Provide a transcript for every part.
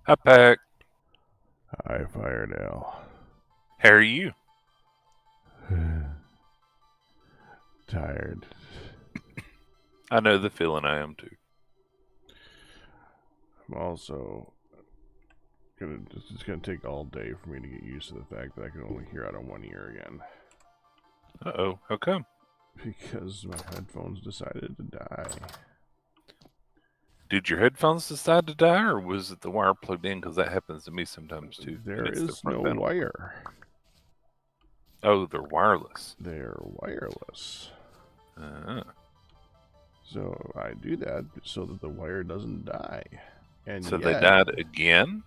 Hi, Pack. Hi, Firedale. How are you? Tired. I know the feeling. I am too. I'm also it's gonna take all day for me to get used to the fact that I can only hear out of one ear again. Uh-oh. How come? Because my headphones decided to die. Did your headphones decide to die, or was it the wire plugged in? Because that happens to me sometimes too. There is no wire. Oh, they're wireless. They're wireless. Uh-huh. So I do that so that the wire doesn't die. And So yet, they died again?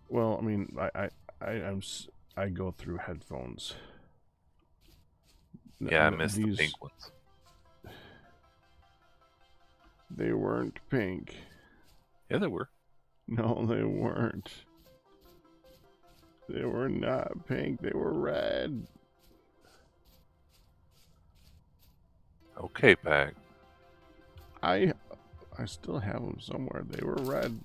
Well, I mean, I go through headphones. Yeah, I missed the pink ones. They weren't pink. Yeah, they were. No, they weren't. They were not pink. They were red. Okay, Pack. I still have them somewhere. They were red.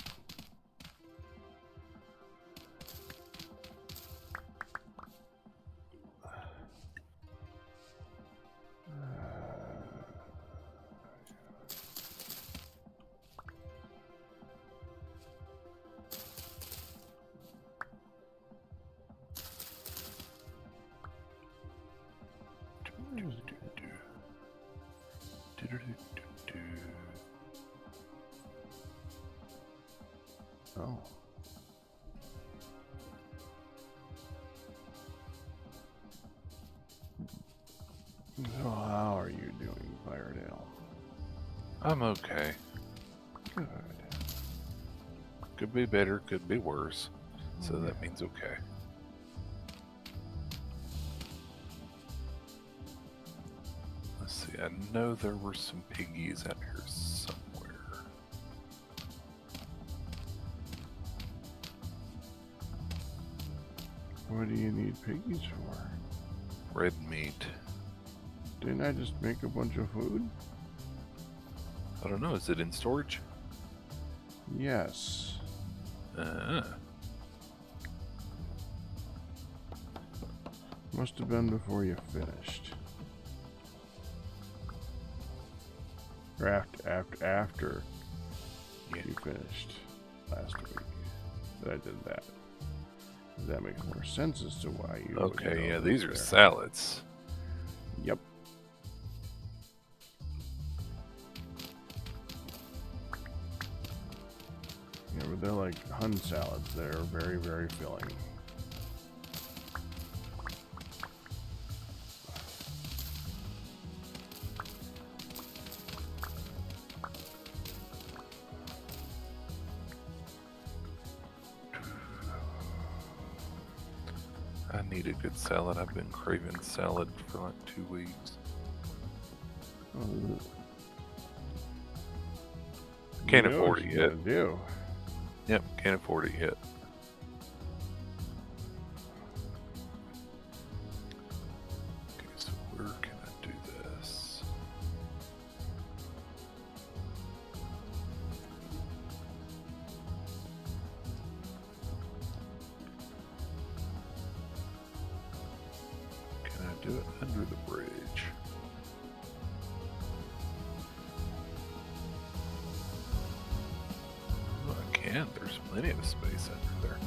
Oh. So how are you doing, Firedale? I'm okay. Good. Could be better, could be worse. So that means okay. Let's see, I know there were some piggies out here somewhere. What do you need piggies for? Red meat. Didn't I just make a bunch of food? I don't know, is it in storage? Yes. Must have been before you finished. Or after you finished last week that I did that. That makes more sense as to why you. Okay, yeah, these are salads. Yep. Yeah, but they're like Hun salads. They're very, very filling. I need a good salad. I've been craving salad for like 2 weeks. Can't afford it yet. Yep, can't afford it yet. Okay, so where can I do this? Can I do it under the bridge? Oh, I can. There's plenty of space under there.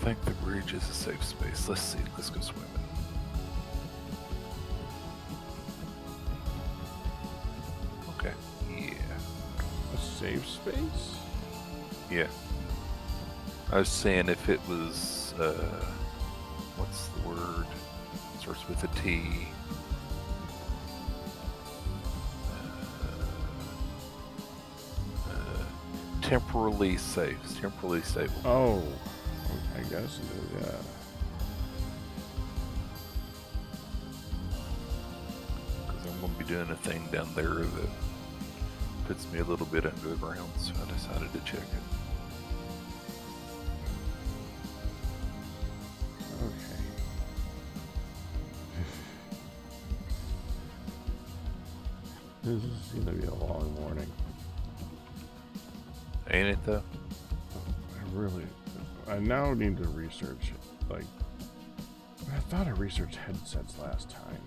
think the bridge is a safe space. Let's see. Let's go swimming. Okay. Yeah. A safe space? Yeah. I was saying if it was, what's the word? Starts with a T. Temporally safe. Temporally stable. Oh, I guess, yeah. Because I'm going to be doing a thing down there that puts me a little bit under the ground, so I decided to check it. Okay. This is going to be a long morning. Ain't it though? I now need to research it. Like, I thought I researched headsets last time.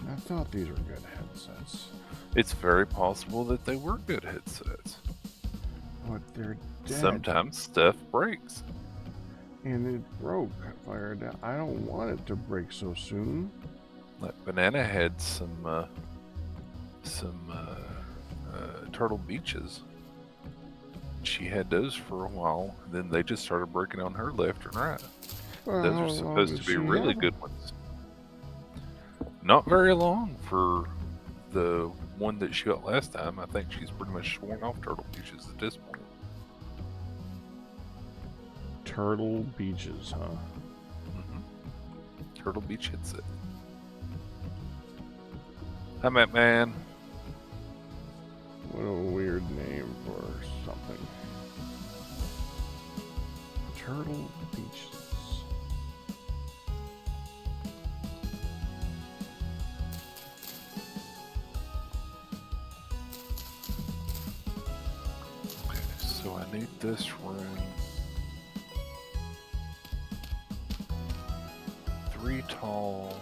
I thought these were good headsets. It's very possible that they were good headsets. But they're dead. Sometimes stuff breaks. And it broke. Fired down. I don't want it to break so soon. Like Banana had some Turtle Beaches. She had those for a while, and then they just started breaking on her left and right. Well, Those are supposed to be really good ones. Not very long for the one that she got last time. I think she's pretty much sworn off Turtle Beaches at this point. Turtle Beaches, huh? Mm-hmm. Turtle Beach headset. Hi, Matt Man. What a weird name for something. Turtle Beaches. Okay, so I need this room. 3 tall,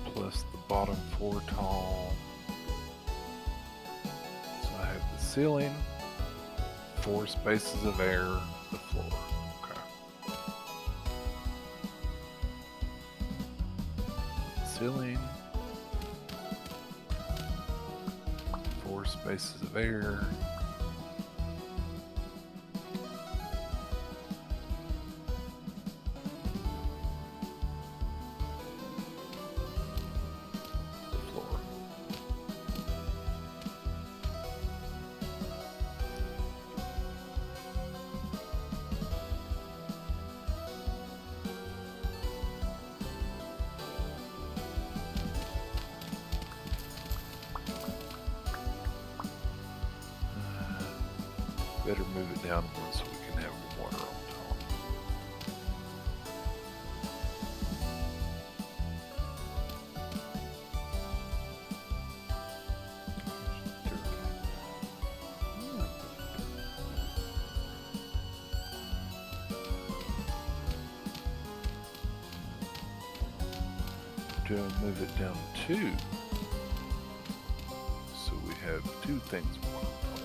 plus the bottom 4 tall. So I have the ceiling, 4 spaces of air, the floor. Okay. Ceiling, 4 spaces of air. Better move it down one so we can have water on top. Do I move it down 2? So we have 2 things.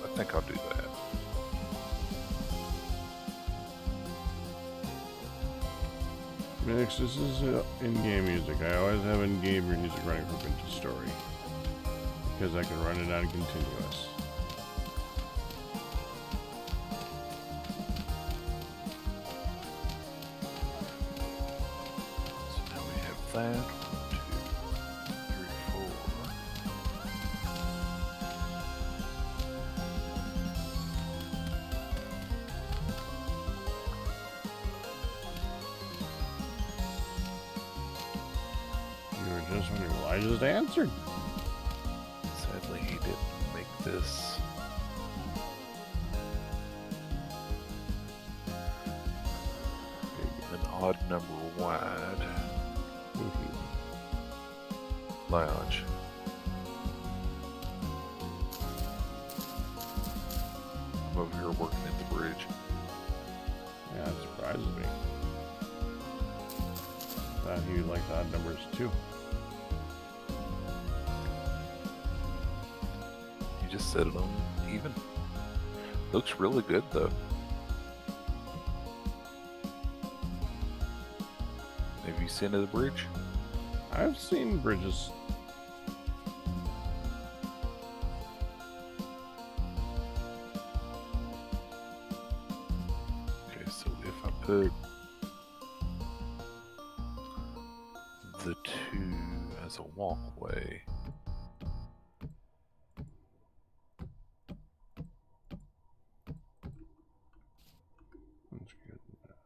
I think I'll do that. Next, this is in-game music. I always have in-game music running for Vintage Story because I can run it on continuous. So now we have that. 1, 2, 3, 4. You were just wondering, well, I just answered. Sadly, he didn't make this. An odd number wide lounge. I'm over here working at the bridge. Yeah, that surprises me. Thought he liked odd numbers too. You just set it on even. Looks really good though. you seen the bridge? I've seen bridges. Okay, so if I put the two as a walkway, That's good enough.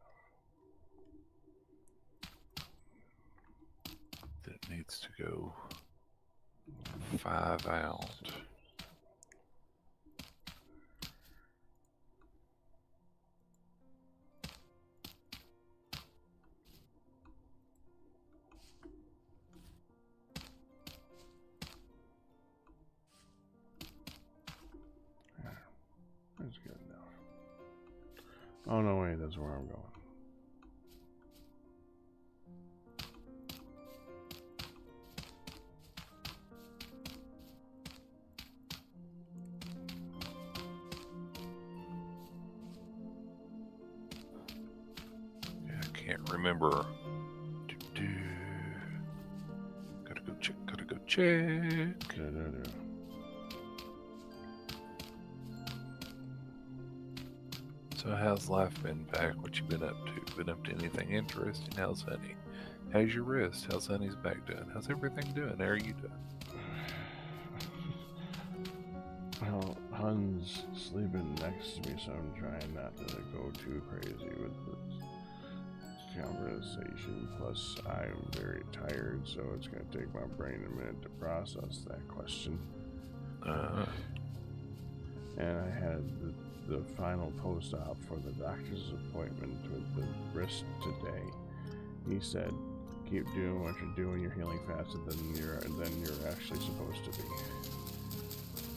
then it needs to go 5 out. That's good enough. Oh no, wait, that's where I'm going. Yeah, I can't remember. Gotta go check, gotta go check. So how's life been back? What you been up to? Been up to anything interesting? How's Honey? How's your wrist? How's Honey's back doing? How's everything doing? How are you doing? Well, Hun's sleeping next to me, so I'm trying not to go too crazy with this conversation. Plus, I'm very tired, so it's going to take my brain a minute to process that question. And I had the final post-op for the doctor's appointment with the wrist today. He said, keep doing what you're doing, you're healing faster than you're actually supposed to be.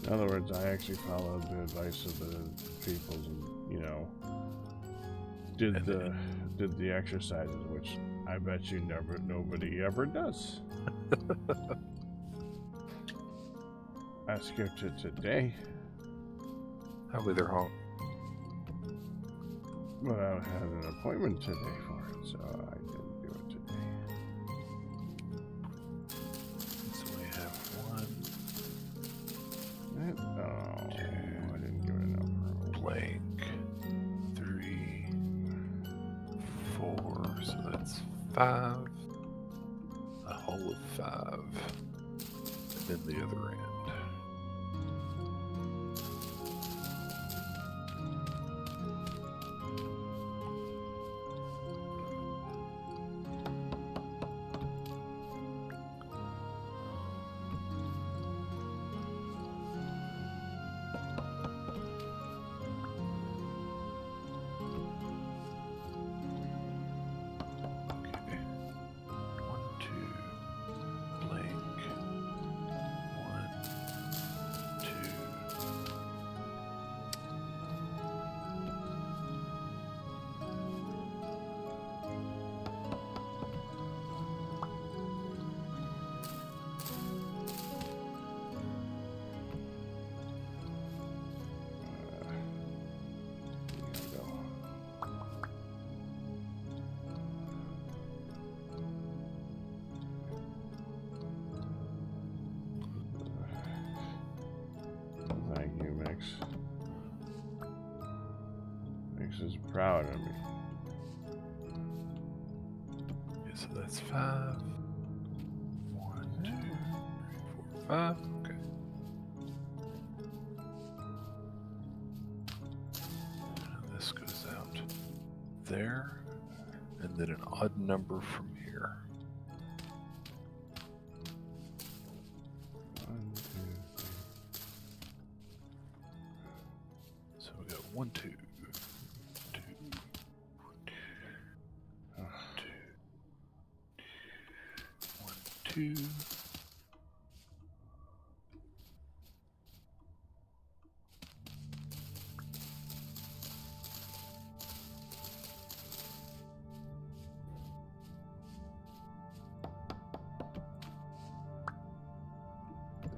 In other words, I actually followed the advice of the people and, you know, did the exercises, which I bet you nobody ever does. I skipped it today. I'll be there home. But I had an appointment today for it, so I didn't do it today. So we have 1, I didn't give it enough room. blank, 3, 4. So that's 5. A whole of 5. And then the other end. Mix is proud of me. Okay, so that's 5. 1, 2, 3, 4, 5. Okay. And this goes out there, and then an odd number from here. 1, 2, 3. So we got 1, 2, 2, 1, 2.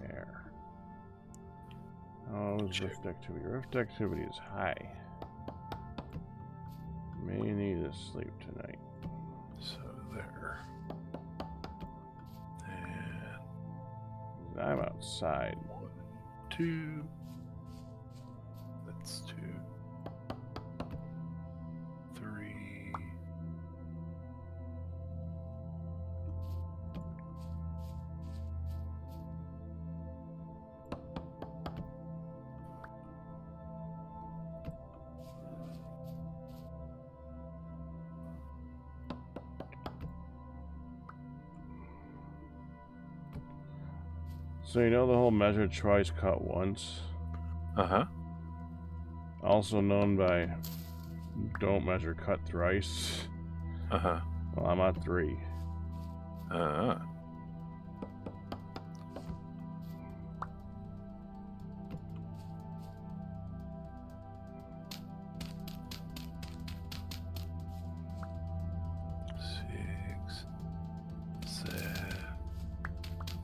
There. Oh, rift activity. Rift activity is high. May need to sleep tonight. So there. And I'm outside. 1, 2. That's 2, 3. So you know the whole measure twice, cut once? Uh-huh. Also known by don't measure, cut thrice. Uh-huh. Well, I'm on 3. Uh-huh. Six,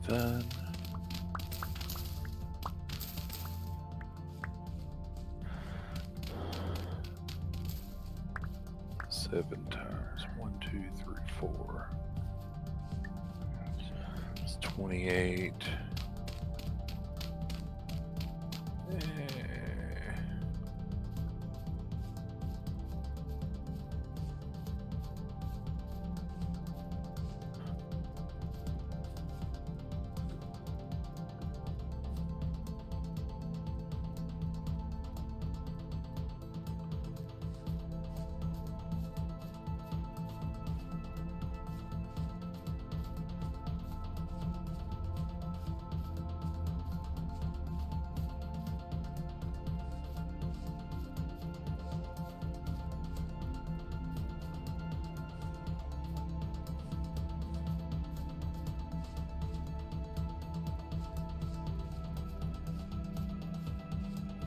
7. 7 times 1, 2, 3, 4. It's 28.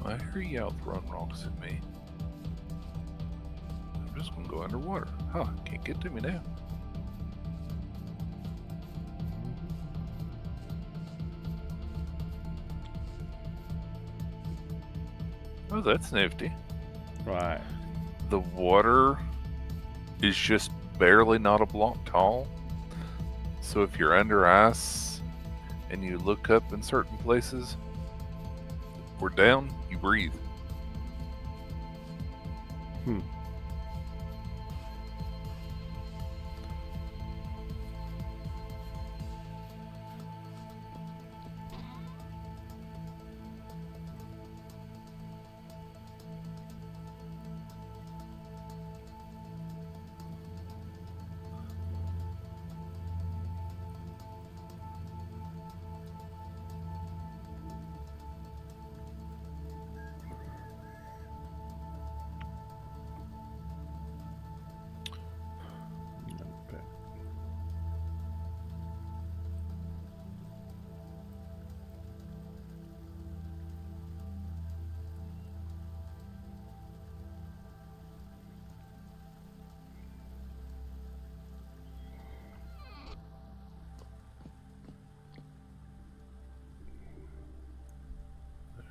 I hear y'all throwing rocks at me. I'm just gonna go underwater. Huh, can't get to me now. Oh, that's nifty. Right. The water is just barely not a block tall. So if you're under ice and you look up in certain places, or down, you breathe.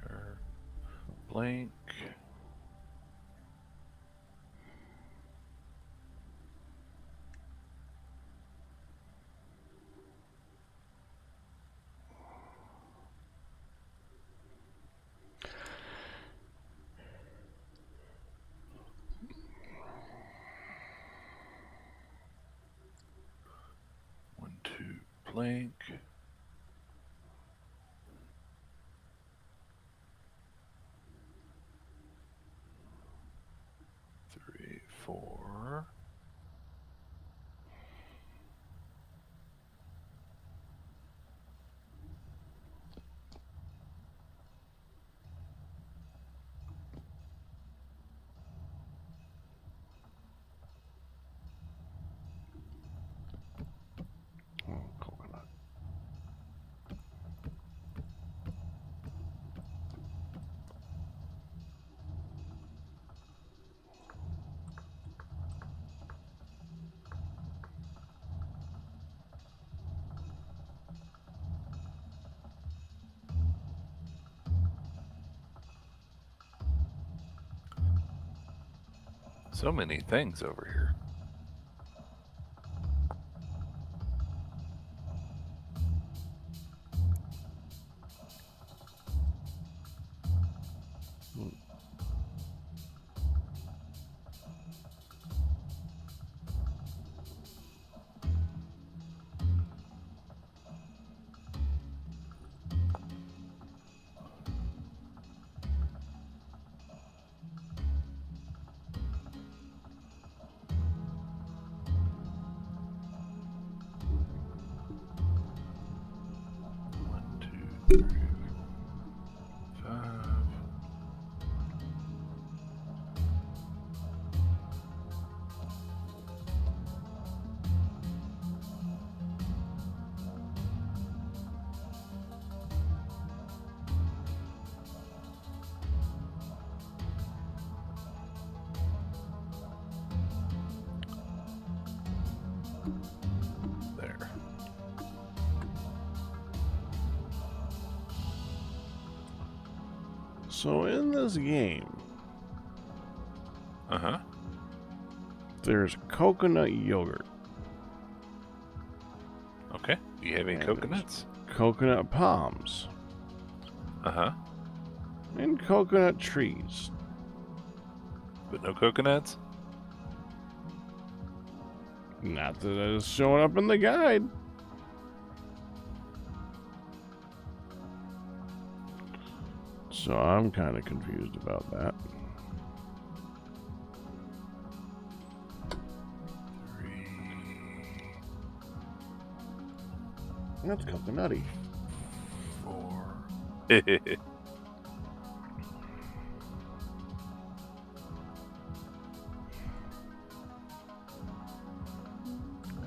There. Blank. One, two, blank. Three, 4. Oh, coconut. So many things over here. 5. There. So in this game, Uh-huh. there's coconut yogurt. Okay. Do you have any And coconuts? Coconut palms. Uh-huh. And coconut trees. But no coconuts? Not that it's showing up in the guide. So I'm kind of confused about that. 3. That's coconutty. 4.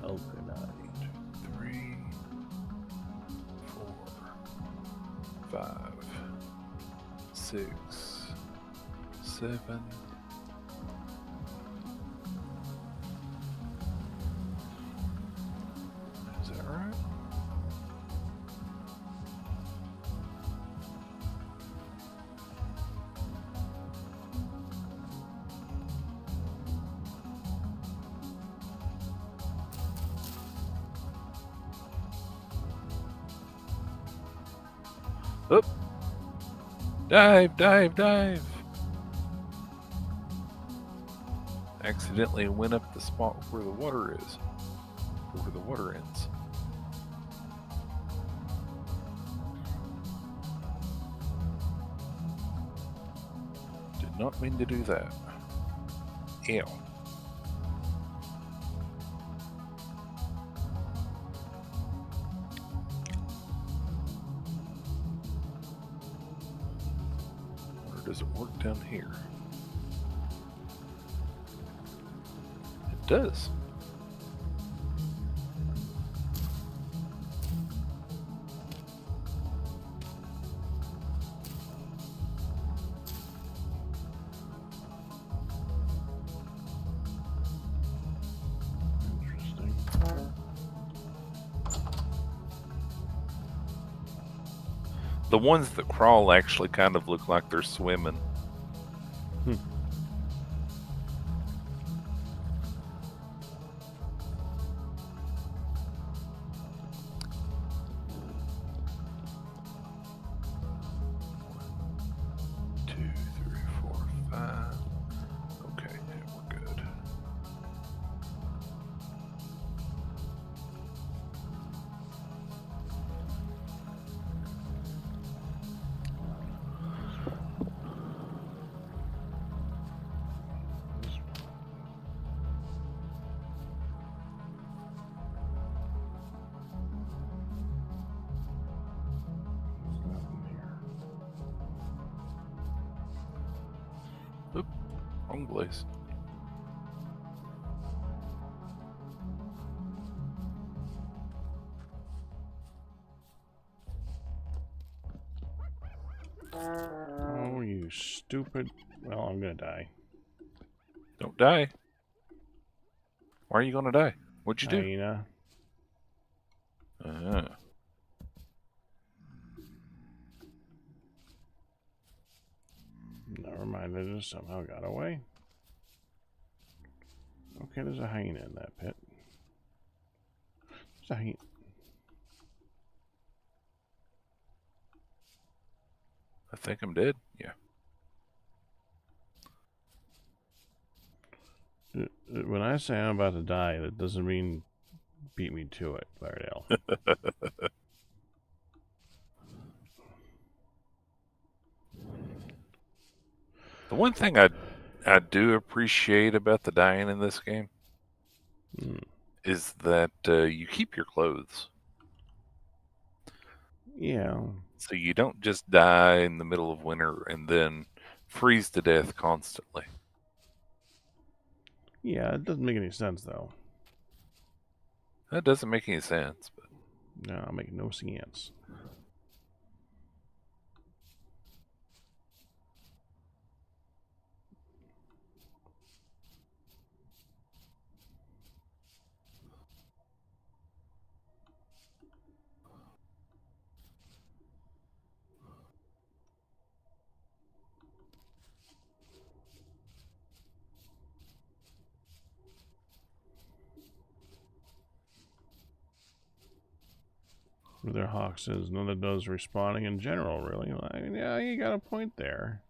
Coconutty. 3, 4, 5, 6, 7. Is that right? Oop! Dive, dive, dive! Accidentally went up the spot where the water is. Or where the water ends. Did not mean to do that. Ew. Or does it work down here? It does. Interesting. The ones that crawl actually kind of look like they're swimming. Two, three, four, 5. Okay, yeah, we're good. There's nothing here. Oop, wrong place. Oh, you stupid. Well, I'm gonna die. Don't die. Why are you gonna die? What'd you do? Hyena. Never mind, it just somehow got away. Okay, there's a hyena in that pit. There's a hyena. I think I'm dead. Yeah. When I say I'm about to die, that doesn't mean beat me to it, Bardell. The one thing I do appreciate about the dying in this game is that you keep your clothes. Yeah. So you don't just die in the middle of winter and then freeze to death constantly. Yeah, it doesn't make any sense though. That doesn't make any sense. But No, make no sense. Their Hawk says none of those responding in general, really. Like, yeah, you got a point there.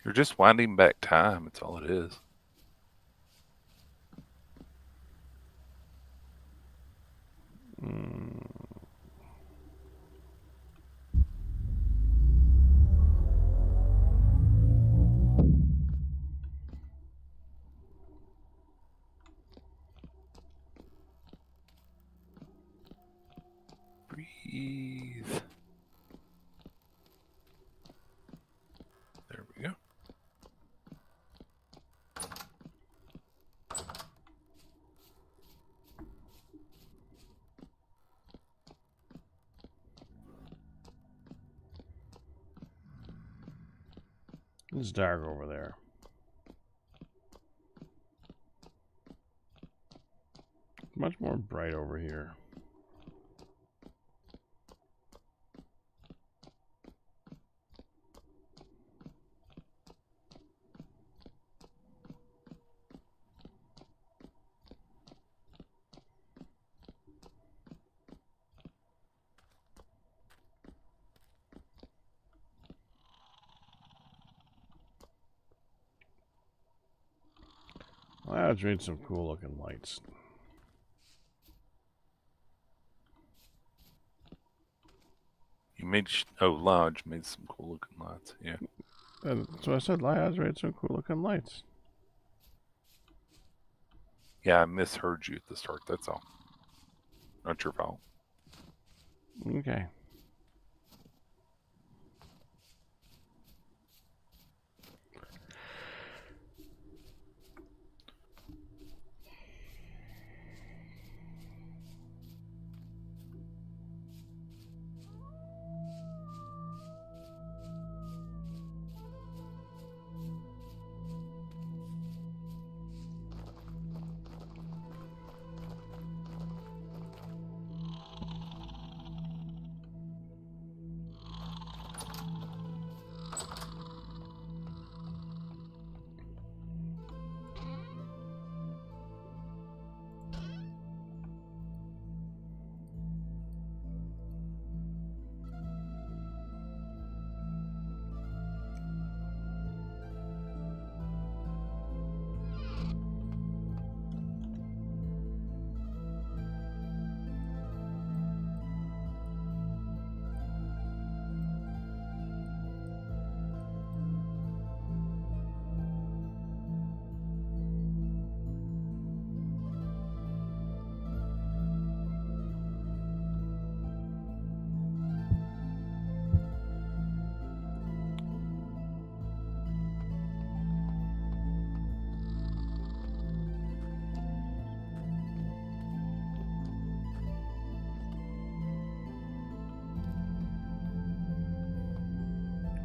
you're just winding back time. That's all it is. Breathe. There we go. It's dark over there. Much more bright over here. Well, let's read some cool looking lights. You made Lodge made some cool looking lights. Yeah. So I said, let's read some cool looking lights. Yeah, I misheard you at the start. That's all. Not your fault. Okay.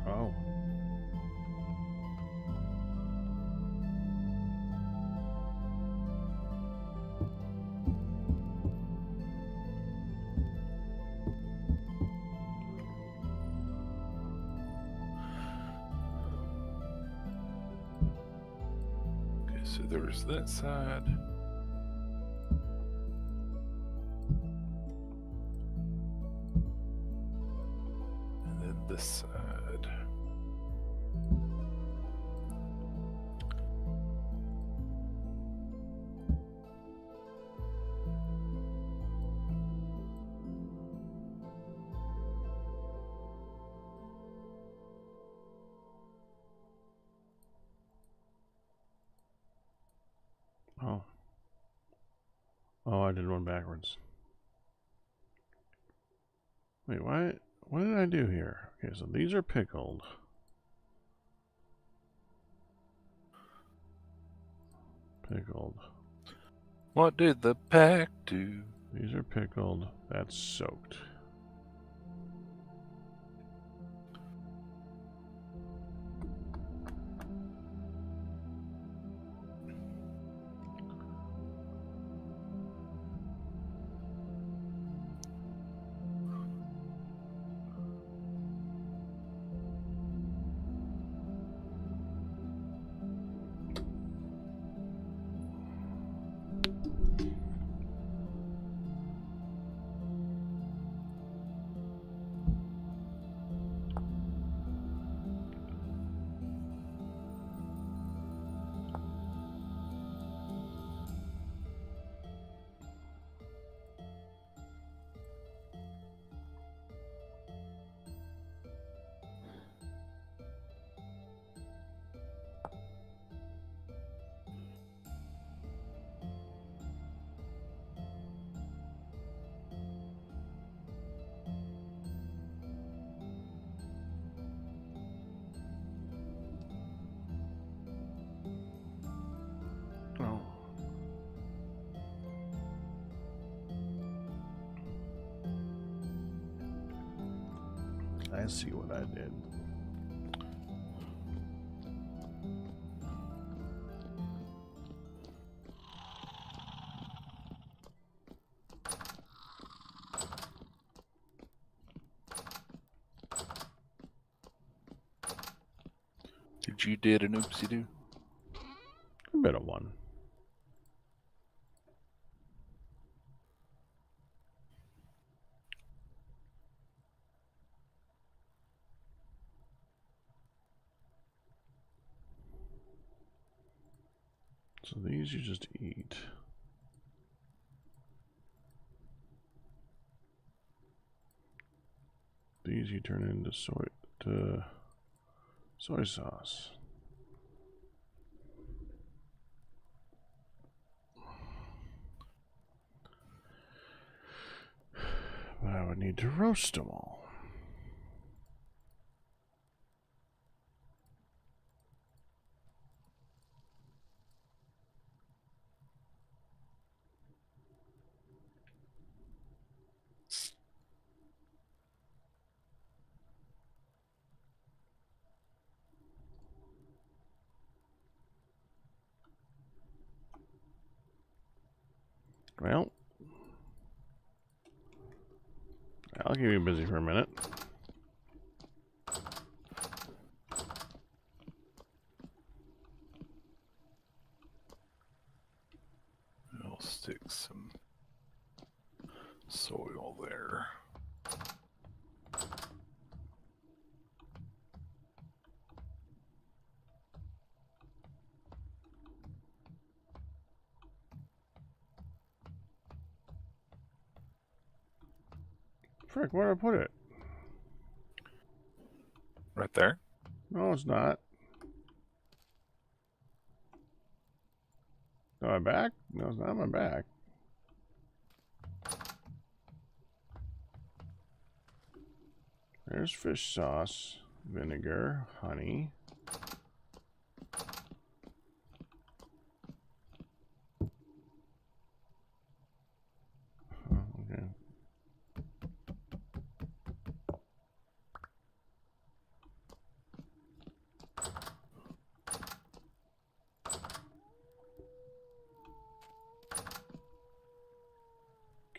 Oh. Okay, so there's that side. And then this side. Oh, I did one backwards. Wait, what? What did I do here? Okay, so these are pickled. Pickled. What did the pack do? These are pickled. That's soaked. Oh. I see what I did. Did you did an oopsie doo? A bit of one. So these you just eat. These you turn into soy sauce. But I would need to roast them all. Well, I'll keep you busy for a minute. I'll stick some soil there. Frick, where did I put it? Right there. No, it's not. On my back? No, it's not on my back. There's fish sauce, vinegar, honey. Oh, okay.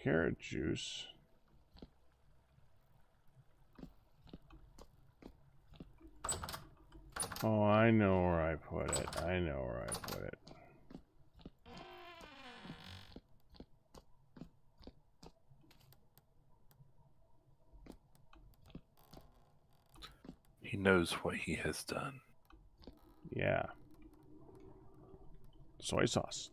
Carrot juice. Oh, I know where I put it. I know where I put it. He knows what he has done. Yeah. Soy sauce.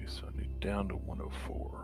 so I need down to 104.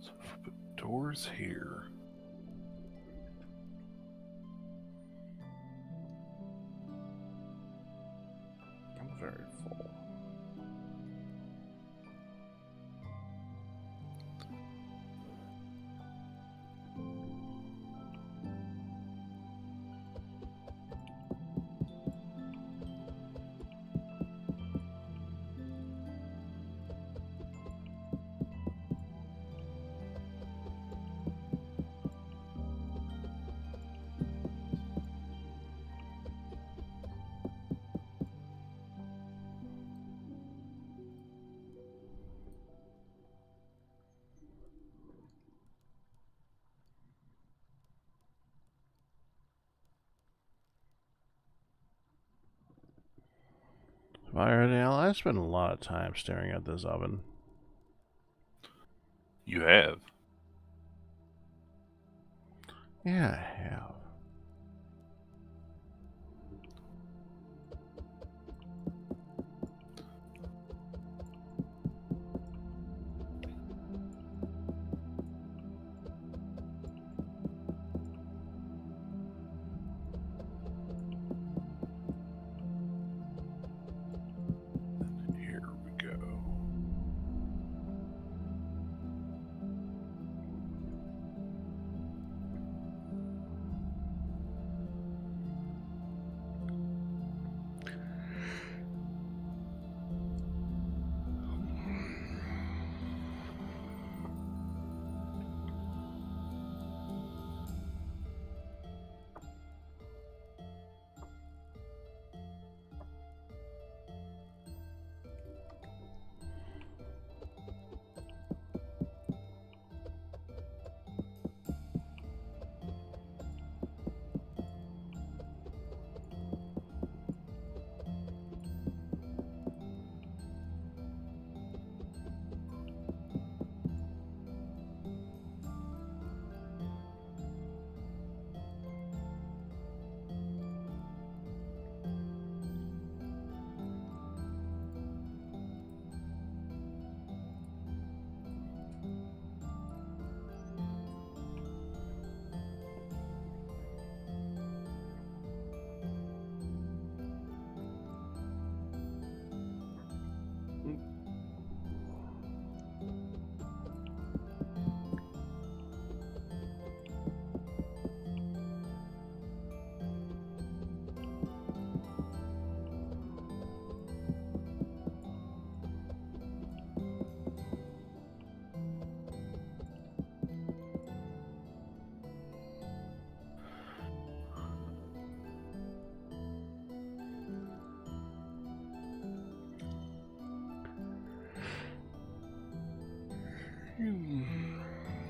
So if I put doors here. I'm very full. Now, I spent a lot of time staring at this oven. You have. Yeah, I have. Here we go.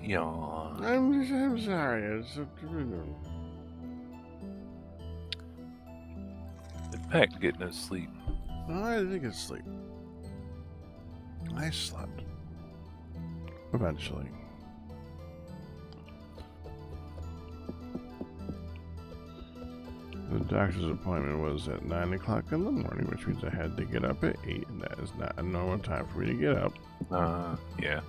Yawn. I'm sorry. Did Pack get no sleep? I didn't get sleep. I slept. Eventually. The doctor's appointment was at 9 o'clock in the morning, which means I had to get up at 8, and that is not a normal time for me to get up. Yeah.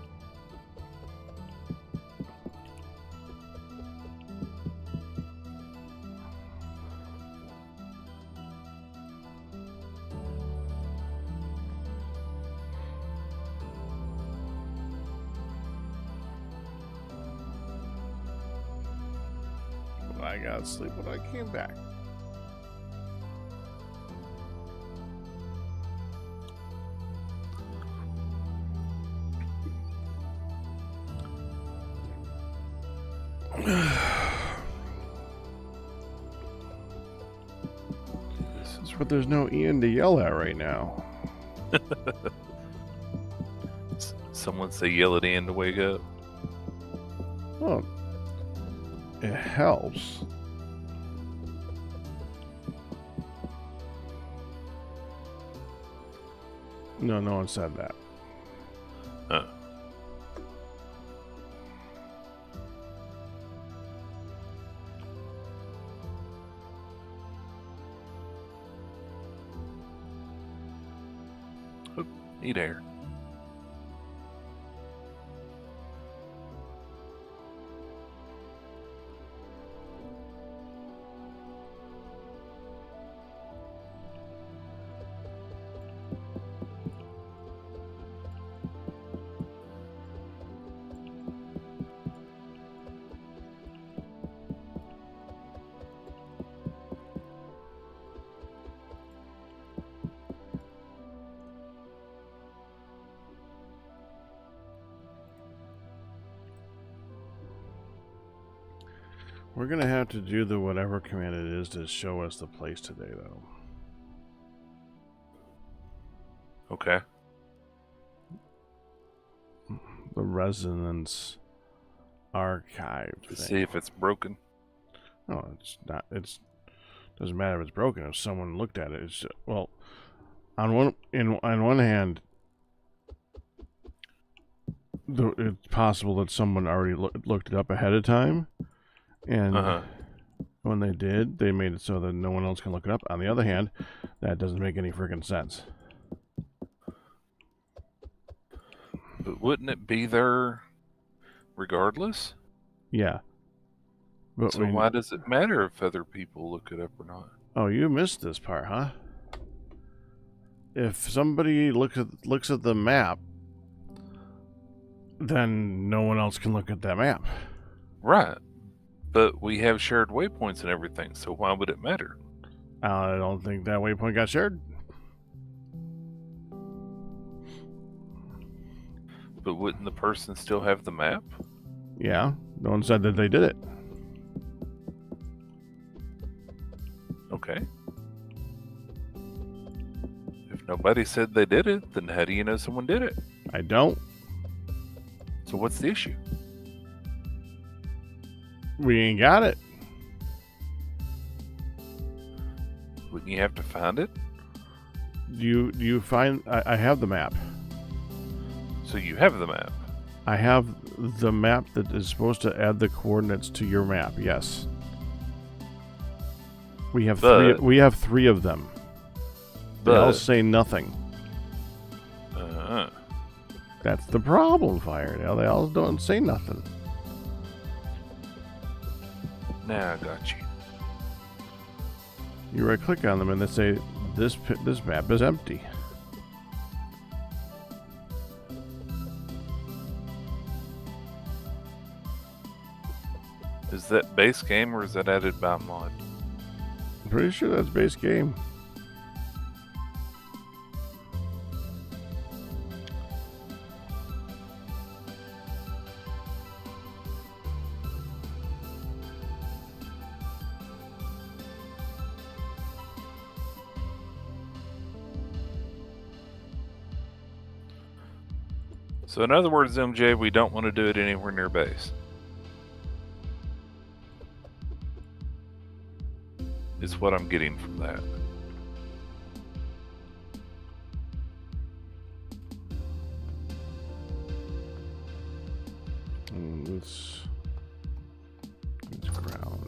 I got to sleep when I came back. But there's no Ian to yell at right now. Someone say yell at Ian to wake up. Well, it helps. No one said that. Huh. Oh, need air. We're gonna have to do the whatever command it is to show us the place today, though. Okay. The resonance archive To thing. see if it's broken. No, it's not. It's doesn't matter if it's broken. If someone looked at it, it's well. On one hand, it's possible that someone already looked it up ahead of time, and when they did, they made it so that no one else can look it up. On the other hand, that doesn't make any freaking sense. But wouldn't it be there regardless? Yeah. But So why does it matter if other people look it up or not? Oh, you missed this part, huh? If somebody looks at the map, then no one else can look at that map. Right. But we have shared waypoints and everything, so why would it matter? I don't think that waypoint got shared. But wouldn't the person still have the map? Yeah, no one said that they did it. Okay. If nobody said they did it, then how do you know someone did it? I don't. So what's the issue? We ain't got it. Wouldn't you have to find it? You find... I have the map. So you have the map. I have the map that is supposed to add the coordinates to your map, yes. We have three of them. They all say nothing. That's the problem, Firedale. They all don't say nothing. Now I got you. You right click on them and they say this map is empty. Is that base game or is that added by mod? I'm pretty sure that's base game. So in other words, MJ, we don't want to do it anywhere near base. Is what I'm getting from that. It's ground.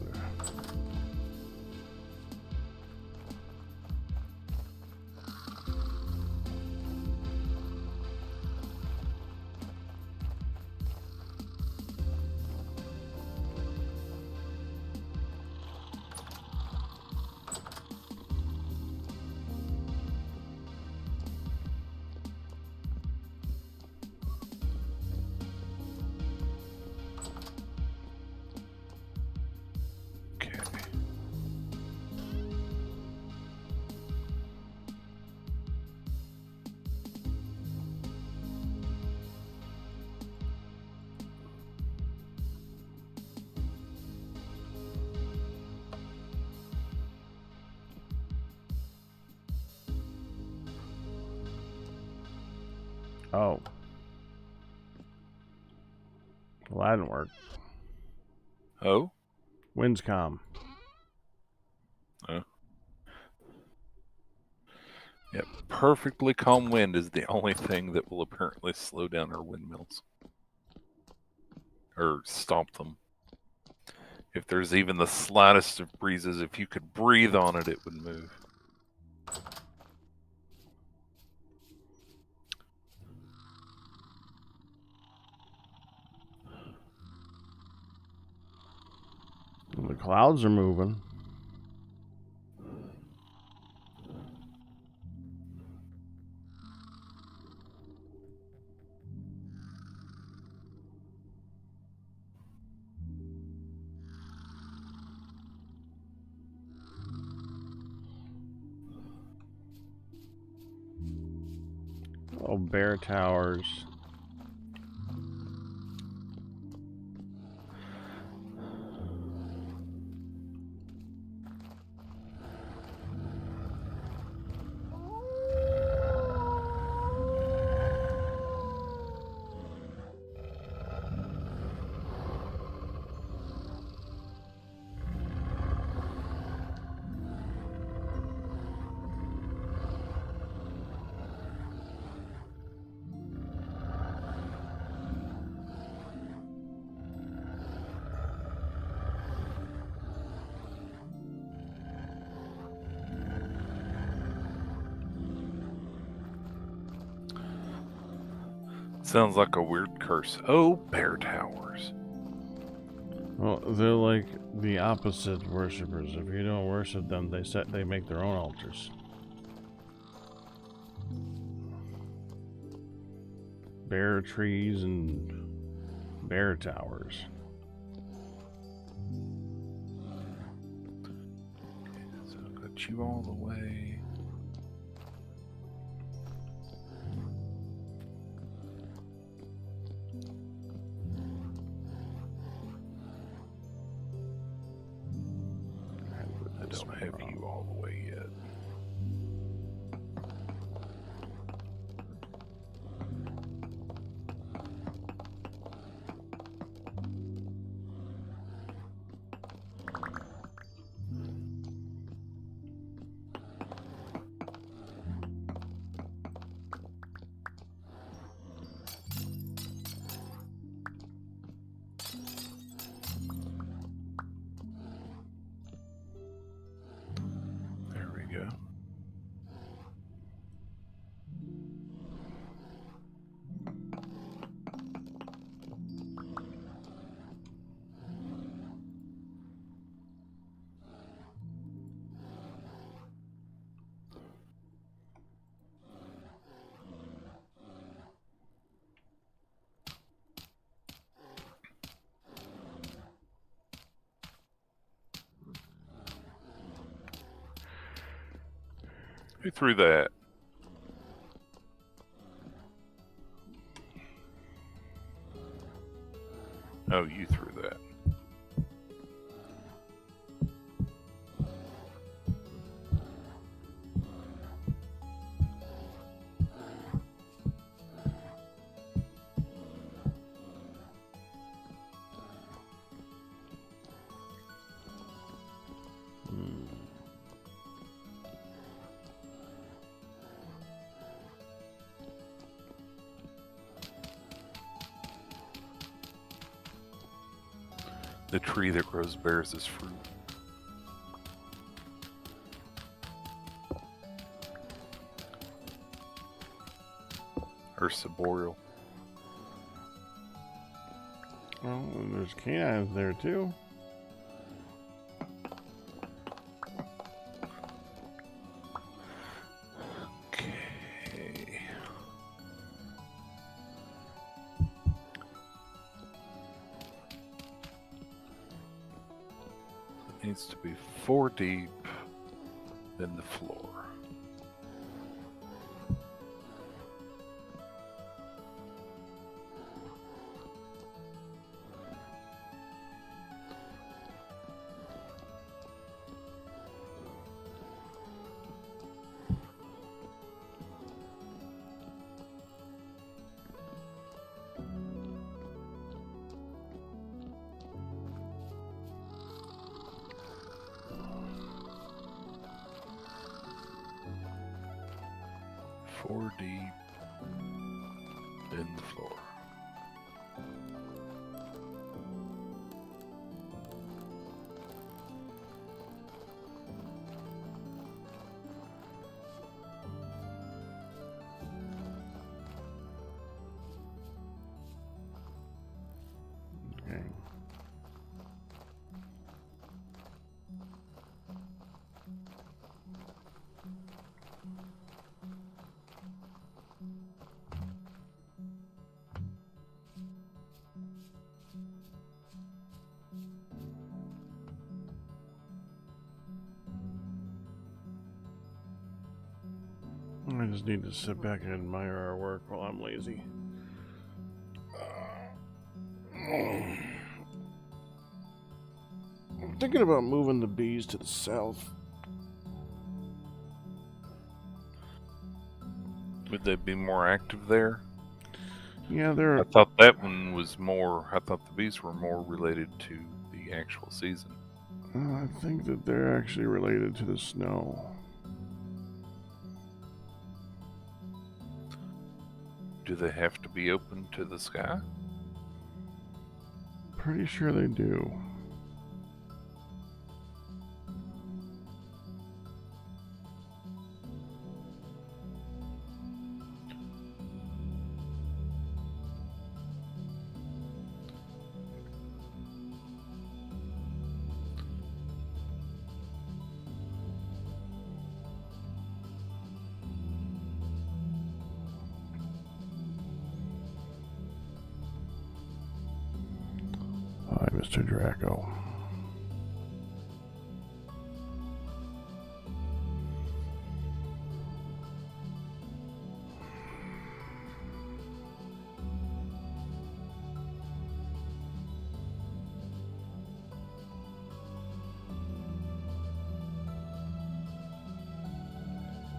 Oh. Well, that didn't work. Oh? Wind's calm. Oh. Yep, perfectly calm wind is the only thing that will apparently slow down our windmills. Or stop them. If there's even the slightest of breezes, if you could breathe on it, it would move. The clouds are moving. Oh, bear towers. Sounds like a weird curse. Oh, bear towers. Well, they're like the opposite worshippers. If you don't worship them, they make their own altars. Bear trees and bear towers. So I got you all the way. I don't have you all the way yet. There we go. Who threw that? Oh, you threw that. The tree that grows bears its fruit. Or arboreal. Well, there's canines there too. Okay. It needs to be 4 deep in the floor. 4 deep in the floor. Okay. I just need to sit back and admire our work while I'm lazy. I'm thinking about moving the bees to the south. Would they be more active there? Yeah, I they're. thought that one was more. I thought the bees were more related to the actual season. I think that they're actually related to the snow. Do they have to be open to the sky? Pretty sure they do. Hi, Mr. Draco.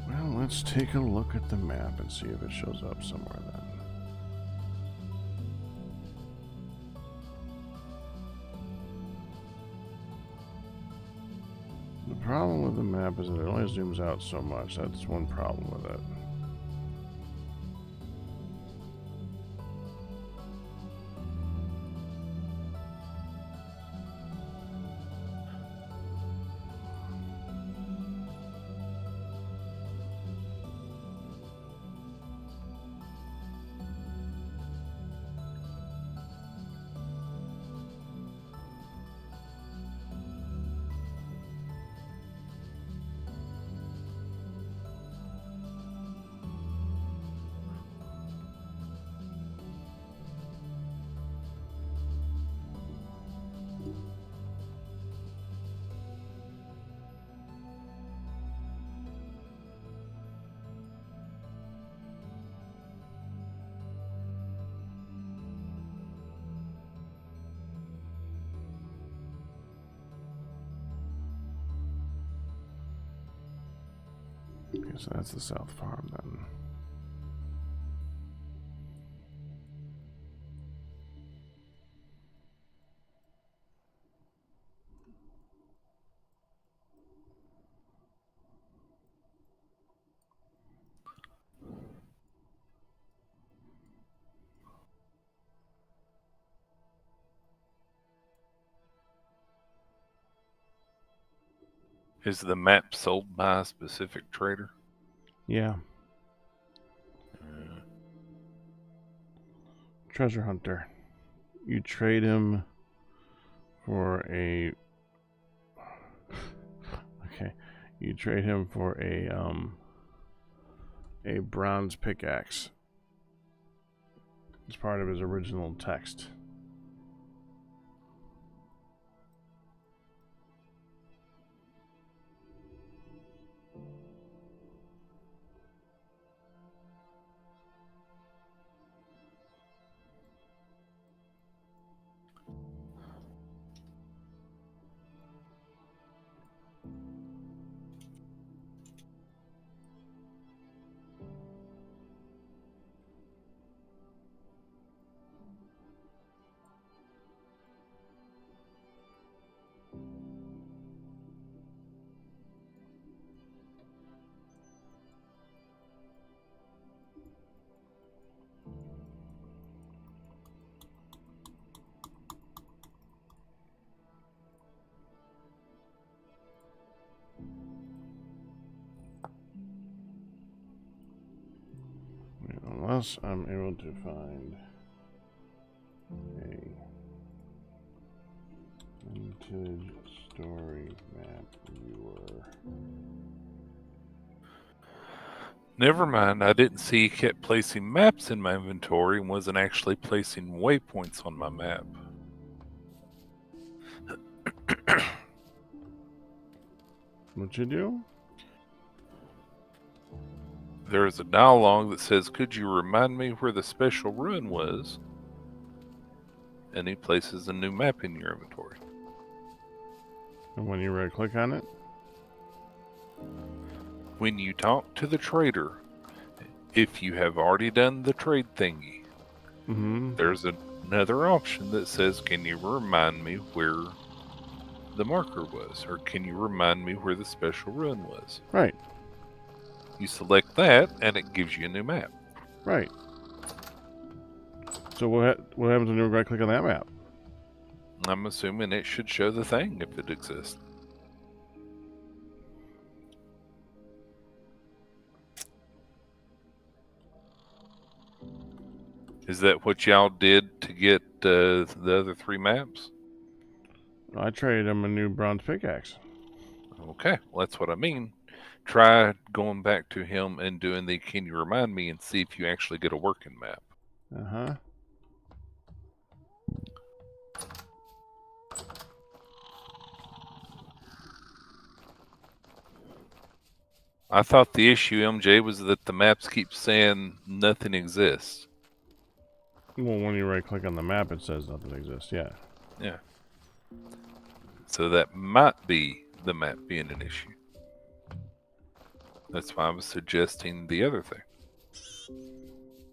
Well, let's take a look at the map and see if it shows up somewhere then. The problem with the map is that it only zooms out so much. That's one problem with it. Okay, so that's the south farm then. Is the map sold by a specific trader? Yeah, Uh, treasure hunter. You trade him for a. Okay, you trade him for a bronze pickaxe. It's part of his original text. unless I'm able to find a vintage story map viewer. Never mind, I didn't see he kept placing maps in my inventory and wasn't actually placing waypoints on my map. What you do? There is a dialogue that says, "Could you remind me where the special run was?" And he places a new map in your inventory. And when you right click on it? When you talk to the trader, if you have already done the trade thingy, there's another option that says, "Can you remind me where the marker was?" Or "Can you remind me where the special run was?" Right. You select that, and it gives you a new map. Right. So what happens when you right click on that map? I'm assuming it should show the thing if it exists. Is that what y'all did to get the other 3 maps? I traded him a new bronze pickaxe. Okay, well, that's what I mean. Try going back to him and doing the "Can you remind me?" and see if you actually get a working map. Uh-huh. I thought the issue, MJ, was that the maps keep saying nothing exists. Well, when you right click on the map, it says nothing exists. Yeah. Yeah. So that might be the map being an issue. That's why I was suggesting the other thing.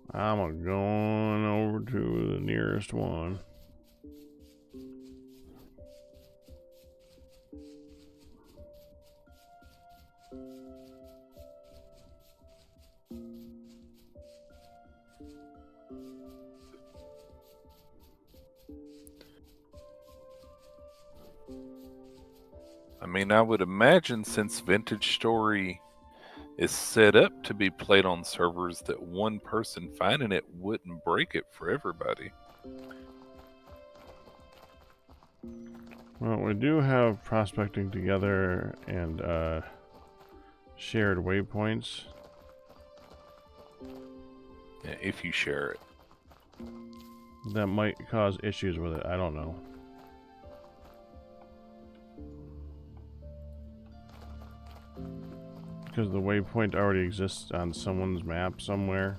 I'm going over to the nearest one. I mean, I would imagine since Vintage Story is set up to be played on servers, that one person finding it wouldn't break it for everybody. Well, we do have prospecting together and shared waypoints. Yeah, if you share it. That might cause issues with it. I don't know. Because the waypoint already exists on someone's map somewhere.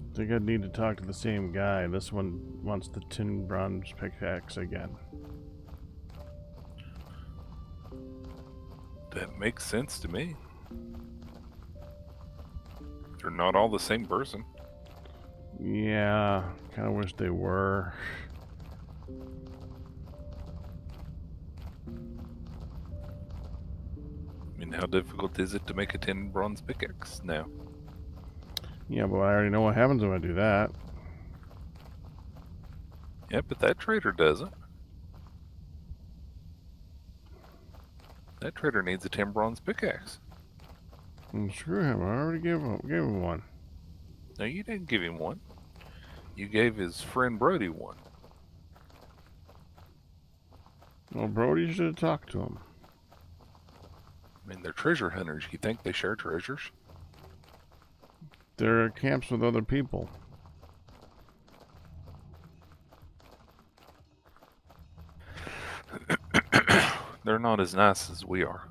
I think I'd need to talk to the same guy. This one wants the tin bronze pickaxe again. That makes sense to me. They're not all the same person. Yeah, kind of wish they were. I mean, how difficult is it to make a tin bronze pickaxe now? Yeah, but I already know what happens when I do that. Yeah, but that trader doesn't. That trader needs a tin bronze pickaxe. Screw him, I already gave him one. No, you didn't give him one. You gave his friend Brody one. Well, Brody should have talked to him. I mean, they're treasure hunters. You think they share treasures? They're at camps with other people. They're not as nice as we are.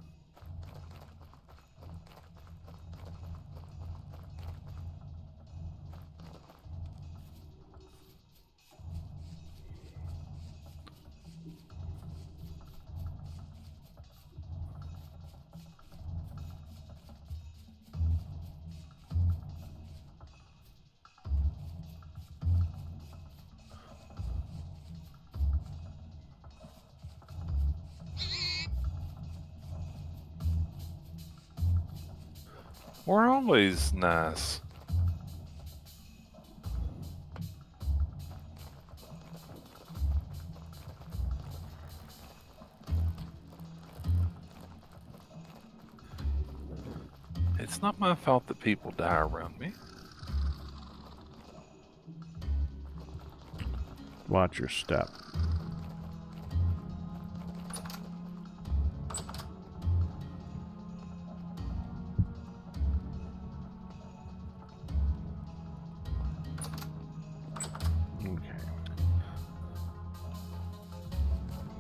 We're always nice. It's not my fault that people die around me. Watch your step.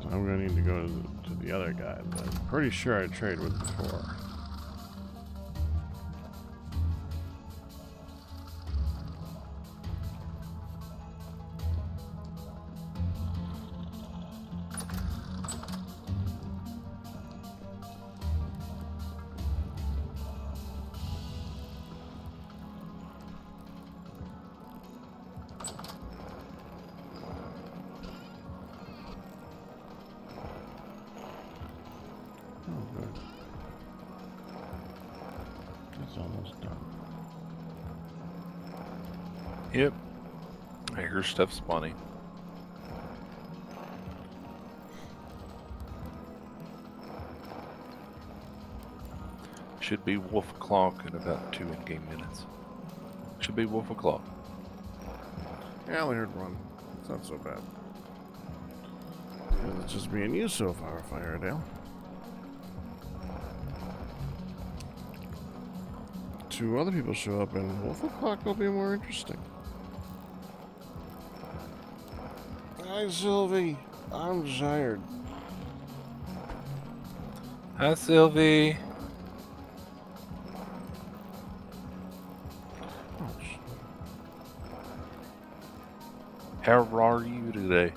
I'm gonna need to go to the other guy that I'm pretty sure I traded with before. Yep. I hear stuff spawning. Should be wolf o'clock in about 2 in-game minutes. Should be wolf o'clock. Yeah, we heard one. It's not so bad. It's just me and you so far, Firedale. 2 other people show up and Wolf O'Clock will be more interesting. Hi, Sylvie. I'm tired. Hi, Sylvie. How are you today?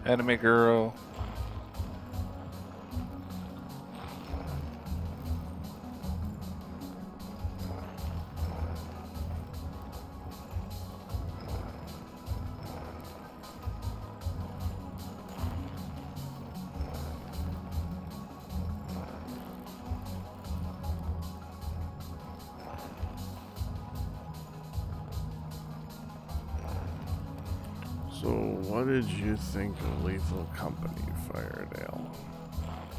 Anime girl. So, what did you think of Lethal Company, Firedale?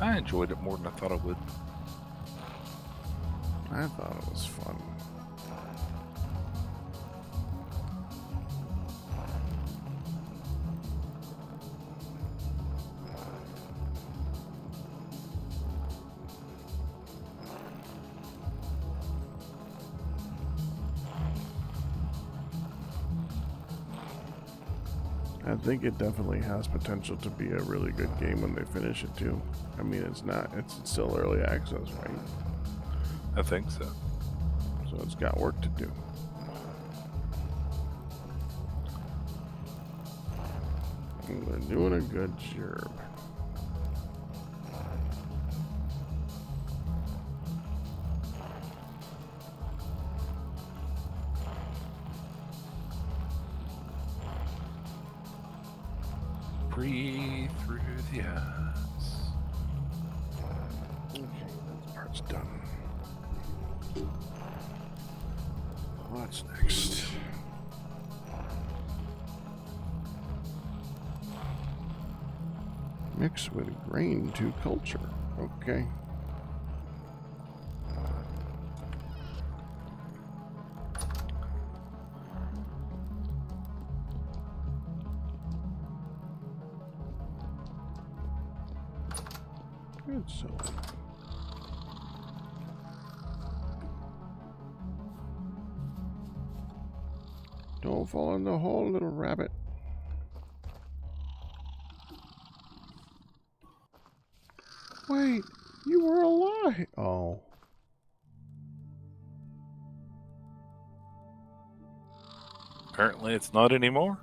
I enjoyed it more than I thought I would. I thought it was fun. I think it definitely has potential to be a really good game when they finish it too. I mean, it's still early access, right? I think so. So it's got work to do. And they're doing a good job. Breathe through the eyes. Okay, that part's done. What's next? Mix with grain to culture. Okay. Good Sylvie. Don't fall in the hole, little rabbit. Wait, you were alive. Oh. Apparently it's not anymore.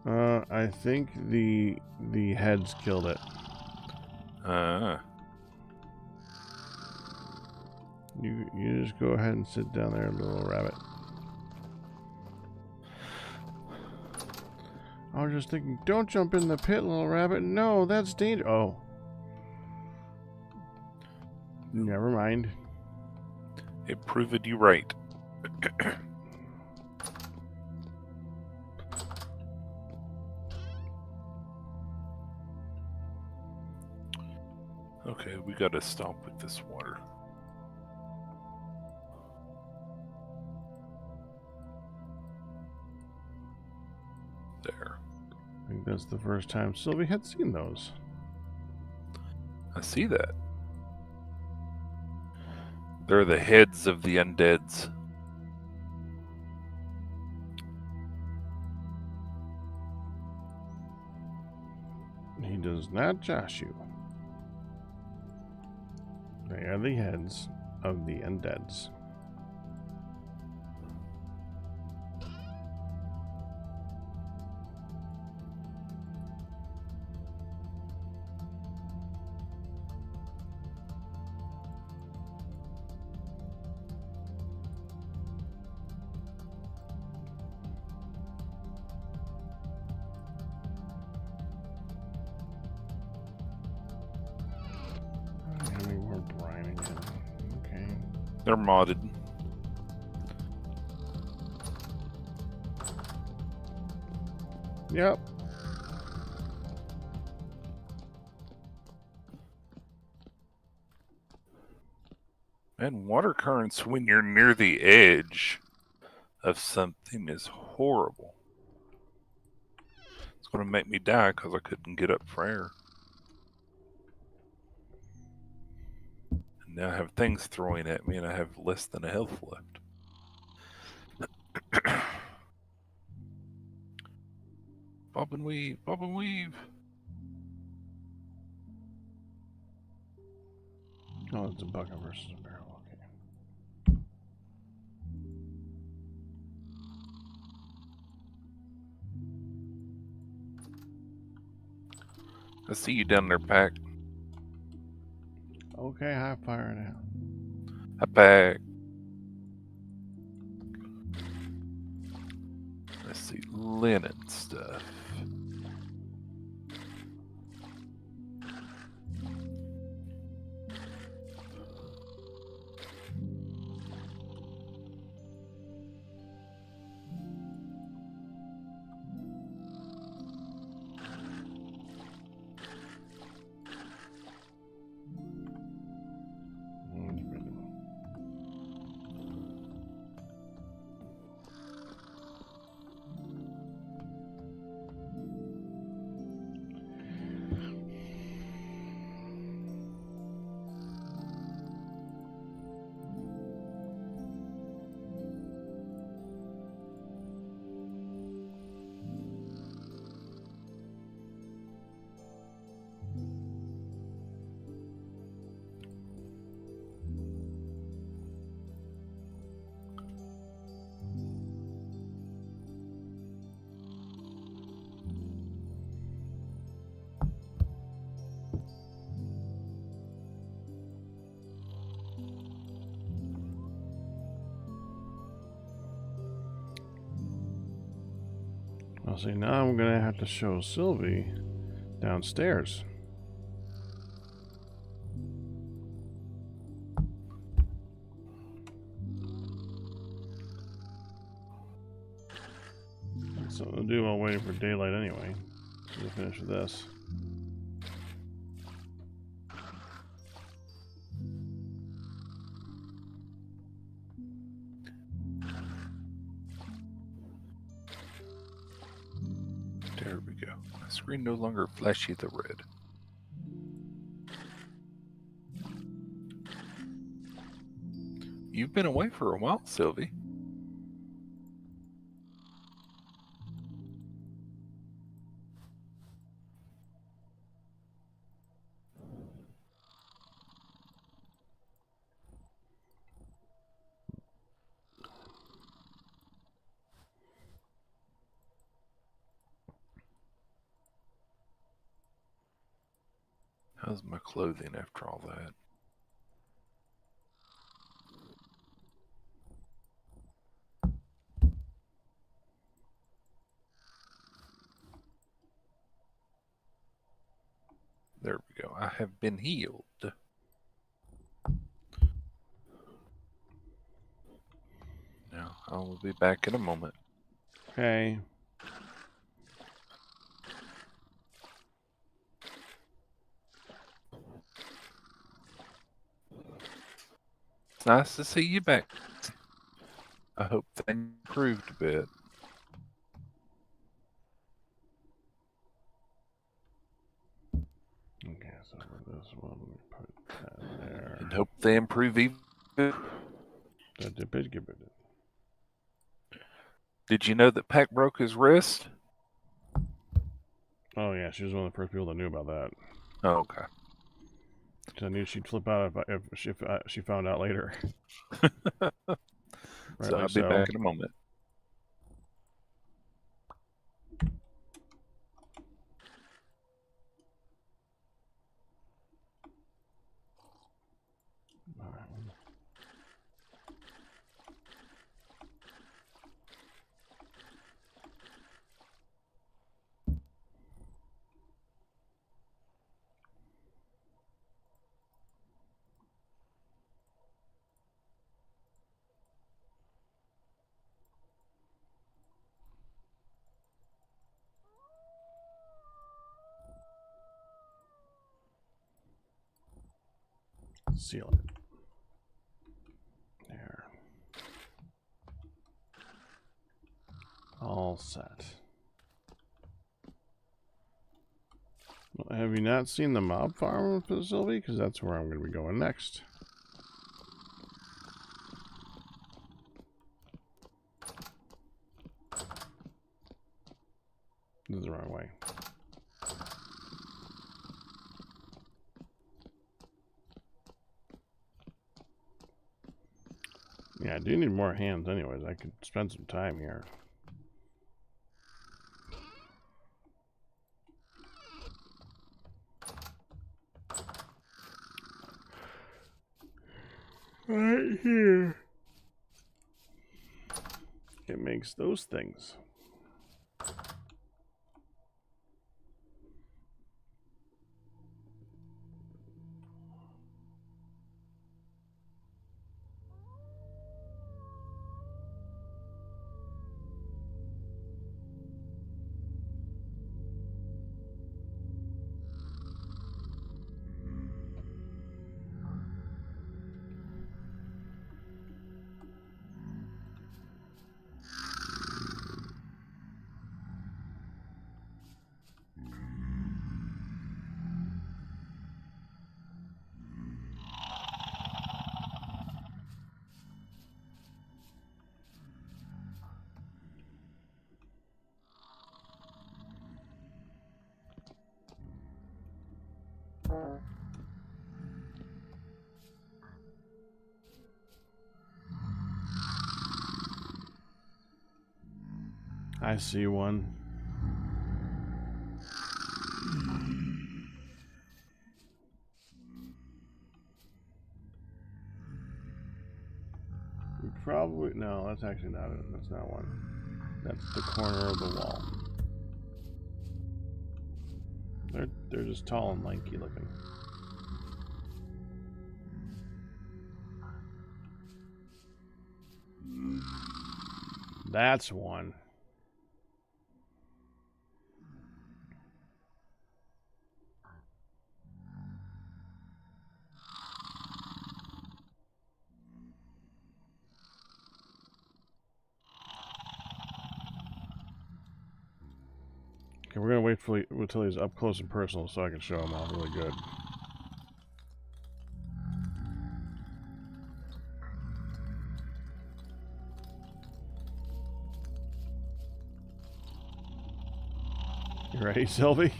I think the heads killed it. You just go ahead and sit down there, little rabbit. I was just thinking, don't jump in the pit, little rabbit. No, that's dangerous. Oh. Never mind. It proved you right. Okay, we gotta stop with this water. There. I think that's the first time Sylvie had seen those. I see that. They're the heads of the undeads. He does not josh you. They are the heads of the undeads. They're modded. Yep. And water currents when you're near the edge of something is horrible. It's going to make me die because I couldn't get up for air. And now I have things throwing at me and I have less than a health left. Bob and weave, bob and weave. Oh, it's a bucket versus a barrel. Okay. I see you down there, Pack. Okay, high fire now. Hi, Pack. Let's see, linen stuff. I'll see, now I'm going to have to show Sylvie downstairs. That's something to do while waiting for daylight anyway. So we'll finish with this. There we go. My screen no longer flashy the red. You've been away for a while, Sylvie. How's my clothing after all that? There we go. I have been healed. Now, I will be back in a moment. Okay. It's nice to see you back. I hope that improved a bit. Okay, so for this one, we put that there. And hope they improve even. Did you know that Pac broke his wrist? Oh yeah, she was one of the first people that knew about that. Oh, okay. I knew she'd flip out if she found out later. So I'll be back in a moment. Seal it. There. All set. Well, have you not seen the mob farm facility? Because that's where I'm going to be going next. This is the wrong way. Yeah, I do need more hands anyways. I could spend some time here. Right here. It makes those things. I see one. We probably no. That's actually not it. That's not one. That's the corner of the wall. They're just tall and lanky looking. That's one. Okay, we're gonna wait until he's up close and personal so I can show him off really good. You ready, Sylvie?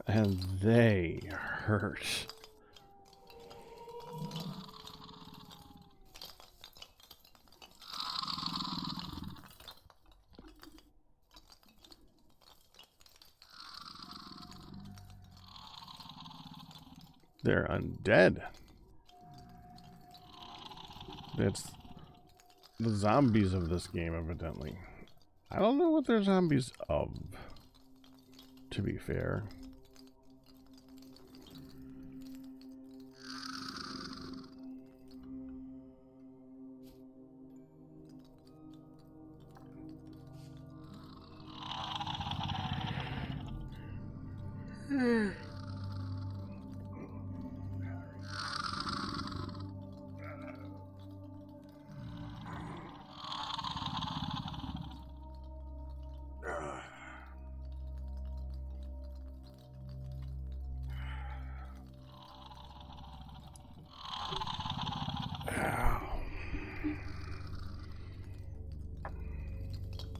And they hurt. They're undead. That's the zombies of this game, evidently. I don't know what they're zombies of, to be fair.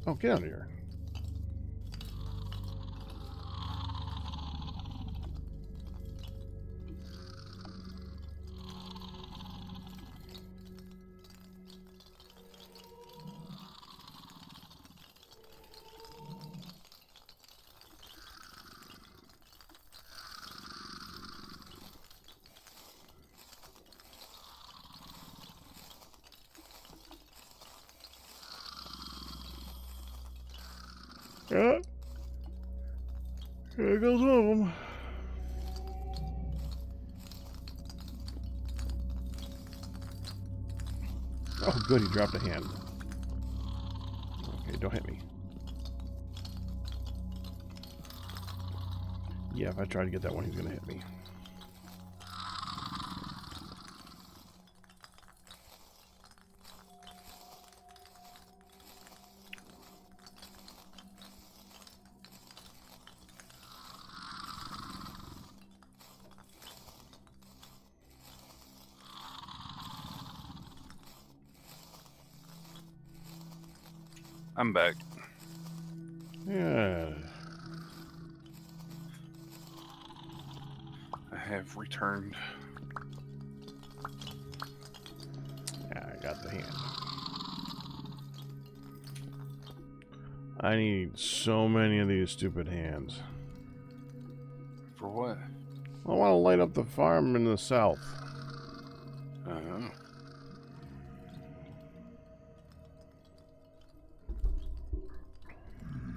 Oh, get out of here. Yeah. Here goes one of them. Oh, good, he dropped a hand. Okay, don't hit me. Yeah, if I try to get that one, he's gonna hit me. I'm back. Yeah. I have returned. Yeah, I got the hand. I need so many of these stupid hands. For what? I want to light up the farm in the south. Uh-huh.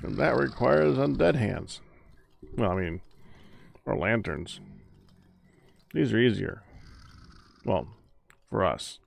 And that requires undead hands. Well, I mean, or lanterns. These are easier. Well, for us.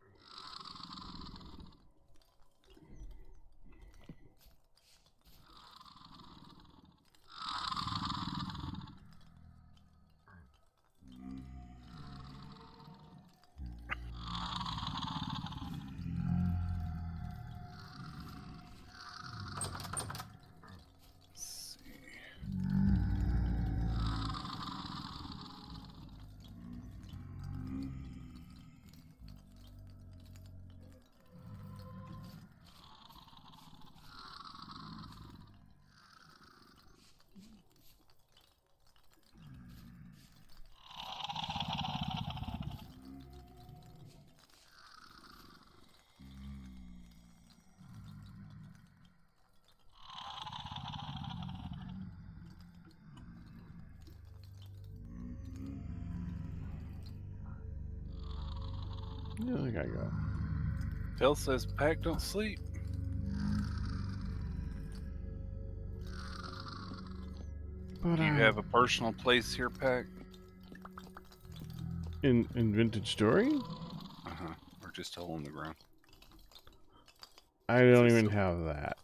Yeah, I think I go. Phil says Pack don't sleep. But, Do you have a personal place here, Pack? in Vintage Story? Uh-huh. Or just a hole in the ground? I don't even have that.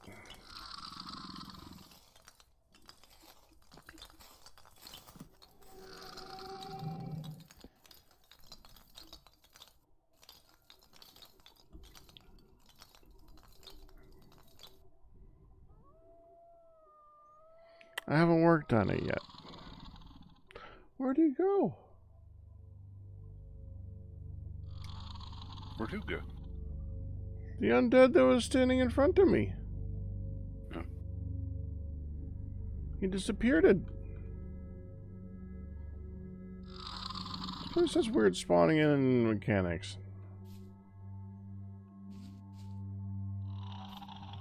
I haven't worked on it yet. Where'd he go? Where'd who go? The undead that was standing in front of me. Oh. He disappeared. This place has weird spawning in mechanics.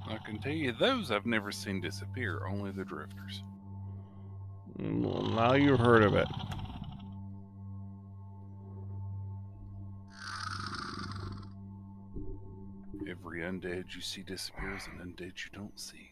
I can tell you those I've never seen disappear, only the drifters. Well, now you've heard of it. Every undead you see disappear is an undead you don't see.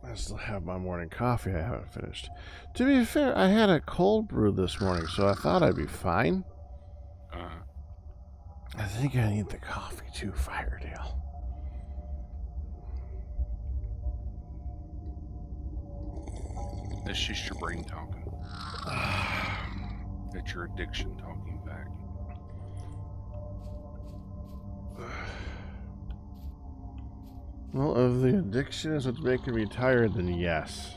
I still have my morning coffee I haven't finished. To be fair, I had a cold brew this morning, so I thought I'd be fine. I think I need the coffee too, Firedale. That's just your brain talking. That's your addiction talking back. Well, if the addiction is what's making me tired, then yes.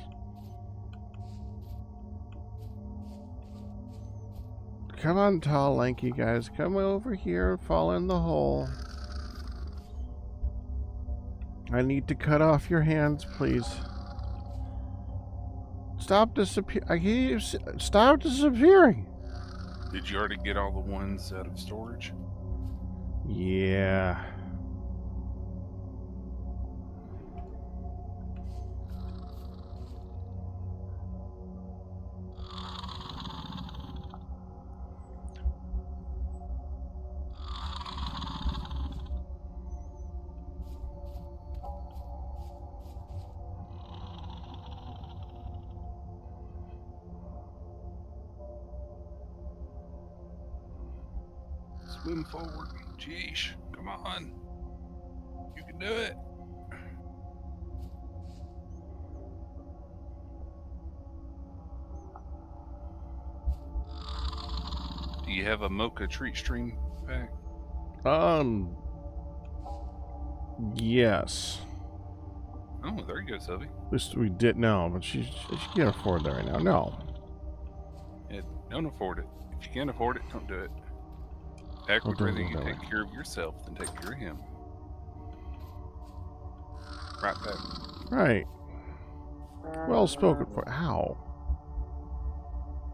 Come on, tall, lanky guys. Come over here and fall in the hole. I need to cut off your hands, please. Stop disappearing. Stop disappearing. Did you already get all the ones out of storage? Yeah. Swim forward. Jeesh. Come on. You can do it. Do you have a mocha treat stream pack? Yes. Oh, there you go, Sylvie. At least we did know, but she can't afford that right now. No. Yeah, don't afford it. If you can't afford it, don't do it. Heck, would Don't rather do you that take way. care of yourself than take care of him. Right back. Right. Well spoken for. Ow.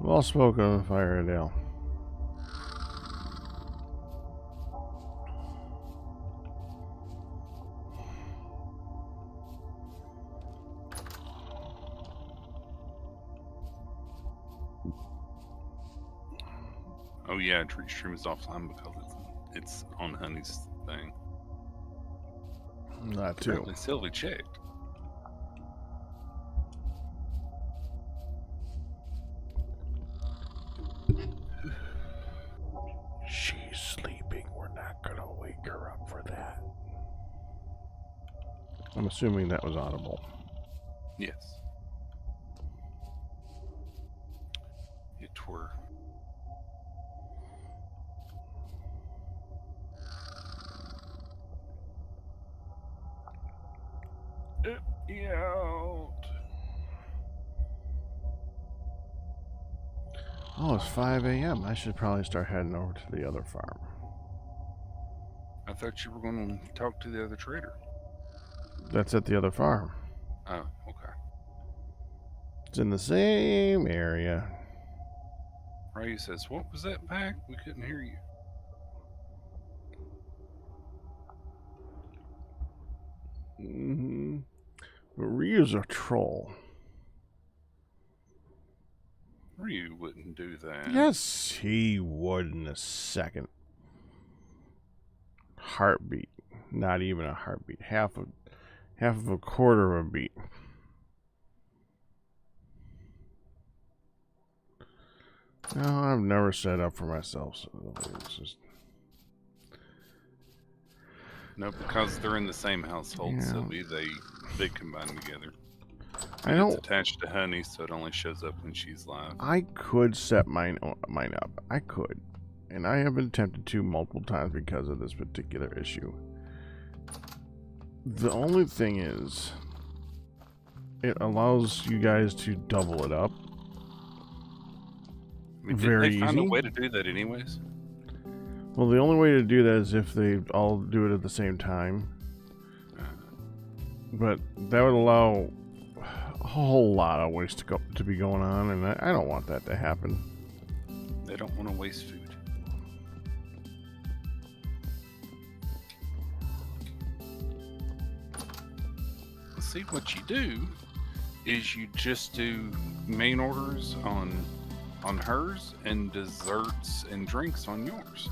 Well spoken, Firedale. Oh yeah, treat stream is offline because it's on Honey's thing. That too. Apparently Sylvie checked. She's sleeping. We're not gonna wake her up for that. I'm assuming that was audible. Yes. It were. Out. Oh, it's 5 a.m. I should probably start heading over to the other farm. I thought you were going to talk to the other trader. That's at the other farm. Oh, okay. It's in the same area. Ray says, "What was that pack? We couldn't hear you." Mm-hmm. But Ryu's a troll. Ryu wouldn't do that. Yes, he would in a second. Heartbeat. Not even a heartbeat. Half of a quarter of a beat. No, I've never set up for myself, so it's just... No, because they're in the same household, Yeah. so they combine together. I It's don't. attached to Honey, so it only shows up when she's live. I could set mine up. I could, and I have been tempted to multiple times because of this particular issue. The only thing is, it allows you guys to double it up. I mean, Very didn't they find easy. a way to do that anyways? Well, the only way to do that is if they all do it at the same time. But that would allow a whole lot of waste to be going on, and I don't want that to happen. They don't want to waste food. See, what you do is you just do main orders on hers and desserts and drinks on yours.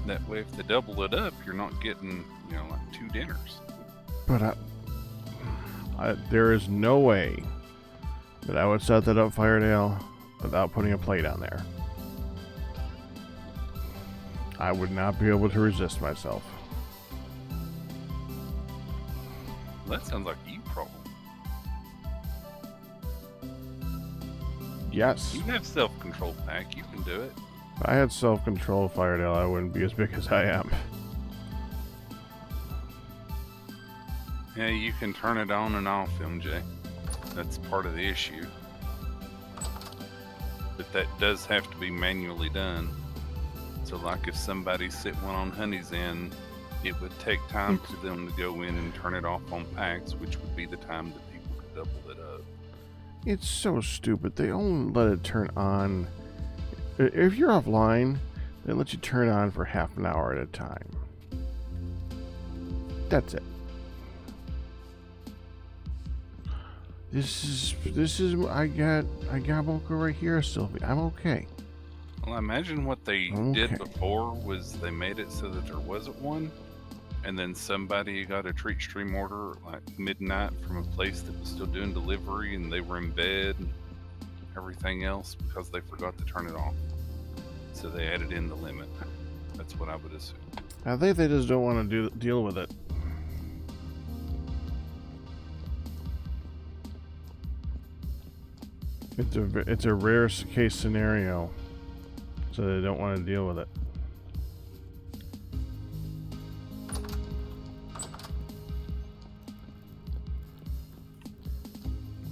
That way, if they double it up, you're not getting, you know, like 2 dinners. But there is no way that I would set that up, Firedale, without putting a plate on there. I would not be able to resist myself. Well, that sounds like you problem. Yes. You have self-control, Pack. You can do it. If I had self-control, Firedale, I wouldn't be as big as I am. Yeah, you can turn it on and off, MJ. That's part of the issue. But that does have to be manually done. So like if somebody set one on Honey's end, it would take time for them to go in and turn it off on Pack's, which would be the time that people could double it up. It's so stupid. They only let it turn on. If you're offline, they let you turn on for half an hour at a time. That's it. This is I got Mocha right here, Sylvie. I'm okay. Well, I imagine what they Okay. did before was they made it so that there wasn't one, and then somebody got a treat stream order at like midnight from a place that was still doing delivery, and they were in bed and everything else because they forgot to turn it off. So they added in the limit. That's what I would assume. I think they just don't want to deal with it. It's a rare case scenario, so they don't want to deal with it.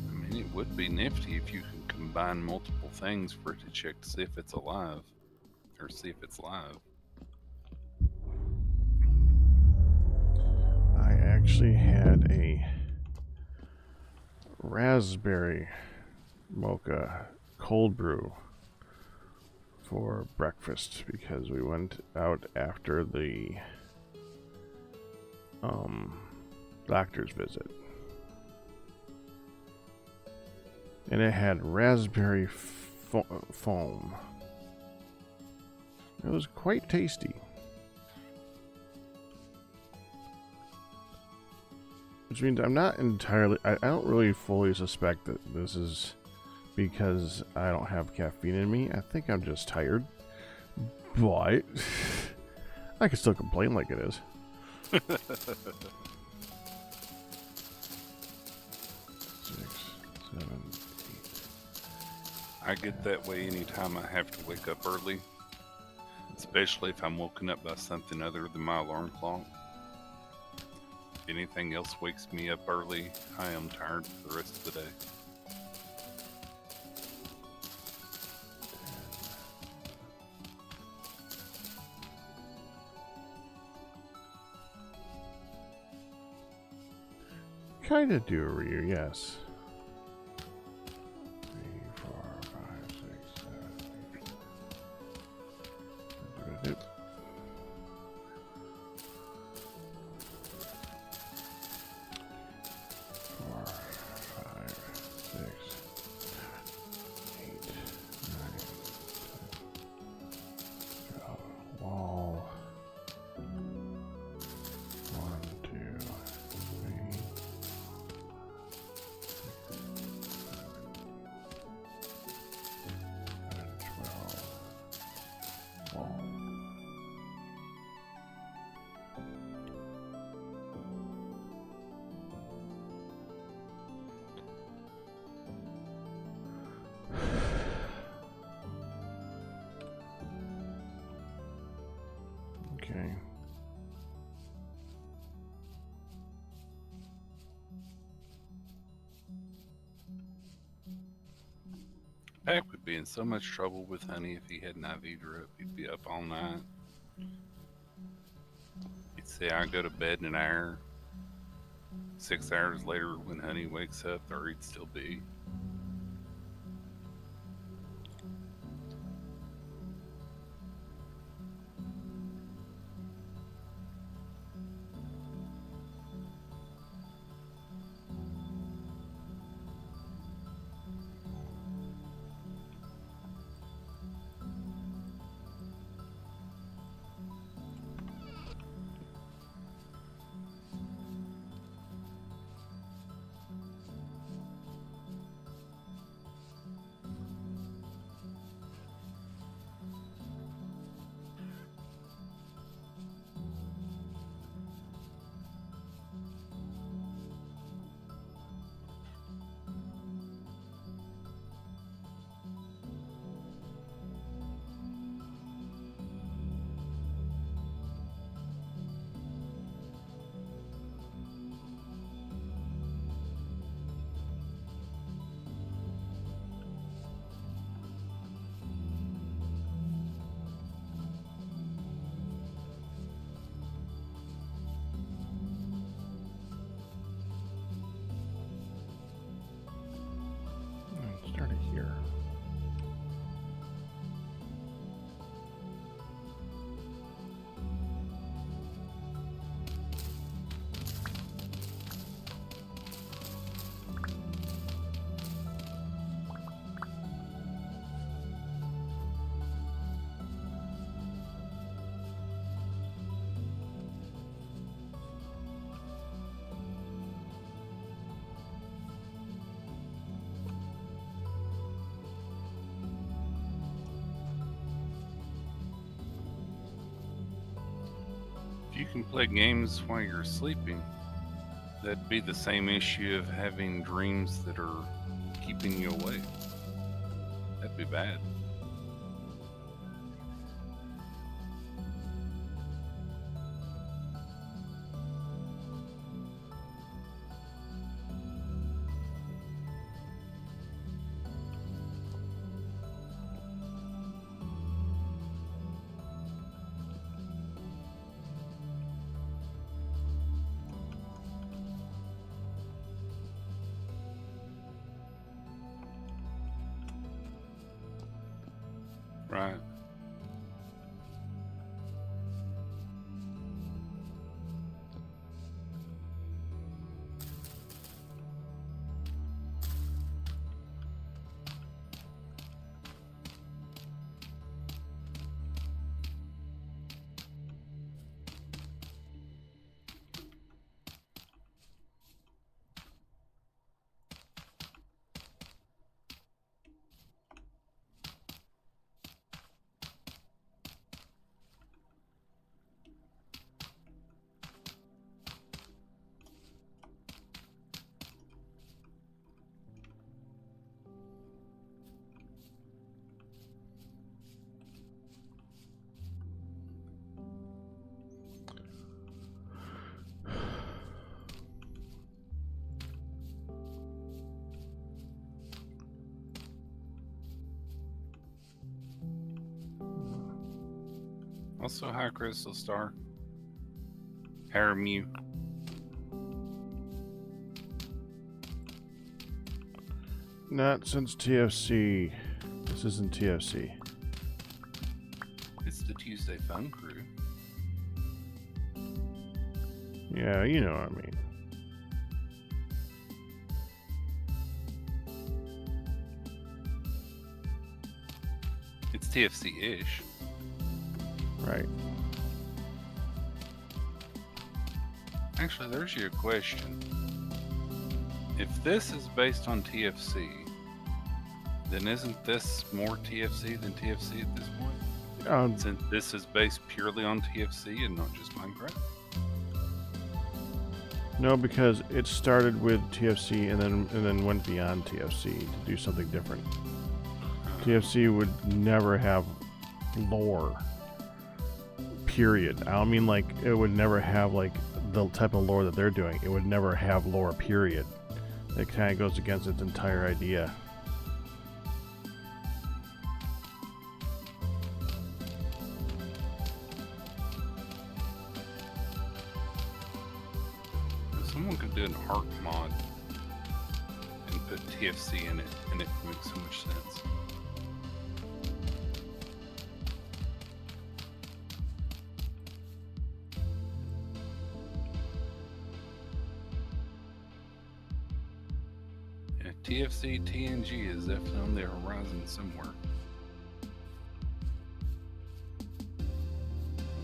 I mean, it would be nifty if you can combine multiple things for it to check to see if it's alive, or see if it's live. I actually had a raspberry mocha cold brew for breakfast because we went out after the doctor's visit, and it had raspberry foam. It was quite tasty. Which means I'm not entirely... I don't really fully suspect that this is because I don't have caffeine in me. I think I'm just tired. But I can still complain like it is. 6, 7, 8. I get that way anytime I have to wake up early, especially if I'm woken up by something other than my alarm clock. If anything else wakes me up early, I am tired for the rest of the day. Kinda do, Ryu, yes. 3, 4, 5, 6, 7, 8. 4, 5, 6, 8, 9, 10. Wall. 1, 2, 3, Pack would be in so much trouble with Honey if he had an IV drip. He'd be up all night. He'd say, I go to bed in an hour. 6 hours later, when Honey wakes up, there he'd still be. Started here. If you can play games while you're sleeping, that'd be the same issue of having dreams that are keeping you awake. That'd be bad. Right. Also, hi, Crystal Star. Haramu. Not since TFC. This isn't TFC. It's the Tuesday Fun Crew. Yeah, you know what I mean. It's TFCish. Right. Actually, there's your question. If this is based on TFC, then isn't this more TFC than TFC at this point? Since this is based purely on TFC and not just Minecraft? No, because it started with TFC and then went beyond TFC to do something different. TFC would never have lore. Period. I don't mean like it would never have like the type of lore that they're doing. It would never have lore. Period. It kind of goes against its entire idea. Someone could do an art mod and put TFC in it, and it makes so much sense. Yeah, TFC TNG is definitely on the horizon somewhere.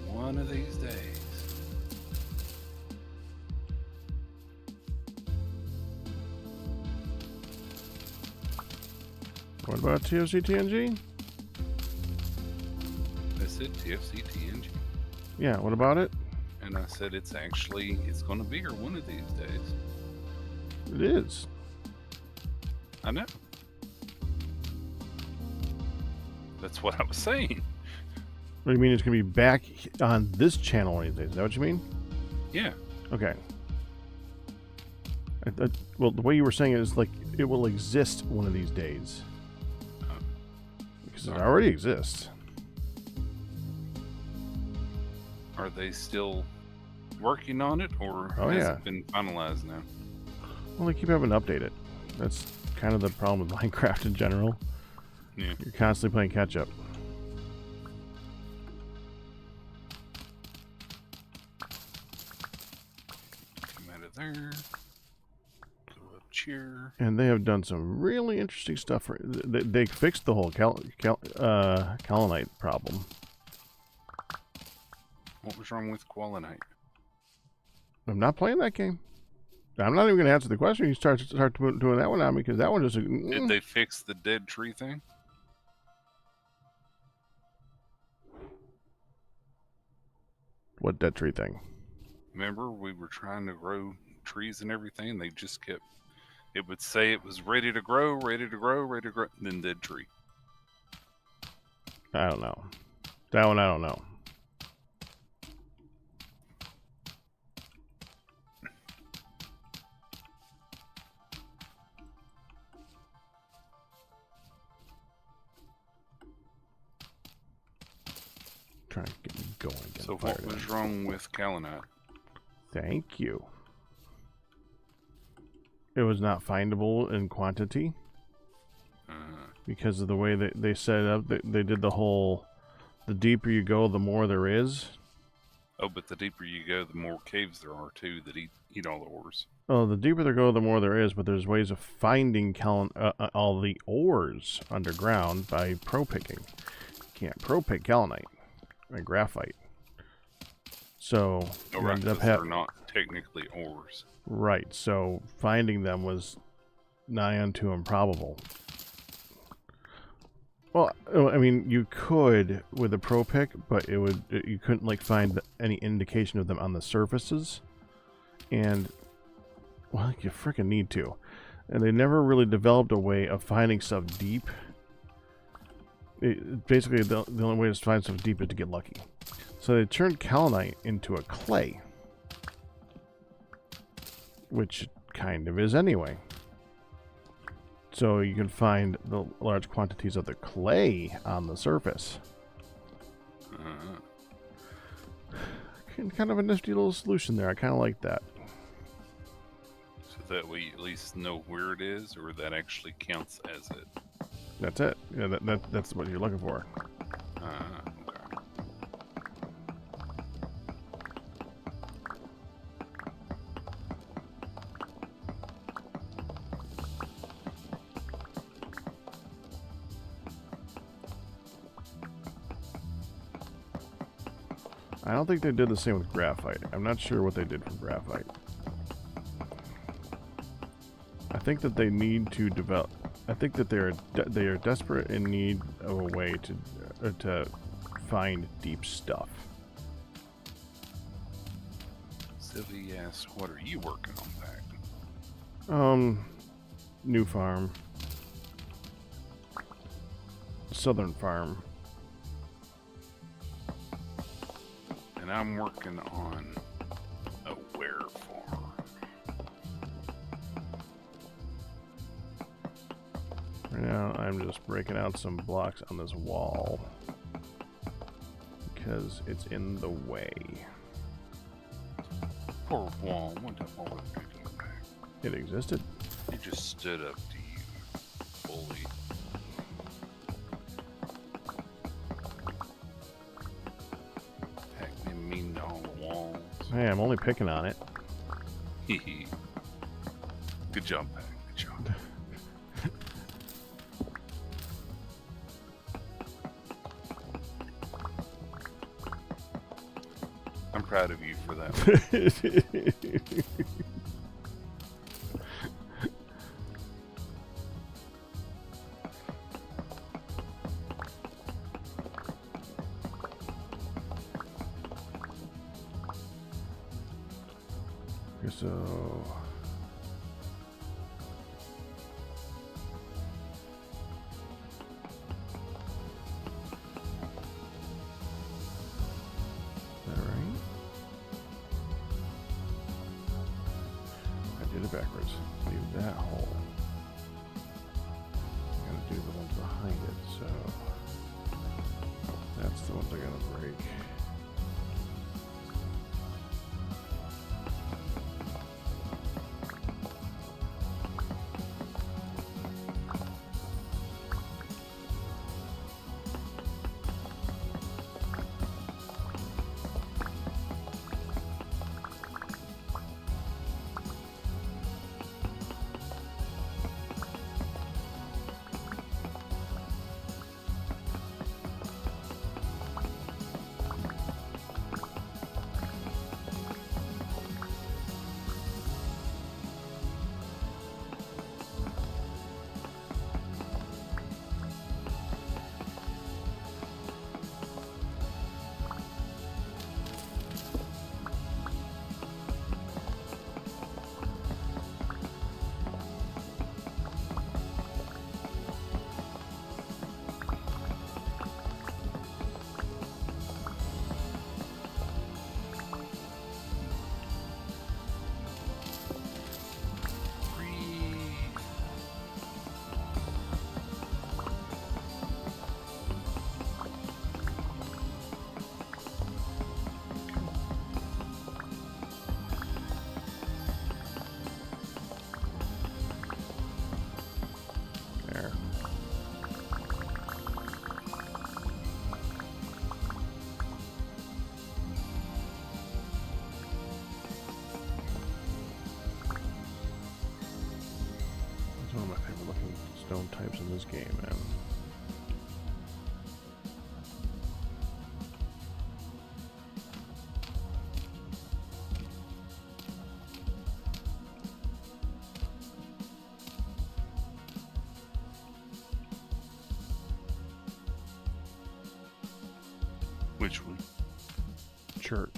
One of these days. What about TFC TNG? I said TFC TNG. Yeah, what about it? And I said it's going to be here one of these days. It is. I know. That's what I was saying. What do you mean it's going to be back on this channel one of these days? Is that what you mean? Yeah. Okay. Well, the way you were saying it is like it will exist one of these days. Because it already exists. Are they still working on it, or has it been finalized now? Well, they keep having to update it. That's kind of the problem with Minecraft in general. Yeah. You're constantly playing catch up. Come out of there. Go up here. And they have done some really interesting stuff. They fixed the whole Kaolinite problem. What was wrong with Qualinite? I'm not playing that game. I'm not even going to answer the question. You start doing that one on me because that one just. Did they fix the dead tree thing? What dead tree thing? Remember, we were trying to grow trees and everything. They just kept. It would say it was ready to grow, ready to grow, ready to grow, then dead tree. I don't know. That one I don't know. Trying to get me going. So what was wrong with Kalinite? Thank you. It was not findable in quantity because of the way that they set it up. They did the whole, the deeper you go, the more there is. Oh, but the deeper you go, the more caves there are too that eat all the ores. Oh, the deeper they go, the more there is. But there's ways of finding all the ores underground by pro picking. You can't pro pick kaolinite and graphite. So oh, right, because they're not technically ores. Right, so finding them was nigh unto improbable. Well, I mean, you could with a pro pick, but you couldn't like find any indication of them on the surfaces, and well, you freaking need to. And they never really developed a way of finding stuff deep. Basically, the only way to find stuff deep is to get lucky. So they turned kaolinite into a clay, which kind of is anyway. So you can find the large quantities of the clay on the surface. Kind of a nifty little solution there. I kind of like that. So that we at least know where it is, or that actually counts as it. That's it. Yeah, that's what you're looking for. Okay. I don't think they did the same with graphite. I'm not sure what they did for graphite. I think that they need to develop. I think that they are desperate in need of a way to find deep stuff. Sylvie asks, "What are you working on back?" New farm, southern farm. And I'm working on a where farm. Right now, I'm just breaking out some blocks on this wall because it's in the way. Poor wall. What the hell was it doing back? It existed. He just stood up to you, bully. Heck, me mean to all the walls. Hey, I'm only picking on it. Hee. Good job, Pack. Good job. I'm proud of you for that one. So all right. I did it backwards. Leave that hole. I gotta do the ones behind it, so that's the ones I gotta break. One of my favorite looking stone types in this game, man. Which one? Chert.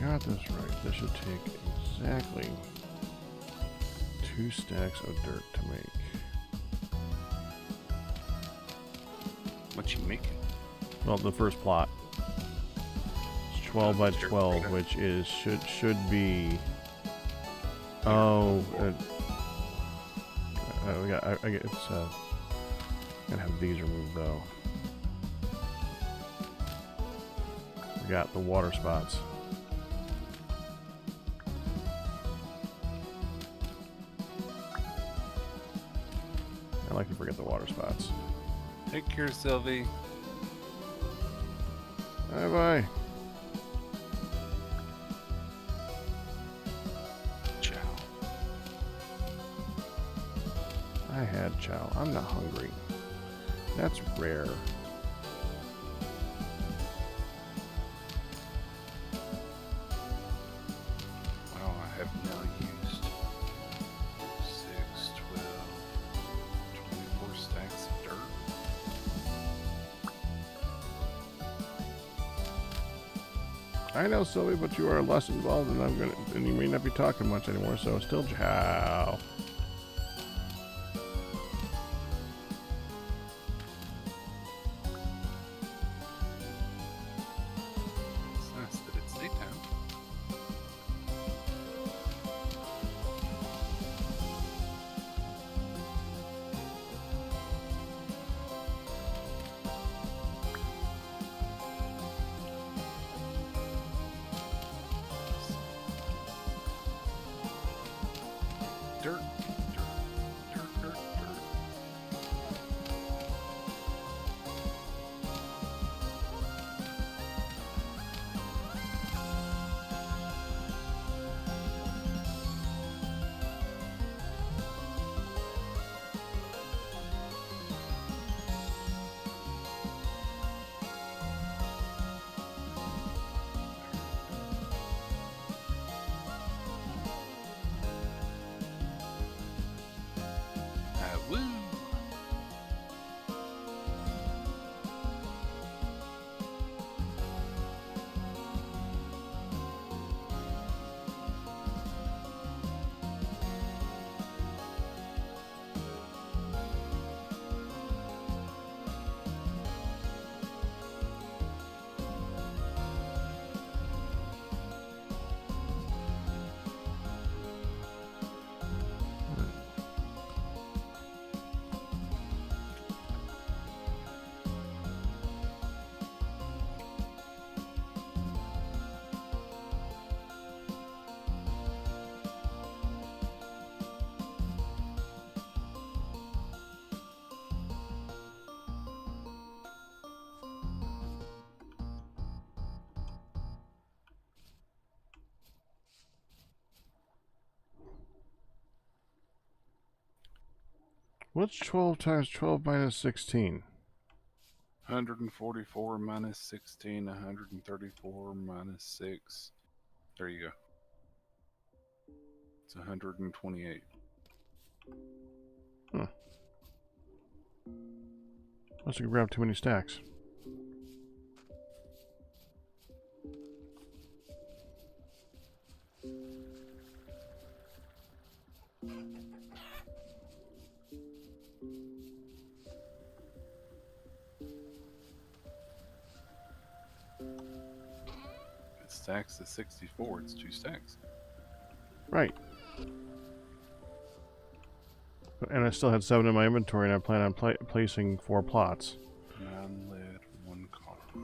Got this right. This should take exactly 2 stacks of dirt to make. What you making? Well, the first plot. It's 12 by 12, which is should be. Oh, I get it's gotta have these removed though. We got the water spots. I like to forget the water spots. Take care, Sylvie. Bye bye. Ciao. I had chow. I'm not hungry. That's rare. Wow, I have now used 6, 12, 24 stacks of dirt. I know, Sylvie, but you are less involved, and and you may not be talking much anymore. So still chow. It's nice that it's daytime. Dirt, dirt, dirt, dirt, dirt. Woo! What's 12 times 12 minus 16? 144 minus 16, 134 minus 6. There you go. It's 128. Huh. Must have grabbed too many stacks. It stacks to 64. It's 2 stacks. Right. And I still had 7 in my inventory, and I plan on placing 4 plots. 9 lead, 1 copper.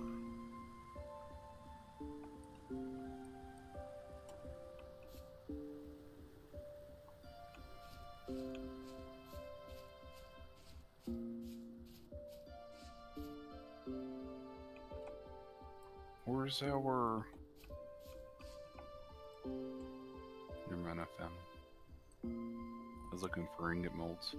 Where's our... Never mind, I found them. I was looking for ingot molds.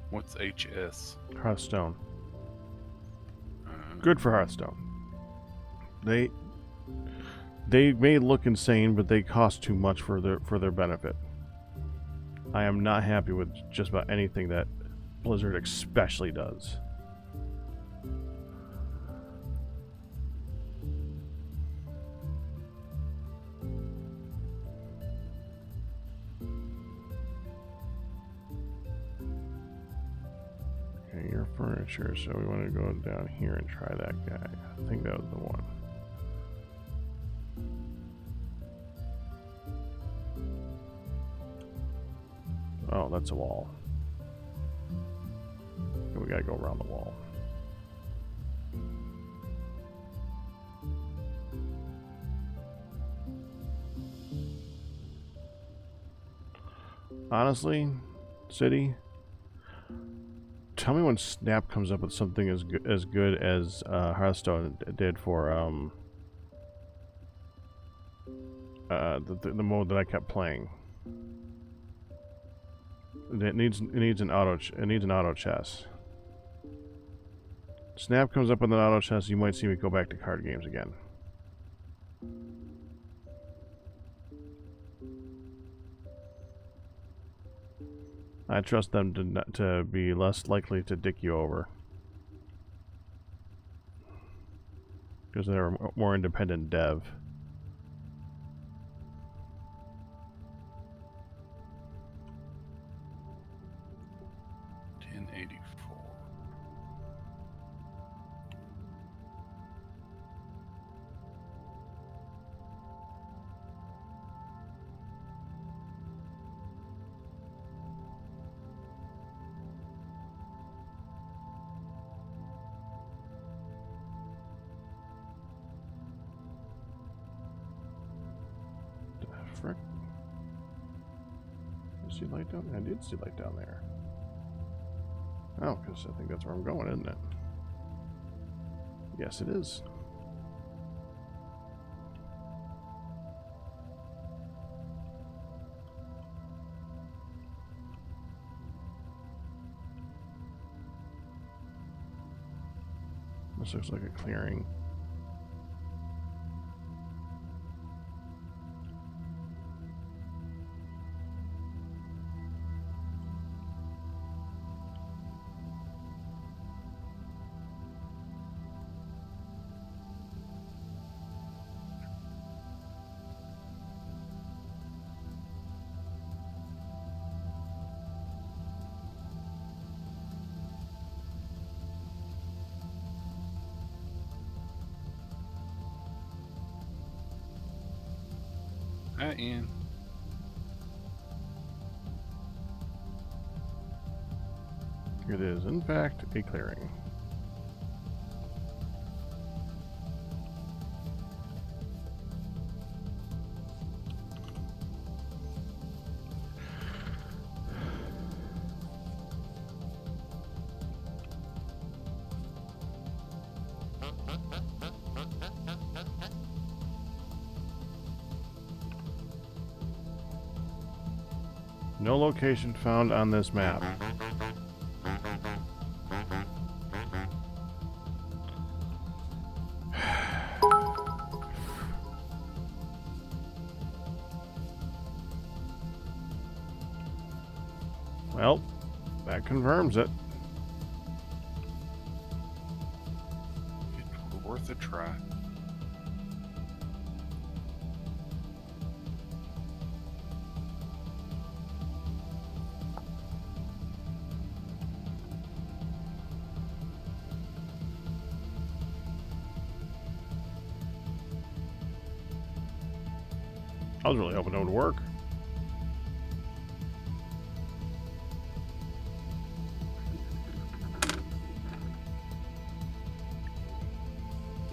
What's HS? Hearthstone. Good for Hearthstone. They may look insane, but they cost too much for their benefit. I am not happy with just about anything that Blizzard especially does. Okay, your furniture, so we want to go down here and try that guy. I think that was the one. Oh, that's a wall. We gotta go around the wall. Honestly, City, Tell me when Snap comes up with something as good as Hearthstone did for the mode that I kept playing. It needs an auto chess. Snap comes up with an auto chess, you might see me go back to card games again. I trust them to be less likely to dick you over. Because they're a more independent dev. Frick. Did you see light down? I did see light down there. Oh, because I think that's where I'm going, isn't it? Yes, it is. This looks like a clearing. Hi, Ian. It is, in fact, a clearing. No location found on this map. Well, that confirms it. It was worth a try. I was really hoping it would work.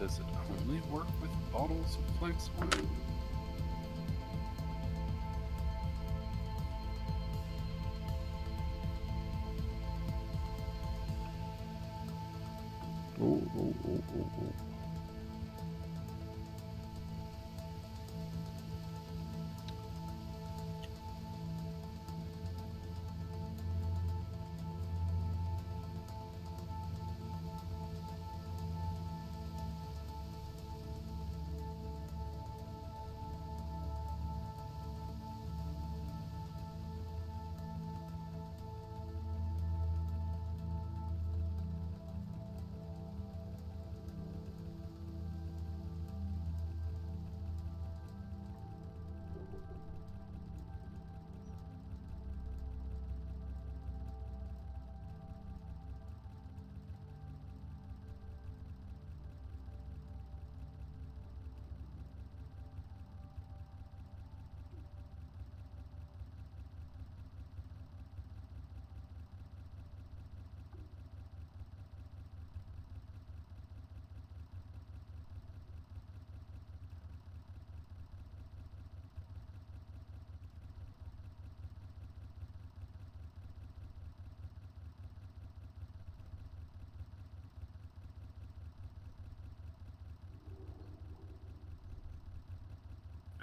Does it only work with bottles of flex wine? Ooh, ooh, ooh, ooh, ooh.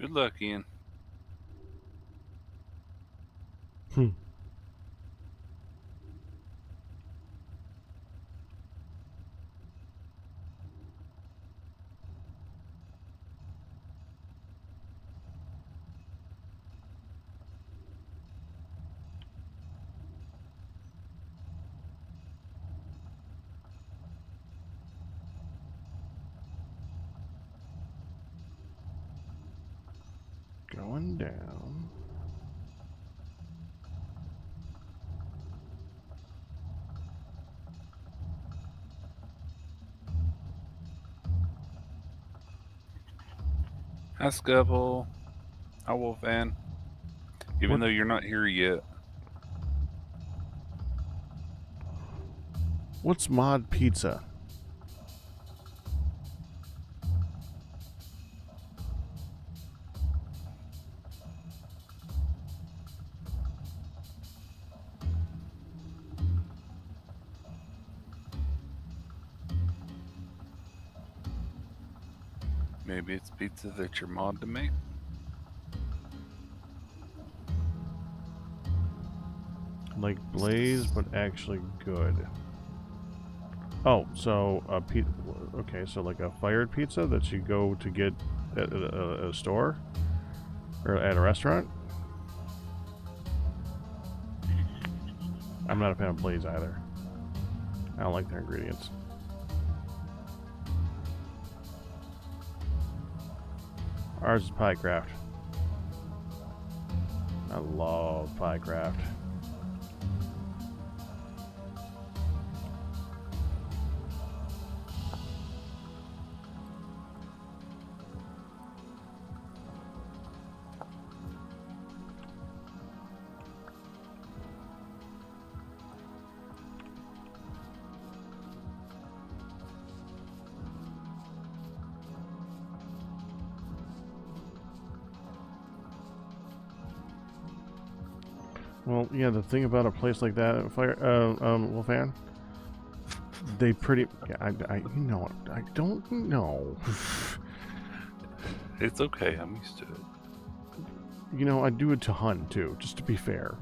Good luck, Ian. Going down. Hi, Scubble. Hi, Wolfan. Even What? though you're not here yet. What's mod pizza? Maybe it's pizza that you're mod to make. Like Blaze, but actually good. Oh, so a pizza. Okay, so like a fired pizza that you go to get at a store or at a restaurant. I'm not a fan of Blaze either. I don't like their ingredients. Ours is Piecraft. I love Piecraft. Well, yeah, the thing about a place like that, Wolfan, they pretty, yeah, you know, I don't know. It's okay. I'm used to it. You know, I do it to hunt too, just to be fair.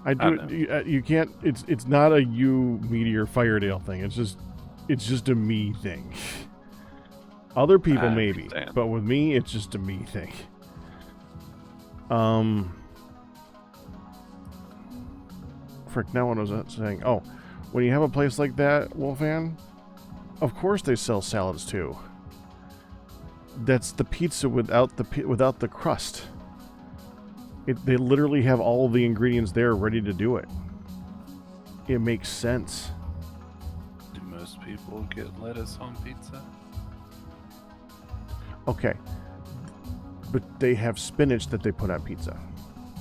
I do I it. You can't. It's not a you Meteor Firedale thing. It's just a me thing. Other people I maybe, understand. but with me, it's just a me thing. Frick, now what was I saying? Oh, when you have a place like that, Wolfan, of course they sell salads too. That's the pizza without the crust. They literally have all the ingredients there ready to do it. It makes sense. Do most people get lettuce on pizza? Okay, but they have spinach that they put on pizza.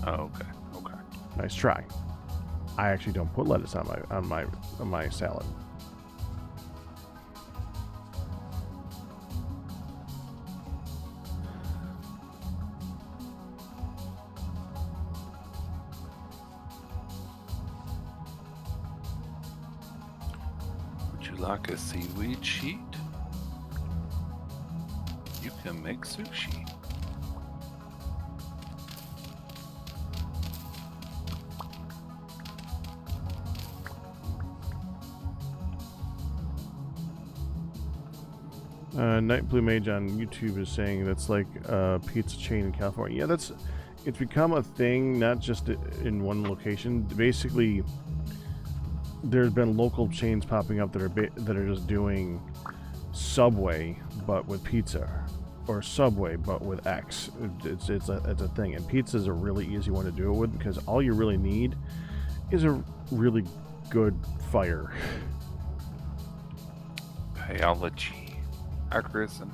Oh, okay. Okay. Nice try. I actually don't put lettuce on my salad. Would you like a seaweed sheet? You can make sushi. Night Blue Mage on YouTube is saying that's like a pizza chain in California. Yeah, it's become a thing, not just in one location. Basically, there's been local chains popping up that are just doing Subway but with pizza, or Subway but with X. It's a thing, and pizza is a really easy one to do it with because all you really need is a really good fire. Biology. Hi, Kristen.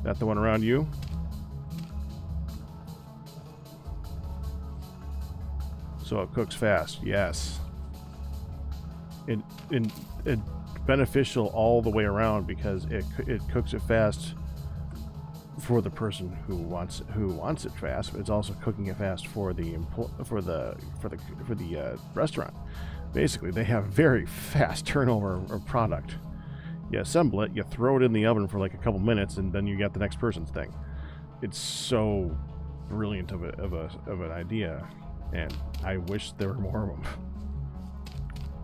That the one around you? So it cooks fast. Yes. It beneficial all the way around because it cooks it fast for the person who wants it fast. But it's also cooking it fast for the restaurant. Basically, they have very fast turnover of product. You assemble it, you throw it in the oven for like a couple minutes, and then you got the next person's thing. It's so brilliant of an idea, and I wish there were more of them.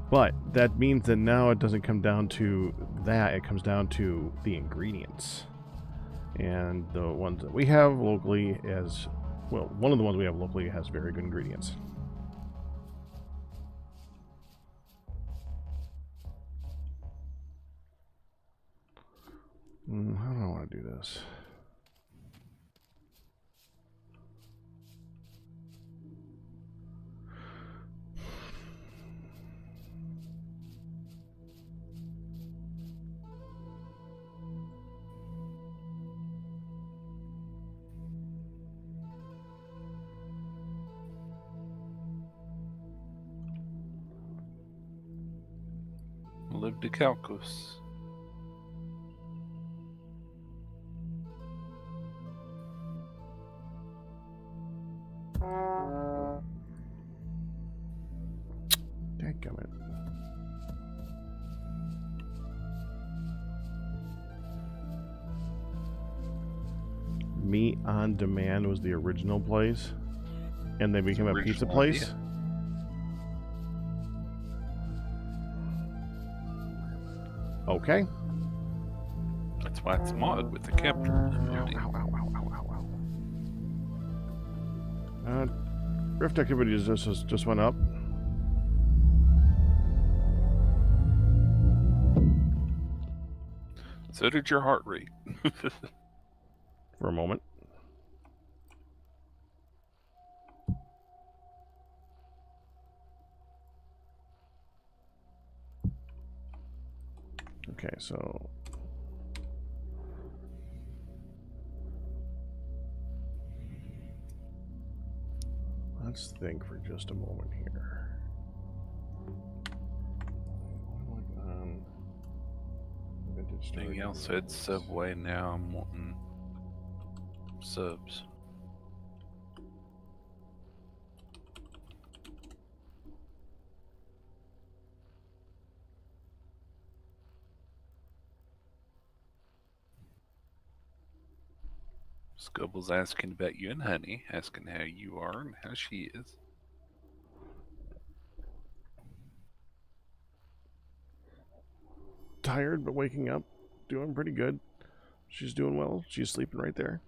But that means that now it doesn't come down to that, it comes down to the ingredients. And the ones that we have locally as well, one of the ones we have locally has very good ingredients. How do I want to do this? Live to Calcus. Dadgummit. Meat on Demand was the original place, and they became a pizza Original place. idea. Okay. That's why it's mod with the capture. Rift activities just went up. So did your heart rate. For a moment. Okay, so let's think for just a moment here. Vintage Anything storage else said Subway, now I'm wanting subs. Scubble's asking about you and Honey, asking how you are and how she is. Tired, but waking up, doing pretty good. She's doing well. She's sleeping right there.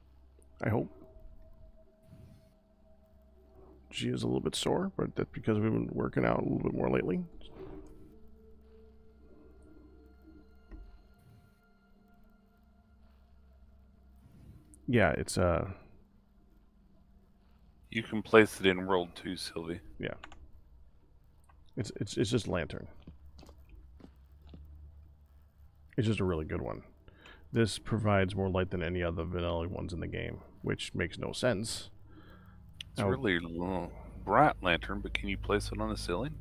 I hope. She is a little bit sore, but that's because we've been working out a little bit more lately. Yeah, it's You can place it in World 2, Sylvie. yeah. It's just Lantern. It's just a really good one. This provides more light than any other vanilla ones in the game, which makes no sense. It's really bright lantern, but can you place it on the ceiling?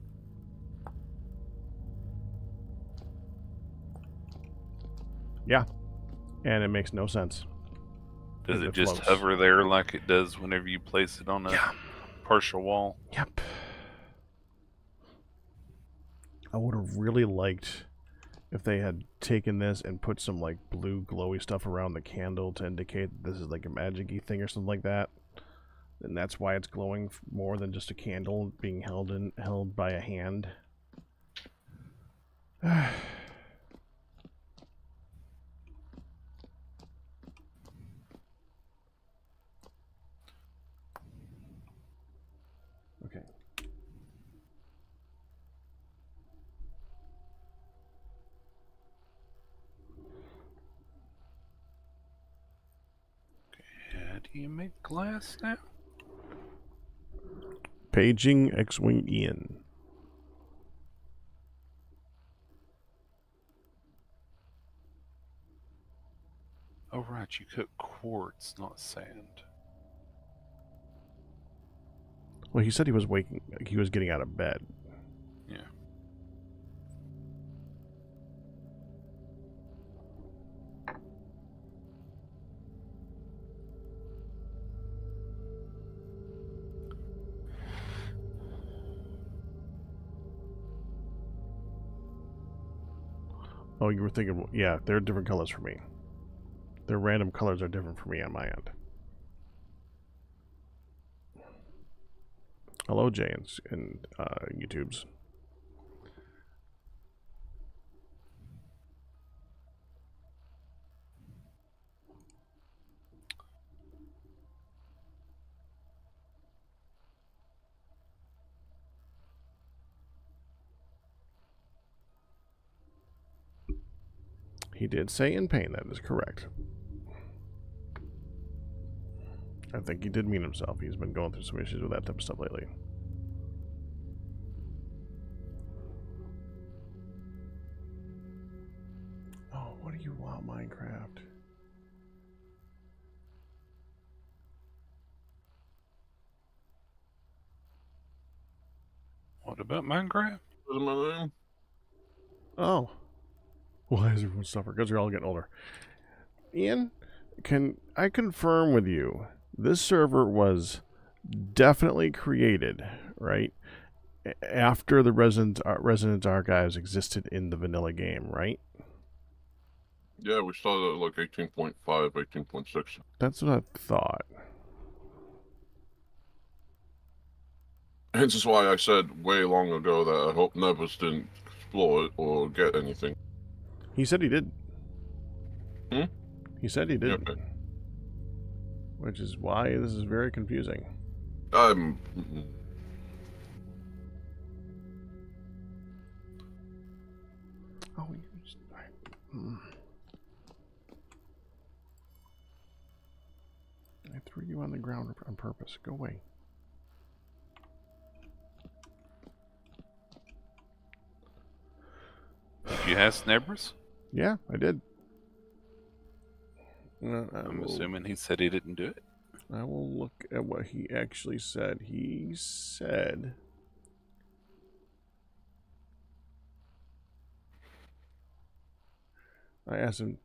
Yeah, and it makes no sense. Does it just floats. hover there like it does whenever you place it on a partial wall? Yep. I would have really liked if they had taken this and put some like blue glowy stuff around the candle to indicate that this is like a magic-y thing or something like that. And that's why it's glowing more than just a candle being held by a hand. Okay. How do you make glass now? Paging X-Wing Ian. Oh right, you cook quartz, not sand. Well, he said he was getting out of bed. Yeah. Oh, you were thinking, yeah, they're different colors for me. Their random colors are different for me on my end. Hello, Jay and YouTubes. He did say in pain, that is correct. I think he did mean himself. He's been going through some issues with that type of stuff lately. Oh, what do you want, Minecraft? What about Minecraft? Oh. Why is everyone suffering? Because you're all getting older. Ian, can I confirm with you, this server was definitely created, right, after the Resonance Archives existed in the vanilla game, right? Yeah, we started at like 18.5, 18.6. That's what I thought. Hence is why I said way long ago that I hope Nevers didn't explore it or get anything. He said he did. Hmm? He said he did. Okay. Which is why this is very confusing. I'm... Oh, you just... I threw you on the ground on purpose. Go away. Did you ask Nebris? Yeah, I did. I'm assuming he said he didn't do it. I will look at what he actually said. He said... I asked him,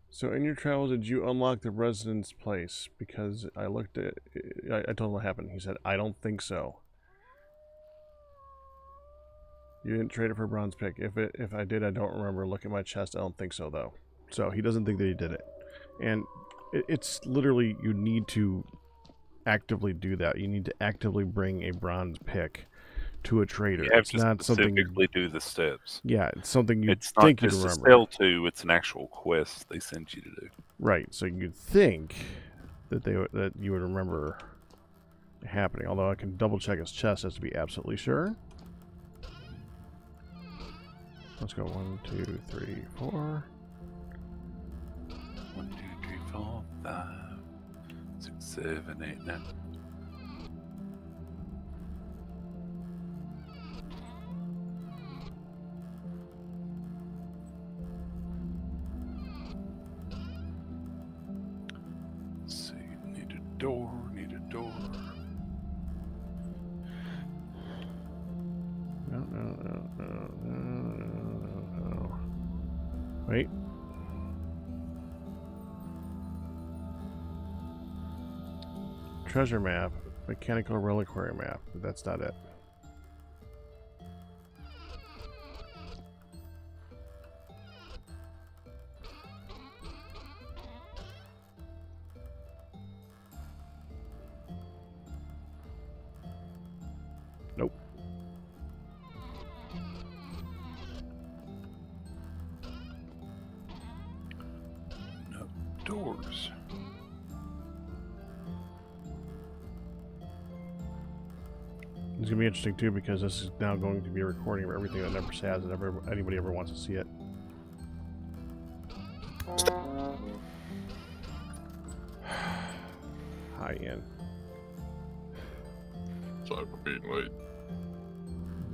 so in your travels, did you unlock the residence place? Because I looked at I told him what happened. He said, I don't think so. You didn't trade it for a bronze pick. If I did, I don't remember. Look at my chest. I don't think so, though. So he doesn't think that he did it. And it's literally, you need to actively do that. You need to actively bring a bronze pick to a trader. You have It's to not something... specifically do the steps. Yeah, it's something you It's not think you just a remember. sell to, it's an actual quest they send you to do. Right, so you'd think that that you would remember happening. Although I can double check his chest just to be absolutely sure. Let's go 1, 2, 3, 4. 1, 2, 3, 4, 5, 6, 7, 8, 9. Need a door. No. Wait. Treasure map, mechanical reliquary map, but that's not it. Nope. No doors. It's gonna be interesting too because this is now going to be a recording of everything that Nevers has, and anybody ever wants to see it. Hi, Ian. Sorry for being late.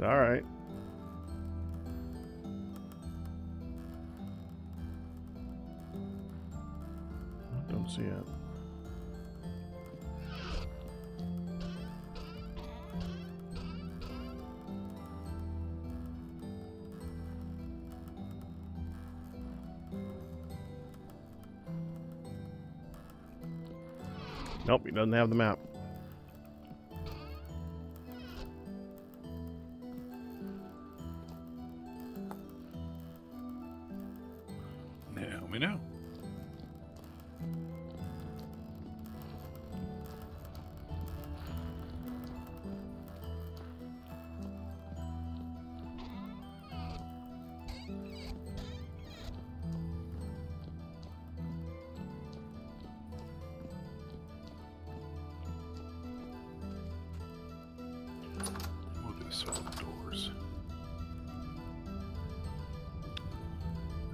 All right. I don't see it. Nope, he doesn't have the map. me know. We'll do several doors.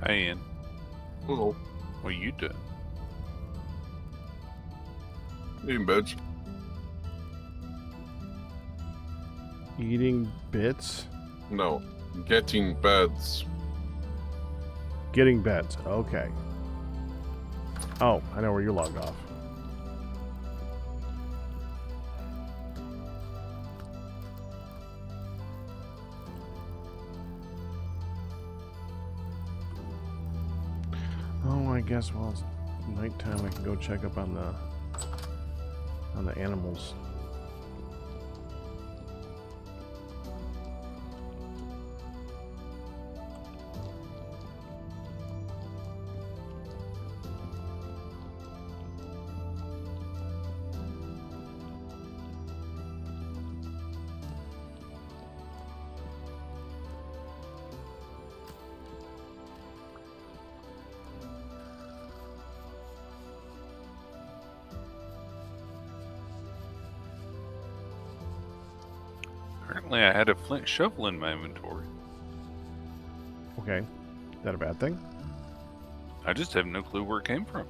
Hey, Ian. Hello. What are you doing? Eating beds. Eating bits? No. Getting beds. Getting beds. Okay. Oh, I know where you're logged off. Oh, I guess while it's nighttime, I can go check up on the animals. Apparently I had a flint shovel in my inventory. Okay. Is that a bad thing? I just have no clue where it came from.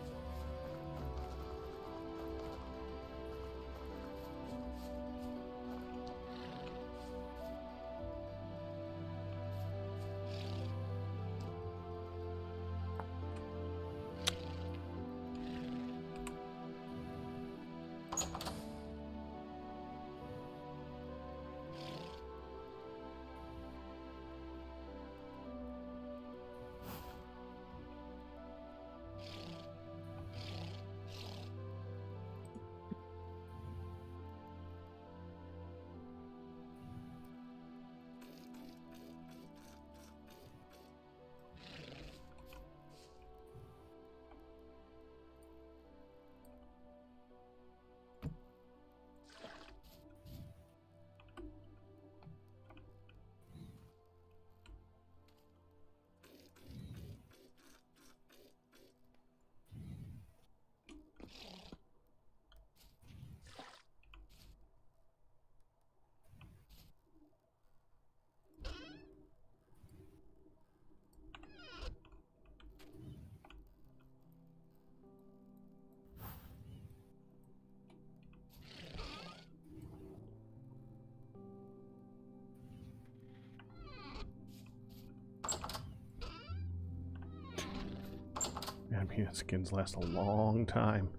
Man, peanut skins last a long time.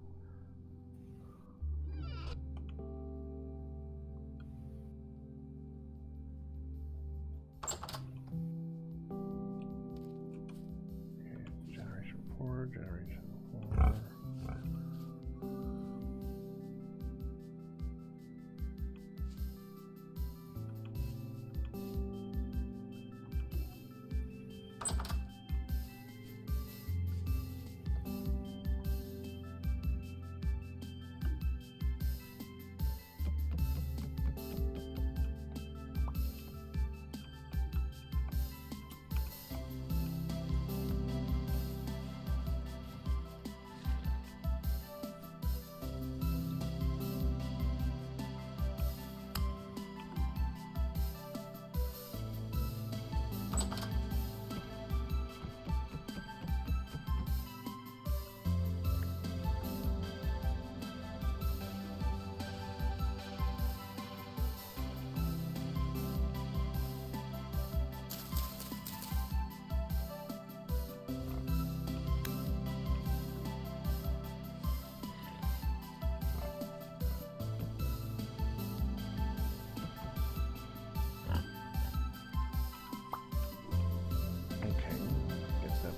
Okay, generation 4, generation 4.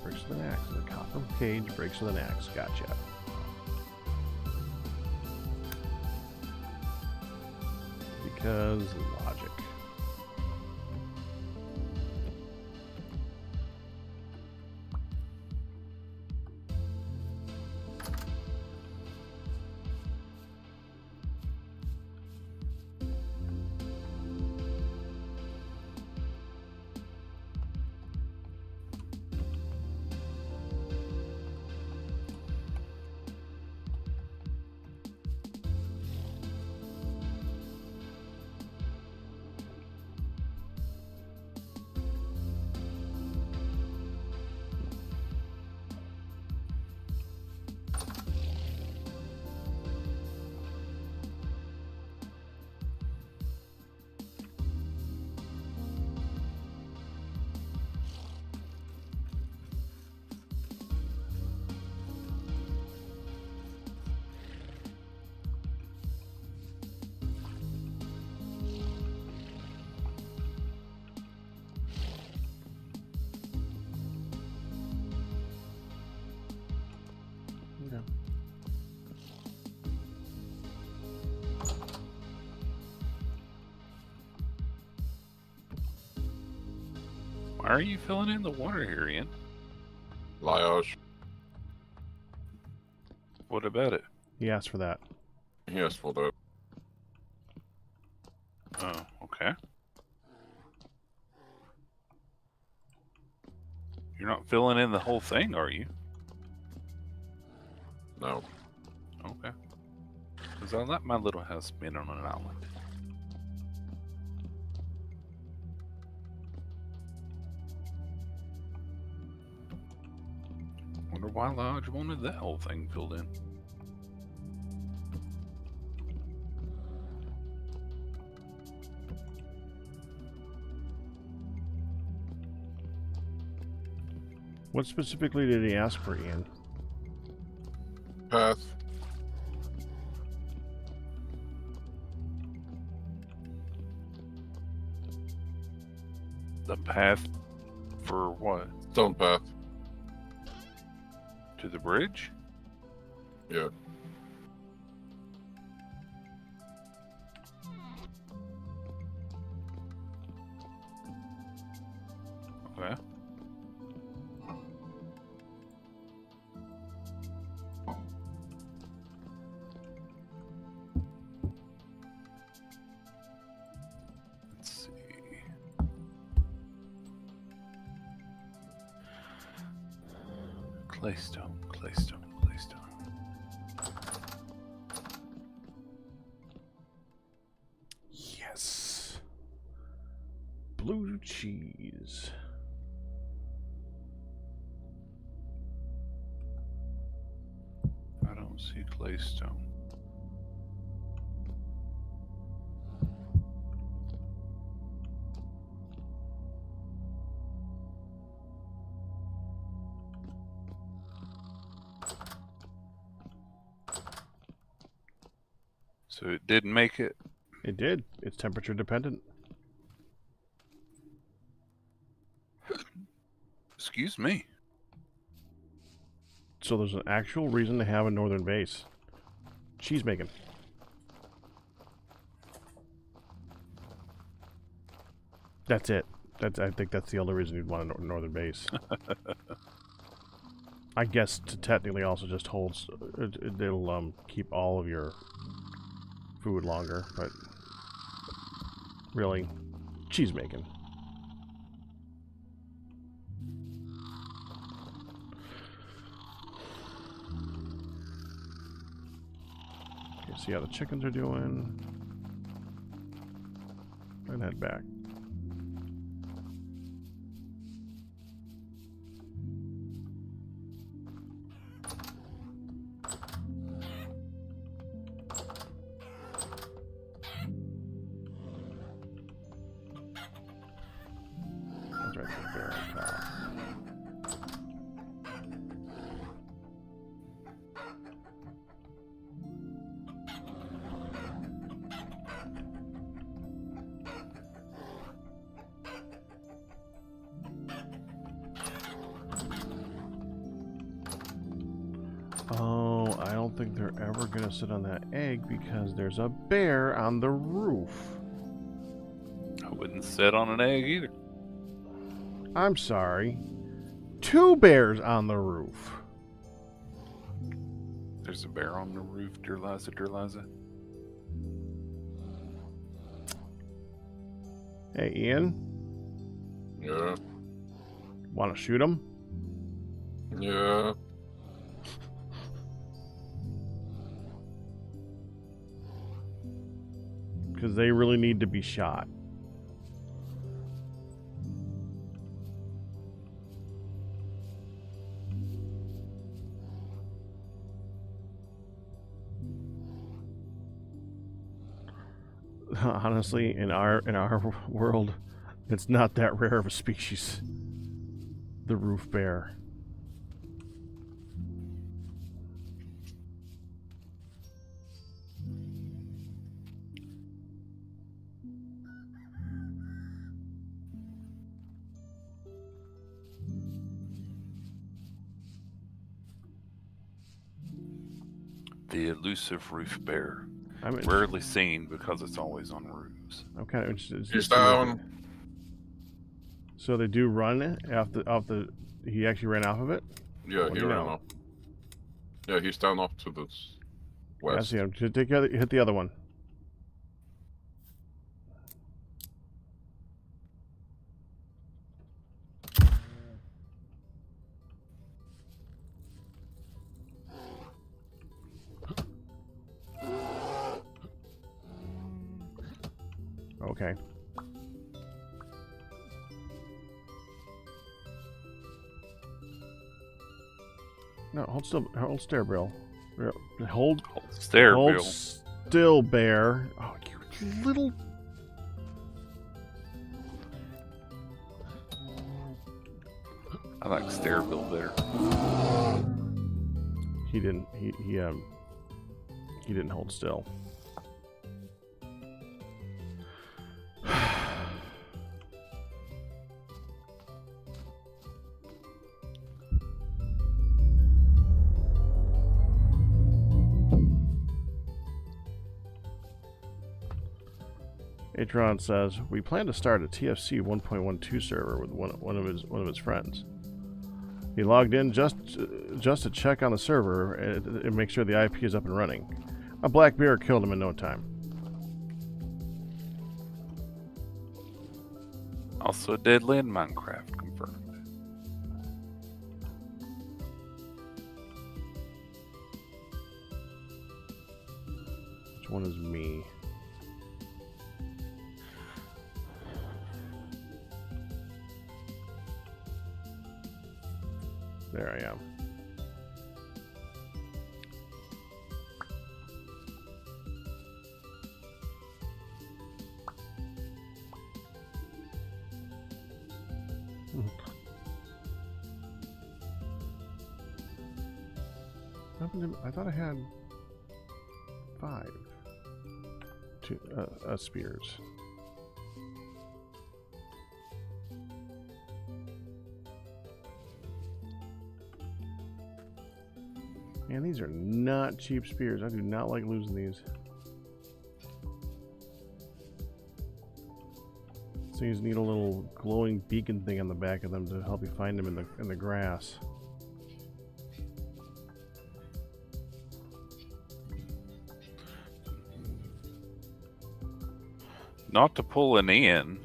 Breaks with an axe. The copper cage breaks with an axe. Gotcha. Because logic. Why are you filling in the water here, Ian? Liage. What about it? He asked for that. Yes, for that. Oh, okay. You're not filling in the whole thing, are you? No. Okay. Because I let my little house spin on an island. Wonder why Lodge wanted that whole thing filled in. What specifically did he ask for, Ian? Path. The path for what? Stone path. To the bridge? Yeah. Okay. Let's see. Claystone, claystone, claystone. Yes. Blue cheese. I don't see claystone. So it didn't make it. It did. It's temperature dependent. Excuse me. So there's an actual reason to have a northern base. Cheese making. That's it. I think that's the only reason you'd want a northern base. I guess to technically also just holds. It'll keep all of your food longer, but really, cheese making. Okay, see how the chickens are doing. And head back. That's right, the bear on top. Oh, I don't think they're ever gonna sit on that egg because there's a bear on the roof. I wouldn't sit on an egg either. I'm sorry. 2 bears on the roof. There's a bear on the roof, dear Liza, dear Liza. Hey, Ian, Yeah. want to shoot him? Yeah. Because they really need to be shot. Honestly, in our world, it's not that rare of a species. The roof bear. The elusive roof bear. I'm Rarely seen because it's always on roofs. I'm kind of interested. He's down. So they do run off the. He actually ran off of it. Yeah, What he do you ran know? off. Yeah, he's down off to the Yeah, I west. see him. Just hit the other one. Okay. No, hold still. Hold still, Bill. Hold Stare, hold Bill. still, bear. Oh, you little. I like stare Bill better. He didn't. He didn't hold still. Atron says we plan to start a TFC 1.12 server with one of his friends. He logged in just to check on the server and make sure the IP is up and running. A black bear killed him in no time. Also deadly in Minecraft, confirmed. Which one is me? There I am. I thought I had 5 spears. Man, these are not cheap spears. I do not like losing these. These need a little glowing beacon thing on the back of them to help you find them in the grass. Not to pull an in,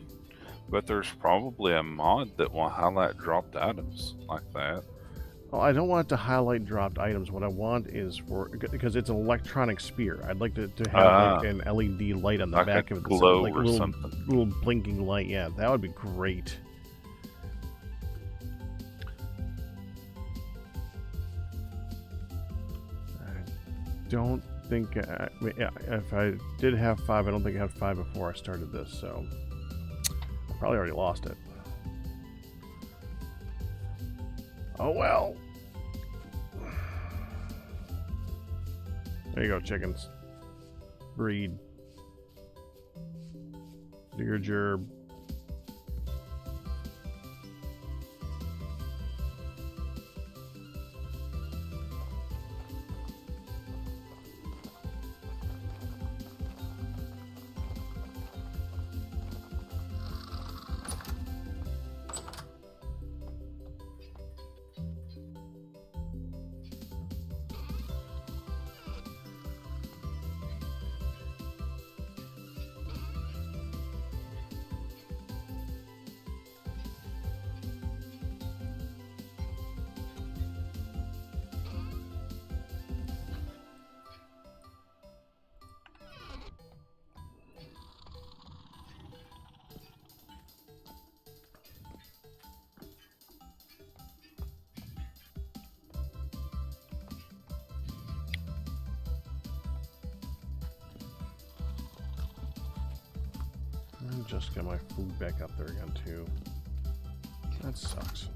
but there's probably a mod that will highlight dropped items like that. Oh, I don't want it to highlight dropped items. What I want is because it's an electronic spear. I'd like to have like an LED light on the like back a of it. glow Like or something. Little blinking light. Yeah, that would be great. I don't think if I did have 5, I don't think I had 5 before I started this, so I probably already lost it. Oh well. There you go, chickens. Breed. Do your gerb. I just got my food back up there again too. That sucks.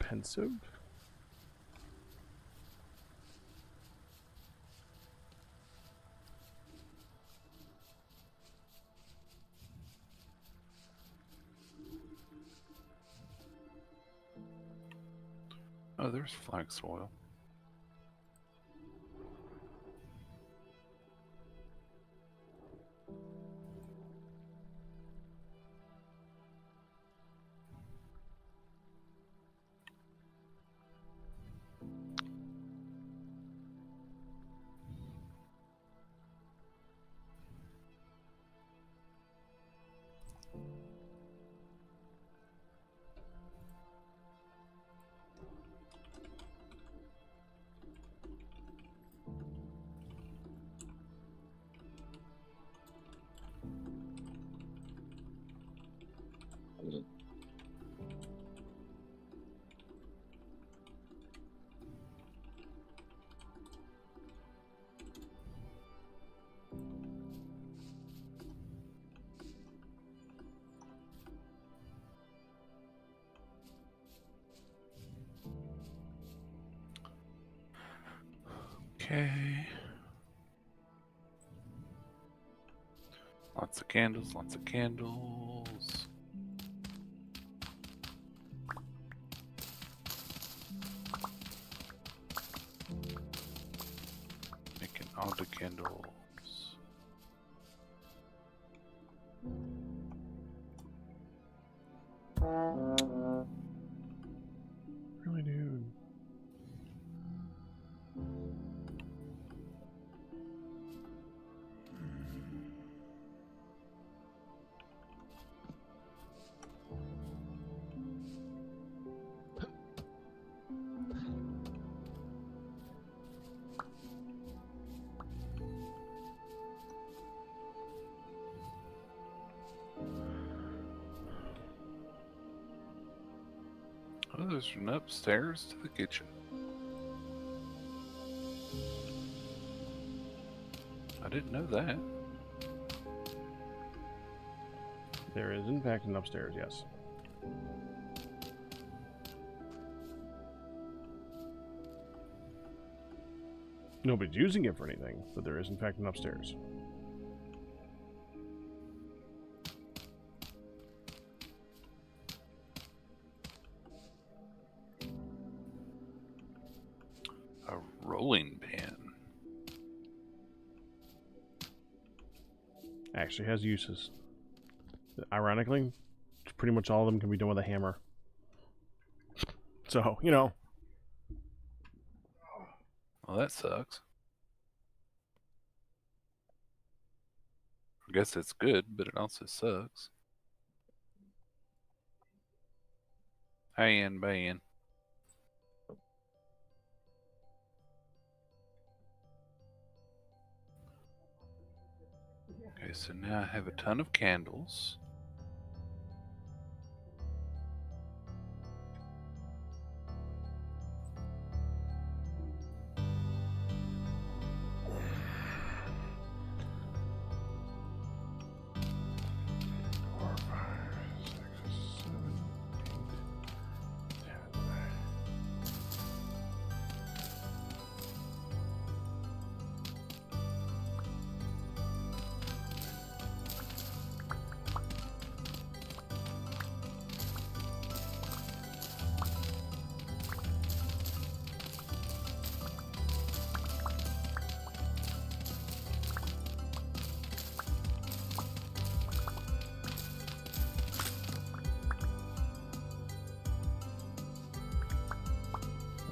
pensive. Oh, there's flag soil. Okay. Lots of candles, lots of candles. Making all the candles. Really, dude. Oh, there's an upstairs to the kitchen. I didn't know that. There is, in fact, an upstairs, yes. Nobody's using it for anything, but there is, in fact, an upstairs. A rolling pin. Actually has uses. Ironically, pretty much all of them can be done with a hammer. So, you know. Well, that sucks. I guess it's good, but it also sucks. Hey, in ban. Okay, so now I have a ton of candles.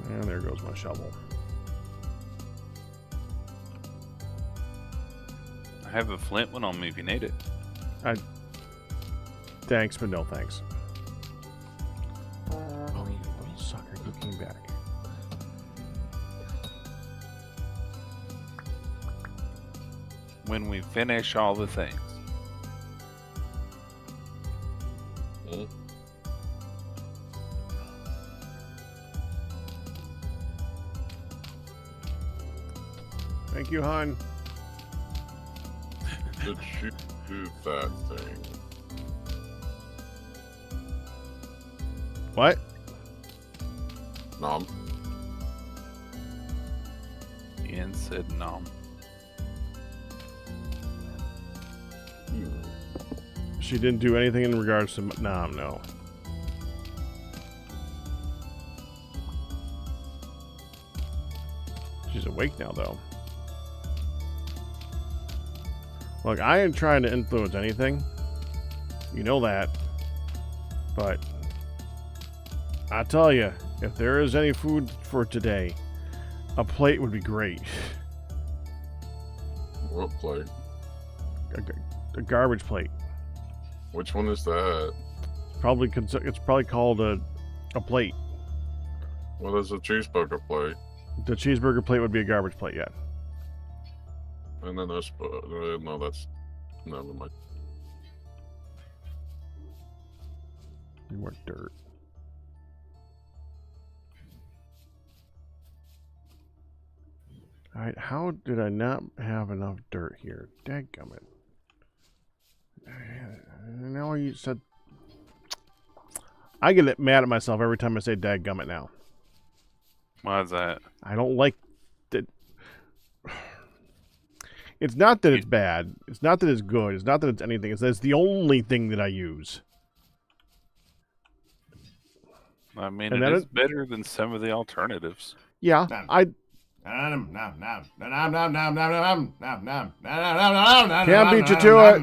And there goes my shovel. I have a flint one on me if you need it. Thanks, but no thanks. Oh, you little sucker, you came back. When we finish all the things. Thank you, hon. Did you do that thing? What? Nom. Ian said nom. She didn't do anything in regards to Nom, no. She's awake now, though. Look, I ain't trying to influence anything. You know that. But I tell you, if there is any food for today, a plate would be great. What plate? A garbage plate. Which one is that? It's probably called a plate. What is a cheeseburger plate? The cheeseburger plate would be a garbage plate, yeah. And then there's no, that's never mind. More dirt. Alright, how did I not have enough dirt here? Dadgummit. Now you said... I get mad at myself every time I say dadgummit now. Why is that? I don't like that. It's not that it's bad. It's not that it's good. It's not that it's anything. It's that it's the only thing that I use. I mean, And it that is better than some of the alternatives. Yeah, I Can't beat you to it.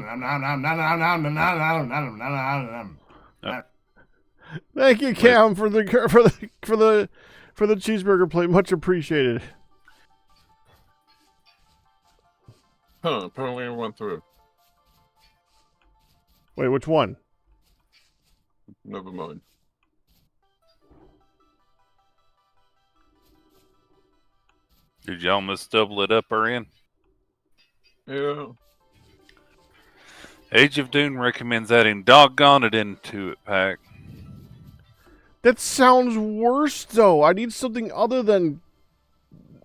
Thank you, Cam, for the cheeseburger plate. Much appreciated. Huh, apparently it went through. Wait, which one? Never mind. Did you almost double it up or in? Yeah. Age of Dune recommends adding doggone it into it pack. That sounds worse, though. I need something other than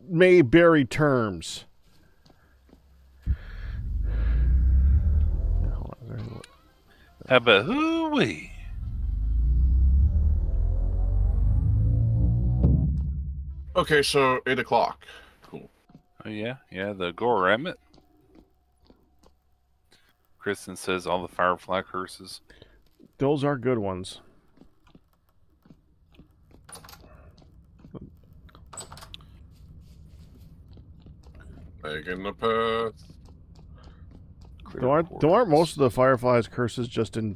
Mayberry terms. How about hoo-wee? Okay, so 8 o'clock. Cool. Oh yeah, the Goramet. Kristen says all the Firefly curses. Those are good ones. Making the path. Aren't most of the Fireflies curses just in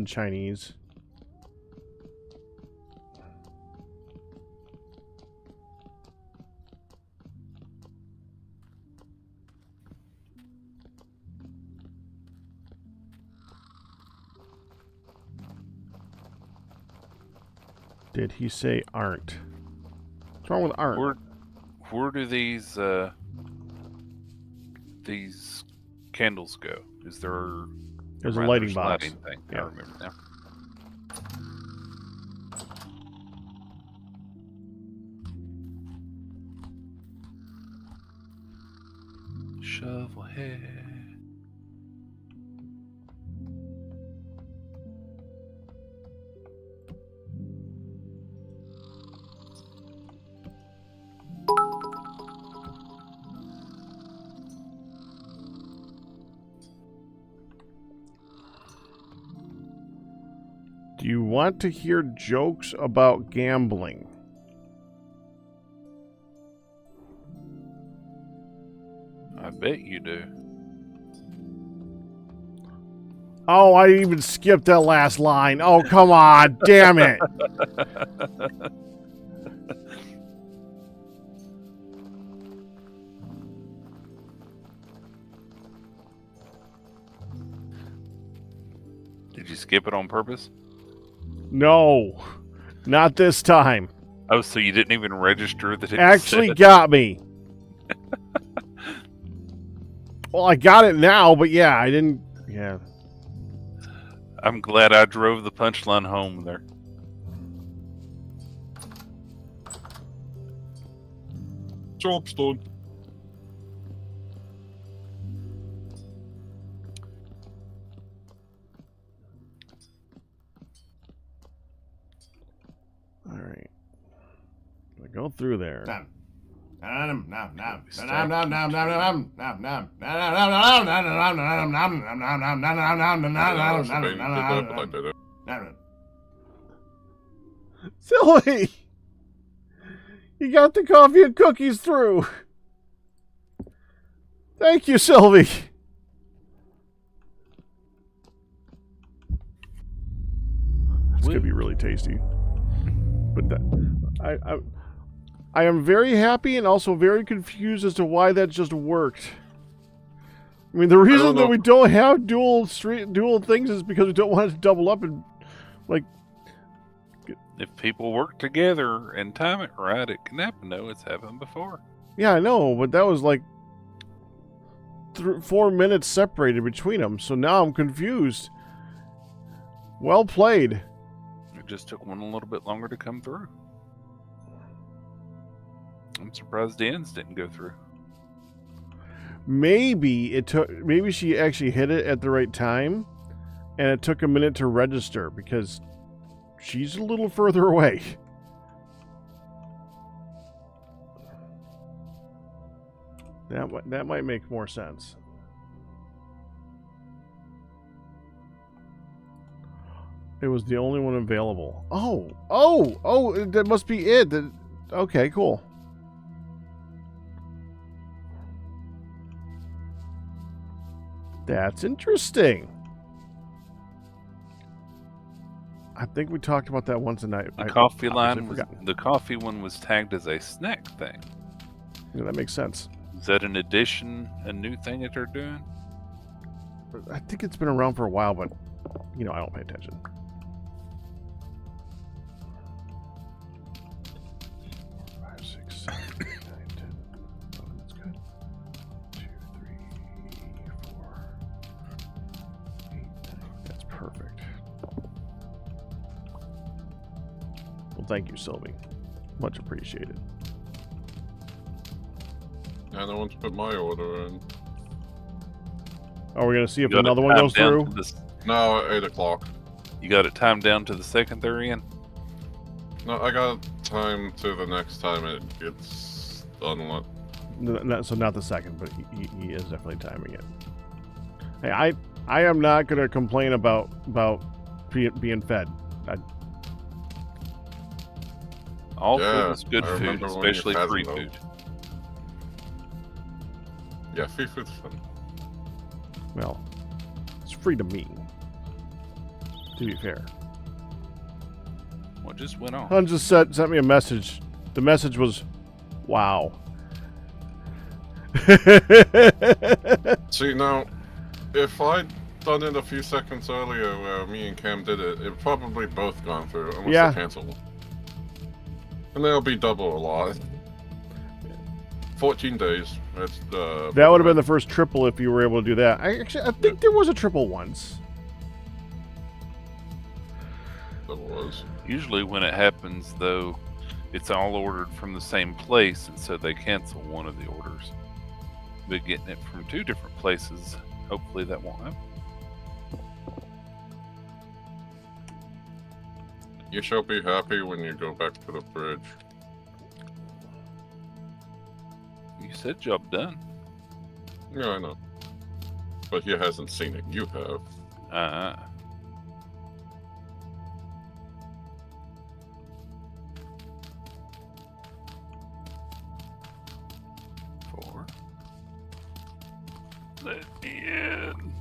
Chinese? Did he say aren't? What's wrong with aren't? Where do these candles go? Is there... There's a lighting box. Lighting thing. Yeah. I remember now. Shovel head. Do you want to hear jokes about gambling? I bet you do. Oh, I even skipped that last line. Oh, come on. Damn it. Did you skip it on purpose? No, not this time. Oh, so you didn't even register that it Actually said... got me. Well, I got it now, but yeah, I didn't. Yeah. I'm glad I drove the punchline home there. Job's done. All right. Go through there. Silly! You got the coffee and cookies through. Thank you, Sylvie. It's gonna be really tasty. But that, I am very happy and also very confused as to why that just worked. I mean, the reason that we don't have dual things is because we don't want it to double up and like. If people work together and time it right, it can happen. No, it's happened before. Yeah, I know, but that was like 4 minutes separated between them, so now I'm confused. Well played. It just took one a little bit longer to come through. I'm surprised the ends didn't go through. Maybe she actually hit it at the right time, and it took a minute to register because she's a little further away. That might make more sense. It was the only one available. Oh, that must be it. Okay, cool. That's interesting. I think we talked about that once, and the coffee the coffee one was tagged as a snack thing. Yeah, that makes sense. Is that an addition, a new thing that they're doing? I think it's been around for a while, but I don't pay attention. Thank you, Sylvie. Much appreciated. Yeah, no one's put my order in. Are we going to see if another one goes through? No, at 8 o'clock. You got it timed down to the second they're in? No, I got time to the next time it gets done. So not the second, but he is definitely timing it. Hey, I am not going to complain about being fed. All food is good food, especially free food. Yeah, free food's fun. Well, it's free to me. To be fair. What just went on? Hun just sent me a message. The message was, wow. See, now, if I'd done it a few seconds earlier where me and Cam did it, it'd probably both gone through, unless they canceled. And they'll be double a lot. 14 days. That's that would have been the first triple if you were able to do that. I think there was a triple once. There was. Usually when it happens, though, it's all ordered from the same place, and so they cancel one of the orders. But getting it from 2 different places, hopefully that won't happen. You shall be happy when you go back to the bridge. You said job done. Yeah, I know. But he hasn't seen it. You have. Four. Let me in.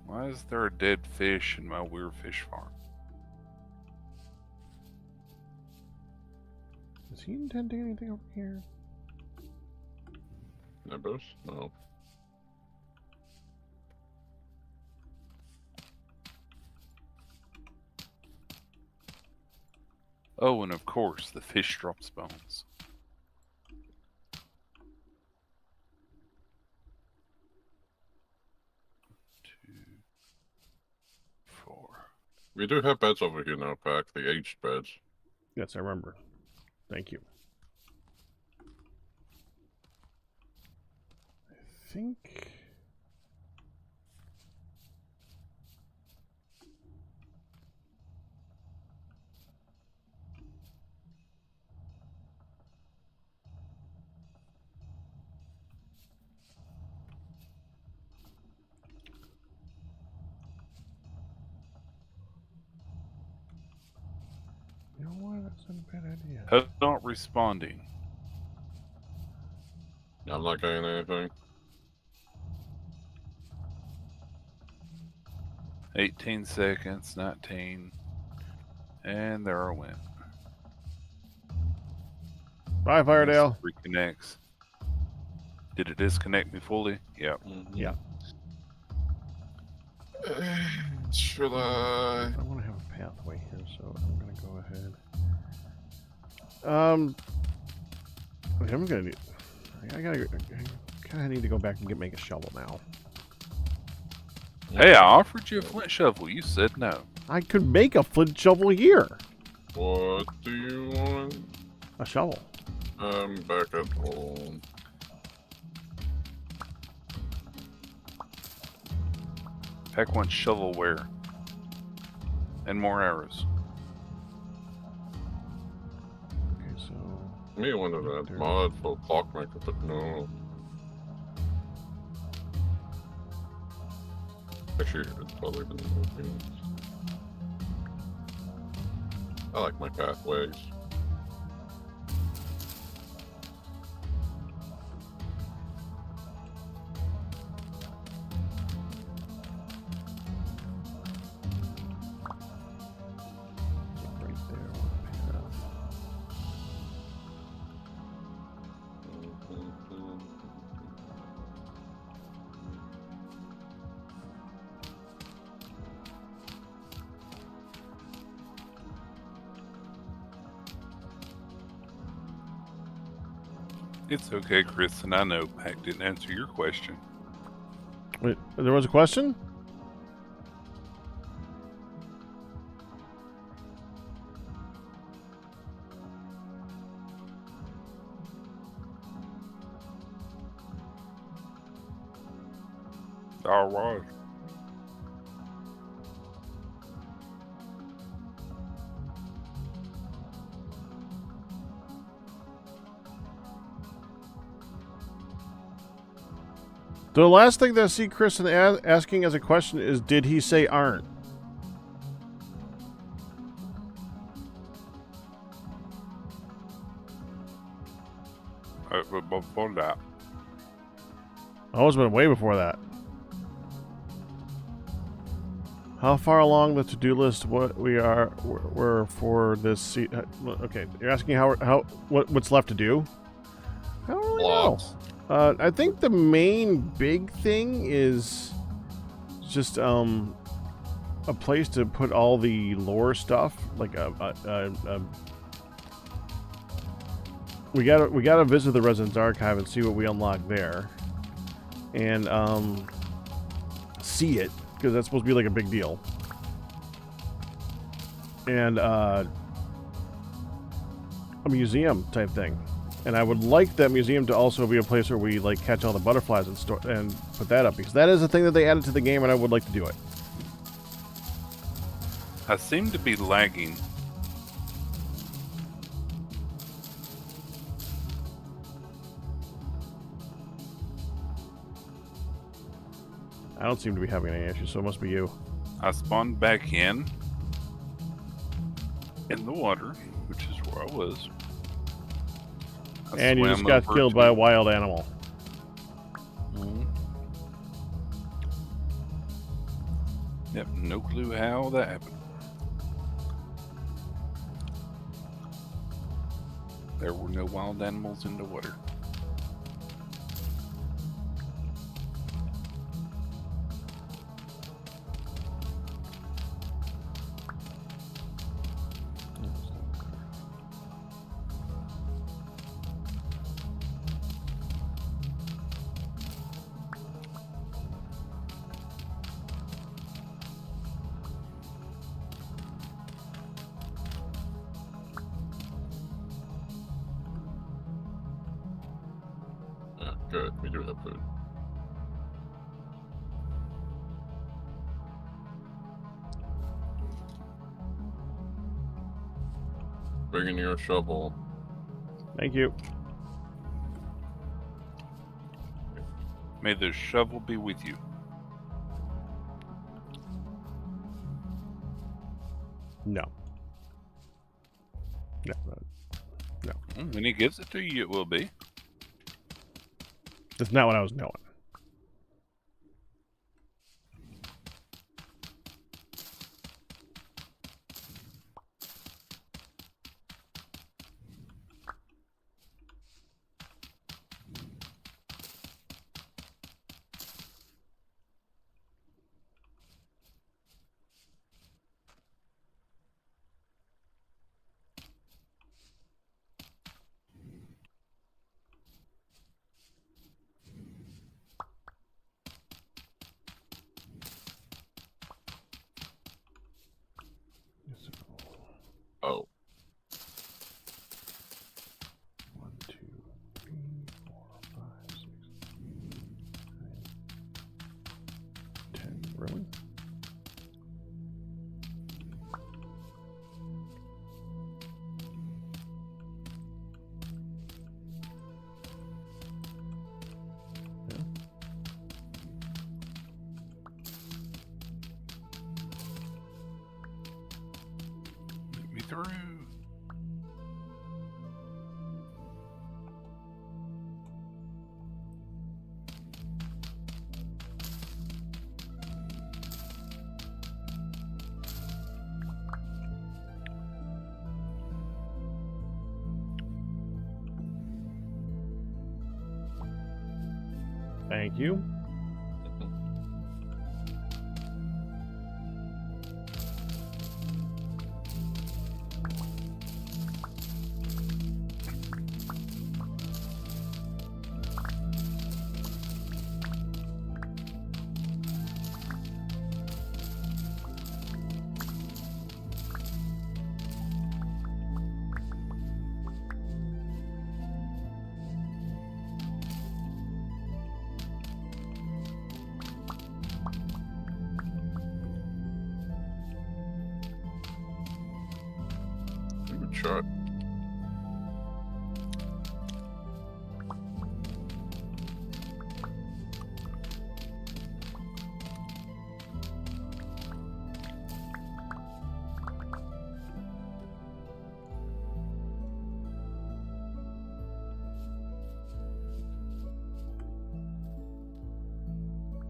Why is there a dead fish in my weird fish farm? Is he intending anything over here? Nebos? No. Oh, and of course, the fish drops bones. We do have beds over here now, Pack. The aged beds. Yes, I remember. Thank you. think. You know what? That's not a bad idea. Who's not responding? I'm not getting anything. 18 seconds, 19. And there I went. Bye, Firedale. Reconnects. Did it disconnect me fully? Yep. Yeah. Should I? I want to have a pathway here, so I'm going to go ahead. Okay, I'm going to. I kind of need to go back and make a shovel now. Hey, I offered you a flint shovel. You said no. I could make a flint shovel here. What do you want? A shovel. I'm back at home. Pack one shovelware. And more arrows. Okay, so. Me wanted that mod for clockmaker, but no. Actually, it's probably been moving. I like my pathways. Right there on the path. It's okay, Chris, and I know Pack didn't answer your question. Wait, there was a question? All right. The last thing that I see Kristen asking as a question is, did he say aren't? Before that. Oh, it's been way before that. How far along the to-do list we're for this okay, you're asking what's left to do? I don't really know. I think the main big thing is just a place to put all the lore stuff, like we gotta visit the Residence Archive and see what we unlock there, and see it, because that's supposed to be like a big deal, and a museum type thing. And I would like that museum to also be a place where we like catch all the butterflies and put that up, because that is a thing that they added to the game, and I would like to do it. I seem to be lagging. I don't seem to be having any issues, so it must be you. I spawned back in the water, which is where I was. And you just got killed by a wild animal. Yep, no clue how that happened. There were no wild animals in the water. Good, we do have food. Bringing your shovel. Thank you. May the shovel be with you. No. No. When he gives it to you, it will be. That's not what I was knowing. Oh. 1, 2, 3, 4, 5, 6, 9, 10. Really? Let me through. Thank you. Good shot.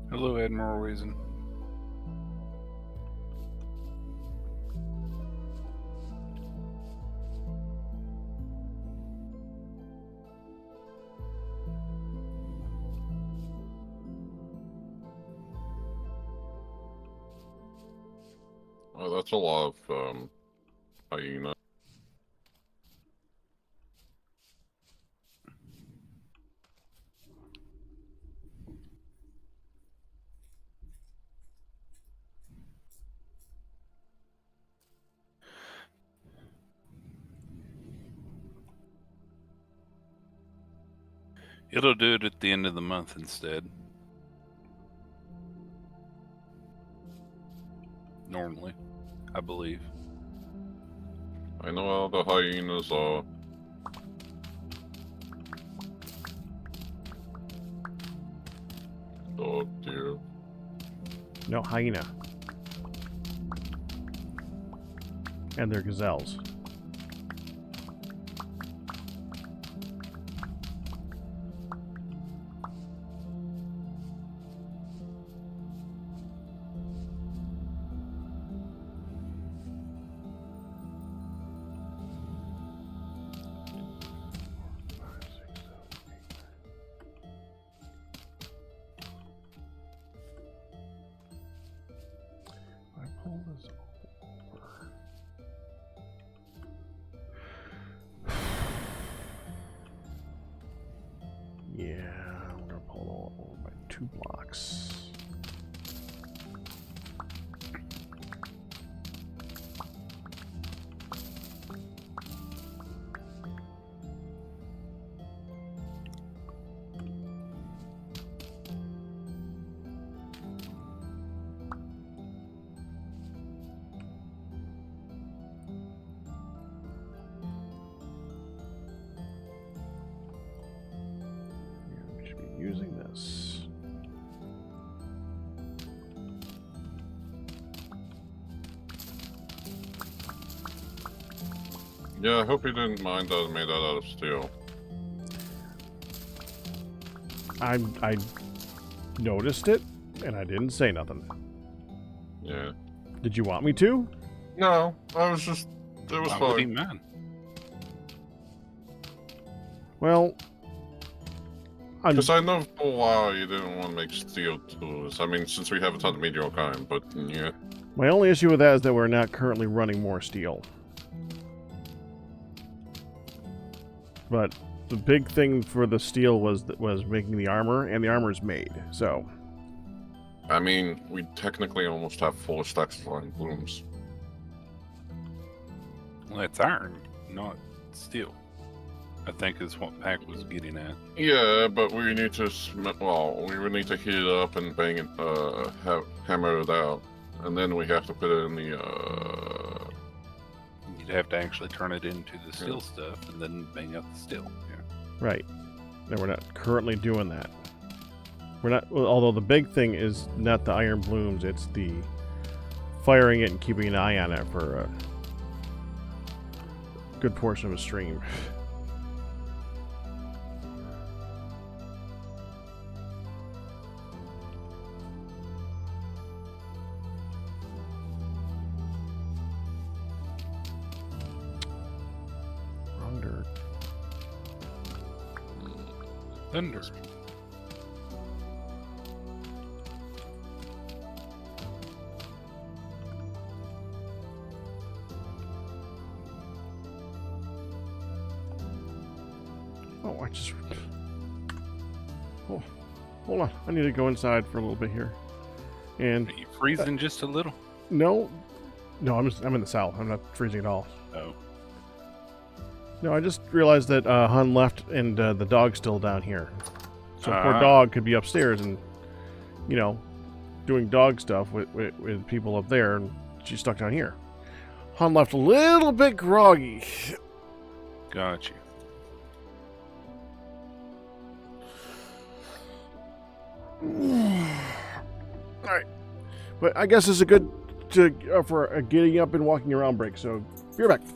Hello, Admiral Reason. Oh, that's a lot of hyena. It'll do it at the end of the month instead. Normally, I believe. I know how the hyenas are. Oh dear. No, hyena. And they're gazelles. I pull this over. Yeah, I'm gonna pull it all over by 2 blocks. using this. Yeah, I hope you didn't mind that I made that out of steel. I noticed it, and I didn't say nothing. Yeah. Did you want me to? No, I was just... It was Why would he fine. mind? Well, Because I know for a while you didn't want to make steel tools. I mean, since we have a ton of meteor kind, but yeah. my only issue with that is that we're not currently running more steel. But the big thing for the steel was making the armor, and the armor is made. So, I mean, we technically almost have 4 stacks of iron blooms. Well, it's iron, not steel. I think is what Pack was getting at. Yeah, but we need to, well, we would need to heat it up and bang it, hammer it out. And then we have to put it in the, You'd have to actually turn it into the steel stuff and then bang out the steel. Yeah. right. And we're not currently doing that. We're not, although the big thing is not the iron blooms, it's the firing it and keeping an eye on it for a good portion of a stream. Wrong dirt. Thunder. Oh, I just... Oh, hold on. I need to go inside for a little bit here. And... Are you freezing just a little? No. No, I'm in the south. I'm not freezing at all. Oh. No, I just realized that Hun left and the dog's still down here. So poor Ah. dog could be upstairs and, you know, doing dog stuff with people up there, and she's stuck down here. Hun left a little bit groggy. Got you. Alright. But I guess it's a good for a getting up and walking around break, so be right back.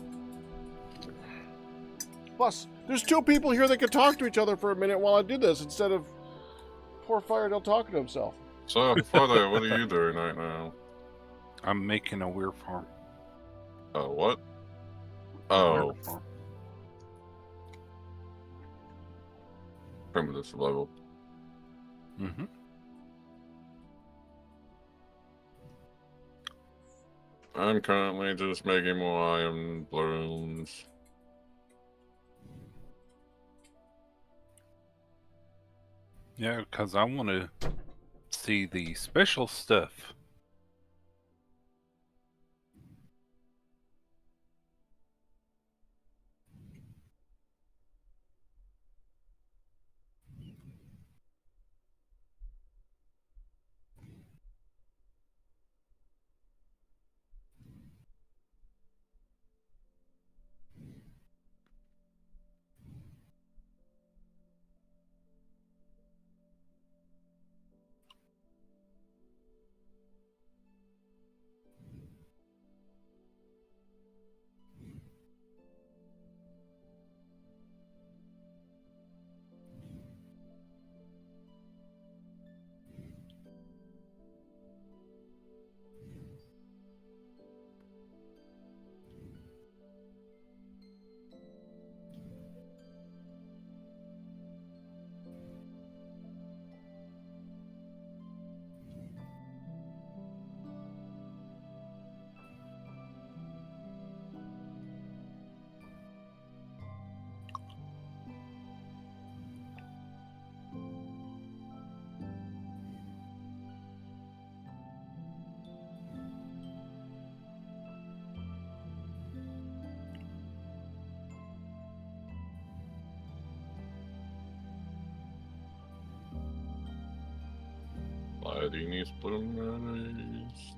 Plus, there's 2 people here that can talk to each other for a minute while I do this, instead of poor Firedale talking to himself. So, Father, what are you doing right now? I'm making a weird farm. What? A Oh, weird farm. primitive level. Mm-hmm. I'm currently just making more iron blooms. Yeah, because I want to see the special stuff. Lighting these blueberries.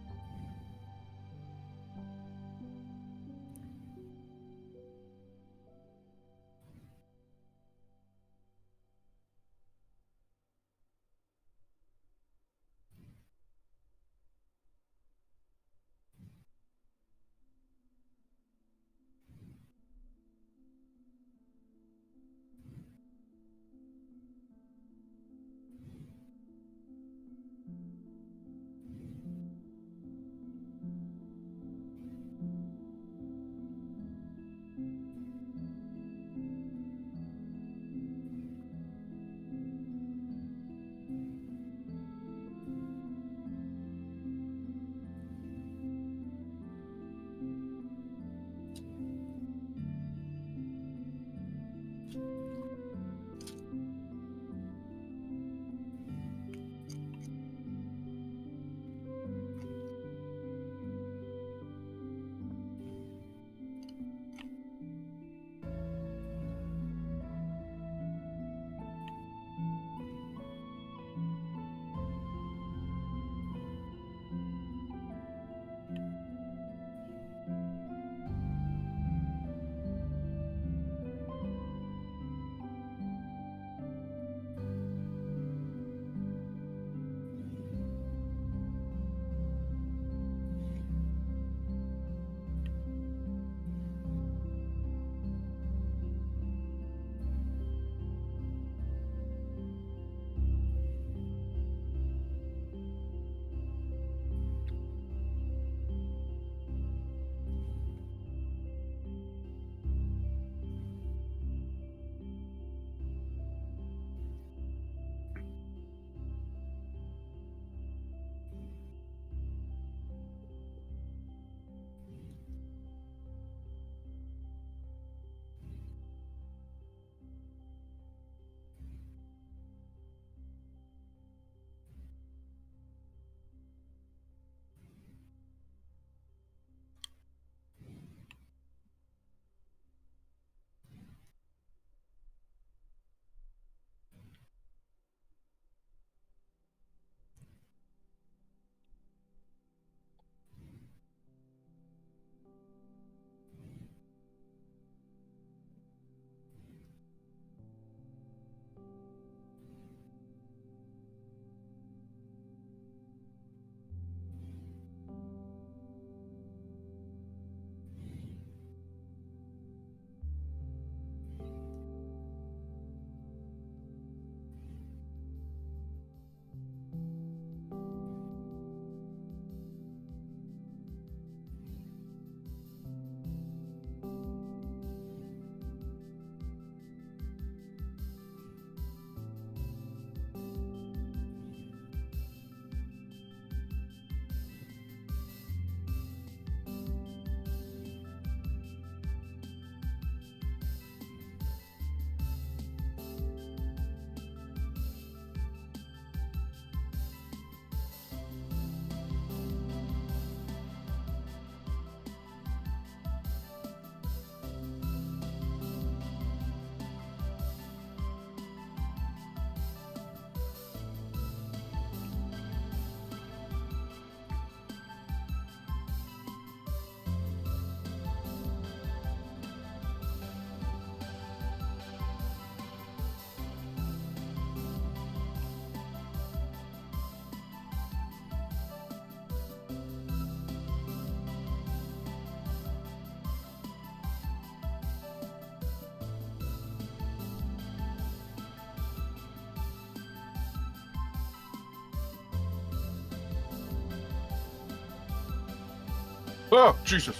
Oh, Jesus.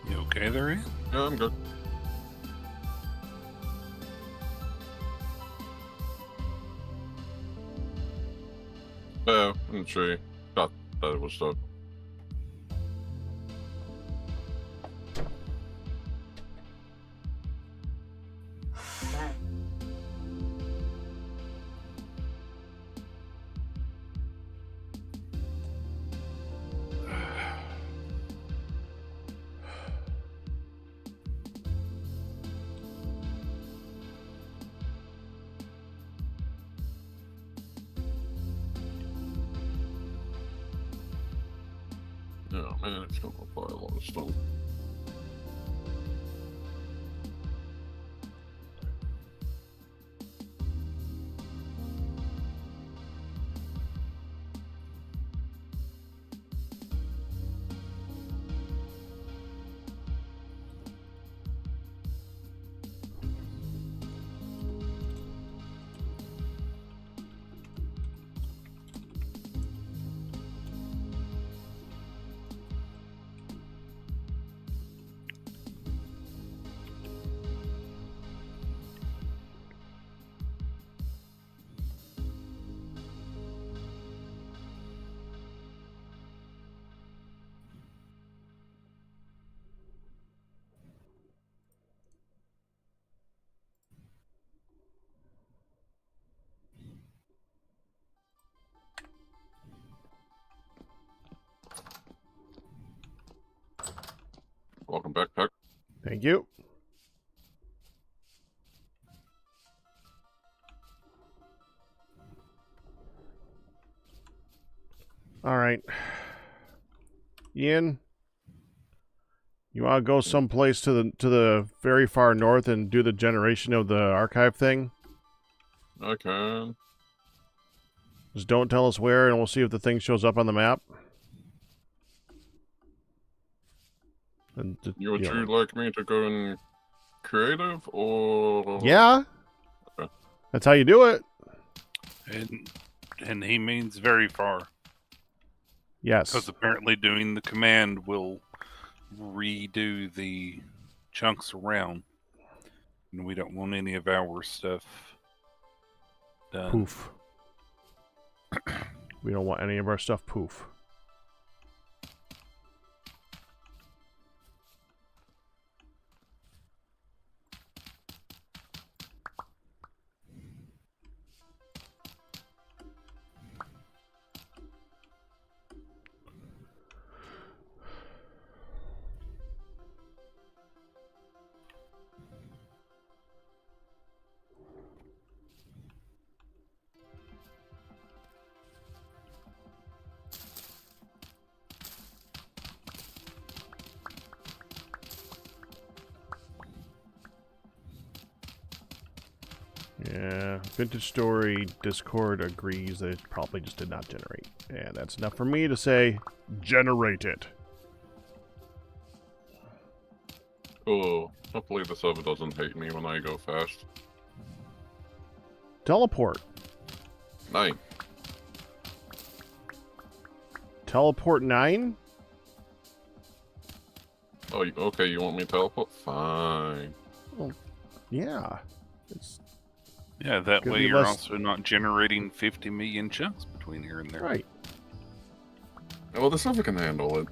You okay there, Ian? Yeah, I'm good. Yeah, in the tree. Thought that it was stuck. Oh man, it's gonna require a lot of stuff. Welcome back, Peck. Thank you. All right. Ian, you want to go someplace to the very far north and do the generation of the archive thing? I can. Just don't tell us where, and we'll see if the thing shows up on the map. And Would you like me to go in creative or? Yeah. Okay. That's how you do it. And he means very far. Yes. Because apparently doing the command will redo the chunks around. And we don't want any of our stuff done. Poof. We don't want any of our stuff poof. Yeah, Vintage Story Discord agrees that it probably just did not generate. And that's enough for me to say, generate it. Oh, hopefully the server doesn't hate me when I go fast. Teleport. 9. Teleport 9? Oh, okay, you want me to teleport? Fine. Well, yeah. It's Yeah, that Could way be you're less- also not generating 50 million chunks between here and there. right. Well, the server can handle it.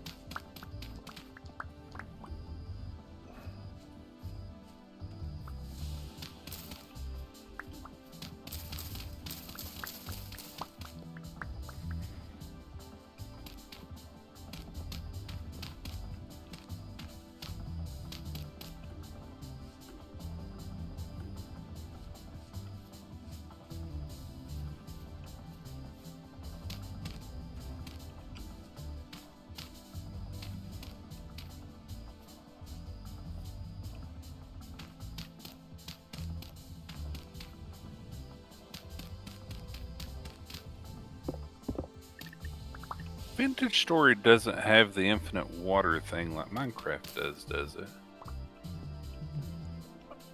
Vintage Story doesn't have the infinite water thing like Minecraft does it?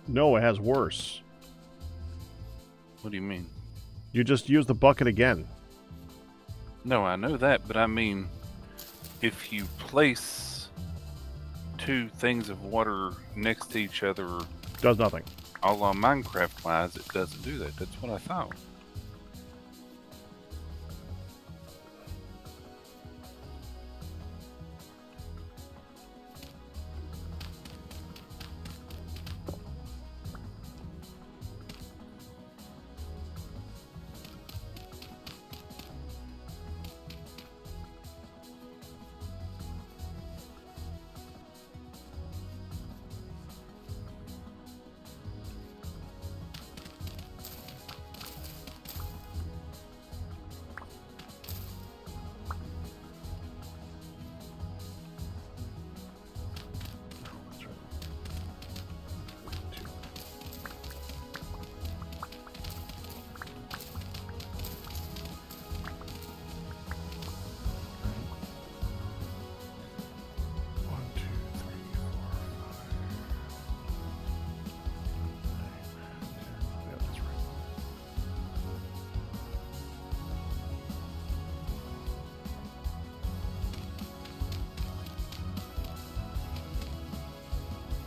No, it has worse. What do you mean? You just use the bucket again. No, I know that, but I mean, if you place 2 things of water next to each other, Does nothing. a la Minecraft wise, it doesn't do that. That's what I thought.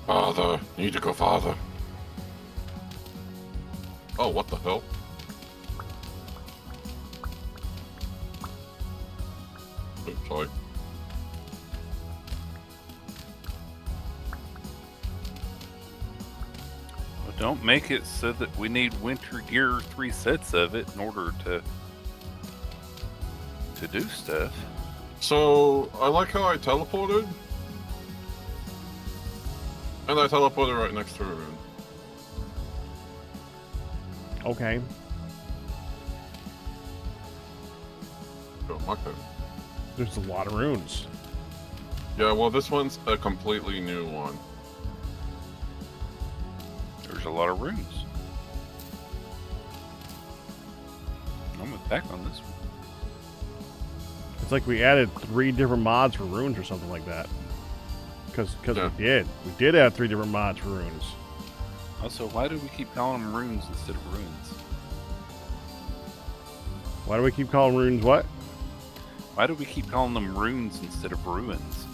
Father, need to go farther. Oh, what the hell? Oops, sorry. Well, don't make it so that we need winter gear, 3 sets of it in order to do stuff. So, I like how I teleported. And I teleported right next to a rune. Okay. Oh, my God. There's a lot of runes. Yeah, well, this one's a completely new one. There's a lot of runes. I'm back on this one. It's like we added 3 different mods for runes or something like that. Because Yeah. we did add 3 different mods for runes. Also, why do we keep calling them runes instead of ruins? Why do we keep calling runes what? Why do we keep calling them runes instead of ruins?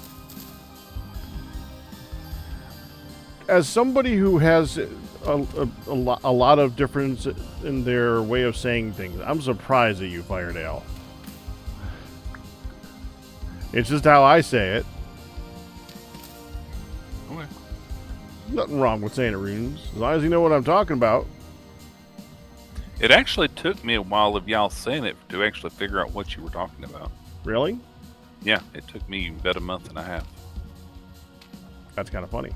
As somebody who has a lot of difference in their way of saying things, I'm surprised at you, Firedale. It's just how I say it. Okay. Nothing wrong with saying it runes, as long as you know what I'm talking about. It actually took me a while of y'all saying it to actually figure out what you were talking about. Really? Yeah, it took me about a month and a half. That's kind of funny.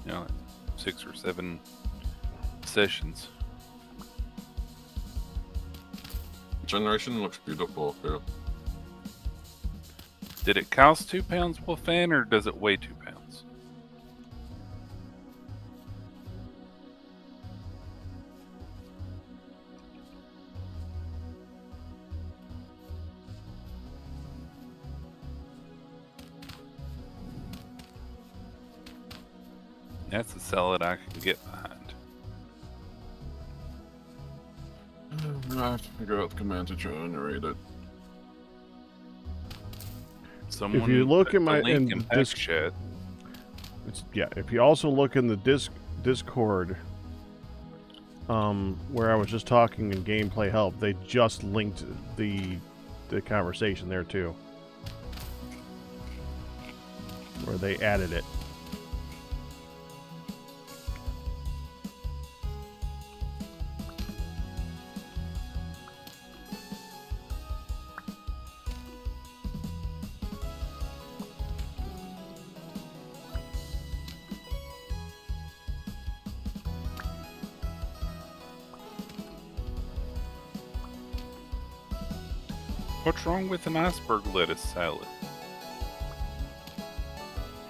You know, like 6 or 7 sessions. Generation looks beautiful here. Did it cost 2 pounds, Wolfan, or does it weigh 2 pounds? That's a salad I can get behind. I have to figure out the command to generate it. Someone If you look put in the my link in in this, chat. yeah. If you also look in the Discord, where I was just talking in gameplay help, they just linked the conversation there too, where they added it. What's wrong with an iceberg lettuce salad?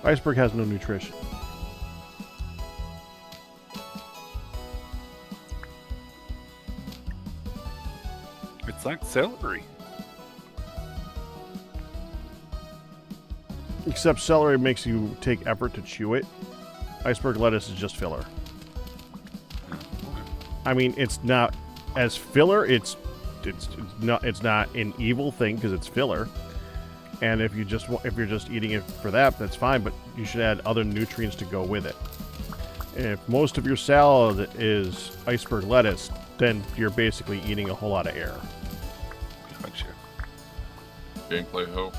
Iceberg has no nutrition. It's like celery. Except celery makes you take effort to chew it. Iceberg lettuce is just filler. I mean, it's not as filler. It's not an evil thing because it's filler. And if you're just eating it for that, that's fine. But you should add other nutrients to go with it. If most of your salad is iceberg lettuce, then you're basically eating a whole lot of air. Gotcha. Gameplay hope.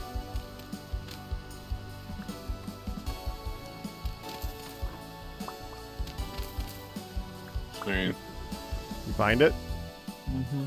Screen. You find it? Mm-hmm.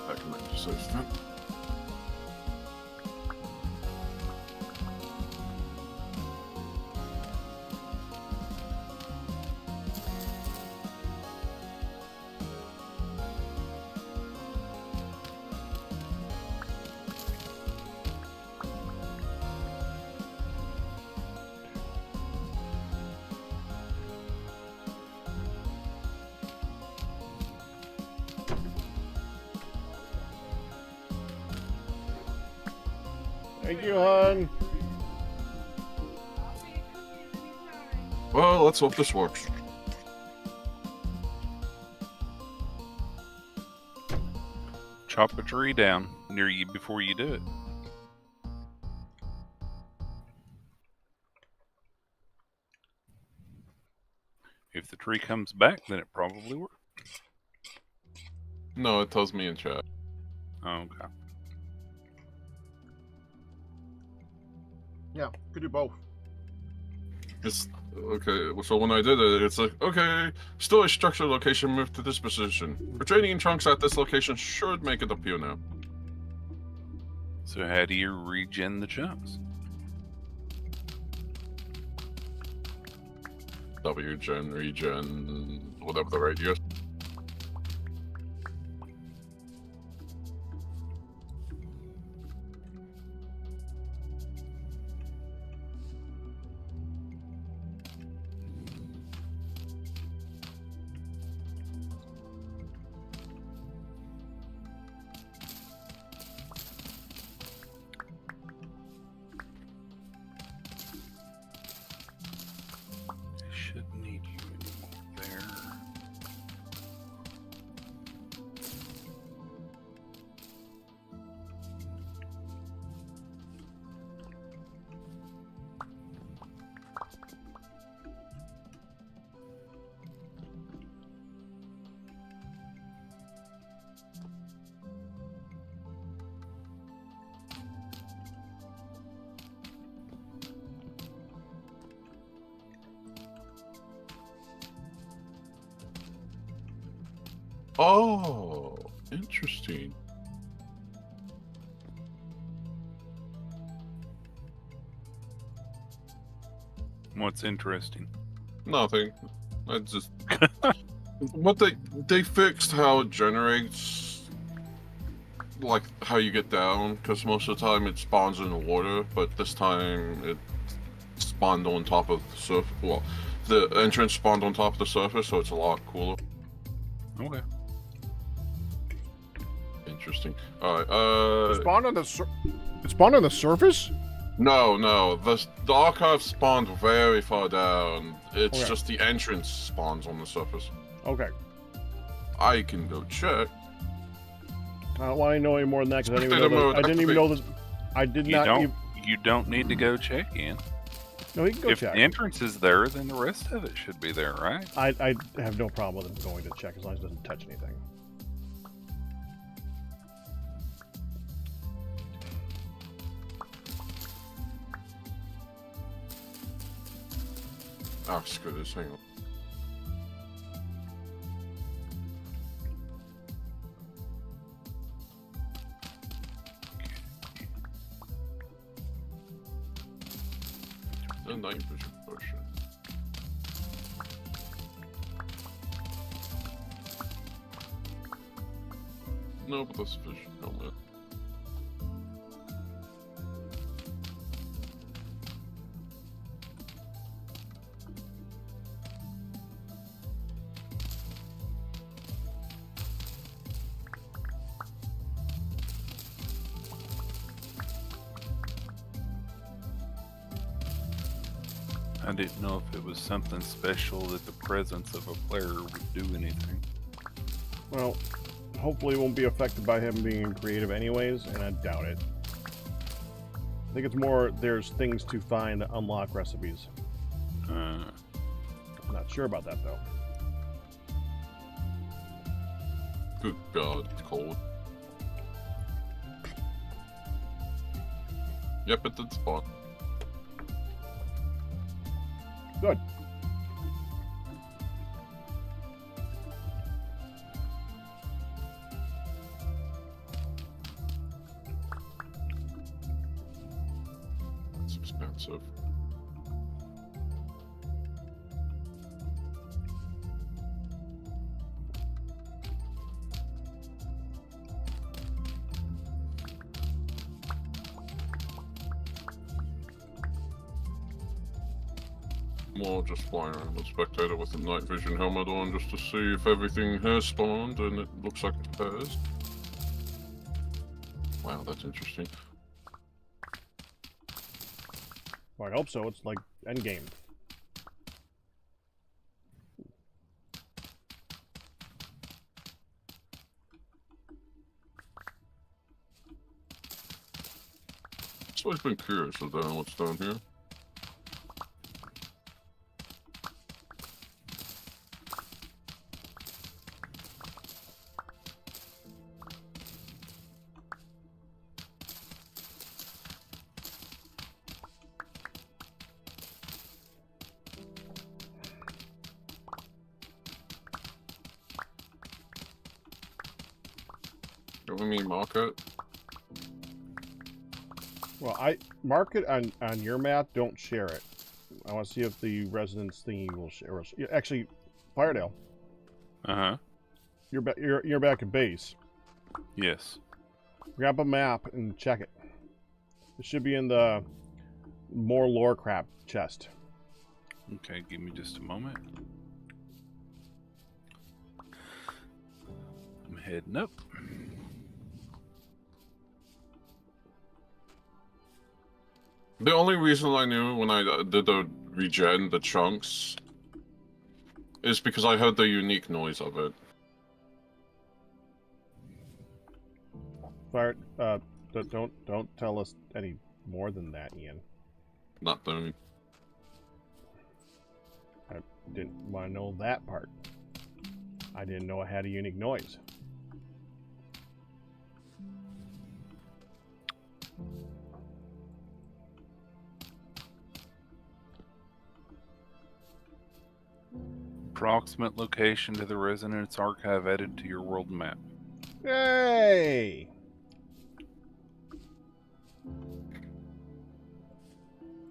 I can exercise that. Thank you, hon. Well, let's hope this works. Chop a tree down near you before you do it. If the tree comes back, then it probably worked. No, it tells me in chat. Okay. Yeah, could do both. It's okay. So when I did it, it's like, okay, storage structure location moved to this position. Retaining chunks at this location should make it appear now. So how do you regen the chunks? W-gen, regen, whatever the right is. Shouldn't need you anymore there. Oh, interesting. What's interesting? Nothing. I just what they fixed how it generates, like how you get down, because most of the time it spawns in the water, but this time it spawned on top of the surface. Well, the entrance spawned on top of the surface, so it's a lot cooler. Okay. Interesting. All right. It spawned on the surface? No. The archive spawned very far down. It's Okay. just the entrance spawns on the surface. Okay. I can go check. I don't want to know any more than that because I Spectator didn't even know this. I did You not. don't. You don't need to go check in. No, he can go If check. the entrance is there, then the rest of it should be there, right? I have no problem with him going to check as long as it doesn't touch anything. Oh, screw this. Hang on. The night vision potion. No, but that's vision helmet. I didn't know if it was something special that the presence of a player would do anything. Well, hopefully it won't be affected by him being creative anyways, and I doubt it. I think it's more there's things to find that unlock recipes. I'm not sure about that though. Good God, it's cold. Yep, it did spawn. Good. It's expensive. More just flying around the spectator with a night vision helmet on just to see if everything has spawned, and it looks like it has. Wow, that's interesting. Well, I hope so. It's like endgame. I've always been curious about what's down here. What do we mean market? Well, I mark it on your map. Don't share it. I want to see if the residence thingy will share. Actually, Firedale, you're back at base. Yes. Grab a map and check it. It should be in the more lore crap chest. Okay, give me just a moment. I'm heading up. The only reason I knew when I did the regen, the chunks, is because I heard the unique noise of it. Fire. Don't tell us any more than that, Ian. Not doing. I didn't want to know that part. I didn't know it had a unique noise. Approximate location to the Resonance Archive added to your world map. Yay!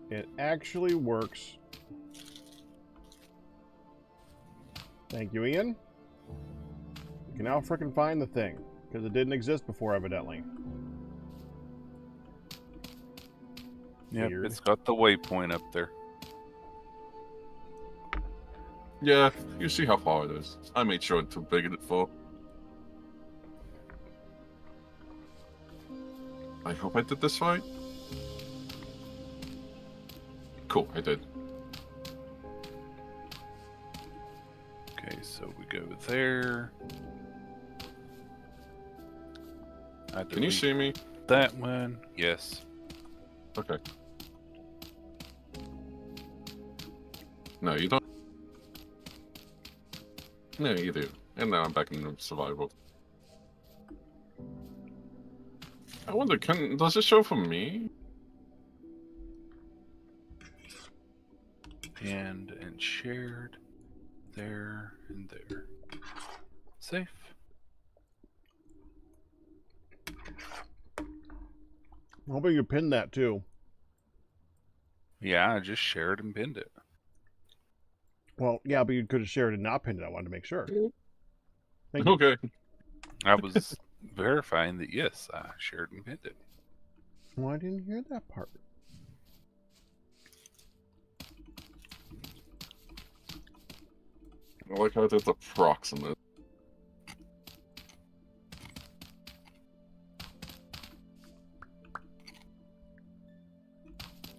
It actually works. Thank you, Ian. You can now frickin' find the thing, because it didn't exist before, evidently. Yep, Weird. it's got the waypoint up there. Yeah, you see how far it is. I made sure to big it for. I hope I did this right. Cool, I did. Okay, so we go there. Can you see me? That one? Yes. Okay. No, you don't. No, you do. And now I'm back in survival. I wonder, does it show for me? And shared. There and there. Safe. I'm hoping you pinned that too. Yeah, I just shared and pinned it. Well, yeah, but you could have shared and not pinned it. I wanted to make sure. Thank you. Okay. I was verifying that yes, I shared and pinned it. Well, I didn't hear that part. I like how that's approximate.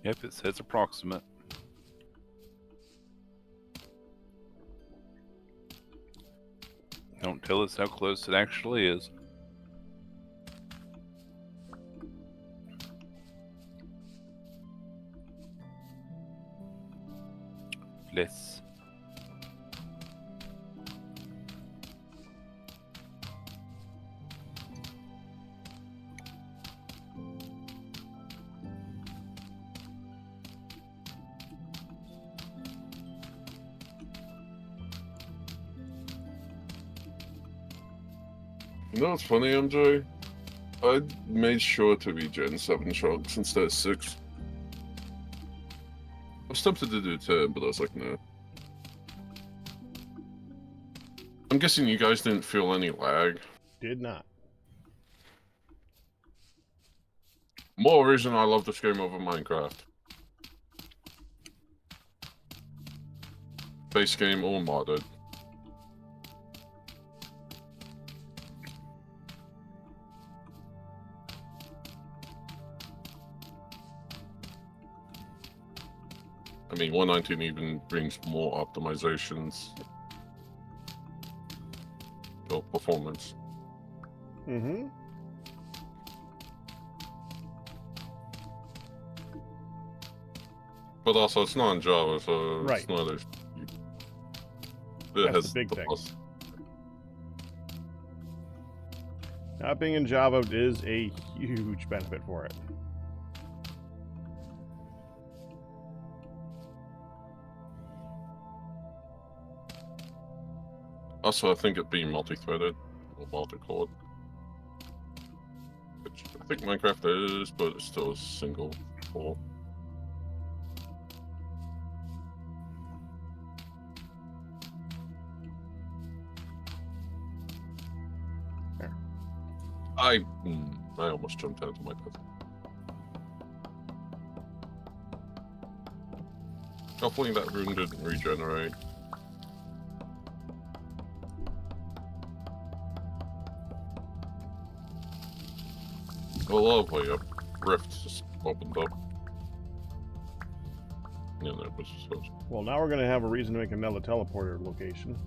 Yep, it says approximate. Don't tell us how close it actually is. Less. You know what's funny, MJ? I made sure to be Gen 7 chunks instead of 6. I was tempted to do 10, but I was like, no. I'm guessing you guys didn't feel any lag. Did not. More reason I love this game over Minecraft. Base game or modded. I mean, 119 even brings more optimizations. Or performance. Mm-hmm. But also, it's not in Java, so Right. it's not as... That's the big thing. Not being in Java is a huge benefit for it. Also, I think it being multi-threaded or multi-core. Which I think Minecraft is, but it's still a single core. There. I almost jumped out of my bed. Hopefully that rune didn't regenerate. Oh, lovely. A rift just opened up. Yeah, that was so... Well, now we're going to have a reason to make another teleporter location.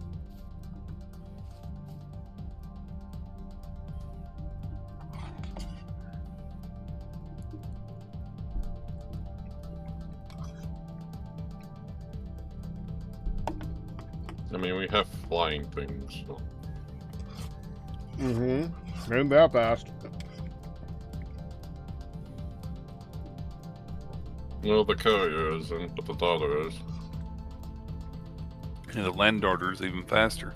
I mean, we have flying things, so... Mm-hmm. Ain't that fast. No, the courier isn't, but the daughter is. And the land darter is even faster.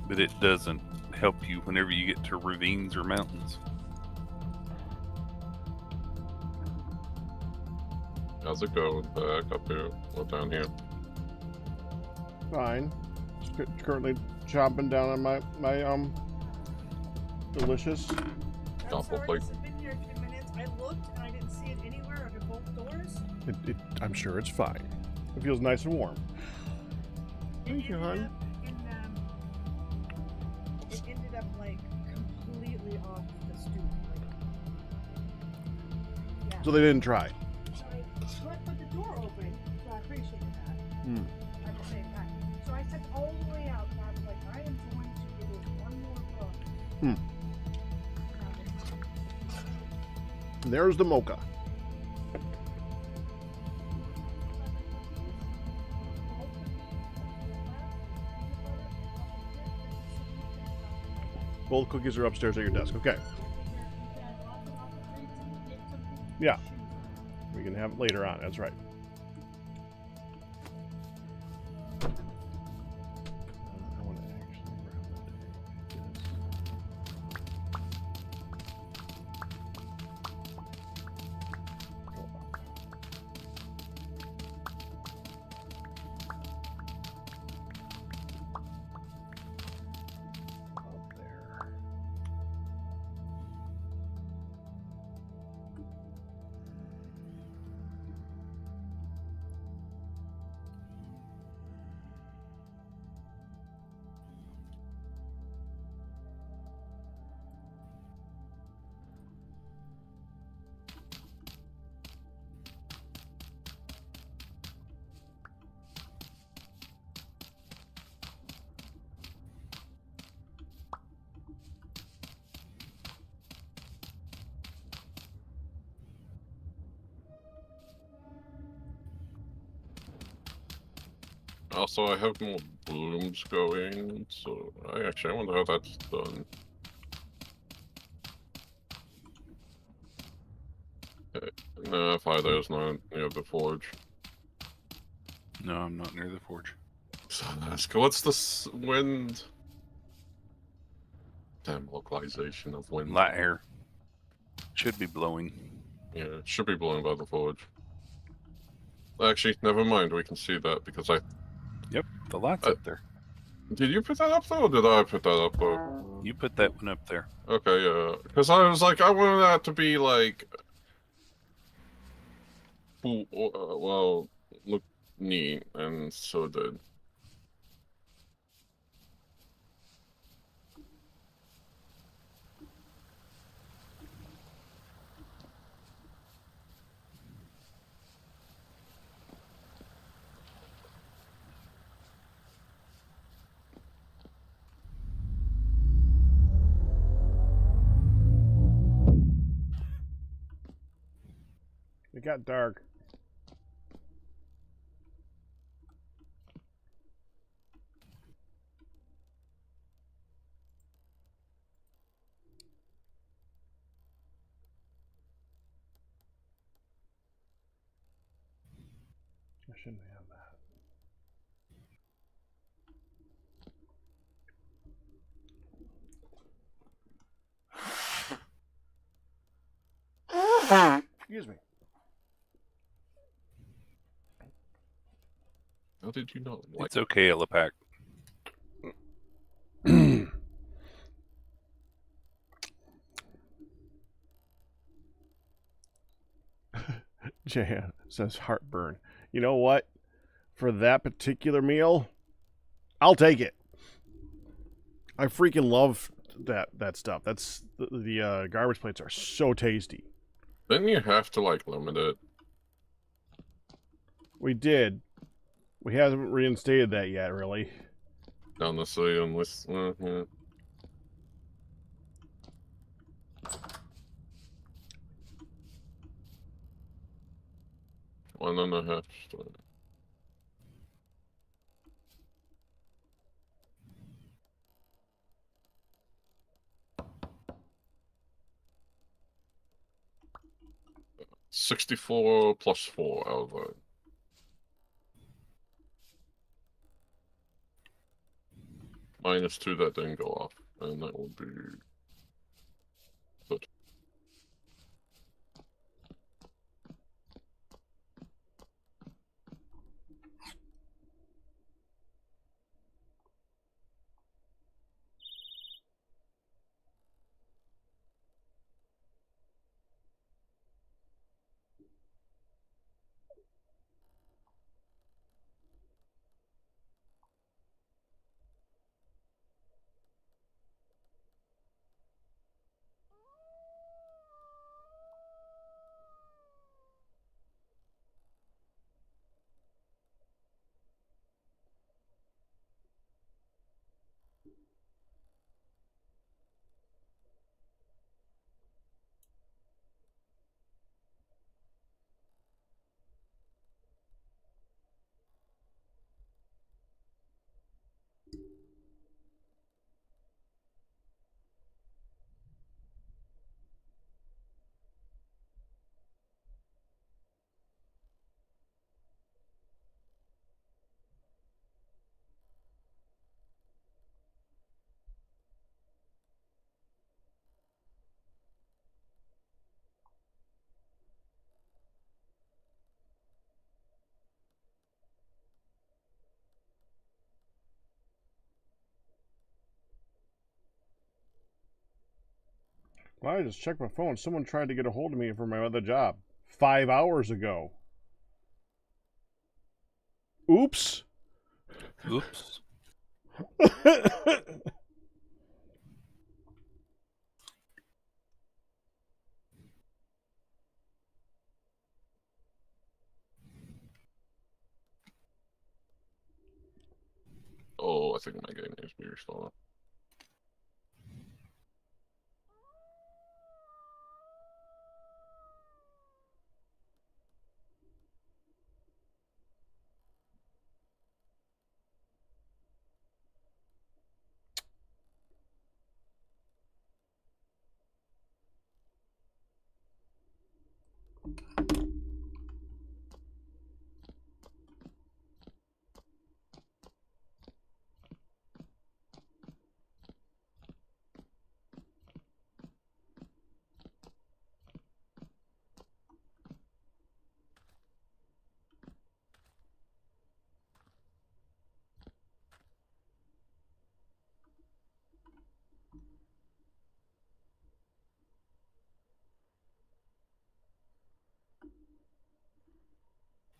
But it doesn't help you whenever you get to ravines or mountains. How's it going? Back up here or down here? Fine. Just currently chomping down on my delicious. Doppel plate. It's been here 2 minutes. I looked and I didn't see it anywhere under both doors. I'm sure it's fine. It feels nice and warm. Thank you, hon. It ended up like completely off the stoop. Like, yeah. So they didn't try. So I put the door open, so I appreciated that. Hmm. At the same time. So I stepped all the way out and I was like, I am going to give it one more look. Hmm. And there's the mocha. Both cookies are upstairs at your desk. Okay. Yeah. We can have it later on. That's right. I want to actually grab this. Go up. Up there. Also, I have more blooms going, so I wonder how that's done. Okay. No, Fido's not near the forge. No, I'm not near the forge. So let's go. What's this wind? Damn localization of wind. Light air. Should be blowing. Yeah, it should be blowing by the forge. Actually, never mind. We can see that because I. Yep, the light's up there. Did you put that up though, or did I put that up though? You put that one up there. Okay, yeah. Because I was like, I wanted that to be like. Well, look neat, and so did. It got dark. I shouldn't have that. Excuse me. How did you not like? It's okay, Elipac. Jan says heartburn. You know what? For that particular meal, I'll take it. I freaking love that stuff. That's the garbage plates are so tasty. Didn't you have to like limit it? We did. We haven't reinstated that yet, really. Not necessarily unless. Yeah. 1.5 star. $64 plus 4 out of that. -2 that didn't go off, and that would be. So Well, I just checked my phone. Someone tried to get a hold of me for my other job 5 hours ago. Oops. Oops. Oh, I think my game needs to be restored.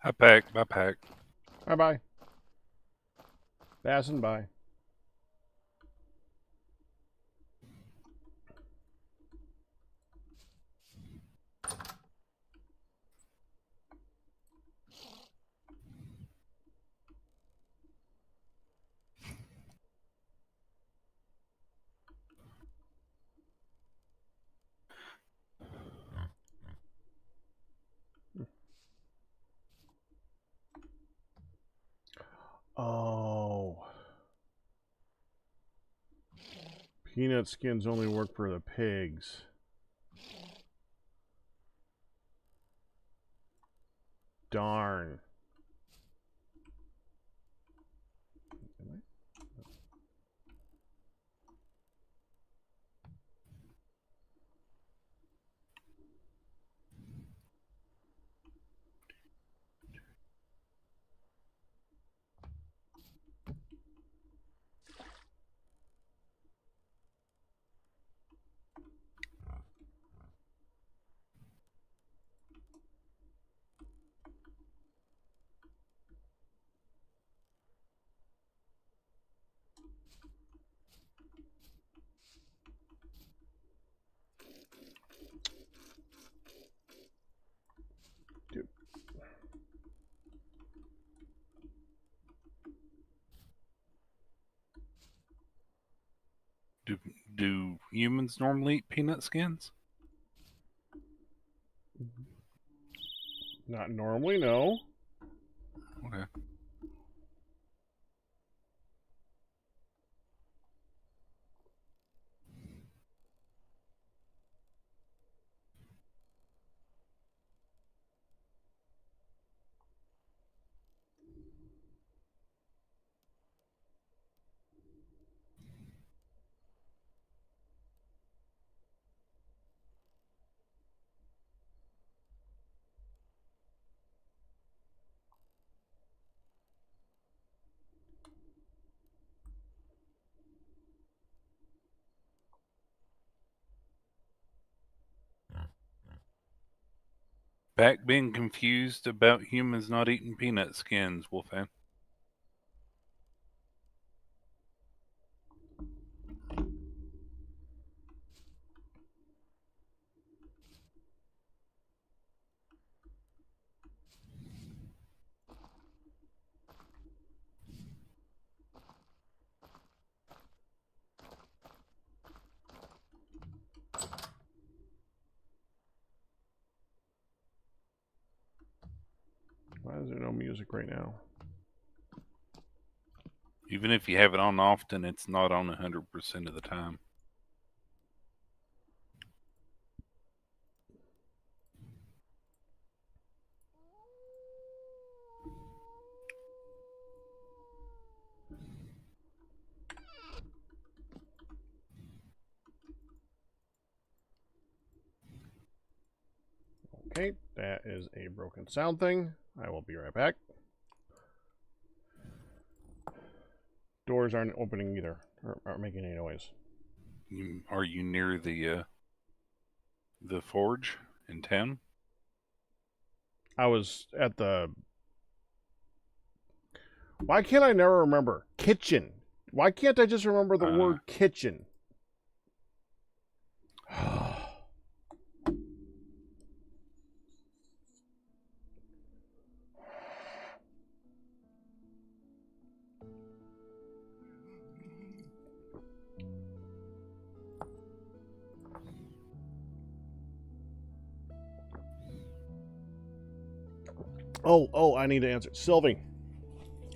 I pack. I pack. Bye-bye. Passing by. Oh. Peanut skins only work for the pigs. Darn. Dude. Do humans normally eat peanut skins? Not normally, no. Okay. Back being confused about humans not eating peanut skins, Wolfan. Why is there no music right now? Even if you have it on often, it's not on 100% of the time. Okay, that is a broken sound thing. I will be right back. Doors aren't opening either, or aren't making any noise. Are you near the The forge in town? I was at the... Why can't I never remember? Kitchen. Why can't I just remember the word kitchen? Oh, I need to answer. Sylvie.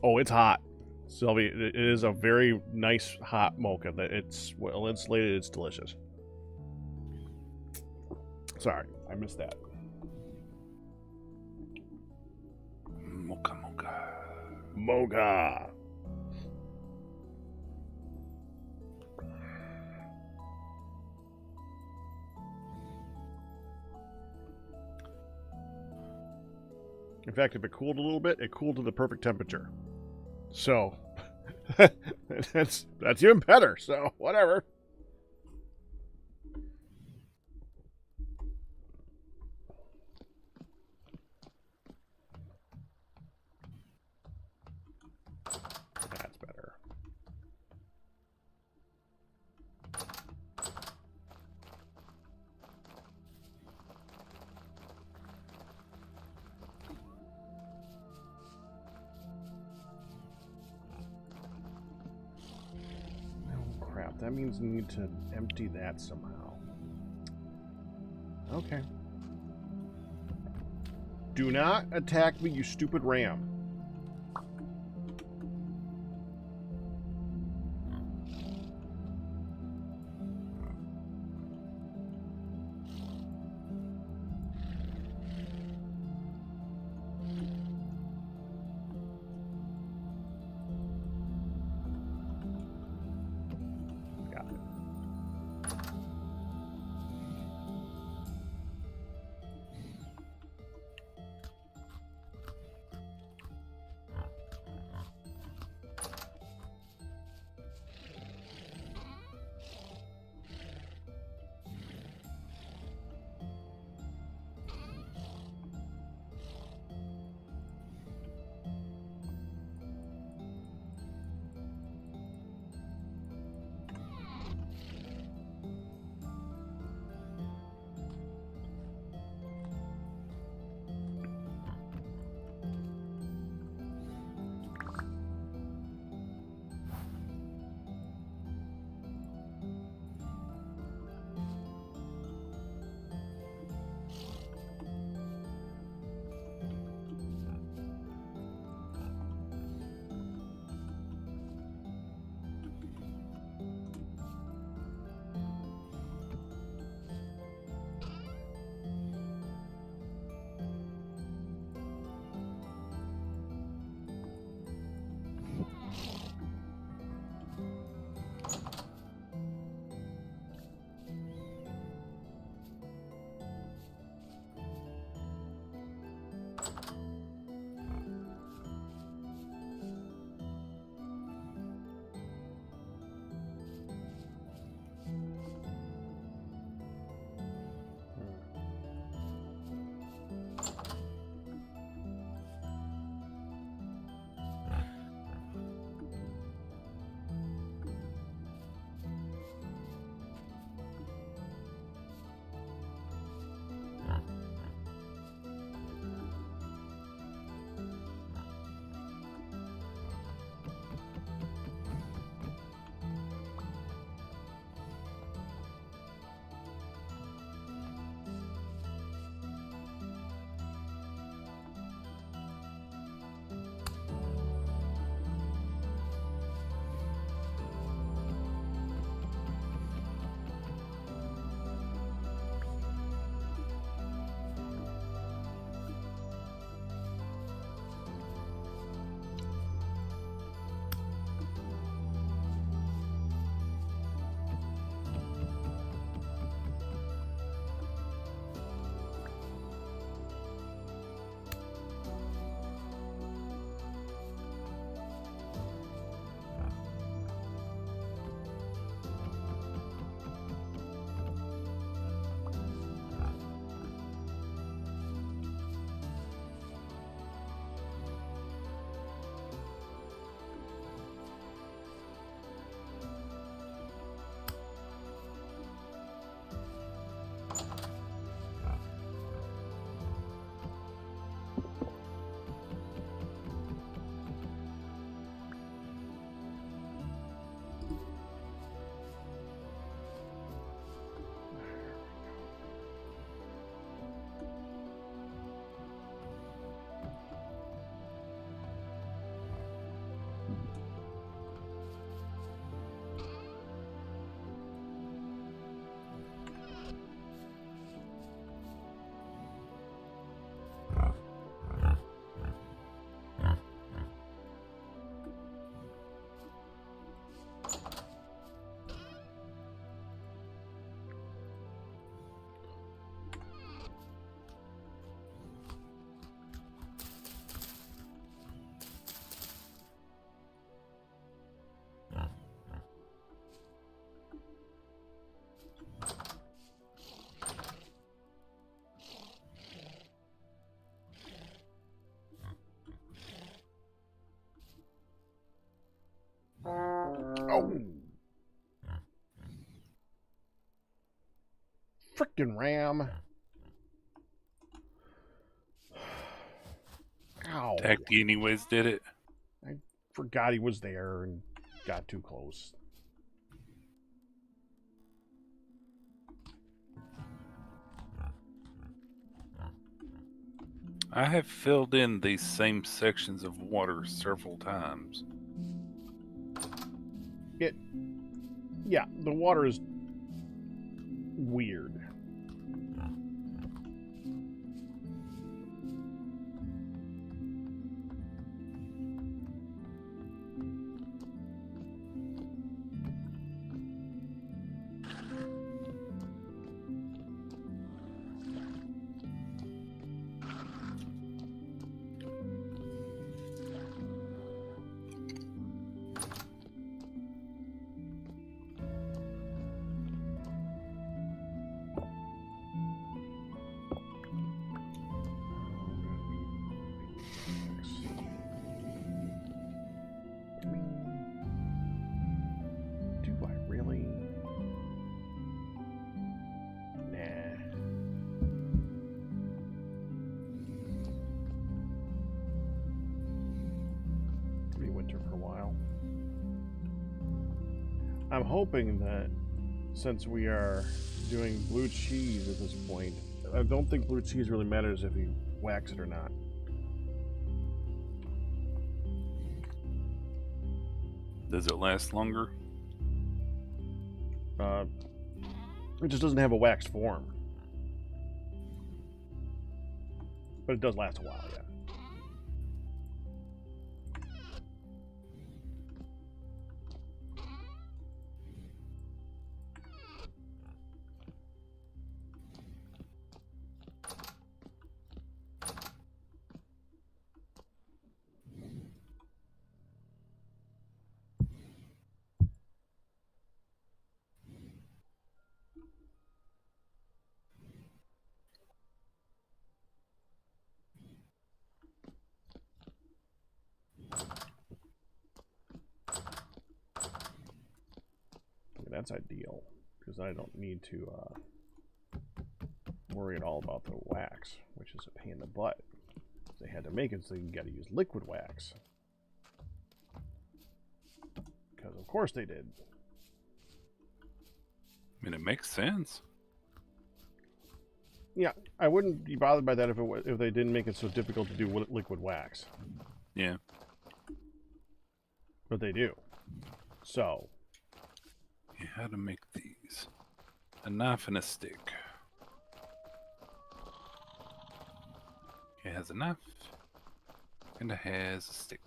Oh, it's hot. Sylvie, it is a very nice hot mocha. It's well insulated. It's delicious. Sorry, I missed that. Mocha mocha. Mocha. In fact, if it cooled a little bit, it cooled to the perfect temperature. So, that's even better. So, whatever. That's better. Oh, crap. That means we need to empty that somehow. Okay. Do not attack me, you stupid ram. Got it. Frickin' ram. Ow. Tacti anyways did it. I forgot he was there and got too close. I have filled in these same sections of water several times. Yeah, the water is weird. Do I really? Nah. Be winter for a while. I'm hoping that since we are doing blue cheese at this point, I don't think blue cheese really matters if you wax it or not. Does it last longer? It just doesn't have a waxed form. But it does last a while, yeah. That's ideal, because I don't need to worry at all about the wax, which is a pain in the butt. They had to make it so you got to use liquid wax. Because of course they did. I mean, it makes sense. Yeah, I wouldn't be bothered by that if they didn't make it so difficult to do liquid wax. Yeah. But they do. So... Yeah, how to make these. A knife and a stick. It has a knife and it has a stick.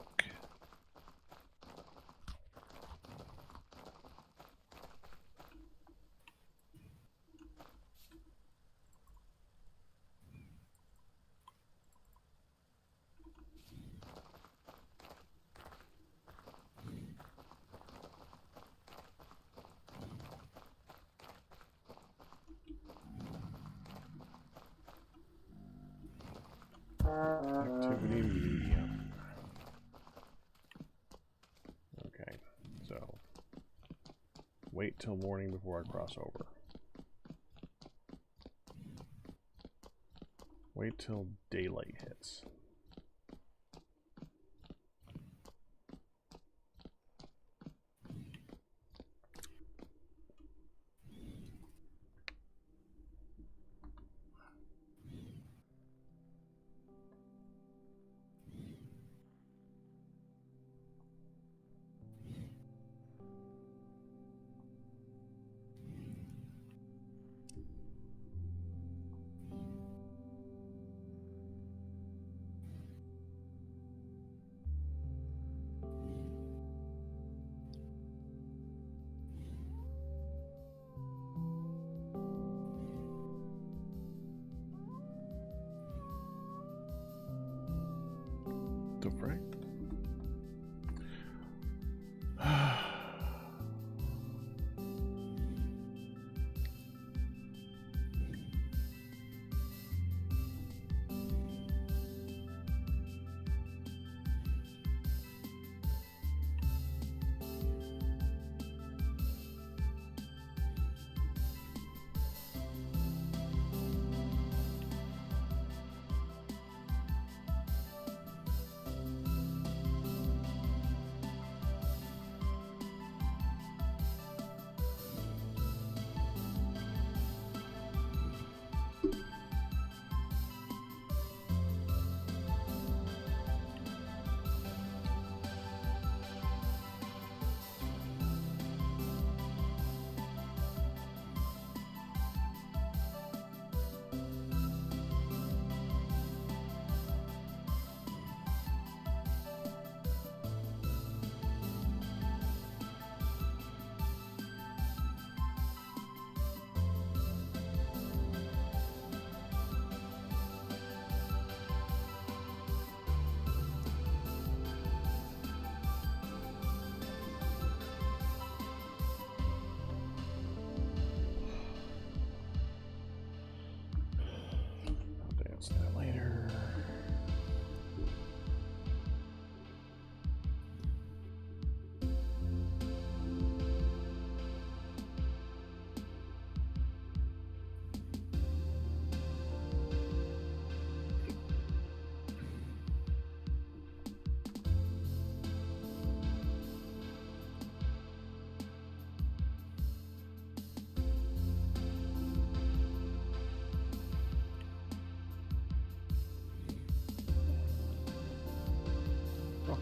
Activity medium. Okay, so wait till morning before I cross over. Wait till daylight hits. The frick?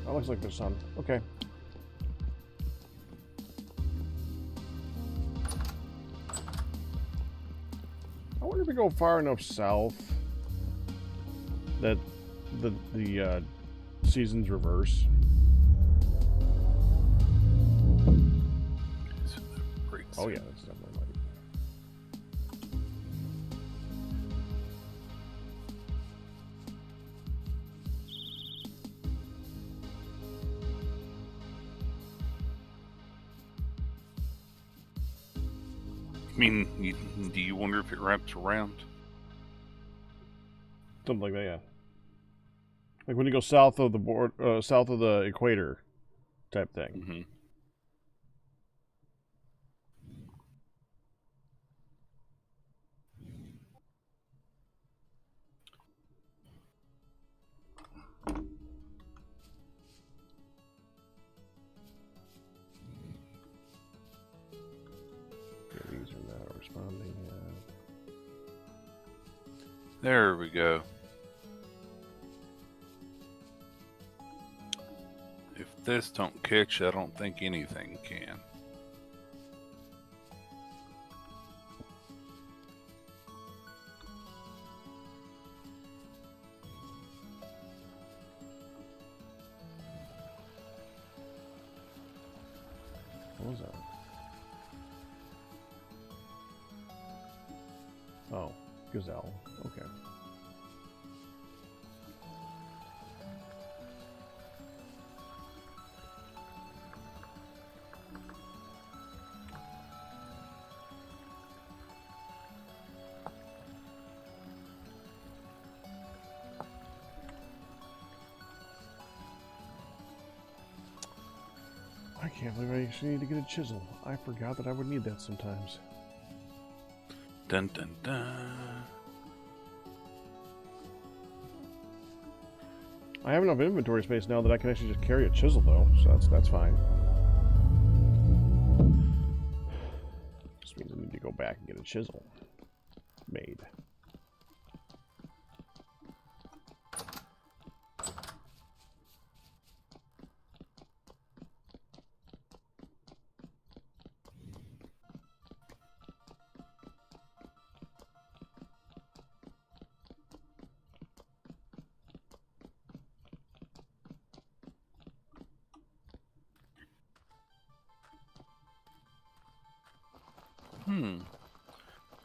That looks like the sun. Okay. I wonder if we go far enough south that the seasons reverse. Oh yeah, that's definitely light. I mean, do you wonder if it wraps around? Something like that, yeah. Like when you go south of the board, south of the equator, type thing. Mm-hmm. Okay, these are not responding yet. There we go. If this don't catch, I don't think anything can. What was that? Oh, gazelle. Okay. I can't believe I actually need to get a chisel. I forgot that I would need that sometimes. Dun dun dun. I have enough inventory space now that I can actually just carry a chisel, though, so that's fine. Just means I need to go back and get a chisel made.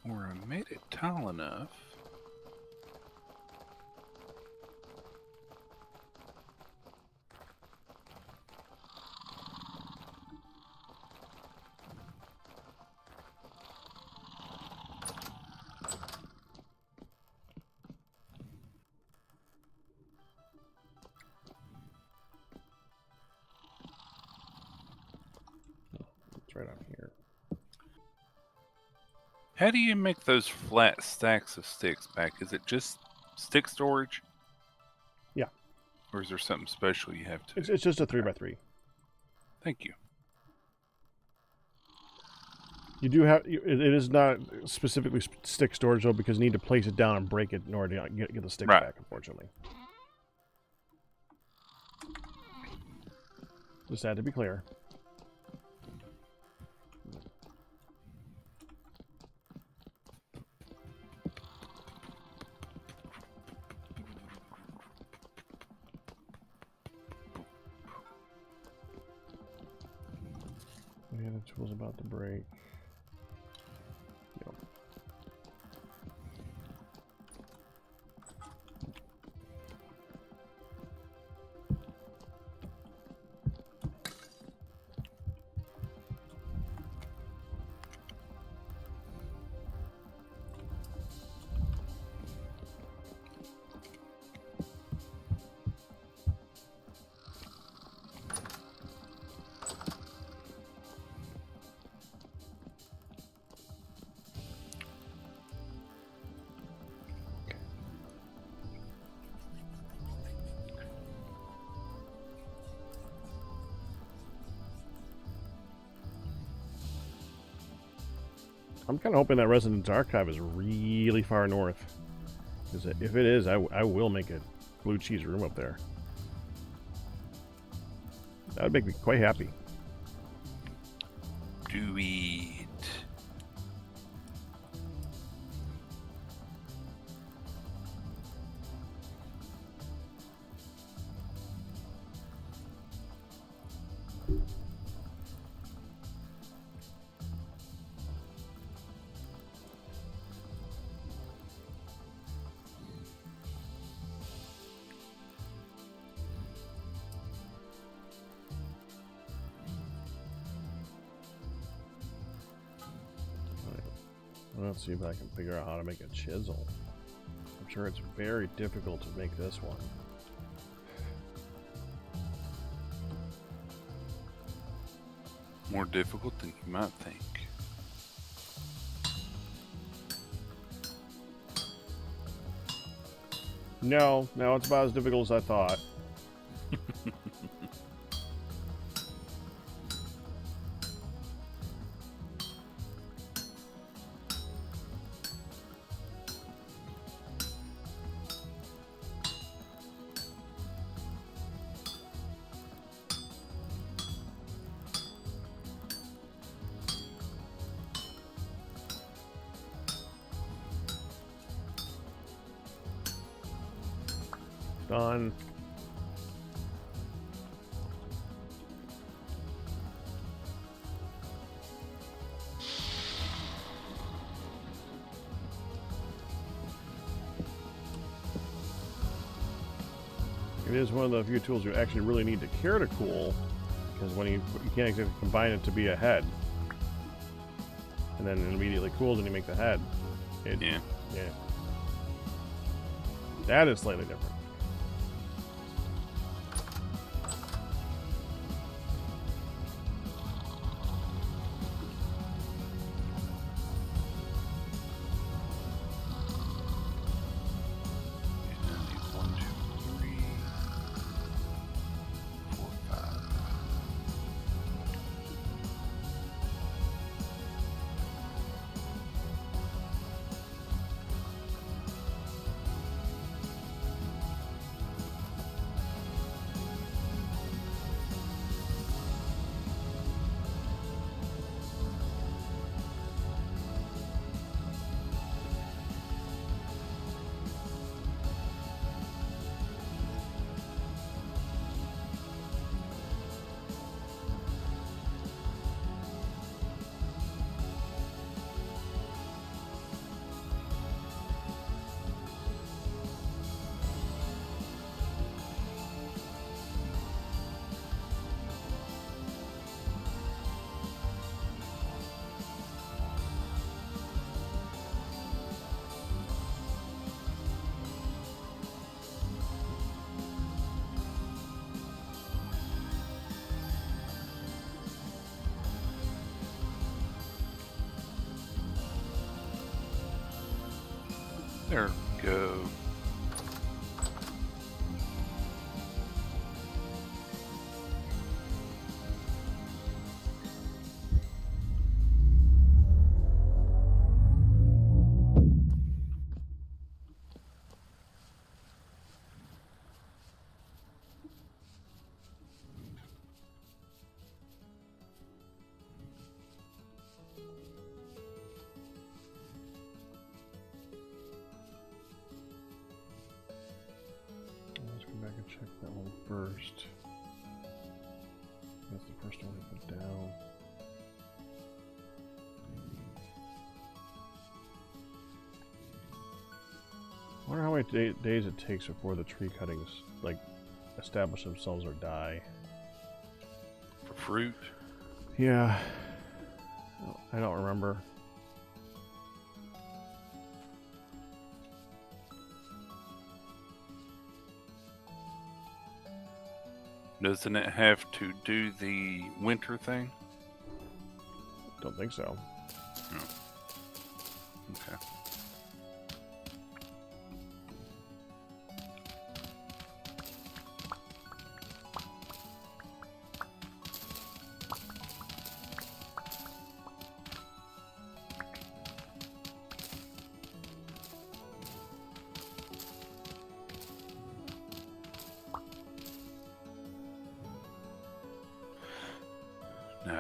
Or I made it tall enough. It's right on here. How do you make those flat stacks of sticks back? Is it just stick storage? Yeah. Or is there something special you have to do? It's just a 3x3. Thank you. You do have it is not specifically stick storage though, because you need to place it down and break it in order to get the sticks Right. back. Unfortunately, just had to be clear. Yeah, the tool's about to break. Yep. I'm kind of hoping that Residence Archive is really far north. Because if it is, I will make a blue cheese room up there. That would make me quite happy. Do it. Let's see if I can figure out how to make a chisel. I'm sure it's very difficult to make this one. More difficult than you might think. No, it's about as difficult as I thought. Done. It is one of the few tools you actually really need to care to cool, because when you can't exactly combine it to be a head, and then it immediately cools and you make the head. Yeah. Yeah. That is slightly different. There we go. Let's go back and check that one first. That's the first one I put down. I wonder how many days it takes before the tree cuttings like establish themselves or die. For fruit. Yeah, I don't remember. Doesn't it have to do the winter thing? Don't think so. Okay.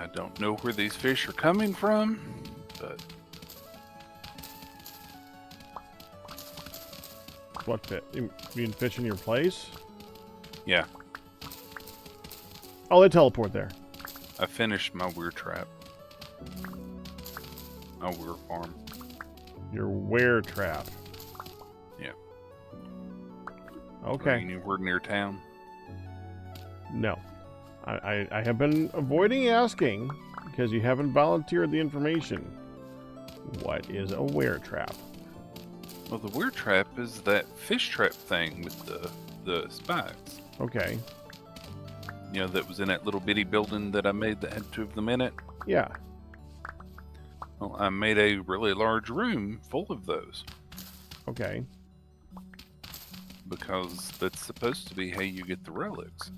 I don't know where these fish are coming from, but What fit? You mean fish in your place? yeah, Oh, they teleport there. I finished my weir trap. My weir farm. Your were trap. Yeah. Are Okay. you anywhere near town? No. I have been avoiding asking because you haven't volunteered the information. What is a were trap? Well, the weir trap is that fish trap thing with the spikes. Okay. You know, that was in that little bitty building that I made that had 2 of them in it. Yeah. Well, I made a really large room full of those Okay. because that's supposed to be how you get the relics.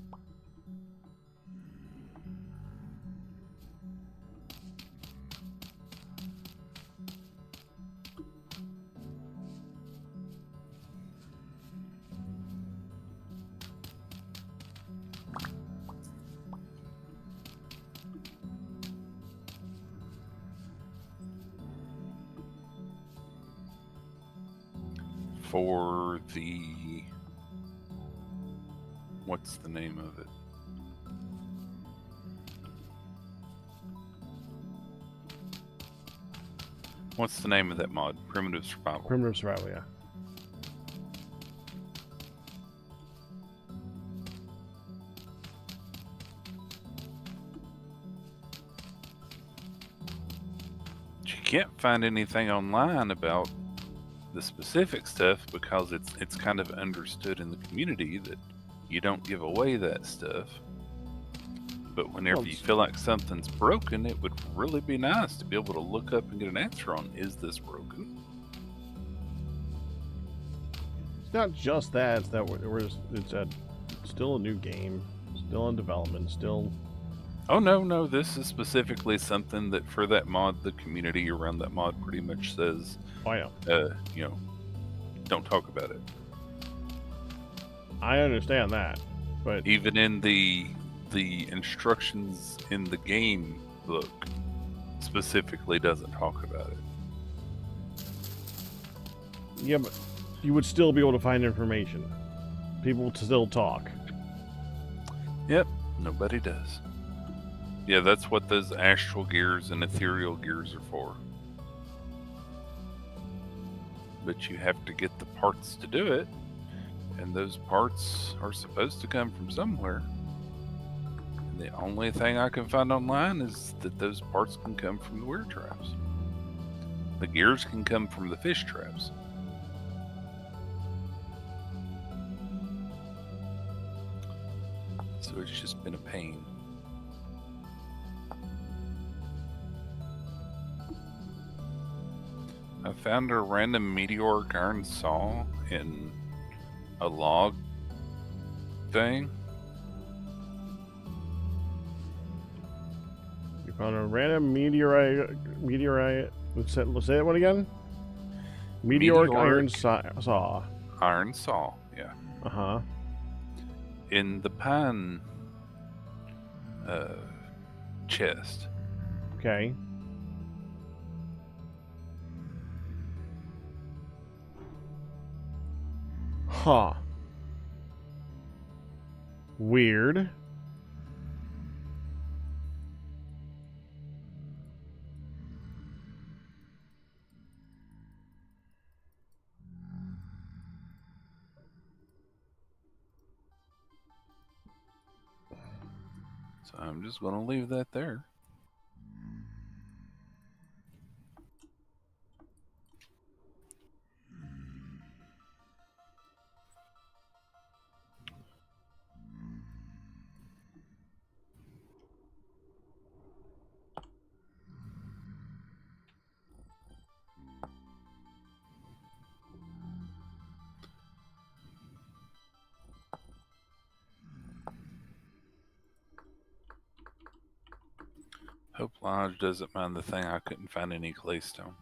For the... what's the name of it? What's the name of that mod? Primitive Survival. Primitive survival, yeah. You can't find anything online about the specific stuff because it's kind of understood in the community that you don't give away that stuff. But whenever Well, you feel like something's broken, it would really be nice to be able to look up and get an answer on, is this broken? It's not just that. It's that still a new game, still in development, still. Oh no, this is specifically something that for that mod, the community around that mod pretty much says, Oh, I know. you know, don't talk about it. I understand that, but Even in the instructions in the game book specifically doesn't talk about it. yeah, but you would still be able to find information. People would still talk. Yep, nobody does. Yeah, that's what those astral gears and ethereal gears are for. But you have to get the parts to do it, and those parts are supposed to come from somewhere. And the only thing I can find online is that those parts can come from the weir traps. The gears can come from the fish traps. So it's just been a pain. I found a random meteoric iron saw in a log thing. You found a random meteorite. Let's say that one again. Meteoric iron saw. Iron saw, yeah. Uh huh. In the pine chest. Okay. Huh. Weird. So I'm just going to leave that there. Hope Lodge doesn't mind the thing I couldn't find any claystone.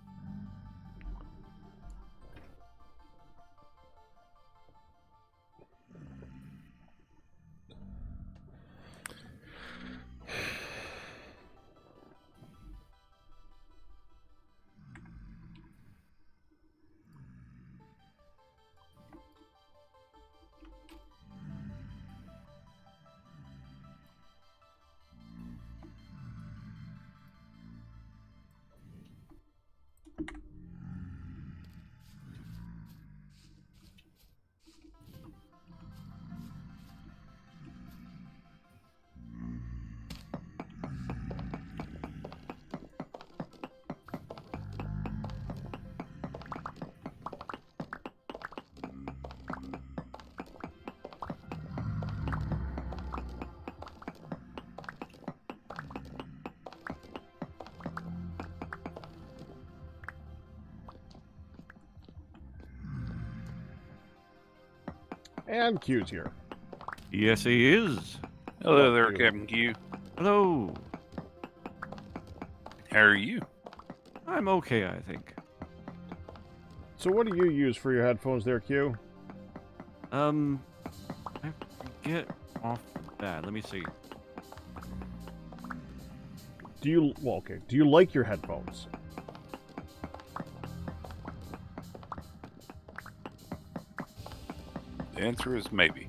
And Q's here. Yes, he is. Hello there, you. Captain Q. Hello. How are you? I'm okay, I think. So what do you use for your headphones there, Q? I get off the bat. Let me see. Do you like your headphones? The answer is maybe.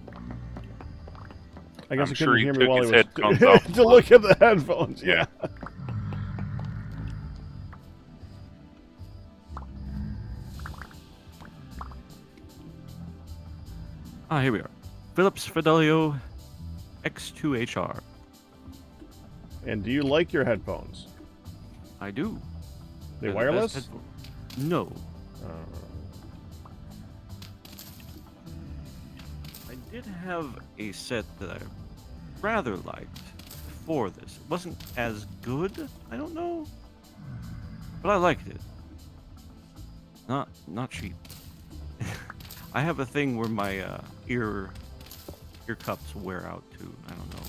I guess I'm he sure couldn't he hear me took while his he was headphones off to look at the headphones. Yeah. Ah, here we are. Philips Fidelio X2HR. And do you like your headphones? I do. They They're the best wireless? headphone- No. I did have a set that I rather liked before this. It wasn't as good, I don't know, but I liked it. Not cheap. I have a thing where my ear cups wear out too. I don't know.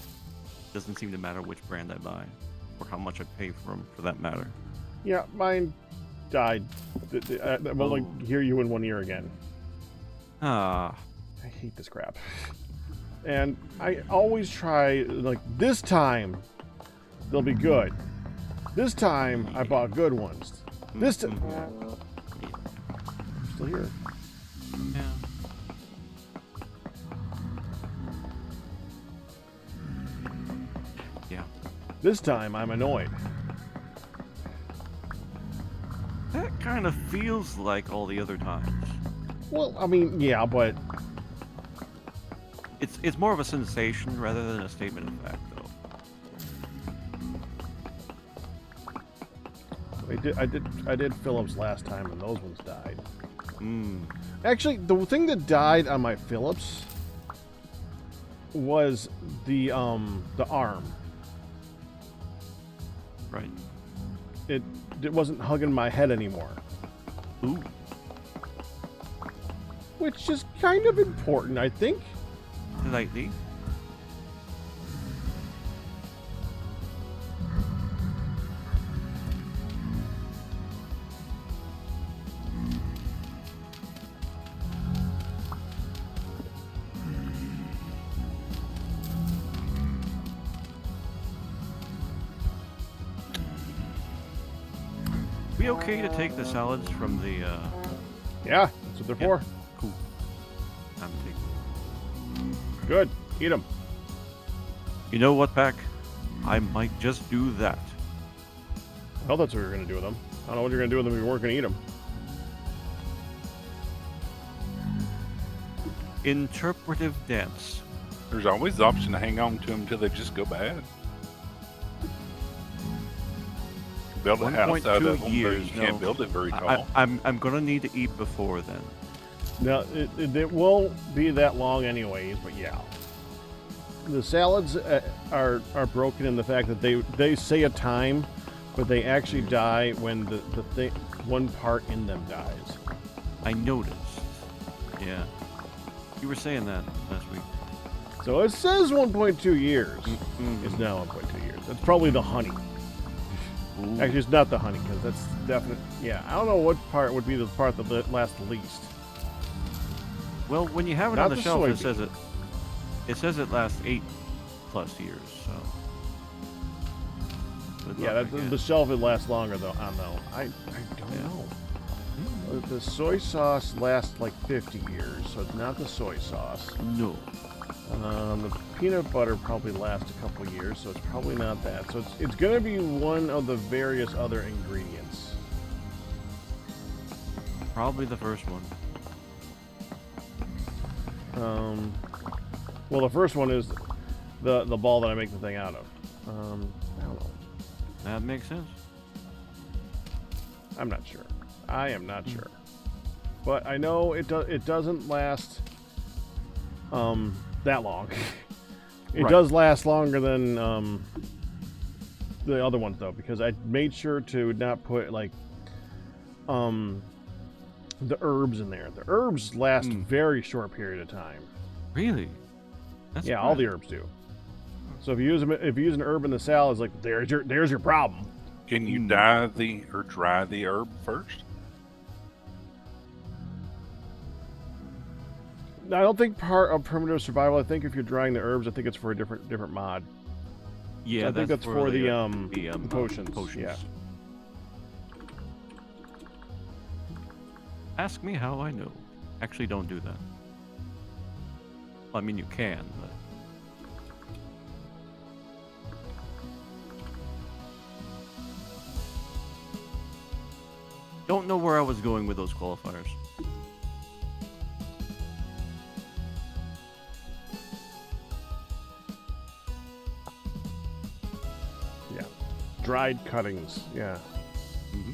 Doesn't seem to matter which brand I buy or how much I pay for them, for that matter. Yeah, mine died. I will only Oh. hear you in one ear again. Ah, I hate this crap. And I always try, like, this time they'll be good. This time I bought good ones. This time. Still here. yeah. Yeah. This time I'm annoyed. That kind of feels like all the other times. Well, I mean, yeah, but It's more of a sensation rather than a statement of fact, though. I did Philips last time and those ones died. Mm. Actually, the thing that died on my Philips was the arm. Right. It wasn't hugging my head anymore, Ooh. which is kind of important, I think. Slightly. Be okay to take the salads from the Yeah, that's what they're Yeah. for. cool. I'm taking. Good, eat them. You know what, Pack? I might just do that. Well, that's what you're gonna do with them. I don't know what you're gonna do with them if you weren't gonna eat them. Interpretive dance. There's always the option to hang on to them until they just go bad. Build a house out 1.2 of them, but you years, can't no. build it very tall. I'm gonna need to eat before then. Now, it won't be that long anyways, but yeah. The salads are broken in the fact that they say a time, but they actually die when the one part in them dies. I noticed. Yeah. You were saying that last week. So it says 1.2 years. Mm-hmm. It's now 1.2 years. That's probably the honey. Ooh. Actually, it's not the honey, because that's definite. Yeah, I don't know what part would be the part that lasts the least. Well, when you have it Not on the the shelf, it soybean. says it lasts 8+ years. So. Good Yeah, luck, I the guess. shelf would last longer though. I don't Yeah. know. The soy sauce lasts like 50 years, so it's not the soy sauce. No. The peanut butter probably lasts a couple years, so it's probably not that. So it's going to be one of the various other ingredients. Probably the first one. Well, the first one is the ball that I make the thing out of. I don't know. That makes sense. I'm not sure. I am not sure. But I know it doesn't last that long. It Right. does last longer than the other ones though, because I made sure to not put like the herbs in there. The herbs last a very short period of time. Really? That's Yeah, all the surprising. herbs do. So if you use an herb in the salad, it's like there's your problem. Can you Hmm. dry the herb first? I don't think part of primitive survival. I think if you're drying the herbs, I think it's for a different mod. Yeah, I think that's for the potions. Potions. Yeah. Ask me how I know. Actually, don't do that. Well, I mean, you can, but. Don't know where I was going with those qualifiers. Yeah. Dried cuttings. Yeah. Mm-hmm.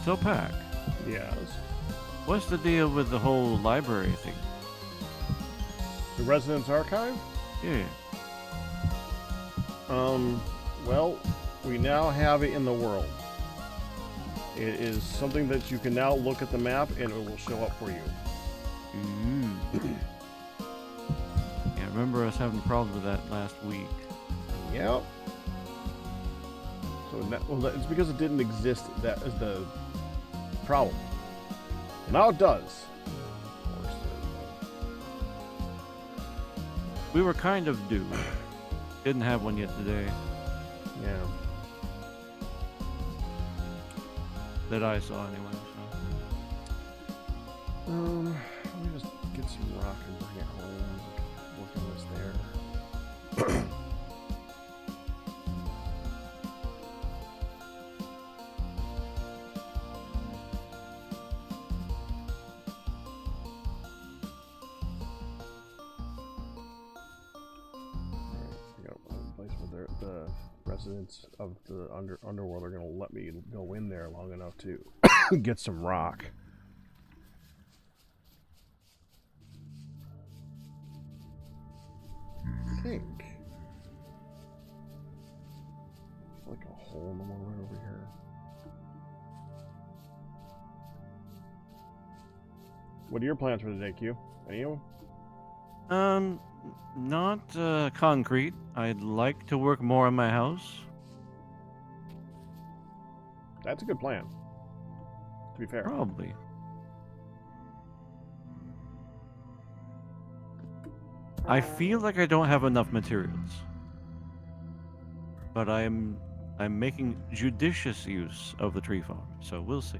So, Pack, Yes. what's the deal with the whole library thing? The Residence Archive? Yeah. Well, we now have it in the world. It is something that you can now look at the map and it will show up for you. Yeah, I remember us having problems with that last week. Yep. So it's because it didn't exist. That is the problem. Now it does. We were kind of due. Didn't have one yet today Yeah. that I saw anyway. So. Let me just get some rock and bring it home. Work on this there. The residents of the underworld are going to let me go in there long enough to get some rock. I think. Like a hole in the wall right over here. What are your plans for today, Q? Any of them? Not concrete. I'd like to work more on my house. That's a good plan. To be fair. Probably. I feel like I don't have enough materials. But I'm making judicious use of the tree farm, so we'll see.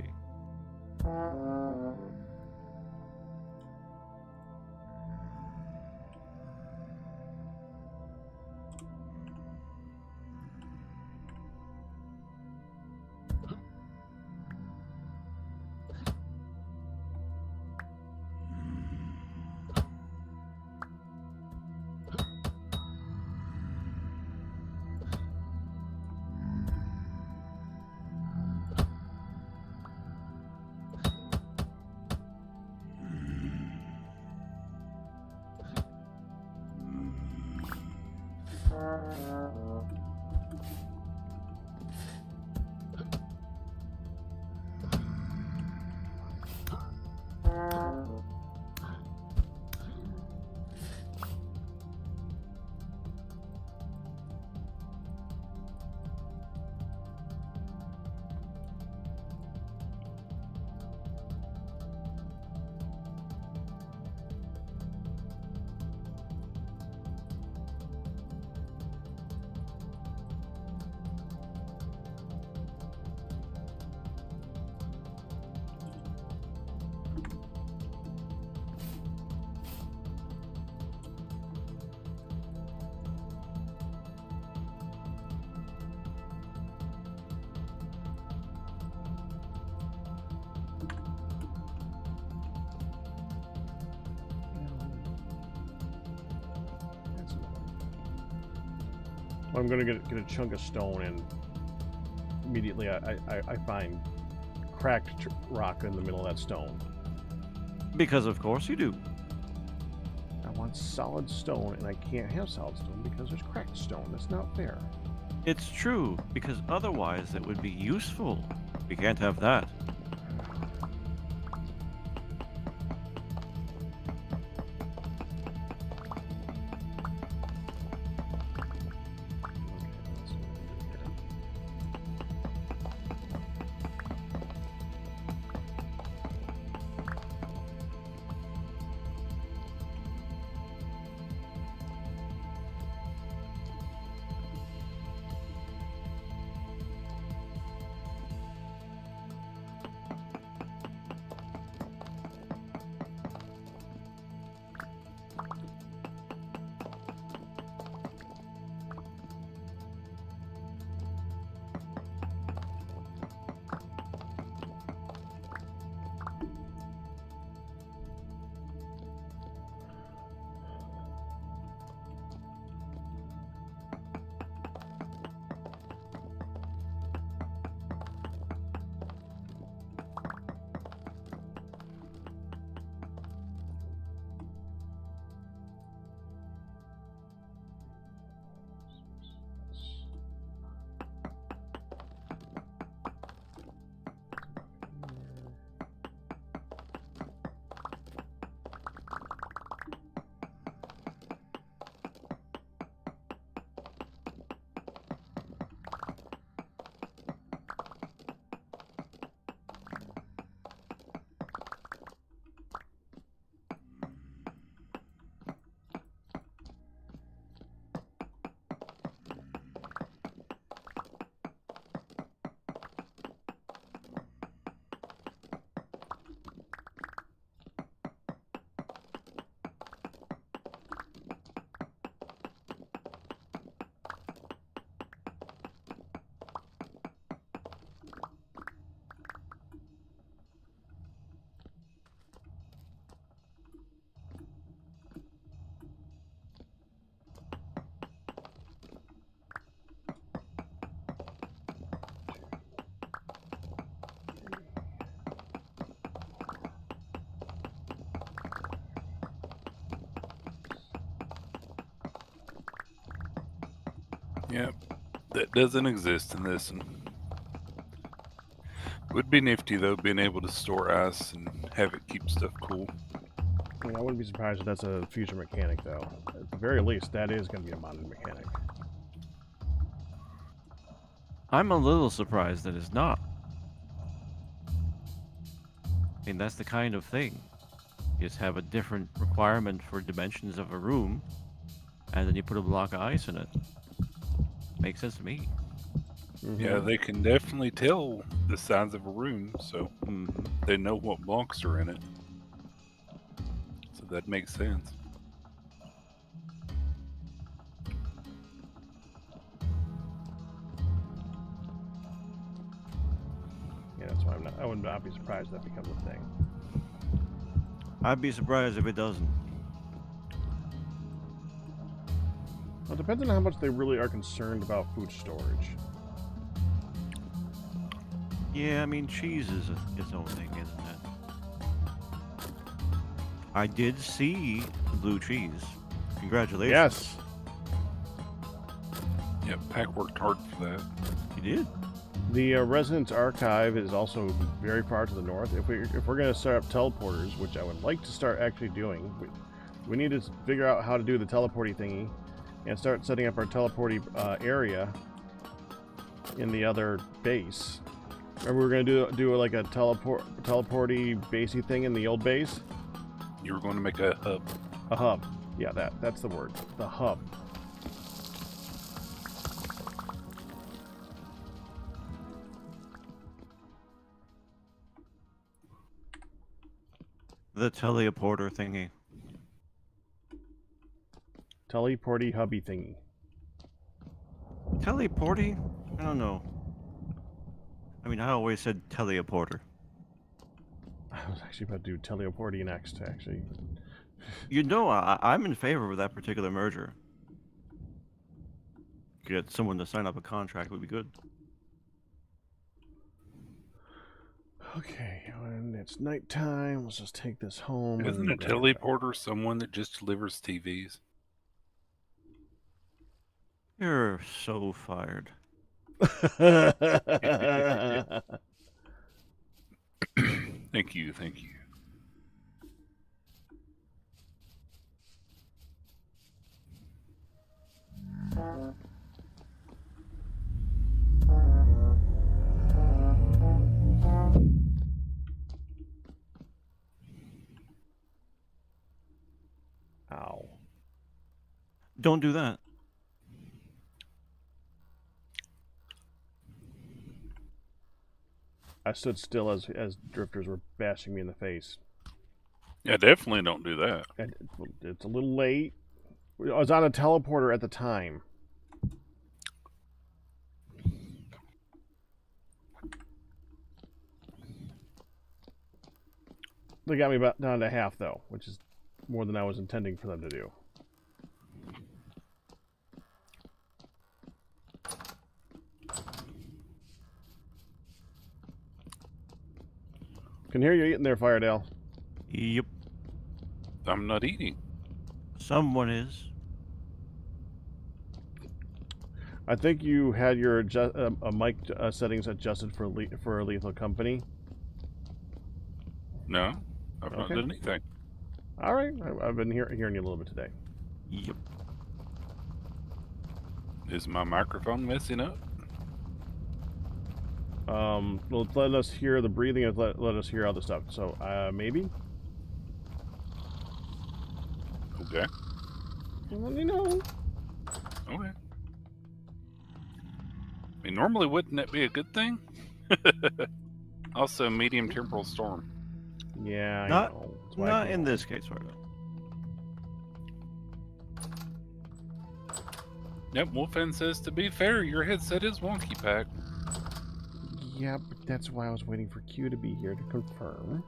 I'm gonna get a chunk of stone, and immediately I find cracked rock in the middle of that stone. Because of course you do. I want solid stone, and I can't have solid stone because there's cracked stone. That's not fair. It's true, because otherwise it would be useful. We can't have that. Yep, that doesn't exist in this one. Would be nifty though, being able to store ice and have it keep stuff cool. I mean, I wouldn't be surprised if that's a future mechanic, though. At the very least, that is going to be a modded mechanic. I'm a little surprised that it's not. I mean, that's the kind of thing. You just have a different requirement for dimensions of a room, and then you put a block of ice in it. Makes sense to me. Mm-hmm. Yeah, they can definitely tell the size of a room, so they know what blocks are in it. So that makes sense. Yeah, that's why I would not be surprised if that becomes a thing. I'd be surprised if it doesn't. Well, it depends on how much they really are concerned about food storage. Yeah, I mean, cheese is its own thing, isn't it? I did see blue cheese. Congratulations. Yes. Yeah, Pack worked hard for that. You did? The Residence Archive is also very far to the north. If we're going to start up teleporters, which I would like to start actually doing, we need to figure out how to do the teleporty thingy and start setting up our teleporty area in the other base. Remember, we were going to do like a teleporty basey thing in the old base? You were going to make a hub. A hub. Yeah, that's the word. The hub. The teleporter thingy. Teleporty hubby thingy. Teleporty? I don't know. I mean, I always said teleporter. I was actually about to do teleporty next, actually. You know, I'm in favor of that particular merger. get someone to sign up a contract would be good. Okay, and it's nighttime. Let's just take this home. Isn't a and teleporter someone that just delivers TVs? You're so fired. Thank you, thank you. Ow. Don't do that. I stood still as drifters were bashing me in the face. Yeah, definitely don't do that. And it's a little late. I was on a teleporter at the time. They got me about down to half, though, which is more than I was intending for them to do. Can hear you eating there, Firedale. Yep. I'm not eating. Someone is. I think you had your mic settings adjusted for a lethal company. No, I've not Okay. done anything. All right, I've been hearing you a little bit today. Yep. Is my microphone messing up? Well, let us hear the breathing and let us hear other stuff. So, maybe? Okay. Well, you know. Okay. I mean, normally wouldn't that be a good thing? Also, medium temporal storm. Yeah, I Not- know. That's why I Not came in over. this case, right now. Yep, Wolfen says, to be fair, your headset is wonky, Pack. Yeah, but that's why I was waiting for Q to be here to confirm.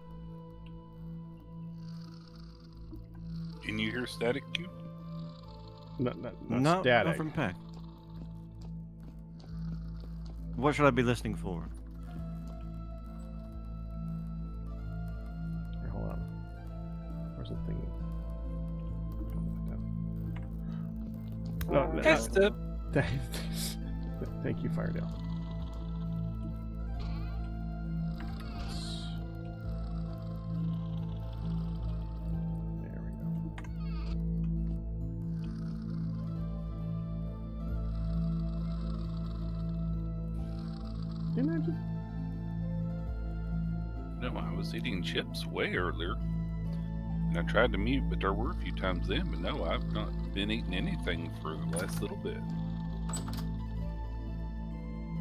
Can you hear static, Q? Not Not static. from Peck. What should I be listening for? Here, hold on. Where's the thingy? No, Test it. Thank you, Firedale. There we go. Didn't I just... No, I was eating chips way earlier. And I tried to mute, but there were a few times then. But no, I've not been eating anything for the last little bit.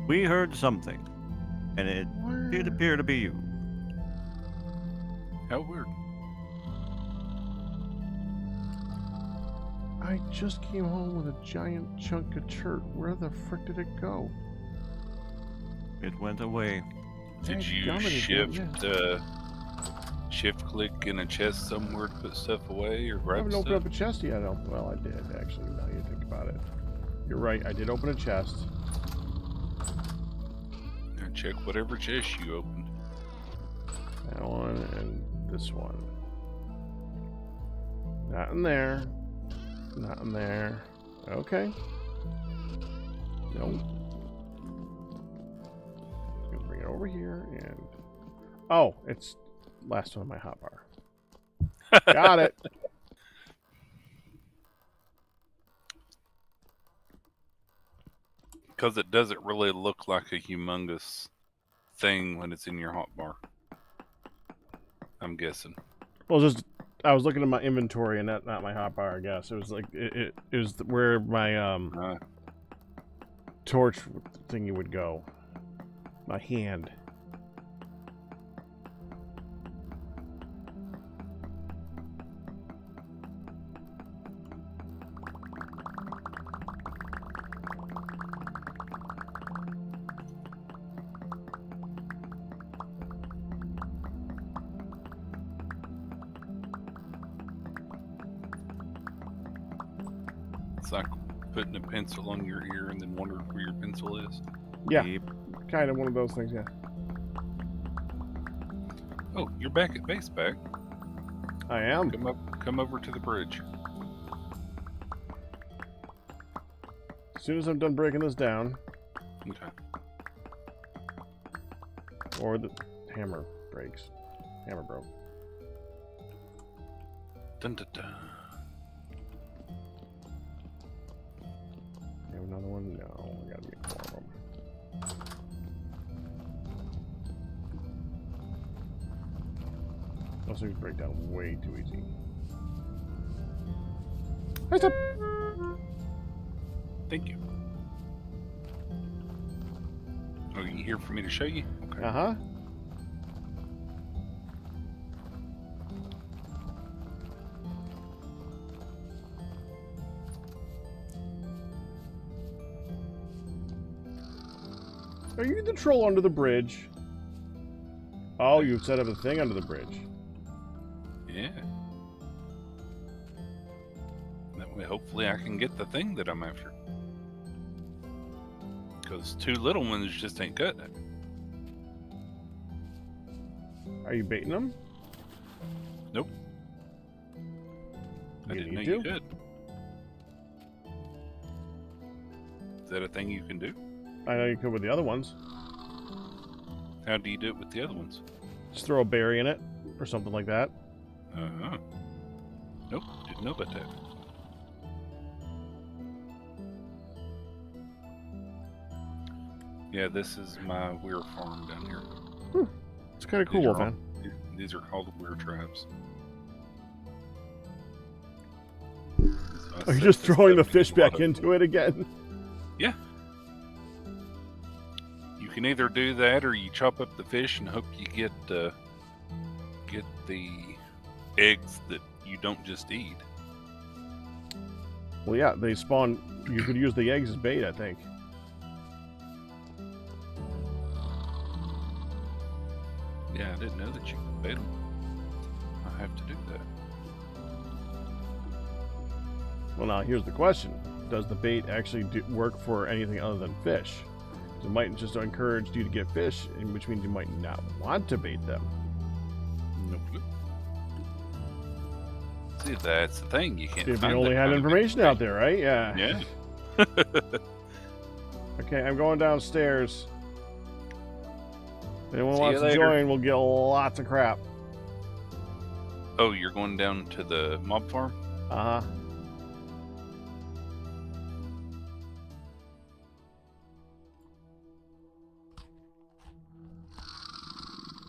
We heard something, and it did appear to be you. How weird. I just came home with a giant chunk of chert. Where the frick did it go? It went away. Did you Dadgummit, shift click in a chest somewhere to put stuff away or I grab haven't stuff? opened up a chest yet. Well, I did, actually, now you think about it. You're right, I did open a chest. Now check whatever chest you opened. That one and this one. Not in there. Not in there. Okay. Nope. Just gonna bring it over here and... Oh, it's last one on my hotbar. Got it. Because it doesn't really look like a humongous thing when it's in your hotbar. I'm guessing. Well, just I was looking at my inventory and not my hotbar. I guess it was like it was where my torch thingy would go. My hand. It's like putting a pencil on your ear and then wondering where your pencil is? Yeah, Yep. kind of one of those things. Yeah. Oh, you're back at base back. I am. Come over to the bridge. As soon as I'm done breaking this down, Okay. or the hammer breaks. Hammer broke. Dun, dun, dun. You have another one? No, we gotta get more of them. Those things break down way too easy. Hi, stop! Thank you. Are you here for me to show you? Okay. Uh-huh. Are you the troll under the bridge? Oh, you've set up a thing under the bridge. Yeah. That way, hopefully, I can get the thing that I'm after. Because 2 little ones just ain't cutting it. Are you baiting them? Nope. I You didn't know need you to? could. Is that a thing you can do? I know you could with the other ones. How do you do it with the other ones? Just throw a berry in it, or something like that. Uh-huh. Nope, didn't know about that. Yeah, this is my weir farm down here. It's kind of These cool, are man. These are called weir traps. Are you just throwing the fish back into it again? Yeah. You can either do that or you chop up the fish and hope you get the eggs that you don't just eat. Well, yeah, they spawn. You could use the eggs as bait, I think. Yeah, I didn't know that you could bait them. I have to do that. Well, now here's the question: does the bait actually work for anything other than fish? It might just encourage you to get fish, which means you might not want to bait them. Nope. See, that's the thing. You can't. If you find only that had kind of information bait. out there, right? Yeah. Yeah. Okay, I'm going downstairs. If anyone See wants you to later. join, we'll get lots of crap. Oh, you're going down to the mob farm? Uh huh.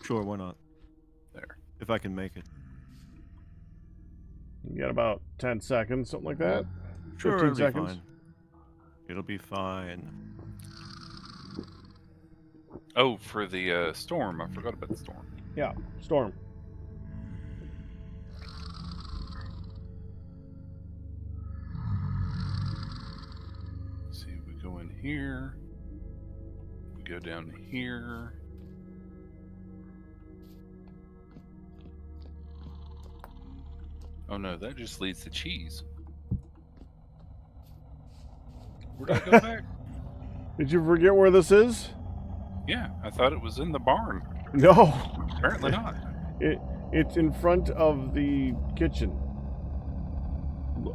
Sure, why not? There. If I can make it. You got about 10 seconds, something like that. Sure, 15 it'll be seconds. fine. It'll be fine. Oh, for the storm. I forgot about the storm. Yeah, storm. Let's see, we go in here. We go down here. Oh no, that just leads to cheese. Where did I go back? Did you forget where this is? Yeah, I thought it was in the barn. No. Apparently not. It's in front of the kitchen.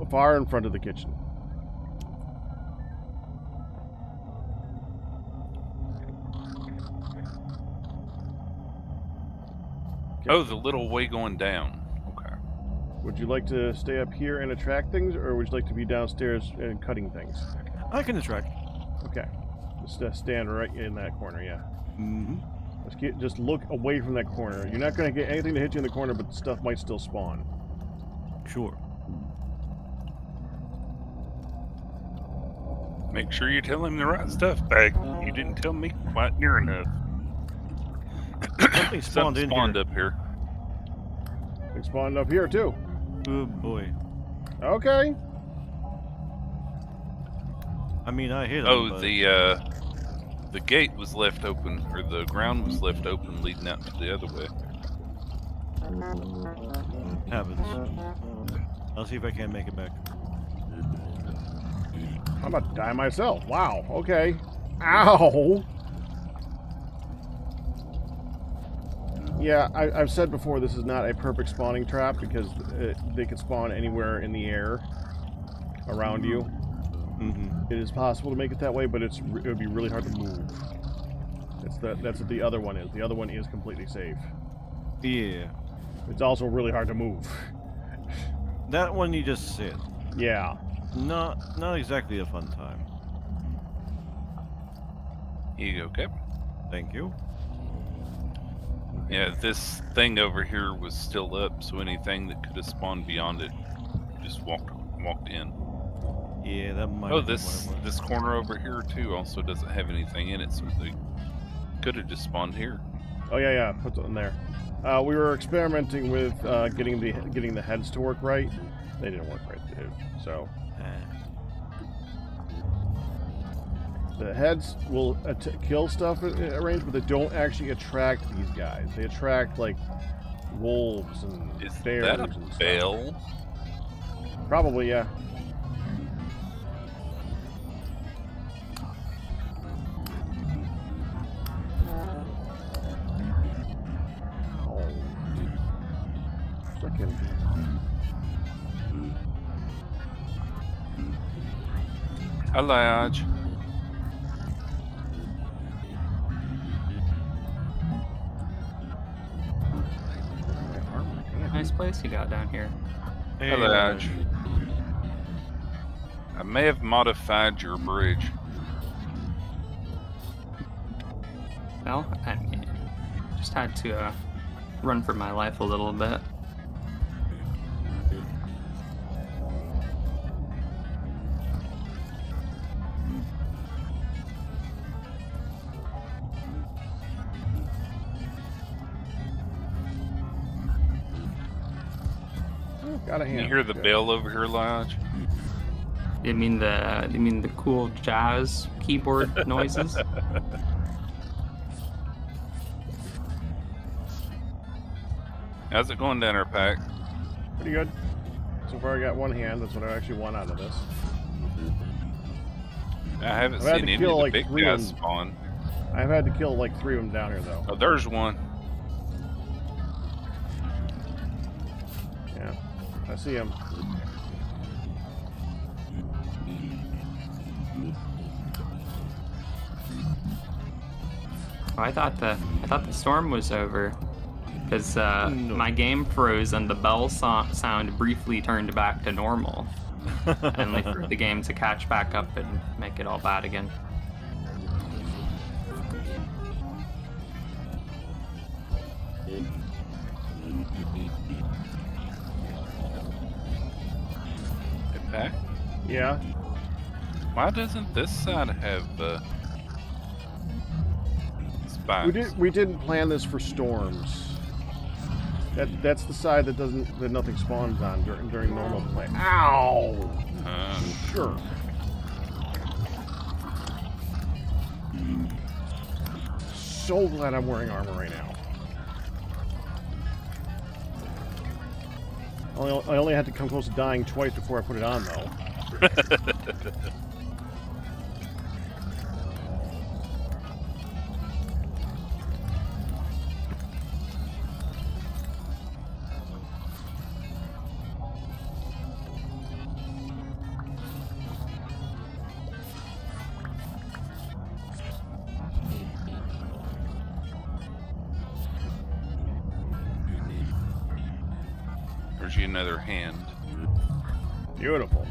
Far in front of the kitchen. Oh, the little way going down. Okay. Would you like to stay up here and attract things, or would you like to be downstairs and cutting things? I can attract. Okay. Just stand right in that corner, yeah. Mm-hmm. Just look away from that corner. You're not going to get anything to hit you in the corner, but stuff might still spawn. Sure. Make sure you tell him the right stuff, Bag. You didn't tell me quite near enough. Something spawned Something in spawned here. up here. They spawned up here, too. Oh boy. Okay. I mean, I hit him. Oh, but the gate was left open, or the ground was left open leading out to the other way. happens. I'll see if I can make it back. I'm about to die myself. Wow, okay. Ow! Yeah, I've said before this is not a perfect spawning trap because they can spawn anywhere in the air around you. Mm-hmm. It is possible to make it that way, but it would be really hard to move. That's what the other one is. The other one is completely safe. Yeah. It's also really hard to move. That one you just sit. Yeah. Not exactly a fun time. Here you go, Cap. Thank you. Yeah, this thing over here was still up, so anything that could have spawned beyond it just walked in. Yeah, that might. Oh, have been what it was. this corner over here too also doesn't have anything in it, so they could have just spawned here. Oh yeah. Put that in there. We were experimenting with getting the heads to work right. They didn't work right, dude. So the heads will kill stuff at range, but they don't actually attract these guys. They attract like wolves and Is bears that a and stuff. bell? Probably, yeah. Oh, frickin'. Hi, Lodge. Nice place you got down here. Hey, Hello, Lodge. Edge. I may have modified your bridge. Well, I mean, just had to run for my life a little bit. Got a Can hand. you hear the Good. bell over here, Lodge? You mean the cool jazz keyboard noises? How's it going down there, Pack? Pretty good. So far I got one hand. That's what I actually want out of this. I haven't I've had seen to any kill, of the like, big 3 guys of them. spawn. I've had to kill like 3 of them down here though. Oh, there's one. Yeah. I see him. Oh, I thought the storm was over because my game froze and the bell sound briefly turned back to normal, and wait for the game to catch back up and make it all bad again. Hey, Pack? Yeah. Why doesn't this side have spines? We didn't plan this for storms. That's the side that nothing spawns on during normal play. Ow! Sure. So glad I'm wearing armor right now. I only had to come close to dying twice before I put it on, though. There's you another hand. Beautiful.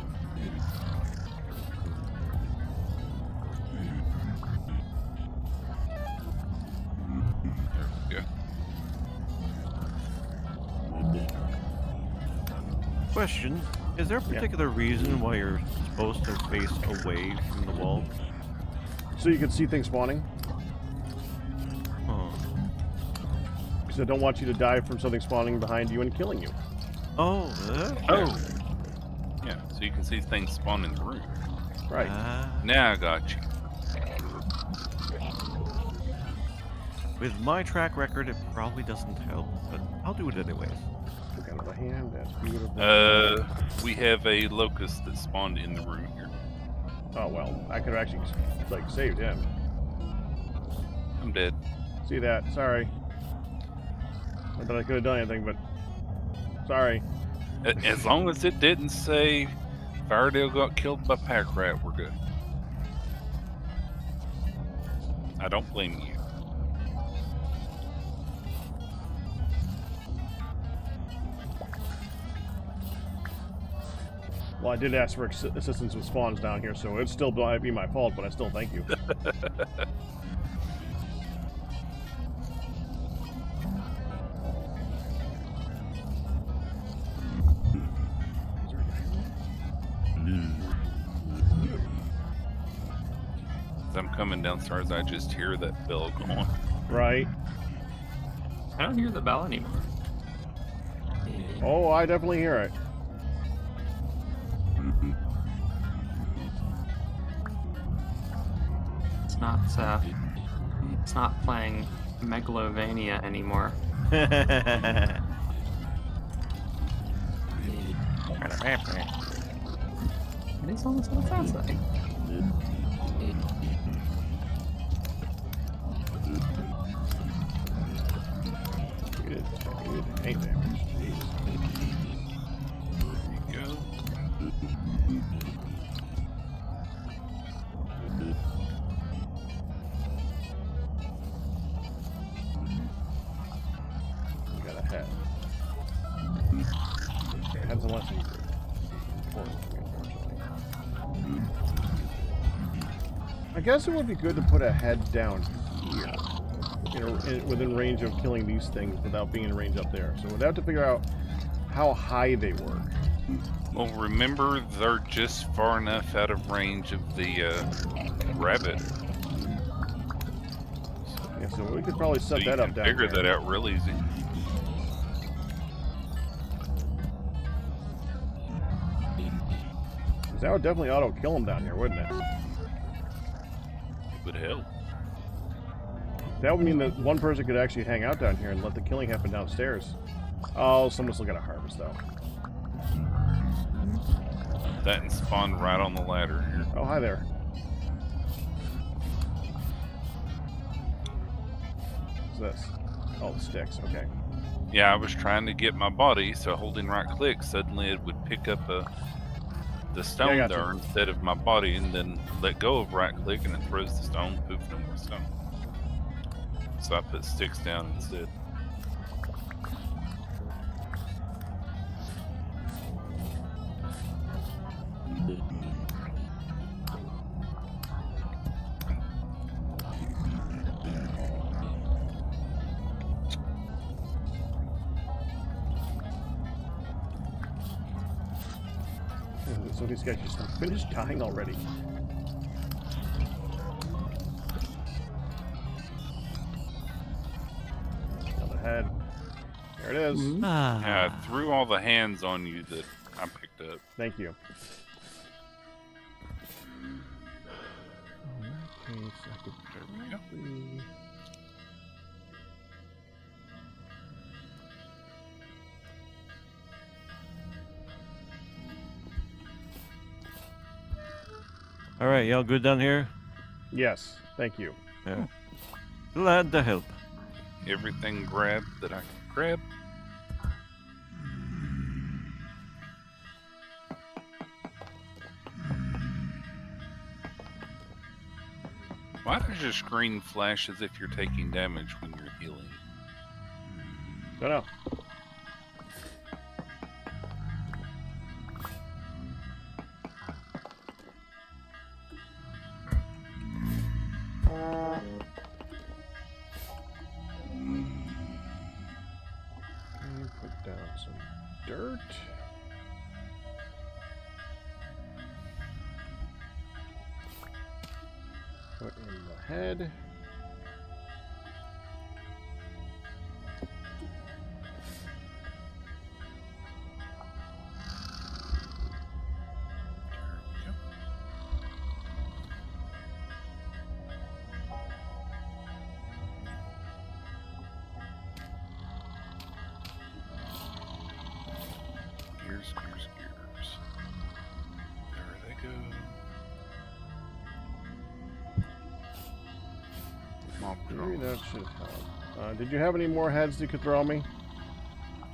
There we go. Question: is there a particular reason why you're supposed to face away from the wall? So you can see things spawning. Huh. Because I don't want you to die from something spawning behind you and killing you. Oh. Oh. Yeah, so you can see things spawn in the room. Right. Now I got you. With my track record, it probably doesn't help, but I'll do it anyways. Took out of the hand. That's beautiful. We have a locust that spawned in the room here. Oh well, I could have actually like saved him. I'm dead. See that? Sorry. Not that I could have done anything, but sorry. As long as it didn't say Fairdale got killed by pack rat, we're good. I don't blame you. Well, I did ask for assistance with spawns down here, so it'd still be my fault, but I still thank you. As I'm coming downstairs, I just hear that bell going. Right. I don't hear the bell anymore. Oh, I definitely hear it. It's not playing Megalovania anymore. It is almost what it sounds like. Good. 8 damage. Jeez. There you go. We got a head. Head's a lesson important to me, unfortunately. I guess it would be good to put a head down here, within range of killing these things without being in range up there. So we'd have to figure out how high they work. Well, remember, they're just far enough out of range of the rabbit. Yeah, so we could probably set So that you up can down figure there. that out real easy. 'Cause that would definitely auto-kill them down here, wouldn't it? It would help. That would mean that one person could actually hang out down here and let the killing happen downstairs. Oh, someone's still got a harvest, though. That and spawned right on the ladder here. Oh, hi there. What's this? Oh, the sticks. Okay. Yeah, I was trying to get my body, so holding right click, suddenly it would pick up the stone gotcha. there instead of my body, and then let go of right click and it throws the stone, poof, no more stone. So I put sticks down instead. So these guys just finished dying already. Another head. There it is. Yeah, I threw all the hands on you that I picked up. Thank you. In that case, I could probably... All right, y'all good down here? Yes, thank you. Yeah. Glad to help. Everything grabbed that I could grab. Why does your screen flash as if you're taking damage when you're healing? Don't know. Put down some dirt. Put in the head. Gears. There they go. Maybe that should help. Did you have any more heads you could throw me?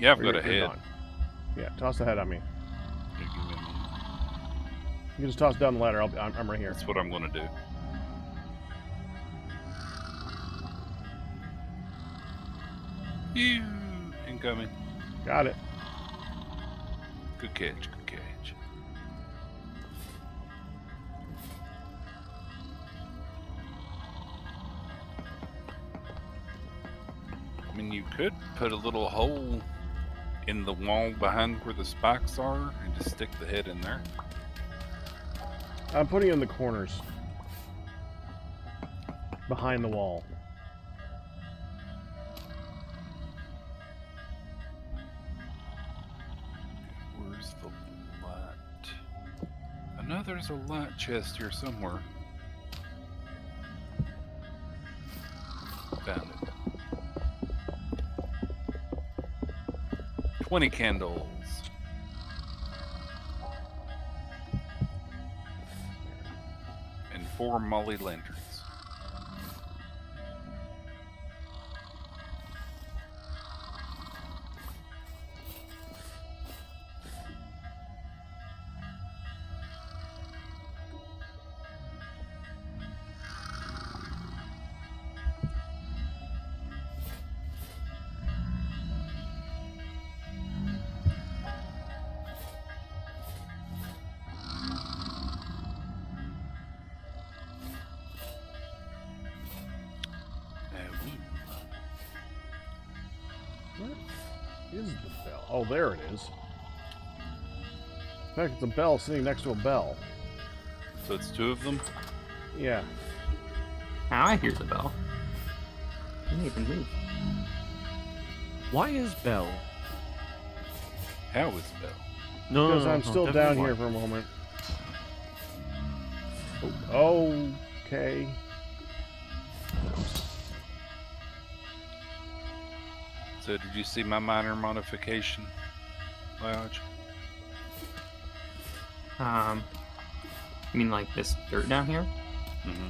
Yeah, I've Or got a you're head. gone? Yeah, toss the head at me. Here, give me a minute. You can just toss down the ladder. I'm right here. That's what I'm gonna do. Ew, incoming. Got it. Good catch, good catch. I mean, you could put a little hole in the wall behind where the spikes are and just stick the head in there. I'm putting it in the corners. Behind the wall. Where's the light? I know there's a light chest here somewhere. Found it. 20 candles. And 4 molly lanterns. Is the bell? Oh, there it is. In fact, it's a bell sitting next to a bell. So it's 2 of them? Yeah. Now I hear the bell. Didn't even move. Why is Bell? How is Bell? No, Because no, I'm no, still definitely down why. here for a moment. Oh, okay. So did you see my minor modification, Lodge? You mean like this dirt down here? Mm-hmm.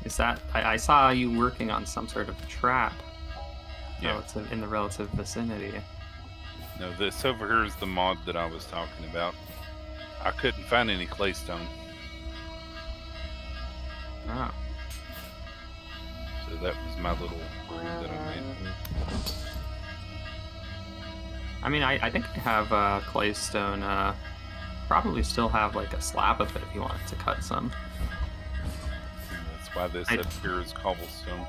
Is that I saw you working on some sort of trap? Yeah. Relative in the relative vicinity. No, this over here is the mod that I was talking about. I couldn't find any claystone, Oh. so that was my little brew that I made. I mean, I think I have claystone. Probably still have like a slab of it if you wanted to cut some. That's why this I- up here is cobblestone.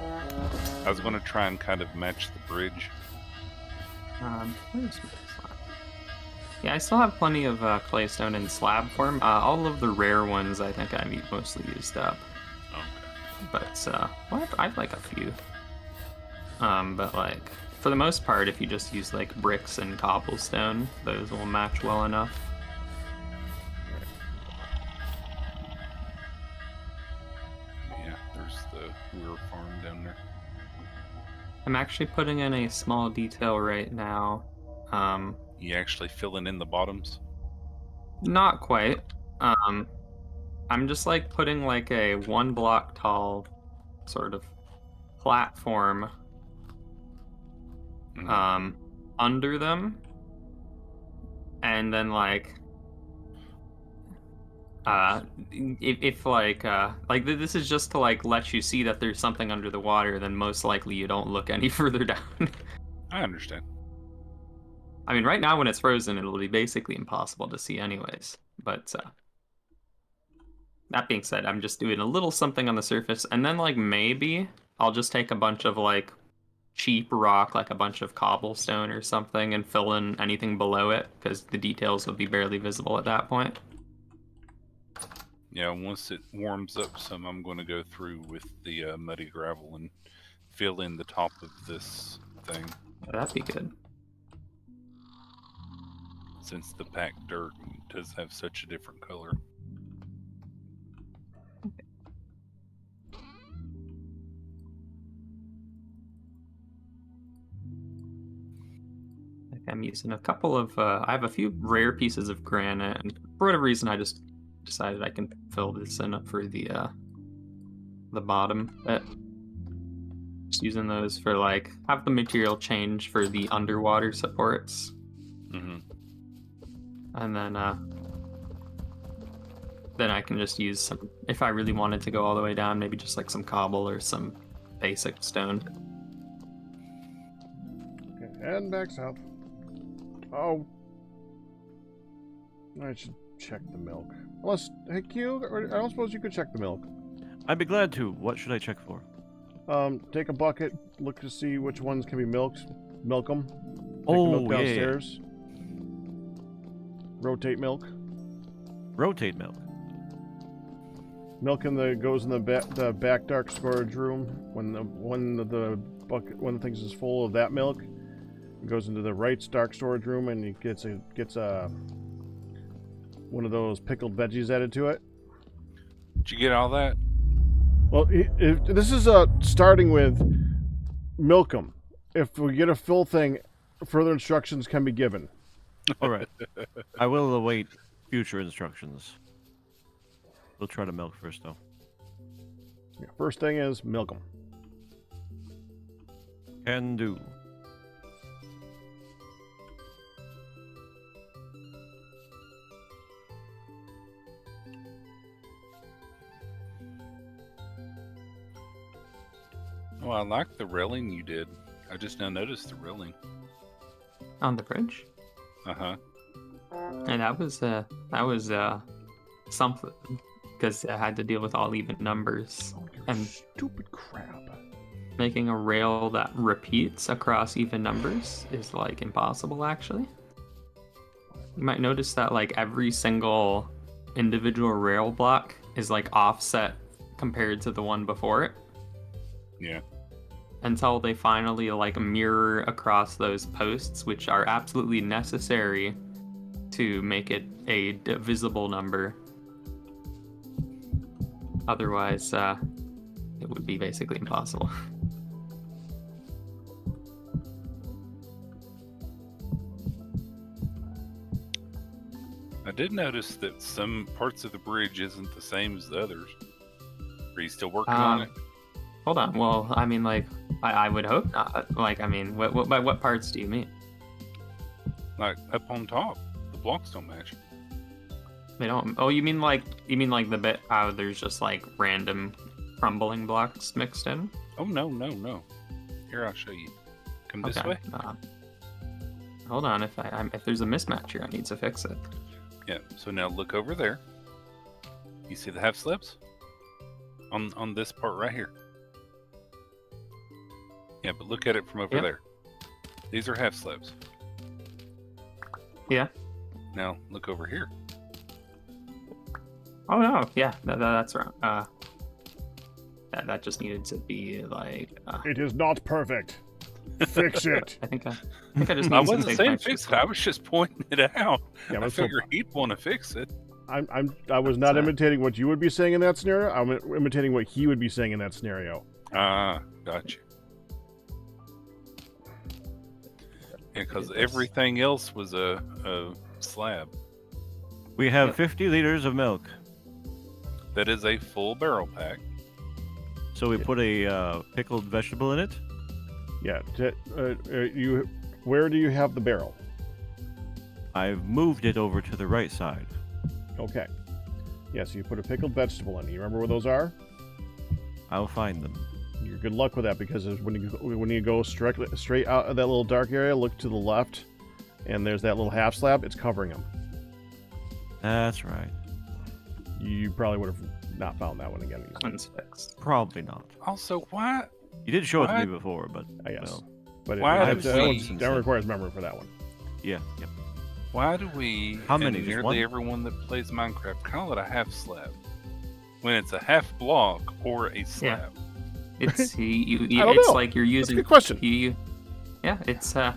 I was going to try and kind of match the bridge. Where's my slab? Yeah, I still have plenty of claystone in slab form. All of the rare ones I think I've mostly used up. Okay. But well, I've like a few. But like for the most part, if you just use like bricks and cobblestone, those will match well enough. Yeah, there's the weir farm down there. I'm actually putting in a small detail right now. You actually filling in the bottoms? Not quite. I'm just like putting like a 1 block tall sort of platform Mhm. under them, and then like if like this is just to like let you see that there's something under the water, then most likely you don't look any further down. I understand. I mean, right now when it's frozen, it'll be basically impossible to see anyways. But that being said, I'm just doing a little something on the surface, and then like maybe I'll just take a bunch of like cheap rock, like a bunch of cobblestone or something, and fill in anything below it, because the details will be barely visible at that point. Yeah, once it warms up some, I'm going to go through with the muddy gravel and fill in the top of this thing, That'd be good. since the packed dirt does have such a different color. I'm using a couple of, I have a few rare pieces of granite, and for whatever reason, I just decided I can fill this in up for the bottom bit. Just using those for like have the material change for the underwater supports, Mm-hmm. and then I can just use some. If I really wanted to go all the way down, maybe just like some cobble or some basic stone. Okay, and back south. Oh. I should check the milk. Unless, hey, Q, I don't suppose you could check the milk. I'd be glad to. What should I check for? Take a bucket, look to see which ones can be milked. Milk them. Take the Oh, milk yeah. downstairs. Rotate milk. Rotate milk. Milk goes in the back dark storage room. When the things is full of that milk, it goes into the right dark storage room, and it gets one of those pickled veggies added to it. Did you get all that? Well, this is starting with milk 'em. If we get a full thing, further instructions can be given. All right. I will await future instructions. We'll try to milk first, though. Yeah, first thing is milk 'em. Can do. Oh, I like the railing you did. I just now noticed the railing. On the bridge. Uh-huh. And that was something because I had to deal with all even numbers and Stupid crap. making a rail that repeats across even numbers is like impossible actually. You might notice that like every single individual rail block is like offset compared to the one before it. Yeah. Until they finally like mirror across those posts, which are absolutely necessary to make it a divisible number. Otherwise, it would be basically impossible. I did notice that some parts of the bridge isn't the same as the others. Are you still working on it? Hold on. Well, I mean, like, I would hope not. Like, I mean, by what parts do you mean? Like up on top, the blocks don't match. They don't. Oh, you mean like the bit how there's just like random crumbling blocks mixed in? Oh no. Here, I'll show you. Come this Okay. way. Hold on. If there's a mismatch here, I need to fix it. Yeah. So now look over there. You see the half slabs? On this part right here. Yeah, but look at it from over Yep. there. These are half slabs. Yeah. Now look over here. Oh no. Yeah. That's wrong. That just needed to be like. It is not perfect. Fix it. I think I just. I need some wasn't big saying punches. fix it. I was just pointing it out. Yeah, I but so- figure he'd want to fix it. I was not imitating what you would be saying in that scenario. I'm imitating what he would be saying in that scenario. Ah, gotcha. Yeah, because everything else was a slab. We have Yep. 50 liters of milk. That is a full barrel pack. So we put a pickled vegetable in it. Yeah. Where do you have the barrel? I've moved it over to the right side. Okay. Yes, you put a pickled vegetable in it. You remember where those are? I'll find them. You're good luck with that because when you go straight out of that little dark area, look to the left, and there's that little half slab. It's covering them. That's right. You probably would have not found that one again. One's fixed. Probably not. Also, why? You did show it to What? me before, but Yes. well, But Why that did we- that requires memory for that one. yeah. Yep. Why do we? How and many? Just Nearly one? everyone that plays Minecraft call it a half slab, when it's a half block or a slab. It's you I don't it's know. like you're That's a using good question. yeah, it's I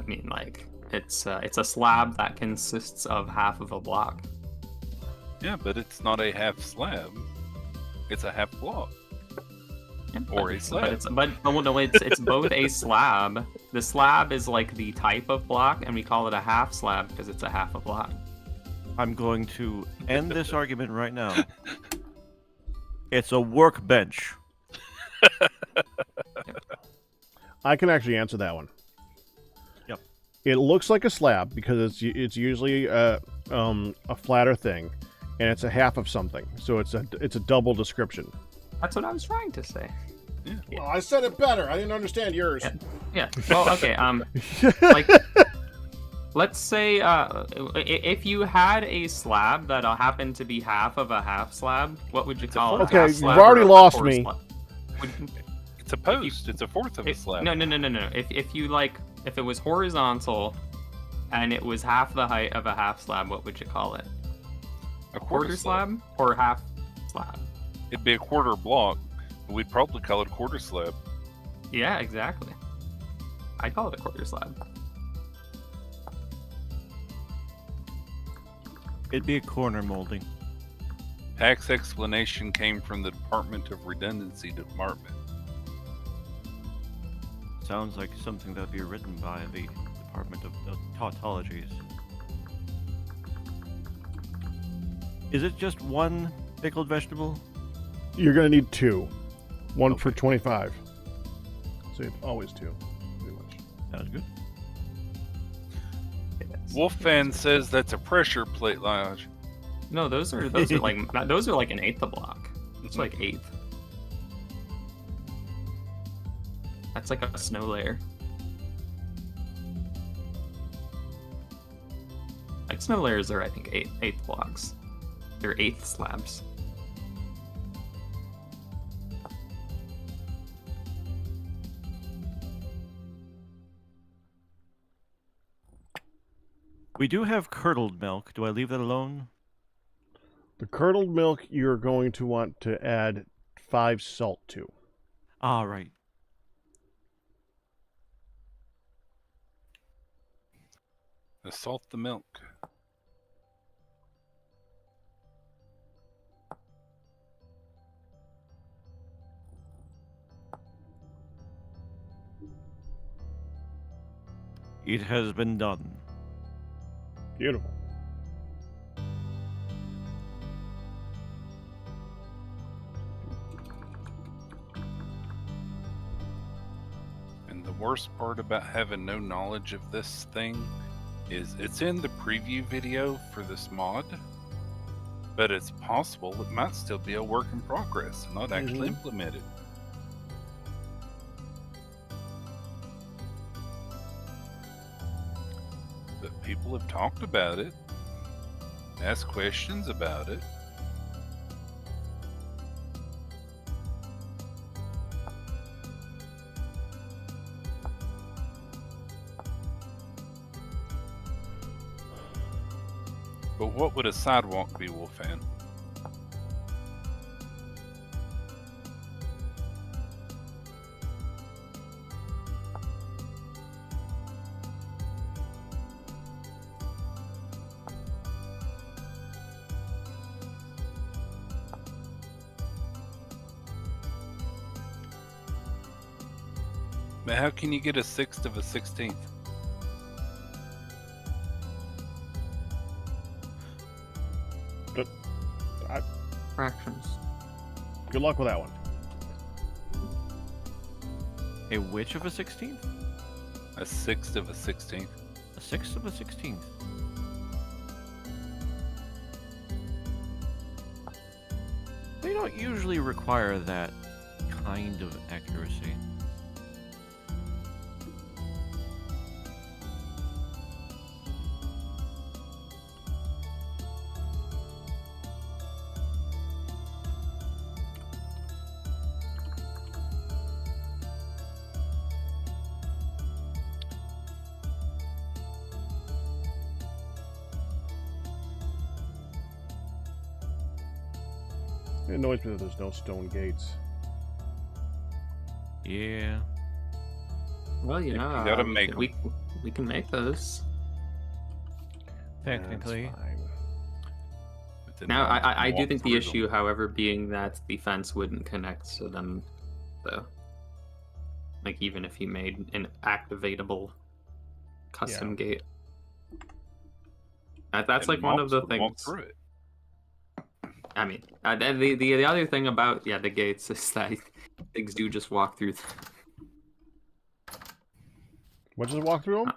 mean like it's a slab that consists of half of a block. Yeah, but it's not a half slab. It's a half block. Yeah, Or a but slab. it's both a slab. The slab is like the type of block, and we call it a half slab because it's a half a block. I'm going to end this argument right now. It's a workbench. I can actually answer that one. Yep. It looks like a slab because it's usually a flatter thing, and it's a half of something. So it's a double description. That's what I was trying to say. Well, I said it better. I didn't understand yours. Yeah. Well, okay. Like, let's say if you had a slab that happened to be half of a half slab, what would you call it? Okay, Half you've slab already or a lost quarter me. slab? It's a post. It's a fourth of a slab. No. If you if it was horizontal, and it was half the height of a half slab, what would you call it? A Quarter slab or half slab? It'd be a quarter block. We'd probably call it a quarter slab. Yeah, exactly. I call it a quarter slab. It'd be a corner molding. Hack's explanation came from the Department of Redundancy Department. Sounds like something that'd be written by the Department of Tautologies. Is it just one pickled vegetable? You're gonna need 2. One Okay. for 25. So it's always 2, pretty much. Sounds good. Wolfman says that's a pressure plate lounge. No, those are like an eighth a block. It's like eighth. That's like a snow layer. Like snow layers are, I think, eighth blocks. They're eighth slabs. We do have curdled milk. Do I leave that alone? The curdled milk you're going to want to add 5 salt to. Ah, right. Salt the milk. It has been done. Beautiful. And the worst part about having no knowledge of this thing is it's in the preview video for this mod, but it's possible it might still be a work in progress and not actually implemented. But people have talked about it, asked questions about it. But what would a sidewalk be, Wolfan? But how can you get a sixth of a 16th? Fractions. Good luck with that one. A which of a 16th? A sixth of a 16th. A sixth of a 16th. They don't usually require that kind of accuracy. It annoys me that there's no stone gates. Yeah. Well, you know, gotta make 'em. we can make those. Technically. That's fine. But then Now, no one can I do walk think the through issue, them. however, being that the fence wouldn't connect to them, though. Like, even if you made an activatable custom gate. That's And like one of mobs the would walk things. through it. I mean, the other thing about the gates is that things do just walk through them. What does it walk through them?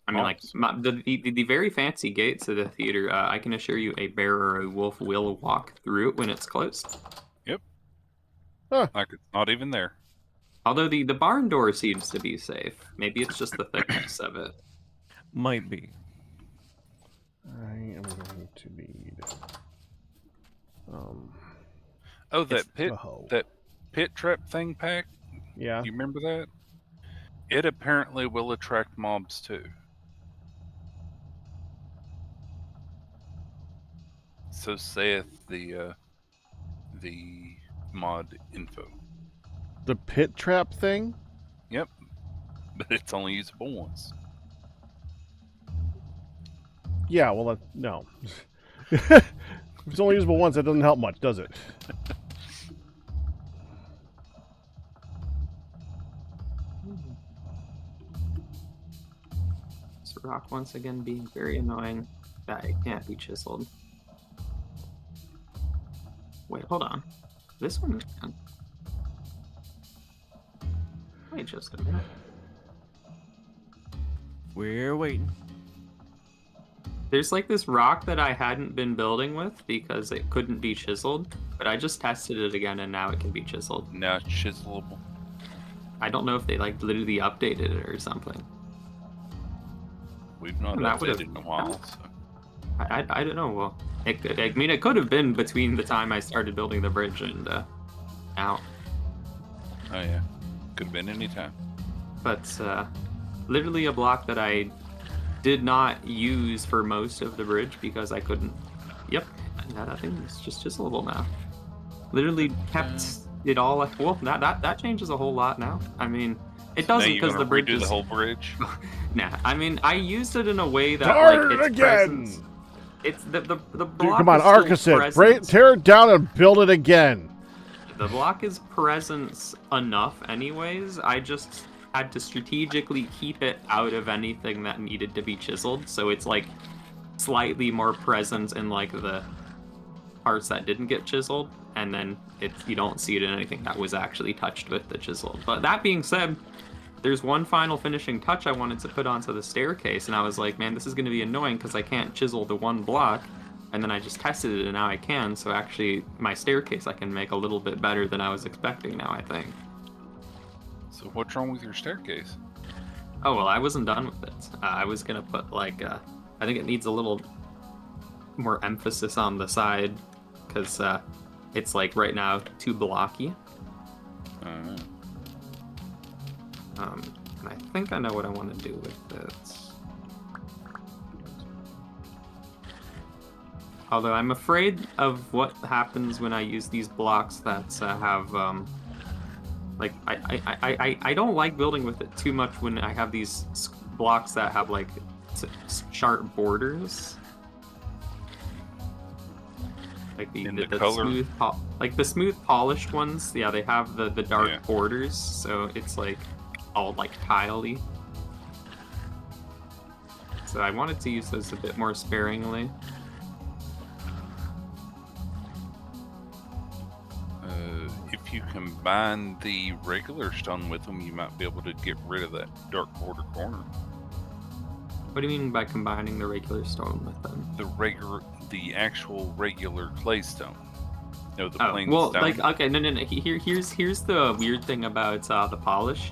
I mean, like the very fancy gates of the theater. I can assure you, a bear or a wolf will walk through it when it's closed. Yep. Huh. Like it's not even there. Although the barn door seems to be safe. Maybe it's just the thickness of it. Might be. I am going to need. Oh, that pit, a hoe. that pit trap thing pack. Yeah. You remember that? It apparently will attract mobs too. So saith the mod info. The pit trap thing? Yep, but it's only usable once. Yeah, well, no. If it's only usable once, that doesn't help much, does it? This rock once again being very annoying that it can't be chiseled. Wait, hold on. This one can. Wait just a minute. We're waiting. There's like this rock that I hadn't been building with because it couldn't be chiseled, but I just tested it again and now it can be chiseled. Now it's chiselable. I don't know if they like literally updated it or something. We've not That updated would've- in a while. So. I don't know. Well, I mean, it could have been between the time I started building the bridge and now. Oh yeah, could have been any time. But literally a block that I did not use for most of the bridge because I couldn't. Yep, that thing is just chiselable now. Literally kept it all. Well, that changes a whole lot now. I mean, it doesn't because the bridge redo is. the whole bridge. Nah, I mean, I used it in a way that Start like its again! presence. It's the block. Dude, come on, is still Arcacid, present. tear it down and build it again. The block is presence enough anyways. I just had to strategically keep it out of anything that needed to be chiseled, so it's like slightly more present in like the parts that didn't get chiseled, and then you don't see it in anything that was actually touched with the chisel. But that being said, there's one final finishing touch I wanted to put onto the staircase, and I was like, man, this is going to be annoying because I can't chisel the one block. And then I just tested it, and now I can. So actually, my staircase I can make a little bit better than I was expecting now, I think. So what's wrong with your staircase? Oh, well, I wasn't done with it. I was going to put, like, I think it needs a little more emphasis on the side, because it's, like, right now too blocky. And I think I know what I want to do with it. Although I'm afraid of what happens when I use these blocks that have, like, I don't like building with it too much when I have these blocks that have, like, sharp borders. Like the color? smooth, like the smooth polished ones, yeah, they have the dark Yeah. borders, so it's, like, all, like, tiley. So I wanted to use those a bit more sparingly. If you combine the regular stone with them, you might be able to get rid of that dark border corner. What do you mean by combining the regular stone with them? The actual regular clay stone. No, the Oh, plain well, stone. like, okay, no. Here's the weird thing about the polish.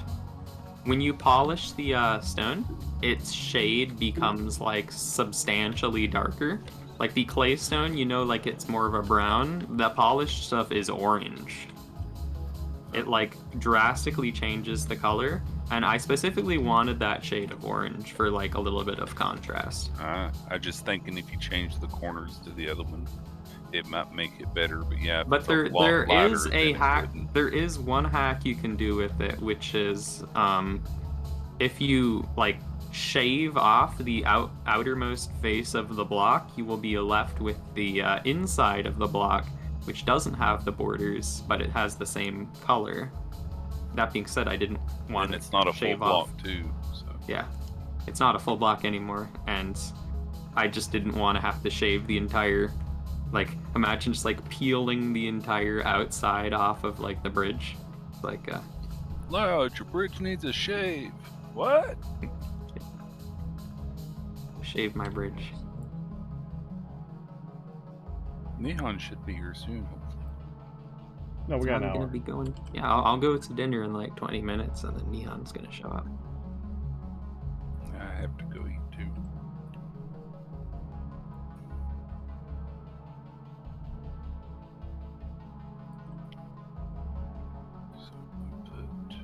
When you polish the stone, its shade becomes, like, substantially darker. Like the clay stone, you know, like it's more of a brown. The polished stuff is orange. It, like, drastically changes the color, and I specifically wanted that shade of orange for, like, a little bit of contrast. I just thinking if you change the corners to the other one, it might make it better. But yeah, if But it's a lot there lighter, is then a it hack. wouldn't. There is one hack you can do with it, which is if you, like, shave off the outermost face of the block, you will be left with the inside of the block, which doesn't have the borders, but it has the same color. That being said, I didn't want And to it's not a full shave block off. too. So Yeah, it's not a full block anymore, and I just didn't want to have to shave the entire, like, imagine just, like, peeling the entire outside off of, like, the bridge. Like, Loud, your bridge needs a shave. What? Shave my bridge. Neon should be here soon, hopefully. No, we got an I'm hour. gonna be going. Yeah, I'll go to dinner in like 20 minutes, and then Neon's gonna show up. I have to go eat too. So we put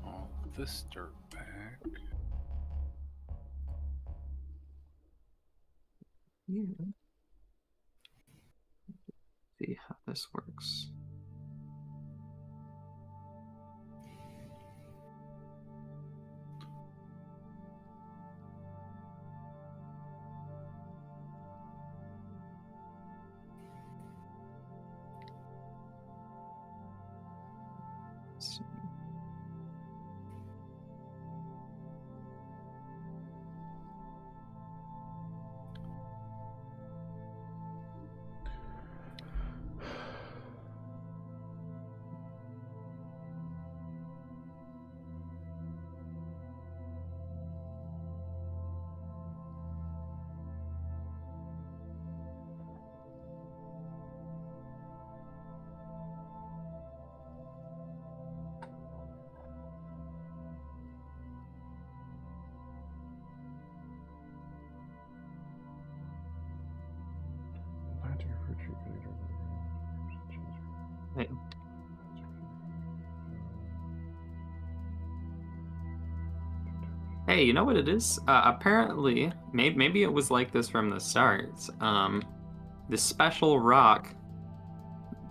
all this dirt back. Yeah. See how this works. So, hey, hey, you know what it is? Apparently, maybe it was like this from the start. This special rock.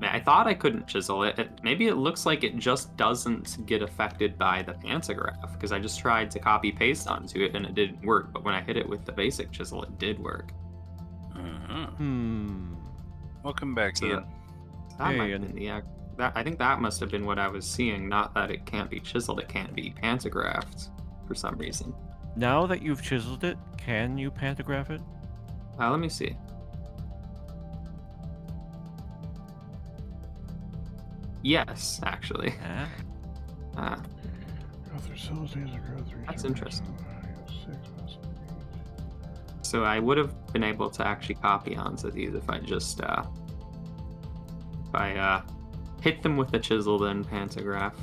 I thought I couldn't chisel it. Maybe it looks like it just doesn't get affected by the pantograph, because I just tried to copy paste onto it and it didn't work. But when I hit it with the basic chisel, it did work. Welcome back, So Ian. That Hey, might have and- been the I think that must have been what I was seeing. Not that it can't be chiseled; it can't be pantographed for some reason. Now that you've chiseled it, can you pantograph it? Let me see. Yes, actually. Ah. Ah, Go through facilities or go through. That's interesting. 6 plus 8. so I would have been able to actually copy onto these if I just hit them with the chisel, then pantograph.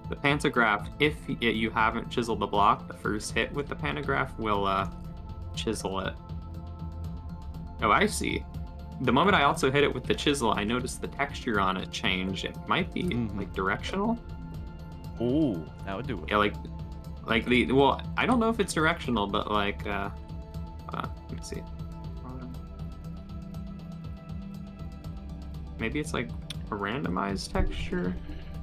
The pantograph, if you haven't chiseled the block, the first hit with the pantograph will chisel it. Oh, I see. The moment I also hit it with the chisel, I noticed the texture on it change. It might be like directional. Ooh, that would do it. Yeah, like the well, I don't know if it's directional, but like let me see. Maybe it's like a randomized texture.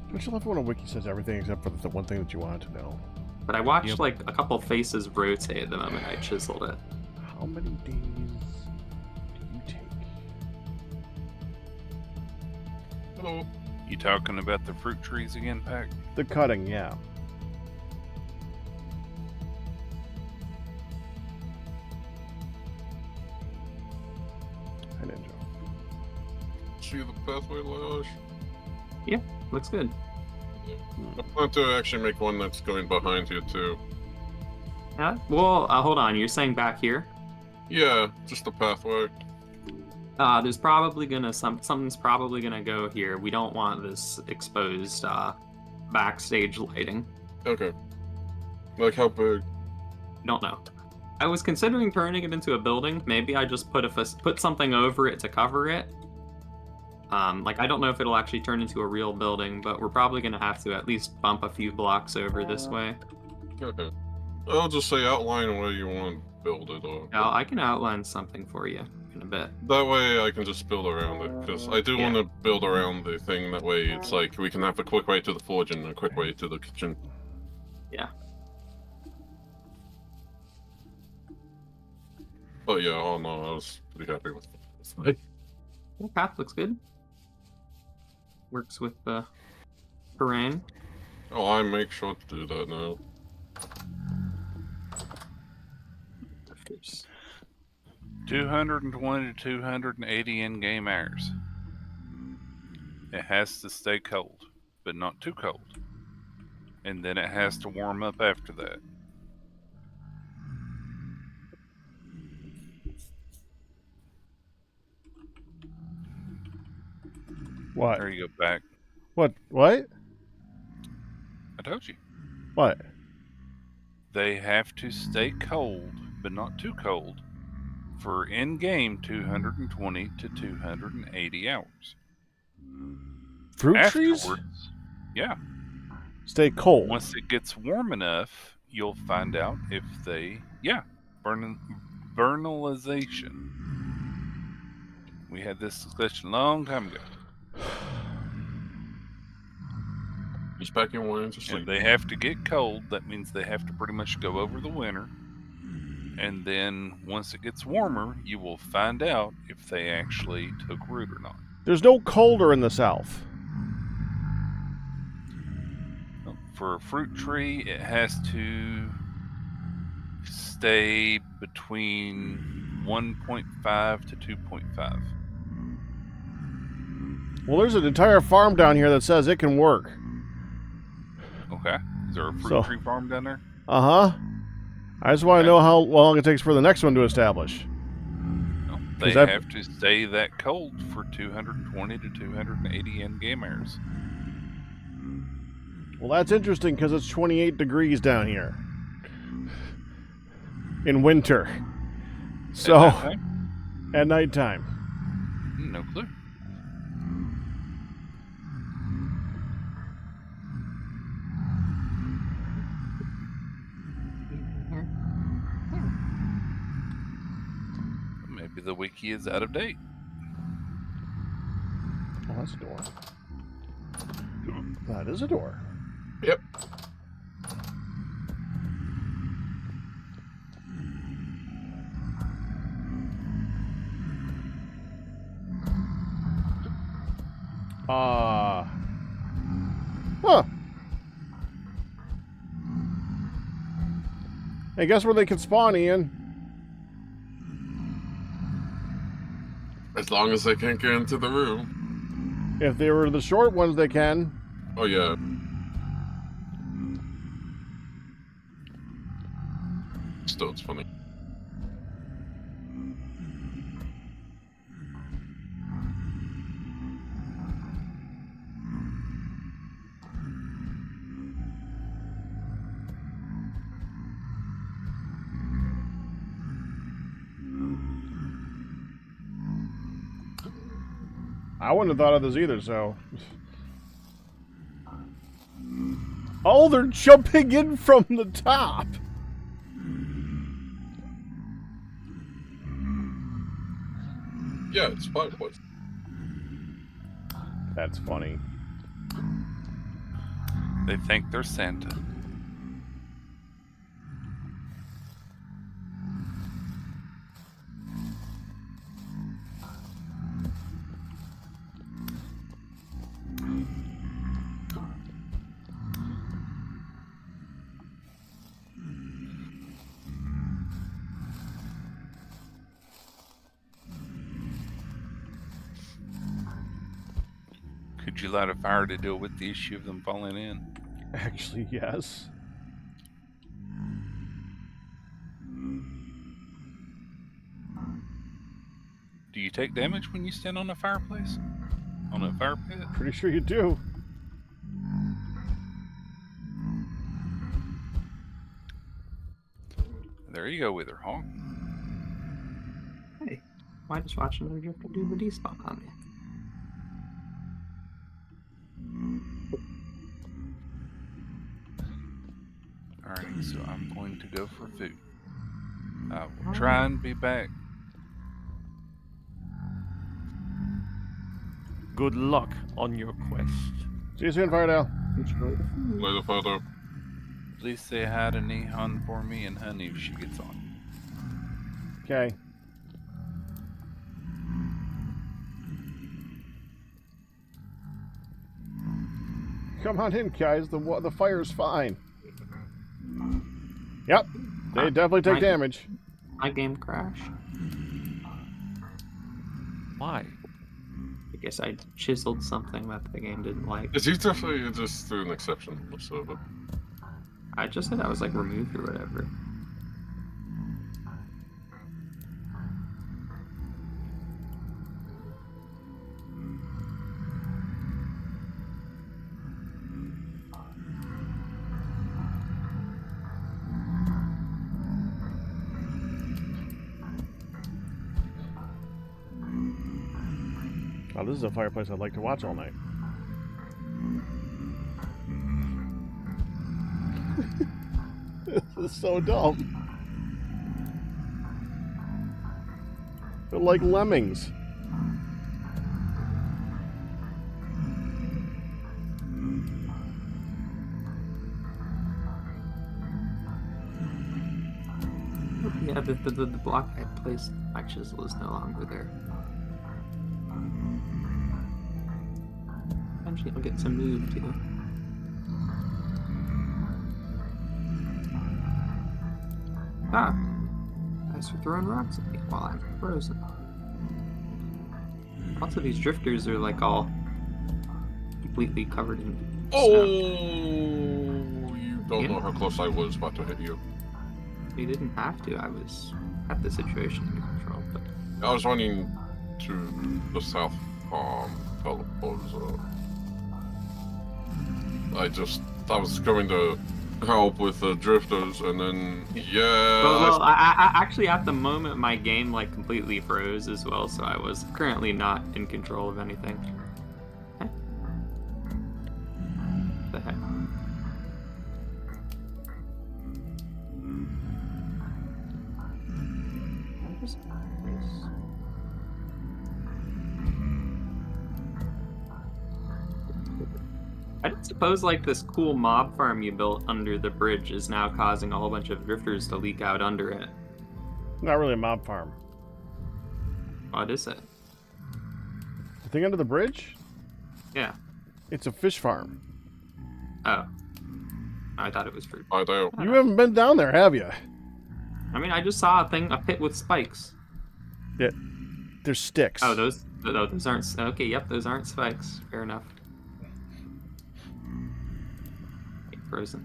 Don't you love when a wiki says everything except for the one thing that you wanted to know? But I watched Yep. like a couple faces rotate the moment I chiseled it. How many days do you take? Hello. You talking about the fruit trees again, Pac? The cutting, yeah. Hi, Ninja. See the pathway, Lash? Looks good. I plan to actually make one that's going behind you too. Yeah. Well, hold on. You're saying back here? Yeah, just the pathway. There's probably gonna something's probably gonna go here. We don't want this exposed backstage lighting. Okay. Like how big? Don't know. I was considering turning it into a building. Maybe I just put something over it to cover it. Like I don't know if it'll actually turn into a real building, but we're probably gonna have to at least bump a few blocks over this way. Okay. I'll just say outline where you want to build it, or Now I can outline something for you in a bit. that way I can just build around it. Because I do Yeah. want to build around the thing. That way it's like we can have a quick way to the forge and a quick way to the kitchen. Yeah. Oh yeah, oh no, I was pretty happy with this. The path looks good. Works with the terrain. Oh, I make sure to do that now. Oops. 220 to 280 in-game hours. It has to stay cold, but not too cold. And then it has to warm up after that. What? There you go, back. What? What? I told you. What? They have to stay cold, but not too cold, for in-game 220 to 280 hours. Fruit trees? Afterwards, yeah. Stay cold. Once it gets warm enough, you'll find out if they, vernalization. We had this discussion a long time ago. He's packing one into sleep. And they have to get cold. That means they have to pretty much go over the winter. And then once it gets warmer, you will find out if they actually took root or not. There's no colder in the south. For a fruit tree, it has to stay between 1.5 to 2.5. Well, there's an entire farm down here that says it can work. Okay. Is there a fruit tree farm down there? Uh-huh. I just want to know how long it takes for the next one to establish. No, they have to stay that cold for 220 to 280 in-game hours. Well, that's interesting because it's 28 degrees down here in winter. So, at nighttime. No clue. Maybe the wiki is out of date. Oh, that's a door. That is a door. Yep. Huh. Hey, guess where they can spawn, Ian? As long as they can't get into the room. If they were the short ones, they can. Oh, yeah. Still, it's funny. I wouldn't have thought of this either, so... Oh, they're jumping in from the top! Yeah, it's fireplace. That's funny. They think they're Santa. Could you light a fire to deal with the issue of them falling in? Actually, yes. Do you take damage when you stand on a fireplace? On a fire pit? Pretty sure you do. There you go, Witherhawk. Hey, why just watch another drifter do the despawn on me? Alright, so I'm going to go for food. I will try and be back. Good luck on your quest. See you soon, Firedale. Later, photo. Please say hi to Nihon for me and Honey if she gets on. Okay. Come on in, guys. The fire's fine. Yep. They definitely take damage. My game crashed. Why? guess I chiseled something that the game didn't like. Is he definitely just an exception on the server? I just said I was like removed or whatever. Oh, this is a fireplace I'd like to watch all night. This is so dumb. They're like lemmings. Yeah, the block I placed my chisel is no longer there. Eventually I'll get some move too. Ah! Thanks for throwing rocks at me while I'm frozen. Lots of these drifters are like all completely covered in snow. You don't know how close I was about to hit you. You didn't have to. I was at the situation under control, but I was running to the south farm teleporter. I was going to help with the drifters, and then Well, I actually at the moment my game like completely froze as well, so I was currently not in control of anything. What the heck? I don't suppose like this cool mob farm you built under the bridge is now causing a whole bunch of drifters to leak out under it. Not really a mob farm. What is it? The thing under the bridge? Yeah. It's a fish farm. Oh. I thought it was for... I do. You haven't been down there, have you? I mean, I just saw a pit with spikes. Yeah. There's sticks. Oh, those aren't... Okay, yep, those aren't spikes. Fair enough. Frozen.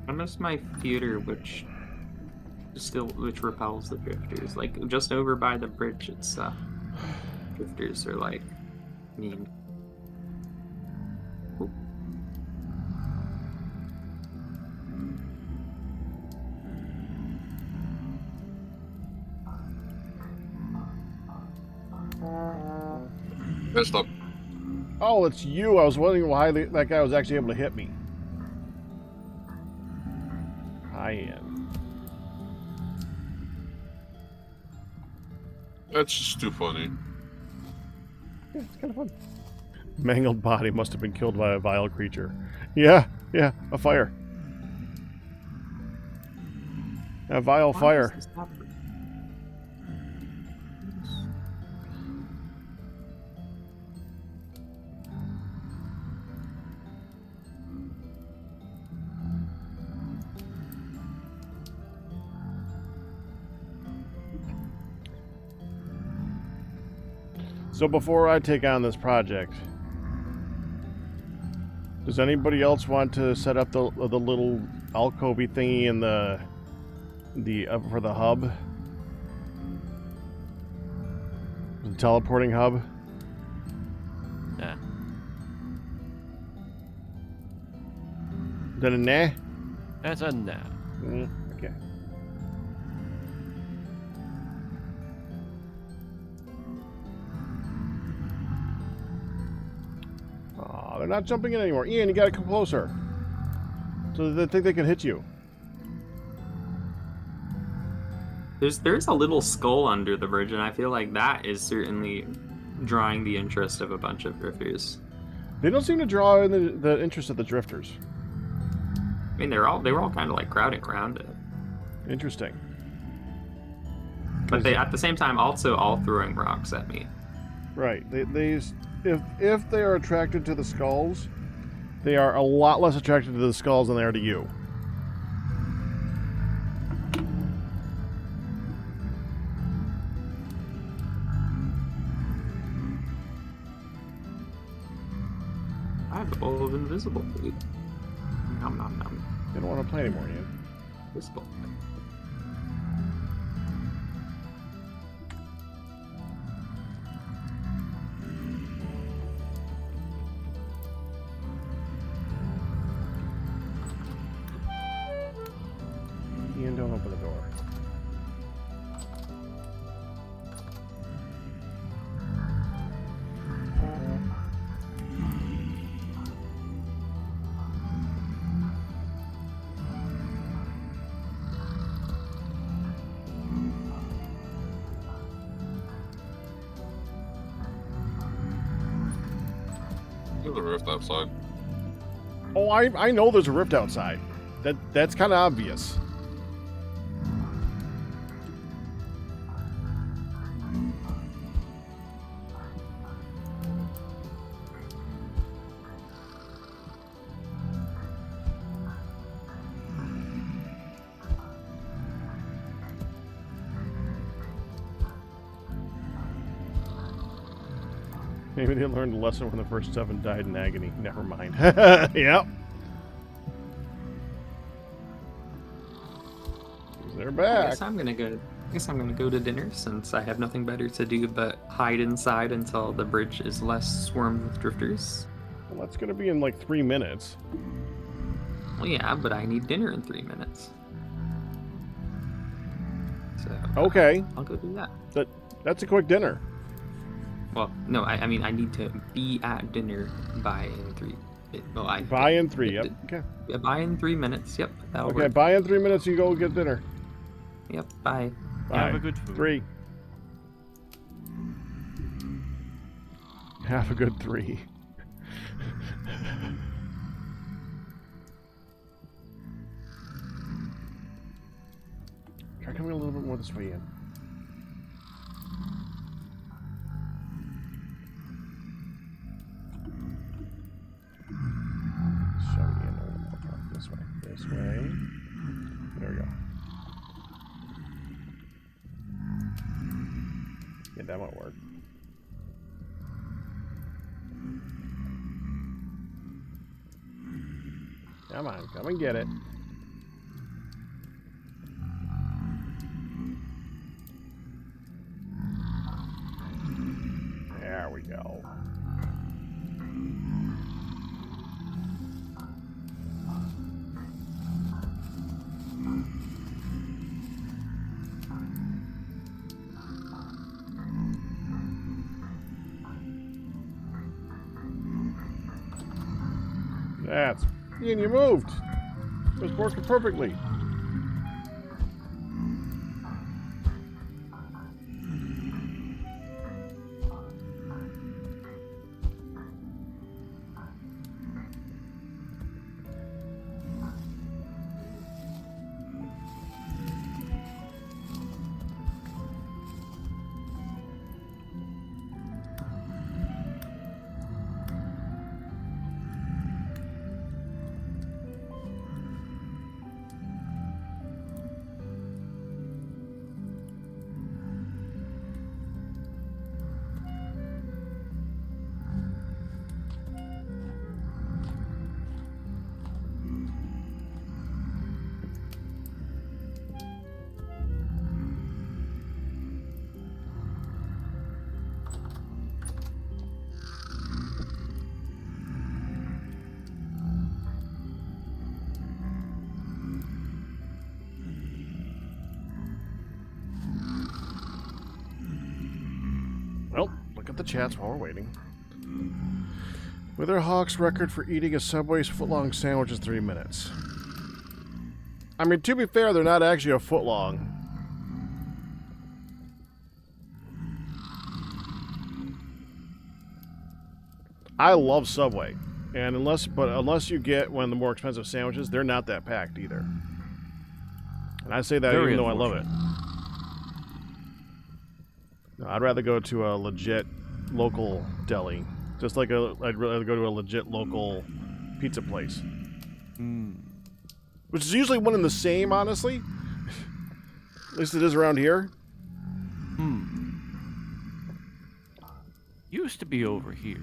I miss my theater, which repels the drifters. Like just over by the bridge, it's drifters are like mean. Ooh. Messed up. Oh, it's you. I was wondering why that guy was actually able to hit me. I am. That's just too funny. Yeah, it's kind of fun. Mangled body must have been killed by a vile creature. Yeah, a fire. A vile fire. So before I take on this project, does anybody else want to set up the little alcove thingy in the for the hub, the teleporting hub? Nah. Is that a nah? That's a nah. Okay. They're not jumping in anymore. Ian, you gotta come closer. So they think they can hit you. There's a little skull under the bridge, and I feel like that is certainly drawing the interest of a bunch of drifters. They don't seem to draw in the interest of the drifters. I mean, they were all kind of like crowding around it. Interesting. But they, at the same time, also all throwing rocks at me. Right. If they are attracted to the skulls, they are a lot less attracted to the skulls than they are to you. I have a bowl of invisible food. Nom nom nom. They don't want to play anymore, Ian. Invisible. Ian, don't open the door. There's a rift outside. Oh, I know there's a rift outside. That's kind of obvious. Maybe they learned a lesson when the first 7 died in agony. Never mind. Yep. They're I back. guess I'm gonna go to dinner since I have nothing better to do but hide inside until the bridge is less swarmed with drifters. Well, that's going to be in like 3 minutes. Well, yeah, but I need dinner in 3 minutes. So Okay. I'll go do that. That's a quick dinner. Well, no, I mean I need to be at dinner by in 3. Buy in 3. Yep. Okay. By in 3 minutes. Yep, that'll Okay. work. Buy in 3 minutes. You go get dinner. Yep, bye. Have Bye. a good food. 3. Have a good 3. Try coming a little bit more this way, Ian. Show Ian a little more. This way. This way. There we go. Yeah, that might work. Come on, come and get it. There we go. That's... Ian, you moved! It was working perfectly. Well, look at the chats while we're waiting. Witherhawk's record for eating a Subway's footlong sandwich is 3 minutes. I mean, to be fair, they're not actually a foot long. I love Subway, and unless you get one of the more expensive sandwiches, they're not that packed either. And I say that Very even though I love it. No, I'd rather go to a legit local deli. Just like I'd rather go to a legit local pizza place. Which is usually one and the same, honestly. At least it is around here. Used to be over here.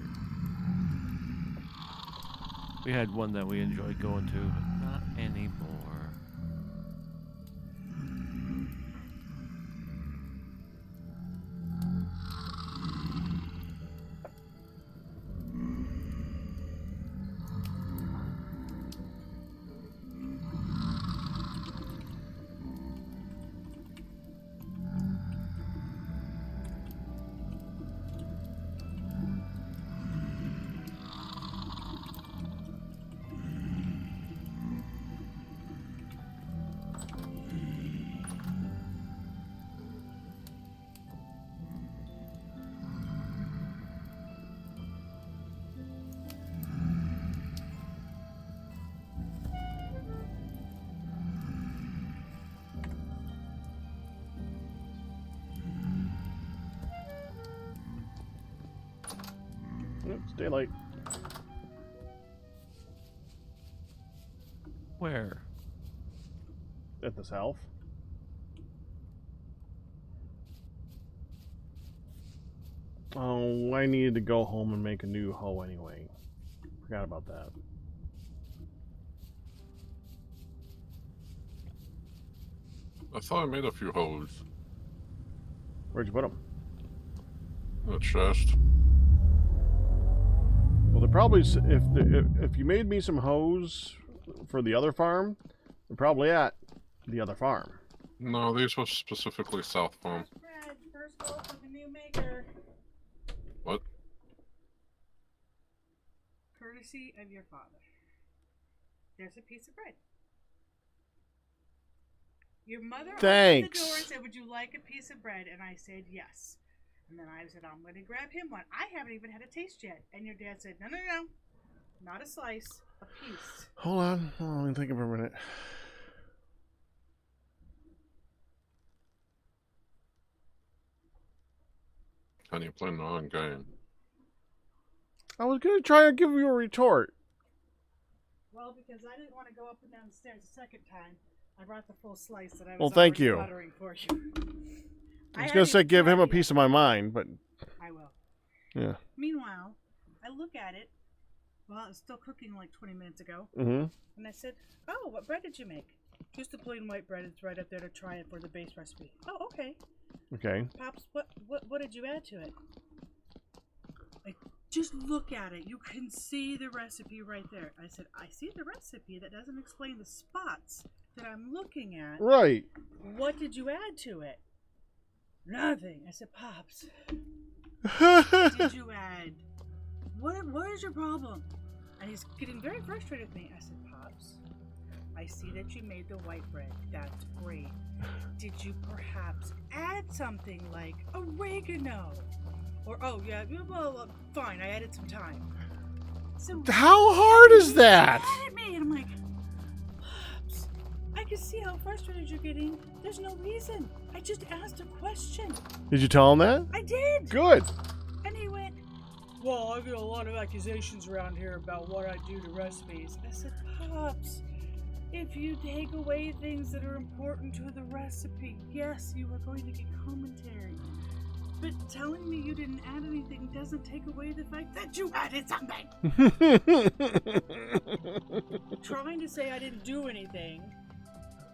We had one that we enjoyed going to, but not anymore. It's daylight. Where? At the south. Oh, I needed to go home and make a new hoe anyway. Forgot about that. I thought I made a few holes. Where'd you put them? The chest. Well, they're probably if you made me some hoes for the other farm, they're probably at the other farm. No, these were specifically South Farm. Bread, first goal for the new maker. What? Courtesy of your father. There's a piece of bread. Your mother opened the door and said, "Would you like a piece of bread?" And I said, "Yes." And then I said, "I'm going to grab him one. I haven't even had a taste yet." And your dad said, "No, no, no. Not a slice. A piece." Hold on. Let me think for a minute. And you're playing the wrong game. I was going to try to give you a retort. Well, because I didn't want to go up and down the stairs a second time, I brought the full slice that I was Well, thank already you. buttering for you. I was going to say give him a piece of my mind, but... I will. Yeah. Meanwhile, I look at it. Well, it's still cooking like 20 minutes ago. Mm-hmm. And I said, "Oh, what bread did you make?" "Just the plain white bread. It's right up there to try it for the base recipe." "Oh, okay." Okay. "Pops, what did you add to it?" Like, just look at it. You can see the recipe right there. I said, "I see the recipe. That doesn't explain the spots that I'm looking at. Right. What did you add to it?" "Nothing." I said, "Pops, what did you add? What is your problem?" And he's getting very frustrated with me. I said, "Pops, I see that you made the white bread. That's great. Did you perhaps add something like oregano? Or, oh, yeah, well, fine, I added some thyme." So How hard is that? mad at me, and I'm like, "Pops, I can see how frustrated you're getting. There's no reason. I just asked a question." Did you tell him that? I did. Good. And he went, "Well, I get a lot of accusations around here about what I do to recipes." I said, "Pops, if you take away things that are important to the recipe, yes, you are going to get commentary. But telling me you didn't add anything doesn't take away the fact that you added something." Trying to say I didn't do anything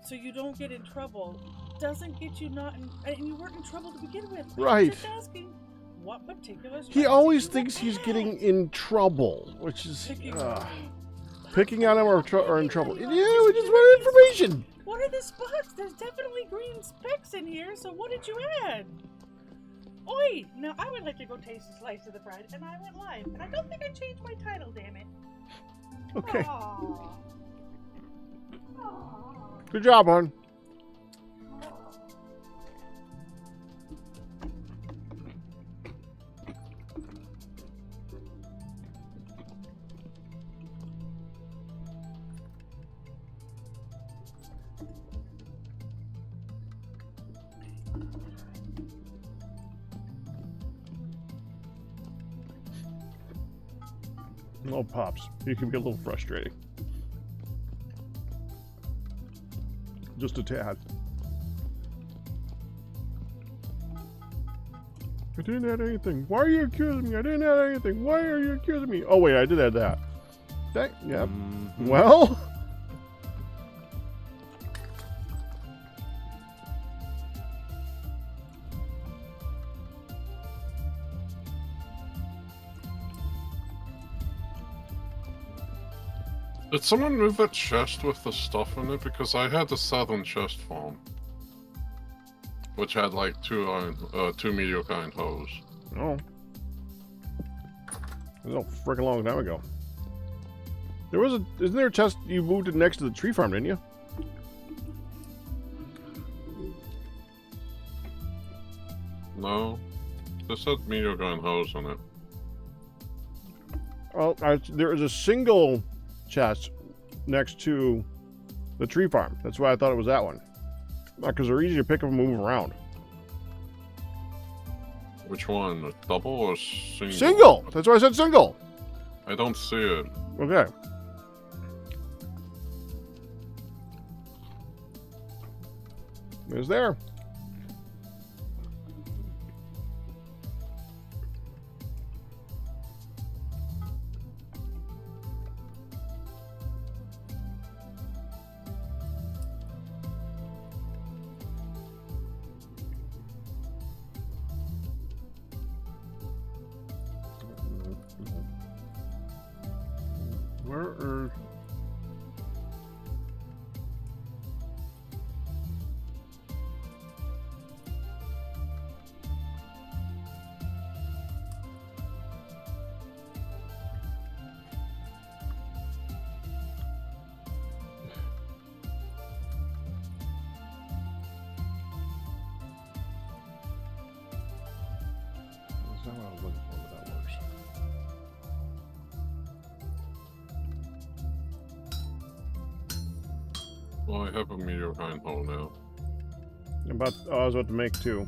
so you don't get in trouble doesn't get you not in, and you weren't in trouble to begin with. I was Right. just asking what particular He spice always did you thinks he's add? getting in trouble, which is Picking on me. picking on him or in trouble. Picking Yeah, on you. we just wanted information. What are the spots? There's definitely green specks in here, so what did you add? Oi! Now I would like to go taste a slice of the bread, and I went live. And I don't think I changed my title, damn it. Okay. Aww. Aww. Good job, hon. Oh, Pops, you can be a little frustrating. Just a tad. I didn't add anything. Why are you accusing me? I didn't add anything. Why are you accusing me? Oh, wait, I did add that. Yep. Mhm. Well. Did someone move that chest with the stuff in it? Because I had the southern chest farm, which had like two mediocre iron hoes. Oh. That was a freaking long time ago. Isn't there a chest you moved it next to the tree farm, didn't you? No. This had mediocre iron hoes in it. Oh, there is a single chest next to the tree farm. That's why I thought it was that one. Because they're easy to pick up and move around. Which one? A double or single? Single! That's why I said single! I don't see it. Okay. It's there. Where are... That's not what I was looking for, but that works. Well, I have a mediocre iron hole now. I was about to make two.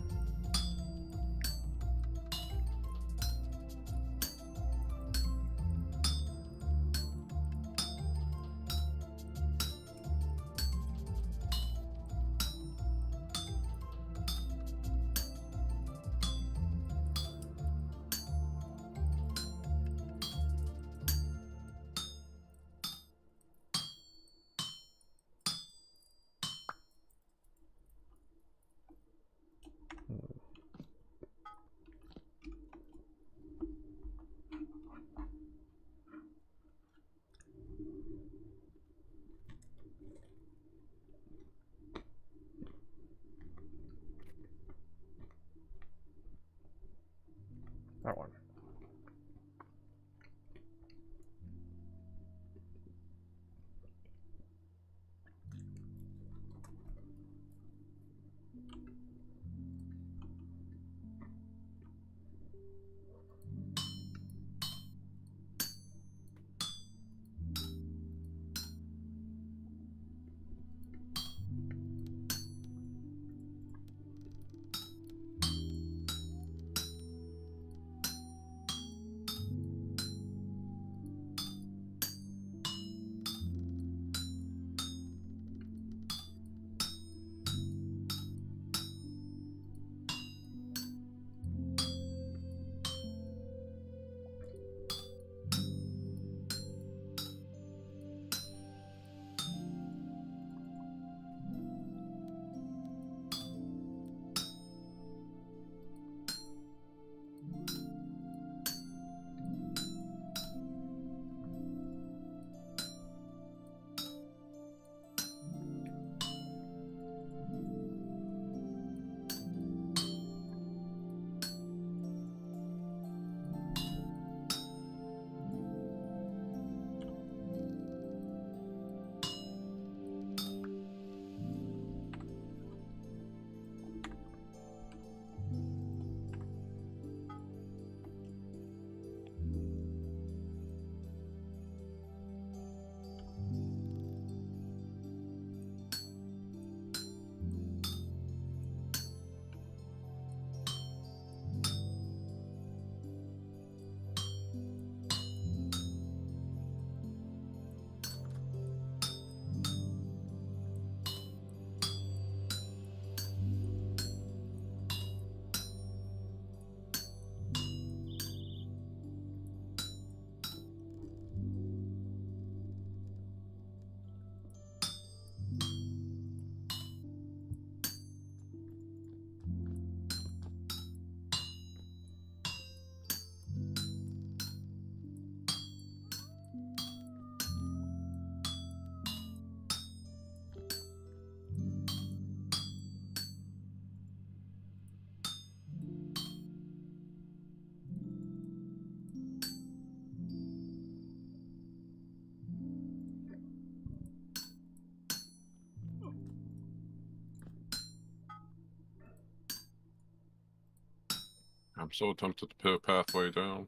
so tempted to put a pathway down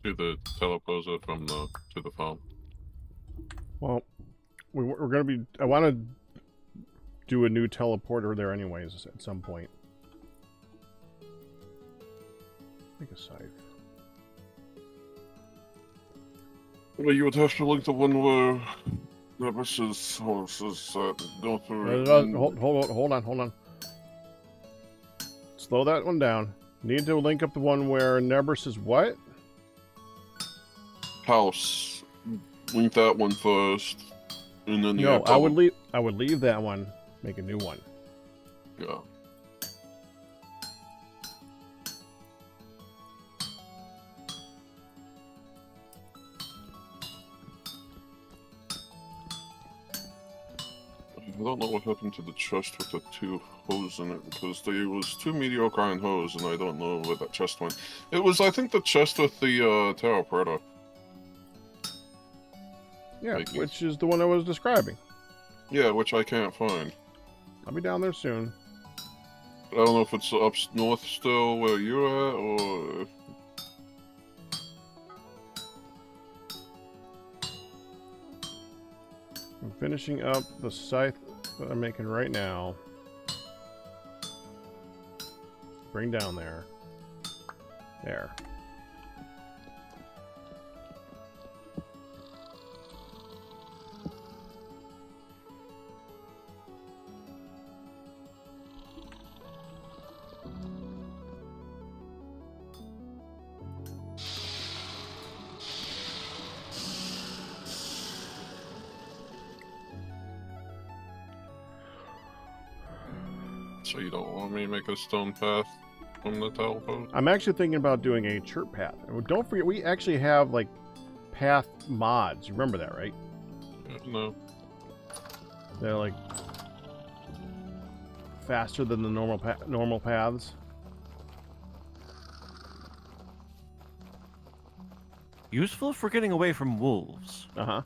to the teleposer from the to the farm. Well, we're gonna be. I want to do a new teleporter there anyways at some point. Make a scythe. Well, you would have to link the one where Nemesis horses go through. Hold on. Slow that one down. Need to link up the one where Nebris is what? House. Link that one first, and then No, I would leave that one. Make a new one. Yeah. I don't know what happened to the chest with the 2 hoes in it, because there was 2 mediocre iron hoes, and I don't know where that chest went. It was, I think, the chest with the Teleporter. Yeah, which is the one I was describing. Yeah, which I can't find. I'll be down there soon. I don't know if it's up north still where you're at, or... I'm finishing up the scythe that I'm making right now. Bring down there. There. So you don't want me to make a stone path from the telephone? I'm actually thinking about doing a chirp path. And don't forget, we actually have like path mods. You remember that, right? No. They're like faster than the normal paths. Useful for getting away from wolves. Uh-huh.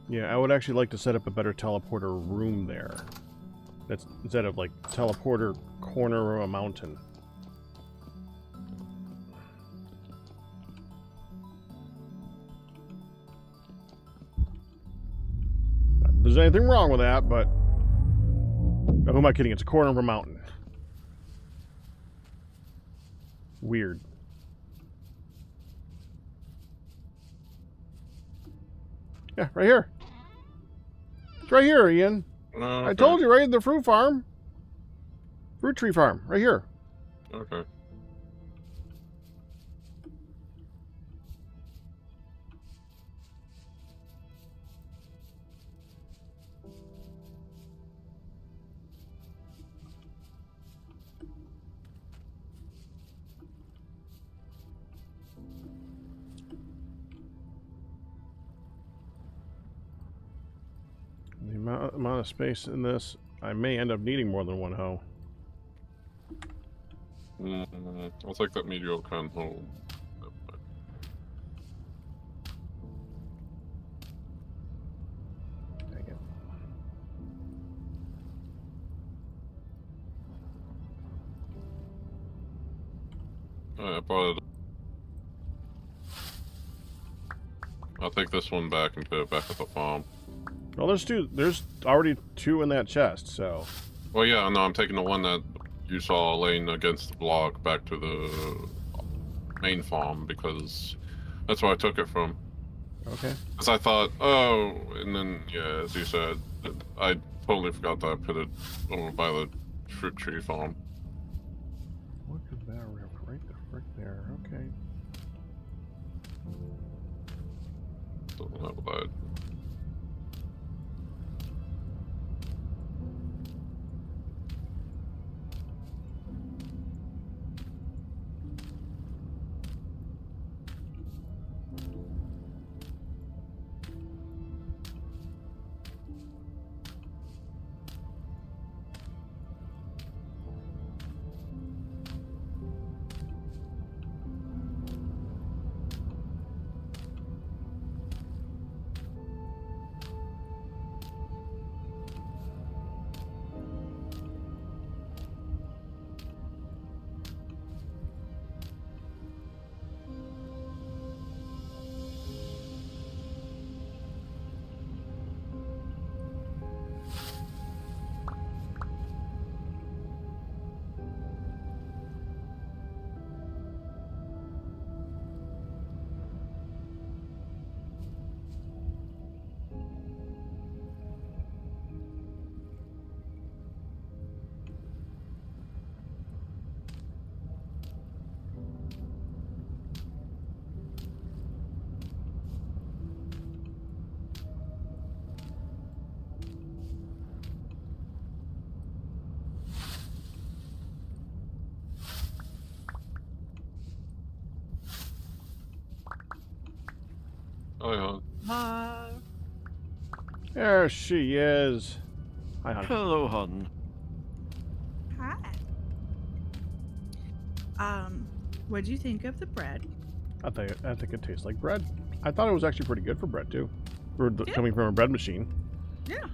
Yeah, I would actually like to set up a better teleporter room there. That's instead of like teleporter corner of a mountain. Not that there's anything wrong with that, but oh, who am I kidding? It's a corner of a mountain. Weird. Yeah, right here. It's right here, Ian. Okay. I told you, right? The fruit farm. Fruit tree farm. Right here. Okay. The amount of space in this, I may end up needing more than one hoe. I'll take that mediocre home. Dang it. I brought it. I'll take this one back and put it back at the farm. Well, there's two. There's already 2 in that chest, so. Well, yeah, no, I'm taking the one that you saw laying against the block back to the main farm, because that's where I took it from. Okay. Because I thought, oh, and then, yeah, as you said, I totally forgot that I put it over by the fruit tree farm. Look at that right there. Okay. Don't know that. Hi, hon. Hi. There she is. Hi, hon. Hello, hun. Hi. What do you think of the bread? I think it tastes like bread. I thought it was actually pretty good for bread too, Yeah. coming from a bread machine. Yeah.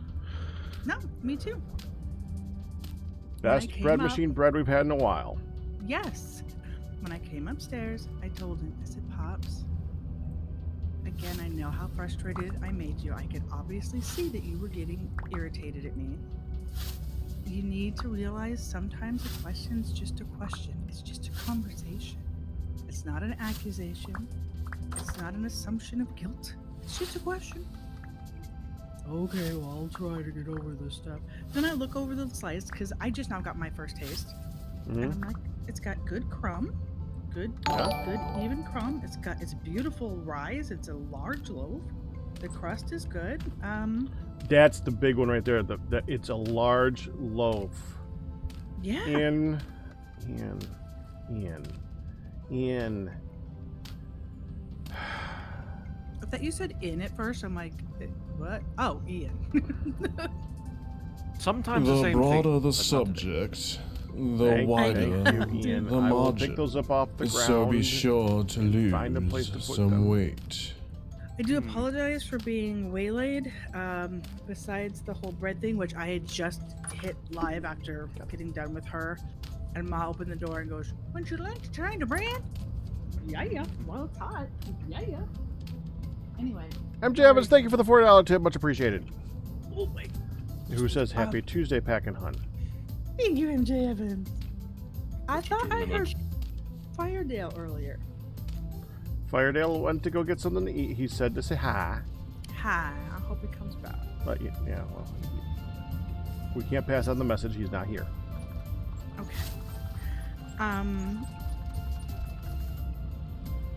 No, me too. Best bread machine bread we've had in a while. Yes. When I came upstairs, I told him, I said, Pops, again, I know how frustrated I made you. I could obviously see that you were getting irritated at me. You need to realize sometimes a question's just a question. It's just a conversation. It's not an accusation. It's not an assumption of guilt. It's just a question. Okay, well, I'll try to get over this stuff. Then I look over the slice because I just now got my first taste. Mm-hmm. And I'm like, it's got good crumb. Good even crumb. It's beautiful rise. It's a large loaf. The crust is good. That's the big one right there. It's a large loaf. Yeah. In. I thought you said in at first. I'm like, what? Oh, Ian. Sometimes the The same broader thing, the but not today. subject, the Thank wider you, Ian. the I will pick margin. those up off the ground. So be sure to find a place lose to put some them. weight. I do apologize for being waylaid. Besides the whole bread thing, which I had just hit live after getting done with her, and Ma opened the door and goes, "Wouldn't you like to try the bread?" Yeah. Well, it's hot. Yeah. Anyway. MJ Evans, thank you for the $40 tip. Much appreciated. Oh my. Who says Happy Tuesday, Pack and Hunt? Thank you, MJ Evans. I thought I heard minutes. Firedale earlier. Firedale went to go get something to eat. He said to say hi. Hi. I hope he comes back. But yeah, well, we can't pass on the message. He's not here. Okay.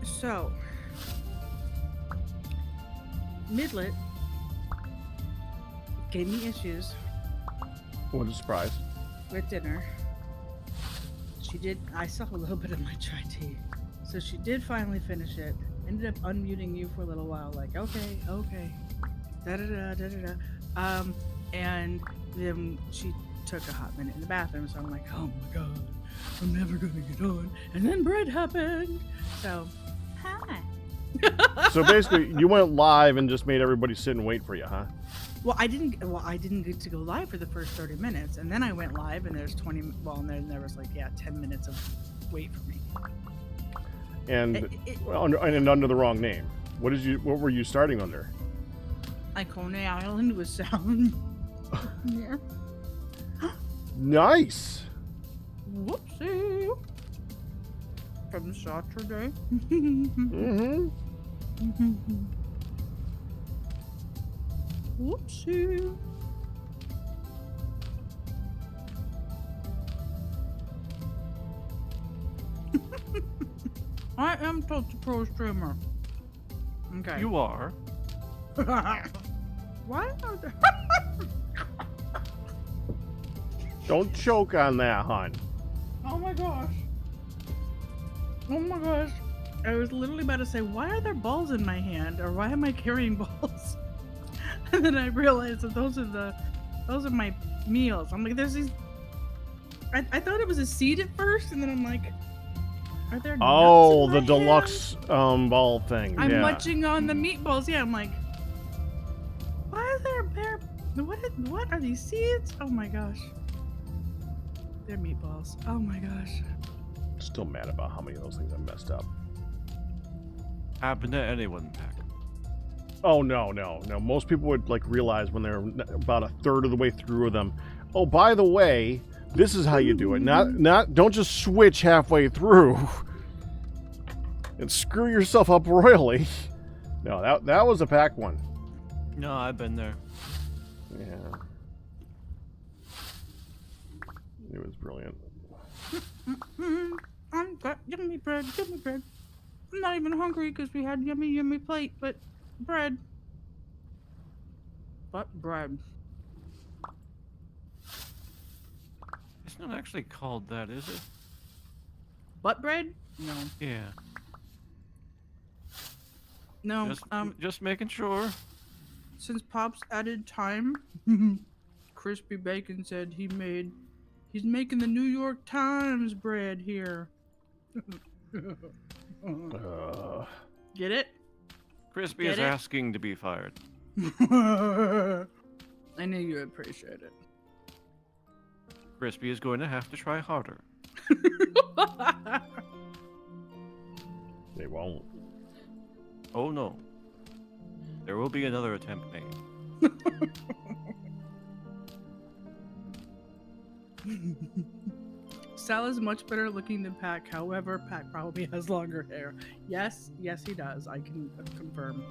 So, Midlet gave me issues What a surprise. with dinner. I saw a little bit of my chai tea. So she did finally finish it. Ended up unmuting you for a little while, like, okay. Da-da-da. And then she took a hot minute in the bathroom, so I'm like, oh my god, I'm never gonna get on. And then bread happened. So, hi. So basically, you went live and just made everybody sit and wait for you, huh? Well, I didn't get to go live for the first 30 minutes, and then I went live, and there's 20. Well, and then there was 10 minutes of wait for me. And under the wrong name. What were you starting under? Icona Island was sound. Yeah. Nice. Whoopsie. From Saturday. Mm-hmm. Whoopsie. I am Toast Pro streamer. Okay. You are. Why are there? Don't choke on that, hon. Oh my gosh. Oh my gosh. I was literally about to say, why are there balls in my hand? Or why am I carrying balls? And then I realized that those are my meals. I'm like, there's these. I thought it was a seed at first, and then I'm like, are there nuts in The my deluxe ball thing. hand? I'm yeah. munching on the meatballs. Yeah, I'm like, why are there bear? What are these seeds? Oh my gosh. They're meatballs. Oh my gosh. Still mad about how many of those things I messed up. Happen to anyone, Pack. Oh no. Most people would realize when they're about a third of the way through them. Oh, by the way, this is how you do it. Not don't just switch halfway through and screw yourself up royally. No, that was a Pack one. No, I've been there. Yeah. It was brilliant. Give me bread. I'm not even hungry because we had yummy plate, but bread. But bread. It's not actually called that, is it? Butt bread? No. Yeah. No, just making sure. since Pops added time, Crispy Bacon said he's making the New York Times bread here. Get it? Crispy Get is it? asking to be fired. I knew you would appreciate it. Crispy is going to have to try harder. They won't. Oh no. There will be another attempt made. Sal is much better looking than Pac. However, Pac probably has longer hair. Yes, he does. I can confirm.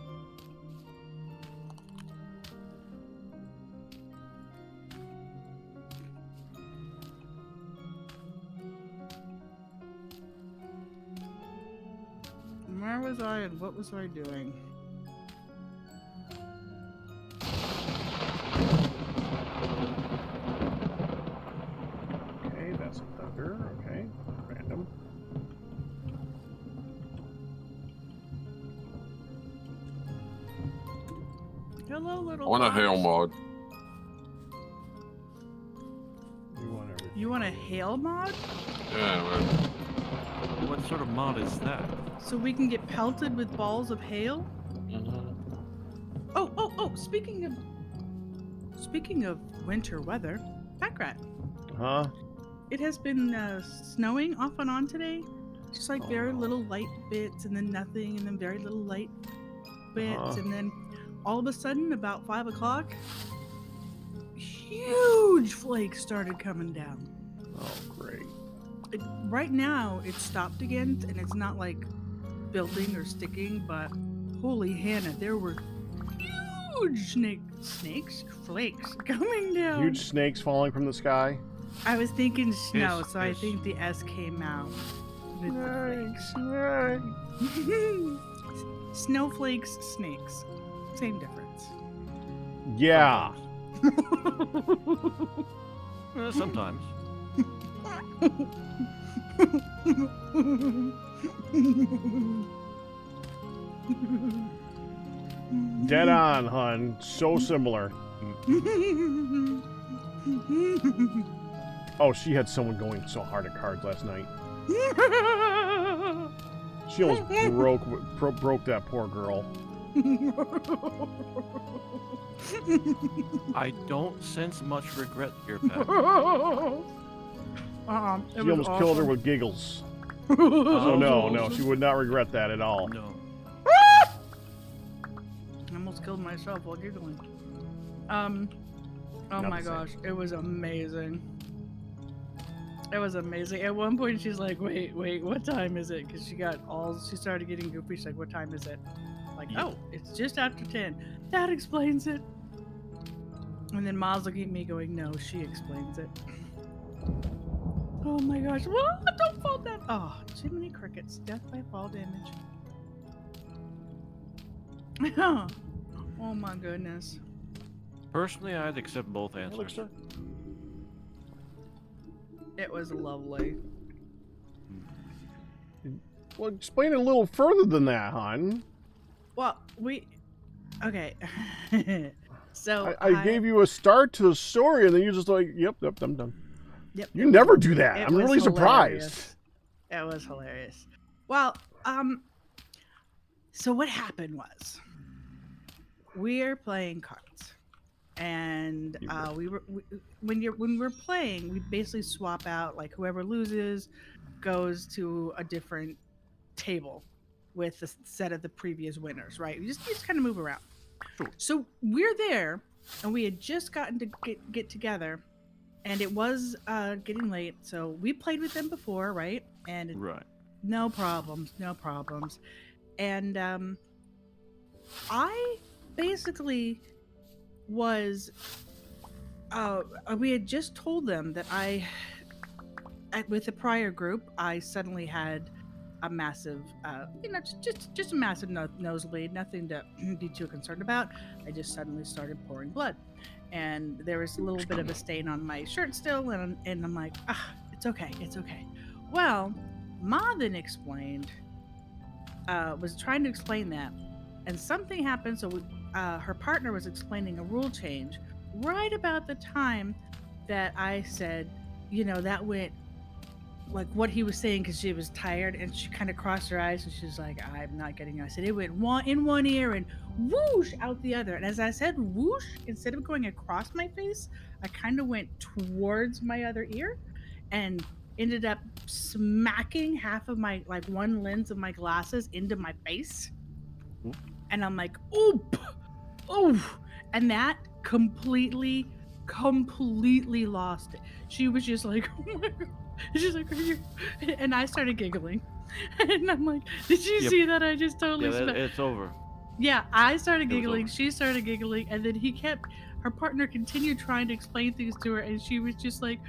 Where was I and what was I doing? Okay, that's a thunder. Okay, random. Hello, little I want a fox. hail mod. You want everything. You want a hail mod? Yeah, man. What sort of mod is that? So we can get pelted with balls of hail? Oh, speaking of winter weather, Packrat. Huh? It has been snowing off and on today. Just like very little light bits and then nothing and then very little light bits and then all of a sudden about 5 o'clock, huge flakes started coming down. Oh, great. Right now it's stopped again and it's not like building or sticking, but holy Hannah, there were huge flakes coming down. Huge snakes falling from the sky. I was thinking snow, Yes, so I yes. think the S came out. With Nice. the flakes. Snowflakes, snakes. Same difference. Yeah. Sometimes. Dead on, hun. So similar. Oh, she had someone going so hard at cards last night. She almost broke that poor girl. I don't sense much regret here, Pat. She almost killed her with giggles. Oh, No, she would not regret that at all. No. I almost killed myself while giggling. Oh Not my the same. gosh, it was amazing. It was amazing. At one point, she's like, "Wait, what time is it?" Because she started getting goofy. She's like, "What time is it?" Like, Yeah. "Oh, it's just after 10." That explains it. And then Ma's looking at me, going, "No, she explains it." Oh my gosh! What? Don't fall down! Oh, Jiminy Crickets! Death by fall damage. Oh my goodness. Personally, I'd accept both answers. Elixir? It was lovely. Well, explain it a little further than that, hon. Well, okay. So I gave you a start to the story, and then you're just like, yep, I'm done. Yep. You never do that. It I'm was really hilarious. surprised. It was hilarious. Well, so what happened was we're playing cards, and when we're playing, we basically swap out. Like whoever loses goes to a different table with the set of the previous winners. Right? You just kind of move around. Sure. So we're there, and we had just gotten to get together. And it was getting late, so we played with them before, right? And Right. no problems. And I basically was, we had just told them that with the prior group, I suddenly had a massive, just a massive nosebleed, nothing to be too concerned about. I just suddenly started pouring blood. And there was a little bit of a stain on my shirt still, and I'm like, it's okay. Well, Ma then was trying to explain that and something happened. So her partner was explaining a rule change right about the time that I said, that went like what he was saying, because she was tired, and she kind of crossed her eyes and she's like, I'm not getting it. I said it went in one ear and whoosh out the other. And as I said whoosh, instead of going across my face, I kind of went towards my other ear and ended up smacking half of my, like, one lens of my glasses into my face. And I'm like, oop, and that completely lost it. She was just like, oh my God. She's like, are you? And I started giggling. And I'm like, did you see that? I just totally it's over. Yeah, I started giggling. She started giggling. And then her partner continued trying to explain things to her. And she was just like,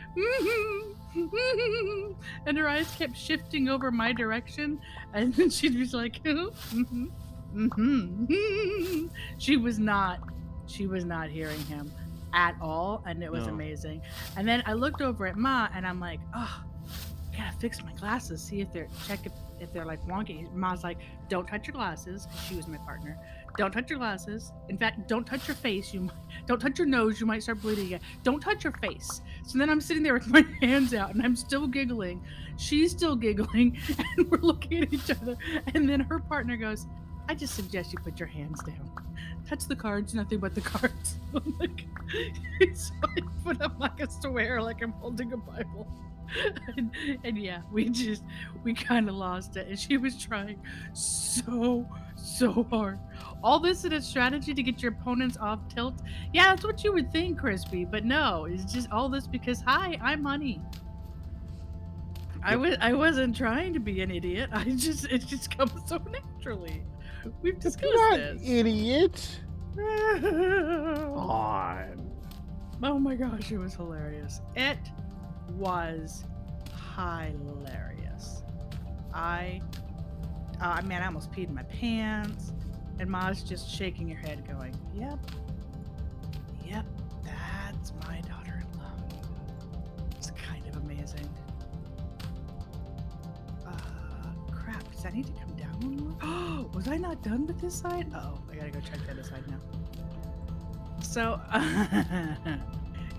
and her eyes kept shifting over my direction. And then she'd be like, she was not hearing him at all, and it was amazing. And then I looked over at Ma, and I'm like, oh, I gotta fix my glasses, see if they're like wonky. Ma's like, don't touch your glasses. She was my partner. Don't touch your glasses. In fact, don't touch your face. Don't touch your nose. You might start bleeding again. Don't touch your face. So then I'm sitting there with my hands out, and I'm still giggling. She's still giggling, and we're looking at each other. And then her partner goes, I just suggest you put your hands down. Touch the cards, nothing but the cards. I'm like, so I put up like a swear, like I'm holding a Bible. And yeah, we kind of lost it. And she was trying so hard. All this in a strategy to get your opponents off tilt. Yeah, that's what you would think, Crispy. But no, it's just all this because, hi, I'm Honey. I wasn't trying to be an idiot. It just comes so naturally. We've discussed this. Idiot. On. Oh my gosh, it was hilarious. It was hilarious. I almost peed in my pants, and Ma's just shaking her head going, yep, that's my daughter-in-law. It's kind of amazing. Crap, does that need to come down one more? Oh, was I not done with this side? Oh, I gotta go check the other side now. So,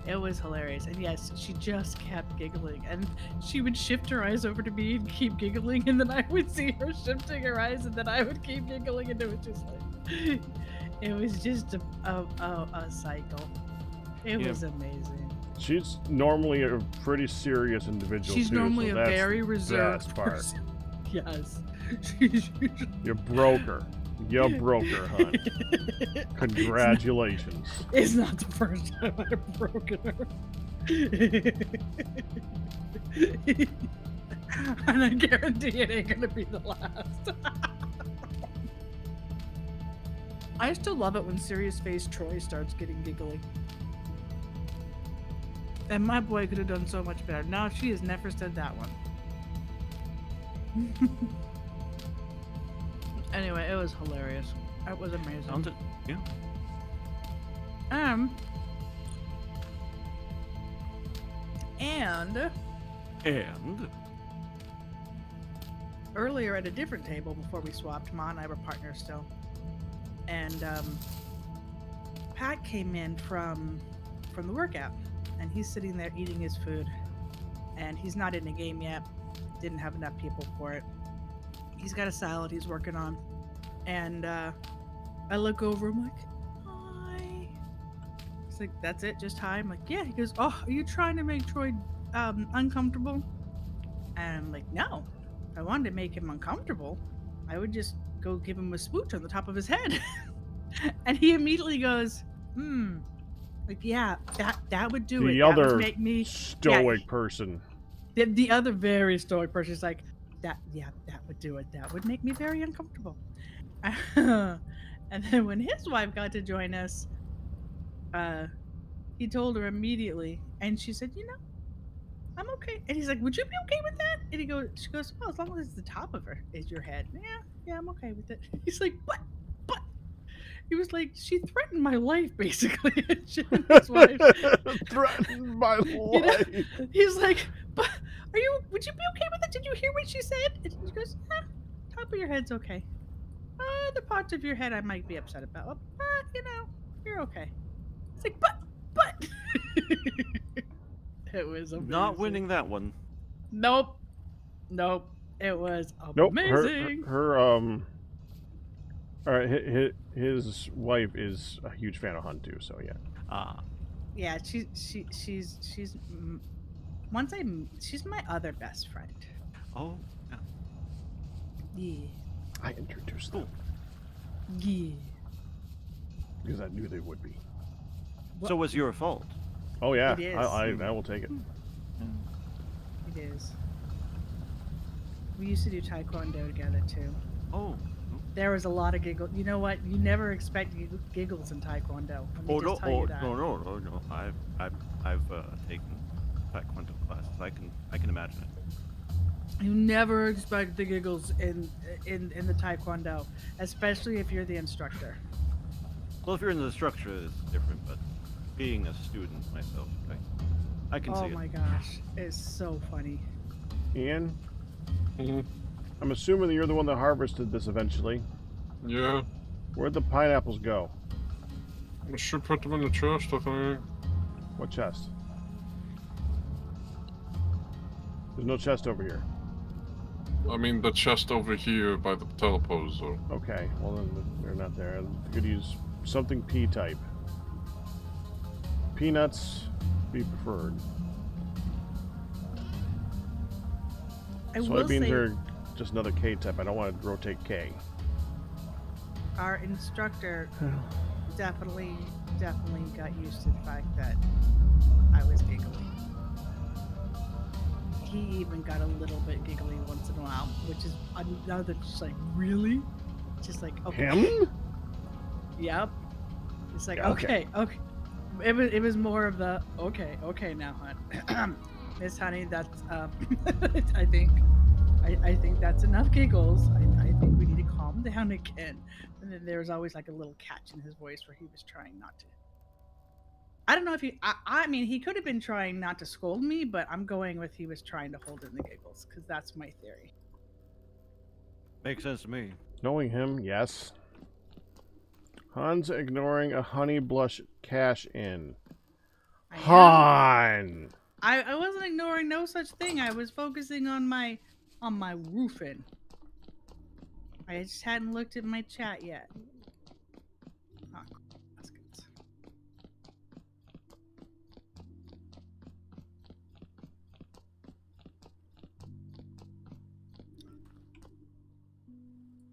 it was hilarious. And yes, she just kept giggling. And she would shift her eyes over to me and keep giggling. And then I would see her shifting her eyes, and then I would keep giggling. And it was just like, it was just a cycle. It was amazing. She's normally a pretty serious individual. She's too, normally so a very reserved part. person. Yes. You broke her. You broke her, hon. Congratulations. It's not the first time I've broken her. And I guarantee it ain't gonna be the last. I still love it when Serious Face Troy starts getting giggly. And my boy could have done so much better. No, she has never said that one. Anyway, it was hilarious. It was amazing. Sounds it? Yeah. And earlier at a different table before we swapped, Ma and I were partners still. And Pat came in from the workout, and he's sitting there eating his food, and he's not in a game yet. Didn't have enough people for it. He's got a salad he's working on, and I look over. I'm like, hi. He's like, that's it, just hi. I'm like, yeah. He goes, oh, are you trying to make Troy uncomfortable? And I'm like, no. If I wanted to make him uncomfortable, I would just go give him a smooch on the top of his head. And he immediately goes, like, yeah, that would do it. The That would other make me stoic person. The other very stoic person is like, that would do it. That would make me very uncomfortable. And then when his wife got to join us, he told her immediately, and she said, I'm okay. And he's like, would you be okay with that? And she goes, well, as long as it's the top of her is your head. Yeah, I'm okay with it. He's like, but he was like, she threatened my life, basically. His wife. Threatened my life. He's like, but would you be okay with it? Did you hear what she said? And she goes, top of your head's okay. the parts of your head I might be upset about, but you know, you're okay. It's like, but. It was amazing. Not winning that one. Nope. It was Nope. amazing. All right. His wife is a huge fan of Hunt too. So yeah. Yeah, she's she's my other best friend. Oh. Yeah. I introduced them Yeah. because I knew they would be. So it was your fault. Oh yeah. It is. I will take it. It is. We used to do taekwondo together too. Oh. There was a lot of giggles. You know what? You never expect giggles in taekwondo. Let me just tell you that. No. I've taken taekwondo classes. I can imagine it. You never expect the giggles in the taekwondo, especially if you're the instructor. Well, if you're in the structure, it's different. But being a student myself, I can see it. Oh my gosh, it's so funny. Ian, Mhm. I'm assuming that you're the one that harvested this eventually. Yeah. Where'd the pineapples go? I should put them in the chest, I think. What chest? There's no chest over here. I mean, the chest over here by the teleportation. Okay, well then they're not there. I could use something P-type. Peanuts be preferred. I will Soybeans say, are just another K-type. I don't want to rotate K. our instructor definitely got used to the fact that I was giggly. He even got a little bit giggly once in a while, which is another just like, really? Just like, okay. Him? Yep. It's like, Yeah, okay. It was more of the, okay now, hon. Miss Honey, that's, I think that's enough giggles. I think we need to calm down again. And then there was always like a little catch in his voice where he was trying not to. I don't know if I mean, he could have been trying not to scold me, but I'm going with he was trying to hold in the giggles because that's my theory. Makes sense to me. Knowing him, yes. Han's ignoring a honey blush cash in. Han! I wasn't ignoring no such thing. I was focusing on my roofing. I just hadn't looked at my chat yet. Oh, that's good.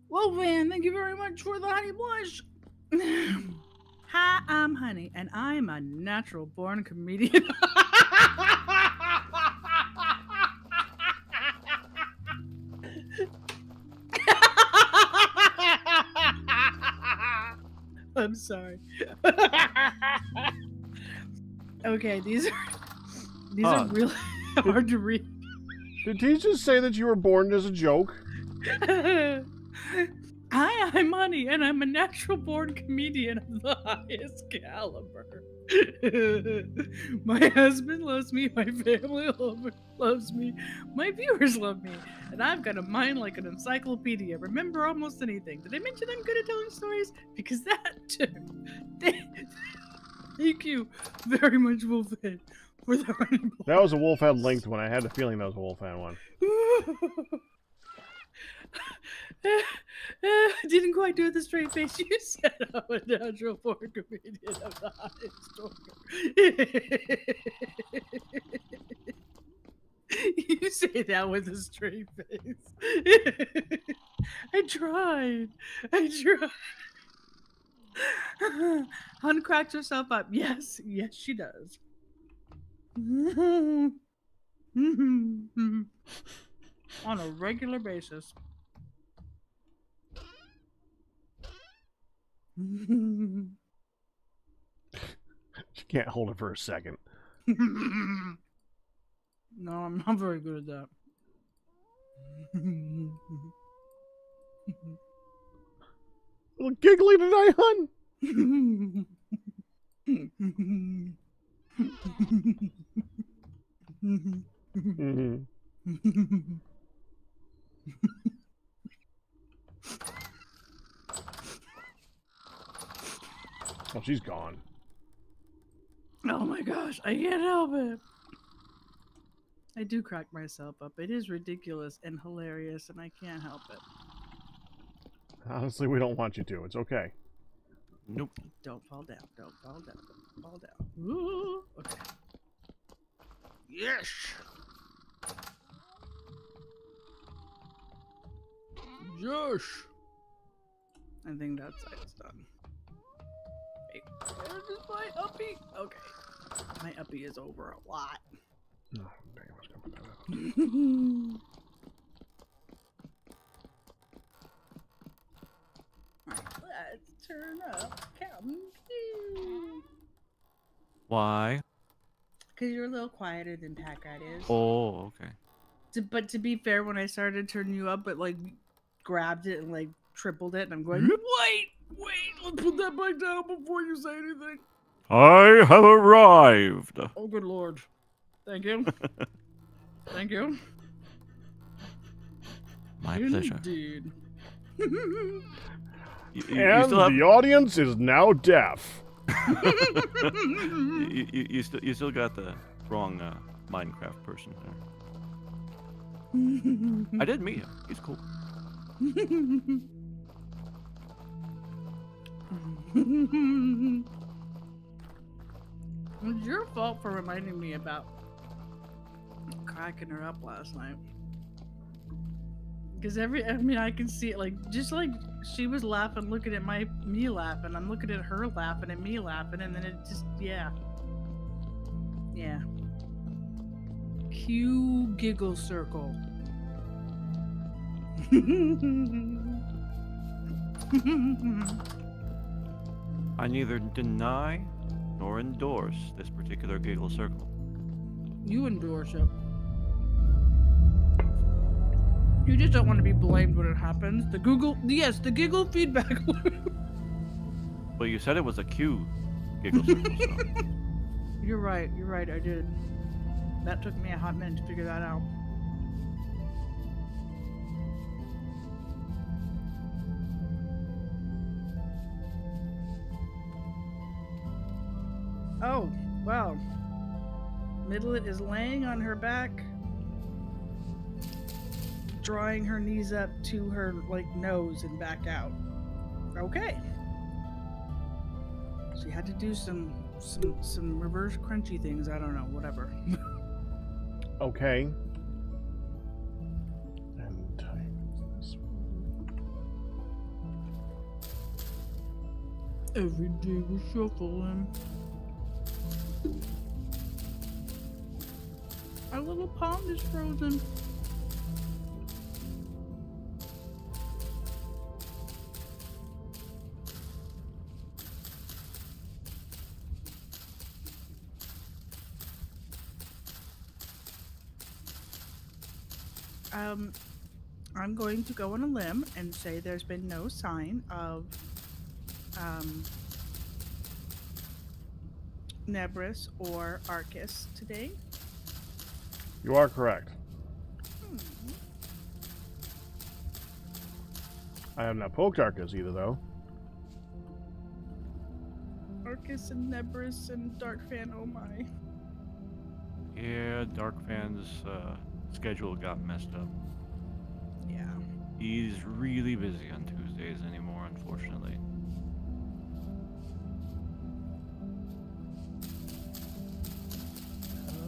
Well, Van, thank you very much for the honey blush. Hi, I'm Honey, and I'm a natural-born comedian. I'm sorry. Okay, these are really hard to read. Did he just say that you were born as a joke? Hi, I'm Honey, and I'm a natural-born comedian of the highest caliber. My husband loves me, my family loves me, my viewers love me, and I've got a mind like an encyclopedia. Remember almost anything. Did I mention I'm good at telling stories? Because that too. Thank you very much, Wolfhead, for the honey blush. That was a Wolfhead linked one. I had a feeling that was a Wolfhead one. Didn't quite do it the straight face. You said I'm a natural born comedian of the highest order. You say that with a straight face. I tried. Hun cracks herself up. Yes, she does. On a regular basis. You can't hold it for a second. No, I'm not very good at that. A little giggly tonight, hun. Mm-hmm. 'Cause she's gone. Oh my gosh, I can't help it. I do crack myself up. It is ridiculous and hilarious, and I can't help it. Honestly, we don't want you to. It's okay. Nope. Don't fall down. Don't fall down. Don't fall down. Ooh, okay. Yes. Yes. I think that side's done. Wait, where is my uppie? Okay. My uppie is over a lot. Oh, dang, I was gonna put that up. Let's turn up Captain Q. Why? Because you're a little quieter than Packrat is. Oh, okay. But to be fair, when I started turning you up, it like grabbed it and like tripled it, and I'm going, wait, let's put that back down before you say anything. I have arrived. Oh, good lord. Thank you. Thank you. My pleasure. Indeed. You And still have, the audience is now deaf. you still got the wrong Minecraft person there. I did meet him. He's cool. It's your fault for reminding me about cracking her up last night. Because I can see it, like, just like she was laughing, looking at me laughing. I'm looking at her laughing and me laughing, and then it just, yeah. Yeah. Cue giggle circle. I neither deny nor endorse this particular giggle circle. You endorse it. You just don't want to be blamed when it happens. The giggle feedback loop. But you said it was a Q giggle circle. So. You're right, I did. That took me a hot minute to figure that out. Oh, well. Midlet is laying on her back, drawing her knees up to her nose and back out. Okay. She had to do some reverse crunchy things. I don't know, whatever. Okay. And time is this one. Every day we're shuffling. Our little pond is frozen. I'm going to go on a limb and say there's been no sign of Nebris or Arcus today. You are correct. I have not poked Arcus either, though. Arcus and Nebris and Darkfan, oh my. Yeah, Darkfan's schedule got messed up. Yeah. He's really busy on Tuesdays anymore, unfortunately.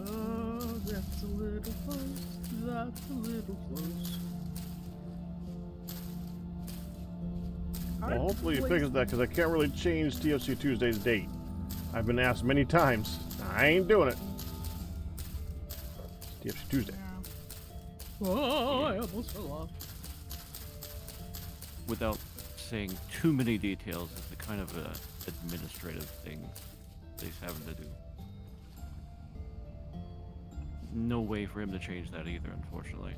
Oh, that's a little close. That's a little close. Well, hopefully he fixes that, because I can't really change TFC Tuesday's date. I've been asked many times. I ain't doing it. It's TFC Tuesday. Oh, I almost fell off. Without saying too many details, it's a kind of a administrative thing that he's having to do. No way for him to change that either, unfortunately.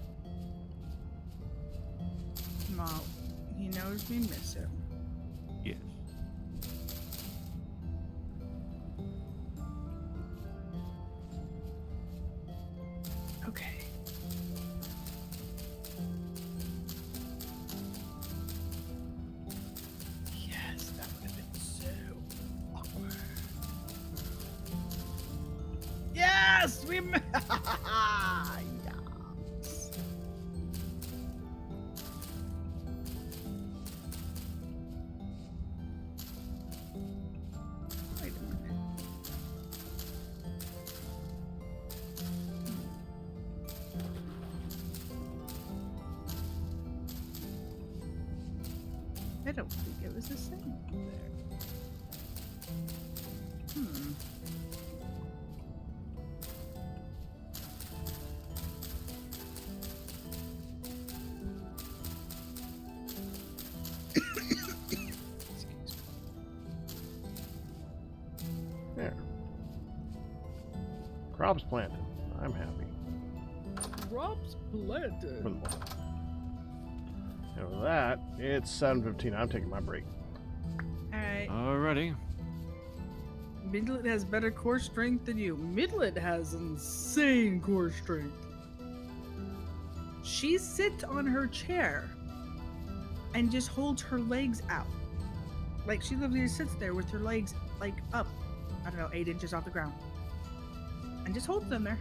Well, he knows we miss him. Yes. Okay. Yes, that would have been so awkward. I don't think it was the same there. There. Crops planted. I'm happy. Crops planted. For the moment. And with that, it's 7:15. I'm taking my break. Alright. Alrighty. Midlet has better core strength than you. Midlet has insane core strength. She sits on her chair and just holds her legs out. Like, she literally just sits there with her legs, like, up, I don't know, 8 inches off the ground. And just holds them there.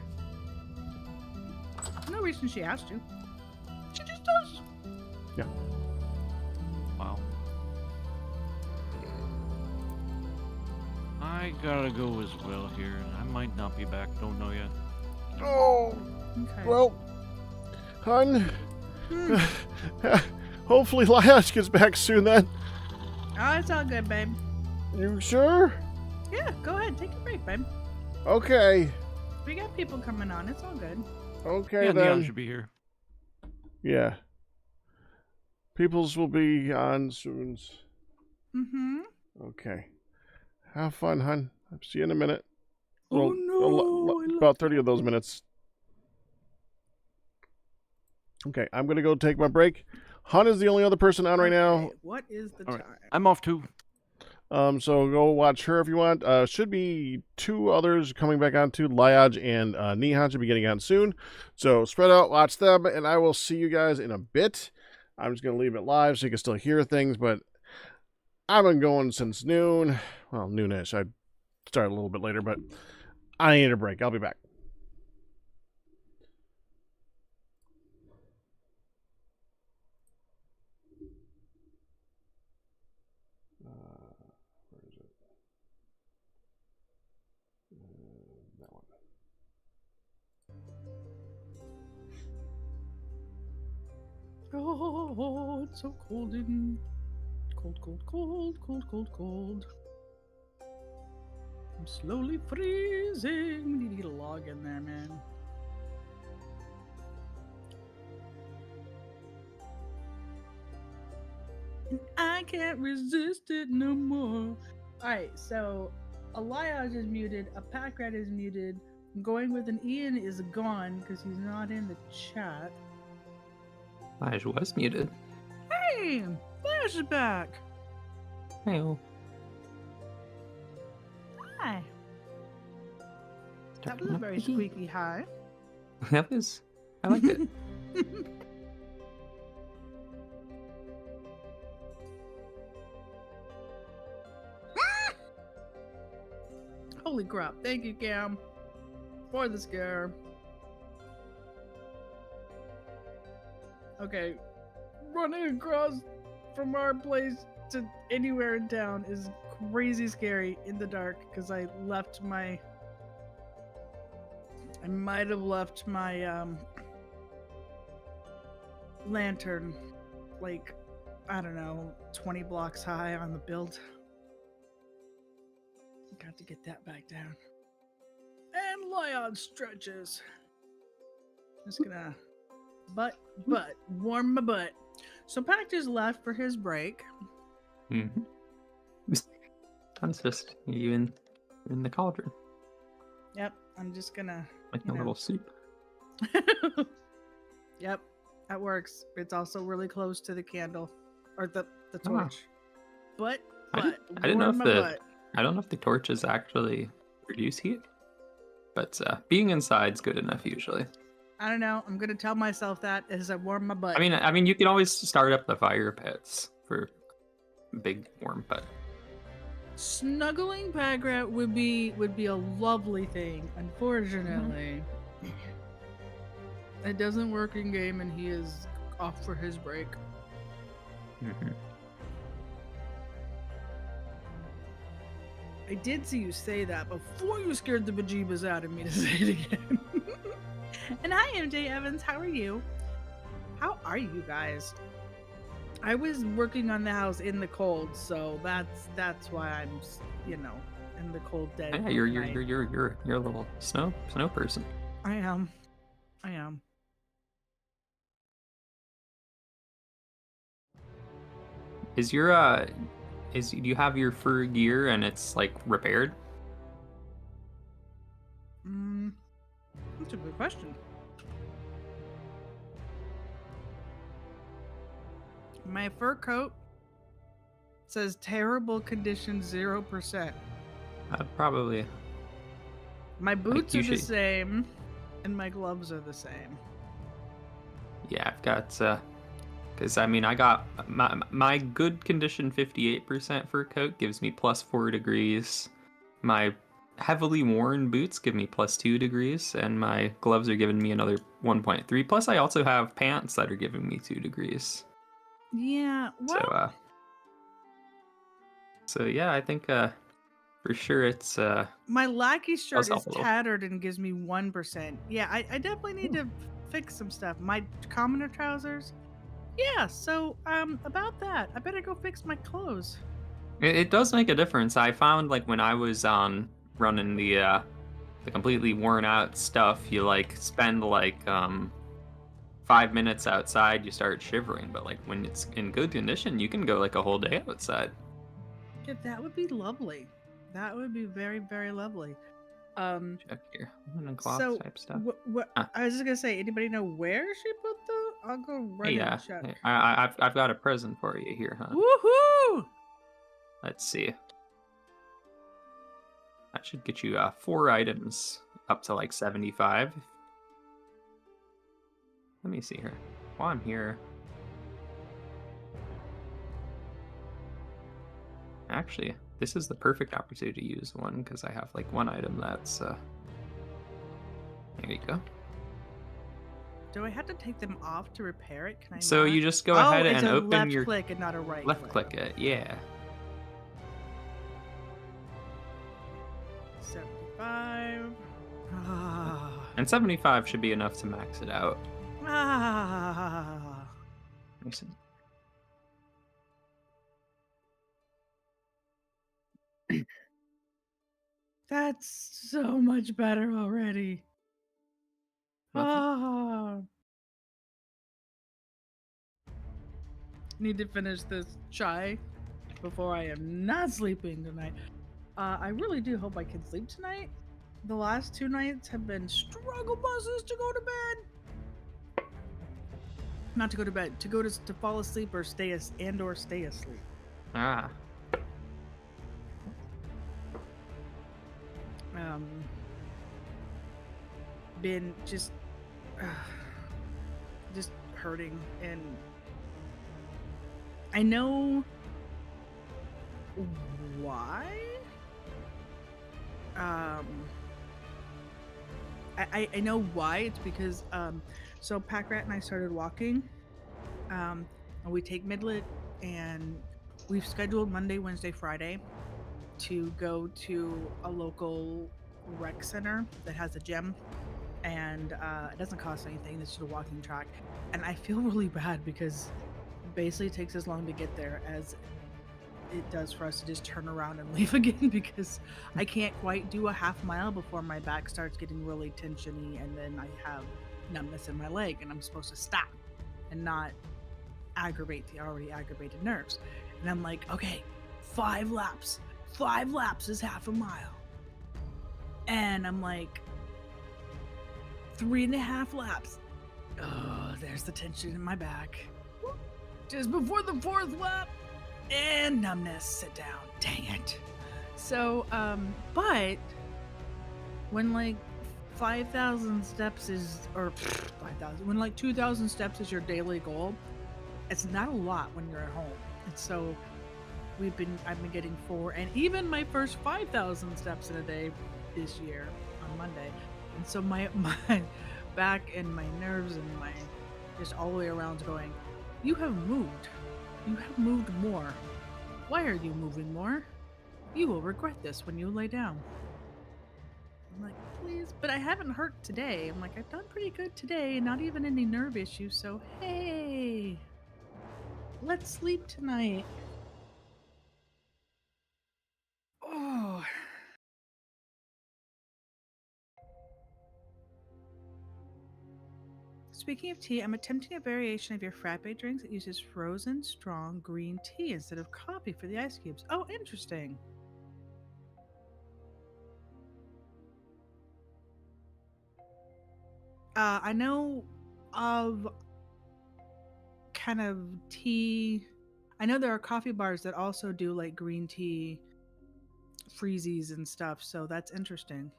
No reason she has to. She just does. Yeah. Wow. I gotta go as well here. I might not be back. Don't know yet. Oh, Okay. well, hun. Hopefully Lyash gets back soon then. Oh, it's all good, babe. You sure? Yeah, go ahead. Take a break, babe. Okay. We got people coming on. It's all good. Okay Yeah, Neon then. should be here. Yeah. Peoples will be on soon. Mm-hmm. Okay. Have fun, hun. I'll see you in a minute. Oh, no, I About 30 of those minutes. Okay, I'm going to go take my break. Hun is the only other person on right now. Okay, what is the All right. time? I'm off too. So go watch her if you want. Should be 2 others coming back on too. Lyaj and Nihan should be getting on soon. So spread out, watch them, and I will see you guys in a bit. I'm just going to leave it live so you can still hear things, but I've been going since noon. Well, noonish. I started a little bit later, but I need a break. I'll be back. Where is it? That one. Oh, it's so cold in. Cold, cold, cold, cold, cold, cold. I'm slowly freezing. We need to get a log in there, man. And I can't resist it no more. Alright, so Elias is muted, a pack rat is muted. Going with an Ian is gone because he's not in the chat. Flash was muted. Hey! Flash is back! Hey, Hi. That was a very squeaky hi. That was. I like it. Holy crap. Thank you, Cam, for the scare. Okay. Running across from our place to anywhere in town is crazy scary in the dark because I left my... I might have left my lantern like, I don't know, 20 blocks high on the build. Got to get that back down. And Lion stretches. Just gonna warm my butt. So Pac just left for his break. Mm-hmm. It's just you in the cauldron. Yep, I'm just gonna Making a little soup. Yep, that works. It's also really close to the candle or the torch. But I didn't know warm if my the butt. I don't know if the torches actually reduce heat, but being inside's good enough usually. I don't know. I'm gonna tell myself that as I warm my butt. I mean, you can always start up the fire pits for big warm butt. Snuggling Pagrat would be a lovely thing. Unfortunately, it doesn't work in game, and he is off for his break. Mm-hmm. I did see you say that before you scared the bejeebas out of me to say it again. And hi, MJ Evans. How are you? How are you guys? I was working on the house in the cold, so that's why I'm, in the cold dead. Yeah, you're a little snow person. I am. Is your do you have your fur gear and it's like repaired? That's a good question. My fur coat says terrible condition 0%. Probably. My boots are the should- same, and my gloves are the same. Yeah, I've got because I mean I got my good condition 58% fur coat gives me plus 4 degrees. My heavily worn boots give me plus 2 degrees, and my gloves are giving me another 1.3. Plus I also have pants that are giving me 2 degrees. Yeah, well, So yeah, I think for sure it's my lackey shirt is help a little. tattered and gives me 1%. Yeah, I definitely need to fix some stuff. My commoner trousers. Yeah, so about that, I better go fix my clothes. It does make a difference. I found like when I was running the completely worn out stuff, you like spend like 5 minutes outside, you start shivering. But like when it's in good condition, you can go like a whole day outside. Yeah, that would be lovely. That would be very, very lovely. Check here, linen cloth So type stuff. what I was just gonna say, anybody know where she put the? I'll go right Yeah, and check. I've got a present for you here, huh? Woohoo! Let's see. That should get you 4 items up to like 75. Let me see here. While I'm here. Actually, this is the perfect opportunity to use one because I have like one item that's there you go. Do I have to take them off to repair it? Can I? So not? you just go ahead it's and a open left your click and not a right. left click it, yeah. 75. And 75 should be enough to max it out. Makes it- That's so much better already. Need to finish this chai before I am not sleeping tonight. I really do hope I can sleep tonight. The last 2 nights have been struggle buses to go to bed. Not to go to bed, to fall asleep or stay asleep. Ah. Been just hurting, and I know why. I know why. It's because so Packrat and I started walking, and we take Midlet, and we've scheduled Monday, Wednesday, Friday to go to a local rec center that has a gym, and it doesn't cost anything. It's just a walking track, and I feel really bad because it basically takes as long to get there as it does for us to just turn around and leave again, because I can't quite do a half mile before my back starts getting really tensiony, and then I have numbness in my leg, and I'm supposed to stop and not aggravate the already aggravated nerves. And I'm like, okay, 5 laps. 5 laps is half a mile. And I'm like, 3.5 laps. Oh, there's the tension in my back. Just before the 4th lap, and numbness. Sit down. Dang it. So, but when like 5,000 steps is, or 5,000, when like 2,000 steps is your daily goal, it's not a lot when you're at home. And so I've been getting 4, and even my first 5,000 steps in a day this year on Monday. And so my back and my nerves and my just all the way around going, you have moved. You have moved more. Why are you moving more? You will regret this when you lay down. I'm like, please, but I haven't hurt today. I'm like, I've done pretty good today, not even any nerve issues, so hey. Let's sleep tonight. Oh. Speaking of tea, I'm attempting a variation of your frappe drinks that uses frozen, strong green tea instead of coffee for the ice cubes. Oh, interesting. I know of kind of tea. I know there are coffee bars that also do like green tea freezies and stuff, so that's interesting.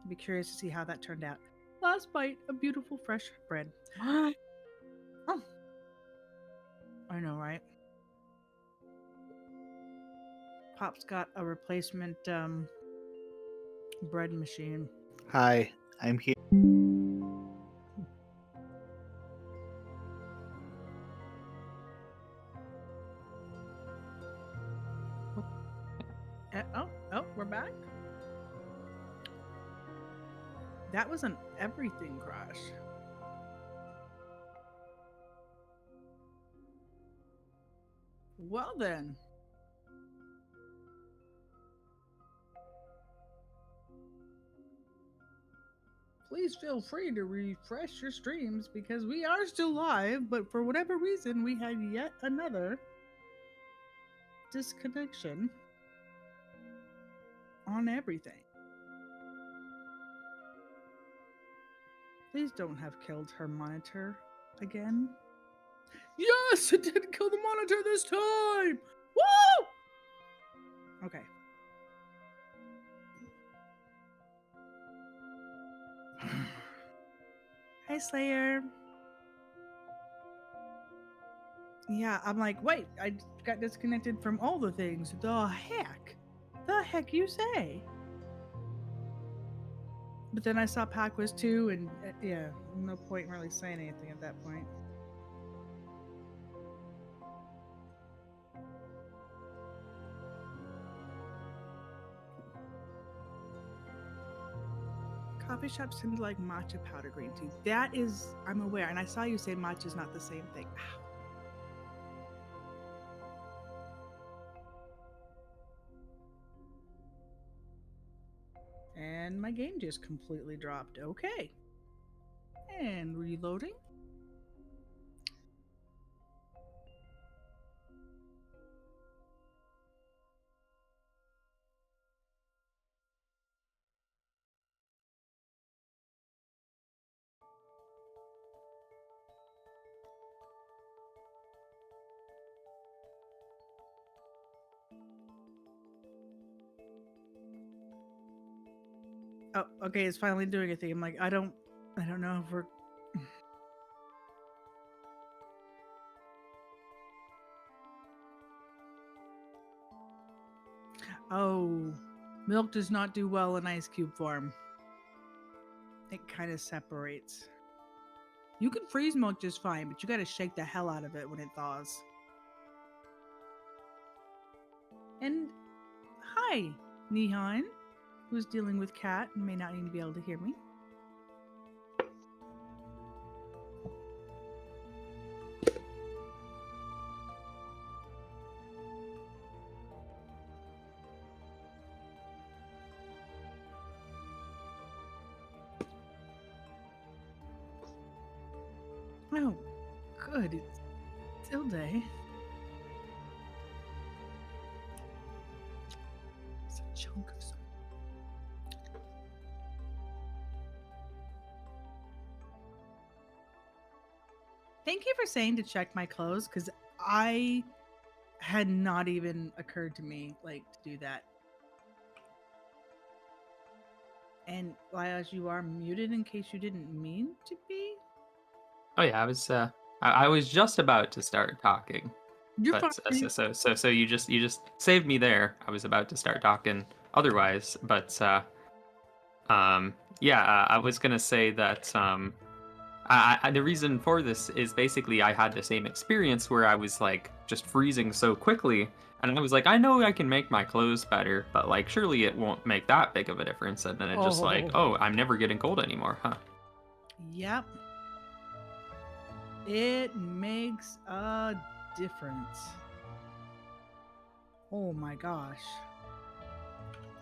I'd be curious to see how that turned out. Last bite of beautiful fresh bread. Oh. I know, right? Pop's got a replacement bread machine. Hi, I'm here. Oh, we're back. That was an everything crash. Well then. Please feel free to refresh your streams because we are still live, but for whatever reason, we had yet another disconnection on everything. Please don't have killed her monitor again. Yes, it didn't kill the monitor this time! Woo! Okay. Hi, Slayer. Yeah, I'm like, wait, I got disconnected from all the things. The heck? The heck you say? But then I saw Pac was 2, and yeah, no point in really saying anything at that point. Coffee shops tend to like matcha powder green tea. That is, I'm aware, and I saw you say matcha is not the same thing. Ow. And my game just completely dropped. Okay. And reloading. Oh, okay, it's finally doing a thing. I'm like, I don't know if we're Oh, milk does not do well in ice cube form. It kind of separates. You can freeze milk just fine, but you gotta shake the hell out of it when it thaws. And hi, Nihan, who's dealing with cat and may not even be able to hear me. Oh, good. It's still day. It's a chunk of something. Thank you for saying to check my clothes, because I had not even occurred to me like to do that. And Liaz, you are muted in case you didn't mean to be. Oh yeah, I was just about to start talking. You're But fine. so you just saved me there. I was about to start talking otherwise, but I was gonna say that the reason for this is basically I had the same experience where I was like just freezing so quickly, and I was like, I know I can make my clothes better, but like surely it won't make that big of a difference. And then it just like, oh, I'm never getting cold anymore, huh? Yep. It makes a difference. Oh my gosh.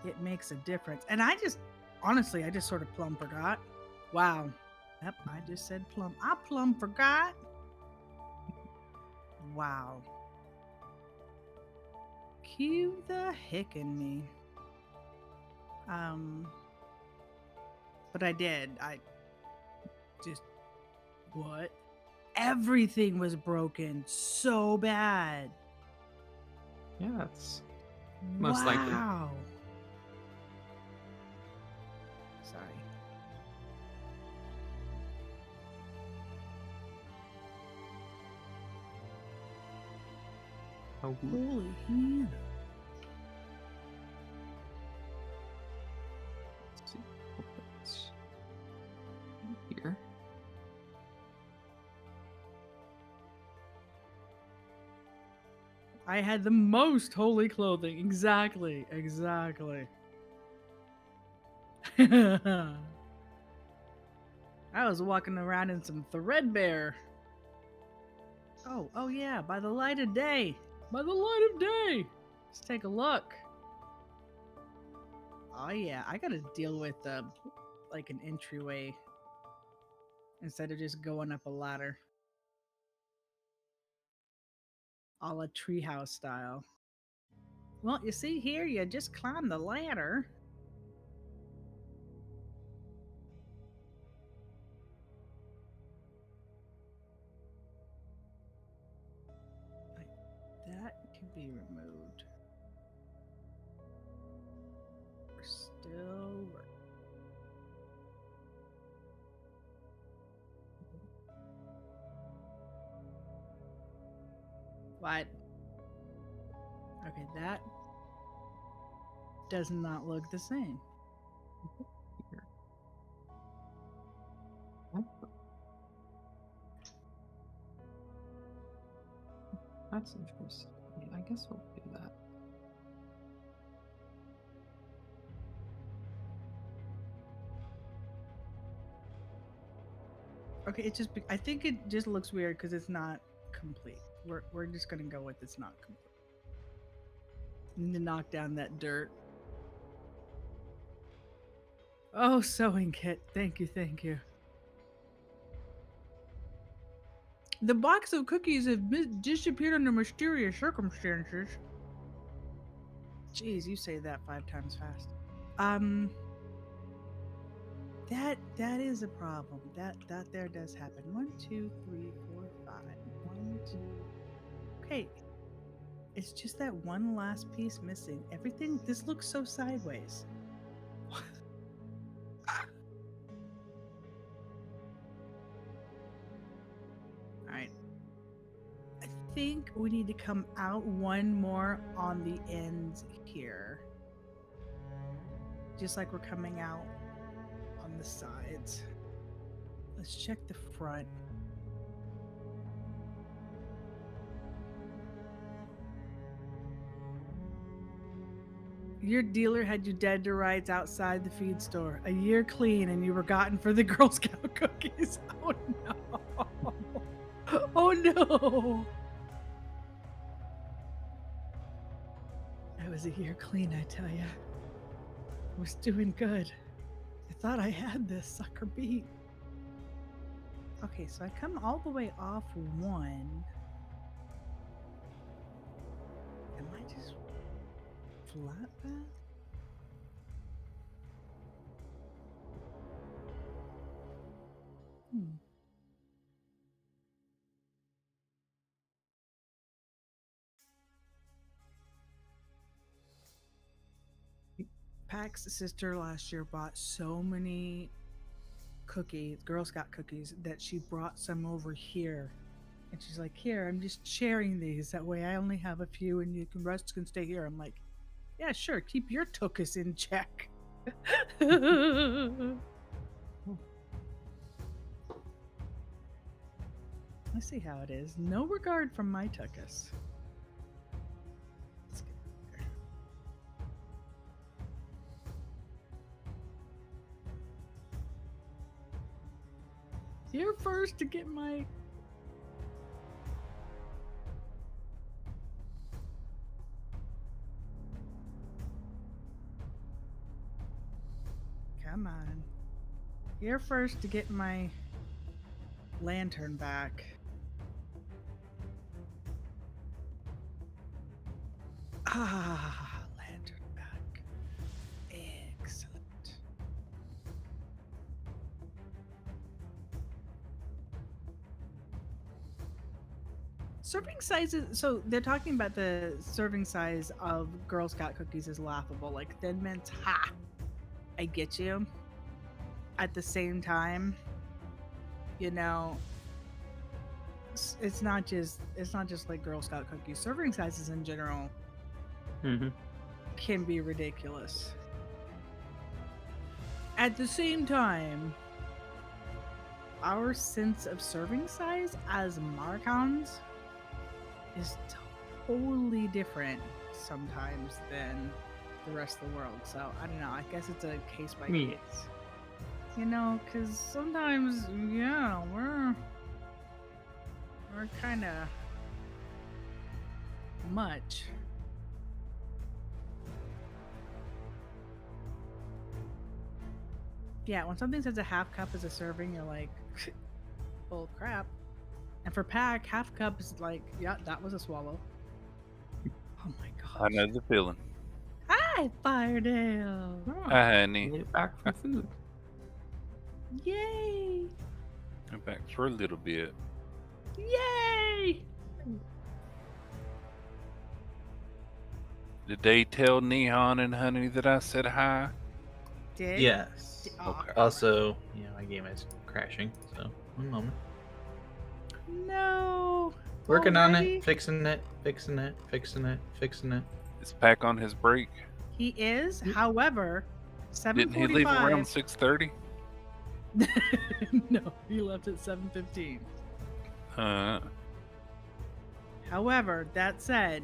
It makes a difference. And I just, honestly, I just sort of plumb forgot. Wow. Yep, I just said plumb. I plumb forgot. Wow. Cue the hick in me. But I did. I just, what? Everything was broken so bad. Yeah, that's most likely. Wow. Sorry. Oh, Holy Hannah. let's see. Hope it's here. I had the most holy clothing. Exactly. Exactly. I was walking around in some threadbare. Oh yeah, by the light of day. By the light of day. Let's take a look. Oh yeah, I gotta deal with like an entryway instead of just going up a ladder. A la treehouse style. Well, you see here, you just climb the ladder. That can be removed. We're still working. What? Okay, that does not look the same. Here. That's interesting. I guess we'll do that. Okay, it just I think it just looks weird because it's not complete. We're just gonna go with it's not complete. Need to knock down that dirt. Oh, sewing kit. Thank you, thank you. The box of cookies have disappeared under mysterious circumstances. Jeez, you say that 5 times fast. That is a problem. That there does happen. 1, 2, 3, 4, 5. 1, 2. Okay. It's just that one last piece missing. Everything. This looks so sideways. All right. I think we need to come out one more on the ends here. Just like we're coming out on the sides. Let's check the front. Your dealer had you dead to rights outside the feed store. A year clean and you were gotten for the Girl Scout cookies. Oh no. Oh no. I was a year clean, I tell ya. I was doing good. I thought I had this sucker beat. Okay, so I come all the way off 1. Am I just flat back? Pac's sister last year bought so many cookies, Girl Scout cookies, that she brought some over here. And she's like, here, I'm just sharing these. That way I only have a few and rest can stay here. I'm like, yeah, sure, keep your tuchus in check. I see how it is. No regard from my tuchus. Let's get there. You're first to get my Here first to get my lantern back. Ah, lantern back. Excellent. Serving sizes. So they're talking about the serving size of Girl Scout cookies is laughable. Like Thin Mints, ha! I get you. At the same time, you know, it's not just like Girl Scout cookies. Serving sizes in general can be ridiculous. At the same time, our sense of serving size as Marcons is totally different sometimes than the rest of the world. So I don't know. I guess it's a case by case. You know, because sometimes, yeah, we're kind of much. Yeah, when something says a half cup is a serving, you're like, oh crap. And for pack, half cup is like, yeah, that was a swallow. Oh my gosh. I know the feeling. Hi, Firedale. Hi, honey. Made it back for food. Yay! I'm back for a little bit. Yay! Did they tell Neon and Honey that I said hi? Did? Yes. Okay. Also, you know, my game is crashing, so one moment. No. Working on Already? it, fixing it. Is Pack on his break? He is, however, 7:45. Didn't he leave around 6:30? No, he left at 7:15. However, that said,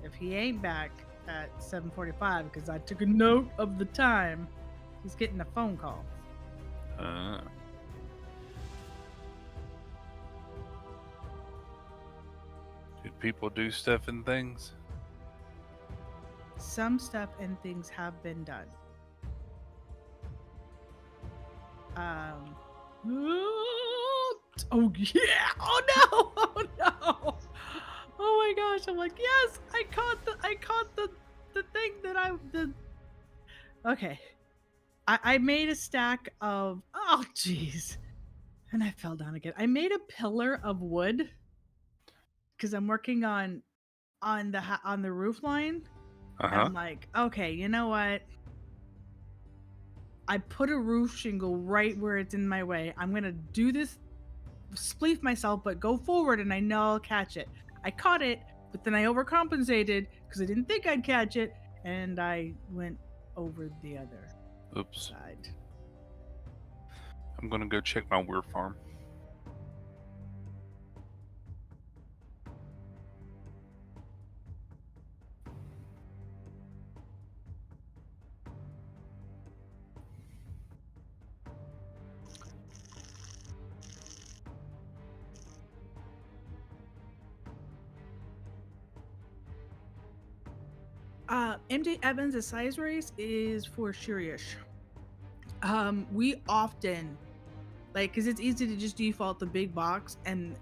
if he ain't back at 7:45, because I took a note of the time, he's getting a phone call. Did people do stuff and things? Some stuff and things have been done. Oh yeah! Oh no! Oh no! Oh my gosh! I'm like, yes! I caught the thing that I did. Okay. I made a stack of, oh jeez, and I fell down again. I made a pillar of wood because I'm working on the roof line. And I'm like, okay, you know what? I put a roof shingle right where it's in my way. I'm gonna do this, spleef myself, but go forward, and I know I'll catch it. I caught it, but then I overcompensated because I didn't think I'd catch it, and I went over the other side. I'm gonna go check my weir farm. MJ Evans' size race is for Shirish. We often, like, because it's easy to just default the big box, and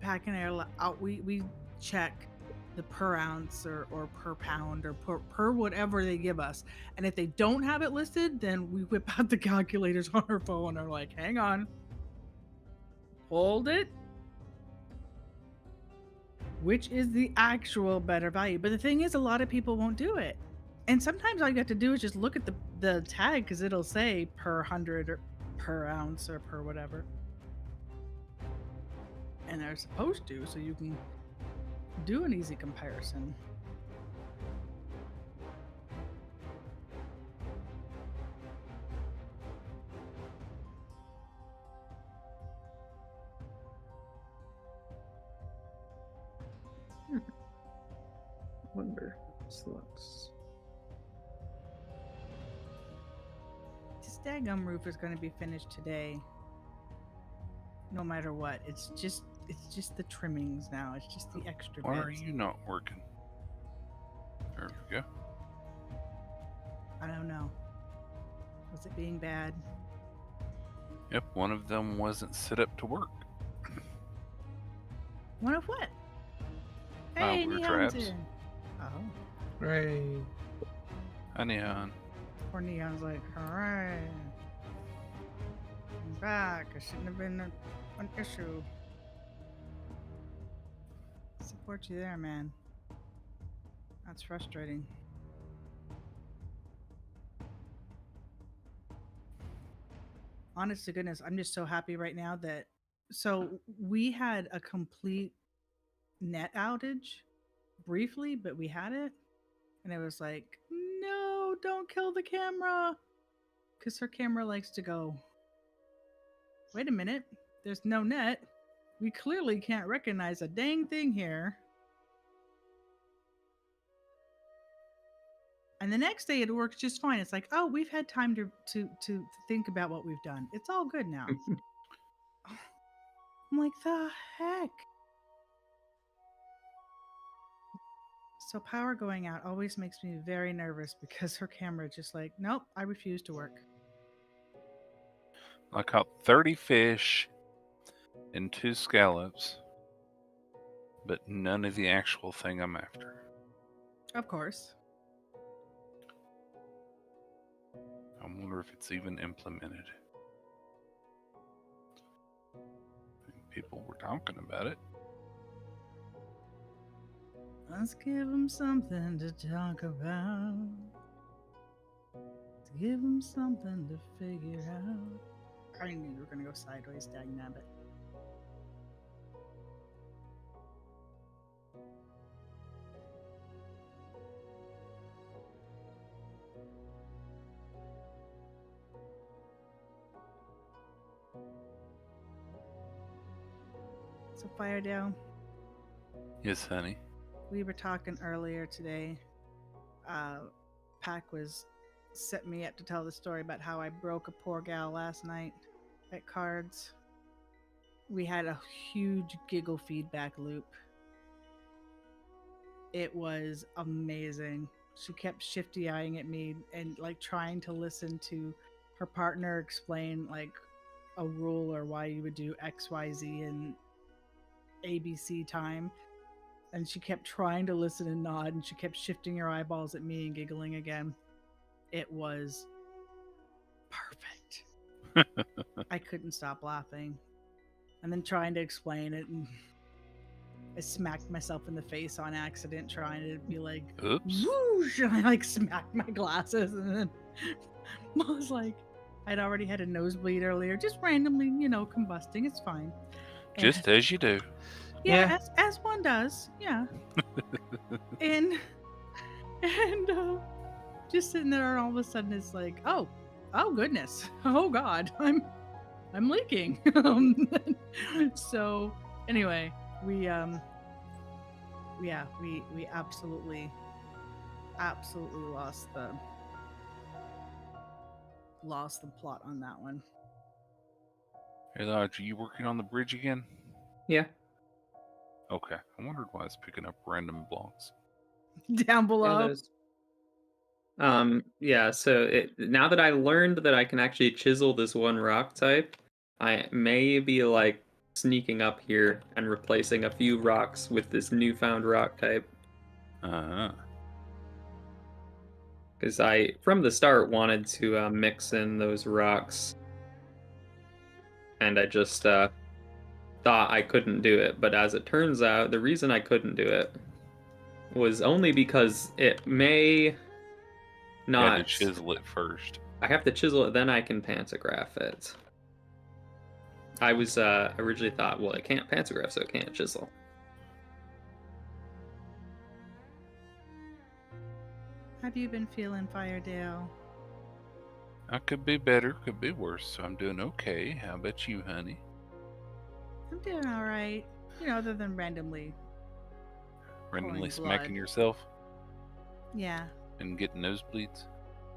Pack and Air out. We check the per ounce or per pound or per whatever they give us, and if they don't have it listed, then we whip out the calculators on our phone and are like, hang on, hold it. Which is the actual better value? But the thing is, a lot of people won't do it. And sometimes all you have to do is just look at the tag, because it'll say per 100 or per ounce or per whatever. And they're supposed to, so you can do an easy comparison. Wonder sluts. This daggum roof is going to be finished today. No matter what, it's just the trimmings now. It's just the extra Why bits. are you not working? There we go. I don't know. Was it being bad? Yep, one of them wasn't set up to work. One of what? Hey, Malware Neon's traps. in. Oh. Hooray. Hi, Neon. Poor Neon's like, hooray. I'm back. It shouldn't have been an issue. Support you there, man. That's frustrating. Honest to goodness, I'm just so happy right now that. So we had a complete net outage briefly, but we had it. And it was like, no, don't kill the camera. Because her camera likes to go, wait a minute, there's no net. We clearly can't recognize a dang thing here. And the next day it works just fine. It's like, oh, we've had time to think about what we've done. It's all good now. I'm like, the heck? So power going out always makes me very nervous because her camera just like, nope, I refuse to work. I caught 30 fish and 2 scallops, but none of the actual thing I'm after. Of course. I wonder if it's even implemented. People were talking about it. Let's give them something to talk about. Let's give them something to figure out. I knew you were going to go sideways, dang nabbit. So, Firedale, Yes, honey. we were talking earlier today. Pac was set me up to tell the story about how I broke a poor gal last night at cards. We had a huge giggle feedback loop. It was amazing. She kept shifty eyeing at me and like trying to listen to her partner explain like a rule or why you would do XYZ in ABC time. And she kept trying to listen and nod, and she kept shifting her eyeballs at me and giggling again. It was perfect. I couldn't stop laughing. And then trying to explain it, and I smacked myself in the face on accident trying to be like, Oops. whoosh! And I like smacked my glasses, and then I was like, I'd already had a nosebleed earlier, just randomly, combusting. It's fine. Just as you do. Yeah. As one does, yeah. and just sitting there, and all of a sudden it's like, oh goodness, oh God, I'm leaking. So anyway, we absolutely lost the plot on that one. Hey, Lodge, are you working on the bridge again? Yeah. Okay. I wondered why it's picking up random blocks. Down below. Yeah, so now that I learned that I can actually chisel this one rock type, I may be like sneaking up here and replacing a few rocks with this newfound rock type. Because I, from the start, wanted to mix in those rocks. And I just thought I couldn't do it. But as it turns out, the reason I couldn't do it was only because it may not... You had to chisel it first. I have to chisel it, then I can pantograph it. I was originally thought, well, it can't pantograph, so it can't chisel. Have you been feeling, Firedale? I could be better, could be worse, so I'm doing okay. How about you, honey? I'm doing all right. Other than randomly Randomly Pouring smacking blood. yourself Yeah. and getting nosebleeds?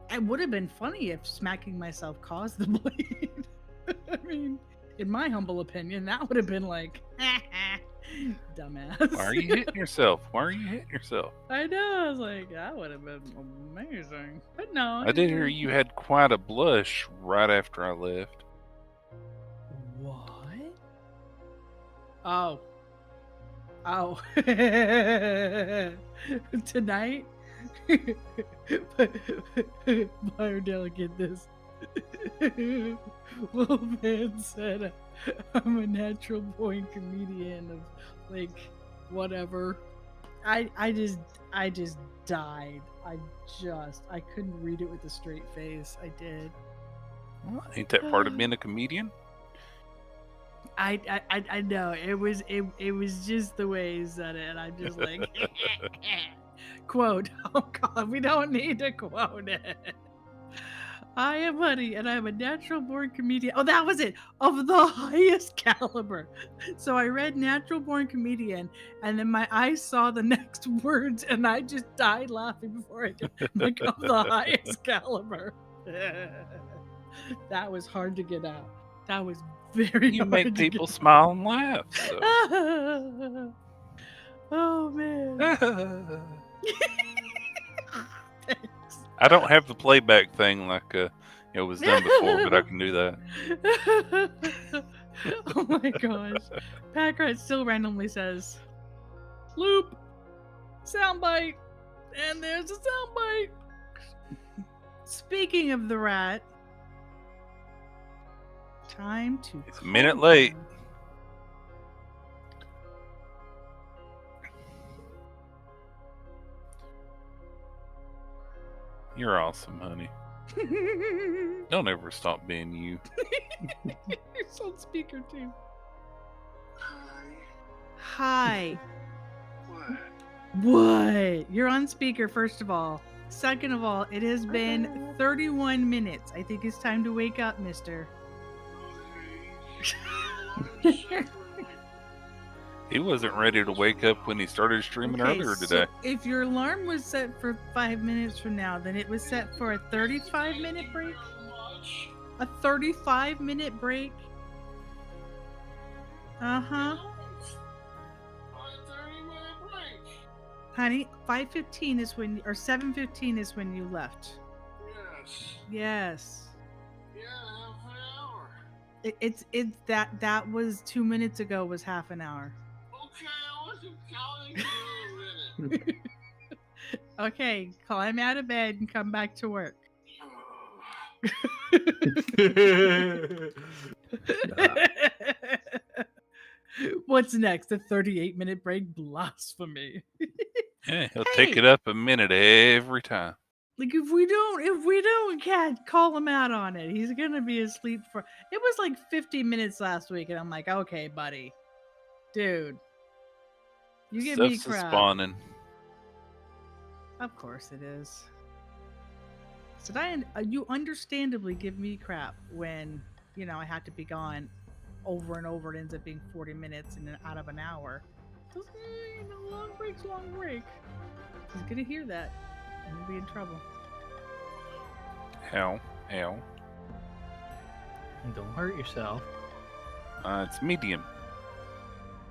It would have been funny if smacking myself caused the bleed. I mean, in my humble opinion, that would have been like, Dumbass. Why are you hitting yourself? Why are you hitting yourself? I know. I was like, that would have been amazing. But no. I did hear you had quite a blush right after I left. What? Oh. Oh. Tonight? Myrdale, get this. Wolfman said I'm a natural born comedian of like whatever. I just died. I couldn't read it with a straight face. I did. Well, ain't that part of being a comedian? I know it was just the way he said it, and I'm just like quote. Oh God, we don't need to quote it. I am Honey, and I'm a natural born comedian. Oh, that was it. Of the highest caliber. So I read natural born comedian, and then my eyes saw the next words, and I just died laughing before I could like of the highest caliber. That was hard to get out. That was very You hard make to people get smile and laugh. So. Oh man. Thanks. I don't have the playback thing like it was done before, but I can do that. Oh my gosh. Packrat still randomly says, loop, soundbite, and there's a soundbite. Speaking of the rat, time to. It's a minute late. You're awesome, honey. Don't ever stop being you. You're on speaker too. Hi. What? You're on speaker, first of all. Second of all, it has been 31 minutes. I think it's time to wake up, mister. He wasn't ready to wake up when he started streaming earlier today. So if your alarm was set for 5 minutes from now, then it was set for a 35-minute break? A 35-minute break? Uh-huh. Honey, 5:15 is when, or 7:15 is when you left. Yes. Yeah, half an hour. It's that was 2 minutes ago was half an hour. Okay, I wasn't counting for a minute. Okay, climb out of bed and come back to work. What's next? A 38-minute break? Blasphemy. Yeah, he'll take it up a minute every time. Like if we don't call him out on it, he's gonna be asleep for. It was like 50 minutes last week, and I'm like, okay, buddy, dude, you give me Stuff's crap. spawning. Of course it is. So you understandably give me crap when I have to be gone over and over. It ends up being 40 minutes and out of an hour. So, long break. He's gonna hear that. I'm gonna be in trouble. Ow. Don't hurt yourself. It's medium.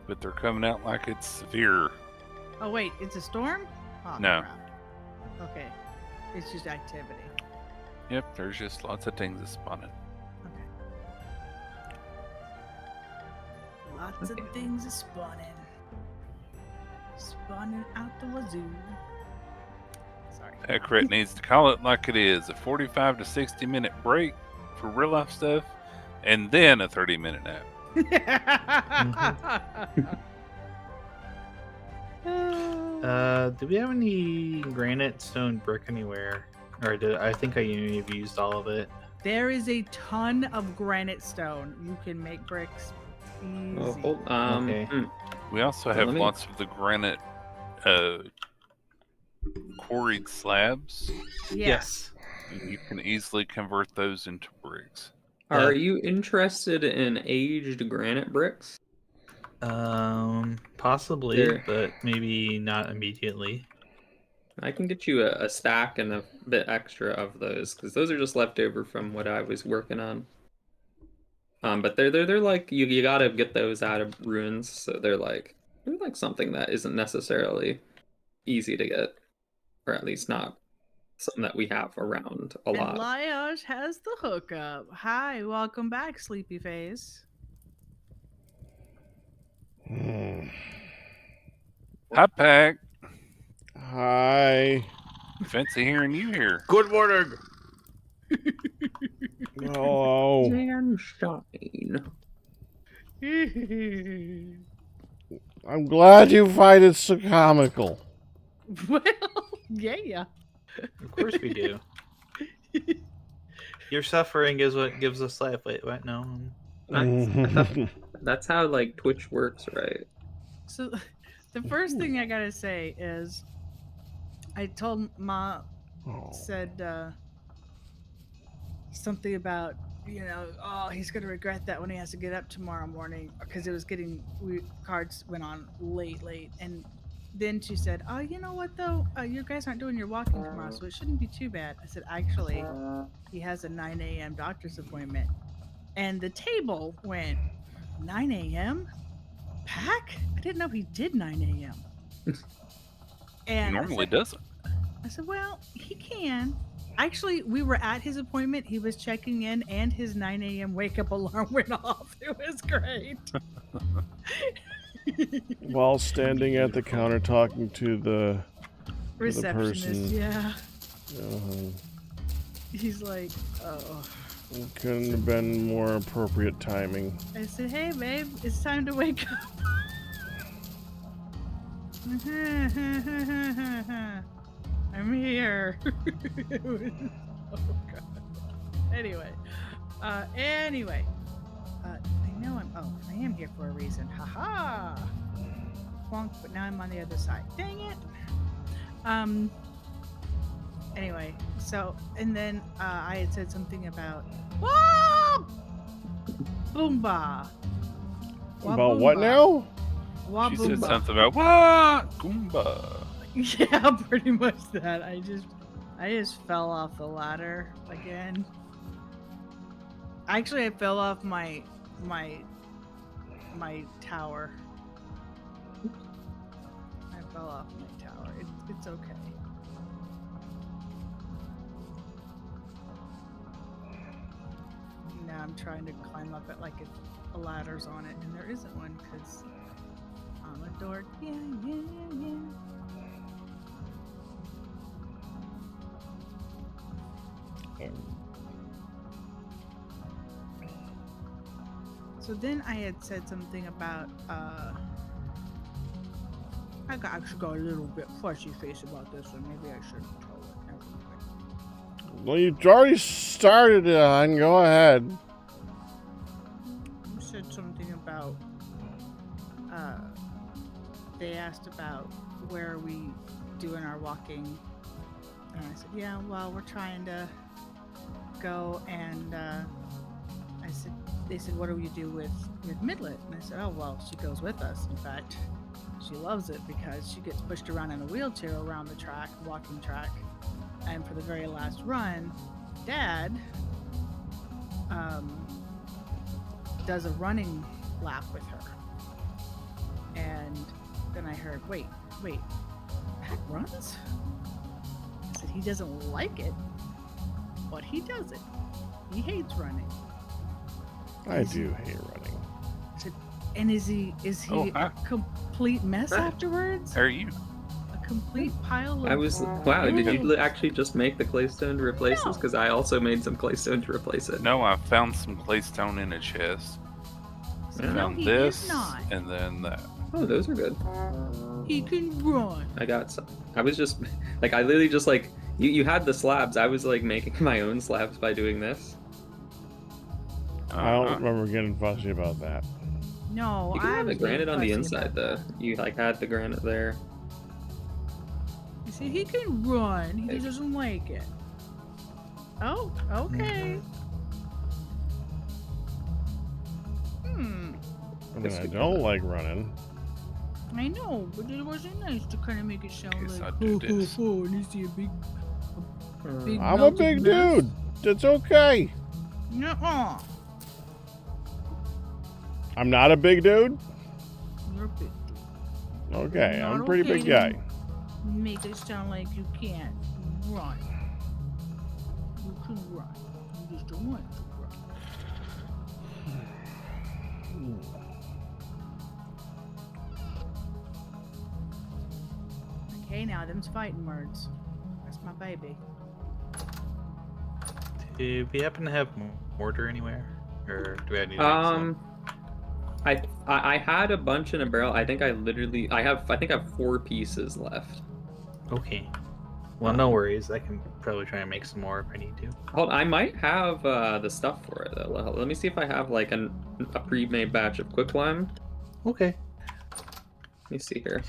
But they're coming out like it's severe. Oh wait, it's a storm? Oh, No. crap. Okay. It's just activity. Yep, there's just lots of things that's spawning. Okay. Lots of things are spawning. Spawning out the wazoo. Sorry. Packrat needs to call it like it is. A 45 to 60 minute break for real life stuff, and then a 30-minute nap. Do we have any granite stone brick anywhere? Or I think I have used all of it. There is a ton of granite stone. You can make bricks easy. Oh, hold, Okay. We also Well, have let me- lots of the granite quarried slabs. Yes. And you can easily convert those into bricks. Are you interested in aged granite bricks? Possibly, There. but maybe not immediately. I can get you a stack and a bit extra of those because those are just left over from what I was working on. But they're like you gotta get those out of ruins, so they're like do like something that isn't necessarily easy to get, or at least not something that we have around a lot. And Lyosh has the hookup. Hi, welcome back, Sleepy Face. Hi, Pack. Hi. Fancy hearing you here. Good morning. Hello. Sunshine. I'm glad you find it so comical. Well, yeah. Of course we do. Your suffering is what gives us life. Wait, what? No. That's how like Twitch works, right? So the first thing I gotta say is I told Ma said something about, oh, he's gonna regret that when he has to get up tomorrow morning, because it was cards went on late, and then she said, oh, you know what though, you guys aren't doing your walking tomorrow, so it shouldn't be too bad. I said, actually, he has a 9 a.m. doctor's appointment, and the table went 9 a.m. Pack? I didn't know he did 9 a.m. And Normally doesn't. I said, well, he can. Actually, we were at his appointment. He was checking in, and his 9 a.m. wake up alarm went off. It was great. While standing at the counter talking to the Receptionist, person. yeah. He's like, oh. Couldn't have been more appropriate timing. I said, hey, babe, it's time to wake up. I'm here. Oh, God. Anyway. I know I am here for a reason. Haha. Bonk, but now I'm on the other side. Dang it. Anyway, so, and then I had said something about Wah! Boomba. About what now? Wah She said boomba. something about what? Goomba. Yeah, pretty much that. I just fell off the ladder again. Actually, I fell off my tower. I fell off my tower. It's okay. Now I'm trying to climb up it like if a ladder's on it, and there isn't one because I'm a dork. Yeah. So then I had said something about I actually got a little bit fleshy face about this one. Maybe I shouldn't tell it. Never mind. Well, you already started it on. Go ahead. You said something about they asked about where are we doing our walking, and I said, yeah, well, we're trying to go, and they said, what do we do with Midlet? And I said, oh, well, she goes with us. In fact, she loves it because she gets pushed around in a wheelchair around the track, walking track. And for the very last run, Dad does a running lap with her. And then I heard, wait, Pat runs? I said, he doesn't like it, but he does it. He hates running. I do hate running. And is he a complete mess afterwards? How are you? A complete pile of... I was, wow, did you actually just make the claystone to replace this? Because I also made some claystone to replace it. No, I found some claystone in a chest. I found he this, is not. and then that. Oh, those are good. He can run. I got some. I was just, like, I literally just, like, you had the slabs. I was, like, making my own slabs by doing this. I don't remember getting fussy about that. No, You can I have was the granite on the being inside, fussy though. about that. You, like, had the granite there. You see, he can run. He just doesn't like it. Oh, okay. I mean, I don't like running. I know, but it wasn't nice to kind of make it sound Okay, so like, I do this. and you see a big I'm a melted big mess. dude. It's okay. Nuh-uh. I'm not a big dude. You're a big dude. Okay, I'm a Not pretty okay big to guy. Make it sound like you can't run. You can run. You just don't want to run. Okay, now them's fighting words. That's my baby. Do we happen to have mortar anywhere, or do I need to make some? I had a bunch in a barrel. I think I have 4 pieces left. Okay. Well, no worries. I can probably try and make some more if I need to. Hold, I might have the stuff for it though. Let me see if I have like a pre-made batch of quicklime. Okay. Let me see here.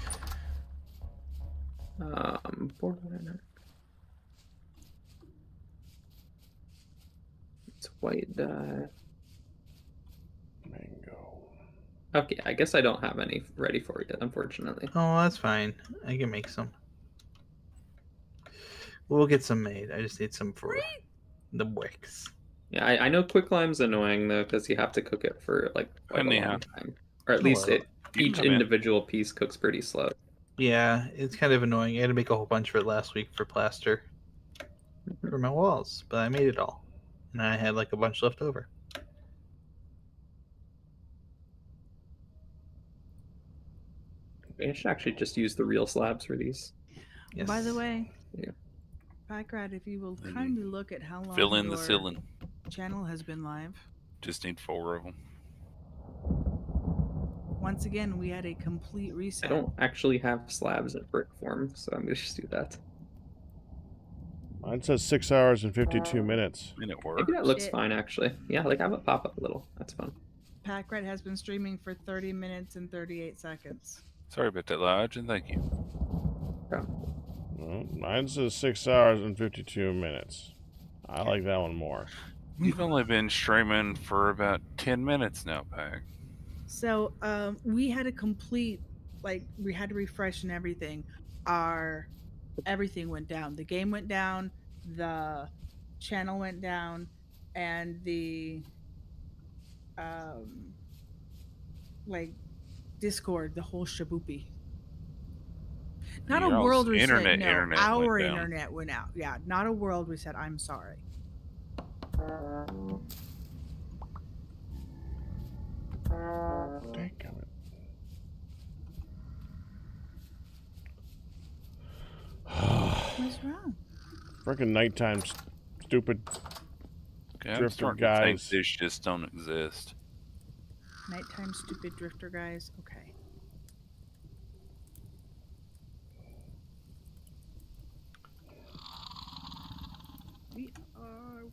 It's white dye. Mango. Okay, I guess I don't have any ready for you, unfortunately. Oh, that's fine. I can make some. We'll get some made. I just need some for the wicks. Yeah, I know quicklime's annoying though because you have to cook it for like quite a long time, or at least each individual piece cooks pretty slow. Yeah, it's kind of annoying. I had to make a whole bunch for it last week for plaster for my walls, but I made it all, and I had like a bunch left over. I should actually just use the real slabs for these. Yes. By the way, Yeah. Backrad, if you will kindly look at how long Fill in your the ceiling. channel has been live. Just need 4 of them. Once again, we had a complete reset. I don't actually have slabs in brick form, so I'm gonna just do that. Mine says 6 hours and 52 minutes. And it works. Maybe that looks fine actually. Yeah, like have it pop up a little. That's fun. Packrat has been streaming for 30 minutes and 38 seconds. Sorry about that, Lodge, and thank you. Well, mine says 6 hours and 52 minutes. I like that one more. You've only been streaming for about 10 minutes now, Pack. So we had a complete, like, we had to refresh and everything. Everything went down. The game went down, the channel went down, and the like Discord, the whole shaboopy. Not a world reset. Internet our went down. internet went out. Yeah, not a world reset. I'm sorry. Dadgummit. What's wrong? Freaking nighttime, stupid Okay, I'm drifter starting to think guys. fish just don't exist. Nighttime stupid drifter guys. Okay. We are.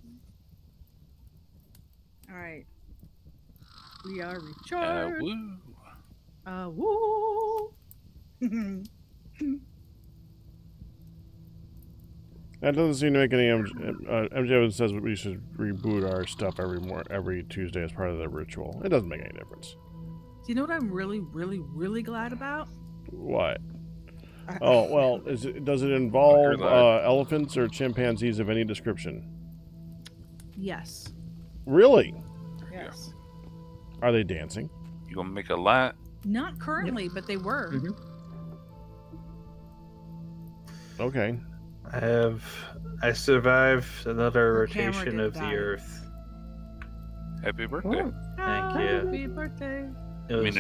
All right. We are recharged. Woo. Woo. That doesn't seem to make any. MJ says we should reboot our stuff every Tuesday as part of the ritual. It doesn't make any difference. Do you know what I'm really, really, really glad about? What? Oh well, does it involve elephants or chimpanzees of any description? Yes. Really? Yes. Are they dancing? You gonna make a light? Not currently, but they were. Mm-hmm. Okay. I survived another The camera rotation did of die. the Earth. Happy birthday. Thank you. Happy birthday. It was,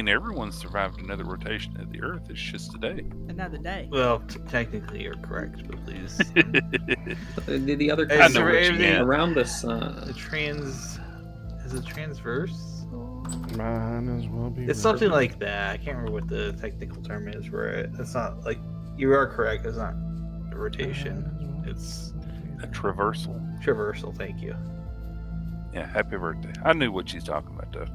Everyone survived another rotation of the Earth. It's just today. Another day. well, technically you're correct, but please. The other I guys know what you mean. around this. The trans is it transverse? Might as well be. It's something like that. I can't remember what the technical term is. Where it's not like you are correct. It's not a rotation. It's A traversal. traversal. Thank you. Yeah, happy birthday. I knew what she's talking about, though.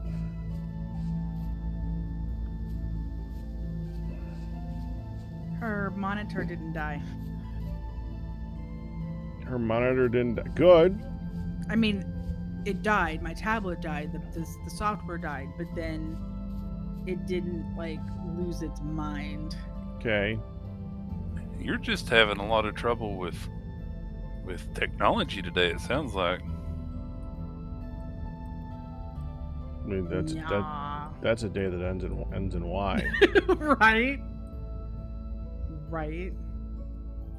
Her monitor didn't die. Her monitor didn't. Good. I mean, it died. My tablet died. The software died, but then it didn't like lose its mind. Okay. You're just having a lot of trouble with technology today. It sounds like. I mean, That's a day that ends in Y. Right? Right.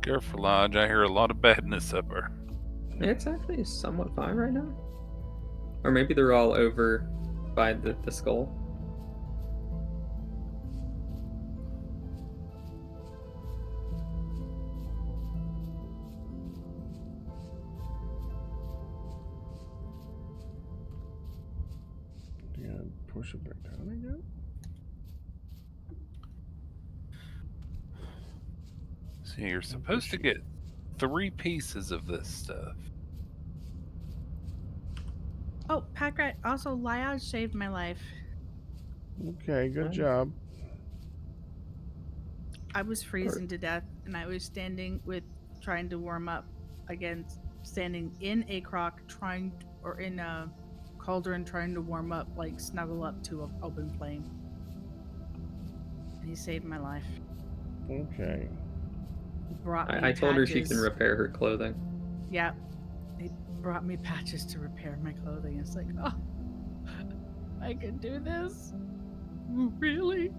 Careful, Lodge. I hear a lot of badness up there. It's actually somewhat fine right now. Or maybe they're all over by the skull. You gonna push it back down again? See, you're supposed to get 3 pieces of this stuff. Oh, Packrat, also Lyod saved my life. Okay, good job. I was freezing to death, and I was trying to warm up against standing in a crock, or in a cauldron, trying to warm up, like snuggle up to an open flame. And he saved my life. Okay. He brought me I told her she patches. can repair her clothing. Yeah, he brought me patches to repair my clothing. It's like, oh, I can do this? Really?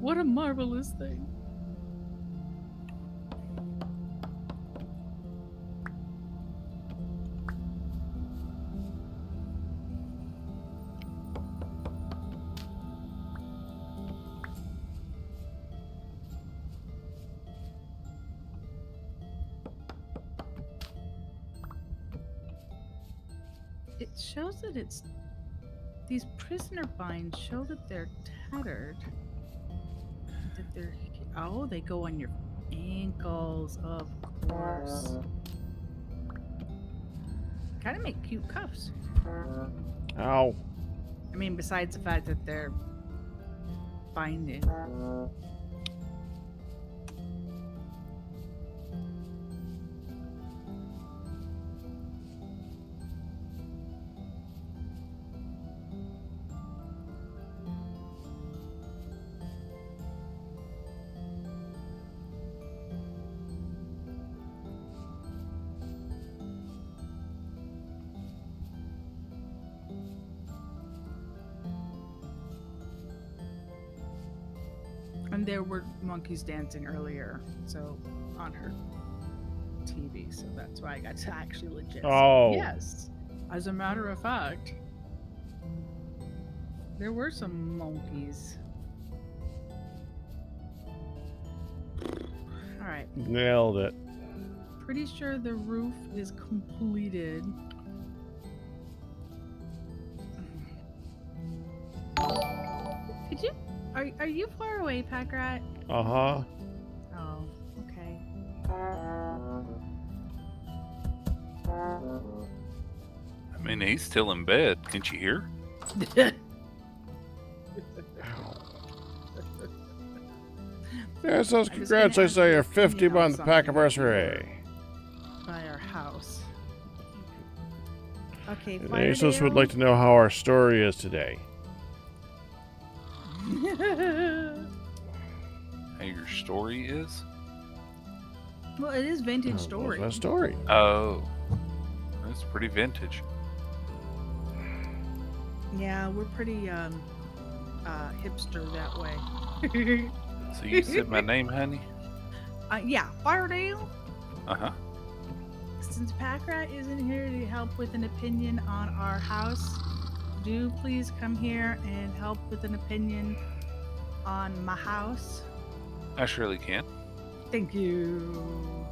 What a marvelous thing. It shows that these prisoner binds show that they're tattered. They go on your ankles, of course. Kind of make cute cuffs. Ow. I mean, besides the fact that they're binding. And there were monkeys dancing earlier, so on her TV, so that's why I got to actually legit. Oh. Yes. As a matter of fact, there were some monkeys. All right. Nailed it. Pretty sure the roof is completed. Could you? Are you far away, Packrat? Uh-huh. Oh, okay. I mean, he's still in bed. Can't you hear? Yeah, so congrats, I say you're 50 on the pack anniversary. By our house. Okay, And ASOS would like to know how our story is today. How your story is? Well, it is vintage story. What's my story? Oh, that's pretty vintage. Yeah, we're pretty hipster that way. So you said my name, honey? Yeah, Fardale. Uh-huh. Since Packrat isn't here to help with an opinion on our house, do please come here and help with an opinion on my house. I surely can. Thank you.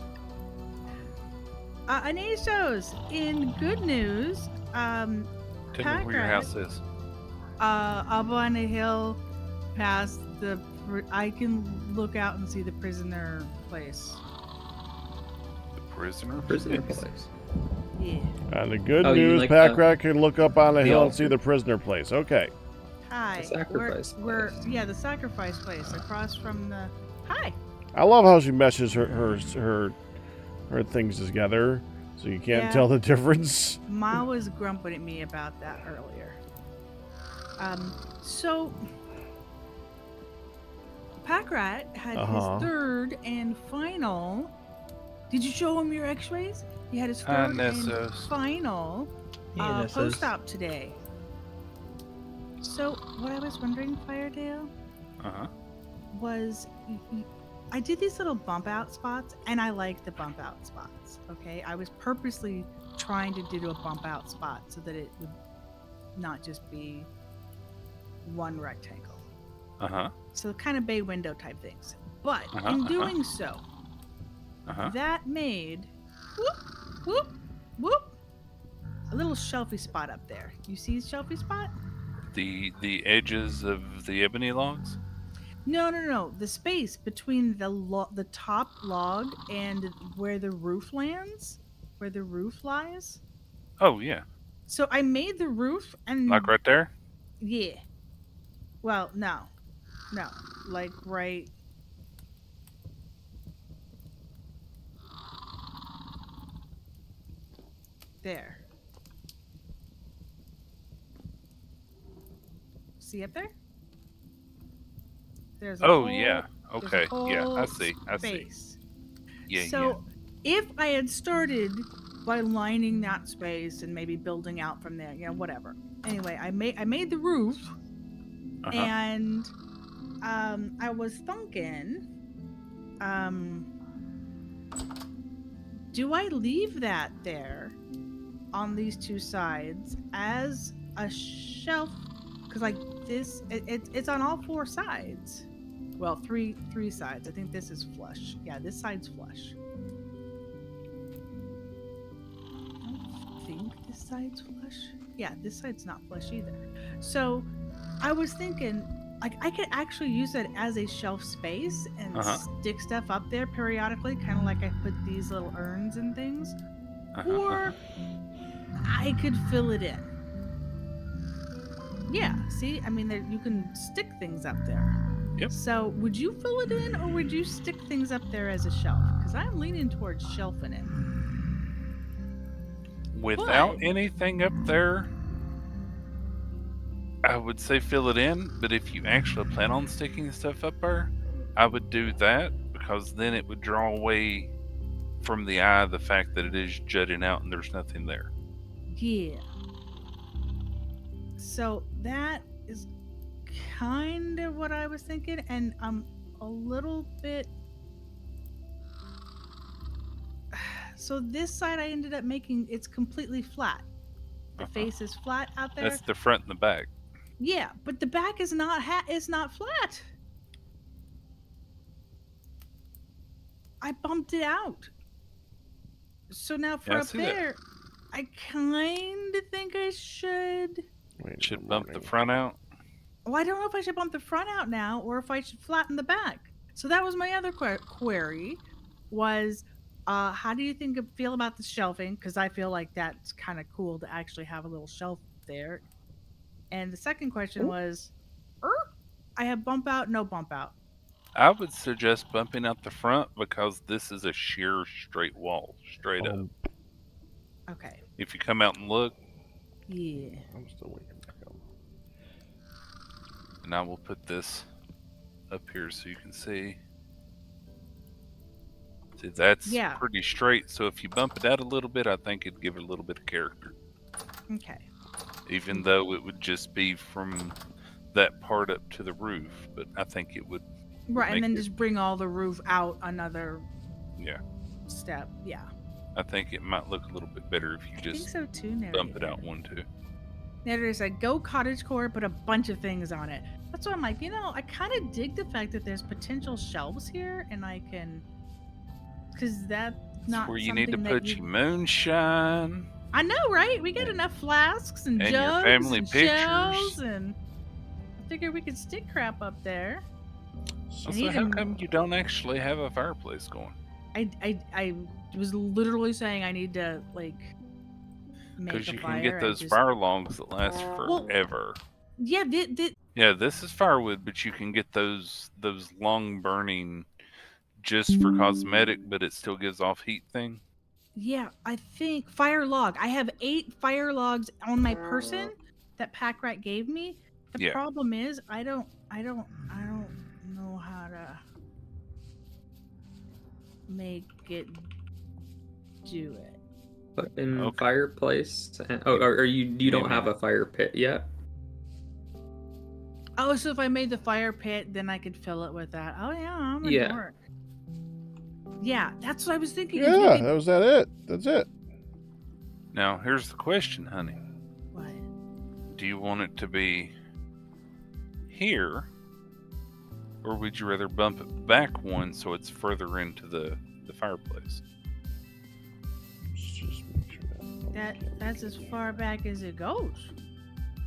Anasos, in good news, Tell me where your house is. up on a hill past I can look out and see the prisoner place. The prisoner place. Yeah. And the good Oh, you news, like Packrat can look up on the hill and altar? see the prisoner place. Okay. Hi. The sacrifice We're place. yeah, the sacrifice place across from the. Hi. I love how she meshes her things together so you can't Yeah. tell the difference. Ma was grumping at me about that earlier. So Packrat had Uh-huh. his third and final. Did you show him your X-rays? He had his third and Nessos. final Yeah, post-op today. So, what I was wondering, Firedale, was I did these little bump out spots, and I like the bump out spots. Okay, I was purposely trying to do a bump out spot so that it would not just be one rectangle. So kind of bay window type things. But in doing so, that made whoop, whoop, whoop, a little shelfy spot up there. You see shelfy spot? The edges of the ebony logs? No. The space between the top log and where the roof lands, where the roof lies. Oh, yeah. So I made the roof and... Like right there? Yeah. Well, no. Like right... there. See up there? There's a whole, yeah. Okay. Yeah, I see. Space. Yeah, so if I had started by lining that space and maybe building out from there, whatever. Anyway, I made the roof, and I was thinking, do I leave that there on these two sides as a shelf? Because like this, it's on all four sides. Well, three sides. I think this is flush. Yeah, this side's flush. I don't think this side's flush. Yeah, this side's not flush either. So I was thinking, like, I could actually use it as a shelf space and stick stuff up there periodically, kind of like I put these little urns and things. Or I could fill it in. Yeah, see? I mean, you can stick things up there. Yep. So, would you fill it in, or would you stick things up there as a shelf? Because I'm leaning towards shelving it. Without anything up there, I would say fill it in. But if you actually plan on sticking stuff up there, I would do that, because then it would draw away from the eye the fact that it is jutting out and there's nothing there. Yeah. So that is kind of what I was thinking, and I'm a little bit... So this side I ended up making, it's completely flat. The face is flat out there. That's the front and the back. Yeah, but the back is not flat. I bumped it out. So now for up there, I kind of think I should... Should bump the front out? Oh, I don't know if I should bump the front out now or if I should flatten the back. So that was my other query was, how do you feel about the shelving? Because I feel like that's kind of cool to actually have a little shelf there. And the second question was, I have bump out, no bump out. I would suggest bumping out the front because this is a sheer straight wall, straight up. Okay. If you come out and look. Yeah. I'm still waiting to come. And I will put this up here so you can see. See, that's pretty straight. So if you bump it out a little bit, I think it'd give it a little bit of character. Okay. Even though it would just be from that part up to the roof, but I think it would. Right, and then just bring all the roof out another step. Yeah. I think it might look a little bit better if you just bump it out one, two. Narrator said, go cottagecore, put a bunch of things on it. That's why I'm like, I kind of dig the fact that there's potential shelves here, and I can... Because that's not where you need to put your moonshine. I know, right? We got enough flasks and jugs your family and pictures. shells, and I figured we could stick crap up there. So how come you don't actually have a fireplace going? I was literally saying I need to, like, make a fire. Because you can get those fire logs that last forever. Yeah, yeah, this is firewood, but you can get those long burning just for cosmetic, but it still gives off heat thing. Yeah, I think fire log. I have 8 fire logs on my person that Pack Rat gave me. The problem is I don't know how to make it do it. But in fireplace, or you don't have a fire pit yet? Oh, so if I made the fire pit, then I could fill it with that. Oh yeah, I'm a Yeah. dork. Yeah, that's what I was thinking. is Yeah, maybe- that was it. That's it. Now, here's the question, honey. What? Do you want it to be here, or would you rather bump it back one so it's further into the fireplace? Let's just make sure That's as far back as it goes,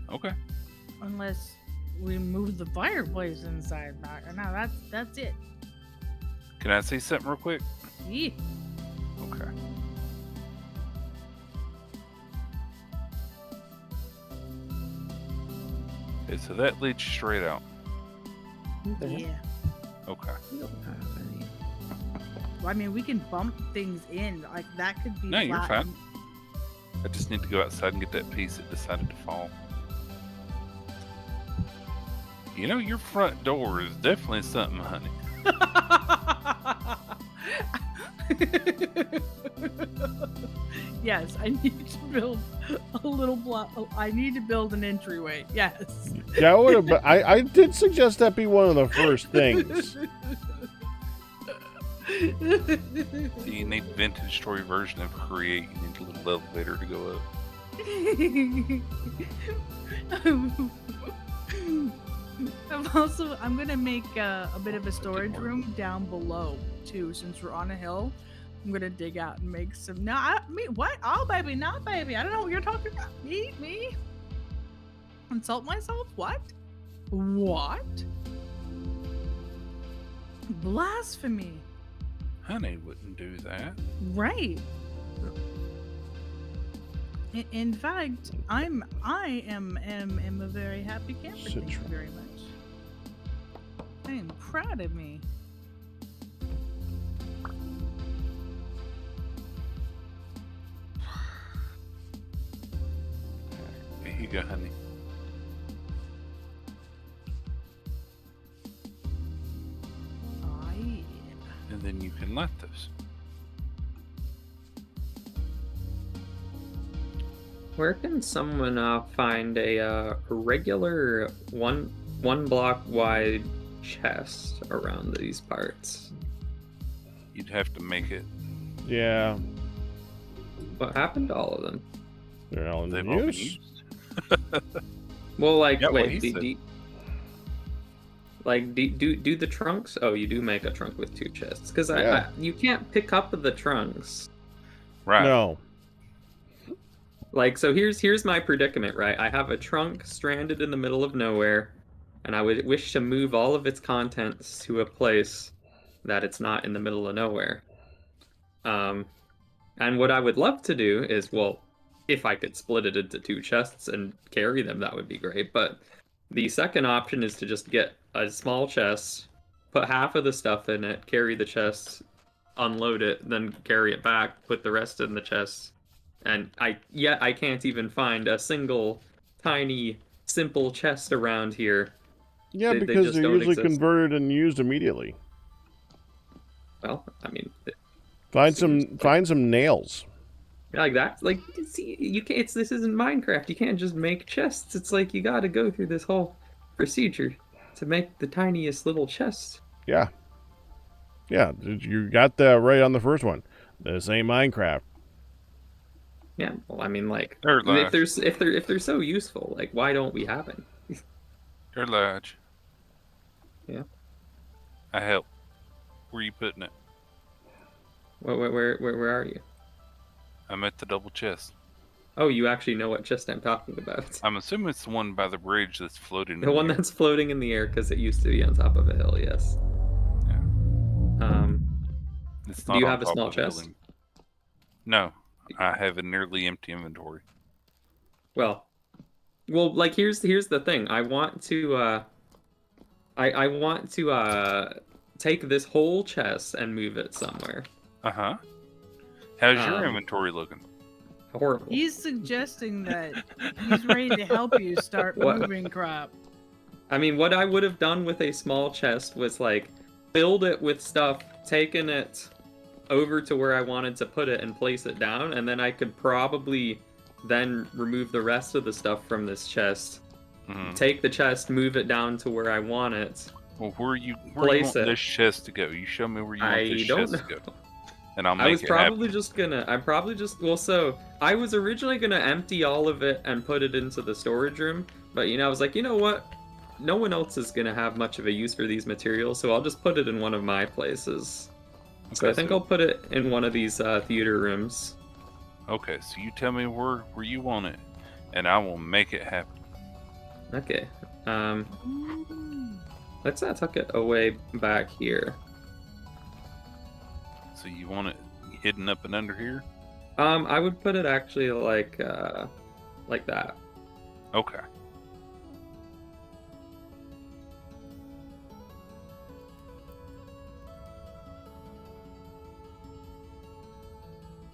Okay. unless we move the fireplace inside back. No, that's it. Can I see something real quick? Yeah. Okay. Okay, so that leads straight out. Yeah. Okay. We don't have any. Well, I mean, we can bump things in. Like that could be. No, you're flat. fine. I just need to go outside and get that piece that decided to fall. You know, your front door is definitely something, honey. Yes, I need to build a little block. I need to build an entryway. Yes. That would have been. I did suggest that be one of the first things. You need vintage story version of create. You need a little elevator to go up. I'm gonna make a bit of a storage room down below too. Since we're on a hill, I'm gonna dig out and make some. Me what? Oh baby, not baby. I don't know what you're talking about. Me? Insult myself? What? Blasphemy. Honey wouldn't do that. Right. In fact, I am a very happy camper. Thank you Citron. very much. I am proud of me. Here you go, honey. Oh, yeah. And then you can light those. Where can someone find a regular one block wide chest around these parts? You'd have to make it. Yeah, What happened to all of them? they're all in They've all been use. used. Well, like, Yeah, what wait, he said. do the trunks? Oh, you do make a trunk with two chests, because Yeah. you can't pick up the trunks. Right. No. Like, so here's my predicament, right? I have a trunk stranded in the middle of nowhere, and I would wish to move all of its contents to a place that it's not in the middle of nowhere. And what I would love to do is, well, if I could split it into two chests and carry them, that would be great. But the second option is to just get a small chest, put half of the stuff in it, carry the chest, unload it, then carry it back, put the rest in the chest. And I can't even find a single tiny simple chest around here. Yeah, They because just they're don't usually exist. converted and used immediately. Well, I mean, Find Seems some nails. like that. Like, see, you can't. This isn't Minecraft. You can't just make chests. It's like you got to go through this whole procedure to make the tiniest little chest. Yeah. Yeah, you got that right on the first one. This ain't Minecraft. Yeah. Well, I mean, like, They're if large. they're so useful, like, why don't we have them? They're large. Yeah. I help. Where you putting it? Where are you? I'm at the double chest. Oh, you actually know what chest I'm talking about. I'm assuming it's the one by the bridge that's floating. The one that's floating in the air because it used to be on top of a hill. Yes. It's do not you on have a top small of chest? building. No, I have a nearly empty inventory. Well, like here's the thing. I want to I want to take this whole chest and move it somewhere. Uh-huh. How's your Um, inventory looking? Horrible. He's suggesting that he's ready to help you start What? moving crap. I mean, what I would have done with a small chest was like filled it with stuff, taken it over to where I wanted to put it and place it down, and then I could probably then remove the rest of the stuff from this chest take the chest, move it down to where I want it. Well, where you Place want it. this chest to go? You show me where you want this I don't chest know. to go, and I'll make I was it probably happen. just gonna. I'm probably just. Well, so I was originally gonna empty all of it and put it into the storage room, but I was like, you know what? No one else is gonna have much of a use for these materials, so I'll just put it in one of my places. So I think I'll put it in one of these theater rooms. Okay, so you tell me where you want it, and I will make it happen. Okay. Let's tuck it away back here. So you want it hidden up and under here? I would put it actually like that. Okay.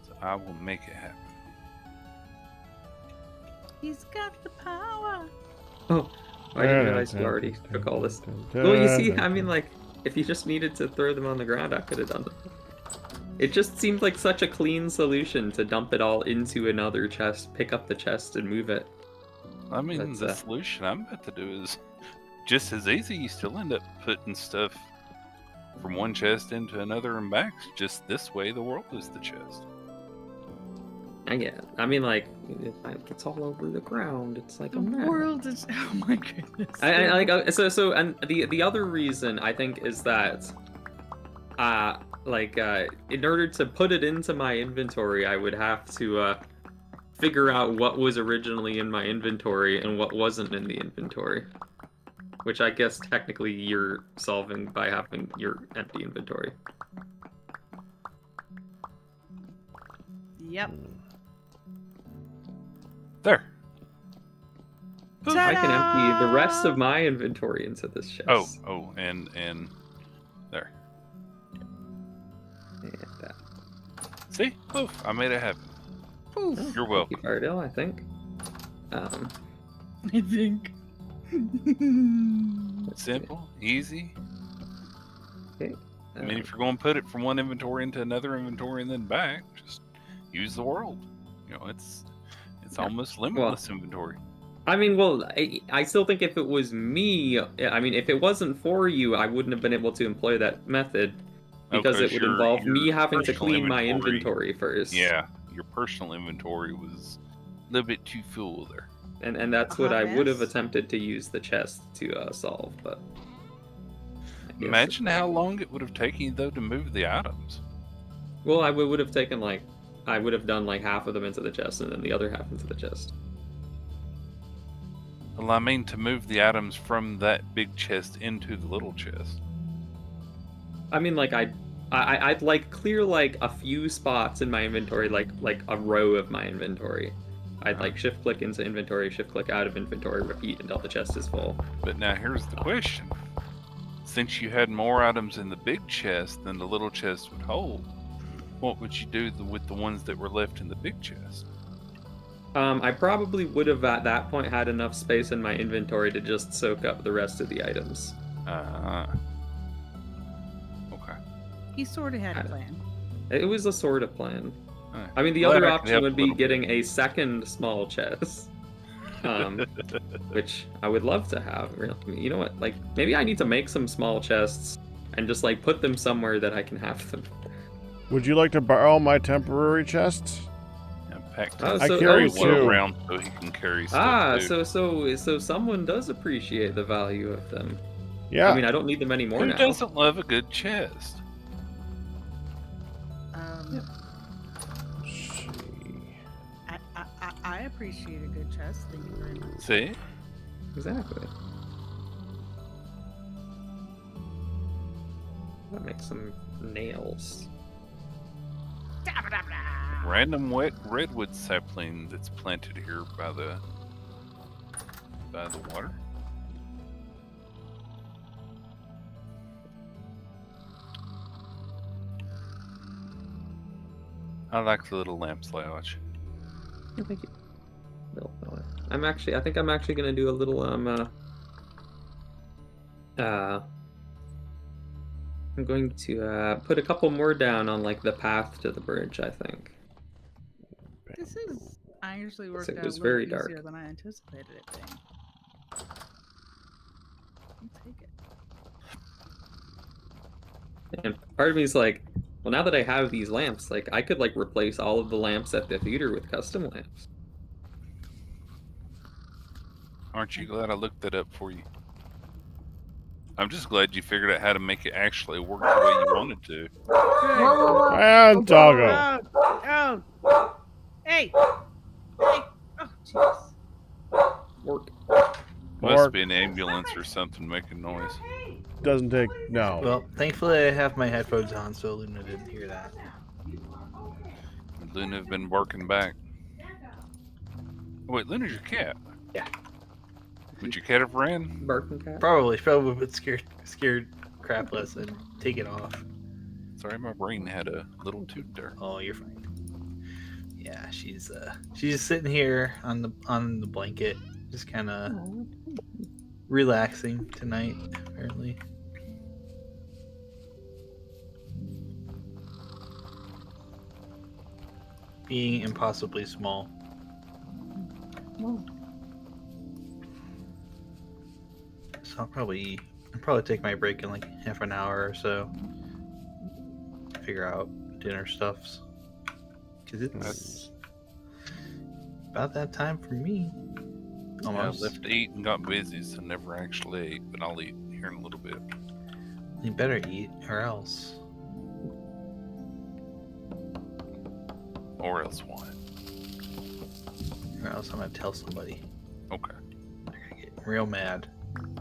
So I will make it happen. He's got the power. Oh, I didn't realize you already took all this. Well, you see, I mean, like, if you just needed to throw them on the ground, I could have done it. It just seemed like such a clean solution to dump it all into another chest, pick up the chest, and move it. I mean, the solution I'm about to do is just as easy. You still end up putting stuff from one chest into another and back. Just this way, the world is the chest. I get it. I mean, like, it's all over the ground. It's like The a mess. world is. Oh my goodness. I like so and the other reason I think is that in order to put it into my inventory, I would have to figure out what was originally in my inventory and what wasn't in the inventory, which I guess technically you're solving by having your empty inventory. Yep. There. I can empty the rest of my inventory into this chest. Oh, and there. And that. See? Poof, I made it happen. Poof. You're welcome. Ardell, I think. I think. Simple, easy. Okay. I mean, if you're going to put it from one inventory into another inventory and then back, just use the world. You know, it's almost limitless inventory. I mean, well, I still think if it was me, I mean, if it wasn't for you, I wouldn't have been able to employ that method because it would involve me having to clean my inventory first. Yeah, your personal inventory was a little bit too full there. And that's what I would have attempted to use the chest to solve, but... Imagine how long it would have taken you, though, to move the items. Well, I would have taken, like... I would have done, like, half of them into the chest and then the other half into the chest. Well, I mean to move the items from that big chest into the little chest. I mean, like, I'd like clear like a few spots in my inventory, like a row of my inventory. I'd like shift click into inventory, shift click out of inventory, repeat until the chest is full. But now here's the question. Since you had more items in the big chest than the little chest would hold, what would you do with the ones that were left in the big chest? I probably would have at that point had enough space in my inventory to just soak up the rest of the items. Okay. He sort of had a plan. It was a sort of plan. Right. I mean, the other option would be getting a second small chest, which I would love to have. You know what? Like, maybe I need to make some small chests and just like put them somewhere that I can have them. Would you like to borrow my temporary chest? I carry two around so he can carry stuff too. So someone does appreciate the value of them. Yeah. I mean, I don't need them anymore now. Who doesn't love a good chest? I appreciate a good chest. Thank you very much. See? Exactly. That makes some nails. Random wet redwood sapling that's planted here by the water. I like the little lamp slouch. Oh, thank you. I think I'm actually gonna do a little I'm going to put a couple more down on like the path to the bridge, I think. This is actually worked out It was a very little dark. easier than I anticipated it being. I'll take it. And part of me is like, well, now that I have these lamps, like I could like replace all of the lamps at the theater with custom lamps. Aren't you glad I looked that up for you? I'm just glad you figured out how to make it actually work the way you wanted to. And doggo. Down. Hey. Hey. Oh, jeez. Work. Must be an ambulance or something making noise. Doesn't take no. Well, thankfully I have my headphones on, so Luna didn't hear that. Would Luna have been barking back? Oh, wait, Luna's your cat. Yeah. Would your cat have ran? Barking cat. Probably a bit scared crapless and take it off. Sorry, my brain had a little toot there. Oh, you're fine. Yeah, she's sitting here on the blanket, just kind of relaxing tonight, apparently. Being impossibly small. So I'll probably take my break in like half an hour or so. Figure out dinner stuffs. Because it's about that time for me. Almost. I left to eat and got busy, so never actually ate, but I'll eat here in a little bit. You better eat, or else. Or else what? Or else I'm gonna tell somebody. Okay. They're gonna get real mad.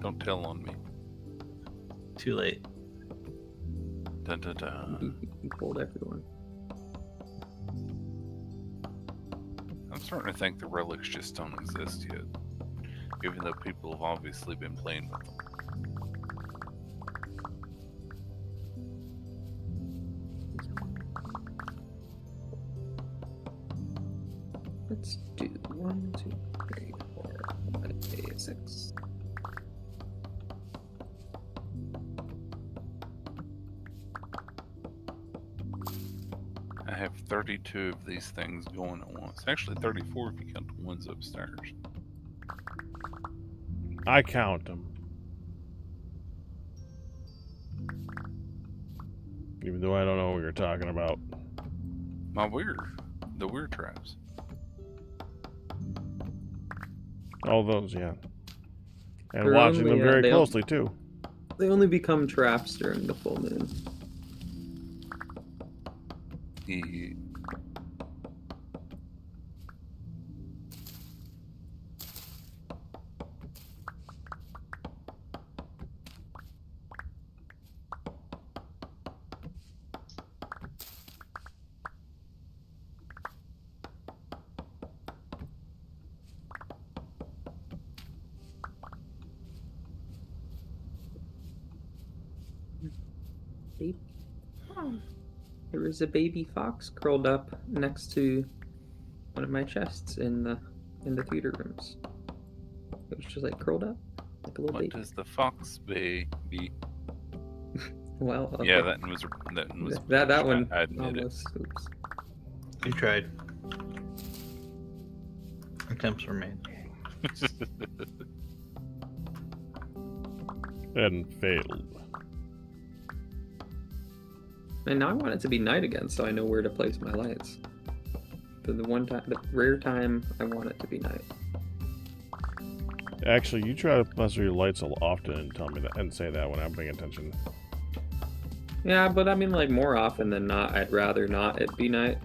Don't tell on me. Too late. Dun dun dun. You pulled everyone. I'm starting to think the relics just don't exist yet, even though people have obviously been playing with them. Let's do 1, 2, 3, 4, 5, 6. I have 32 of these things going at once. Actually, 34 if you count the ones upstairs. I count them. Even though I don't know what you're talking about. The weird traps. All those, yeah. And They're watching only, them very they closely, too. They only become traps during the full moon. Yeah. There was a baby fox curled up next to one of my chests in the theater rooms. It was just like curled up, like a little What baby. does the fox baby? Well, okay. Yeah, that one was that one. I admit almost, it. Oops. You tried. Attempts were made. And failed. And now I want it to be night again, so I know where to place my lights. The rare time I want it to be night. Actually, you try to mess with your lights often and tell me that and say that when I'm paying attention. Yeah, but I mean, like more often than not, I'd rather not it be night.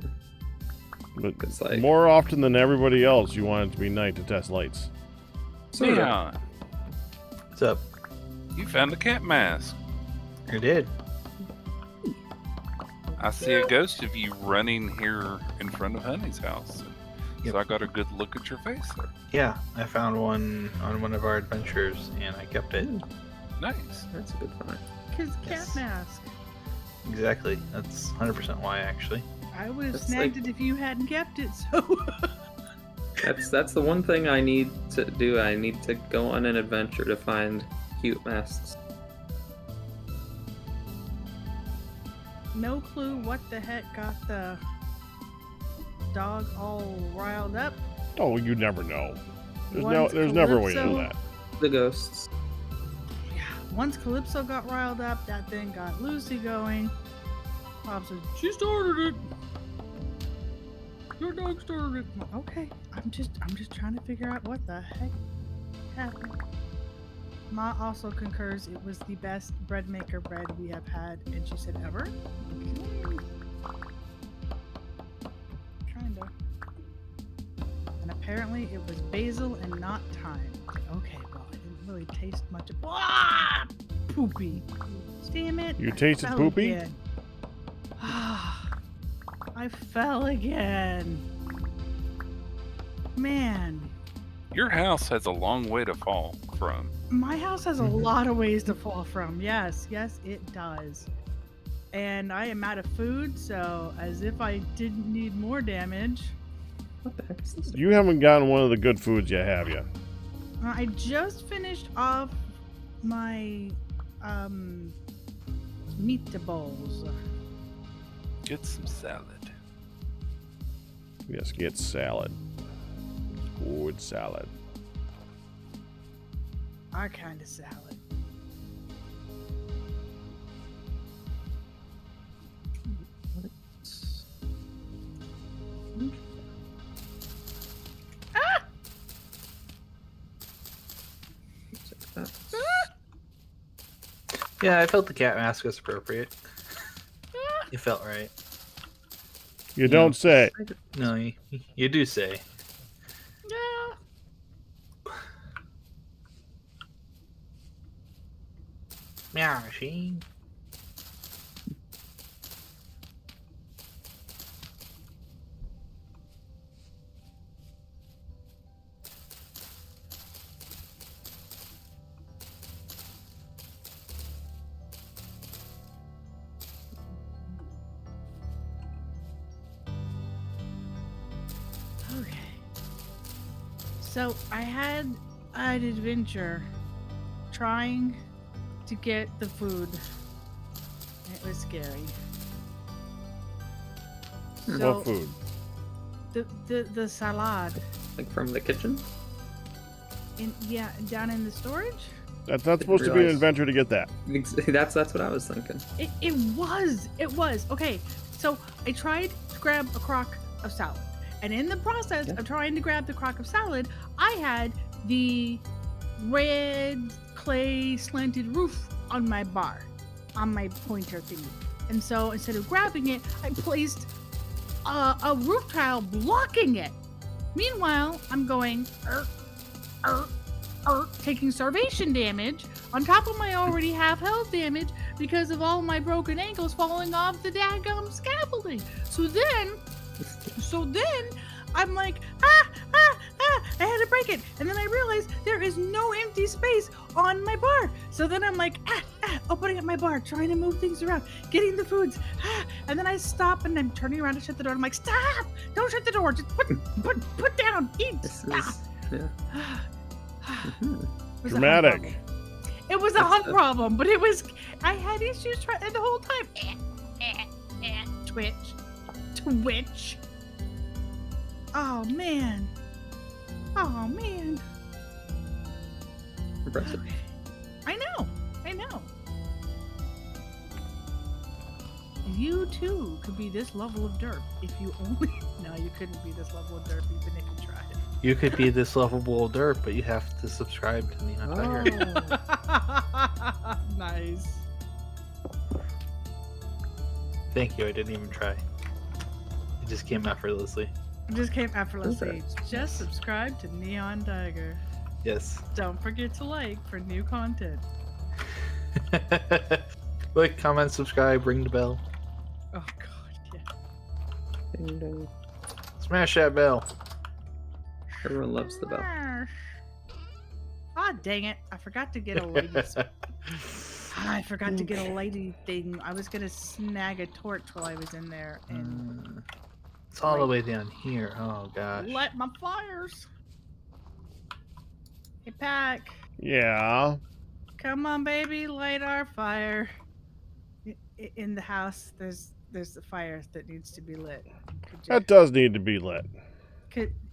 But It's like more often than everybody else, you want it to be night to test lights. so Yeah, What's up? you found a cat mask. I did. I see a ghost of you running here in front of Honey's house. Yep. So I got a good look at your face there. Yeah, I found one on one of our adventures, and I kept it. Nice. that's a good find. His cat Yes. mask. Exactly. That's 100% why, actually. I would have That's snagged like- it if you hadn't kept it, so. That's the one thing I need to do. I need to go on an adventure to find cute masks. No clue what the heck got the dog all riled up. Oh, you never know. There's One's never a way to know Calypso. that. The ghosts. Yeah, once Calypso got riled up, that then got Lucy going. Pops said, "She started it. Your dog started it." I'm like, okay, I'm just trying to figure out what the heck happened. Ma also concurs it was the best bread maker bread we have had, and she said ever. Kinda. And apparently it was basil and not thyme. Okay, well, I didn't really taste much of. Ah! Poopy. Damn it. You I tasted fell poopy? again. I fell again. Man. Your house has a long way to fall from. My house has a lot of ways to fall from. Yes, it does. And I am out of food, so as if I didn't need more damage. What the heck is this? You haven't gotten one of the good foods yet, have you? I just finished off my meatballs. Get some salad. Yes, get salad. Good salad. Our kind of salad. Yeah, I felt the cat mask was appropriate. It felt right. You don't say. No, you do say. Yeah. Meow machine. Okay. So I had an adventure trying to get the food. It was scary. So What food? the salad. Like from the kitchen? Down in the storage? That's not supposed to be an adventure to get that. That's what I was thinking. It was. Okay, so I tried to grab a crock of salad. And in the process of trying to grab the crock of salad, I had the red clay slanted roof on my bar, on my pointer thingy. And so instead of grabbing it, I placed a roof tile blocking it. Meanwhile, I'm going, taking starvation damage on top of my already half health damage because of all my broken ankles falling off the daggum scaffolding. So then I'm like, I had to break it. And then I realized there is no empty space on my bar. So then I'm like, opening up my bar, trying to move things around, getting the foods. And then I stop and I'm turning around to shut the door. I'm like, stop! Don't shut the door. Just put down. Eat. Stop. Dramatic. It was a hunt problem, but I had issues the whole time. Twitch. Oh man. Impressive. Okay. I know. You too could be this level of derp if you only. No, you couldn't be this level of derp even if you tried. You could be this lovable dirt, but you have to subscribe to the Tiger. Oh. Nice. Thank you. I didn't even try. It just came effortlessly. Just subscribe to Neon Tiger. Yes. Don't forget to like for new content. Like, comment, subscribe, ring the bell. Oh god, yeah. Ding dong. Smash that bell. Everyone loves the bell. Ah, dang it. I forgot to get a lady. I forgot to get a lady thing. I was gonna snag a torch while I was in there and it's all the way down here. Oh gosh. light my fires. Hey, Pack. Yeah. Come on, baby, light our fire. In the house, there's a fire that needs to be lit. That does need to be lit.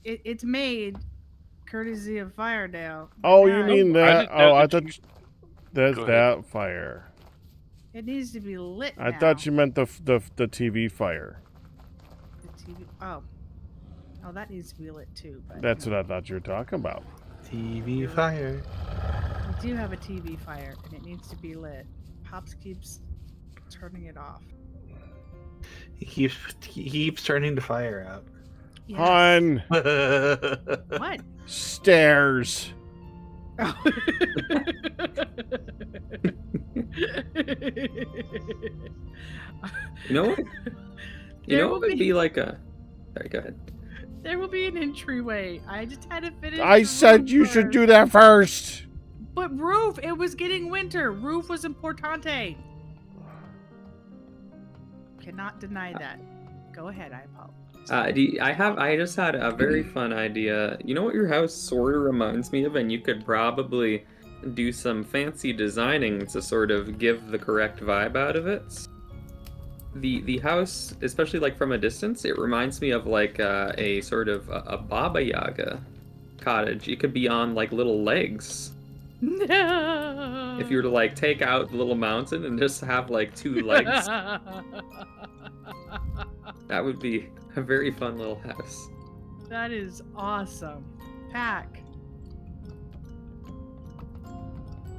It's made courtesy of Firedale. Oh, you mean that? I didn't know I that thought That's Go ahead. that fire. It needs to be lit. I now. thought you meant the TV fire. The TV. Oh, that needs to be lit too. But That's what I thought you were talking about. TV fire. We do have a TV fire, and it needs to be lit. Pops keeps turning it off. He keeps turning the fire out. Yes. Hun, What? stairs. You know what? What would be like a. Sorry, go ahead. There will be an entryway. I just had to finish. I the said roof you should first. do that first. But roof, it was getting winter. Roof was importante. Cannot deny that. Go ahead, I apologize. I just had a very fun idea. You know what your house sort of reminds me of, and you could probably do some fancy designing to sort of give the correct vibe out of it. The house, especially like from a distance, it reminds me of like a sort of a Baba Yaga cottage. It could be on like little legs. No. If you were to like take out the little mountain and just have like 2 legs, that would be a very fun little house. That is awesome. Pack.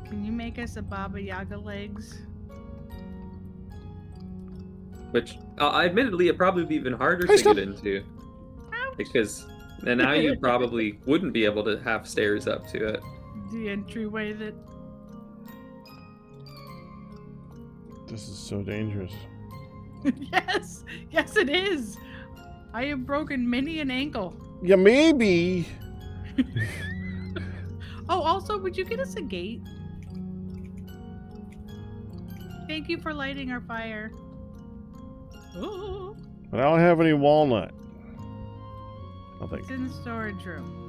Can you make us a Baba Yaga legs? Which, admittedly, it'd probably be even harder to get into. Because then now you probably wouldn't be able to have stairs up to it. The entryway that. This is so dangerous. Yes, it is. I have broken many an ankle. Yeah, maybe. Oh, also, would you get us a gate? Thank you for lighting our fire. Oh, But I don't have any walnut. I think. it's in the storage room.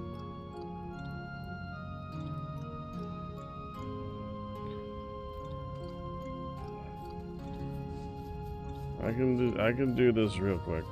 I can do this real quick.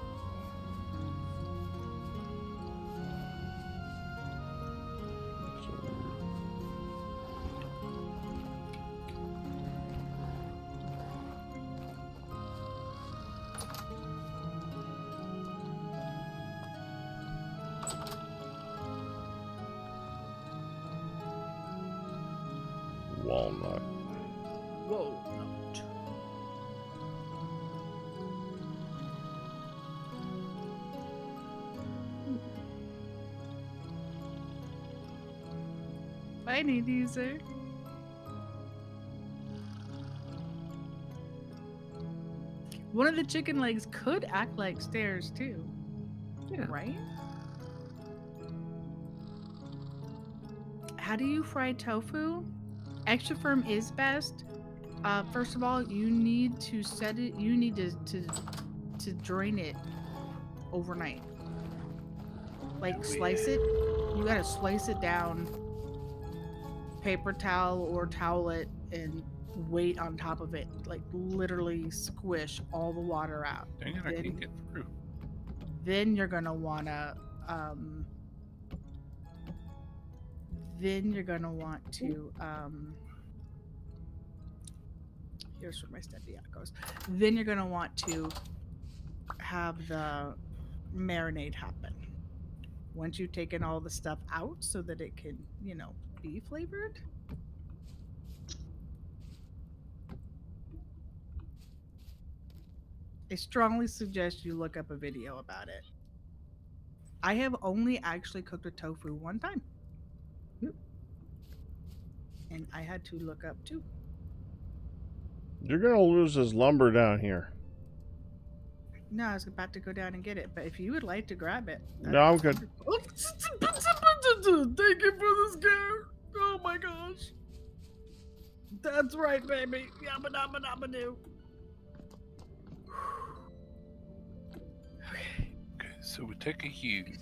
Walnut. Whoa. I need user. One of the chicken legs could act like stairs too. Yeah. Right? How do you fry tofu? Extra firm is best. First of all, you need to set it. You need to drain it overnight. Like slice it. You gotta slice it down. Paper towel or towel it and weight on top of it. Like literally squish all the water out. Dang it, I can't get through. Then you're gonna wanna here's where my stevia goes. Then you're gonna want to have the marinade happen. Once you've taken all the stuff out so that it can, be flavored. I strongly suggest you look up a video about it. I have only actually cooked a tofu one time. And I had to look up too. You're gonna lose this lumber down here. No, I was about to go down and get it, but if you would like to grab it. No, I'm good. Thank you for the scare. Oh my gosh. That's right, baby. Yabba dabba dabba doo. Okay, so we take a huge.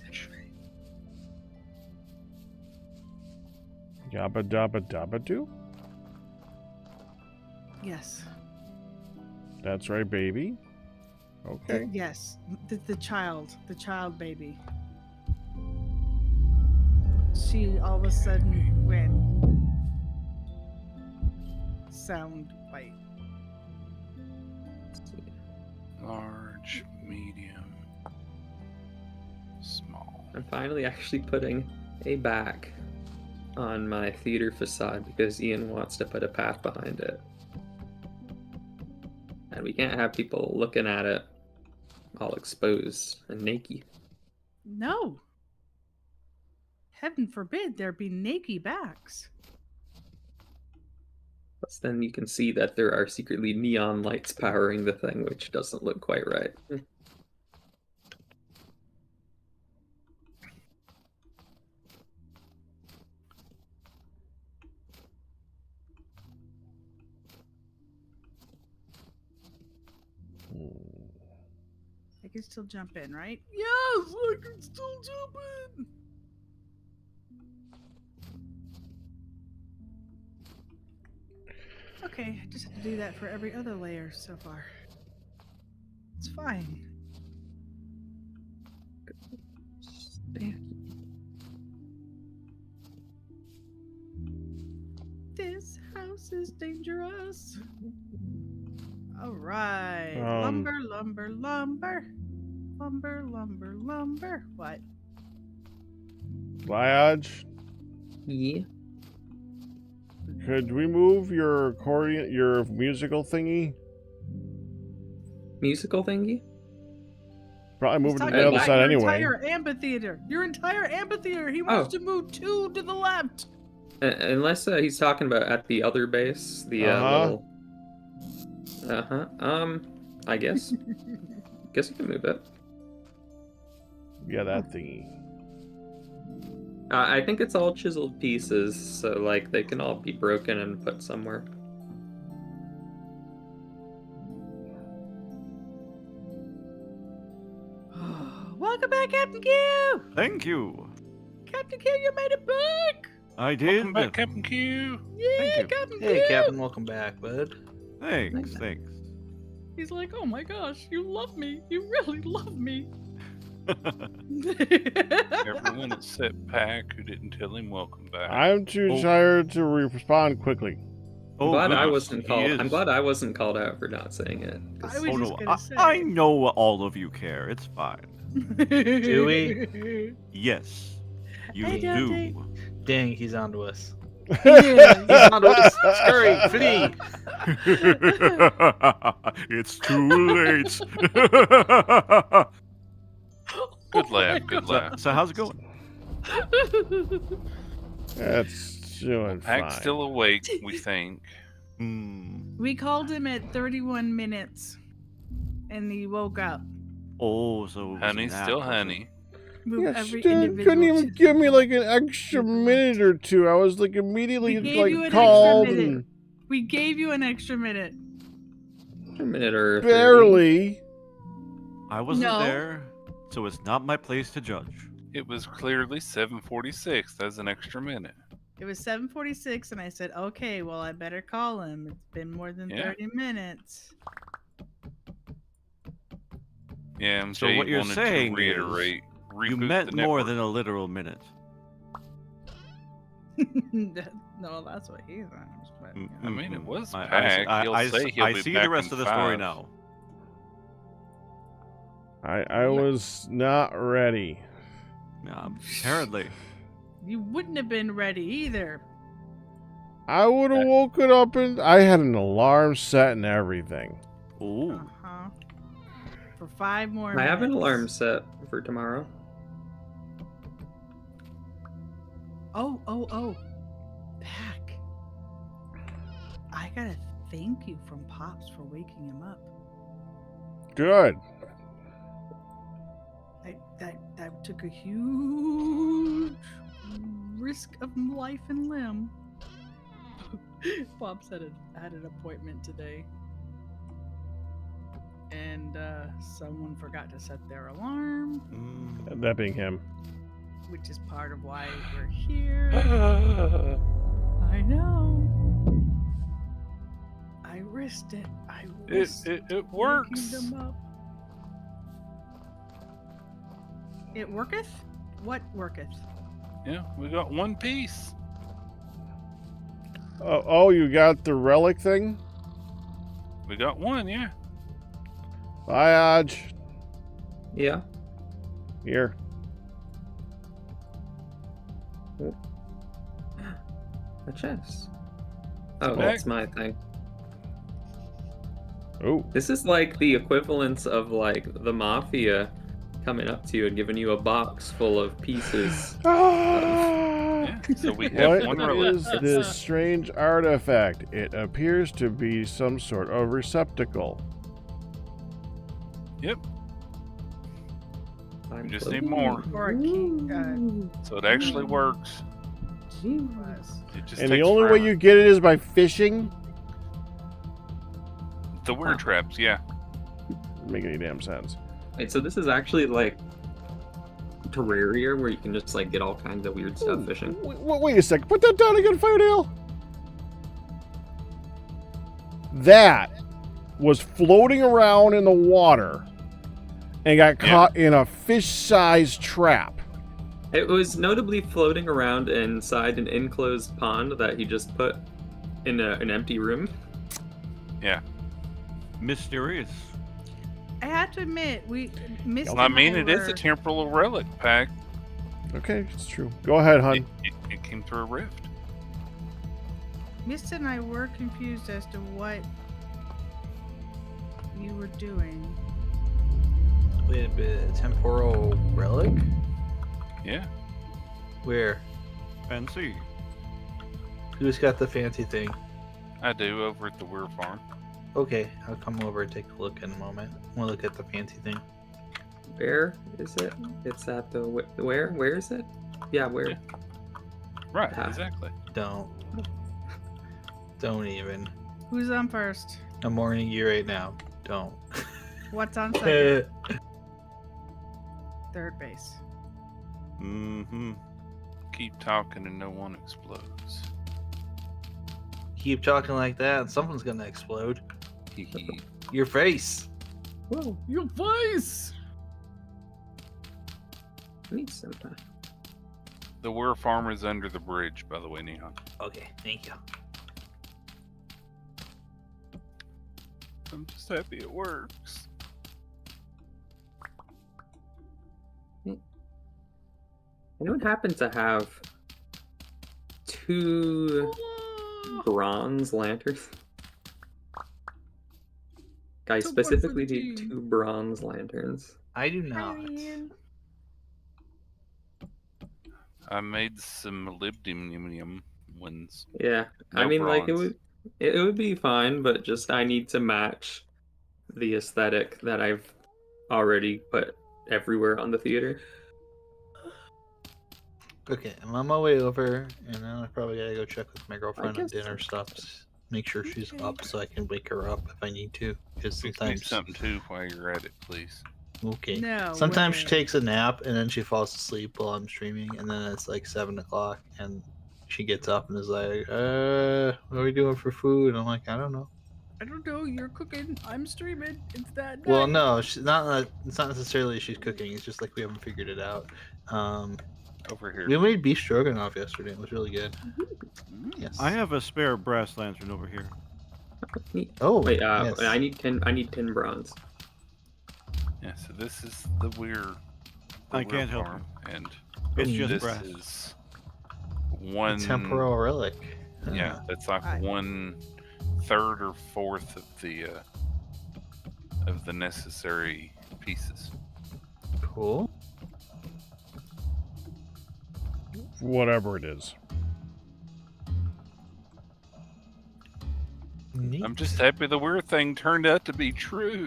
Yabba dabba dabba doo? Yes. That's right, baby. Okay. Yes. The child baby. She all of a sudden went. sound bite. Large, medium, small. I'm finally actually putting a back on my theater facade because Ian wants to put a path behind it. And we can't have people looking at it all exposed and naked. No. Heaven forbid there be naked backs. Plus then you can see that there are secretly neon lights powering the thing, which doesn't look quite right. I can still jump in, right? Yes, I can still jump in. Okay, I just have to do that for every other layer so far. It's fine. This house is dangerous. All right. Lumber, lumber, lumber. Lumber, lumber, lumber. What? Liage, Yeah. could we move your accordion, your musical thingy? Musical thingy? Probably move He's it to talking the other about side your anyway. Entire amphitheater. Your entire amphitheater. He wants to move 2 to the left. Unless he's talking about at the other base, the little. I guess. Guess you can move it. Yeah, that thingy. I think it's all chiseled pieces, so like they can all be broken and put somewhere. Welcome back, Captain Q. Thank you. Captain Q, you made it back. I did. Welcome back, Captain Q. Yeah, Thank you. Captain Q. Hey, Captain, welcome back, bud. Thanks, thanks. He's like, oh my gosh, you love me. You really love me. Everyone except Pack, who didn't tell him welcome back. I'm too tired to respond quickly. I'm glad I goodness, wasn't he called. is. I'm glad I wasn't called out for not saying it. 'cause- I was Oh just no, gonna say. I know all of you care. It's fine. Do we? Yes, you Hey, Dante. do. Dang, he's onto us. Yeah. He's onto us. Scurry, flee. It's too late. Good laugh, good laugh. So how's it going? That's doing fine. Pack's still awake, we think. We called him at 31 minutes, and he woke up. Oh, so it was Honey, a nap, still was it? honey. Move Yeah, every still individual couldn't even to- give me like an extra minute or two. I was like immediately We gave you like an called extra minute. and We gave you an extra minute. A minute or 30. barely. I wasn't No. there, so it's not my place to judge. It was clearly 7:46. That's an extra minute. It was 7:46, and I said, okay, well, I better call him. It's been more than Yeah. 30 minutes. Yeah, I'm So what you're wanted saying to reiterate. You reboot meant the more network. than a literal minute. No, that's what he's on. But, you know. I mean, it was I- Pack. I, He'll I, say he'll I be see back the rest in of the story 5. now. I was not ready. Apparently. You wouldn't have been ready either. I would have woken up and I had an alarm set and everything. Ooh. Uh-huh. For 5 more I minutes. have an alarm set for tomorrow. Oh. Pack. I gotta thank you from Pops for waking him up. Good. That took a huge risk of life and limb. Pops had an appointment today. And someone forgot to set their alarm, That being him. which is part of why we're here. I know. I risked it. It works. Waking them up. It worketh? What worketh? Yeah, we got one piece. Oh, you got the relic thing? We got one, yeah. Bye, Aj. Yeah. Here. A chest. a Oh, bag. that's my thing. Oh. This is like the equivalence of like the mafia coming up to you and giving you a box full of pieces. Yeah. So we have one What relic. is this strange artifact? It appears to be some sort of receptacle. Yep. I'm We just so- need more. Or a key. So it actually works. Was. It just And the takes only way forever. you get it is by fishing? The weird traps, yeah. Doesn't make any damn sense. Wait, so this is actually like Terraria where you can just like get all kinds of weird stuff fishing. Wait a second. Put that down again, Firedale. That was floating around in the water and got caught in a fish-sized trap. It was notably floating around inside an enclosed pond that he just put in an empty room. Yeah. Mysterious. I have to admit, Misty Well, I mean, and it is were- a temporal relic pack. Okay, it's true. Go ahead, hon. It came through a rift. Misty and I were confused as to what you were doing. Wait a bit. Temporal relic? Yeah. Where? Fancy. Who's got the fancy thing? I do over at the Weir Farm. Okay, I'll come over and take a look in a moment. We'll look at the fancy thing. Where is it? It's at the where? Where is it? Yeah, where? Yeah. Right, Ah. exactly. Don't even. Who's on first? I'm warning you right now. Don't. What's on second? Third base. Mm-hmm. Keep talking and no one explodes. Keep talking like that and someone's gonna explode. Hee hee. Your face. Whoa, Your voice! I need some. The Weir Farm is under the bridge, by the way, Neon. Okay, thank you. I'm just happy it works. Anyone happen to have 2 bronze lanterns? Guys, Took one for specifically the need team. 2 bronze lanterns. I do not. I made some molybdenum ones. Yeah, I No mean, like bronze. it would be fine, but just I need to match the aesthetic that I've already put everywhere on the theater. Okay, I'm on my way over, and then I probably gotta go check with my girlfriend on guess dinner stuff. Make sure she's up so I can wake her up if I need to. Because Fix me sometimes. something too while you're at it, please. Okay. No. Sometimes she way. takes a nap and then she falls asleep while I'm streaming, and then it's like 7 o'clock, and she gets up and is like, what are we doing for food? And I'm like, I don't know. I don't know. You're cooking. I'm streaming. It's that. Well, night. no, she's not. It's not necessarily she's cooking. It's just like we haven't figured it out. Over here. We made beef stroganoff yesterday. It was really good. Mm. Yes. I have a spare brass lantern over here. Oh Wait, yes. I need 10. I need 10 bronze. Yeah, so this is the Weir. I can't help Farm, and It's just this brass. is one temporal relic. Yeah, that's like Right. 1/3 or 4th of the necessary pieces. Cool. Whatever it is. Neat. I'm just happy the Weir thing turned out to be true.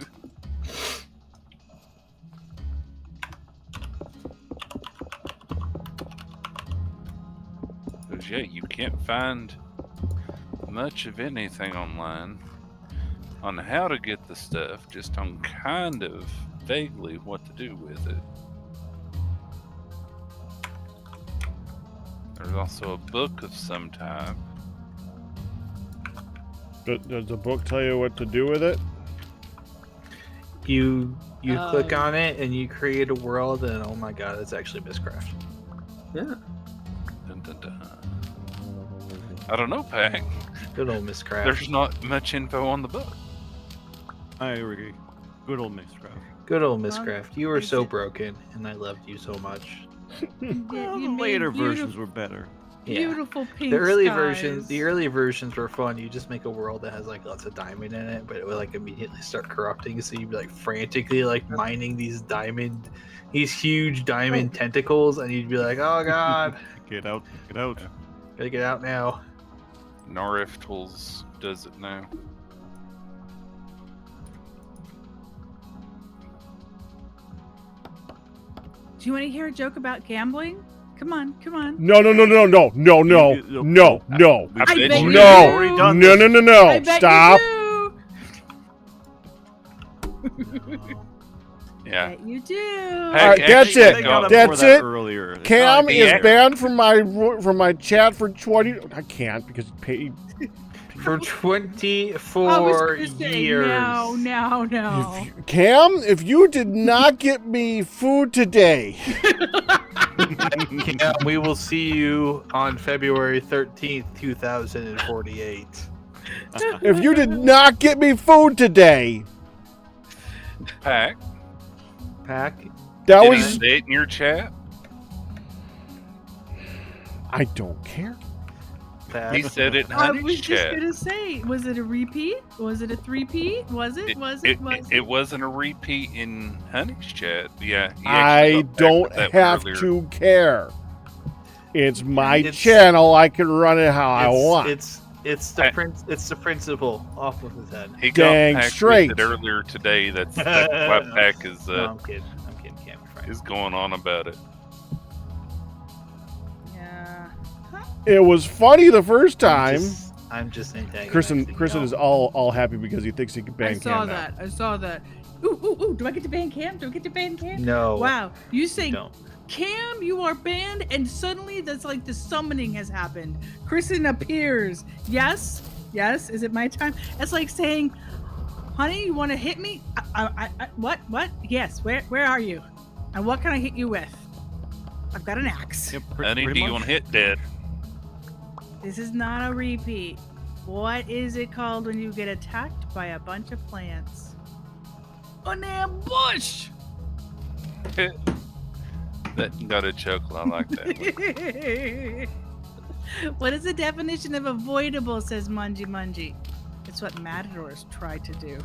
Because, yeah, you can't find much of anything online on how to get the stuff, just on kind of vaguely what to do with it. There's also a book of some type. Does the book tell you what to do with it? You click on it and you create a world, and oh my god, it's actually Mistcraft. Yeah. Dun, dun, dun. I don't know, Pack. Good old Miss Craft. There's not much info on the book. I agree. Good old Mixcraft. Good old Miss Well, Craft. You were they so said- broken, and I loved you so much. Well, the You made later beautiful- versions were better. Yeah. Beautiful pink The early skies. versions were fun. You just make a world that has like lots of diamond in it, but it would like immediately start corrupting. So you'd be like frantically like mining these huge diamond tentacles, and you'd be like, "Oh God, Get out! Get out! gotta get out now." Narif Tools does it now. Do you want to hear a joke about gambling? Come on, come on. No. I bet bet you you No. Already done this. No. I bet Stop. You Yeah. Bet you do. Alright, that's actually, it. They got That's before that it. Earlier. It's Cam not- is banned from my chat for 20. I can't because he paid. For I was 24 gonna say, years. No. Cam, if you did not get me food today, Yeah, we will see you on February 13th, 2048. if you did not get me food today, Pack. Pack. that Did was. he say it in your chat? I don't care. Pack. He said it in I Honey's was just chat. gonna say, was it a repeat? Was it a three-peat? Was it? It wasn't a repeat in Honey's chat. Yeah. he actually I got back don't with that have earlier. to care. It's my It's- channel. I can run it how I want. It's the principle off with his head. He got Dang Pack with straight. it earlier today. That's why Pack is No, I'm kidding. Can't be frank. is going on about it. Yeah. It was funny the first time. I'm just antagonizing. Kristen is all happy because he thinks he can ban I saw Cam now. that. I saw that. Ooh. Do I get to ban Cam? Do I get to ban Cam? No. Wow. You say, Don't. Cam, you are banned, and suddenly that's like the summoning has happened. Kristen appears. Yes. Is it my time? It's like saying, honey, you want to hit me? What? Yes. Where are you? And what can I hit you with? I've got an axe. Yep, Honey, pretty do you much. want to hit dead? This is not a repeat. What is it called when you get attacked by a bunch of plants? An ambush! That got a chuckle. I like that one. What is the definition of avoidable, says Mungy. It's what matadors try to do.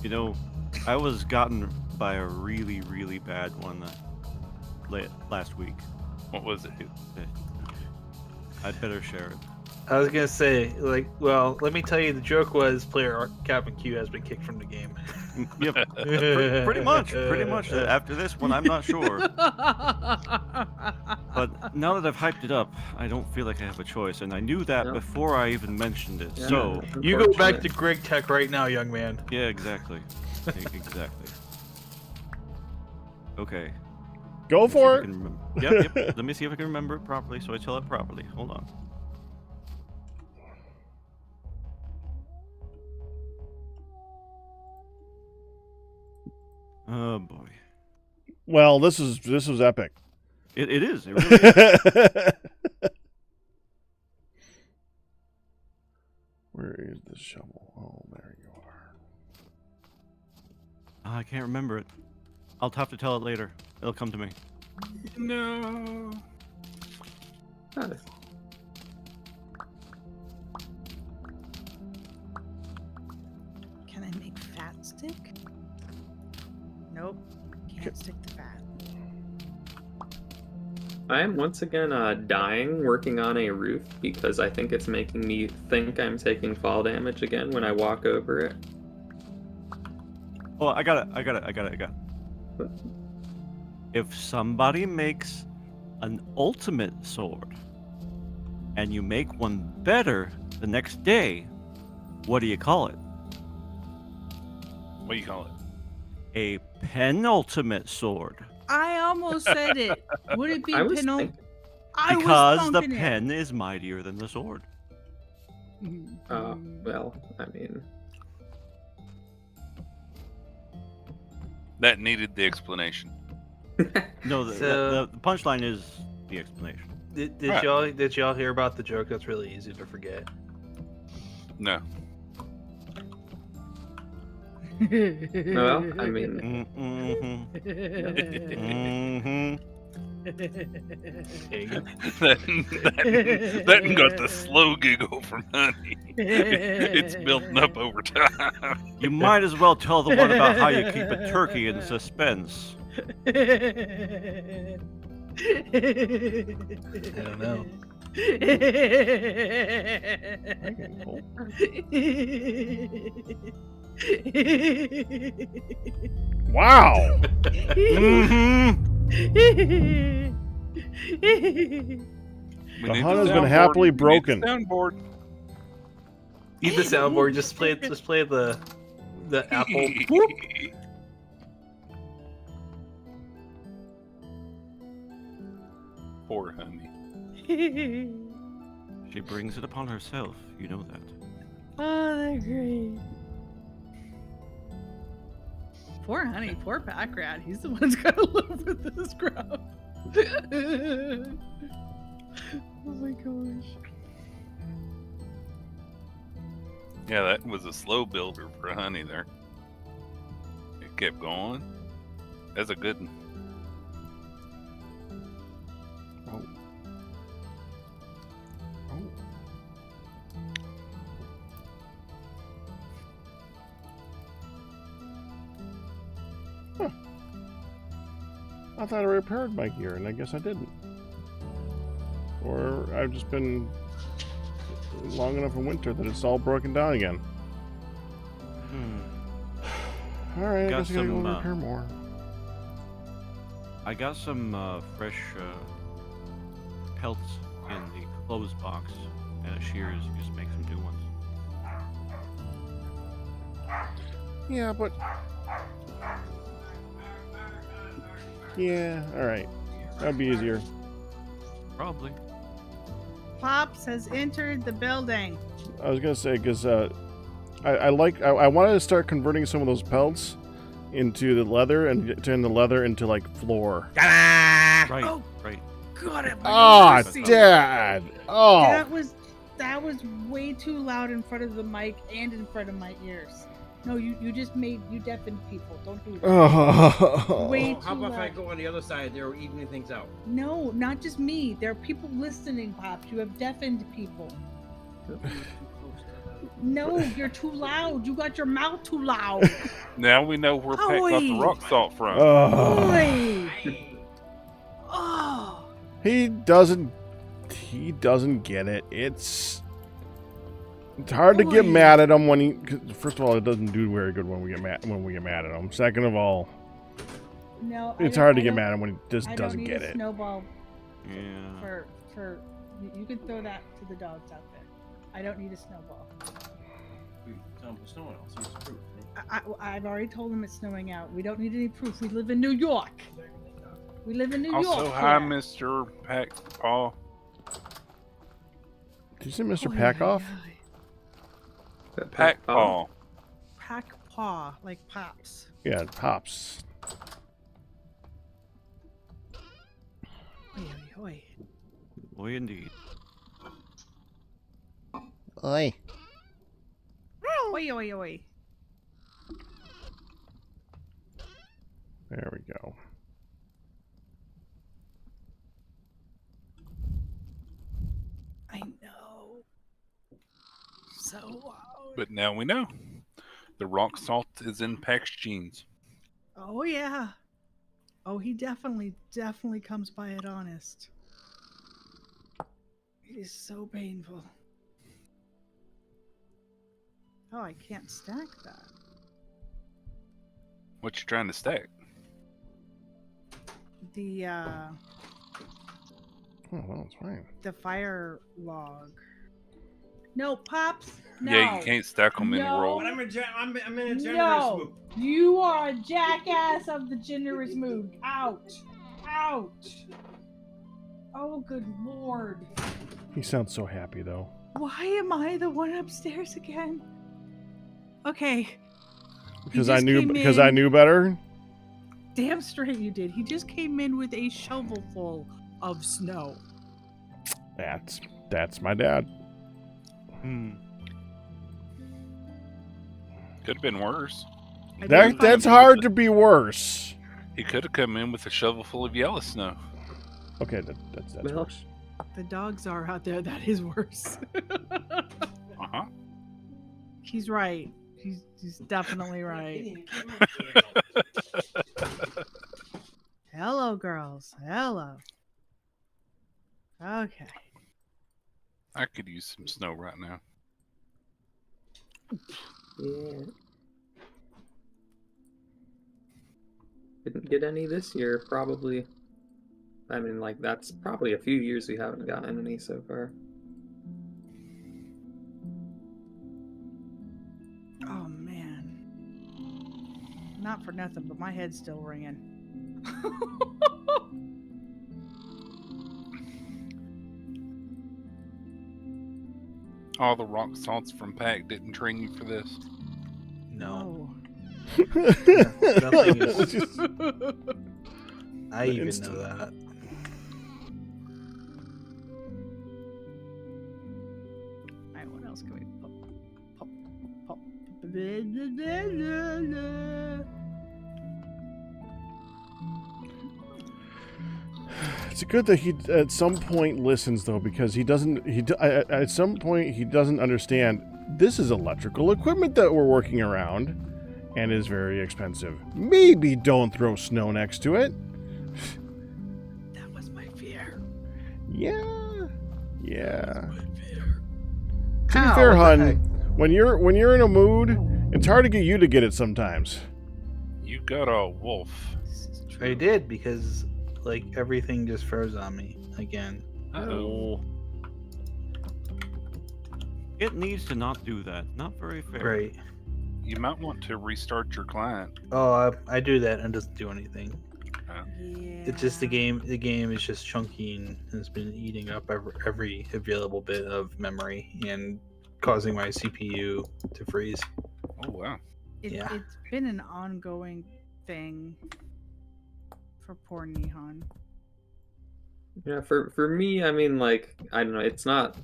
You know, I was gotten by a really, really bad one last week. What was it? I'd better share it. I was gonna say, let me tell you. The joke was player Captain Q has been kicked from the game. Yep, pretty much. After this one, I'm not sure. But now that I've hyped it up, I don't feel like I have a choice, and I knew that No. before I even mentioned it. Yeah. So, You go back to Greg Tech right now, young man. yeah, exactly. Exactly. Okay. Go Let me see for if I it. can remember. Yep. Let me see if I can remember it properly, so I tell it properly. Hold on. Oh boy. Well, this was epic. It is. It really is. Where is the shovel? Oh, there you are. I can't remember it. I'll have to tell it later. It'll come to me. No. Can I make fat stick? Nope. Can't stick the fat. I am once again dying working on a roof because I think it's making me think I'm taking fall damage again when I walk over it. Oh, I got it. If somebody makes an ultimate sword and you make one better the next day, what do you call it? What do you call it? A penultimate sword. I almost said it. Would it be I was penultimate? thinking, I was Because the thumping it. pen is mightier than the sword. well, I mean, That needed the explanation. No, the punchline is the explanation. Did y'all hear about the joke? That's really easy to forget. No. Well, I mean, that got the slow giggle from Honey. It's building up over time. You might as well tell the one about how you keep a turkey in suspense. I don't know. Wow. The hunt has been happily broken. Soundboard. Need the soundboard. Just play the apple. Whoop. Poor Honey. She brings it upon herself. You know that. Oh, they're great. Poor Honey, poor pack rat. He's the one who's got to live with this crowd. Oh my gosh. Yeah, that was a slow builder for Honey there. It kept going. That's a good one. Oh. Huh. I thought I repaired my gear, and I guess I didn't. Or I've just been long enough in winter that it's all broken down again. Alright, I guess I gotta go repair more. I got some fresh pelts in the clothes box and a shears. Just make some new ones. Yeah, but... Yeah, alright. That'd be easier. Probably. Pops has entered the building. I was gonna say, because I wanted to start converting some of those pelts into the leather and turn the leather into like floor. Right, Oh. right. God, it Ah, Dad! Oh, that was way too loud in front of the mic and in front of my ears. No, you deafened people. Don't do that. oh. Way too How about if I loud. go on the other side there, evening things out? No, not just me. There are people listening, Pops. You have deafened people. No, you're too loud. You got your mouth too loud. Now we know where Pat got the Oi. rock salt from. Oi. Oh. He doesn't get it. It's hard to get Oi. mad at him when he. 'Cause first of all, it doesn't do very good when we get mad at him. Second of all, No, it's hard to get mad at him when he just I doesn't don't need get a it. snowball Yeah. for you can throw that to the dogs out there. I don't need a snowball. We tell them it's snowing out, so it's proof. I've already told them it's snowing out. We don't need any proof. We live in New York. We live in New York. Also, hi, here. Mr. Pack Paw. Did you say Mr. Oy, Packoff? oy, oy. Pack Paw. Pack paw, like Pops. Yeah, Pops. Oy, oy, oy. Boy, indeed. Oi. Oy, oy, oy. There we go. I know. So loud. But now we know. The rock salt is in Pack's jeans. Oh yeah. Oh, he definitely comes by it honest. It is so painful. Oh, I can't stack that. What you trying to stack? The Oh, well, it's fine. the fire log. No, Pops. No. Yeah, you can't stack them in No. roll. But I'm in a generous No, mood. you are a jackass of the generous mood. Ouch. Ouch. Oh, good lord. He sounds so happy though. Why am I the one upstairs again? Okay. Because just I knew came because I in- knew better. Damn straight you did. He just came in with a shovel full of snow. That's my dad. Could have been worse. That's hard to be worse. He could have come in with a shovel full of yellow snow. Okay, that's Well, worse. The dogs are out there. That is worse. Uh-huh. He's right. He's definitely right. Hello, girls. Hello. Okay. I could use some snow right now. Yeah. Didn't get any this year, probably. I mean, like, that's probably a few years we haven't gotten any so far. Oh, man. Not for nothing, but my head's still ringing. All the rock salts from Pack didn't train you for this. No. Oh. Nothing is. I even instant. know that. Alright, what else can we pop? It's good that he at some point listens though, because he doesn't. At some point he doesn't understand. This is electrical equipment that we're working around, and is very expensive. Maybe don't throw snow next to it. That was my fear. Yeah. To be Ow, fair, what the hun, when you're in a mood, it's hard to get you to get it sometimes. You got a wolf. This is true. I did because like everything just froze on me again. Uh-oh. It needs to not do that. Not very fair. Right. You might want to restart your client. Oh, I do that and it doesn't do anything. Yeah. It's just the game. The game is just chunky and has been eating up every available bit of memory and causing my CPU to freeze. Oh, wow. Yeah. It's been an ongoing thing for poor Nihon. Yeah, for me, I mean, like, I don't know, it's not...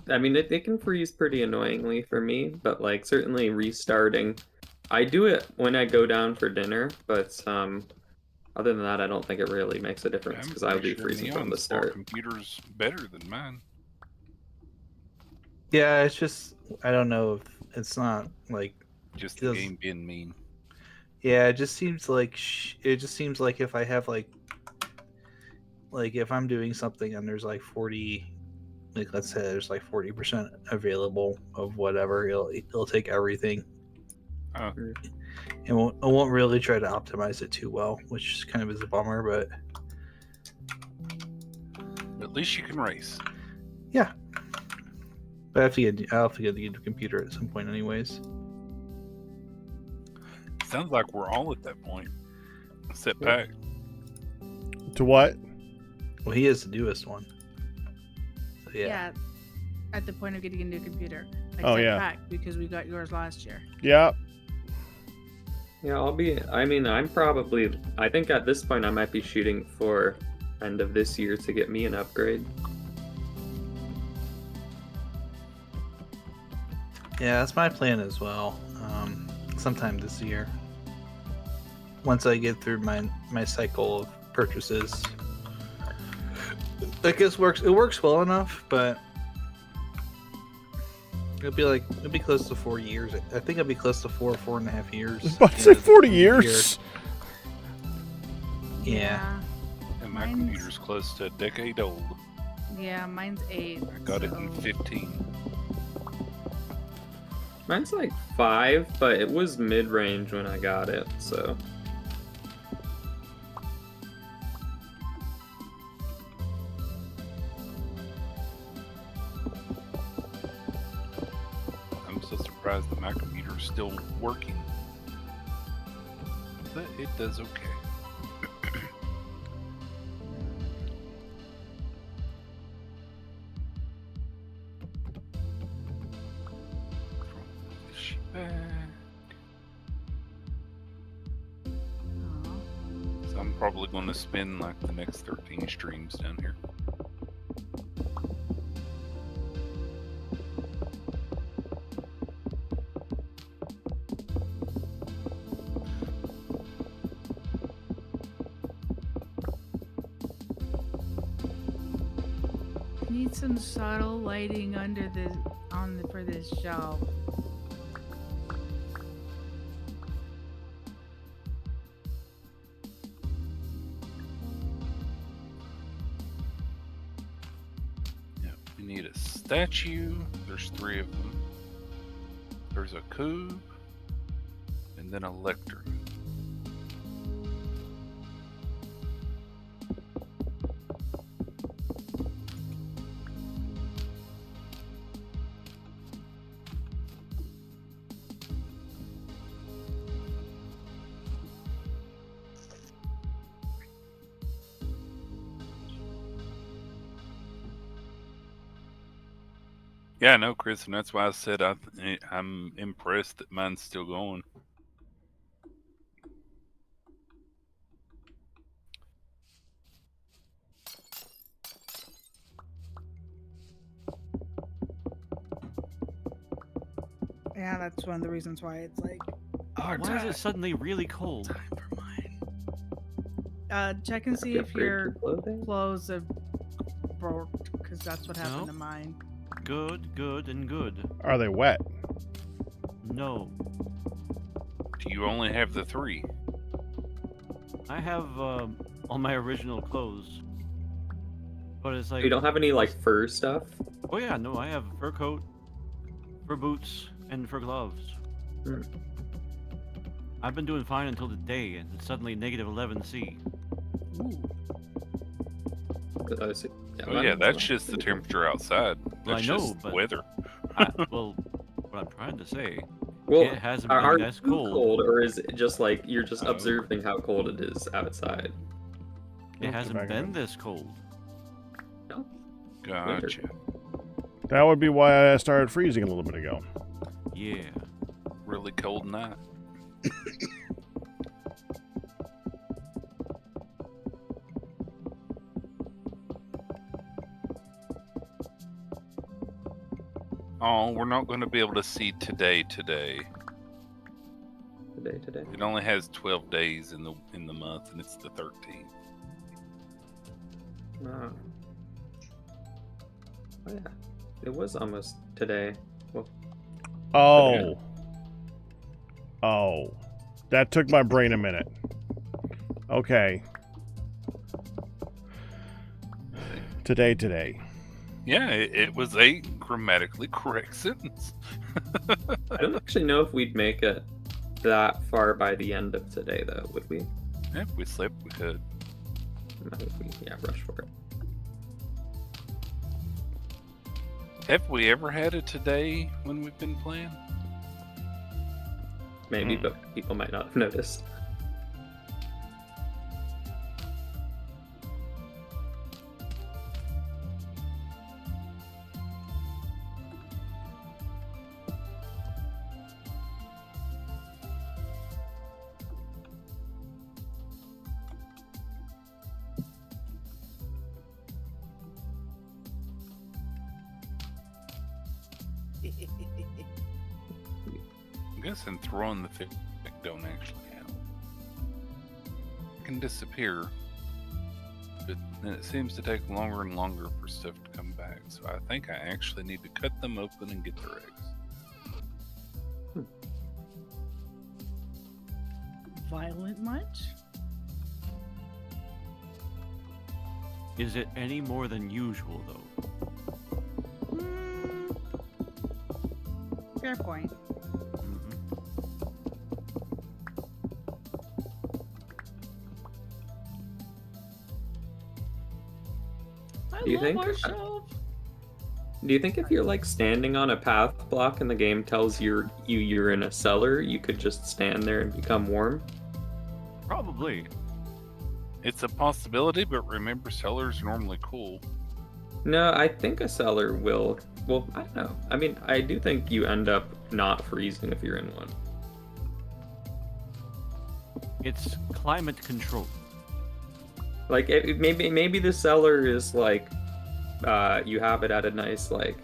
I mean, it can freeze pretty annoyingly for me, but, like, certainly restarting... I do it when I go down for dinner, but, other than that, I don't think it really makes a difference, because I'll be freezing from the Neon's smart start. computer's better than mine. Yeah, it's just I don't know if it's not like Just It the does- game being mean. yeah. It just seems like if I have like if I'm doing something and there's like 40, like let's say there's like 40% available of whatever, it'll take everything. Oh. It won't really try to optimize it too well, which kind of is a bummer, but At least you can race. yeah. But I'll have to get the computer at some point anyways. Sounds like we're all at that point. Except Pack. To what? Well, he is the newest one. So, Yeah. yeah. At the point of getting a new computer. Oh, Except yeah. Pack, because we got yours last year. Yeah. Yeah, I think at this point I might be shooting for end of this year to get me an upgrade. Yeah, that's my plan as well. Sometime this year. Once I get through my cycle of purchases. I guess it works well enough, but it'll be close to 4 years. I think it'll be close to 4.5 years. I was about to say 40 years. Yeah. And my Mine's- computer's close to a decade old. Yeah, mine's 8. I got it in so- 15. Mine's like 5, but it was mid-range when I got it, so... I'm so surprised that my computer's still working. But it does okay. Aw. So I'm probably going to spend like the next 13 streams down here. need some subtle lighting under for this shelf. Yeah, we need a statue. There's 3 of them. There's a cube, and then a lectern. Yeah, no, Chris, and that's why I said I'm impressed that mine's still going. Yeah, that's one of the reasons why it's like. Why is it suddenly really cold? Check and see if Upgrade your clothing? clothes have broke, because that's what happened No. to mine. Good, good, and good. Are they wet? No. Do you only have the 3? I have all my original clothes. But it's like... You don't have any like fur stuff? Oh yeah, no, I have fur coat, fur boots, and fur gloves. Hmm. I've been doing fine until today, and it's suddenly negative 11°C. Ooh. See. Oh yeah, that's just the temperature outside. Well, That's I know, just but- weather. Well, what I'm trying to say, Well, it hasn't are been this you cold. or is it just like you're just Oh. observing how cold it is outside? It hasn't been this cold. No. Gotcha. That would be why I started freezing a little bit ago. Yeah. Really cold night. Oh, we're not going to be able to see today. Today. It only has 12 days in the month, and it's the 13th. Oh. Oh yeah, it was almost today. Well, Oh. Oh. That took my brain a minute. Okay. Today. Yeah, it was a grammatically correct sentence. I don't actually know if we'd make it that far by the end of today, though. Would we? Yeah, if we slept, we could. Yeah, rush for it. Have we ever had a today when we've been playing? Maybe, but people might not have noticed. I'm guessing throwing the fish don't actually help. It can disappear, but then it seems to take longer and longer for stuff to come back. So I think I actually need to cut them open and get their eggs. Violent much? Is it any more than usual, though? Fair point. Do you think? Do you think if you're like standing on a path block and the game tells you're in a cellar, you could just stand there and become warm? Probably. It's a possibility, but remember, cellars are normally cool. No, I think a cellar will. Well, I don't know. I mean, I do think you end up not freezing if you're in one. It's climate control. Like maybe the cellar is like you have it at a nice like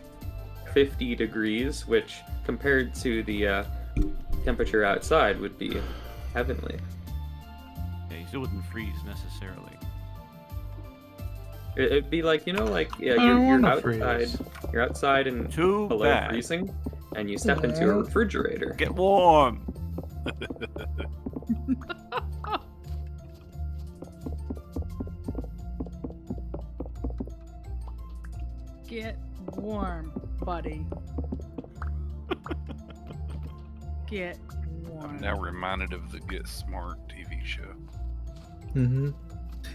50 degrees, which compared to the temperature outside would be heavenly. Yeah, you still wouldn't freeze necessarily. It'd be like, like I don't you're wanna outside. freeze. You're outside and Too below bad. freezing, and you step into a refrigerator. Get warm. Get warm, buddy. Get warm. I'm now reminded of the Get Smart TV show. Mm-hmm.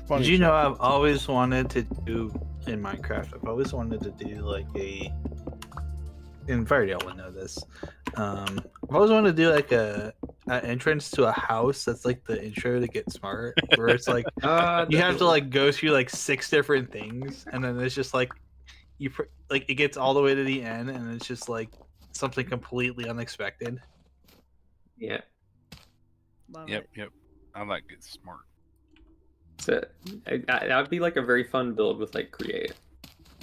Funny Did you shit. know I've always wanted to do in Minecraft? I've always wanted to do like and Fairdale would know this. I've always wanted to do like an entrance to a house that's like the intro to Get Smart, where it's like you have to like go through like 6 different things, and then it's just like like it gets all the way to the end, and it's just like something completely unexpected. Yeah. Love Yep, it. yep. I like Get Smart. So that would be like a very fun build with like create.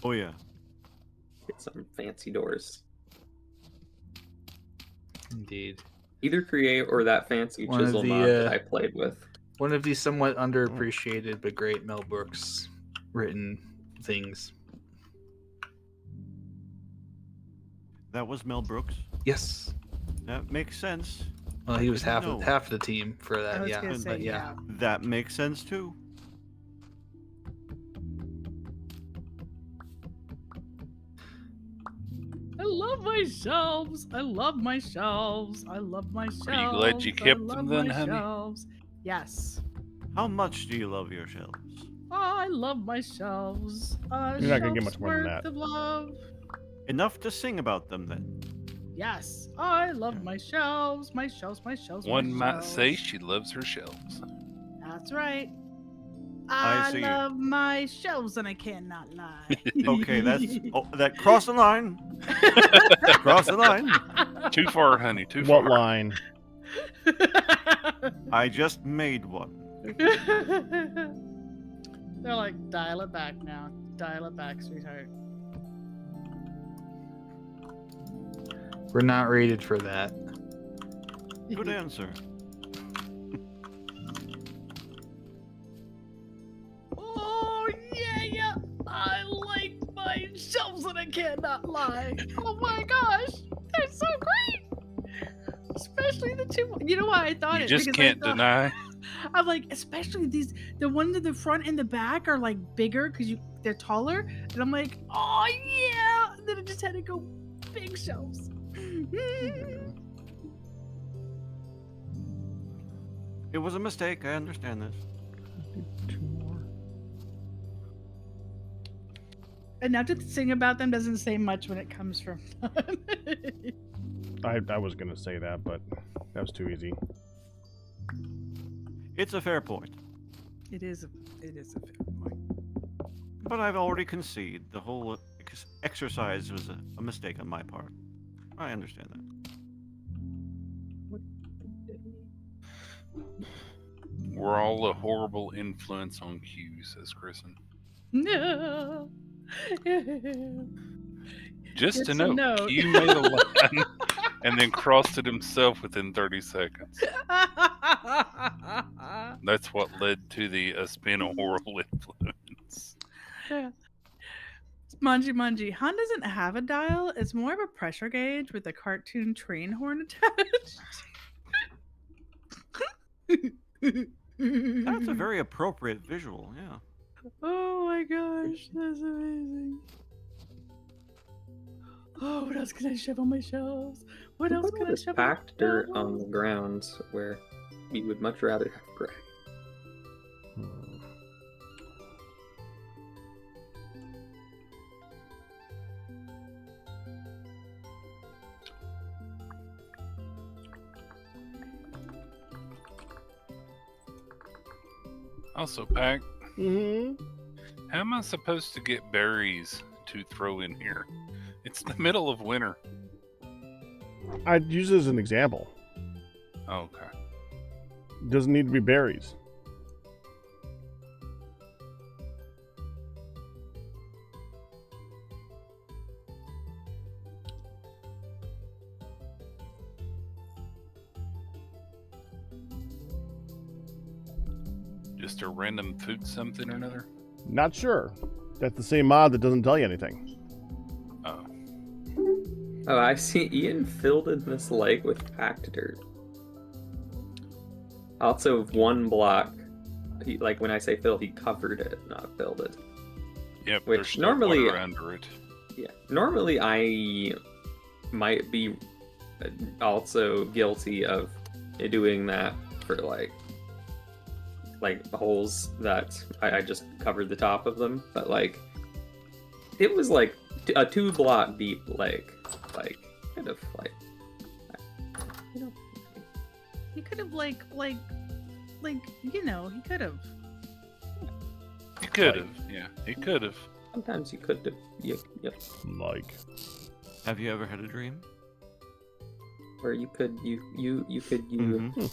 Oh yeah. Get some fancy doors. Indeed. Either create or that fancy One of chisel the, mod that I played with. One of these somewhat underappreciated but great Mel Brooks written things. That was Mel Brooks. Yes. That makes sense. Well, he was didn't half the team for I that. was Yeah, gonna say, but yeah. That makes sense too. I love my shelves. I love my shelves. I love my shelves. Are you glad you kept I them love then, my honey? Shelves. Yes. How much do you love your shelves? I love my shelves. You're not gonna get much more than worth that. of love. Enough to sing about them then. Yes, I love my shelves. My shelves. My shelves. One my might say shelves. she loves her shelves. That's right. I I see. love my shelves, and I cannot lie. Okay, that crossed the line. Cross the line. Too far, honey. Too far. What line? I just made one. They're like, dial it back now. Dial it back, sweetheart. We're not rated for that. Good answer. Oh yeah. I like my shelves, and I cannot lie. Oh my gosh, they're so great. Especially the two. You know why I thought You it? just Because I can't thought- deny. I'm like, especially the ones in the front and the back are like bigger because they're taller, and I'm like, oh yeah. And then I just had to go big shelves. It was a mistake. I understand this. Two more. And now to sing about them doesn't say much when it comes from them. I was gonna say that, but that was too easy. It's a fair point. It is a fair point. But I've already conceded the whole exercise was a mistake on my part. I understand that. We're all a horrible influence on Q, says Kristen. No. Just It's to a note, note. Q made a line and then crossed it himself within 30 seconds. That's what led to the us being a horrible influence. Mungy. Han doesn't have a dial. It's more of a pressure gauge with a cartoon train horn attached. That's a very appropriate visual, yeah. Oh my gosh, that's amazing. Oh, what else can I shove on my shelves? What else can I This shove on my packed dirt shelves? on the ground where we would much rather have gray. Also, Pack, Mm-hmm. how am I supposed to get berries to throw in here? It's the middle of winter. I'd use it as an example. Okay. It doesn't need to be berries. Just a random food something or another? Not sure. That's the same mod that doesn't tell you anything. Oh. Oh, I see Ian filled in this lake with packed dirt. Also, one block. He, like when I say filled, he covered it, not filled it. Yep. Which there's still normally- water under it. Yeah. Normally, I might be also guilty of doing that for like holes that I just covered the top of them, but like it was like a 2-block deep lake. Like kind of like you know. He could have like you know, he could have. He could have. Yeah, he could have. Sometimes you could have. Yep. Like. Have you ever had a dream? Or you could Mhm.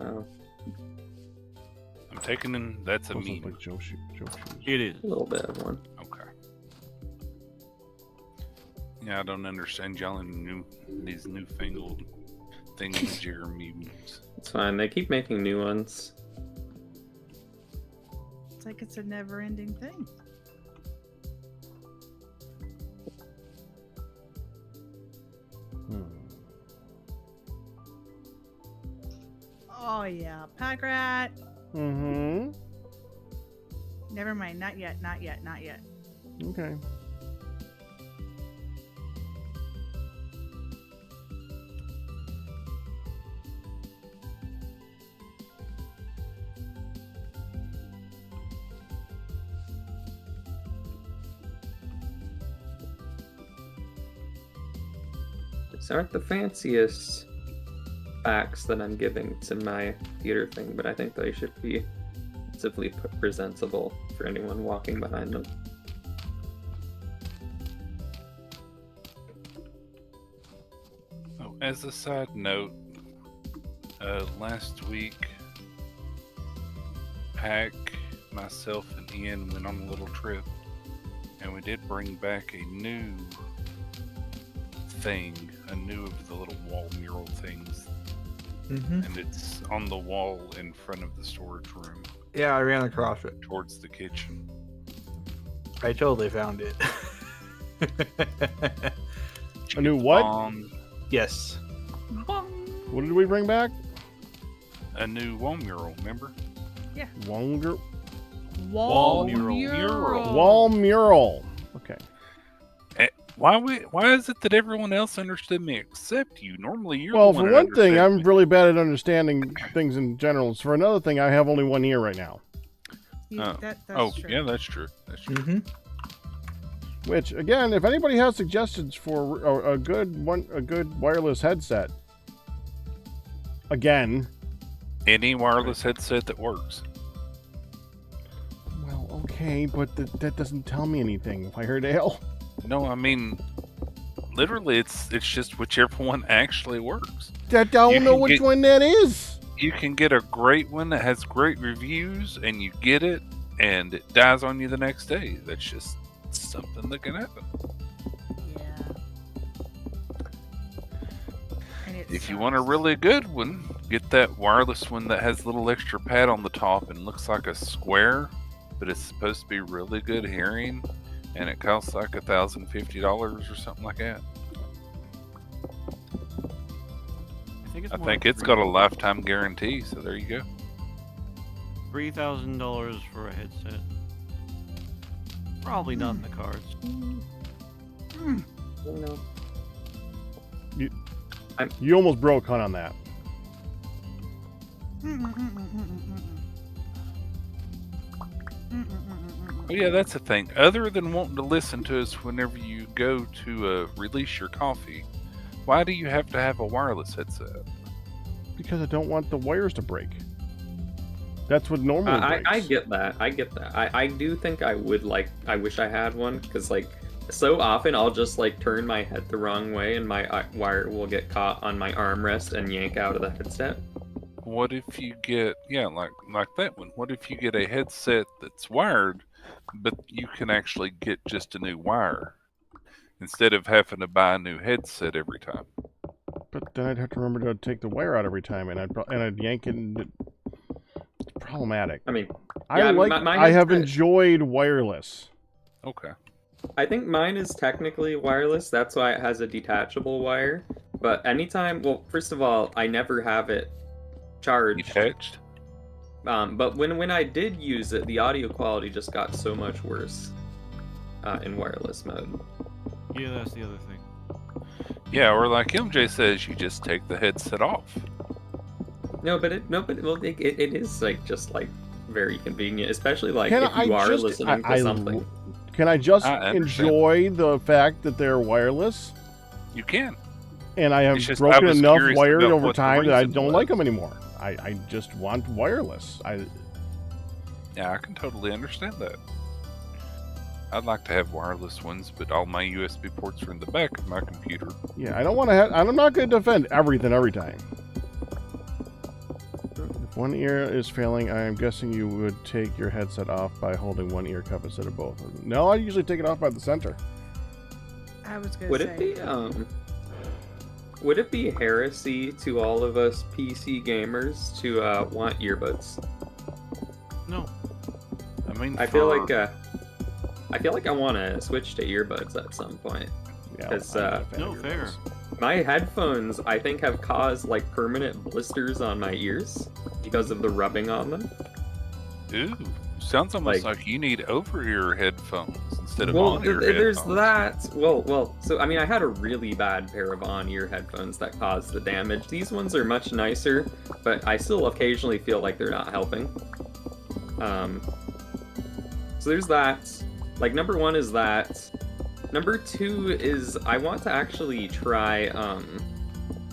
Oh, I'm taking in. That's a Those meme. look like Joe shoes. It is. a little bit of one. Okay. Yeah, I don't understand y'all in these newfangled things, Jeremy memes. It's fine. They keep making new ones. It's like it's a never-ending thing. Oh yeah, pack rat. Mm-hmm. Never mind. Not yet. Okay. These aren't the fanciest facts that I'm giving to my theater thing, but I think they should be simply presentable for anyone walking behind them. Oh, as a side note, last week, Pack, myself, and Ian went on a little trip, and we did bring back a new thing, a new of the little wall mural things, and it's on the wall in front of the storage room Yeah, I ran across it. towards the kitchen. I totally found it. A new what? Yes. What did we bring back? A new wall mural, remember? Wonger. Wall mural. Wall mural. Okay. Why is it that everyone else understood me except you? Normally you're Well, the for one one that thing, I'm understands me. really bad at understanding things in general. For another thing, I have only one ear right now. That's Oh, true. yeah, that's true. That's true. Mm-hmm. Which, again, if anybody has suggestions for a good wireless headset, again. Any wireless headset that works. Well, okay, but that doesn't tell me anything, Firedale. No, I mean, literally, it's just whichever one actually works. I You don't know can which get- one that is. You can get a great one that has great reviews, and you get it, and it dies on you the next day. That's just something that can happen. Yeah. And it If you want a sucks. really good one, get that wireless one that has a little extra pad on the top and looks like a square, but it's supposed to be really good hearing, and it costs like $1,050 or something like that. I think it's got a lifetime guarantee, so there you go. $3,000 for a headset. Probably not in the cards. You know, You almost broke Hunt on that. Oh yeah, that's the thing. Other than wanting to listen to us whenever you go to release your coffee, why do you have to have a wireless headset? Because I don't want the wires to break. That's what normally breaks. I get that. I do think I would like. I wish I had one because like so often I'll just like turn my head the wrong way and my wire will get caught on my armrest and yank out of the headset. What if you get like that one? What if you get a headset that's wired, but you can actually get just a new wire instead of having to buy a new headset every time? But then I'd have to remember to take the wire out every time, and I'd yank it. And it's problematic. I mean, I yeah, like. my I have headset- enjoyed wireless. Okay. I think mine is technically wireless. That's why it has a detachable wire. But anytime, well, first of all, I never have it charged. Detached? But when I did use it, the audio quality just got so much worse in wireless mode. Yeah, that's the other thing. Yeah, or like MJ says, you just take the headset off. No, but it is like just like very convenient, especially like Can if you I are just- listening to something. Can I just I understand. enjoy the fact that they're wireless? You can. And I have It's just, broken I was enough curious wired about over what the time that I reason don't was. like them anymore. I just want wireless. Yeah, I can totally understand that. I'd like to have wireless ones, but all my USB ports are in the back of my computer. Yeah, I don't want to have. I'm not going to defend everything every time. If one ear is failing, I am guessing you would take your headset off by holding one ear cup instead of both. No, I usually take it off by the center. I was gonna Would say. would it be heresy to all of us PC gamers to want earbuds? No. I mean, I feel like I want to switch to earbuds at some point. Yeah, 'Cause, I'm not a fan No, of fair. earbuds. My headphones, I think, have caused like permanent blisters on my ears because of the rubbing on them. ooh, sounds almost Like- like you need over-ear headphones instead of Well, on-ear there's headphones. that. Well. So I mean, I had a really bad pair of on-ear headphones that caused the damage. These ones are much nicer, but I still occasionally feel like they're not helping. So there's that. Like, number one is that. Number two is I want to actually try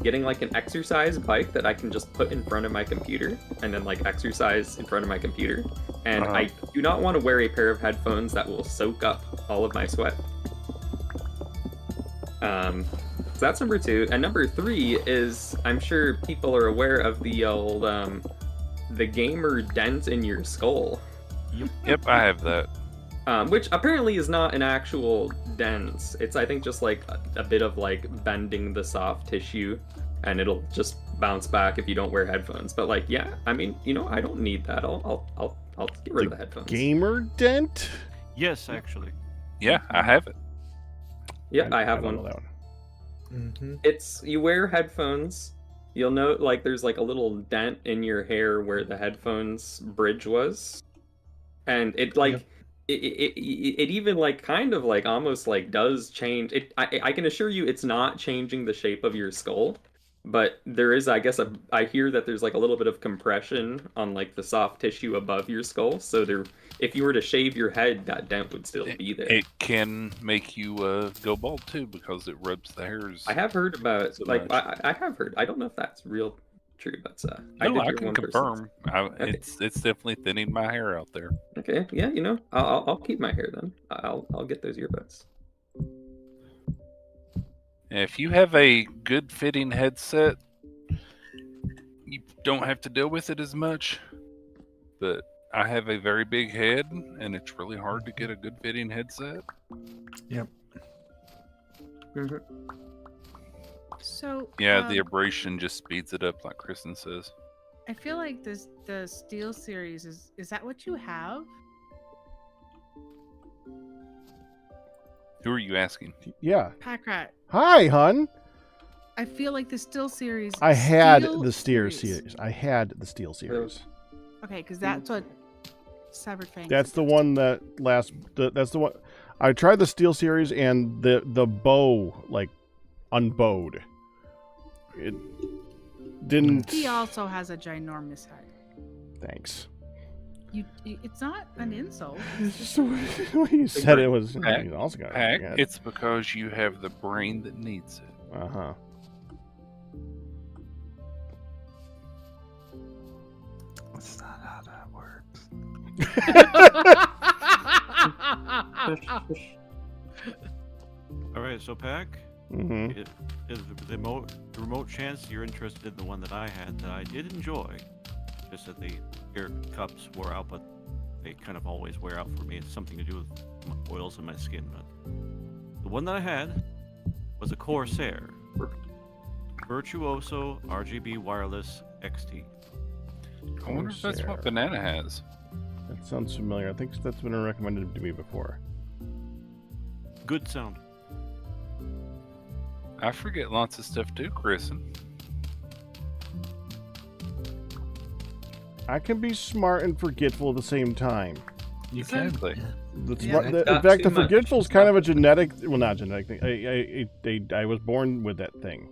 getting like an exercise bike that I can just put in front of my computer and then like exercise in front of my computer. And I do not want to wear a pair of headphones that will soak up all of my sweat. So that's number two. And number three is I'm sure people are aware of the old the gamer dent in your skull. Yep, I have that. Which apparently is not an actual dent. It's, I think, just like a bit of like bending the soft tissue, and it'll just bounce back if you don't wear headphones. But like, yeah, I mean, you know, I don't need that. I'll get rid of the headphones. Gamer dent? Yes, actually. Yeah, I have it. Yep, I have don't one. know that one. Mm-hmm. It's, you wear headphones, you'll note like there's like a little dent in your hair where the headphones bridge was, and it like. Yep. It even like kind of like almost like does change it. I can assure you it's not changing the shape of your skull, but there is, I guess, I hear that there's like a little bit of compression on like the soft tissue above your skull, so there, if you were to shave your head, that dent would still be there. It can make you go bald too because it rubs the hairs. I have heard about so like much. I have heard. I don't know if that's real true, but I No, did I hear can one person. confirm. Okay. It's definitely thinning my hair out there. Okay, yeah, you know, I'll keep my hair then. I'll get those earbuds. And if you have a good fitting headset, you don't have to deal with it as much. But I have a very big head, and it's really hard to get a good fitting headset. So Yeah, the abrasion just speeds it up, like Kristen says. I feel like the Steel series is that what you have? Who are you asking? Yeah. Packrat. Hi, hun. I feel like the Steel series. I had Steel the Steel series. I had the Steel series. Okay, because that's what Severed Fangs. That's the one that that's the one. I tried the Steel series and the bow like unbowed. It didn't. He also has a ginormous head. Thanks. It's not an insult. It's just the way you said it was. Pack, You also got Pack, it's because you have the brain that needs it. Uh huh. That's not how that works. All right, so Pack, Mm-hmm. is the remote chance you're interested in the one that I had that I did enjoy, just that the ear cups wore out, but they kind of always wear out for me. It's something to do with my oils in my skin. But the one that I had was a Corsair Virtuoso RGB Wireless XT. I wonder if that's Corsair. what Banana has. That sounds familiar. I think that's been recommended to me before. Good sound. I forget lots of stuff too, Kristen. I can be smart and forgetful at the same time. You Exactly. The Yeah, smart, I've in got fact, too the much forgetful is stuff. kind of a genetic, well, not genetic thing. I was born with that thing.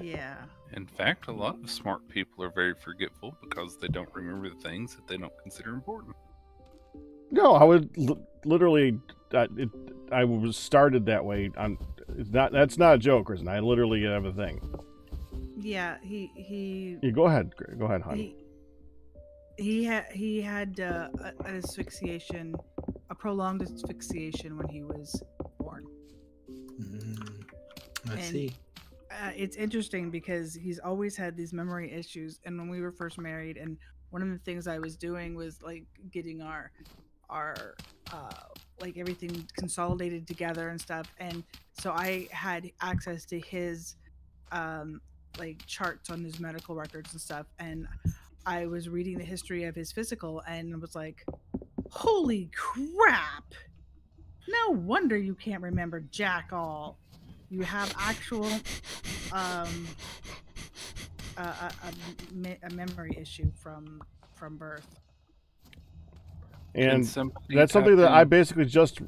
Yeah. In fact, a lot of smart people are very forgetful because they don't remember the things that they don't consider important. No, I would literally. I was started that way. It's not. That's not a joke, Kristen. I literally have a thing. Yeah. He. You go ahead. Go ahead, hon. He had an asphyxiation, a prolonged asphyxiation when he was born. Let's And- see. It's interesting because he's always had these memory issues, and when we were first married, and one of the things I was doing was like getting our like everything consolidated together and stuff, and so I had access to his like charts on his medical records and stuff, and I was reading the history of his physical and was like, holy crap, no wonder you can't remember jack all. You have actual a memory issue from birth. And somebody that's something that type I in- basically just.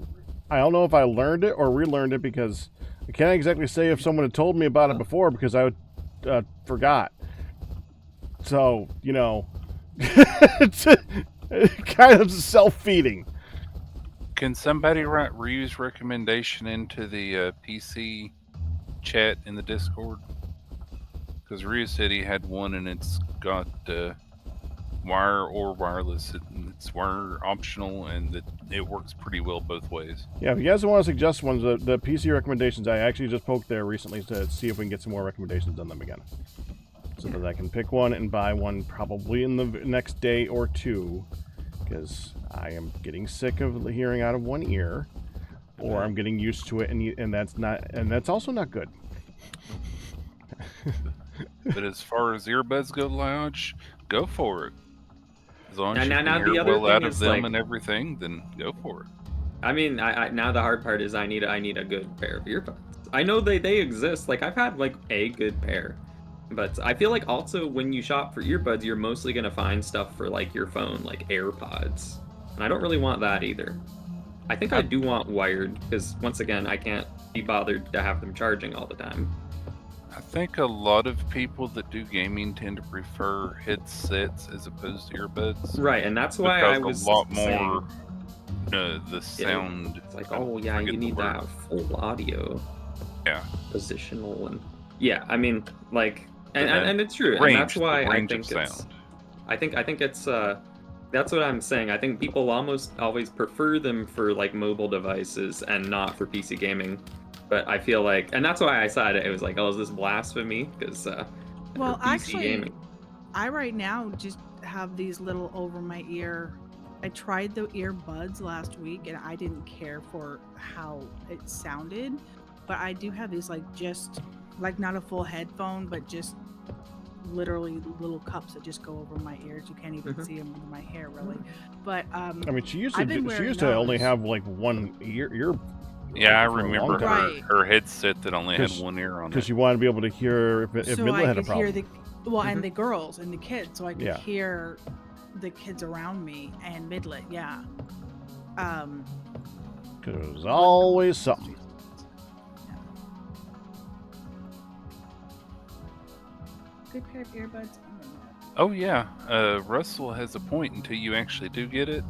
I don't know if I learned it or relearned it because I can't exactly say if someone had told me about it before because I forgot. So it's kind of self-feeding. Can somebody write Ryu's recommendation into the PC chat in the Discord? Because Ryu said he had one and it's got wire or wireless. It's wire optional and that it works pretty well both ways. Yeah, if you guys want to suggest ones, the PC recommendations, I actually just poked there recently to see if we can get some more recommendations on them again. So that I can pick one and buy one probably in the next day or two. Because I am getting sick of hearing out of one ear, or I'm getting used to it, and that's also not good. But as far as earbuds go, Lodge, go for it. As long as you Now can the hear other well thing out of is, them like- and everything, then go for it. I mean, I now the hard part is I need a good pair of earbuds. I know they exist. Like I've had like a good pair, but I feel like also when you shop for earbuds, you're mostly gonna find stuff for like your phone, like AirPods, and I don't really want that either. I think I do want wired because once again, I can't be bothered to have them charging all the time. I think a lot of people that do gaming tend to prefer headsets as opposed to earbuds. Right, and that's why because I was a lot saying, more the sound. It's like, I oh yeah, forget you the need to word. have full audio. Yeah. Positional and yeah, I mean, like, and then and it's true, range, and that's why the I range think of it's. sound. I think it's that's what I'm saying. I think people almost always prefer them for like mobile devices and not for PC gaming. But I feel like, and that's why I said it. It was like, oh, is this blasphemy? Because Well, for PC actually, gaming. I right now just have these little over my ear. I tried the earbuds last week and I didn't care for how it sounded, but I do have these like just like not a full headphone, but just literally little cups that just go over my ears. You can't even see them under my hair really. But I mean, she used I've been to wearing only those. have like one ear. Yeah, I for a long remember time. her, Right. her headset that only had 'Cause- one ear on because it. you wanted to be able to hear if so Midland I had a could problem. hear and the girls and the kids, so I could Yeah. hear the kids around me and Midlet. Yeah. Because it was always something. Good pair of earbuds. Oh yeah, Russell has a point until you actually do get it.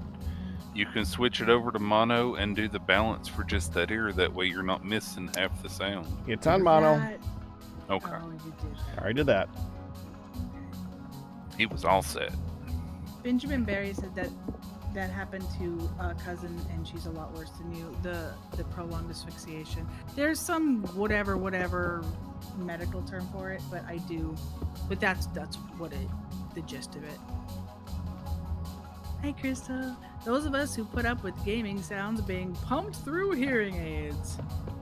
You can switch it over to mono and do the balance for just that ear. That way you're not missing half the sound. It's on mono. Okay. Oh, you did I that. already did that. He was all set. Benjamin Barry said that happened to a cousin, and she's a lot worse than you. The prolonged asphyxiation. There's some whatever medical term for it, but I do. But that's what the gist of it. Hey, Krista. Those of us who put up with gaming sounds being pumped through hearing aids.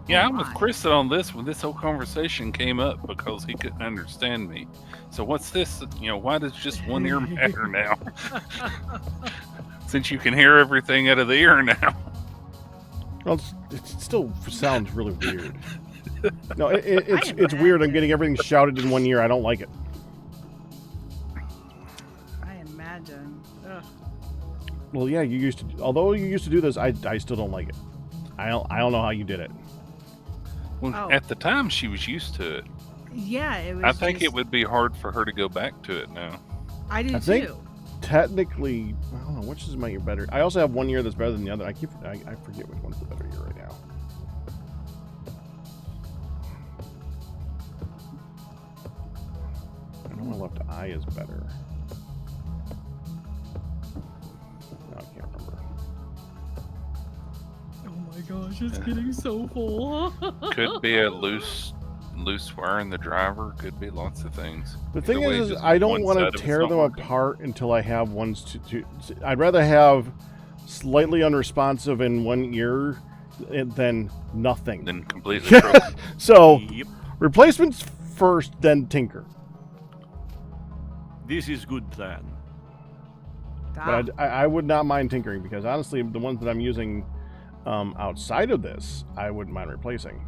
Yeah, Oh I'm with my. Kristen on this when this whole conversation came up because he couldn't understand me. So what's this? Why does just one ear matter now? Since you can hear everything out of the ear now. Well, it still sounds really weird. No, it's weird. I'm getting everything shouted in one ear. I don't like it. I imagine. Ugh. Well, yeah, you used to. Although you used to do this, I still don't like it. I don't know how you did it. Well, Oh. at the time, she was used to it. Yeah, it was. I think just, it would be hard for her to go back to it now. I do I think- too. Technically, I don't know which is my ear better. I also have one ear that's better than the other. I forget which one's the better ear right now. I know my left eye is better. No, I can't remember. Oh my gosh, it's getting so full. Could be a loose wire in the driver. Could be lots of things. The thing Either way, is just I don't one want side of to it's tear not them working. apart until I have ones to. I'd rather have slightly unresponsive in one ear than nothing. Then completely broken. So, Yep. replacements first, then tinker. This is good plan. But I would not mind tinkering because honestly, the ones that I'm using outside of this, I wouldn't mind replacing.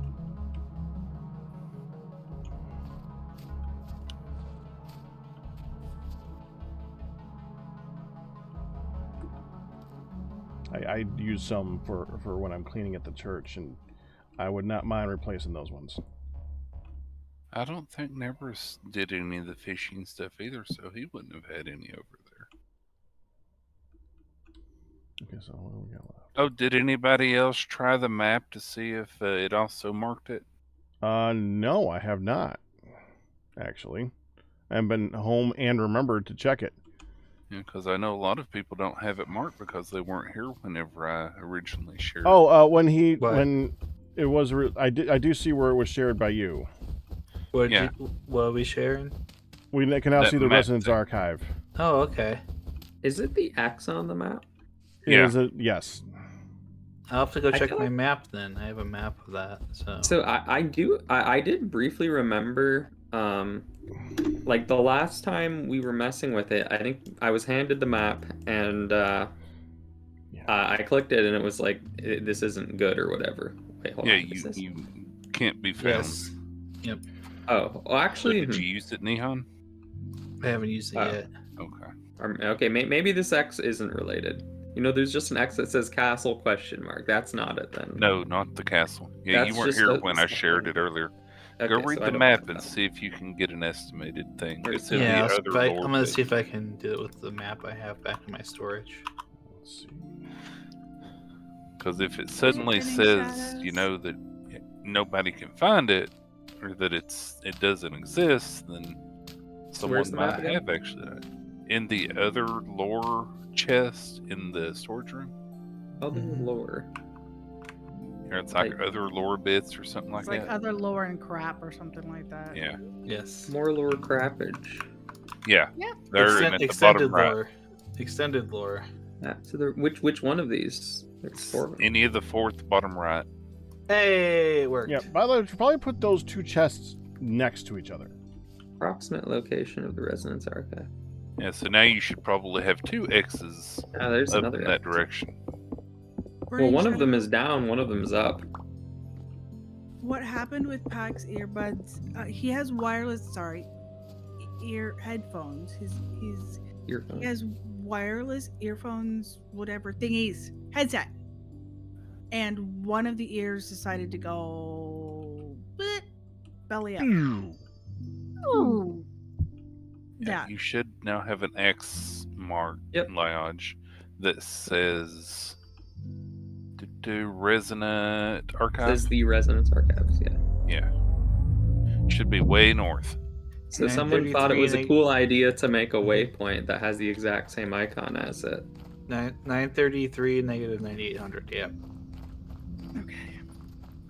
I use some for when I'm cleaning at the church, and I would not mind replacing those ones. I don't think Nebris did any of the fishing stuff either, so he wouldn't have had any over there. Okay, so what do we got left? Oh, did anybody else try the map to see if it also marked it? No, I have not. Actually, I've been home and remembered to check it. Yeah, because I know a lot of people don't have it marked because they weren't here whenever I originally shared. Oh, What? when it was, I do see where it was shared by you. What Yeah. what are we sharing? We can now That see the map Resonance thing. Archive. Oh, okay. Is it the X on the map? Yeah. Is it? Yes. I'll have to go I check feel my like- map then. I have a map of that. So. So I did briefly remember, like the last time we were messing with it, I think I was handed the map and I clicked it and it was like, this isn't good or whatever. Wait, hold Yeah, on. Is this- you can't be found. Yes. Yep. Oh, well, So actually, did you use it, Nihon? I haven't used it Oh. yet. Okay. Okay, maybe this X isn't related. You know, there's just an X that says castle ? That's not it then. No, not the castle. Yeah, That's you weren't just here a- when I shared it earlier. Okay, Go so read I the don't map have and that. see if you can get an estimated thing. Where's It's the- in Yeah, the I'll other see if lore I'm gonna bit. see if I can do it with the map I have back in my storage. Let's see. Because if it suddenly getting says, shadows? you know, that nobody can find it, or that it doesn't exist, then someone Where's the map might again? have actually. In the other lore chest in the storage room. Other lore. Or it's like other lore bits or something like It's like that. other lore and crap or something like that. Yeah. Yes. More lore crappage. Yeah. Yeah. They're in at the extended bottom right. lore. Extended lore. So which one of these? There's 4 of them. Any of the fourth bottom right. Hey, it worked. Yeah. By the way, we should probably put those two chests next to each other. Approximate location of the Resonance Archive. Yeah, so now you should probably have 2 X's Ah, there's up another in that X. direction. Well, one of them is down, one of them is up. What happened with Pack's earbuds? He has wireless. Sorry, ear headphones. He Earphones. has wireless earphones, whatever thingies, headset. And one of the ears decided to go bleh, belly up. Ooh. Yeah, Yeah. you should now have an X mark Yep. Lodge that says Resonant Archive. Says the Resonance Archives, yeah. Yeah. Should be way north. So someone thought it 933 was a and cool idea to make a waypoint that has the exact same icon as it. 933 negative 9800. Yep.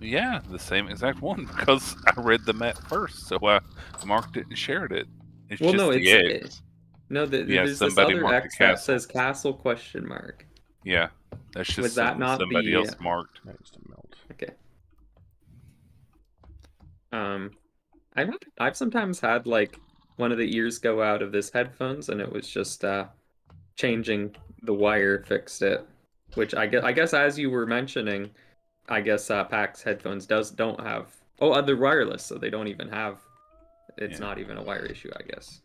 Yeah, the same exact one because I read the map first, so I marked it and shared it. It's Well, just no, the it's X. no. Yeah, There's this somebody other marked X the that castle. says castle ? Yeah, that's just Was that something not somebody the- else marked. That needs to melt. Okay. I've sometimes had like one of the ears go out of this headphones, and it was just changing the wire fixed it. Which I guess as you were mentioning, I guess PAX headphones don't have. Oh, they're wireless, so they don't even have. It's not even a wire issue, I guess.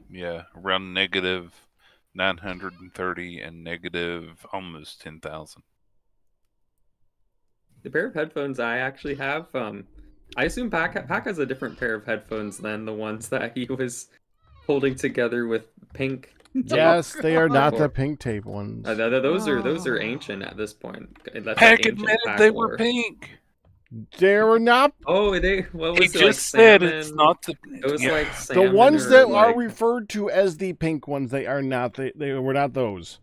Yeah, around negative 930 and negative almost 10,000. The pair of headphones I actually have, I assume Pac has a different pair of headphones than the ones that he was holding together with pink. Yes, they are not the pink tape ones. Those are ancient at this point. That's Pac admitted they were pink. They were not. Oh, they. What was He it, just like said salmon? it's not the. It was yeah. like The salmon ones or that like, are referred to as the pink ones, they are not. They were not those.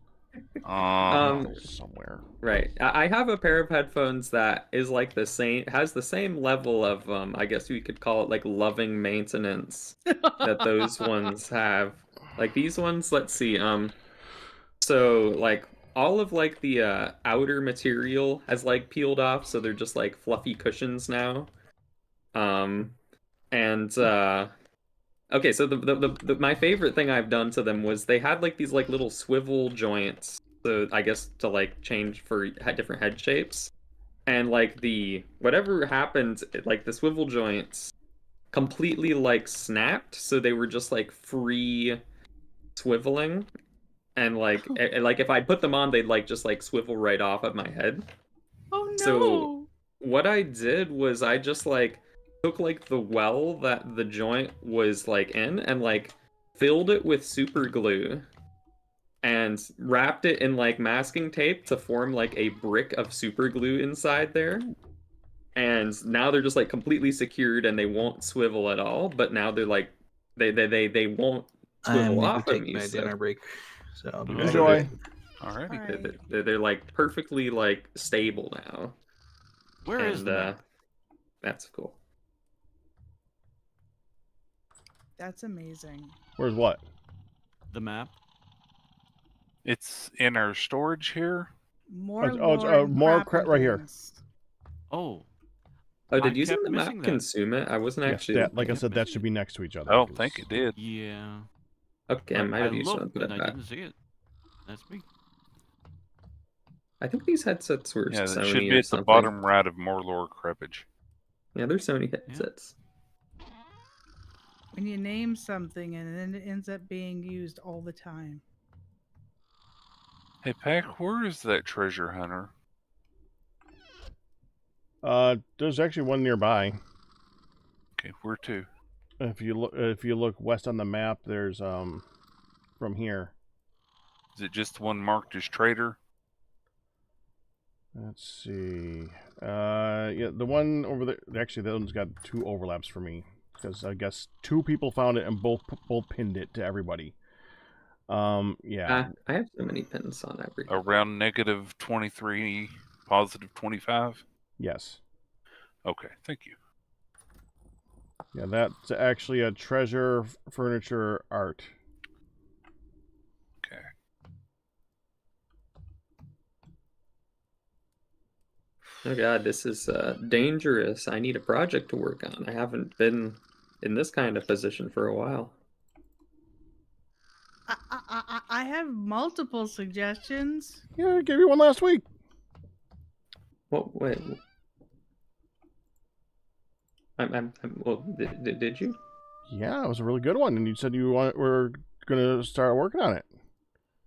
Somewhere. Right. I have a pair of headphones that is like the same, has the same level of, I guess we could call it like loving maintenance that those ones have. Like these ones, let's see. So like all of like the outer material has like peeled off, so they're just like fluffy cushions now. Okay, so the my favorite thing I've done to them was they had like these like little swivel joints, so I guess to like change for different head shapes, and like the whatever happened, like the swivel joints completely like snapped, so they were just like free swiveling, and like like if I put them on, they'd like just like swivel right off of my head. Oh no! So what I did was I just like took like the well that the joint was like in and like filled it with super glue and wrapped it in like masking tape to form like a brick of super glue inside there. And now they're just like completely secured and they won't swivel at all, but now they're like they won't swivel off of me. My dinner break, so I'll be back. Enjoy. Alrighty. They're like perfectly like stable now. Where is the map? That's cool. That's amazing. Where's what? The map? It's in our storage here. More. It's more crap right here. Oh. Oh, did I you send kept the map missing that. consume it? I wasn't Yes, actually. that, like I said, that should be next to each other. I don't think it did. Yeah. Okay, I might have used looked something and like I that. didn't see it. That's me. I think these headsets were Yeah, Sony it should be or at the something. bottom right of Morlor Creepage. Yeah, they're Sony headsets. When you name something and then it ends up being used all the time. Hey, Pac, where is that treasure hunter? There's actually one nearby. Okay, where to? If you look west on the map, there's from here. Is it just the one marked as trader? Let's see. Yeah, the one over there. Actually, that one's got 2 overlaps for me because I guess 2 people found it and both pinned it to everybody. Yeah. I have so many pins on everything. Around negative 23, positive 25? Yes. Okay, thank you. Yeah, that's actually a treasure furniture art. Okay. Oh god, this is dangerous. I need a project to work on. I haven't been in this kind of position for a while. I have multiple suggestions. Yeah, I gave you one last week. What? Wait. Well, did you? Yeah, it was a really good one, and you said you were gonna start working on it.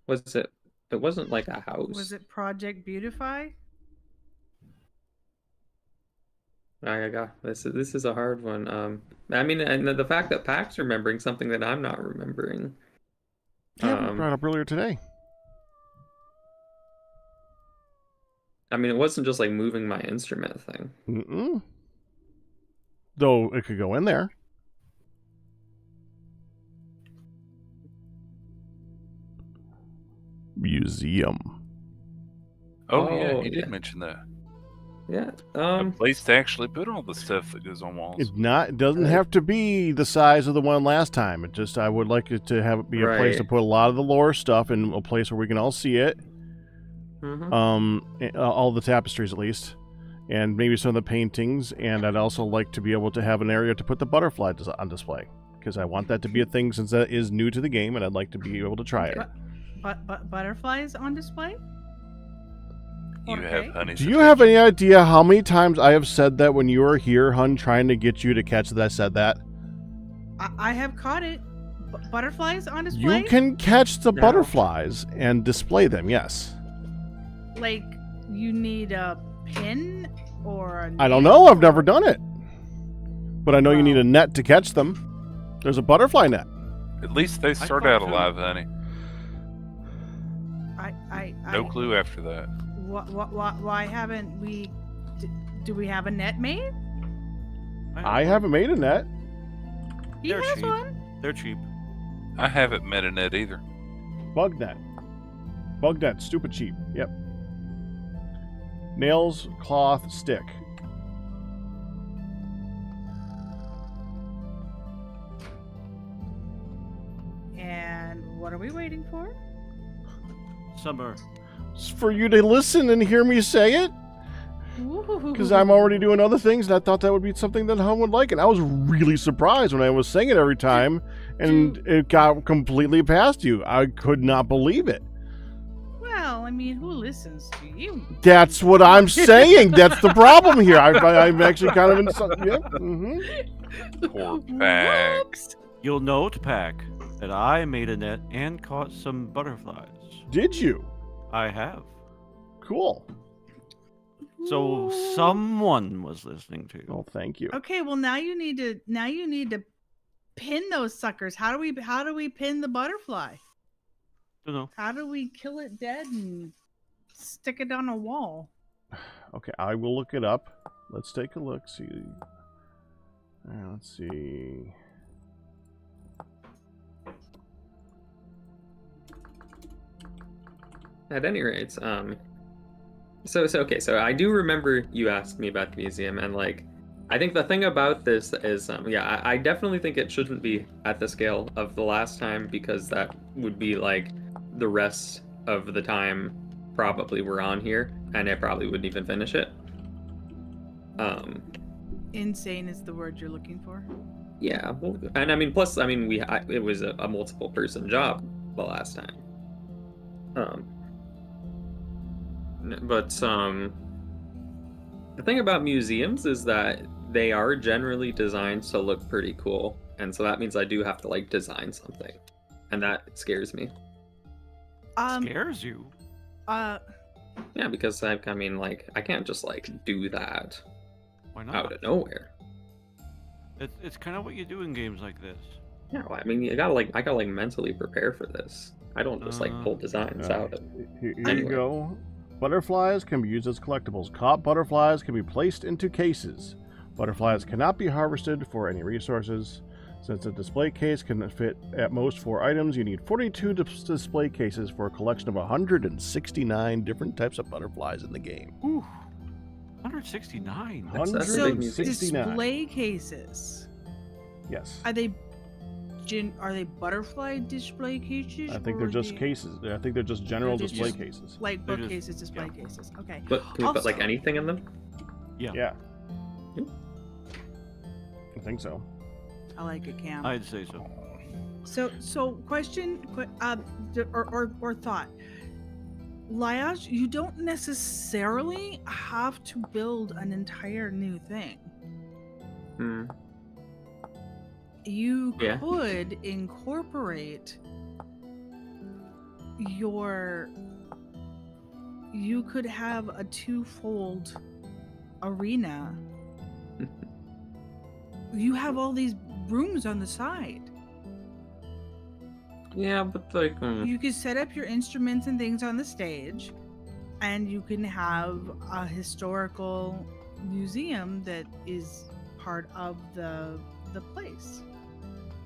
Was it? It wasn't like a house. Was it Project Beautify? I got this. This is a hard one. I mean, and the fact that Pac's remembering something that I'm not remembering. Yeah, we brought up earlier today. I mean, it wasn't just like moving my instrument thing. Mm-mm. Though it could go in there. Museum. Oh yeah, you did mention that. Yeah. A place to actually put all the stuff that goes on walls. It doesn't have to be the size of the one last time. It just I would like it to have be a place to put a lot of the lore stuff in a place where we can all see it. All the tapestries at least, and maybe some of the paintings. And I'd also like to be able to have an area to put the butterfly on display because I want that to be a thing since that is new to the game, and I'd like to be able to try it. Butterflies on display? You have honey's Do you have any idea how many times I have said that when you were here, hun, trying to get you to catch that I said that? I have caught it. Butterflies on display? You can catch the butterflies and display them, yes. Like, you need a pin or a I don't net know. I've or- never done it. But I know you need a net to catch them. There's a butterfly net. At least they start caught out two. alive, honey. No clue after that. Why haven't we... Do we have a net made? I haven't made a net. He They're has cheap. one. They're cheap. I haven't met a net either. Bug net. Bug net. Stupid cheap. Yep. Nails, cloth, stick. And what are we waiting for? Summer. It's for you to listen and hear me say it. Because I'm already doing other things, and I thought that would be something that Hum would like. And I was really surprised when I was saying it every time, and it got completely past you. I could not believe it. Well, I mean, who listens to you? That's what I'm saying. That's the problem here. I'm actually kind of in some. Yep. Mm-hmm. Poor Pack. Whoops. You'll note, Pack, that I made a net and caught some butterflies. Did you? I have. Cool. So someone was listening to you. Oh, thank you. Okay, well now you need to pin those suckers. How do we pin the butterfly? Don't know. How do we kill it dead and stick it on a wall? Okay, I will look it up. Let's take a look. See. Let's see. At any rate, so I do remember you asked me about the museum, and like, I think the thing about this is, I definitely think it shouldn't be at the scale of the last time, because that would be like the rest of the time probably we're on here, and I probably wouldn't even finish it. Insane is the word you're looking for. Yeah, well, and I mean, plus, I mean, it was a multiple person job the last time. But the thing about museums is that they are generally designed to look pretty cool, and so that means I do have to like design something, and that scares me. Scares you? Yeah, because I mean, like, I can't just like do that. Why not? Out of nowhere. It's kind of what you do in games like this. Yeah, well, I mean, I gotta like mentally prepare for this. I don't just like pull designs out of Here you anywhere. go. Butterflies can be used as collectibles. Caught butterflies can be placed into cases. Butterflies cannot be harvested for any resources. Since a display case can fit at most 4 items, you need 42 display cases for a collection of 169 different types of butterflies in the game. Ooh, 169. That's a big So museum. display cases. Yes. Are they butterfly display cases? I think or they're are just they- cases. I think they're just general They're display just- cases. Like They're just- bookcases, display cases. Okay. But can we put like Also- anything in them? Yeah. I think so. I like it, Cam. I'd say so. So question, or thought. Liage, you don't necessarily have to build an entire new thing. Hmm. You Yeah. could incorporate you could have a twofold arena. You have all these rooms on the side. Yeah, but like, You could set up your instruments and things on the stage, and you can have a historical museum that is part of the place.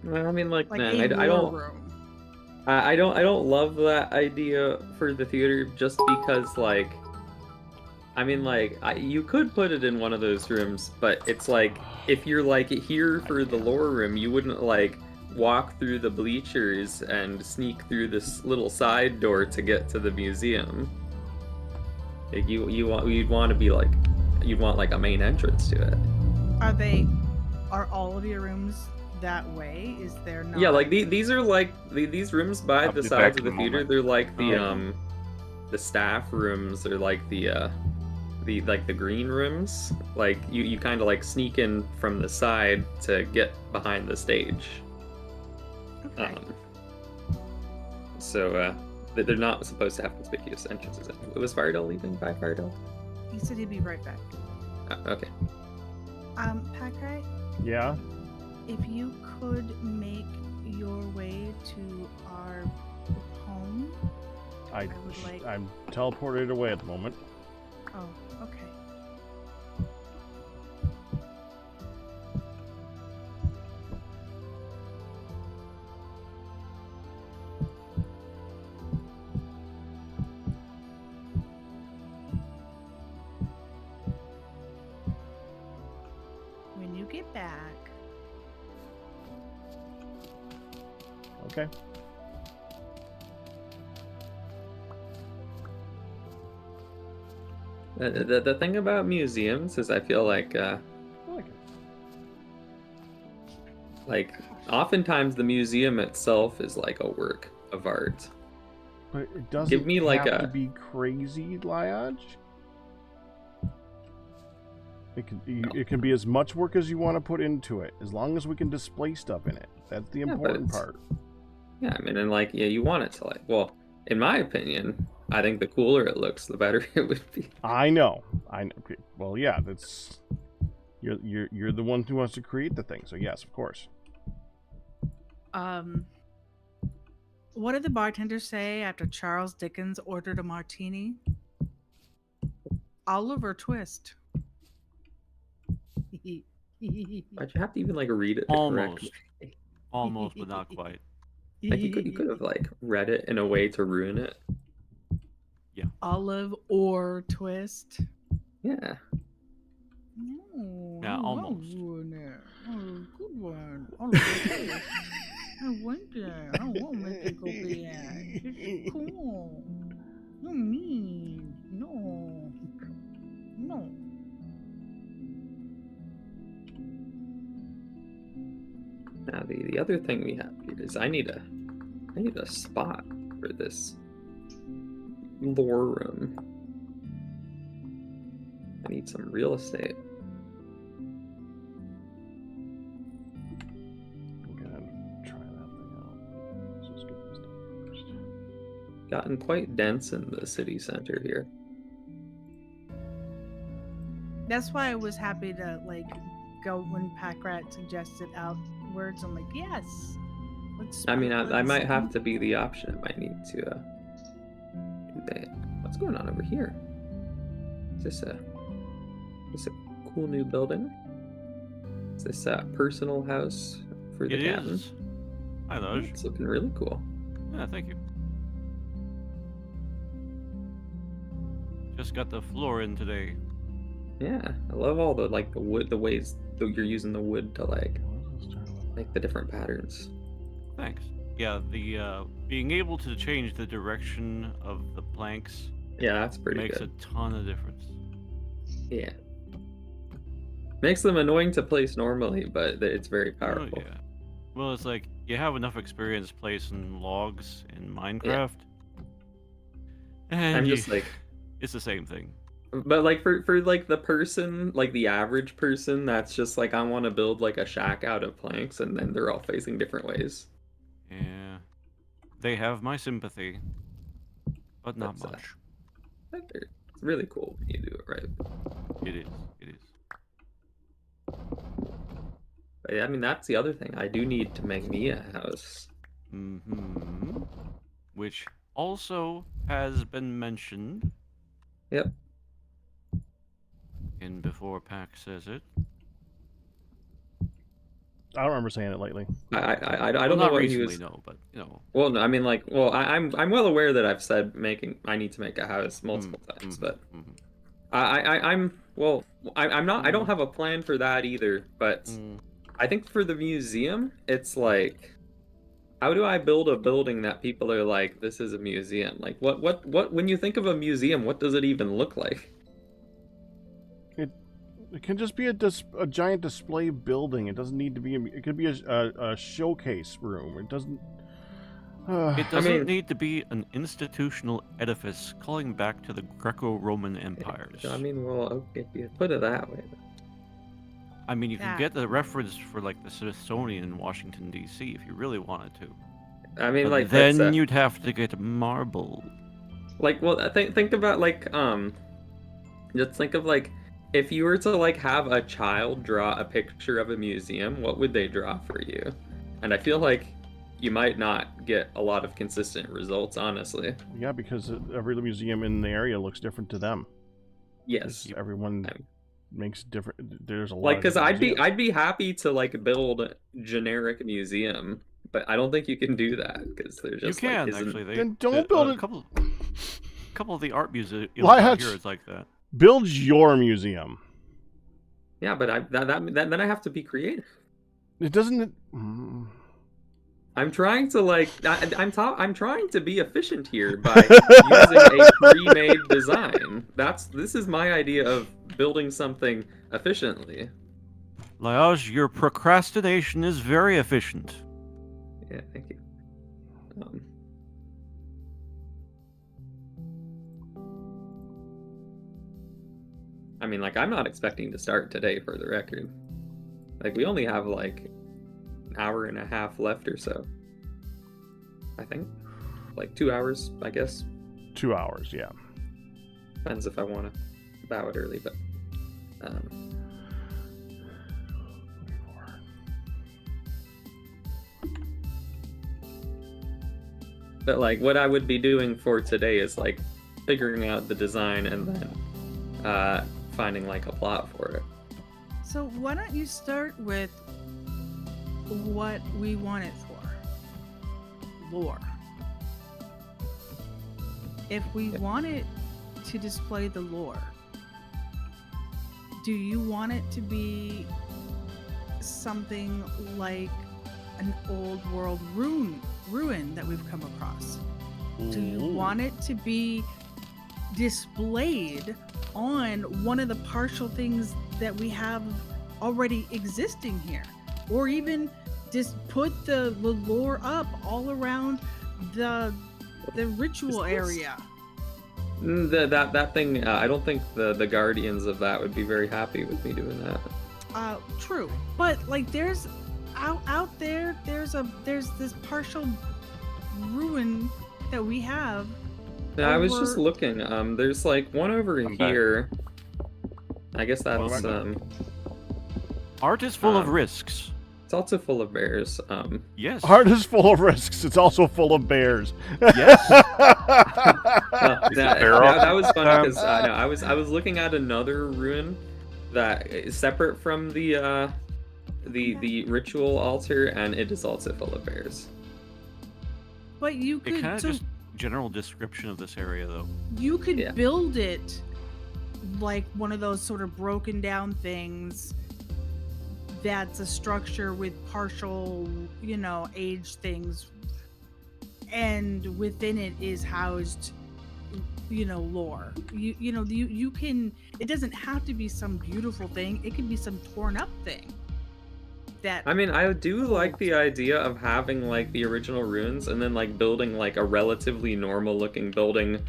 I mean, like, Like man, a I war don't. room. I don't love that idea for the theater, just because, like, I mean, like, you could put it in one of those rooms, but it's like, if you're like here for the lore room, you wouldn't like walk through the bleachers and sneak through this little side door to get to the museum. Like, you'd want to be like, you'd want like a main entrance to it. Are all of your rooms that way? Is there not? Yeah, like these are like these rooms by I'll the be sides back of the in a theater. moment. They're like the the staff rooms are like the green rooms. Like you kind of like sneak in from the side to get behind the stage. Okay. So they're not supposed to have conspicuous entrances. Was Firedale leaving by Firedale? He said he'd be right back. Okay. Packrat, Yeah. if you could make your way to our home, I would like. I'm teleported away at the moment. Oh, okay. When you get back, Okay. The thing about museums is I feel like I like it. like oftentimes the museum itself is like a work of art. But it doesn't Give me like have a to be crazy, Liage. It can be as much work as you want to put into it, as long as we can display stuff in it. That's the but important it's- part. Yeah, I mean, and like, yeah, you want it to like, well, in my opinion, I think the cooler it looks, the better it would be. I know. Okay. Well, yeah, that's you're the one who wants to create the thing. So yes, of course. what did the bartender say after Charles Dickens ordered a martini? Oliver Twist. Why'd you have to even like read it the correct Almost. way? Almost, but not quite. Like you could have like read it in a way to ruin it. Olive or twist. Yeah. No. Yeah, almost. Good one. Olive or twist. I want that. I won't make it go bad. It's cool. You mean? No. No. Now the other thing we have here is I need a spot for this lore room. I need some real estate. Go ahead and try that thing out. Let's just get this done first. Gotten quite dense in the city center here. That's why I was happy to like go when Packrat suggested outwards. I'm like, yes. I mean, I might have to be the option. I might need to do that. What's going on over here? Is this a cool new building? Is this a personal house for the It captain? is. Hi, Lodge. It's looking really cool. Yeah, thank you. Just got the floor in today. Yeah, I love all the like the wood, the ways that you're using the wood to like make the different patterns. Thanks. Yeah, the being able to change the direction of the planks Yeah, that's pretty makes good. a ton of difference. Yeah, makes them annoying to place normally, but it's very Oh, powerful. yeah. Well, it's like you have enough experience placing logs in Minecraft, and I'm you- just like, it's the same thing. but like for like the person, like the average person, that's just like I want to build like a shack out of planks, and then they're all facing different ways. Yeah, they have my sympathy, but not That's, much. But it's really cool when you do it right. It is. It is. But yeah, I mean, that's the other thing. I do need to make me a house. Mm-hmm. Which also has been mentioned. Yep. In before Pack says it. I don't remember saying it lately. I Well, don't know not what recently, he was. no, but you know. Well, no, I mean, like, well, I'm well aware that I've said I need to make a house multiple times, but I'm not. I don't have a plan for that either. But I think for the museum, it's like, how do I build a building that people are like, this is a museum? Like, what? When you think of a museum, what does it even look like? It can just be a giant display building. It doesn't need to be. It could be a showcase room. It doesn't. It doesn't need to be an institutional edifice calling back to the Greco-Roman empires. I mean, well, okay, if you put it that way. I mean, you can get the reference for like the Smithsonian in Washington D.C. if you really wanted to. I mean, but like then you'd have to get marble. Like, well, think about like just think of like if you were to like have a child draw a picture of a museum, what would they draw for you? And I feel like you might not get a lot of consistent results, honestly. Yeah, because every museum in the area looks different to them. Yes, everyone makes different. There's a lot. Like, because I'd be happy to like build a generic museum, but I don't think you can do that because there's just you can like, actually. Then don't build a couple of the art museums here is like that. Build your museum. Yeah, but then I have to be creative. It doesn't. I'm trying to like I'm trying to be efficient here by using a pre-made design. This is my idea of building something efficiently. Lajos, your procrastination is very efficient. Yeah, thank you. I mean, like, I'm not expecting to start today, for the record. Like, we only have like an hour and a half left or so. I think. Like 2 hours, I guess. 2 hours, yeah. Depends if I want to bow it early, but but like what I would be doing for today is like figuring out the design and then finding like a plot for it. So why don't you start with what we want it for? Lore. If we want it to display the lore, do you want it to be something like an old world ruin that we've come across? Do you want it to be displayed on one of the partial things that we have already existing here? Or even just put the lore up all around the ritual area? That thing, I don't think the guardians of that would be very happy with me doing that. True, but like there's out there, there's this partial ruin that we have. Yeah, I was just looking. There's like one over here. I guess that's Art is full of risks. It's also full of bears. Yes. Art is full of risks. It's also full of bears. Yes. That was funny because I was looking at another ruin that is separate from the ritual altar, and it is also full of bears. But you could just general description of this area though. You could build it like one of those sort of broken down things that's a structure with partial, aged things, and within it is housed, lore. You can. It doesn't have to be some beautiful thing. It could be some torn up thing. I mean, I do like the idea of having like the original ruins and then like building like a relatively normal looking building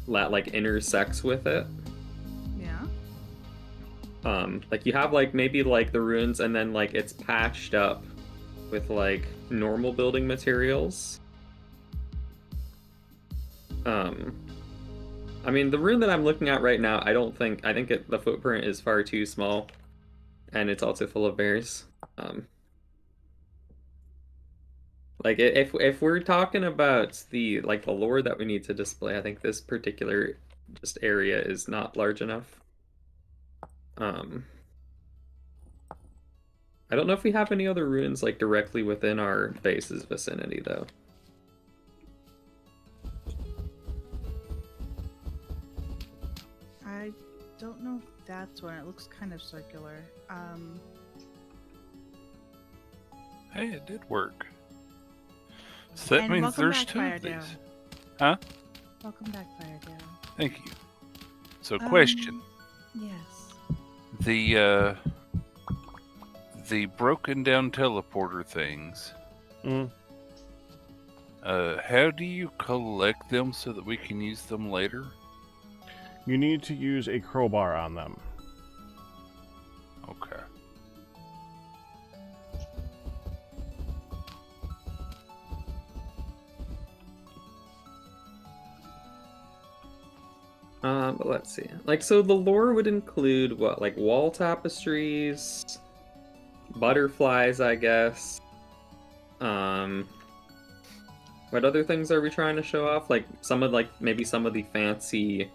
that like intersects with it. Like you have like maybe like the ruins and then like it's patched up with like normal building materials. I mean, the ruin that I'm looking at right now, I think the footprint is far too small, and it's also full of bears. Like if we're talking about the lore that we need to display, I think this particular just area is not large enough. I don't know if we have any other ruins like directly within our base's vicinity though. I don't know if that's one. It looks kind of circular. Hey, it did work. So that means there's two of these. Huh? Welcome back, Firedale. Thank you. So, question. Yes. The broken down teleporter things. How do you collect them so that we can use them later? You need to use a crowbar on them. Okay. But let's see. Like, so the lore would include what? Like wall tapestries, butterflies, I guess. What other things are we trying to show off? Like maybe some of the fancy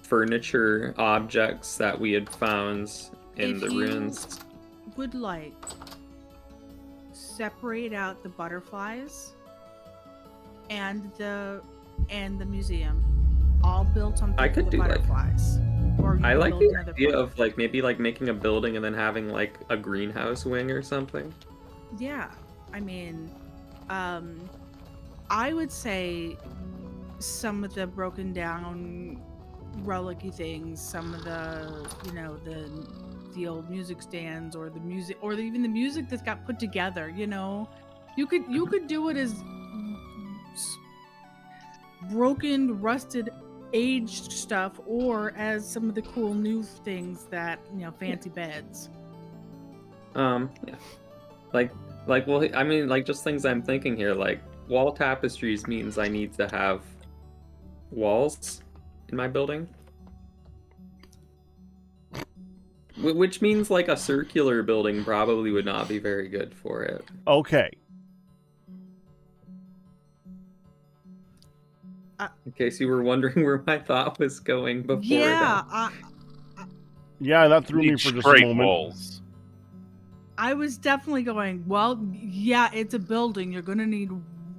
furniture objects that we had found in the ruins. Would like separate out the butterflies and the museum, all built on I could the do butterflies. Or you I could like build the another idea part. of like maybe like making a building and then having like a greenhouse wing or something. Yeah, I mean, I would say some of the broken down relic-y things, some of the, the old music stands, or the music, or even the music that got put together. You could do it as broken, rusted, aged stuff, or as some of the cool new things that fancy beds. Yeah. Well, I mean, like, just things I'm thinking here, like, wall tapestries means I need to have walls in my building. Which means, like, a circular building probably would not be very good for it. Okay. In case you were wondering where my thought was going before that. Yeah, that threw me Need for just a straight moment. walls. I was definitely going, well, yeah, it's a building. You're going to need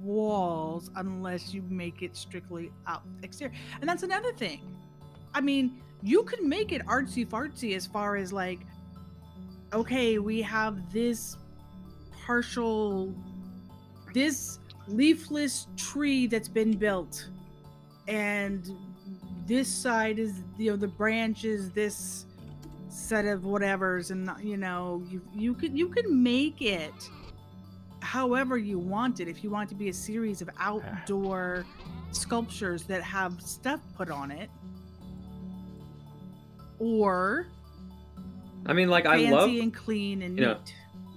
walls unless you make it strictly out exterior. And that's another thing. I mean, you can make it artsy-fartsy as far as like, okay, we have this leafless tree that's been built. And this side is, the branches, this set of whatevers, and you can make it however you want it. If you want it to be a series of outdoor sculptures that have stuff put on it, or I mean, like, fancy I love and clean and neat.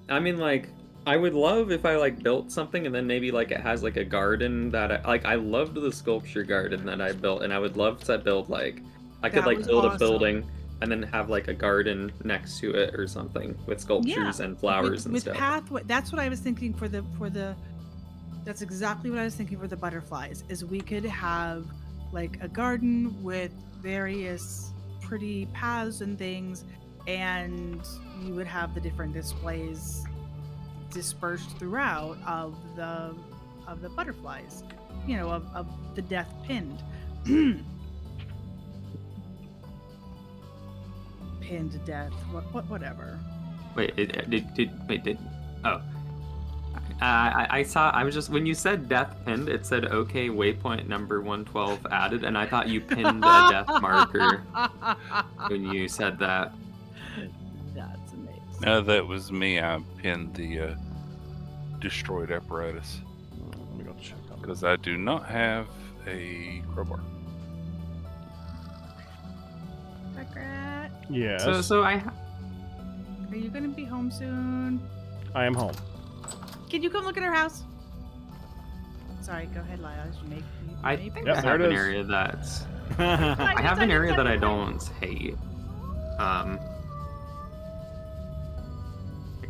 I mean, like, I would love if I like built something and then maybe like it has like a garden that I loved the sculpture garden that I built, and I would love to build like I could That like was build awesome. a building and then have like a garden next to it or something with sculptures and flowers and with stuff. pathway. That's what I was thinking for the. That's exactly what I was thinking for the butterflies. Is we could have like a garden with various pretty paths and things, and you would have the different displays dispersed throughout of the butterflies, of the death pinned. Pinned to death, whatever. I saw. I was just when you said death pinned, it said okay waypoint number 112 added, and I thought you pinned a death marker when you said that. That's amazing. No, that was me. I pinned the destroyed apparatus. Let me go check on because I do not have a crowbar. Duckrat, Yes. So are you gonna be home soon? I am home. Can you come look at our house? Sorry, go ahead, Lyle. I think I have an area that's. I have an area that I don't hate.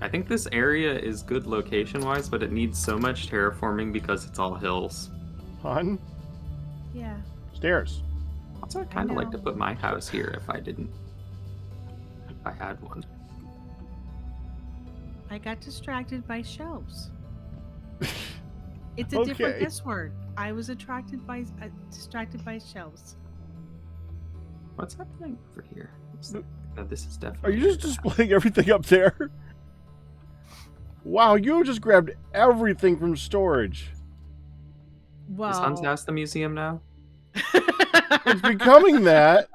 I think this area is good location-wise, but it needs so much terraforming because it's all hills. Hun? Yeah. Stairs. Also, I'd kind of like to put my house here if I had one. I got distracted by shelves. It's a different S word. I was distracted by shelves. What's happening over here? No, this is definitely. Are you just displaying everything up there? Wow, you just grabbed everything from storage. Well, Is Hun's house the museum now? It's becoming that.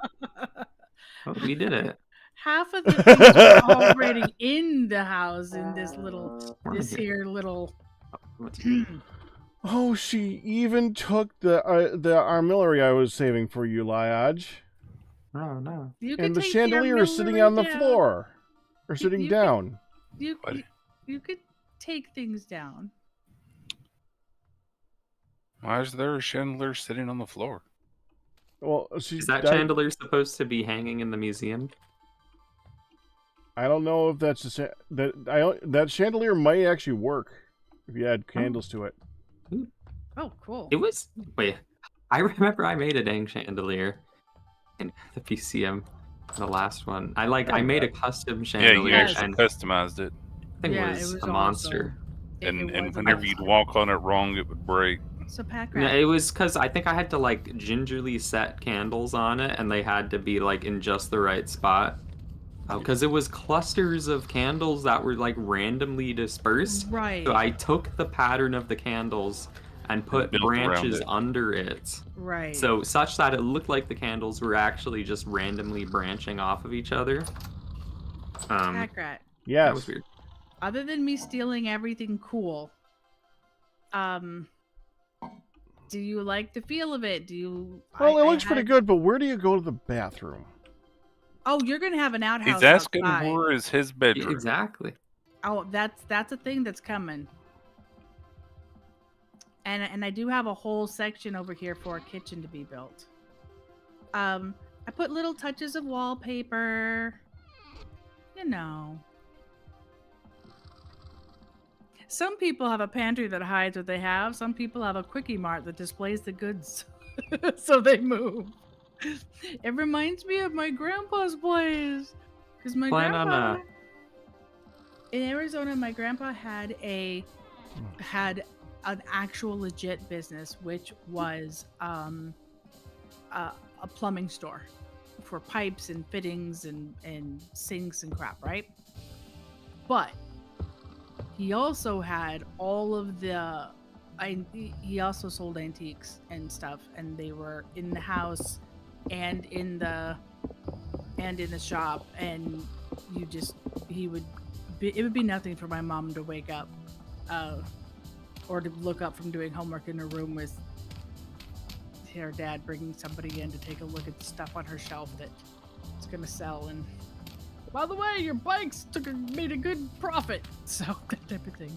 Oh, we did it. half of the things are already in the house in this little. Oh, she even took the armillary I was saving for you, Liaj. No, no. You And could the take chandelier is sitting armillary on the down. floor. Or sitting you down. You could take things down. Why is there a chandelier sitting on the floor? Well, Is that chandelier supposed to be hanging in the museum? I don't know if that's that chandelier might actually work if you add candles to it. Oh, cool. It was. Wait, I remember I made a dang chandelier in the PCM, the last one. I made a custom Yeah, chandelier. you actually and customized it. Thing Yeah, was it was a monster. And was whenever you'd walk on it wrong, it would break. So pack No, rat. it was because I think I had to like gingerly set candles on it, and they had to be like in just the right spot. Because it was clusters of candles that were like randomly dispersed. Right. So I took the pattern of the candles and put built around branches it. under it. Right. So such that it looked like the candles were actually just randomly branching off of each other. Pack rat. Yes. That was weird. Other than me stealing everything cool, do you like the feel of it? Do you? Well, it looks pretty good, but where do you go to the bathroom? Oh, you're gonna have an outhouse. He's asking outside. where is his bedroom. Exactly. Oh, that's a thing that's coming. And I do have a whole section over here for a kitchen to be built. I put little touches of wallpaper. You know. Some people have a pantry that hides what they have. Some people have a quickie mart that displays the goods so they move. It reminds me of my grandpa's place. Because my grandpa in Arizona, my grandpa had an actual legit business, which was a plumbing store for pipes and fittings and sinks and crap, right? But he also had all of the he also sold antiques and stuff, and they were in the house and in the shop, and it would be nothing for my mom to wake up or to look up from doing homework in her room with her dad bringing somebody in to take a look at the stuff on her shelf that it's gonna sell. And by the way, your bikes made a good profit, so that type of thing.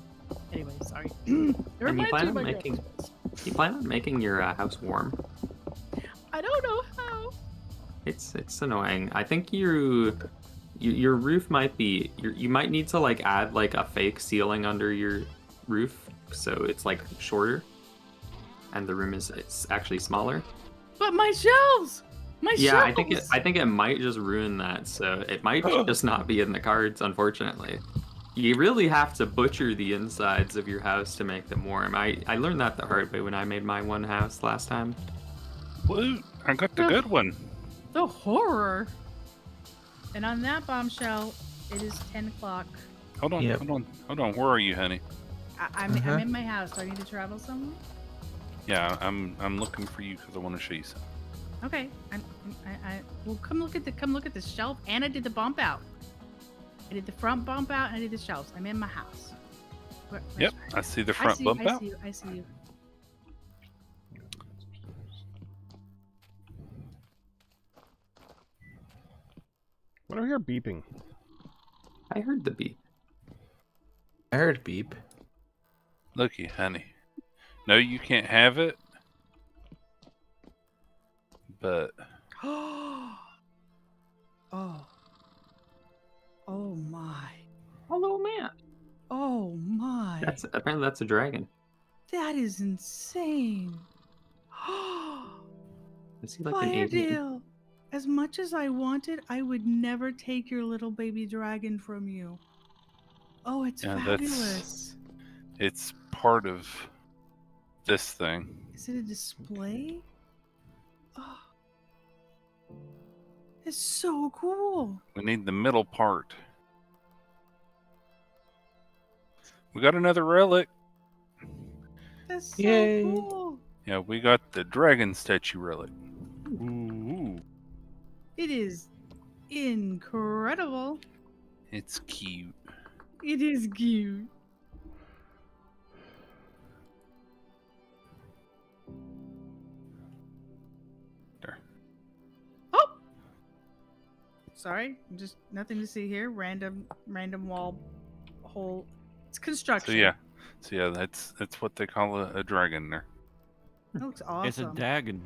Anyway, sorry. And you plan on making your house warm? I don't know how. It's annoying. I think your roof might be you might need to like add like a fake ceiling under your roof so it's like shorter, and the room it's actually smaller. But my shelves. Yeah, I think it might just ruin that. So it might just not be in the cards, unfortunately. You really have to butcher the insides of your house to make them warm. I learned that the hard way when I made my one house last time. Woo! I got the good one. The horror. And on that bombshell, it is 10 o'clock. Hold on. Where are you, honey? I'm in my house. Do I need to travel somewhere? Yeah, I'm looking for you because I want to show you something. Okay. Well, come look at the shelf. And I did the bump out. I did the front bump out and I did the shelves. I'm in my house. Yep, I see the front bump out. I see you. What do I hear beeping? I heard the beep. I heard beep. Looky, honey. No, you can't have it. But Oh my. Hello, man. Oh my. Apparently that's a dragon. That is insane. Is he like an alien? Firedale, as much as I wanted, I would never take your little baby dragon from you. Oh, it's fabulous. It's part of this thing. Is it a display? Oh, it's so cool. We need the middle part. We got another relic. That's so Yay. cool. Yeah, we got the dragon statue relic. Ooh. It is incredible. It's cute. It is cute. sorry. Just nothing to see here. Random wall hole. It's construction. So yeah, that's what they call a dragon there. That looks awesome. It's a dagon.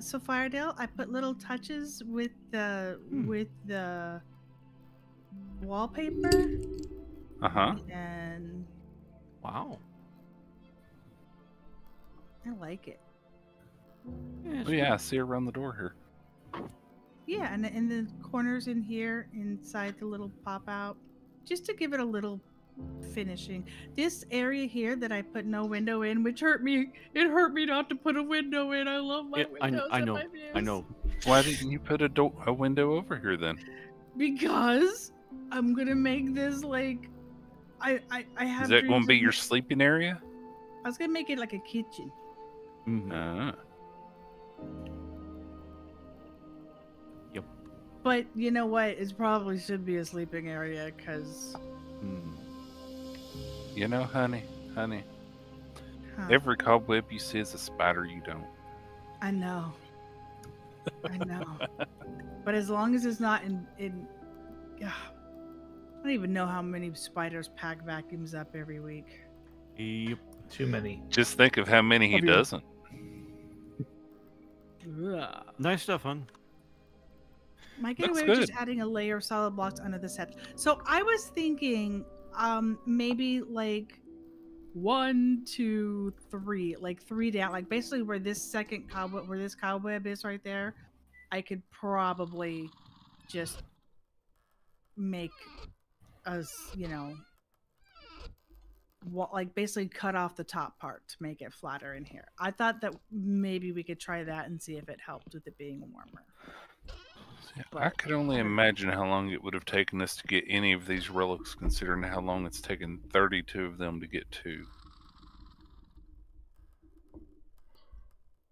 So Firedale, I put little touches with the wallpaper. Uh-huh. And Wow. I like it. Oh yeah, I see around the door here. Yeah, and in the corners in here, inside the little pop out, just to give it a little finishing. This area here that I put no window in, which hurt me. It hurt me not to put a window in. I love my windows. I and know. my views. I know. Why didn't you put a window over here then? Because I'm gonna make this like I have. Is that dreams going to be of your ma- sleeping area? I was gonna make it like a kitchen. Mhm. Yep. But you know what? It probably should be a sleeping area because. You know, honey, every cobweb you see is a spider you don't. I know. I know. But as long as it's not in I don't even know how many spiders pack vacuums up every week. Yep. Too many. Just think of how many he Love you. doesn't. Ugh. Nice stuff, hon. Might get Looks away with just good. adding a layer of solid blocks under the set. So I was thinking maybe like 1, 2, 3, like 3 down, like basically where this cobweb is right there. I could probably just make us, like basically cut off the top part to make it flatter in here. I thought that maybe we could try that and see if it helped with it being warmer. I could only imagine how long it would have taken us to get any of these relics, considering how long it's taken 32 of them to get 2.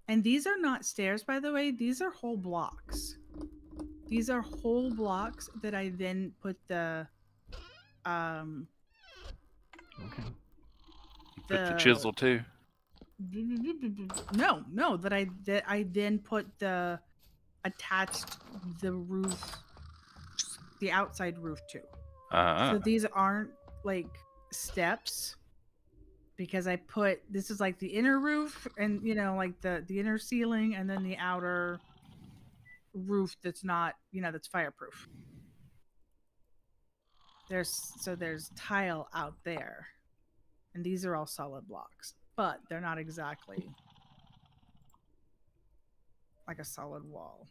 And these are not stairs, by the way. These are whole blocks. These are whole blocks that I then put the You put the chisel too. No, that I then put attached the roof, the outside roof to. So these aren't like steps, because I put, this is like the inner roof and like the inner ceiling, and then the outer roof that's not, that's fireproof. There's tile out there, and these are all solid blocks, but they're not exactly like a solid wall.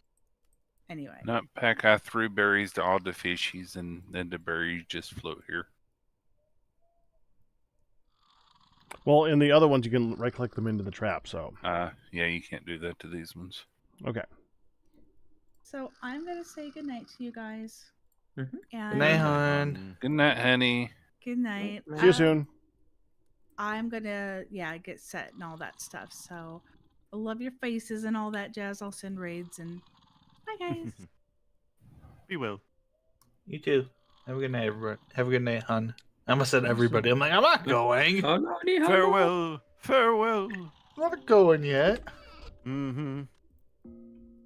Anyway. Not pack I threw berries to all the fishies, and then the berries just float here. Well, in the other ones, you can right-click them into the trap, so. Yeah, you can't do that to these ones. Okay. So I'm going to say goodnight to you guys. Mm-hmm. And good night, hon. Good night, honey. Good night. See you soon. I'm going to, get set and all that stuff. So I love your faces and all that jazz. I'll send raids, and bye, guys. Be well. You too. Have a good night, everyone. Have a good night, hon. I almost said everybody. I'm like, I'm not going. Oh, no, ni hao. Farewell. Farewell. I'm not going yet. Mm-hmm.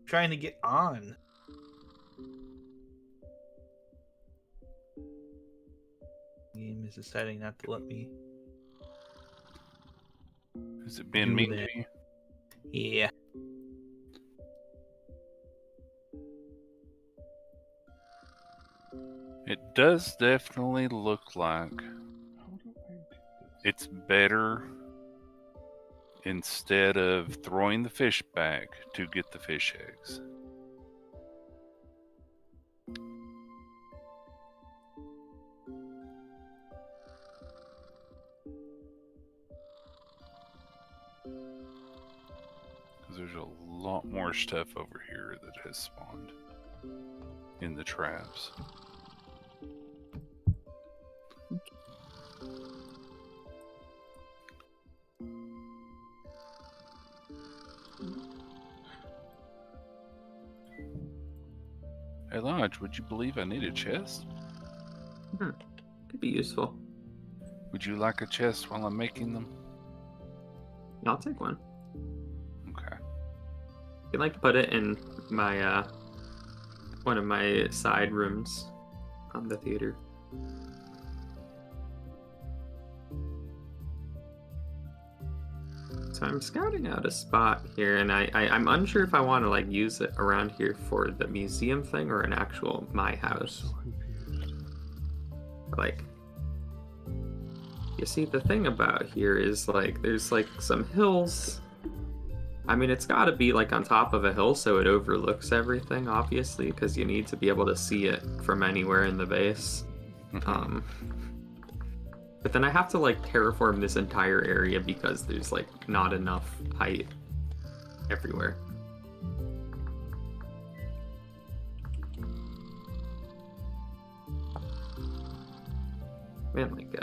Trying to get on. Game is deciding not to let me. Is it being Do mean that. to you? Yeah. It does definitely look like it's better, instead of throwing the fish back, to get the fish eggs. Because there's a lot more stuff over here that has spawned in the traps. Hey Lodge, would you believe I need a chest? Could be useful. Would you like a chest while I'm making them? I'll take one. Okay. I'd like to put it in my one of my side rooms on the theater. So I'm scouting out a spot here, and I'm unsure if I want to like use it around here for the museum thing or an actual my house. Like, you see, the thing about here is like there's like some hills. I mean, it's got to be like on top of a hill so it overlooks everything, obviously, because you need to be able to see it from anywhere in the base. But then I have to like terraform this entire area because there's like not enough height everywhere. Man, like,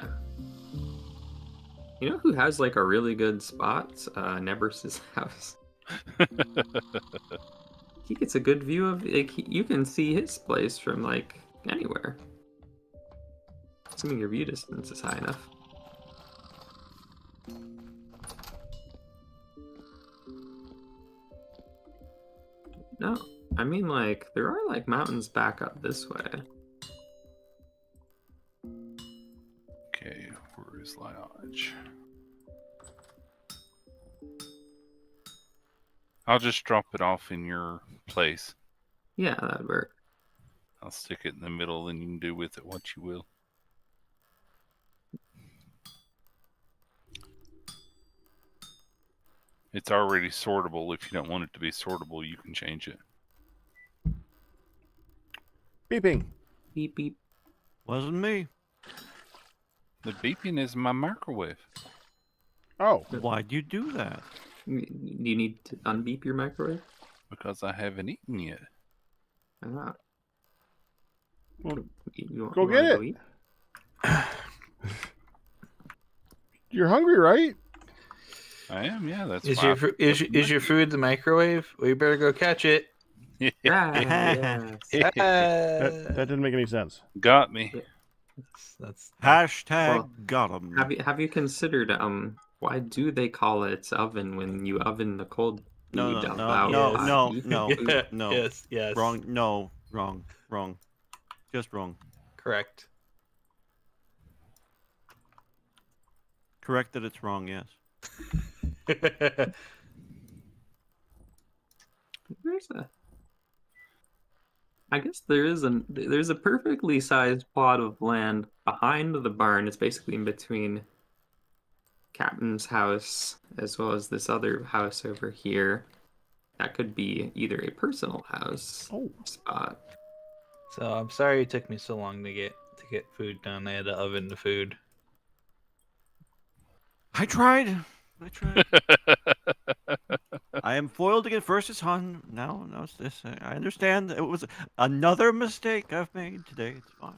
you know who has like a really good spot? Nebrus's house. He gets a good view of, like, you can see his place from like anywhere. Assuming your view distance is high enough. No, I mean like there are like mountains back up this way. Okay, where is Lodge? I'll just drop it off in your place. Yeah, that'd work. I'll stick it in the middle, and you can do with it what you will. It's already sortable. If you don't want it to be sortable, you can change it. Beeping. Beep beep. Wasn't me. The beeping is my microwave. Oh. Why'd you do that? Do you need to unbeep your microwave? Because I haven't eaten yet. Ah. Well, you go get eat? it. You're hungry, right? I am, yeah. That's Is why your food the microwave? Well, you better go catch it. Yes. That didn't make any sense. Got me. That's Hashtag Well, got 'em. Have you considered why do they call it oven when you oven the cold No, food no, out no, loud? no, Yes. no, Yeah, no. Yes. Wrong. No. Wrong. Just wrong. Correct. Correct that it's wrong. Yes. I guess there's a perfectly sized plot of land behind the barn. It's basically in between Captain's house as well as this other house over here. That could be either a personal house spot. So I'm sorry it took me so long to get food done. I had to oven the food. I tried. I am foiled again. First it's Han. Now it's this. I understand. It was another mistake I've made today. It's fine.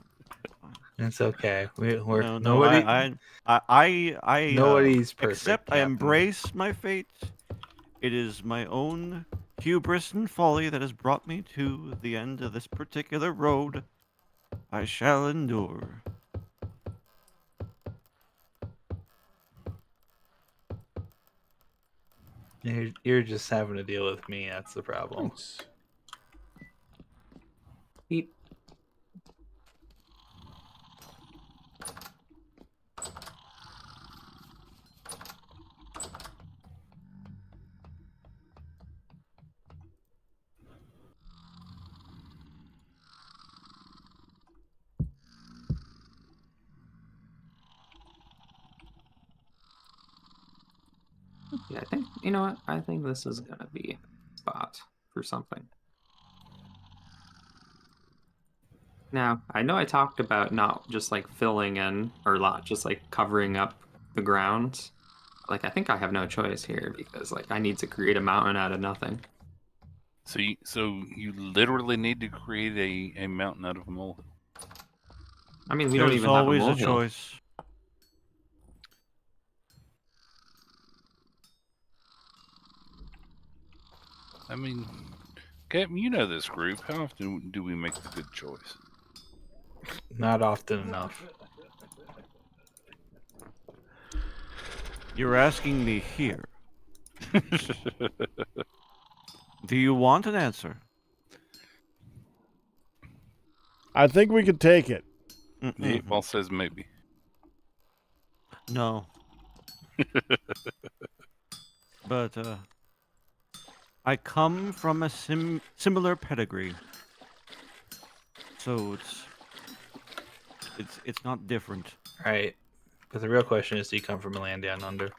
It's okay. We're nobody. Nobody's perfect. Except I embrace my fate. It is my own hubris and folly that has brought me to the end of this particular road. I shall endure. You're just having to deal with me. That's the problem. Thanks. Beep. Yeah, I think, you know what? I think this is gonna be a spot for something. Now, I know I talked about not just like filling in or not just like covering up the ground. Like, I think I have no choice here because like I need to create a mountain out of nothing. So you literally need to create a mountain out of a molehill. I mean, we don't even have a There's always molehill. a choice. I mean, Captain, you know this group. How often do we make the good choice? Not often enough. You're asking me here. Do you want an answer? I think we could take it. The 8 ball says maybe. No. But I come from a similar pedigree, so it's not different. Right. But the real question is, do you come from a land down under?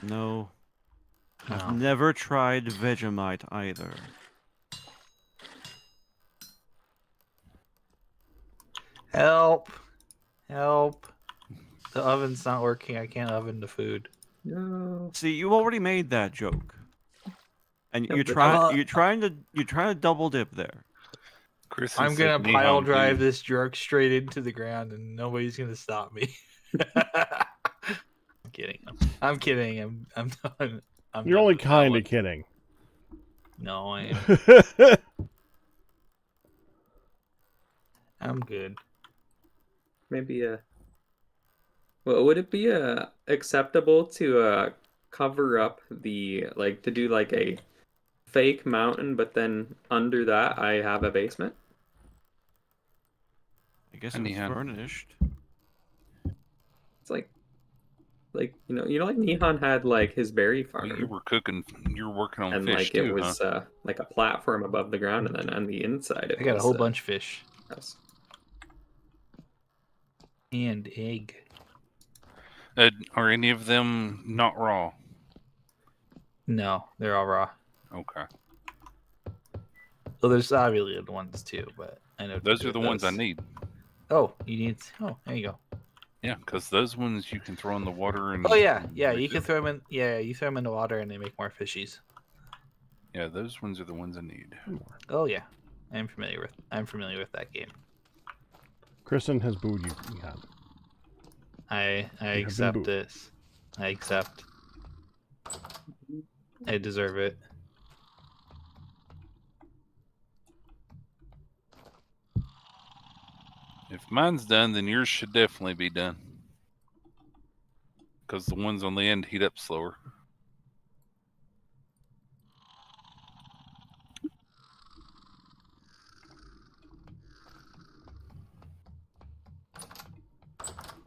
No. No. I've never tried Vegemite either. Help! Help! The oven's not working. I can't oven the food. No. See, you already made that joke, and Yeah, you're but- trying to double dip there. Chris I'm has gonna said pile Nihon drive too. this jerk straight into the ground, and nobody's gonna stop me. I'm kidding. I'm kidding. I'm done. You're only kind of kidding. No, I am. I'm good. Maybe well, would it be acceptable to cover up the to do like a fake mountain, but then under that I have a basement? I guess it's Nihon. furnished. It's like like Nihon had like his berry farm, Well, you were cooking. You were working on and fish like too, it was like a platform above the ground, and then on the inside it I got a was, whole bunch of fish house. and egg. Are any of them not raw? No, they're all raw. Okay. Well, there's obviously the ones too, but I know what to Those do are the with ones I those. need. Oh, you need. Oh, there you go. Yeah, because those ones you can throw in the water and. Oh yeah, yeah. You can throw them in. Yeah, you throw them in the water and they make more fishies. Yeah, those ones are the ones I need. Oh yeah, I'm familiar with that game. Kristen has booed you. Yeah. I have been accept booed. this. I accept. I deserve it. If mine's done, then yours should definitely be done. Because the ones on the end heat up slower.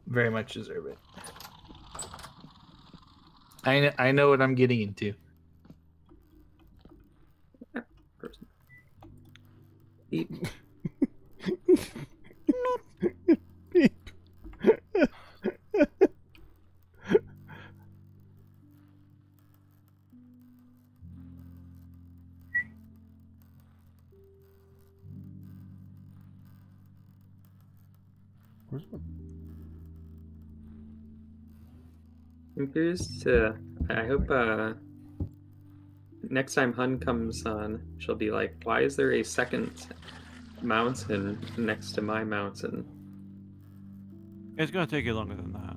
Very much deserve it. I know what I'm getting into. Eat. Beep. Where's my... I'm curious to. I hope next time Hun comes on, she'll be like, "Why is there a second mountain next to my mountain?" It's gonna take you longer than that.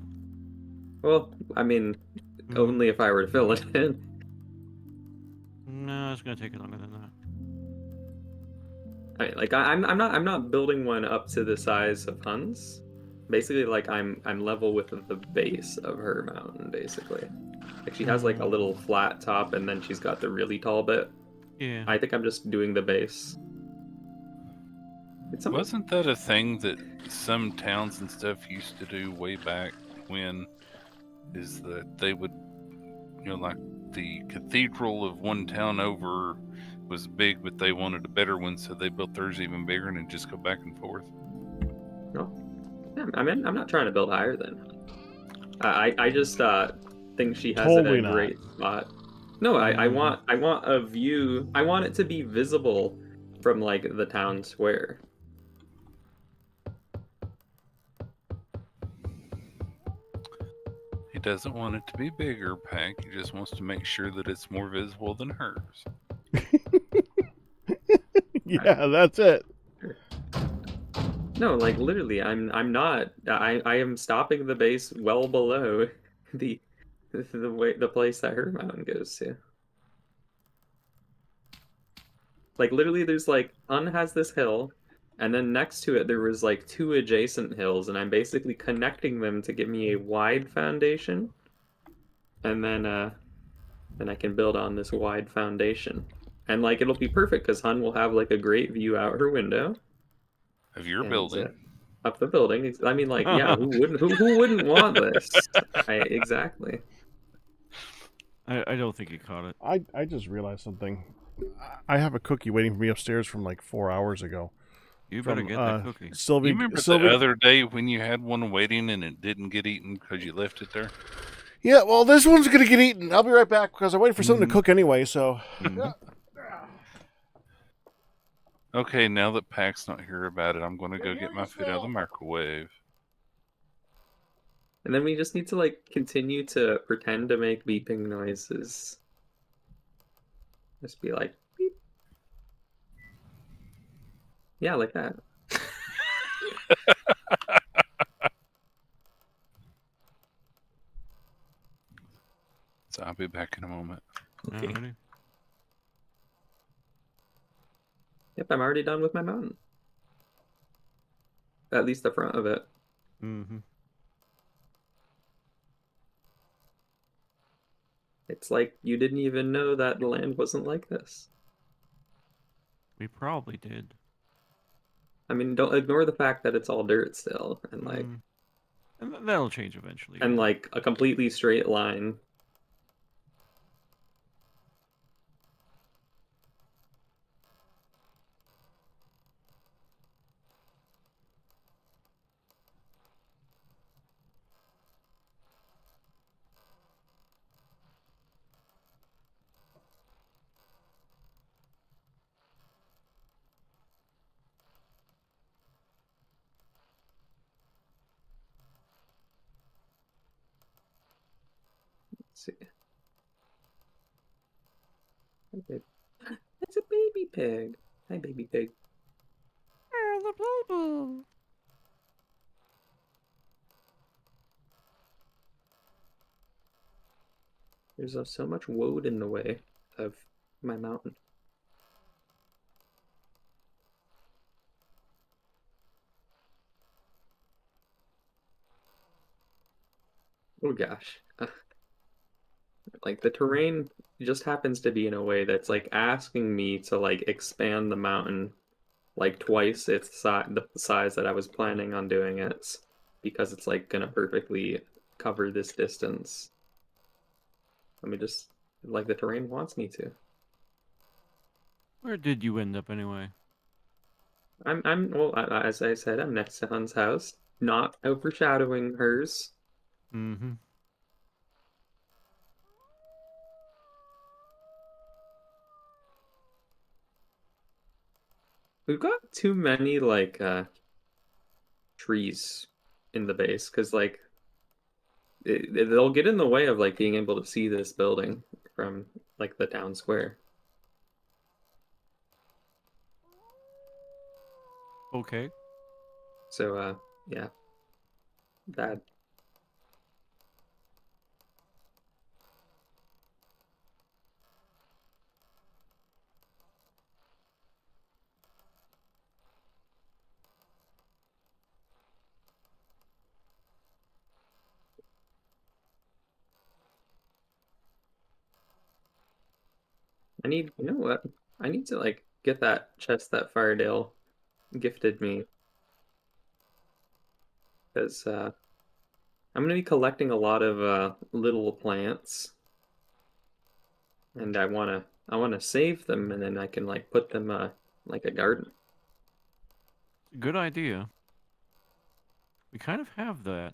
Well, I mean, only if I were to fill it in. No, it's gonna take you longer than that. I mean, like I'm not building one up to the size of Hun's. Basically, like I'm level with the base of her mountain. Basically, like she has like a little flat top, and then she's got the really tall bit. Yeah. I think I'm just doing the base. Wasn't that a thing that some towns and stuff used to do way back when? Is that they would, like the cathedral of one town over was big, but they wanted a better one, so they built theirs even bigger and it'd just go back and forth. No, yeah, I mean I'm not trying to build higher than. I just think she has Totally a not. great spot. No, I want a view. I want it to be visible from like the town square. He doesn't want it to be bigger, Pack. He just wants to make sure that it's more visible than hers. Yeah, that's it. No, like literally, I'm not. I am stopping the base well below the place that her mountain goes to. Like literally, there's like Hun has this hill, and then next to it there was like 2 adjacent hills, and I'm basically connecting them to give me a wide foundation, and then I can build on this wide foundation, and like it'll be perfect because Hun will have like a great view out her window, Of your And, building. Of the building. I mean, like, yeah, who wouldn't want this? Exactly. I don't think he caught it. I just realized something. I have a cookie waiting for me upstairs from like 4 hours ago. You better get that cookie. Sylvie, You remember the other day when you had one waiting and it didn't get eaten because you left it there? Yeah, well, this one's going to get eaten. I'll be right back because I'm waiting for something to cook anyway, so... Okay, now that Pac's not here about it, I'm going to go get my food out of the microwave. And then we just need to, like, continue to pretend to make beeping noises. Just be like, beep. Yeah, like that. So I'll be back in a moment. Okay. Alrighty. Yep, I'm already done with my mountain. At least the front of it. Mm-hmm. It's like you didn't even know that the land wasn't like this. We probably did. I mean, don't ignore the fact that it's all dirt still, and like, And that'll change eventually. and like a completely straight line. Let's see. Okay. It's a baby pig. Hi, baby pig. There's so much woad in the way of my mountain. Oh gosh. Like the terrain just happens to be in a way that's like asking me to like expand the mountain like twice its the size that I was planning on doing it, because it's like gonna perfectly cover this distance. Let me just, like, the terrain wants me to. Where did you end up anyway? Well, as I said, I'm next to Hun's house, not overshadowing hers. Mm-hmm. We've got too many, like, trees in the base, because, like, they'll get in the way of, like, being able to see this building from, like, the town square. Okay. So, yeah. That. You know what? I need to, like, get that chest that Firedale gifted me. Because, I'm gonna be collecting a lot of, little plants. And I wanna save them, and then I can, like, put them, like a garden. Good idea. We kind of have that.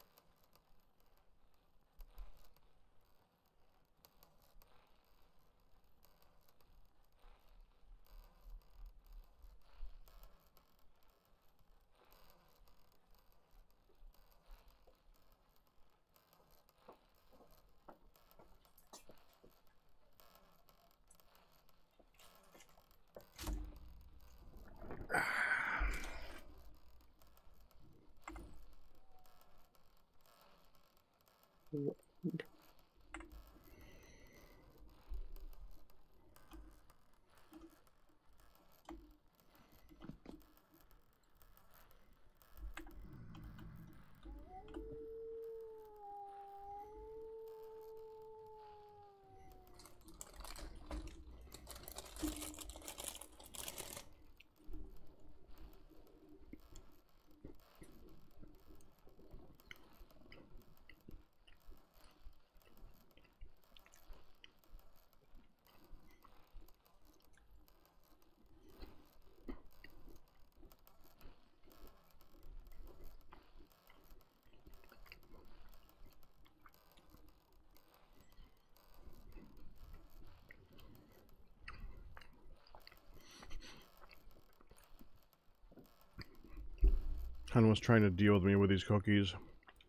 and was trying to deal with me with these cookies.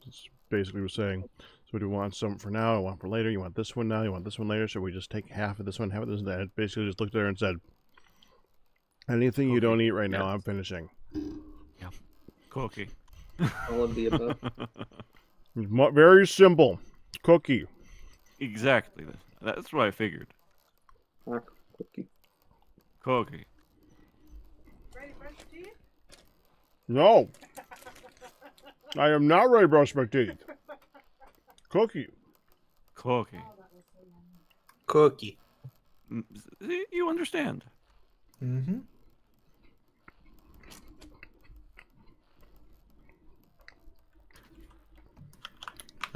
It's basically was saying, so do you want some for now? I want for later. You want this one now? You want this one later? Should we just take half of this one, half of this? And it basically just looked at her and said, anything you don't eat right now, I'm finishing. Yeah. Cookie. All of the above. Very simple. Cookie. Exactly. That's what I figured. Cookie. Cookie. Ready to brush your teeth? No. I am not ready to brush my teeth. Cookie. Cookie. Cookie. You understand. Mm-hmm.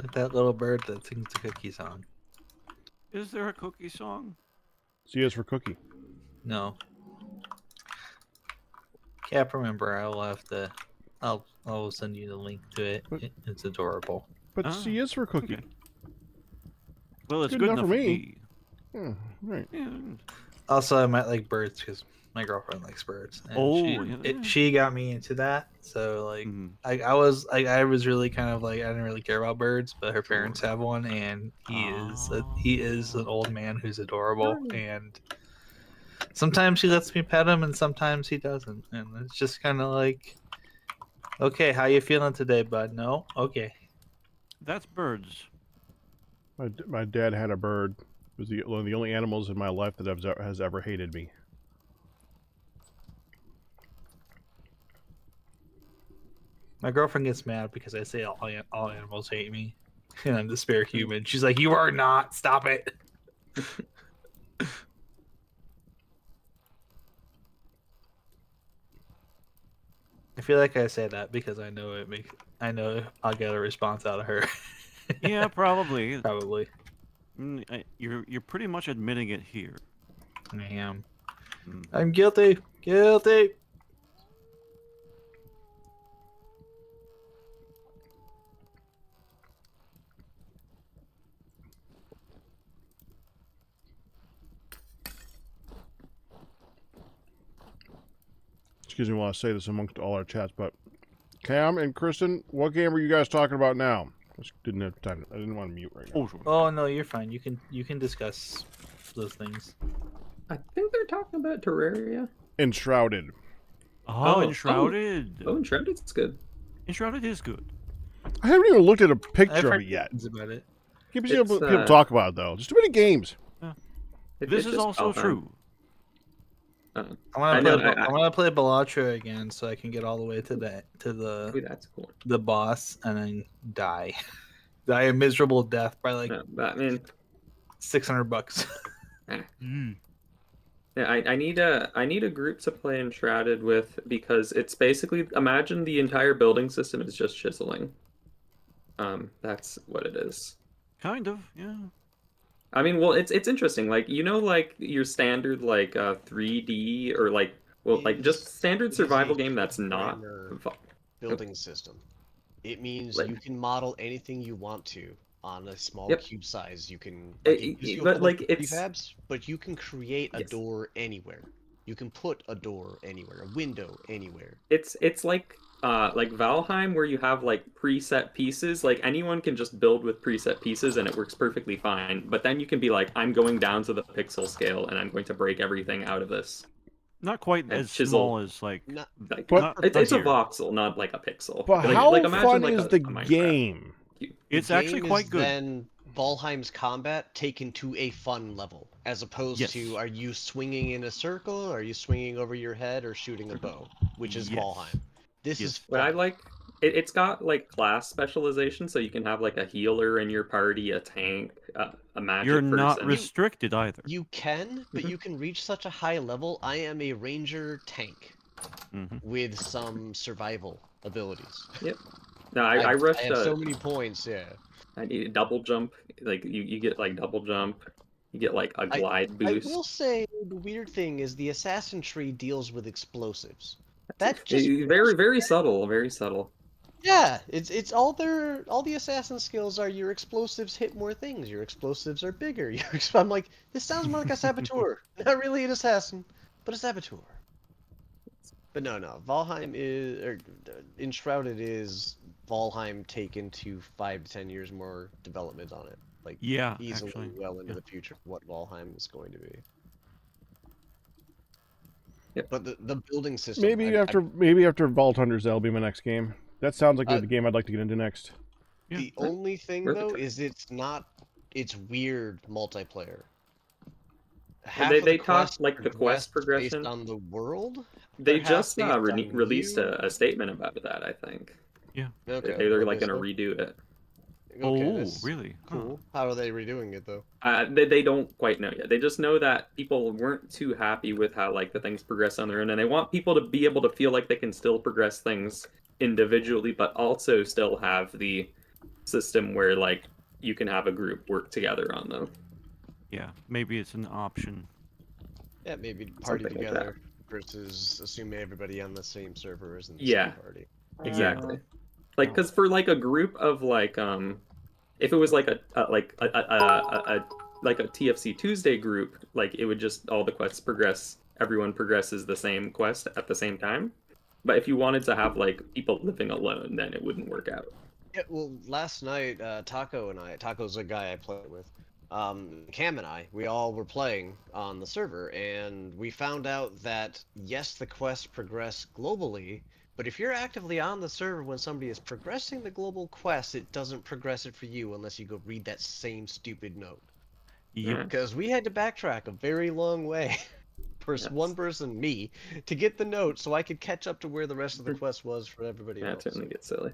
Like that little bird that sings the cookie song. Is there a cookie song? C is for cookie. No. Can't remember. I'll have to. I'll send you the link to it. It's adorable. But C is for cookie. Okay. Well, it's good enough for me. Yeah, right. Yeah. Also, I might like birds because my girlfriend likes birds. And she got me into that. So like, I was really kind of like I didn't really care about birds, but her parents have one, and he is an old man who's adorable, and sometimes he lets me pet him, and sometimes he doesn't, and it's just kind of like, okay, how you feeling today, bud? No, okay. That's birds. My dad had a bird. It was one of the only animals in my life that has ever hated me. My girlfriend gets mad because I say all animals hate me, and I'm the spare human. She's like, "You are not. Stop it." I feel like I say that because I know I'll get a response out of her. Yeah, probably. Probably. You're pretty much admitting it here. I am. I'm guilty. Guilty. Excuse me while I say this amongst all our chats, but Cam and Kristen, what game are you guys talking about now? Just didn't have time. I didn't want to mute right now. Oh no, you're fine. You can discuss those things. I think they're talking about Terraria. Enshrouded. Oh, Enshrouded. Oh, Enshrouded's good. Enshrouded is good. I haven't even looked at a picture I've of heard it yet. about it. Keep people talk about it though. There's too many games. This is also true. I want to play Balatro again so I can get all the way to that's cool. The boss and then die a miserable death by like Batman. $600. Yeah, I need a group to play Enshrouded with because it's basically imagine the entire building system is just chiseling. That's what it is. Kind of, yeah. I mean, well, it's interesting. Like like your standard 3D or just standard survival game that's not building system. It means you can model anything you want to on a small cube size. You can prefabs, but you can create a door anywhere. You can put a door anywhere, a window anywhere. It's like Valheim where you have preset pieces. Like anyone can just build with preset pieces and it works perfectly fine. But then you can be like, I'm going down to the pixel scale and I'm going to break everything out of this. Not quite as small as it's a voxel, not like a pixel. But how fun is the game? It's actually quite good. Then Valheim's combat taken to a fun level, as opposed to are you swinging in a circle, are you swinging over your head, or shooting a bow, which is Valheim. This is fun. But I like it's got class specialization, so you can have a healer in your party, a tank, a magic You're person. not restricted either. You can, but you can reach such a high level. I am a ranger tank with some survival abilities. Yep. No, I rushed. I have so many points. Yeah. I need a double jump. You get double jump. You get a glide boost. I will say the weird thing is the assassin tree deals with explosives. That just very very subtle. Very subtle. Yeah, it's all the assassin skills are your explosives hit more things. Your explosives are bigger. I'm like, this sounds more like a saboteur. Not really an assassin, but a saboteur. But no. Valheim is, or Enshrouded is Valheim taken to 5 to 10 years more development on it. Like, yeah, easily actually, well into yeah. the future of what Valheim is going to be. Yep. But the building system. Maybe after Vault Hunters, that'll be my next game. That sounds like the game I'd like to get into next. The only thing though is it's weird multiplayer. They talked like the quest progression based on the world. They just released a statement about that, I think. Yeah. Okay. They're like gonna redo it. Okay, really? Cool. How are they redoing it though? They don't quite know yet. They just know that people weren't too happy with how like the things progress on their own, and they want people to be able to feel like they can still progress things individually, but also still have the system where like you can have a group work together on them. Yeah, maybe it's an option. Yeah, maybe party Something like together versus assuming everybody on the same server is in the Yeah. same party. Exactly. Like, because for like a group of like if it was like a TFC Tuesday group, like it would just all the quests progress. Everyone progresses the same quest at the same time. But if you wanted to have like people living alone, then it wouldn't work out. Yeah, well, last night, Taco's a guy I play with, Cam and I, we all were playing on the server, and we found out that, yes, the quests progress globally, but if you're actively on the server when somebody is progressing the global quest, it doesn't progress it for you unless you go read that same stupid note. Yep. Because we had to backtrack a very long way. One person, me, to get the note so I could catch up to where the rest of the quest was for everybody else. Yeah, it gets silly.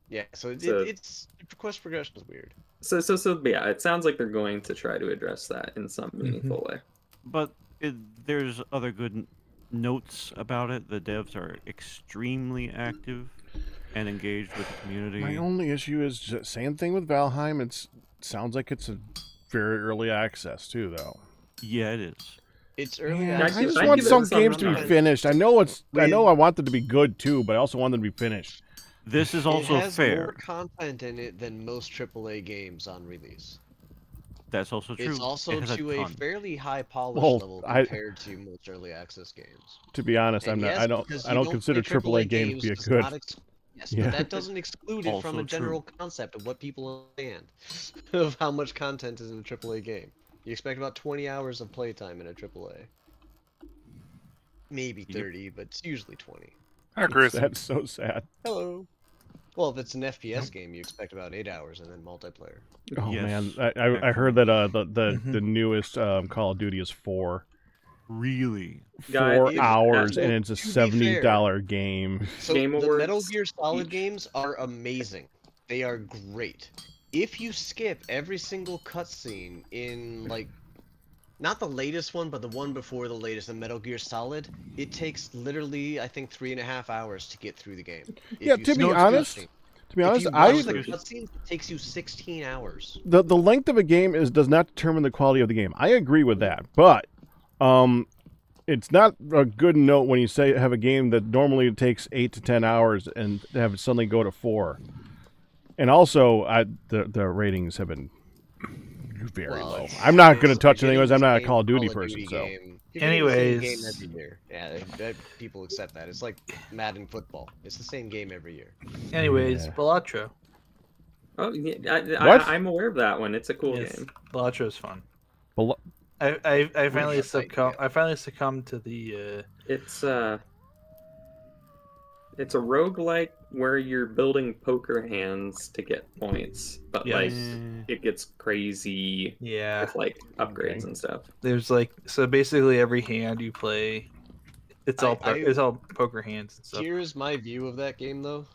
Yeah, so it's quest progression is weird. So yeah, it sounds like they're going to try to address that in some meaningful way. But there's other good notes about it. The devs are extremely active and engaged with the community. My only issue is same thing with Valheim. It sounds like it's a very early access too, though. Yeah, it is. It's early. Yeah, I just want some games to be finished. I know I want them to be good too, but I also want them to be finished. This is also it has fair. more content in it than most AAA games on release. That's also true. It's also to a fairly high polish Well, level compared to most early access games. To be honest, And I don't consider play AAA games to be good. Yes, but that doesn't exclude it from a general concept of what people understand of how much content is in a AAA game. You expect about 20 hours of playtime in a AAA. Maybe 30, but it's usually 20. Hi, Chris. That's so sad. Hello. Well, if it's an FPS game, you expect about 8 hours and then multiplayer. Oh man, I heard that the newest Call of Duty is 4. Really? 4 hours, and it's a $70 game. So the Metal Gear Solid games are amazing. They are great. If you skip every single cutscene in like, not the latest one, but the one before the latest, the Metal Gear Solid, it takes literally, I think, 3.5 hours to get through the game. Yeah, to be honest, if you watch the cutscenes, it takes you 16 hours. The length of a game does not determine the quality of the game. I agree with that, but it's not a good note when you say have a game that normally takes 8 to 10 hours and have it suddenly go to 4. And also, the ratings have been very low. I'm not going to touch it anyways. I'm not a Call of Duty person, so. Anyways, game every year. Yeah, people accept that. It's like Madden football. It's the same game every year. Anyways, Balatro. Oh, yeah, I'm aware of that one. It's a cool game. Balatro is fun. I finally succumbed. I finally succumbed to the. It's a roguelike where you're building poker hands to get points, but like it gets crazy with like upgrades and stuff. There's like basically every hand you play, it's all poker hands and stuff. Here's my view of that game though.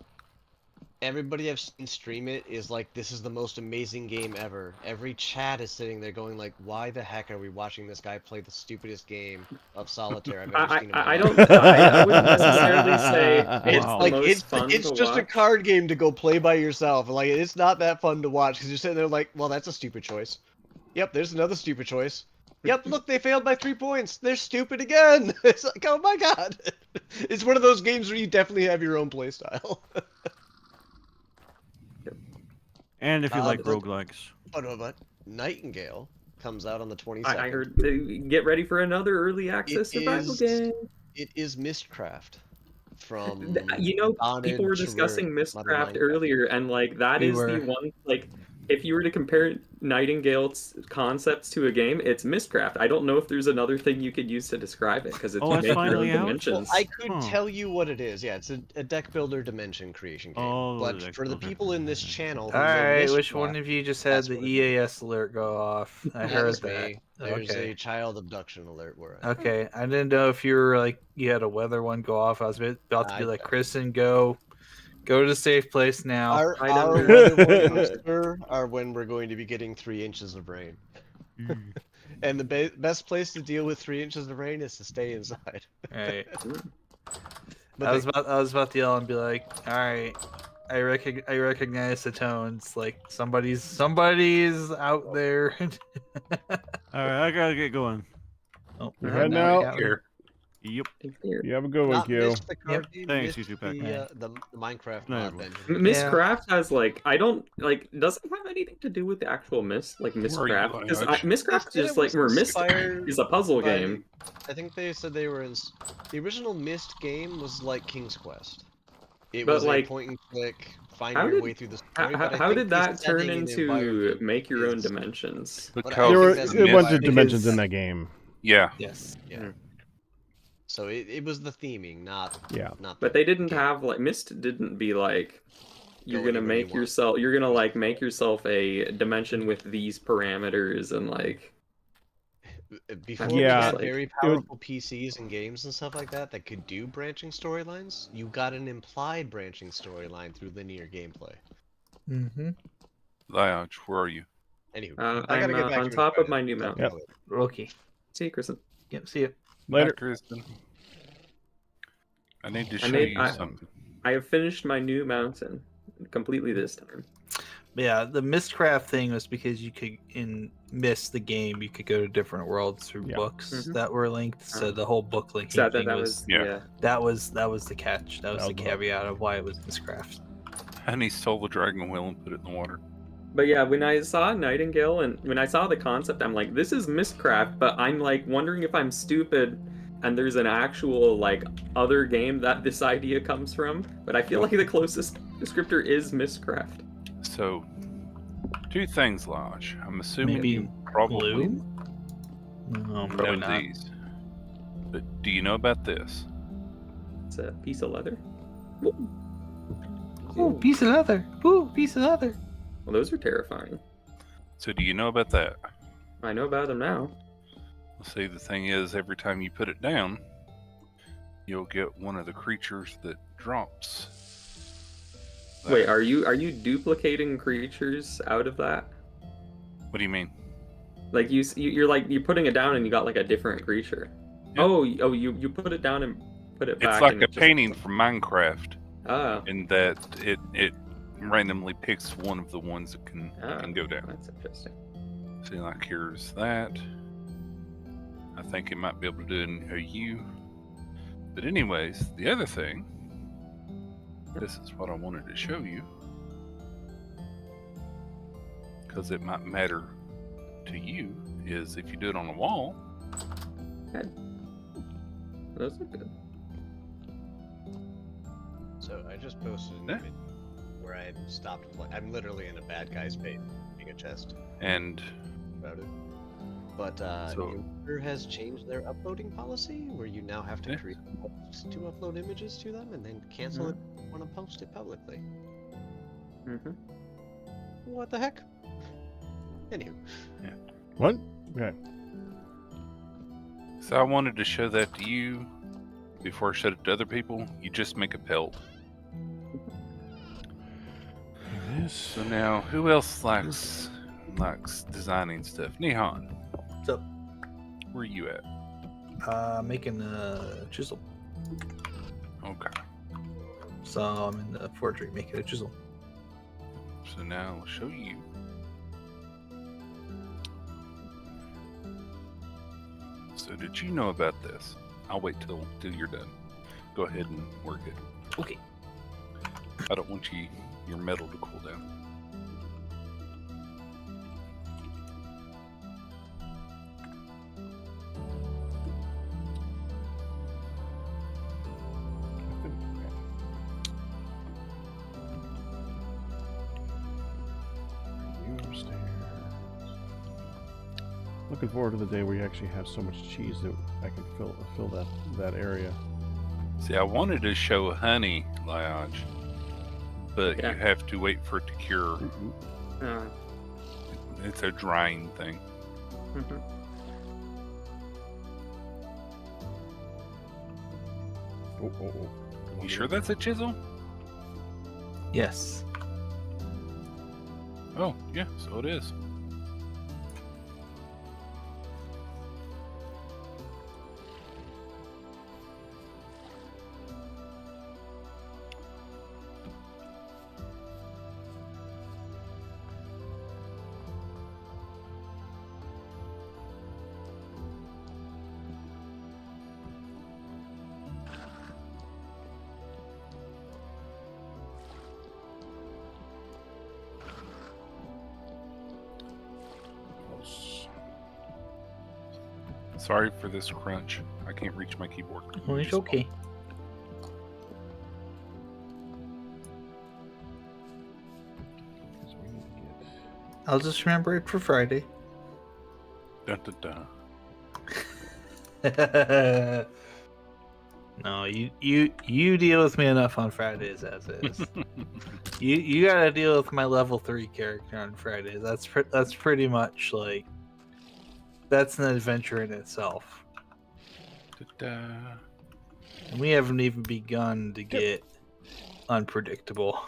Everybody I've seen stream it is like, this is the most amazing game ever. Every chat is sitting there going like, why the heck are we watching this guy play the stupidest game of solitaire I've ever seen in my life? I wouldn't necessarily say it's like the most fun it's to just watch. a card game to go play by yourself. Like, it's not that fun to watch because you're sitting there like, well, that's a stupid choice. Yep, there's another stupid choice. Yep, look, they failed by 3 points. They're stupid again. It's like, oh my god. It's one of those games where you definitely have your own playstyle. And if you like roguelikes. But Nightingale comes out on the 22nd. I heard. Get ready for another early access survival game. It is Mistcraft from You know, Bonded people were to discussing Modern Mistcraft Minecraft. earlier, and like that We is were. the one. Like, if you were to compare Nightingale's concepts to a game, it's Mistcraft. I don't know if there's another thing you could use to describe it because it's Oh, it's make your own finally out? dimensions. Well, I could Huh. tell you what it is. Yeah, it's a deck builder dimension creation game. Oh, but deck for the builder. people in this channel who All know right, which Mistcraft, one of you just had that's the what it is. EAS alert go off? I That heard was that. me. There's Okay. a child abduction alert where Okay, I didn't know if you were like you had a weather one go off. I was about to be like, Kristen, go to the safe place now. Our under- weather warnings, sir, are when we're going to be getting 3 inches of rain. And the best place to deal with 3 inches of rain is to stay inside. Right. But I was about to yell and be like, all right, I recognize the tones. Like somebody's out there. All right, I gotta get going. Oh, You're heading out? Here. Yep. You have a good one, not Q. missed the card game, Thanks, missed you too, Pac. the Minecraft No, mod everyone. Benjamin. Mistcraft has like I don't like doesn't have anything to do with the actual Mistcraft because Mistcraft They just said it like was Mist inspired is a puzzle by- game. I think they said they were the original Myst game was like King's Quest. It But, was like, a point and click, find how your did- way through the story. but I How think did the that turn setting and into environment make your own is- dimensions? But I Because think There were that's a bunch of inspired dimensions in because- that game. Yeah. Yes. Yeah. So it was the theming, not not. But they didn't have like Myst didn't be like you're Go gonna anywhere you make want. yourself you're gonna like make yourself a dimension with these parameters and like Before Yeah. we had Like- very powerful PCs and games and stuff like that that could do branching storylines, you got an implied branching storyline through linear gameplay. Mm-hmm. Lounge, where are you? Anywho, I'm get back on to top of Australia. my new mountain. Yep. Okay. See you, Kristen. Yep. See you. Later. Hi, Kristen. I need to I show made- you something. I have finished my new mountain completely this time. Yeah, the Mistcraft thing was because you could the game. You could go to different worlds through Yeah. books Mhm. that were linked. So the whole book linking So thing that was was yeah. that was the catch. That was the was the- caveat of why it was Mistcraft. And he stole the dragon wheel and put it in the water. But yeah, when I saw Nightingale and when I saw the concept, I'm like, this is Mistcraft, but I'm like wondering if I'm stupid and there's an actual like other game that this idea comes from. But I feel like the closest descriptor is Mistcraft. So, two things, Lodge. I'm assuming Maybe you probably glue? No, probably know not. these. But do you know about this? It's a piece of leather. Ooh, piece of leather. Ooh, piece of leather. Well, those are terrifying. So do you know about that? I know about them now. See, the thing is, every time you put it down, you'll get one of the creatures that drops. Wait, are you duplicating creatures out of that? What do you mean? Like you're like you're putting it down and you got like a different creature. Yeah. Oh, you put it down and put it back. It's like and a it just- painting from Minecraft, Oh, in that it randomly picks one of the ones that can go down. that's interesting. See, like here's that. I think it might be able to do it in a U. But anyways, the other thing, this is what I wanted to show you, because it might matter to you, is if you do it on a wall. Those are good. So I just posted an Yeah. image where I stopped playing. I'm literally in a bad guy's bait, being a chest And about it. But So- Uber has changed their uploading policy, where you now have to Yeah. create posts to upload images to them, and then cancel it if you want to post it publicly. Mm-hmm. What the heck? Anywho, What? Okay. so I wanted to show that to you before I showed it to other people. You just make a pelt. This. So now, who else likes designing stuff? Nihan, What's up? where you at? Making a chisel. Okay. So I'm in the forgery making a chisel. So now I'll show you. So did you know about this? I'll wait till you're done. Go ahead and work it. Okay. I don't want your metal to cool down. Looking forward to the day where you actually have so much cheese that I can fill that area. See, I wanted to show honey, Lodge, but you have to wait for it to cure. It's a drying thing. You sure that's a chisel? Yes. Oh, yeah, so it is. Sorry for this crunch. I can't reach my keyboard. Well, it's okay. I'll just remember it for Friday. Dun, dun, dun. No, you deal with me enough on Fridays as is. you gotta deal with my level 3 character on Fridays. That's pretty much like that's an adventure in itself. And we haven't even begun to get unpredictable.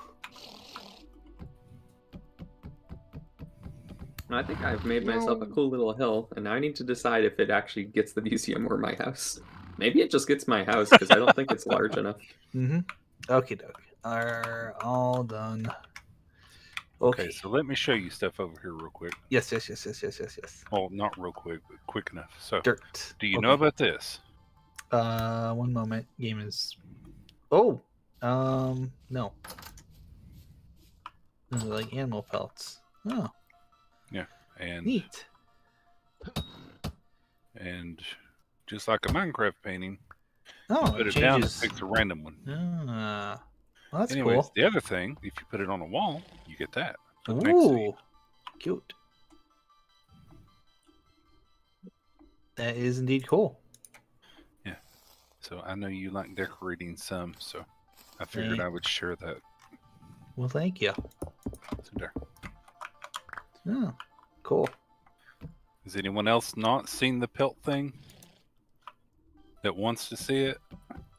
I think I've made myself a cool little hill, and now I need to decide if it actually gets the museum or my house. Maybe it just gets my house, because I don't think it's large enough. Okie doke. Are all done. Okay, so let me show you stuff over here real quick. Yes. Well, not real quick, but quick enough. So, Dirt. Do you know about this? One moment. Game is. Oh. No. These are like animal pelts. Oh. Yeah, and neat. And just like a Minecraft painting, you put it down, it picks a random one. Well, that's Anyways, cool. the other thing, if you put it on a wall, you get that. Ooh, cute. That is indeed cool. Yeah. So I know you like decorating some, so I figured I would share that. Well, thank you. So there. Oh, cool. Has anyone else not seen the pelt thing that wants to see it?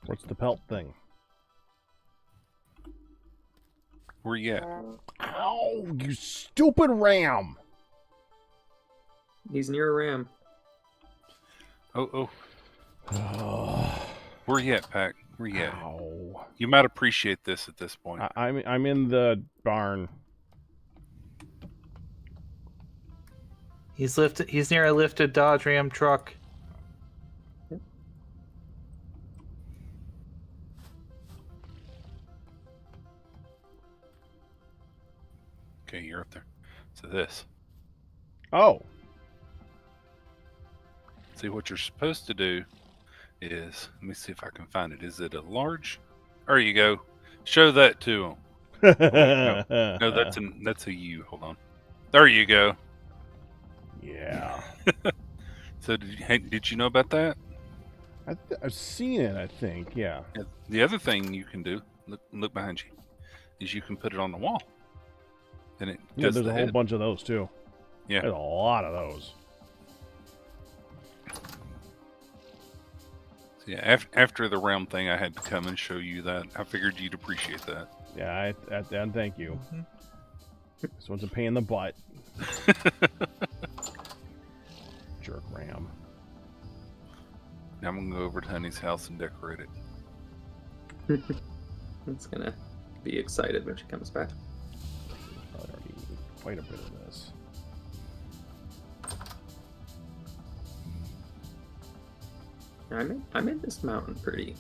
What's the pelt thing? Where you at? Ow, you stupid ram! He's near a ram. Oh. Where you at, Pac? Where you at? Ow. You might appreciate this at this point. I'm in the barn. He's near a lifted Dodge Ram truck. Okay, you're up there. So this. Oh. See, what you're supposed to do is, let me see if I can find it. Is it a large? There you go. Show that to him. No, that's a U. Hold on. There you go. Yeah. So did you know about that? I've seen it, I think. Yeah. The other thing you can do, look behind you, is you can put it on the wall. And it does there's a whole bunch of those too. Yeah. There's a lot of those. So yeah, after the realm thing, I had to come and show you that. I figured you'd appreciate that. Yeah, and thank you. This one's a pain in the butt. Jerk ram. Now I'm gonna go over to Honey's house and decorate it. It's gonna be excited when she comes back. Probably already eaten quite a bit of this. I made this mountain pretty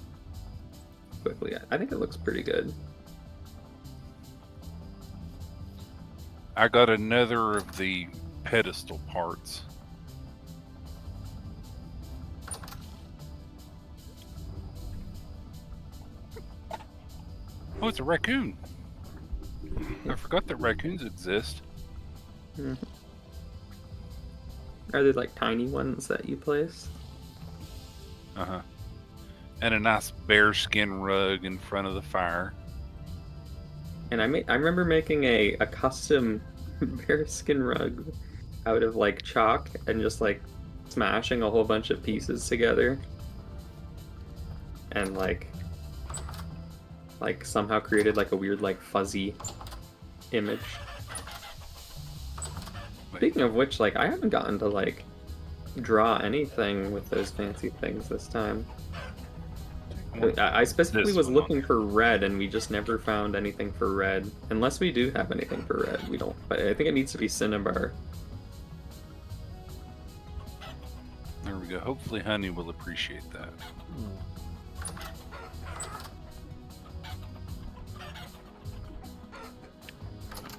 quickly. I think it looks pretty good. I got another of the pedestal parts. Oh, it's a raccoon. I forgot that raccoons exist. are they like tiny ones that you place? Uh-huh. And a nice bearskin rug in front of the fire. And I remember making a custom bearskin rug out of like chalk and just like smashing a whole bunch of pieces together. And like somehow created like a weird like fuzzy image. Speaking of which, like I haven't gotten to like draw anything with those fancy things this time. I specifically was looking for red, and we just never found anything for red. Unless we do have anything for red, we don't. But I think it needs to be cinnabar. There we go. Hopefully, Honey will appreciate that.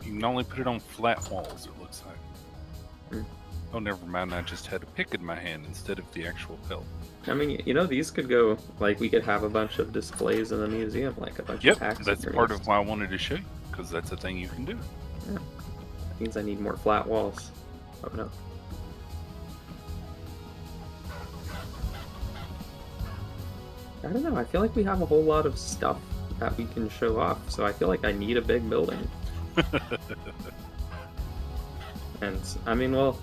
You can only put it on flat walls, it looks like. Oh, never mind. I just had a pick in my hand instead of the actual pelt. I mean, you know, these could go, like, we could have a bunch of displays in the museum, like a bunch of taxidermies. That's part of why I wanted to show you, because that's a thing you can do. Yeah. That means I need more flat walls. Oh, no. I don't know, I feel like we have a whole lot of stuff that we can show off, so I feel like I need a big building. And, I mean, well,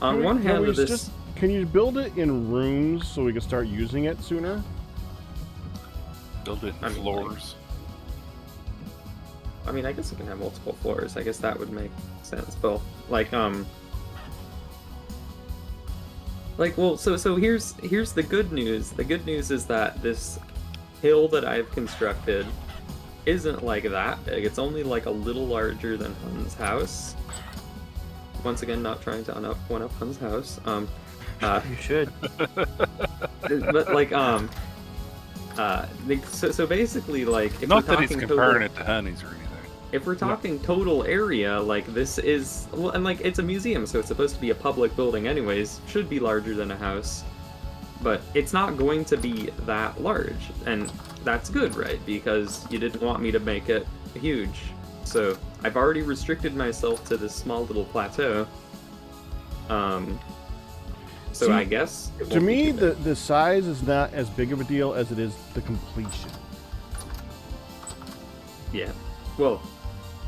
on one hand of this... Can you build it in rooms so we can start using it sooner? Build it in floors. I mean, I guess it can have multiple floors. I guess that would make sense. But like, well, so here's the good news. The good news is that this hill that I've constructed isn't like that big. It's only like a little larger than Hun's house. Once again, not trying to one-up Hun's house. You should. But like, so basically, like, if not we're that he's talking comparing it to Honey's or anything. If we're talking total area, like this is, well, and like it's a museum, so it's supposed to be a public building, anyways. Should be larger than a house, but it's not going to be that large, and that's good, right? Because you didn't want me to make it huge, so I've already restricted myself to this small little plateau. So I guess to me the size is not as big of a deal as it is the completion. Yeah, well,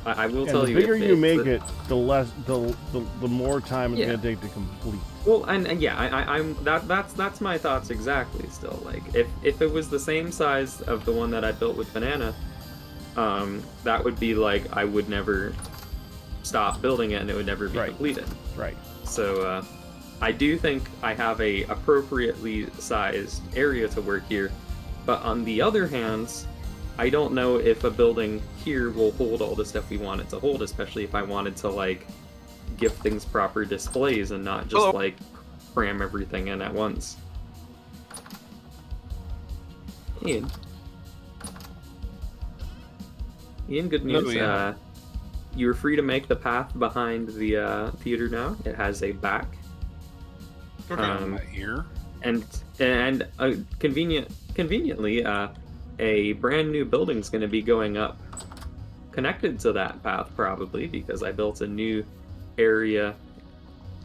I will tell you. The bigger you make it, the less the more time it's gonna take to complete. Well, and yeah, that's my thoughts exactly. Still, like if it was the same size of the one that I built with Banana, that would be like I would never stop building it and it would never be completed. Right. So. I do think I have a appropriately sized area to work here, but on the other hand, I don't know if a building here will hold all the stuff we want it to hold, especially if I wanted to like give things proper displays and not just like cram everything in at once. Ian, good news. You're free to make the path behind the theater now. It has a back. Here. And conveniently, a brand new building's going to be going up, connected to that path probably, because I built a new area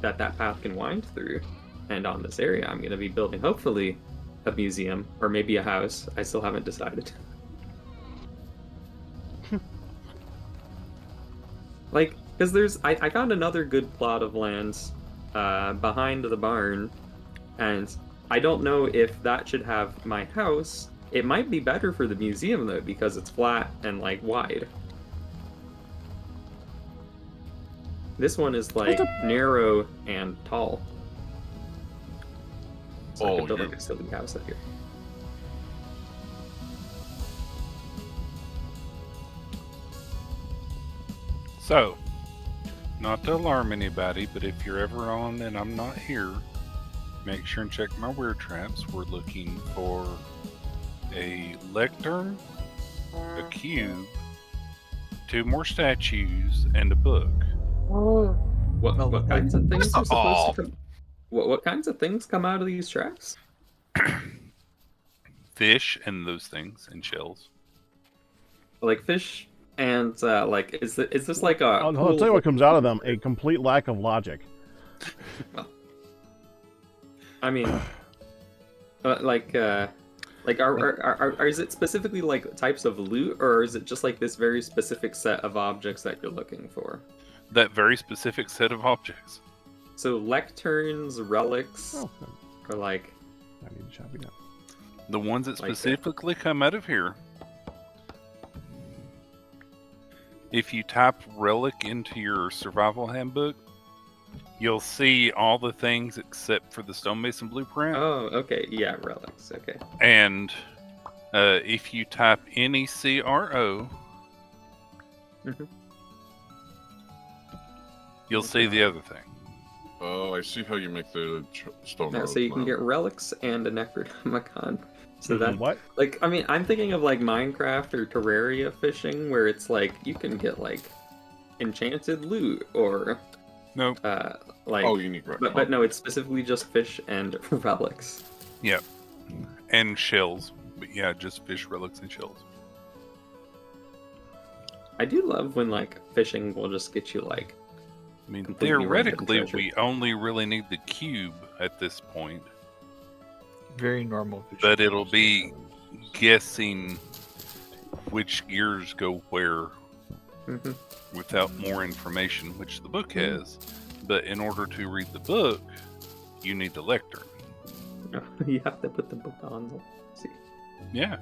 that path can wind through. And on this area, I'm going to be building hopefully a museum or maybe a house. I still haven't decided. Like, because I got another good plot of land behind the barn, and I don't know if that should have my house. It might be better for the museum though, because it's flat and like wide. This one is like narrow and tall. So I could build like a silly house up here. So, not to alarm anybody, but if you're ever on and I'm not here, make sure and check my weird traps. We're looking for a lectern, a cube, 2 more statues, and a book. What kinds of things are supposed to come? What kinds of things come out of these traps? Fish and those things, and shells. Like fish and like is this like a? I'll tell you what comes out of them: a complete lack of logic. I mean, is it specifically like types of loot, or is it just like this very specific set of objects that you're looking for? That very specific set of objects. So lecterns, relics, or like. I need to chop it up. The ones that specifically come out of here. If you type relic into your survival handbook, you'll see all the things except for the stonemason blueprint. Oh, okay. Yeah, relics. Okay. And if you type NECRO, you'll see the other thing. Oh, I see how you make the stone. Yeah, so you can get relics and a Necronomicon. So that, what? Like, I mean, I'm thinking of like Minecraft or Terraria fishing, where it's like you can get like enchanted loot or nope. Like, unique. But no, it's specifically just fish and relics. Yep, and shells. But yeah, just fish, relics, and shells. I do love when like fishing will just get you like. I mean, theoretically, we only really need the cube at this point. Very normal. But it'll be guessing which gears go where without more information, which the book has. But in order to read the book, you need the lectern. You have to put the book on. See. Yeah.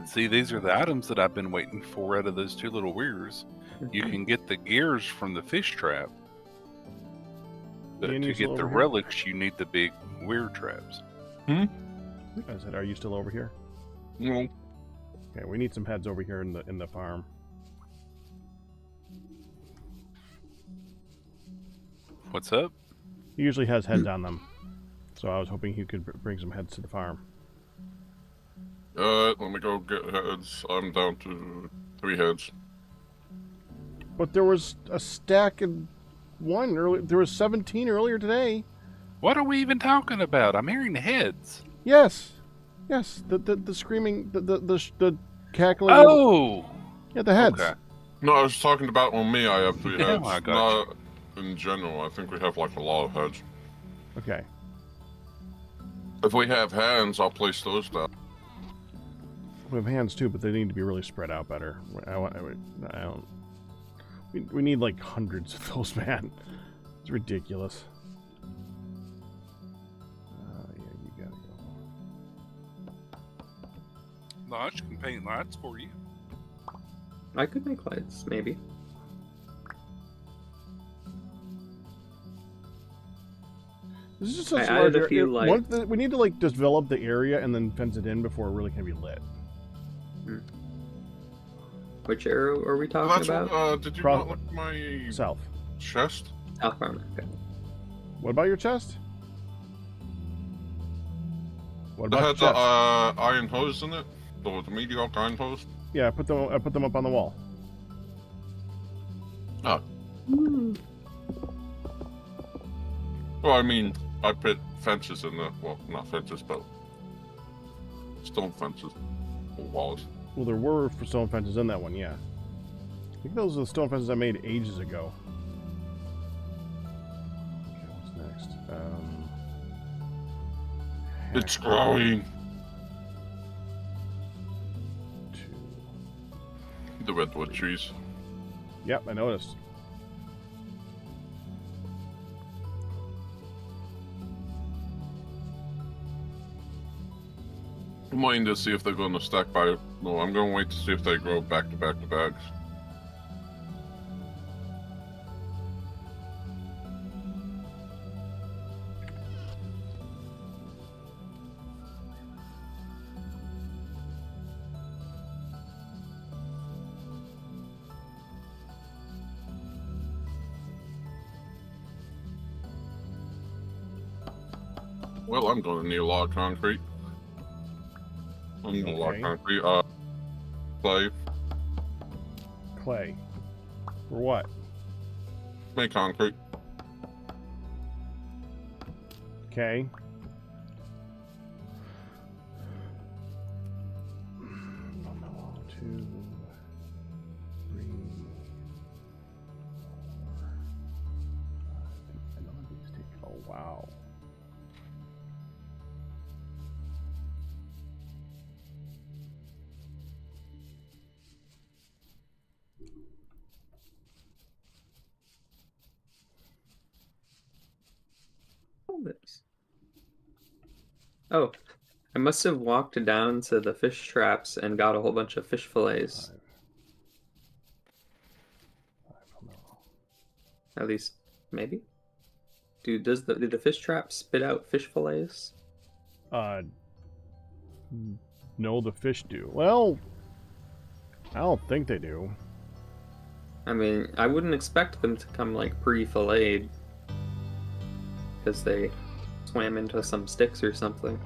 See, these are the items that I've been waiting for out of those two little weirs. You can get the gears from the fish trap. But to get the relics, you need the big weir traps. I said, are you still over here? No. Okay, we need some heads over here in the farm. What's up? He usually has heads on them, so I was hoping he could bring some heads to the farm. Let me go get heads. I'm down to 3 heads. But there was a stack and one earlier. There was 17 earlier today. What are we even talking about? I'm hearing heads. Yes, the screaming, the cackling. Oh, yeah, the heads. Okay. No, I was talking about on me. I have 3 heads. I got Not in general. I think we have like a lot of heads. Okay. If we have hands, I'll place those down. We have hands too, but they need to be really spread out better. I don't. We need like hundreds of those, man. It's ridiculous. Yeah, you gotta go. Lodge can paint lights for you. I could make lights, maybe. This is just such a large area. We need to like develop the area and then fence it in before it really can be lit. Which area are we talking about? Did you not look at my south chest? South farm. Okay. What about your chest? What It about had your the chest? iron hose in it. The mediocre iron hose. Yeah, I put them up on the wall. Oh. Well, I mean, I put fences in there. Well, not fences, but stone fences or walls. Well, there were stone fences in that one, yeah. I think those are the stone fences I made ages ago. Okay, what's next? It's growing. The redwood trees. Yep, I noticed. I'm waiting to see if they're going to stack by. No, I'm going to wait to see if they grow back to back to backs. Well, I'm going to need a lot of concrete. I'm going to need a lot of concrete. Clay. Clay. For what? Make concrete. Okay. Wow. Oh, I must have walked down to the fish traps and got a whole bunch of fish fillets. At least, maybe? Dude, do the fish trap spit out fish fillets? No, the fish do. Well, I don't think they do. I mean, I wouldn't expect them to come like pre-filleted. Because they swam into some sticks or something.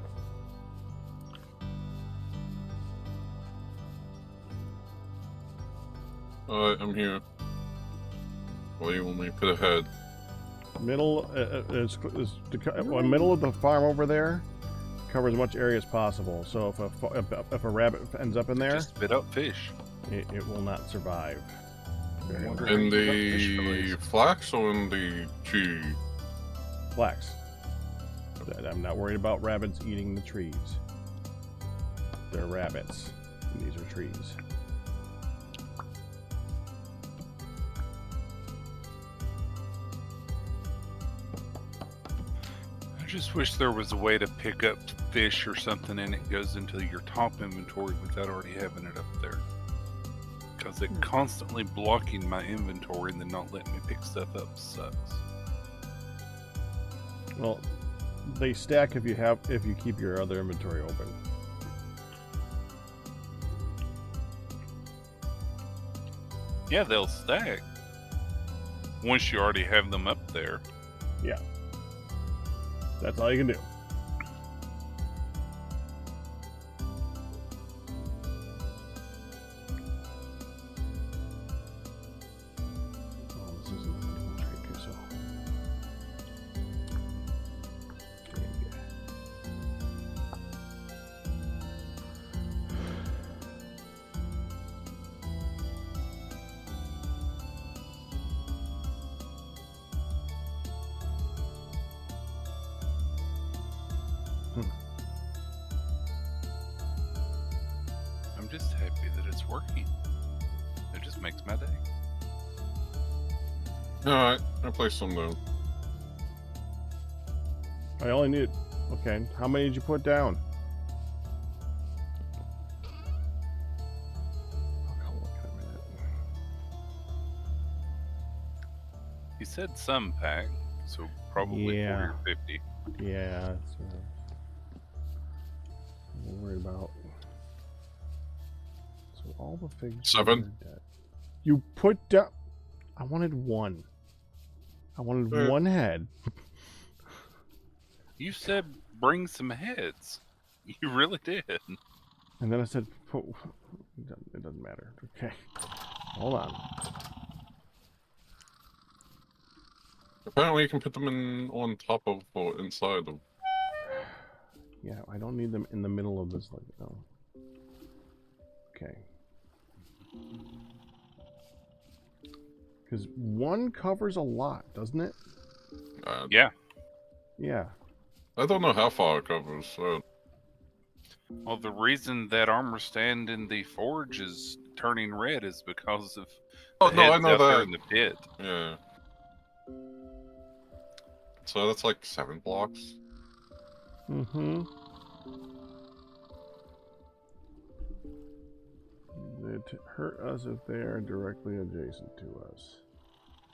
I'm here. Well, you only put ahead. Middle middle of the farm over there covers as much area as possible. So if a rabbit ends up in there, just spit out fish. It will not survive. In the flax or in the tree? Flax. I'm not worried about rabbits eating the trees. They're rabbits, and these are trees. I just wish there was a way to pick up fish or something and it goes into your top inventory without already having it up there. Because it constantly blocking my inventory and then not letting me pick stuff up sucks. Well, they stack if you keep your other inventory open. Yeah, they'll stack. Once you already have them up there. Yeah. That's all you can do. Oh, this isn't an inventory, so. I'm just happy that it's working. It just makes my day. Alright, I placed some down. I only need... Okay, how many did you put down? He said some pack, so probably 40 or 50. Yeah, that's what I'm worried about. So all the figs... 7. You put down... I wanted one. I wanted one head. You said bring some heads. You really did. And then I said... It doesn't matter. Okay. Hold on. Apparently you can put them on top of or inside of. Yeah, I don't need them in the middle of this, like, no. Okay. Because one covers a lot, doesn't it? Yeah. Yeah. I don't know how far it covers, so... Well, the reason that armor stand in the forge is turning red is because of the I know out there that. in the pit. Yeah. So that's like 7 blocks. Mm-hmm. It hurt us if they are directly adjacent to us.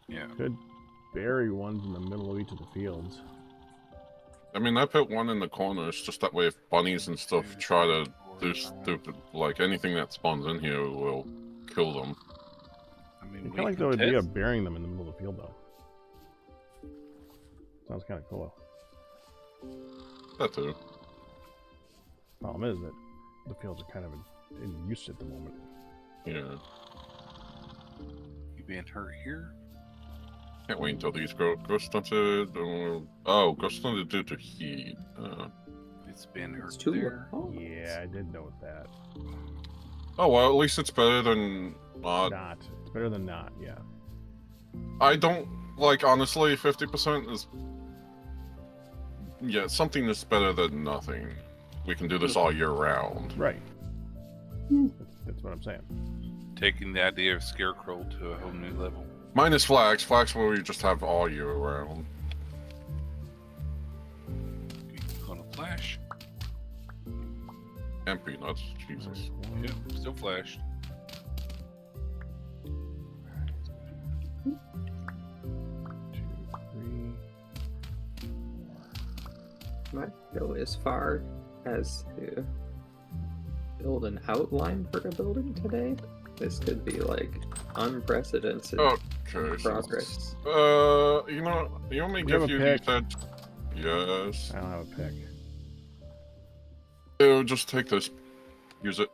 Yeah. Could bury ones in the middle of each of the fields. I mean, I put one in the corners just that way if bunnies and stuff try to do stupid, like anything that spawns in here will kill them. I mean, I feel like there would be a burying them in the middle of the field, though. Sounds kind of cool. That too. Problem is that the fields are kind of in use at the moment. Yeah. You being hurt here? Can't wait until these go stunted. Oh, go stunted due to heat. It's being hurt It's too there. Yeah, I did note that. Oh well, at least it's better than not. Not. It's better than not. Yeah. I don't like honestly. 50% is Yeah, something that's better than nothing. We can do this all year round. Right. That's what I'm saying. Taking the idea of Scarecrow to a whole new level. Minus flags. Flags where we just have all year round. Gonna flash. And peanuts. Jesus. Yep, still flashed. Might go as far as to build an outline for a building today. This could be like unprecedented progress. You know, you want me to give you pick? that? Yes. I don't have a pick. Ew, just take this. Use it.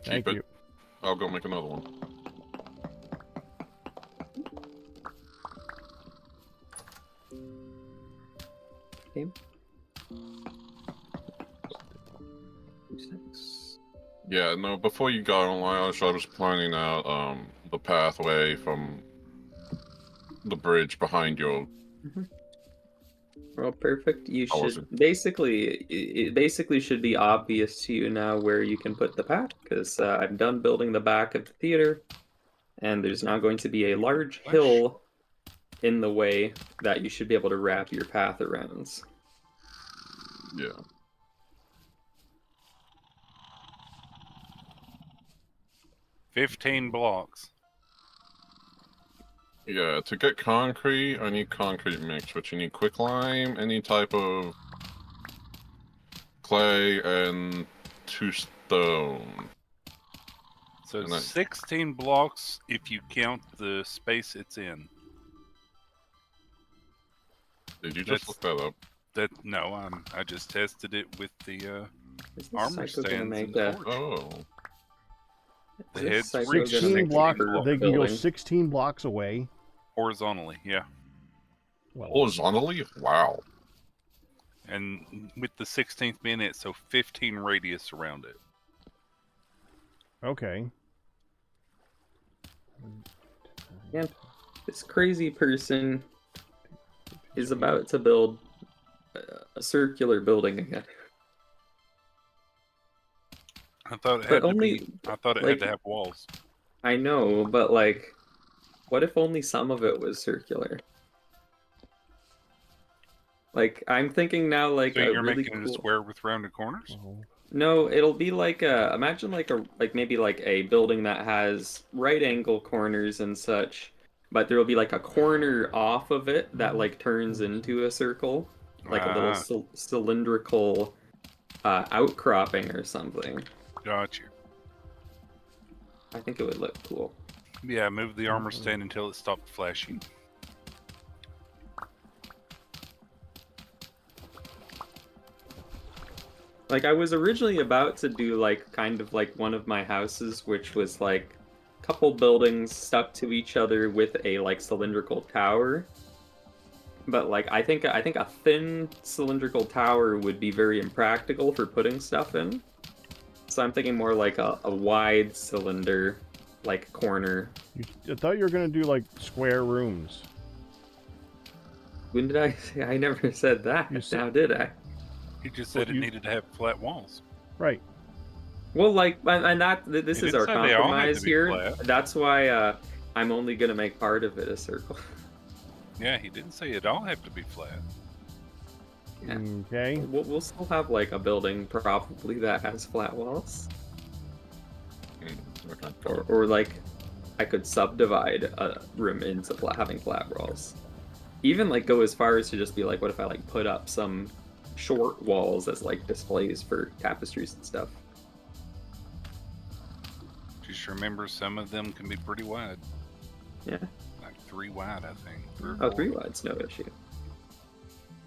Thank Keep you. it. I'll go make another one. Okay. 6. Yeah, no, before you got online, I was planning out the pathway from the bridge behind you. Well, perfect. You should basically, it basically should be obvious to you now where you can put the path, because I'm done building the back of the theater, and there's now going to be a large hill in the way that you should be able to wrap your path around. Yeah. $15 blocks. Yeah, to get concrete, I need concrete mix, which you need quicklime, any type of clay, and 2 stone. So 16 blocks if you count the space it's in. Did you just look that up? No, I just tested it with the armor stands. In the forge. The head's 16 blocks. They can go 16 blocks away. Horizontally, yeah. Well, horizontally? Wow. And with the 16th minute, so 15 radius around it. Okay. And this crazy person is about to build a circular building again. I thought it had had to have walls. I know, but like, what if only some of it was circular? Like, I'm thinking now, like, so you're really making it a square with rounded corners? No, it'll be like imagine like maybe like a building that has right angle corners and such, but there will be like a corner off of it that like turns into a circle, like a little cylindrical outcropping or something. Got you. I think it would look cool. Yeah, move the armor stand until it stopped flashing. Like, I was originally about to do, like, kind of like one of my houses, which was, like, a couple buildings stuck to each other with a, like, cylindrical tower. But, like, I think a thin cylindrical tower would be very impractical for putting stuff in. So I'm thinking more like a wide cylinder, like, corner. I thought you were going to do, like, square rooms. When did I say? I never said that. Now did I? You just said it needed to have flat walls. Right. Well, like, and this is our compromise here. Flat. That's why I'm only going to make part of it a circle. Yeah, he didn't say it all have to be flat. Yeah. Okay. We'll still have, like, a building probably that has flat walls. Or like, I could subdivide a room into having flat walls. Even, like, go as far as to just be like, what if I, like, put up some short walls as, like, displays for tapestries and stuff. Just remember, some of them can be pretty wide. Yeah. Like 3 wide, I think. 3 wide's no issue.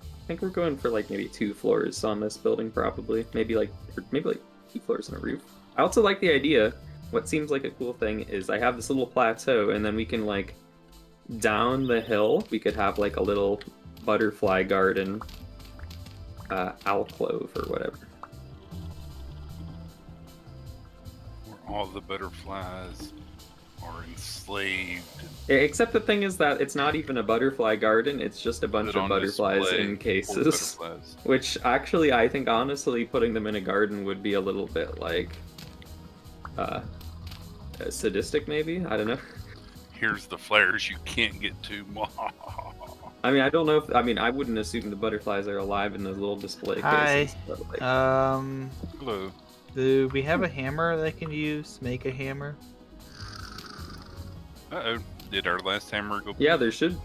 I think we're going for, like, maybe 2 floors on this building, probably. Maybe like 2 floors and a roof. I also like the idea. What seems like a cool thing is I have this little plateau, and then we can, like, down the hill, we could have, like, a little butterfly garden alcove or whatever. Where all the butterflies are enslaved. Except the thing is that it's not even a butterfly garden, it's just a bunch of butterflies in cases. Butterflies. Which actually, I think honestly, putting them in a garden would be a little bit like sadistic, maybe? I don't know. Here's the flares you can't get to. I mean, I don't know if I wouldn't assume the butterflies are alive in those little display cases. But like, Hello. Do we have a hammer that I can use? Make a hammer? Uh-oh. Did our last hammer go? Yeah, there should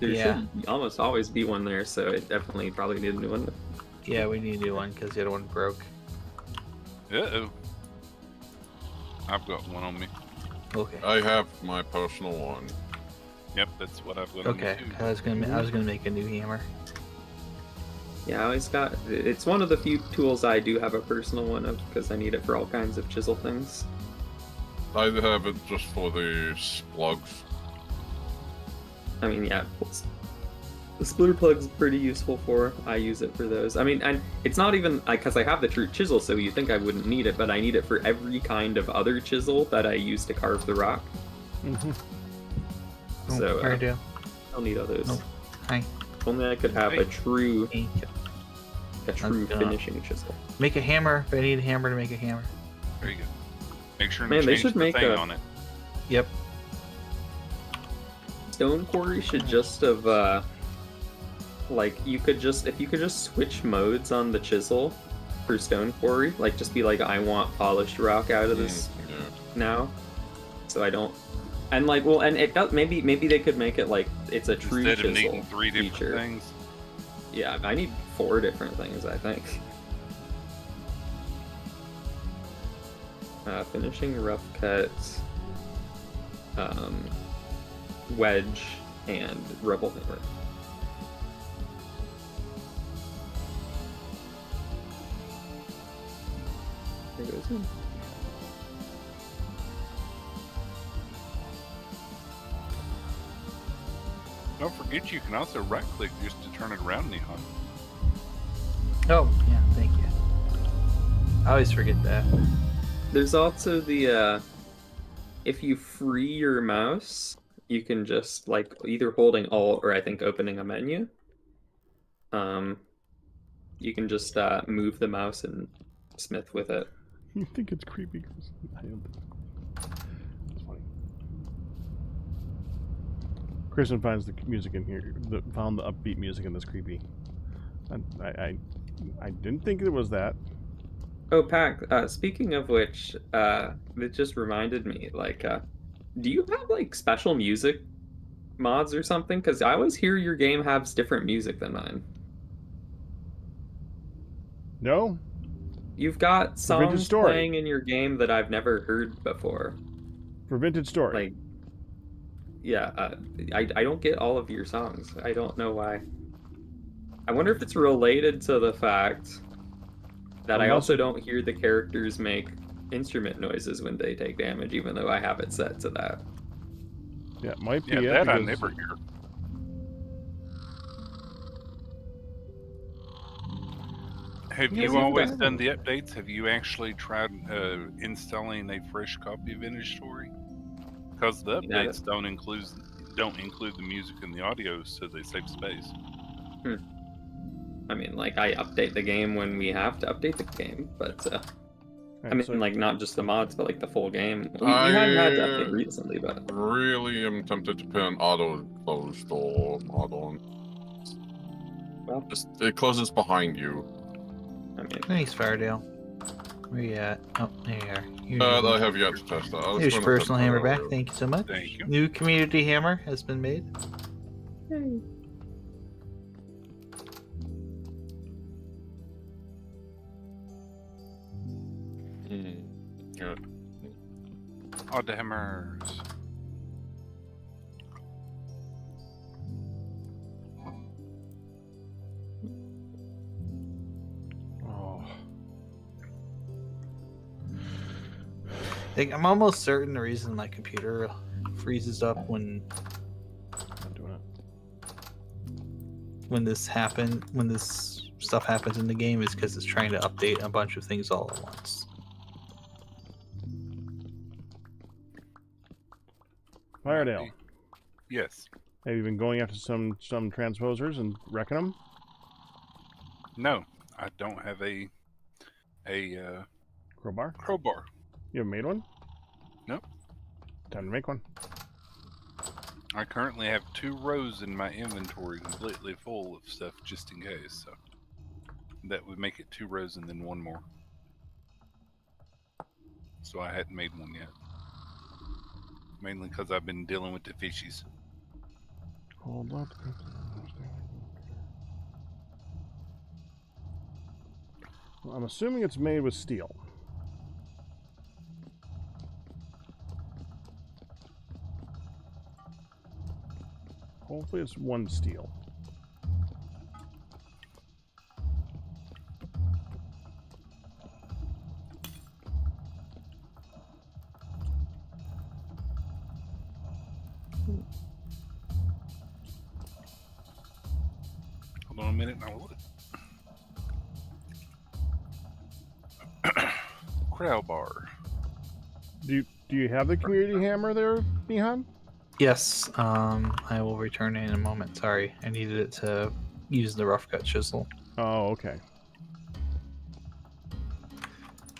almost always be one there, so it definitely probably need a new one. Yeah, we need a new one because the other one broke. Uh-oh. I've got one on me. Okay. I have my personal one. Yep, that's what I've got Okay, on me too. I was gonna make a new hammer. Yeah, I always got. It's one of the few tools I do have a personal one of because I need it for all kinds of chisel things. I have it just for the plugs. I mean, yeah, the splitter plug's pretty useful for. I use it for those. I mean, and it's not even because I have the true chisel, so you think I wouldn't need it, but I need it for every kind of other chisel that I use to carve the rock. Mm-hmm. So I do. I'll need others. Oh, hi. If only I could have a true finishing chisel. Make a hammer, but I need a hammer to make a hammer. There you go. Make sure Man, to they change should the make thing a- on it. Yep. Stone quarry should just have like you could just if you could just switch modes on the chisel for stone quarry, like just be like I want polished rock out of this now, so I don't. And like, well, and it does. Maybe they could make it like it's a true Instead of chisel needing 3 different feature. things. Yeah, I need 4 different things, I think. Finishing rough cut, wedge, and rebel hammer. There goes one. Don't forget you can also right click just to turn it around, Neon. Oh, yeah, thank you. I always forget that. There's also the if you free your mouse, you can just like either holding Alt or I think opening a menu. You can just move the mouse and smith with it. You think it's creepy? 'Cause I don't think it's funny. Kristen finds the music in here. Found the upbeat music in this creepy. I didn't think it was that. Oh, Pac, speaking of which, it just reminded me, like, do you have, like, special music mods or something? Because I always hear your game has different music than mine. No? You've got Vintage songs Story. playing in your game that I've never heard before. For Vintage Story. Like, yeah, I don't get all of your songs. I don't know why. I wonder if it's related to the fact that I also don't hear the characters make instrument noises when they take damage, even though I have it set to that. Yeah, it might be. Yeah, it that I because- never hear. Have Yeah, you we've always got- done the updates? Have you actually tried installing a fresh copy of Inventory? Because the Yeah. updates don't include the music and the audio, so they save space. I mean, like, I update the game when we have to update the game, but, I mean, so- like, not just the mods, but, like, the full game. We hadn't had to update recently, but... Really am tempted to put an auto close door mod on. Well, it closes behind you. I mean, Thanks, Fardale. Where you at? Oh, there you are. Here's I have yet to test that. I was Here's your gonna personal test that hammer back. earlier. Thank you so much. Thank you. New community hammer has been made. Good. Oh, the hammers. Oh. Like, I'm almost certain the reason my computer freezes up when Not doing it. when this stuff happens in the game is because it's trying to update a bunch of things all at once. Firedale. Yes. Have you been going after some transposers and wrecking them? No, I don't have a Crowbar? crowbar. You haven't made one? Nope. Time to make one. I currently have 2 rows in my inventory completely full of stuff just in case, so that would make it 2 rows and then 1 more. So I hadn't made one yet. Mainly because I've been dealing with the fishies. Hold up. Well, I'm assuming it's made with steel. Hopefully it's 1 steel. Hold on a minute and I'll look. Crowbar. Do you have the community hammer there, Mihan? Yes, I will return it in a moment. Sorry, I needed it to use the rough cut chisel. Oh, okay.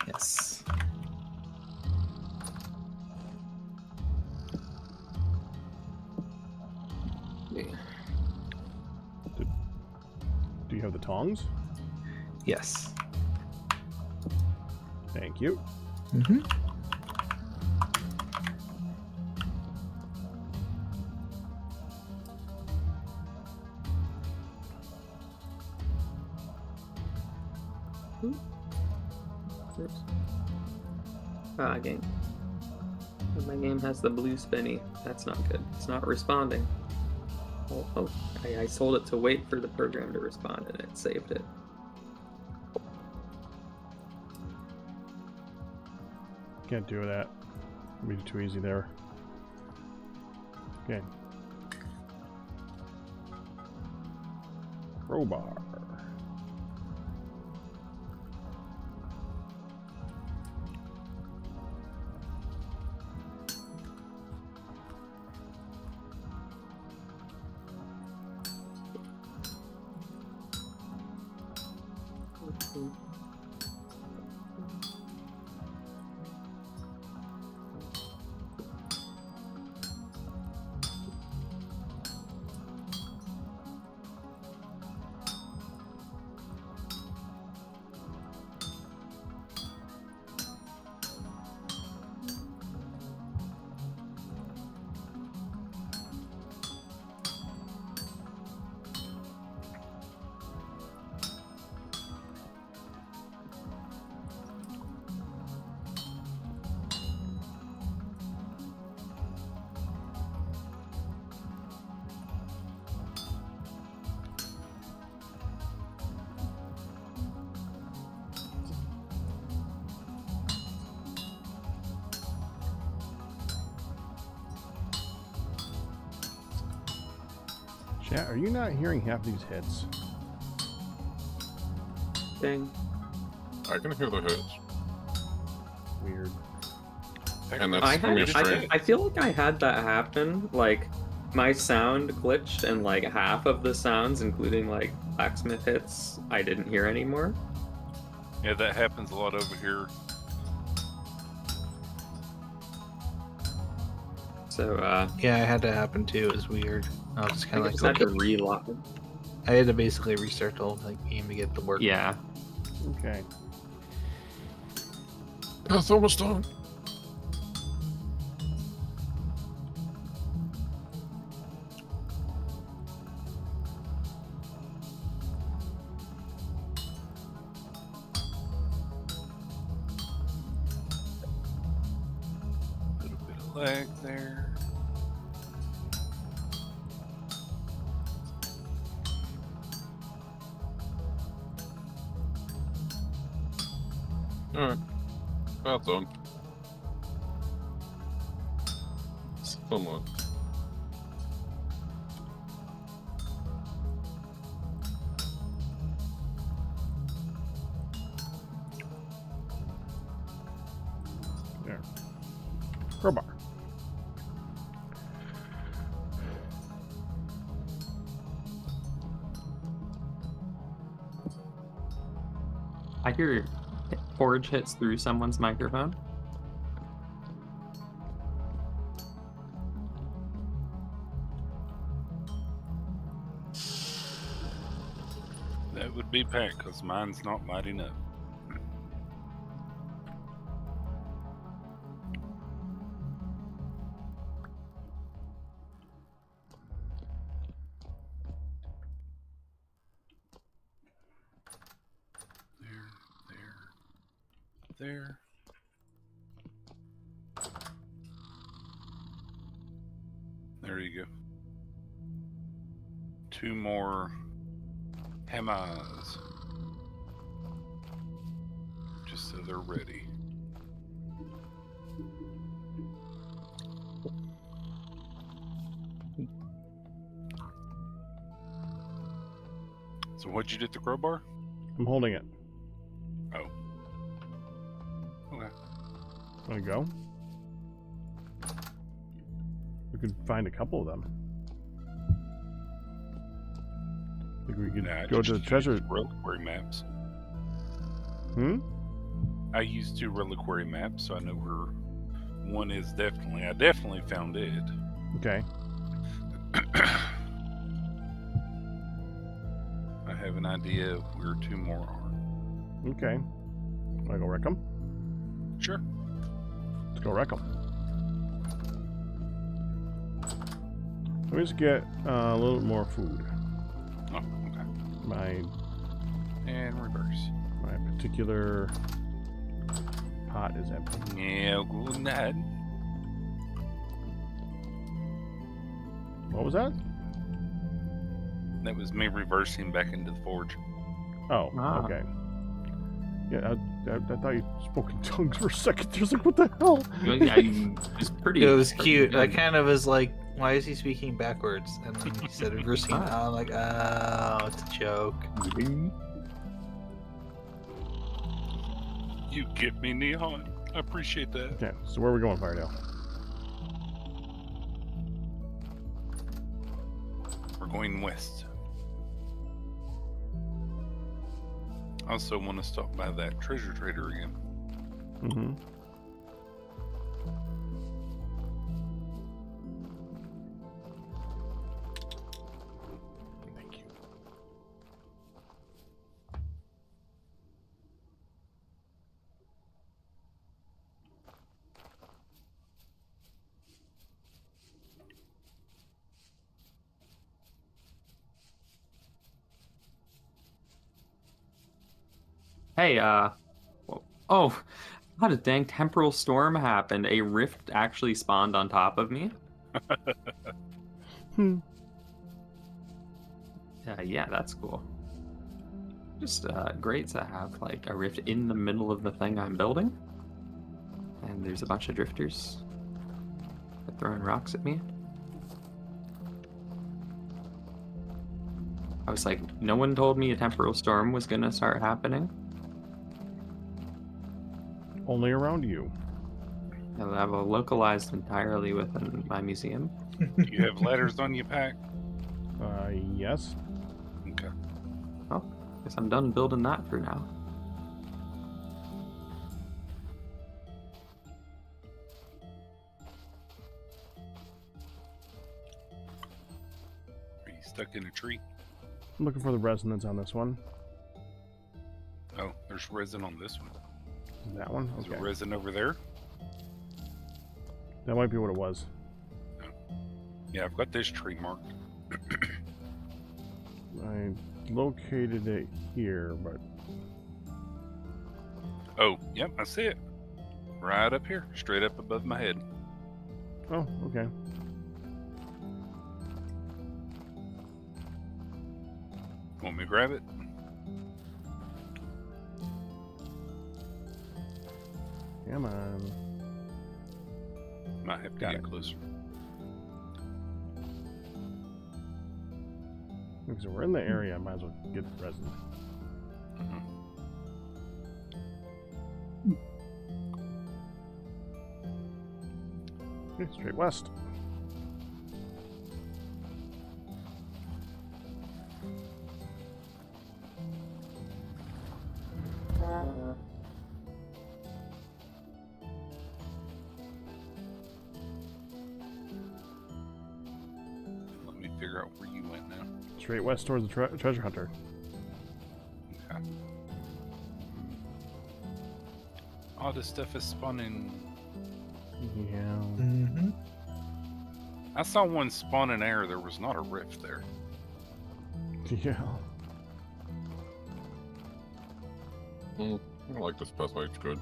Yes. Do you have the tongs? Yes. Thank you. Mm-hmm. Oops. Game. My game has the blue spinny. That's not good. It's not responding. Oh, I told it to wait for the program to respond and it saved it. Can't do that. It'd be too easy there. Okay. Crowbar. Chat, are you not hearing half these hits? Dang. I can hear the hits. Weird. And that's pretty strange. I feel like I had that happen. Like, my sound glitched and like half of the sounds, including like blacksmith hits, I didn't hear anymore. Yeah, that happens a lot over here. So, yeah, it had to happen too. It was weird. I was just kind of like, had to relock it. I had to basically restart the whole game to get it to work. Yeah. Okay. That's almost done. Little bit of lag there. Alright. About done. Somewhat. There. Crowbar. hear Forge hits through someone's microphone. That would be Pat, because mine's not lighting up. There. There you go. 2 more hammers. Just so they're ready. So what'd you do with the crowbar? I'm holding it. Oh. Okay. Want to go? We could find a couple of them. I think we could go to the treasure. Reliquary maps. Hmm? I used 2 reliquary maps, so I know where one is definitely. I definitely found it. Okay. I have an idea of where 2 more are. Okay. Want to go wreck them? Sure. Let's go wreck them. Let me just get a little bit more food. Oh, okay. And reverse. My particular pot is empty. Yeah, good night. What was that? That was me reversing back into the forge. Oh, okay. Yeah, I thought you spoke in tongues for a second. I was like, what the hell? It's pretty. It was pretty cute. good. I kind of was like, why is he speaking backwards? And then he said reversing. I'm like, oh, it's a joke. You get me, Neon. I appreciate that. Okay, so where are we going, Firedale? We're going west. I also want to stop by that treasure trader again. Mm-hmm. Thank you. Hey, oh, how did dang temporal storm happened? A rift actually spawned on top of me. Yeah, that's cool. Just great to have like a rift in the middle of the thing I'm building, and there's a bunch of drifters throwing rocks at me. I was like, no one told me a temporal storm was gonna start happening. Only around you. I have a localized entirely within my museum. Do you have letters on your pack? Yes. Okay. Oh, guess I'm done building that for now. Are you stuck in a tree? I'm looking for the resonance on this one. Oh, there's resin on this one. That one? Is Okay. there resin over there? That might be what it was. Yeah, I've got this tree marked. I located it here, but... Oh, yep, I see it. Right up here, straight up above my head. Oh, okay. Want me to grab it? Come on. Might have to Got get it. closer. So we're in the area, I might as well get resin. Okay, straight west. figure out where you went now. Straight west towards the treasure hunter. Okay. All this stuff is spawning. Yeah. Mm-hmm. I saw one spawn in air. There was not a rift there. Yeah. I like this pathway. It's good.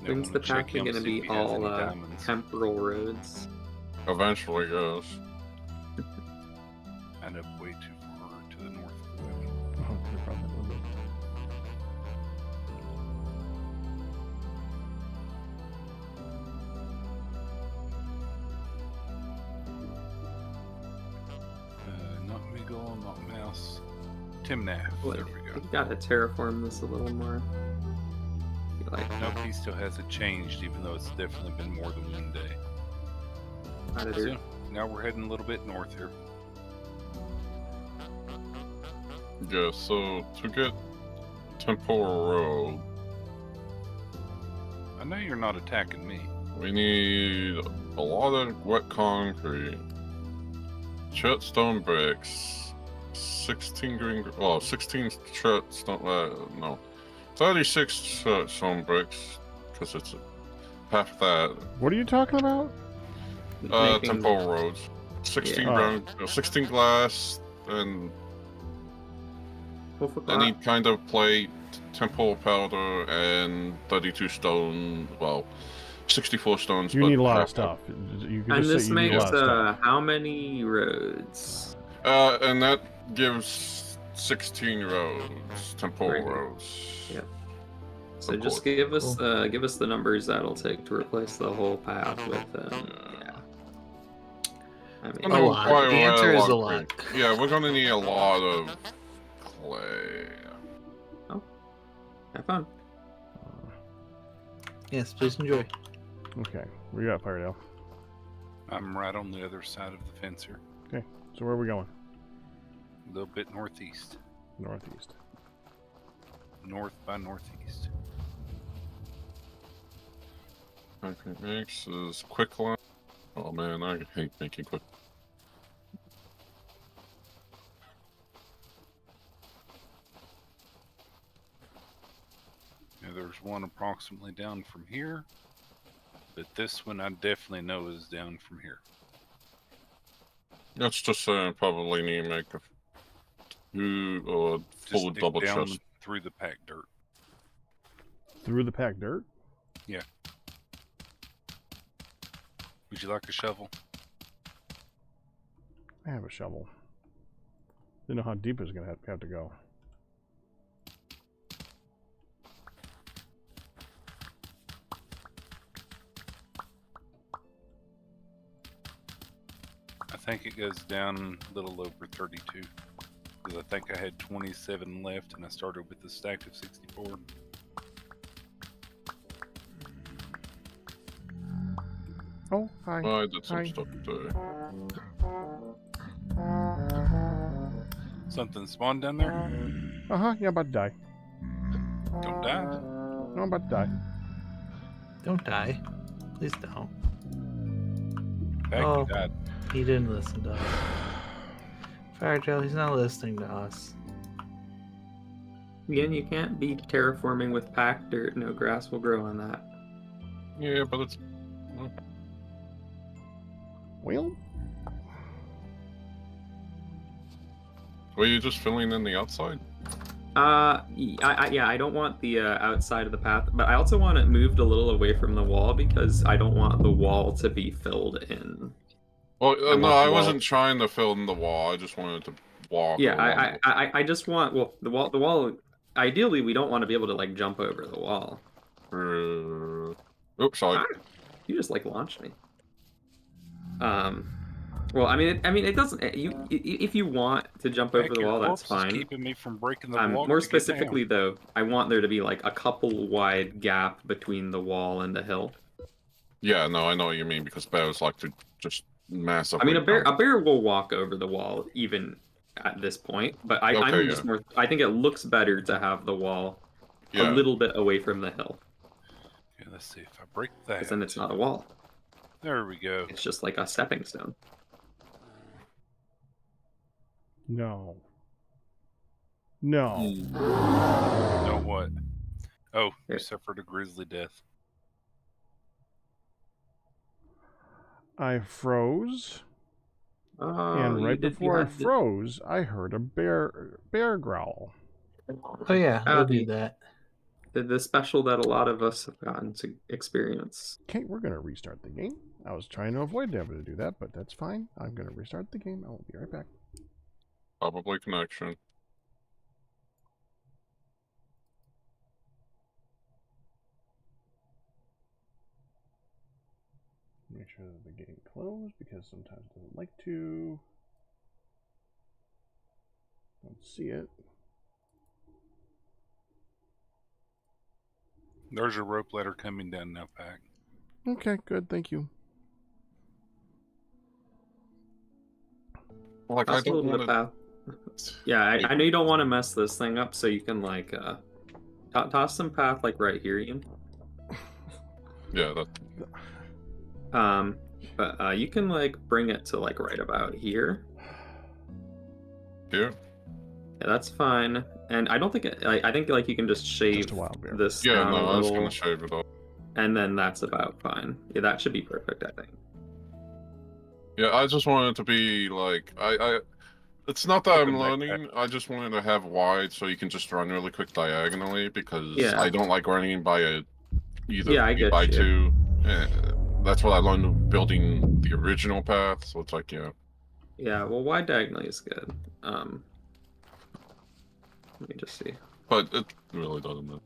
When's the path going to be all temporal roads? Eventually, yes. End up way too far to the north. Oh, you're probably a little bit. Not Miguel, not Mouse. Timnath. There we go. We've got to terraform this a little more. Nope, he still hasn't changed, even though it's definitely been more than one day. So, now we're heading a little bit north here. Yeah, so to get Temporal Road, I know you're not attacking me. we need a lot of wet concrete, chert stone bricks, 16 green, 16 chert stone, no, 36 chert stone bricks, because it's half that. What are you talking about? Temporal roads. 16 ground, 16 glass, and any kind of plate, temporal powder, and 32 stone, 64 stones. You need a lot of stuff. You can and just this say you need a makes lot of stuff. how many roads? And that gives 16 roads, temporal roads. Yep. So just give us the numbers that'll take to replace the whole path with I mean, a lot. The answer is a lot. Yeah, we're gonna need a lot of clay. Oh, have fun. Yes, please enjoy. Okay, where you at, Firedale? I'm right on the other side of the fence here. Okay, so where are we going? A little bit northeast. Northeast. North by northeast. Concrete mix is quicklime. Oh man, I hate making quick. Now there's one approximately down from here, but this one I definitely know is down from here. That's just probably need to make a full dig double down chest. through the packed dirt. Through the packed dirt? Yeah. Would you like a shovel? I have a shovel. Didn't know how deep it was gonna have to go. I think it goes down a little over 32. Because I think I had 27 left and I started with a stack of 64. Oh, hi. I did some Hi. stuff today. Something spawned down there? Uh-huh, yeah, I'm about to die. Don't die. No, I'm about to die. Don't die. Please don't. Back Oh. you died. He didn't listen to us. Firegel, he's not listening to us. Again, you can't be terraforming with packed dirt. No grass will grow on that. Yeah, but it's. Well, Were you just filling in the outside? Yeah, I don't want the outside of the path, but I also want it moved a little away from the wall because I don't want the wall to be filled in. Well, no, I wasn't trying to fill in the wall. I just wanted to walk. Yeah, I just want the wall. Ideally, we don't want to be able to like jump over the wall. Oops, sorry. You just like launched me. Well, I mean, it doesn't. If you want to jump over the wall, that's fine. Keeping me from breaking the wall. More specifically, though, I want there to be like a couple wide gap between the wall and the hill. Yeah, no, I know what you mean because bears like to just massively. I mean, a bear will walk over the wall even at this point. But I'm just more. I think it looks better to have the wall a little bit away from the hill. Okay, let's see if I break that. Because then it's not a wall. There we go. It's just like a stepping stone. No. No. No what? Oh, you suffered a grisly death. I froze. Oh, and right before I froze, I heard a bear growl. Oh yeah, I'll do that. The special that a lot of us have gotten to experience. Okay, we're gonna restart the game. I was trying to avoid having to do that, but that's fine. I'm gonna restart the game. I will be right back. Probably connection. Make sure that the game closed because sometimes it doesn't like to. Don't see it. There's your rope ladder coming down now, Pack. Okay, good. Thank you. Like, I don't want to... Yeah, I know you don't want to mess this thing up, so you can like toss some path like right here, Ian. Yeah, that. But you can like bring it to like right about here. Here. Yeah, that's fine. And I don't think I think like you can just shave this. Yeah, down no, a I was little, gonna shave it off. And then that's about fine. Yeah, that should be perfect, I think. Yeah, I just wanted to be like it's not that I'm learning. I just wanted to have wide so you can just run really quick diagonally because I don't like running by either by two. That's what I learned building the original path. So it's like Yeah, well, wide diagonally is good. Let me just see. But it really doesn't matter.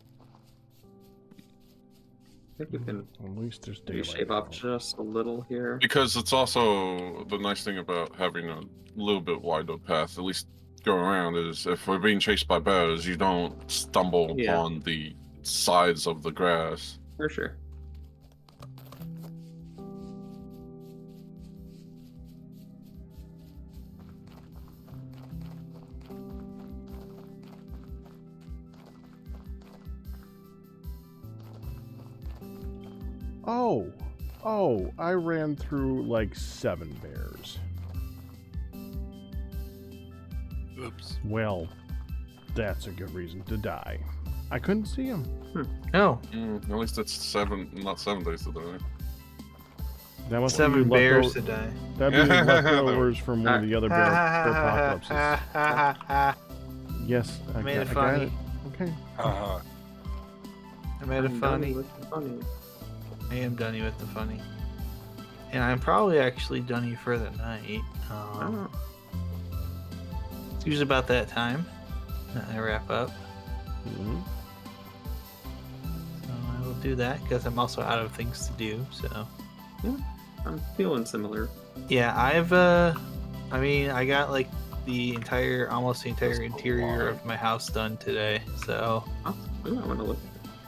I think we can at least there's daylight shave off just a little here. Because it's also the nice thing about having a little bit wider path, at least go around, is if we're being chased by bears, you don't stumble on the sides of the grass. For sure. Oh, I ran through like 7 bears. Oops. Well, that's a good reason to die. I couldn't see him. Oh. At least it's not 7 days to die. That must 7 be bears to die. That'd be leftovers from one of the other bear apocalypses. Yes, I made it got funny. it. Okay. I made it funny. I am done with the funny. And I'm probably actually done for the night. It's usually about that time that I wrap up. So I will do that because I'm also out of things to do. So yeah, I'm feeling similar. Yeah, I mean, I got like almost the entire interior of my house done today. So I want to look.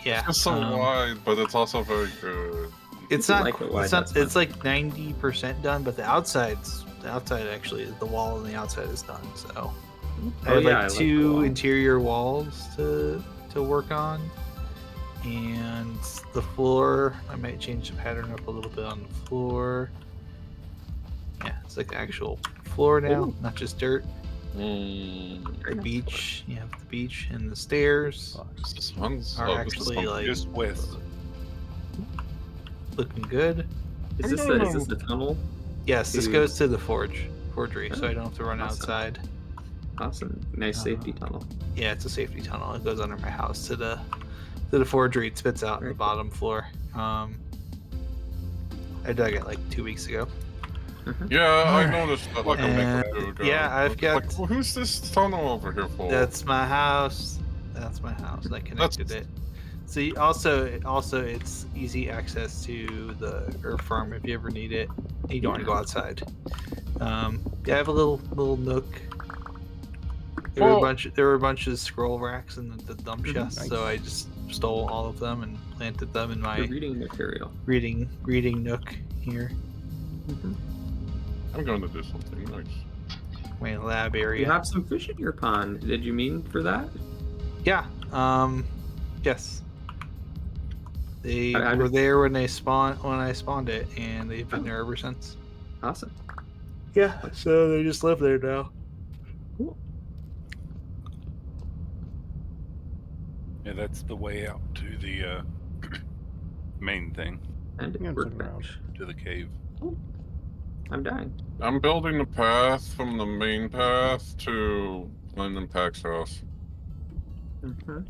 Yeah, it's so wide, but it's also very good. It's not. It's like 90% done, but the outside actually, the wall on the outside is done. So I have like 2 interior walls to work on, and the floor. I might change the pattern up a little bit on the floor. Yeah, it's like the actual floor now, not just dirt. The beach, you have the beach and the stairs are actually like just with looking good. Is this the tunnel? Yes, this goes to the forgery, so I don't have to run outside. Awesome, nice safety tunnel. Yeah, it's a safety tunnel. It goes under my house to the forgery. It spits out in the bottom floor. I dug it like 2 weeks ago. Yeah, I noticed that like a week or 2 ago. Yeah, I've got. Like, well, who's this tunnel over here for? That's my house. That's my house. I connected it. So also it's easy access to the herb farm if you ever need it. You don't want to go outside. Yeah, I have a little nook. There were a bunch of scroll racks in the dump chest, nice. So I just stole all of them and planted them in my reading material. Reading nook here. I'm going to do something nice. my lab area. You have some fish in your pond. Did you mean for that? Yeah. Yes. They were there when I spawned it, and they've been there ever since. Awesome. Yeah. So they just live there now. Cool. Yeah, that's the way out to the main thing. And workbench. To the cave. I'm dying. I'm building the path from the main path to Plantin Pack's house. Mm-hmm.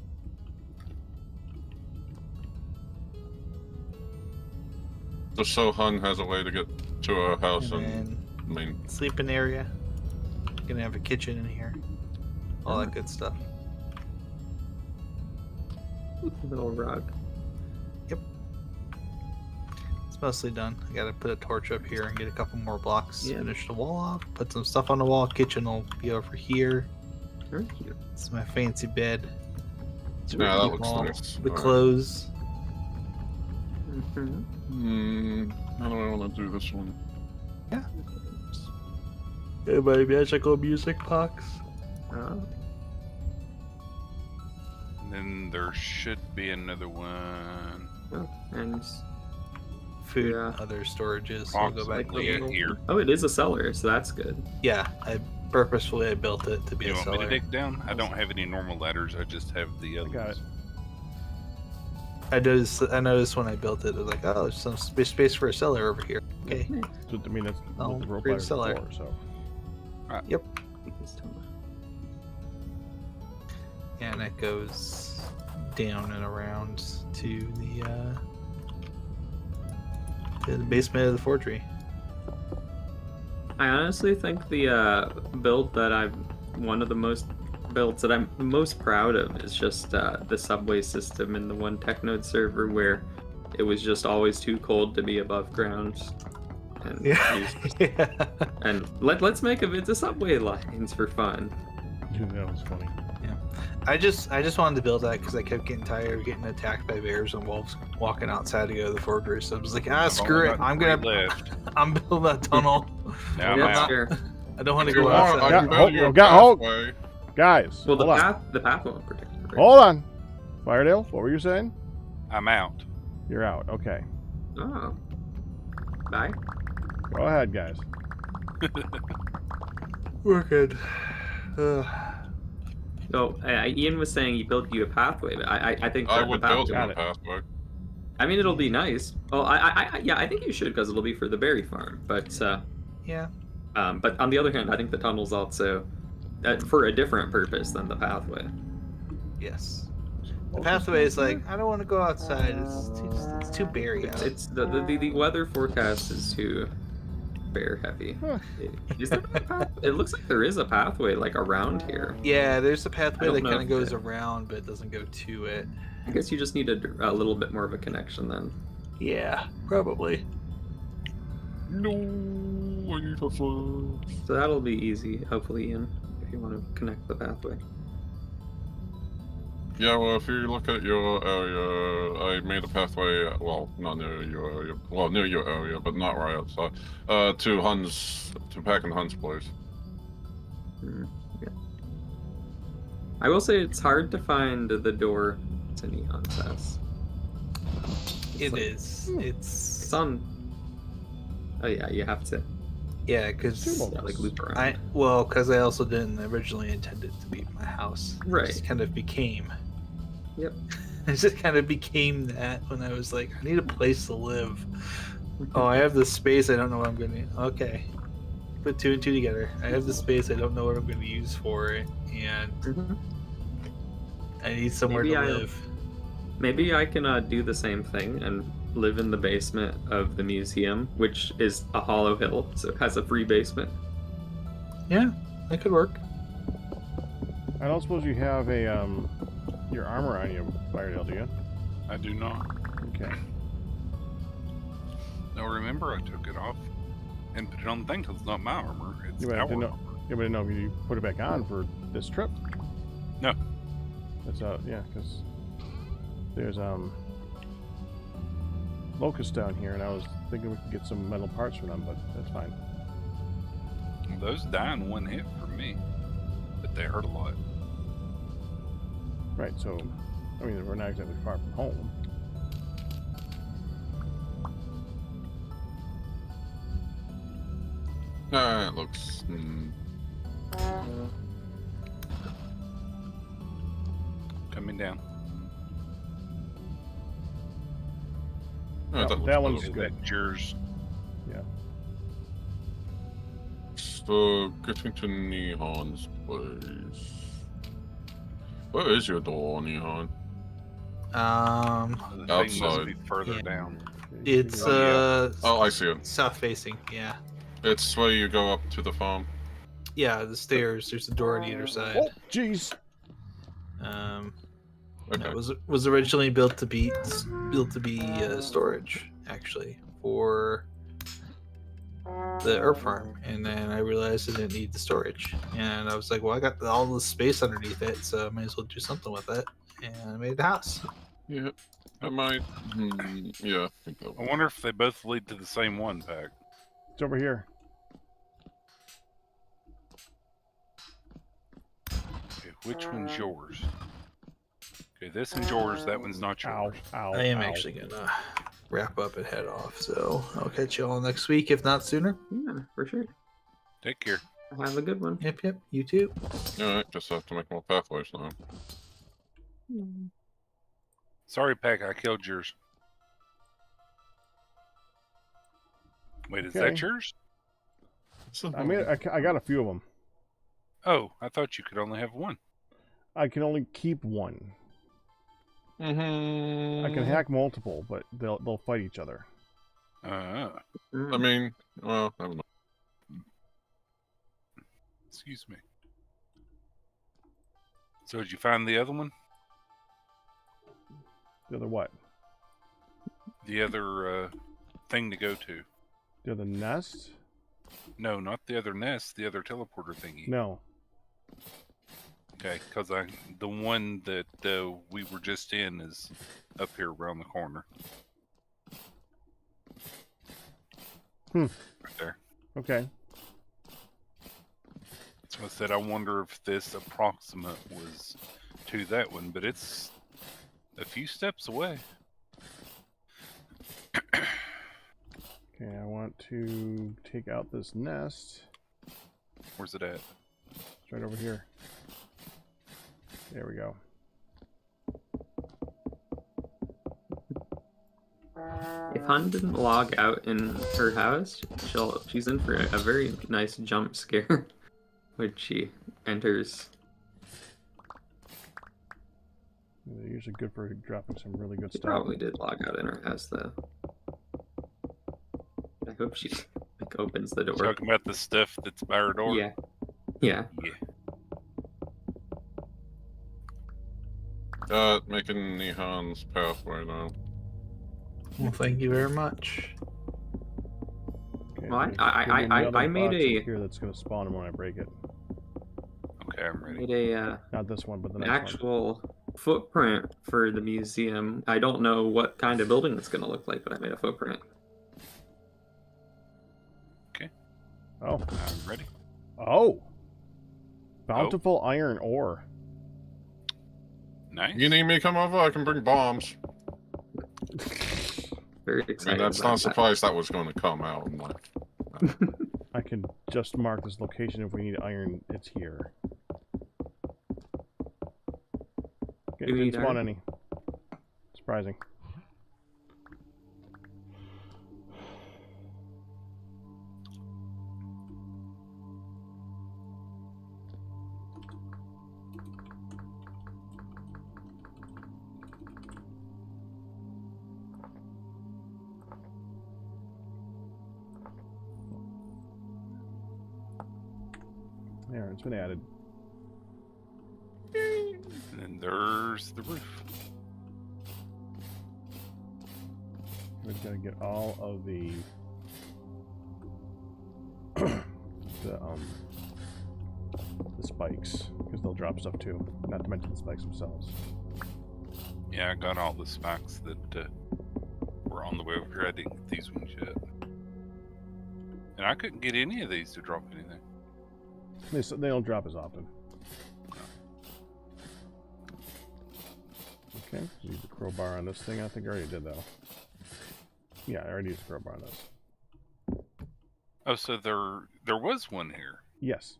Just so Hun has a way to get to a house and and main. Sleeping area. Gonna have a kitchen in here. All that good stuff. Little rug. Yep. It's mostly done. I gotta put a torch up here and get a couple more blocks. Yeah. Finish the wall off. Put some stuff on the wall. Kitchen will be over here. Very cute. It's my fancy bed. It's Yeah, where I that keep looks all nice. the Alright. clothes. How do I want to do this one? Yeah. And my magical music box. Oh. And then there should be another one. Oh, and Food, Yeah. other storages. Oh, I'll go back like later. here. Oh, it is a cellar, so that's good. Yeah, I purposefully built it to be You a want me cellar. to dig down? I don't have any normal ladders. I just have the other got ones. I noticed when I built it, it was like, oh, there's some space for a cellar over here. Okay. So, I mean, that's Oh, what the rope great ladders cellar. are for, so. Yep. And it goes down and around to the basement of the forgery. I honestly think the build that one of the most builds that I'm most proud of is just the subway system in the one TechNode server where it was just always too cold to be above ground. And Yeah. and let's make of it the subway lines for fun. Yeah, that was funny. I just wanted to build that because I kept getting tired of getting attacked by bears and wolves walking outside to go to the forgery. So I was like, screw it. I'm building a tunnel. Now I'm out. Sure. I don't want to If you go want, I outside. can build you a hold. pathway. Guys, Well, hold on. the path won't protect you. Right? Hold on. Firedale, what were you saying? I'm out. You're out. Okay. Oh. Bye. Go ahead, guys. We're good. So Ian was saying he built you a pathway, but I think I that would the build pathway. him a pathway. I mean, it'll be nice. Oh, I think you should because it'll be for the berry farm. But Yeah. but on the other hand, I think the tunnel's also for a different purpose than the pathway. Yes. The pathway is like, I don't want to go outside. It's too berry out. It's the weather forecast is too bear heavy. Is there a path? It looks like there is a pathway like around here. Yeah, there's a pathway I don't that know kind of if goes it- around, but it doesn't go to it. I guess you just need a little bit more of a connection then. Yeah, probably. No, I need a phone. So that'll be easy, hopefully, Ian, if you want to connect the pathway. Yeah, well, if you look at your area, I made a pathway, well, not near your area, well, near your area, but not right outside, to Pack and Hun's place. Yeah. I will say it's hard to find the door to Neon Sass. It's on. Oh yeah, you have to. Yeah, because like loop around. because I also didn't originally intend it to be my house. Right. It just kind of became. Yep. It just kind of became that when I was like, I need a place to live. Oh, I have this space. I don't know what I'm going to. Okay. Put two and two together. I have this space. I don't know what I'm going to use for it, and I need somewhere to live. Maybe I can do the same thing and live in the basement of the museum, which is a hollow hill, so it has a free basement. Yeah, that could work. I don't suppose you have a your armor on you, Firedale, do you? I do not. Okay. Now remember, I took it off and put it on the thing because it's not my armor. It's Yeah, but I our didn't know. armor. Yeah, but I didn't know if you put it back on for this trip. No. That's yeah, because there's locusts down here, and I was thinking we could get some metal parts from them, but that's fine. Those die in one hit for me, but they hurt a lot. Right, so, I mean, we're not exactly far from home. It looks... Coming down. That one's good. That's yours. Yeah. So, getting to Nihon's place. Where is your door, Nihon? The thing must Outside. be further down. It's Oh, I see it. south facing. Yeah. It's where you go up to the farm. Yeah, the stairs. There's a door on either side. Oh, jeez. That was originally built to be storage, actually, for the herb farm, and then I realized I didn't need the storage, and I was like, well, I got all the space underneath it, so I might as well do something with it, and I made the house. Yeah, I might. Yeah, I think that. I wonder if they both lead to the same one, Pack. It's over here. Okay, which one's yours? Okay, this one's yours. That one's not yours. Ow, I am actually gonna wrap up and head off, so I'll catch you all next week, if not sooner. Yeah, for sure. Take care. Have a good one. Yep, you too. Alright, just have to make more pathways now. Sorry, Pack, I killed yours. Wait, is that yours? I mean, I got a few of them. Oh, I thought you could only have one. I can only keep one. I can hack multiple, but they'll fight each other. I mean, well, I don't know. Excuse me. So did you find the other one? The other what? The other thing to go to. The other nest? No, not the other nest. The other teleporter thingy. No. Okay, because the one that we were just in is up here around the corner. Right there. Okay. So I said I wonder if this approximate was to that one, but it's a few steps away. Okay, I want to take out this nest. Where's it at? It's right over here. There we go. If Hun didn't log out in her house, she's in for a very nice jump scare when she enters. They're usually good for dropping some really good She stuff. probably did log out in her house, though. I hope she opens the door. Talking about the stuff that's by her door? Yeah. Yeah. Making Nihon's pathway now. Well, thank you very much. Okay, Well, there's I made box a up here that's going to spawn when I break it. Okay, I'm ready. made a Not this one, but the an next actual footprint for the museum. I don't know what kind of building it's going to look like, but I made a footprint. Okay. one. Oh. I'm ready. Oh. Bountiful iron ore. Nice. You need me to come over? I can bring bombs. Very I excited. mean, that's about not surprised that was going to come out. I'm like, I can just mark this location if we need iron. It's here. Okay, Do we didn't need spawn iron? any. Surprising. There, it's been added. And then there's the roof. We're gonna get all of the the spikes because they'll drop stuff too. Not to mention the spikes themselves. Yeah, I got all the spikes that were on the way over here. I didn't get these ones yet. And I couldn't get any of these to drop anything. They don't drop as often. Okay, use the crowbar on this thing. I think I already did though. Yeah, I already used the crowbar on this. Oh, so there was one here. Yes.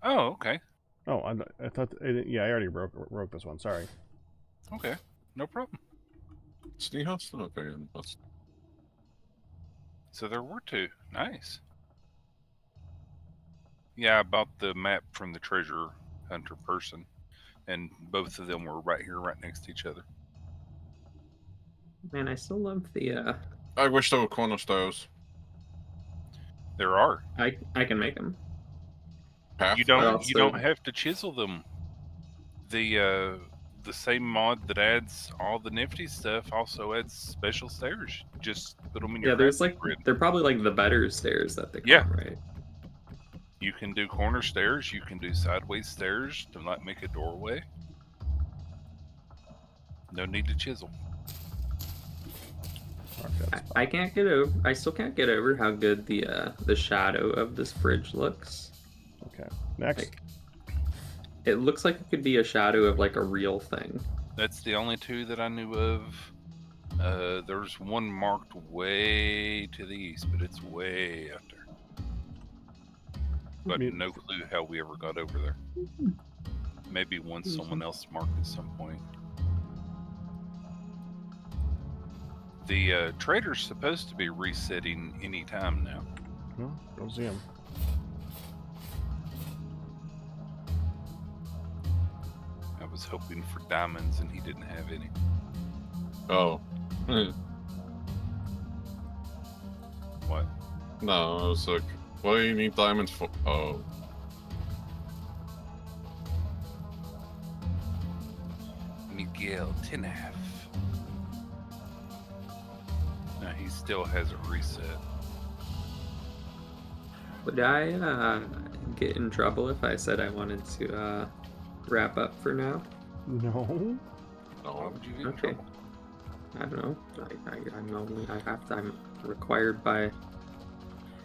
Oh, okay. Oh, I thought. Yeah, I already broke this one. Sorry. Okay, no problem. Sneehouse? Okay. So there were two. Nice. Yeah, I bought the map from the treasure hunter person, and both of them were right here, right next to each other. Man, I still love the. I wish there were corner stoves. There are. I can make them. You don't have to chisel them. The same mod that adds all the nifty stuff also adds special stairs. Just put them in your there's grid. they're probably like the better stairs that they come, right? You can do corner stairs. You can do sideways stairs to not make a doorway. No need to chisel. I can't get over. I still can't get over how good the shadow of this bridge looks. Okay, next. Like, it looks like it could be a shadow of like a real thing. That's the only two that I knew of. There's one marked way to the east, but it's way out there. But no clue how we ever got over there. Maybe once someone else marked at some point. The trader's supposed to be resetting any time now. No, don't see him. I was hoping for diamonds and he didn't have any. Oh. What? No, I was like, what do you need diamonds for? Oh. Miguel Tinaf. No, he still hasn't reset. Would I get in trouble if I said I wanted to wrap up for now? No. Why would you get in Okay. trouble? I don't know. I'm required by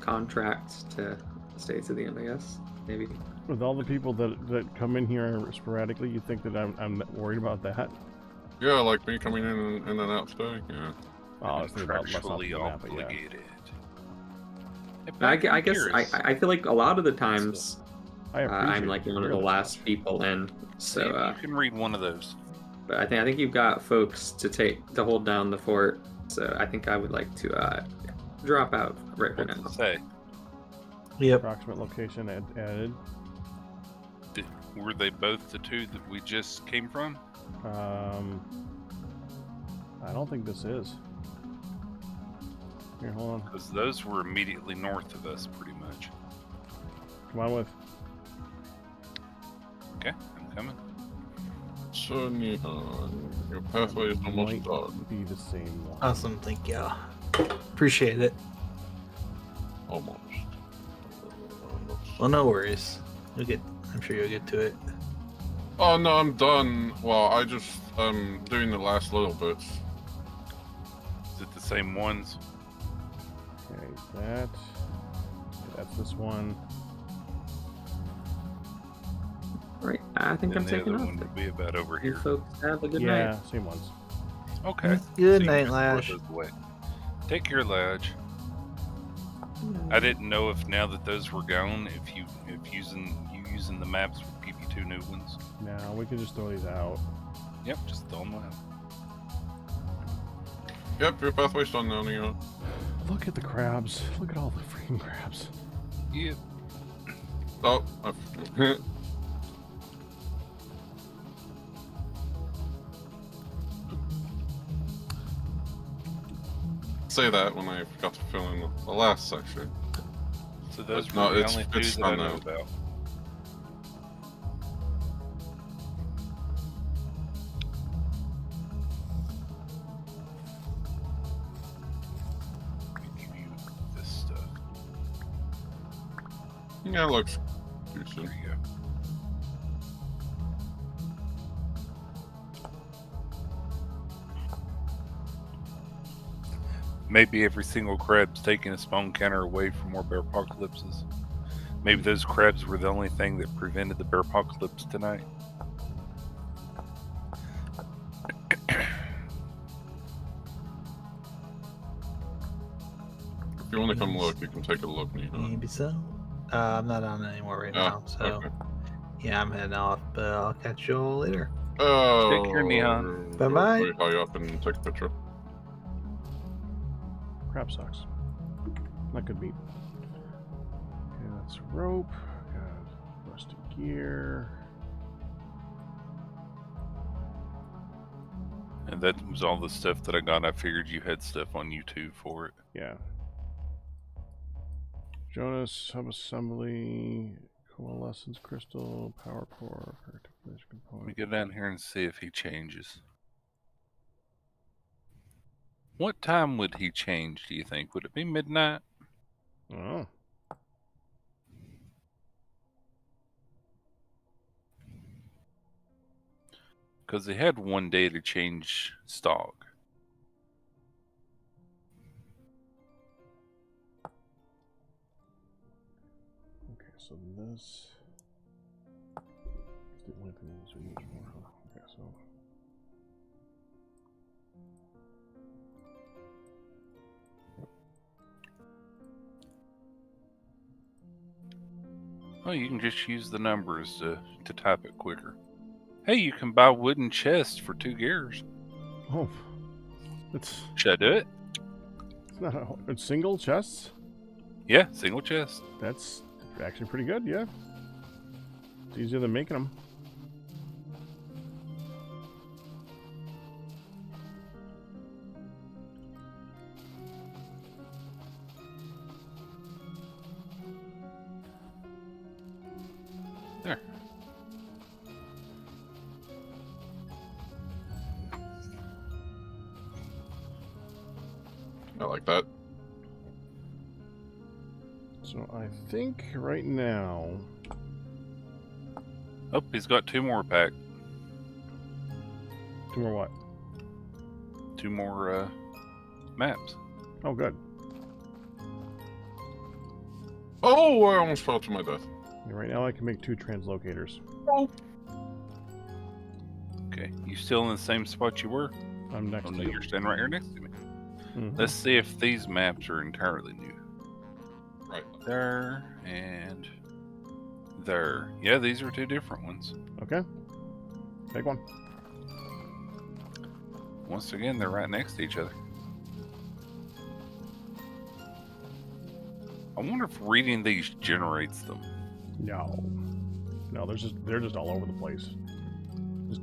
contract to stay to the end, I guess. Maybe. With all the people that come in here sporadically, you think that I'm worried about that? Yeah, like me coming in and out today. Yeah. Oh, it's about less often Contractually than that, but yeah. obligated. I guess I feel like a lot of the times I'm like one of the last much. people in, so you can read one of those. But I think you've got folks to hold down the fort, so I think I would like to drop out right for now. Say, Yep. Approximate location added. were they both the two that we just came from? I don't think this is. Here, hold on. Because those were immediately north of us, pretty much. Come on with. Okay, I'm coming. So, Nihon, your pathway is almost done. Be the same one. Awesome, thank you. Appreciate it. Almost. Well, no worries. I'm sure you'll get to it. Oh no, I'm done. Well, I'm doing the last little bits. Is it the same ones? Okay, that's this one. Right, I think I'm the taking other off. one would be about over You here. folks have a good night. Yeah, same ones. Okay. Good So you night, just Lash. throw those away. Take care, Lash. I didn't know if now that those were gone, if using the maps would give you two new ones. Now we can just throw these out. Yep, just throw them out. Yep, your pathway's done now, Nihon. Look at the crabs. Look at all the freaking crabs. Yep. Oh, say that when I forgot to fill in the last section. So those But were no, the it's only two that I done know now. about. Let me give you this stuff. Yeah, it looks decent. There you go. Maybe every single crab's taking a spawn counter away from more bear apocalypses. Maybe those crabs were the only thing that prevented the bear apocalypse tonight. If you want to come look, you can take a look. Maybe so. I'm not on anymore right now, so okay. yeah, I'm heading off. But I'll catch you all later. Oh, take care, Neon. Bye-bye. Wait, high up and take a picture. Crab sucks. Not good meat. Okay, that's rope. Got rusted gear. And that was all the stuff that I got. I figured you had stuff on YouTube for it. Yeah. Jonas, subassembly, coalescence crystal, power core, articulation component. Let me go down here and see if he changes. What time would he change, do you think? Would it be midnight? Oh. Because they had one day to change stock. Okay, so this is the only thing that we use for, huh? Okay, so oh, you can just use the numbers to type it quicker. Hey, you can buy wooden chests for 2 gears. oh, it's Should I do it? it's not it's single chests. Yeah, single chest. That's actually pretty good. Yeah, it's easier than making them. There. I like that. So I think right now. Oh, he's got 2 more packed. 2 more what? 2 more maps. Oh, good. Oh, I almost fell to my death. Yeah, right now I can make 2 translocators. Oh. Okay, you still in the same spot you were? I'm next oh, to no, you. you're standing right here next to me. Mhm. Let's see if these maps are entirely new. Right. There and there. Yeah, these are 2 different ones. Okay. Take one. Once again, they're right next to each other. I wonder if reading these generates them. No. No, they're just all over the place. Just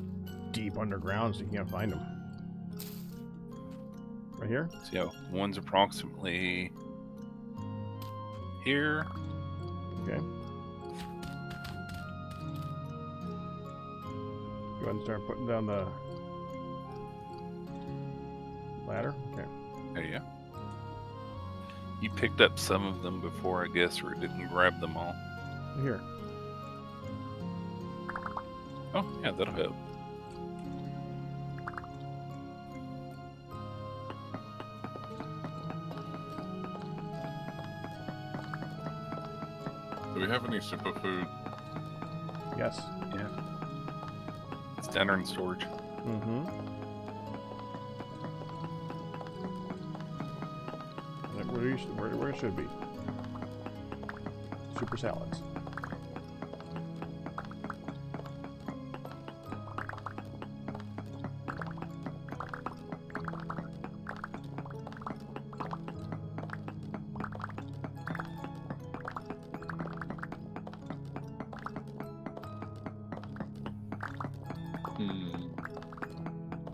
deep underground so you can't find them. Right here? See how one's approximately here. Okay. Go ahead and start putting down the ladder. Okay. There you go. You picked up some of them before, I guess, or it didn't grab them all. Here. Oh, yeah, that'll help. Do we have any superfood? Yes. Yeah. It's down there in storage. Mm-hmm. Where it should be. Super salads.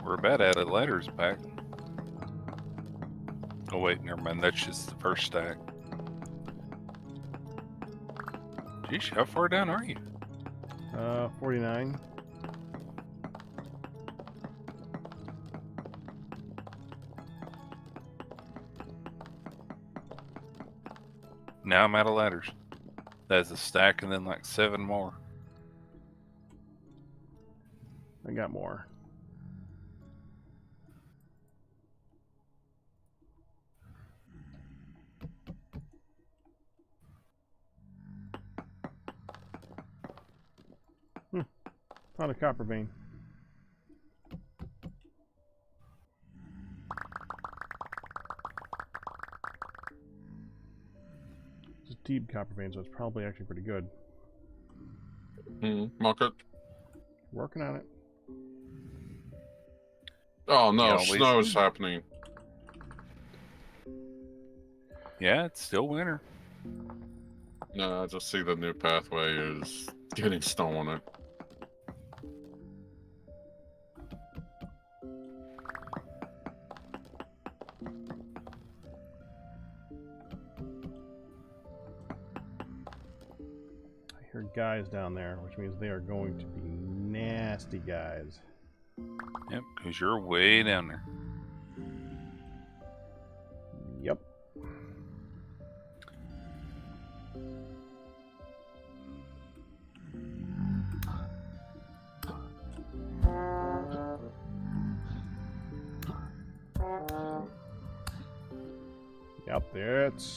We're about out of ladders back. Oh wait, never mind. That's just the first stack. Geez, how far down are you? 49. Now I'm out of ladders. That's a stack and then like 7 more. I got more. Found a copper vein. It's a deep copper vein, so it's probably actually pretty good. Market. Working on it. Oh no, Yeah, snow is happening. Yeah, it's still winter. No, I just see the new pathway is getting snow on it. I hear guys down there, which means they are going to be nasty guys. Yep, because you're way down there. Yep. Yep,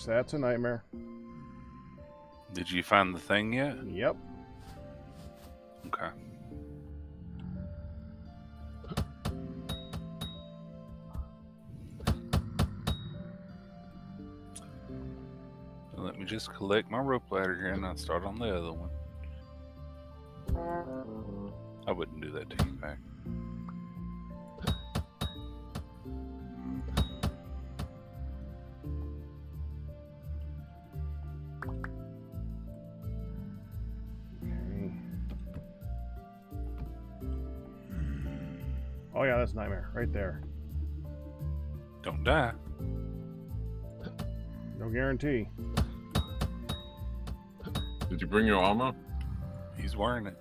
that's a nightmare. Did you find the thing yet? Yep. Okay. So let me just collect my rope ladder here and I'll start on the other one. I wouldn't do that to you, Pack. Oh yeah, that's a nightmare right there. Don't die. No guarantee. Did you bring your armor? He's wearing it.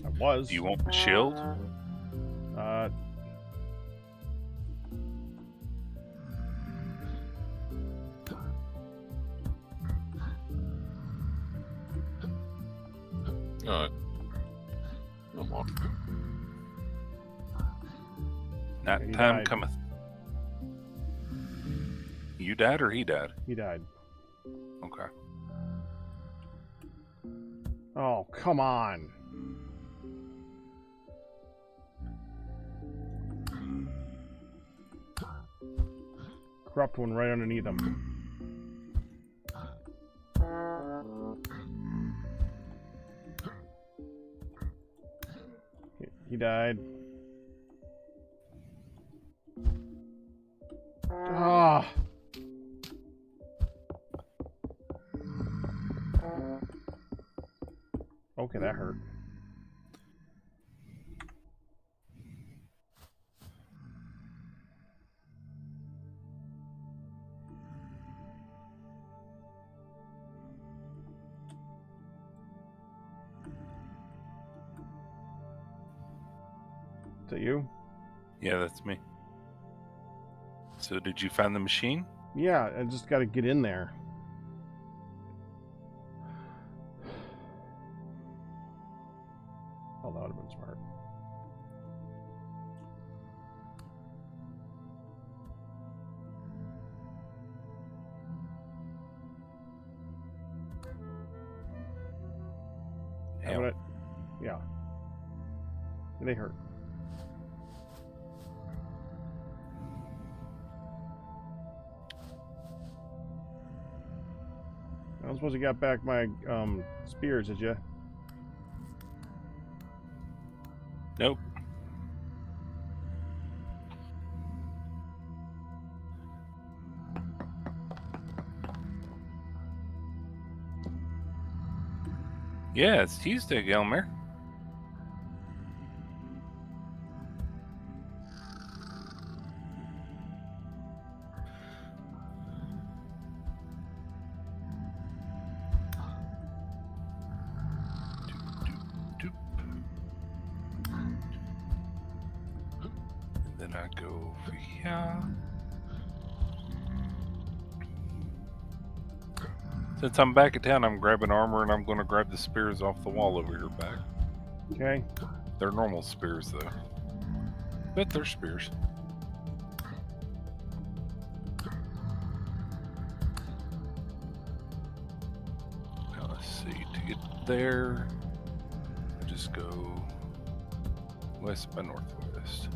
I was. Do you want the shield? Alright. No more. Not He time died. cometh. You died or he died? He died. Okay. Oh, come on. Corrupt one right underneath him. He died. Ah. Okay, that hurt. Is that you? Yeah, that's me. So did you find the machine? Yeah, I just got to get in there. Oh, that would have been smart. Yeah. But yeah. They hurt. I don't suppose you got back my spears, did you? Nope. Yeah, it's Tuesday, Gilmer. Then I go over here. Since I'm back in town, I'm grabbing armor and I'm going to grab the spears off the wall over here back. Okay. They're normal spears, though. But they're spears. Now let's see. To get there, I just go west by northwest.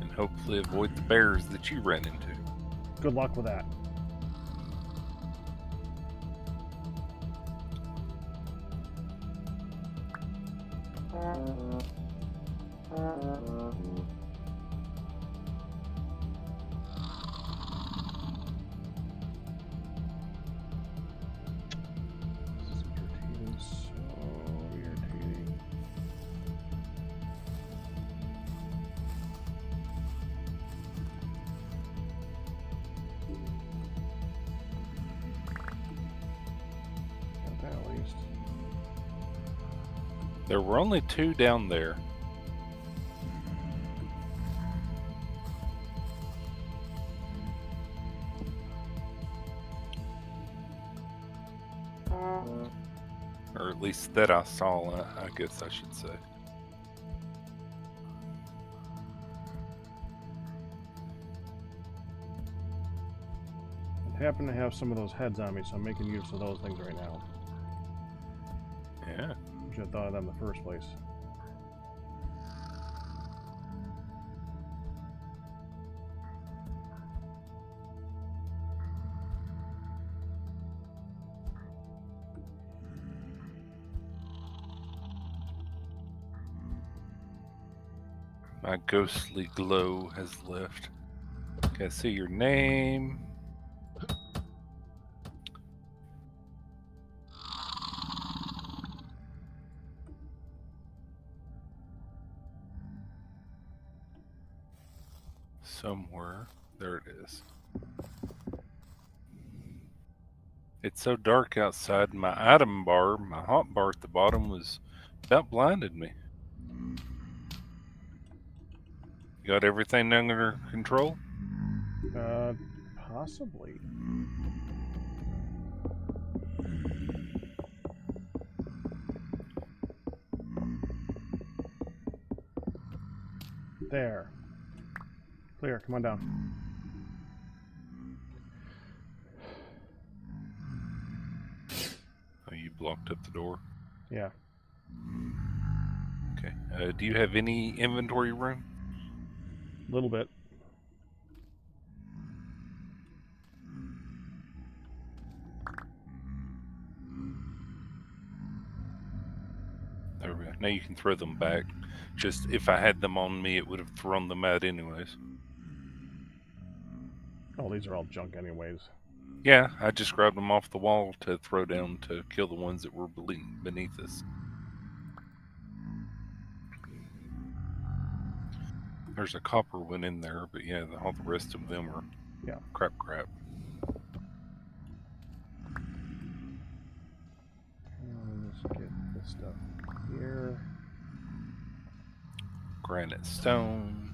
And hopefully avoid the bears that you ran into. Good luck with that. There were only 2 down there. Or at least that I saw, I guess I should say. I happen to have some of those heads on me, so I'm making use of those things right now. Yeah. Should have thought of them in the first place. My ghostly glow has left. Okay, I see your name. Somewhere. There it is. It's so dark outside, my item bar, my hot bar at the bottom was about blinded me. You got everything under control? Possibly. There. Clear, come on down. Oh, you blocked up the door? Yeah. Okay. Do you have any inventory room? A little bit. There we go. Now you can throw them back. Just if I had them on me, it would have thrown them out anyways. Oh, these are all junk anyways. Yeah, I just grabbed them off the wall to throw down to kill the ones that were beneath us. There's a copper one in there, but yeah, all the rest of them are crap. Let's get this stuff here. Granite stone.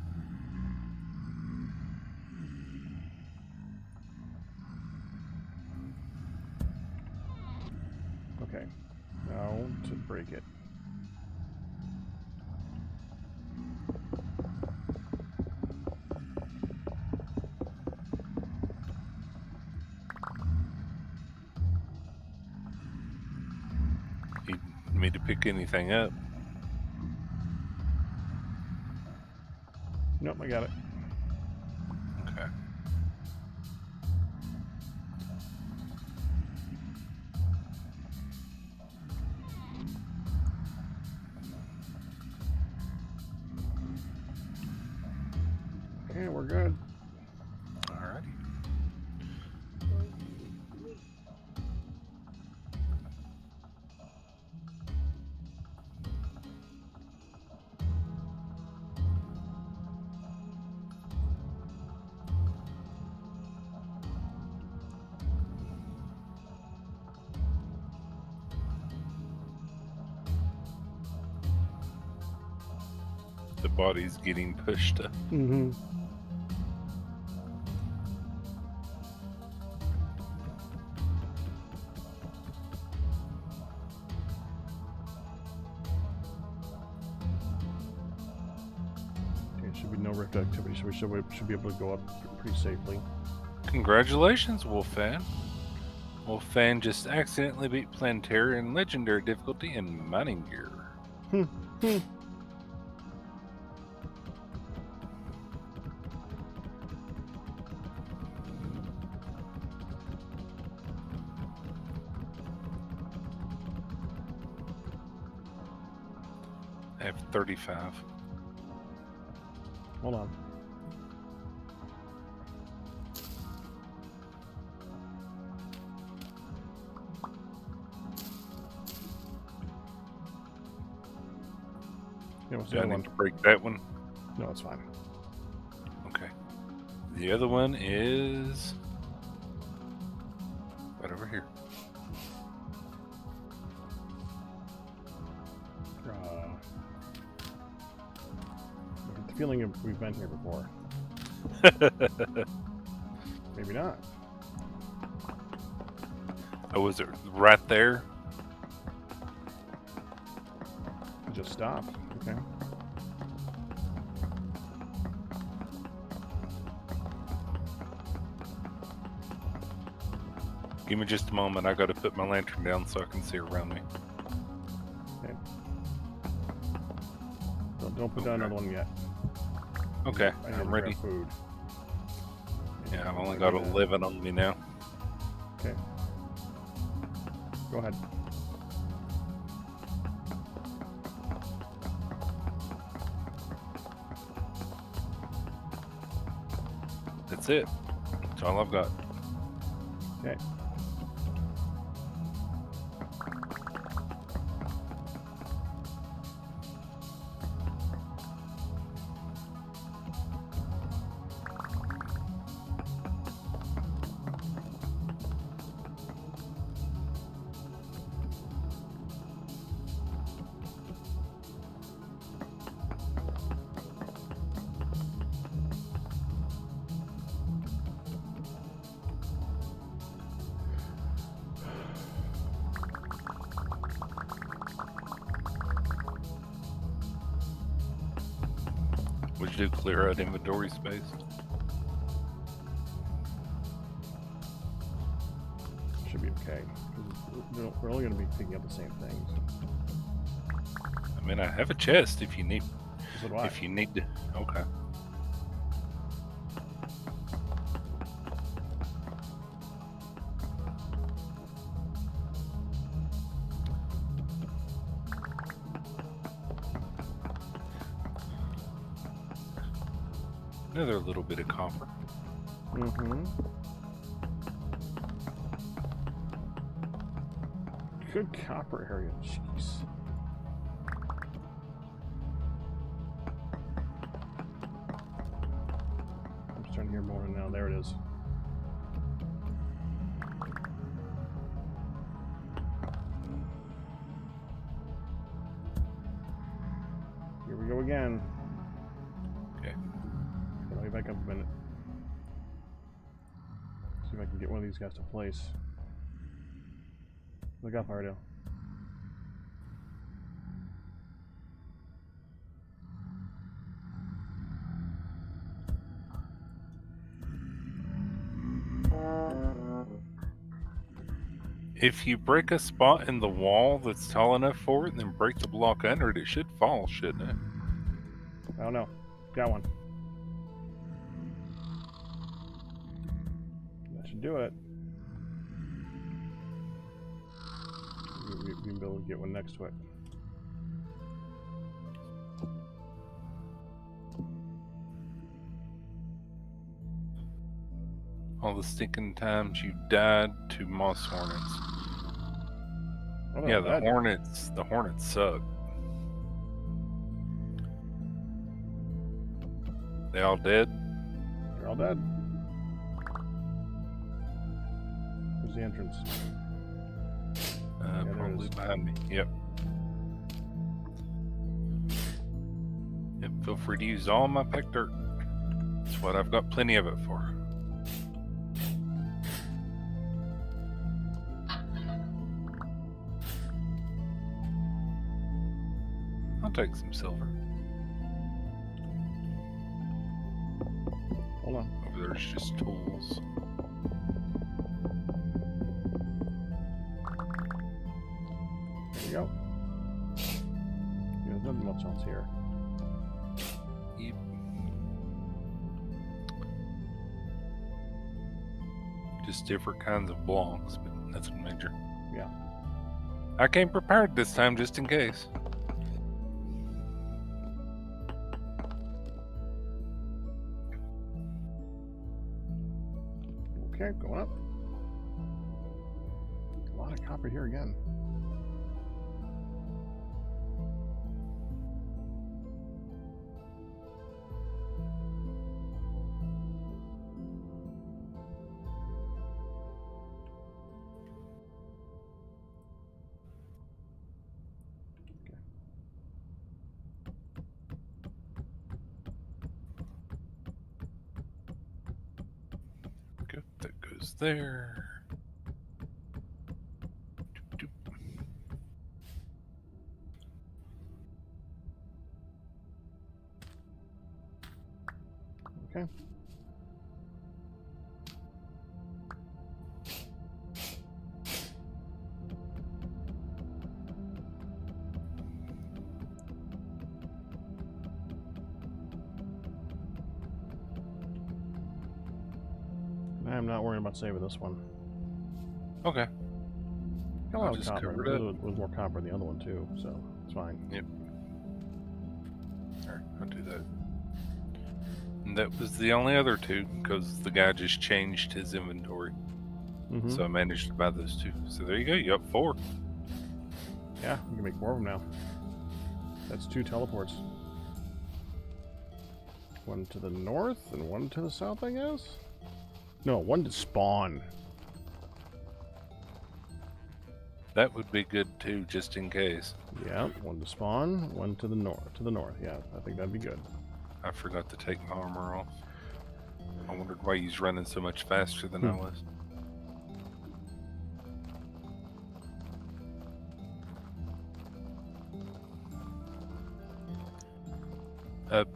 Okay, now to break it. Need me to pick anything up? Nope, I got it. Okay. Okay, we're good. Alrighty. The body's getting pushed up. no rift activity, so we should be able to go up pretty safely. Congratulations, Wolfan. Wolfan just accidentally beat Plantin in legendary difficulty in mining gear. I have 35. Hold on. Yeah, what's the Do I other need one? to break that one? No, it's fine. Okay. The other one is right over here. I get the feeling we've been here before. Maybe not. Oh, was it right there? It just stopped. Okay. Give me just a moment. I got to put my lantern down so I can see around me. Okay. Don't put down another one yet. Okay, I need to I'm grab ready. food. Yeah, I've only got 11 on me now. Okay. Go ahead. That's it. That's all I've got. Okay. Would you do clear out inventory space? Should be okay. We're only going to be picking up the same things. I mean, I have a chest if you need. So do I. If you need to. Okay. Another little bit of copper. Mm-hmm. Good copper area. Jeez. I'm starting to hear more now. There it is. Here we go again. Okay. Let me back up a minute. See if I can get one of these guys to place. Look up, Ardell. If you break a spot in the wall that's tall enough for it, and then break the block under it, it should fall, shouldn't it? I don't know. Got one. That should do it. We can be able to get one next to it. All the stinking times you died to moss hornets. Oh, Yeah, the hornets suck. They all dead? They're all dead. Where's the entrance? Yeah, Probably behind me. Yep. Yep, feel free to use all my packed dirt. That's what I've got plenty of it for. I'll take some silver. Hold on. Over there's just tools. There you go. There's nothing much else here. Yep. Just different kinds of blocks, but nothing major. Yeah. I came prepared this time just in case. Okay, going up. A lot of copper here again. Good, that goes there. Doop, doop. Okay. I'm not worrying about saving this one. Okay. Got a lot I'll of just copper. cover it It was more copper than the other one too, so it's fine. Yep. Alright, I'll do that. And that was the only other two, because the guy just changed his inventory. Mm-hmm. So I managed to buy those two. So there you go, you got 4. Yeah, we can make more of them now. That's 2 teleports. One to the north and one to the south, I guess? No, one to spawn. That would be good too, just in case. Yeah, one to spawn, one to the north. Yeah, I think that'd be good. I forgot to take my armor off. I wondered why he's running so much faster than I was.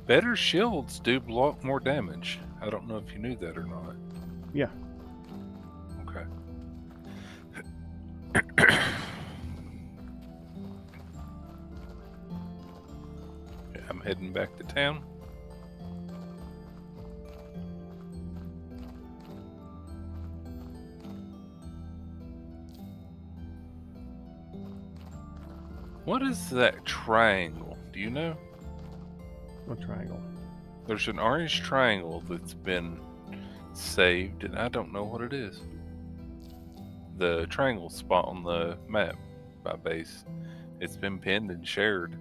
Better shields do block more damage. I don't know if you knew that or not. Yeah. Okay. Okay, I'm heading back to town. What is that triangle? Do you know? What triangle? There's an orange triangle that's been saved, and I don't know what it is. The triangle spot on the map by base. It's been pinned and shared.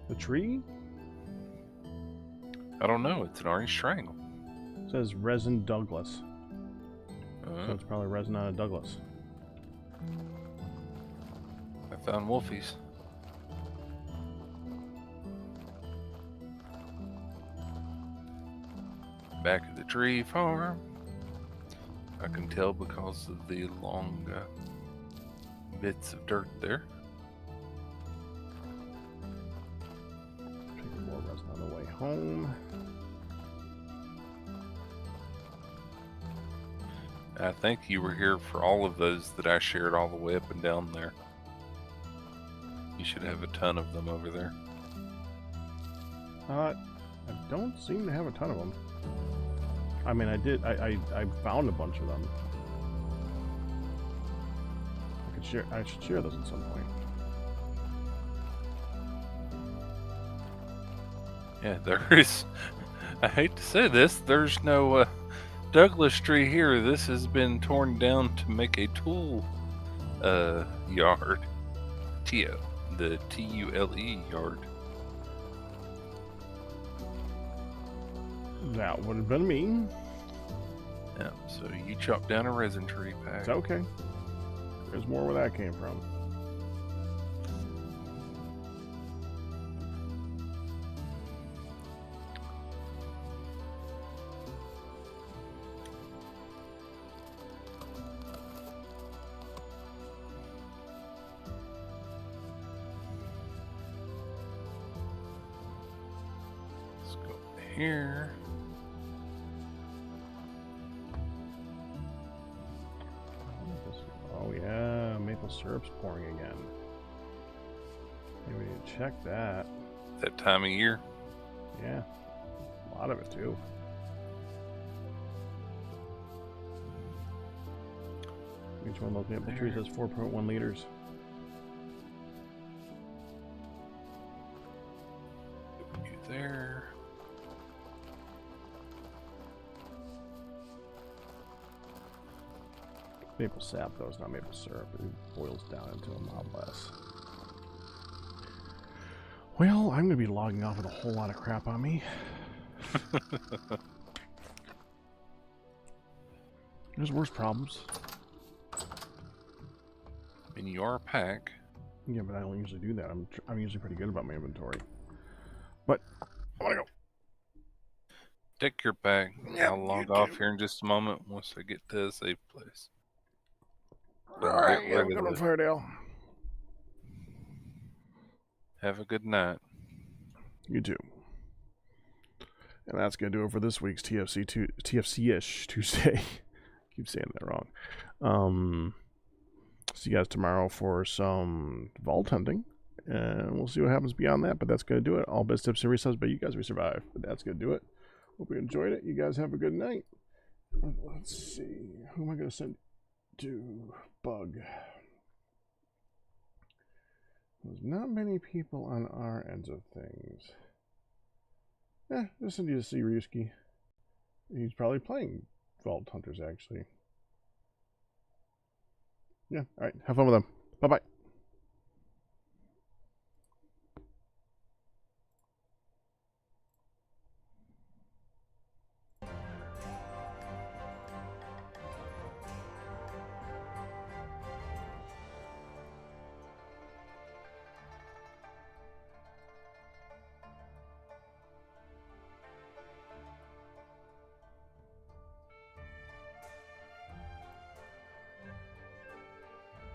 The tree? I don't know. It's an orange triangle. It says resin Douglas. So it's probably resin out of Douglas. I found wolfies. Back at the tree farm. I can tell because of the long bits of dirt there. Taking more resin on the way home. I think you were here for all of those that I shared all the way up and down there. You should have a ton of them over there. I don't seem to have a ton of them. I mean, I did. I found a bunch of them. I should share those at some point. Yeah, there is. I hate to say this. There's no Douglas tree here. This has been torn down to make a tool yard. The TULE yard. That would have been me. Yeah, so you chopped down a resin tree pack. It's okay. There's more where that came from. here. Oh yeah, maple syrup's pouring again. Maybe we need to check that. That time of year. Yeah, a lot of it too. Each one of those maple trees has 4.1 liters. You there. Maple sap, though, is not maple syrup. It boils down into a lot less. Well, I'm going to be logging off with a whole lot of crap on me. There's worse problems. And you are a pack. Yeah, but I don't usually do that. I'm usually pretty good about my inventory. But I want to go. Take your pack. Yep, I'll log off here in just a moment once I get to a safe place. Alright, yeah, I'm going to Firedale. Have a good night. You too. And that's going to do it for this week's TFCish Tuesday. Keep saying that wrong. See you guys tomorrow for some vault hunting. And we'll see what happens beyond that. But that's going to do it. All best tips and resubs, but you guys, we survive. But that's going to do it. Hope you enjoyed it. You guys have a good night. Let's see. Who am I going to send to Bug? There's not many people on our ends of things. Just send you to see Ryuski. He's probably playing Vault Hunters, actually. Yeah, alright. Have fun with them. Bye-bye.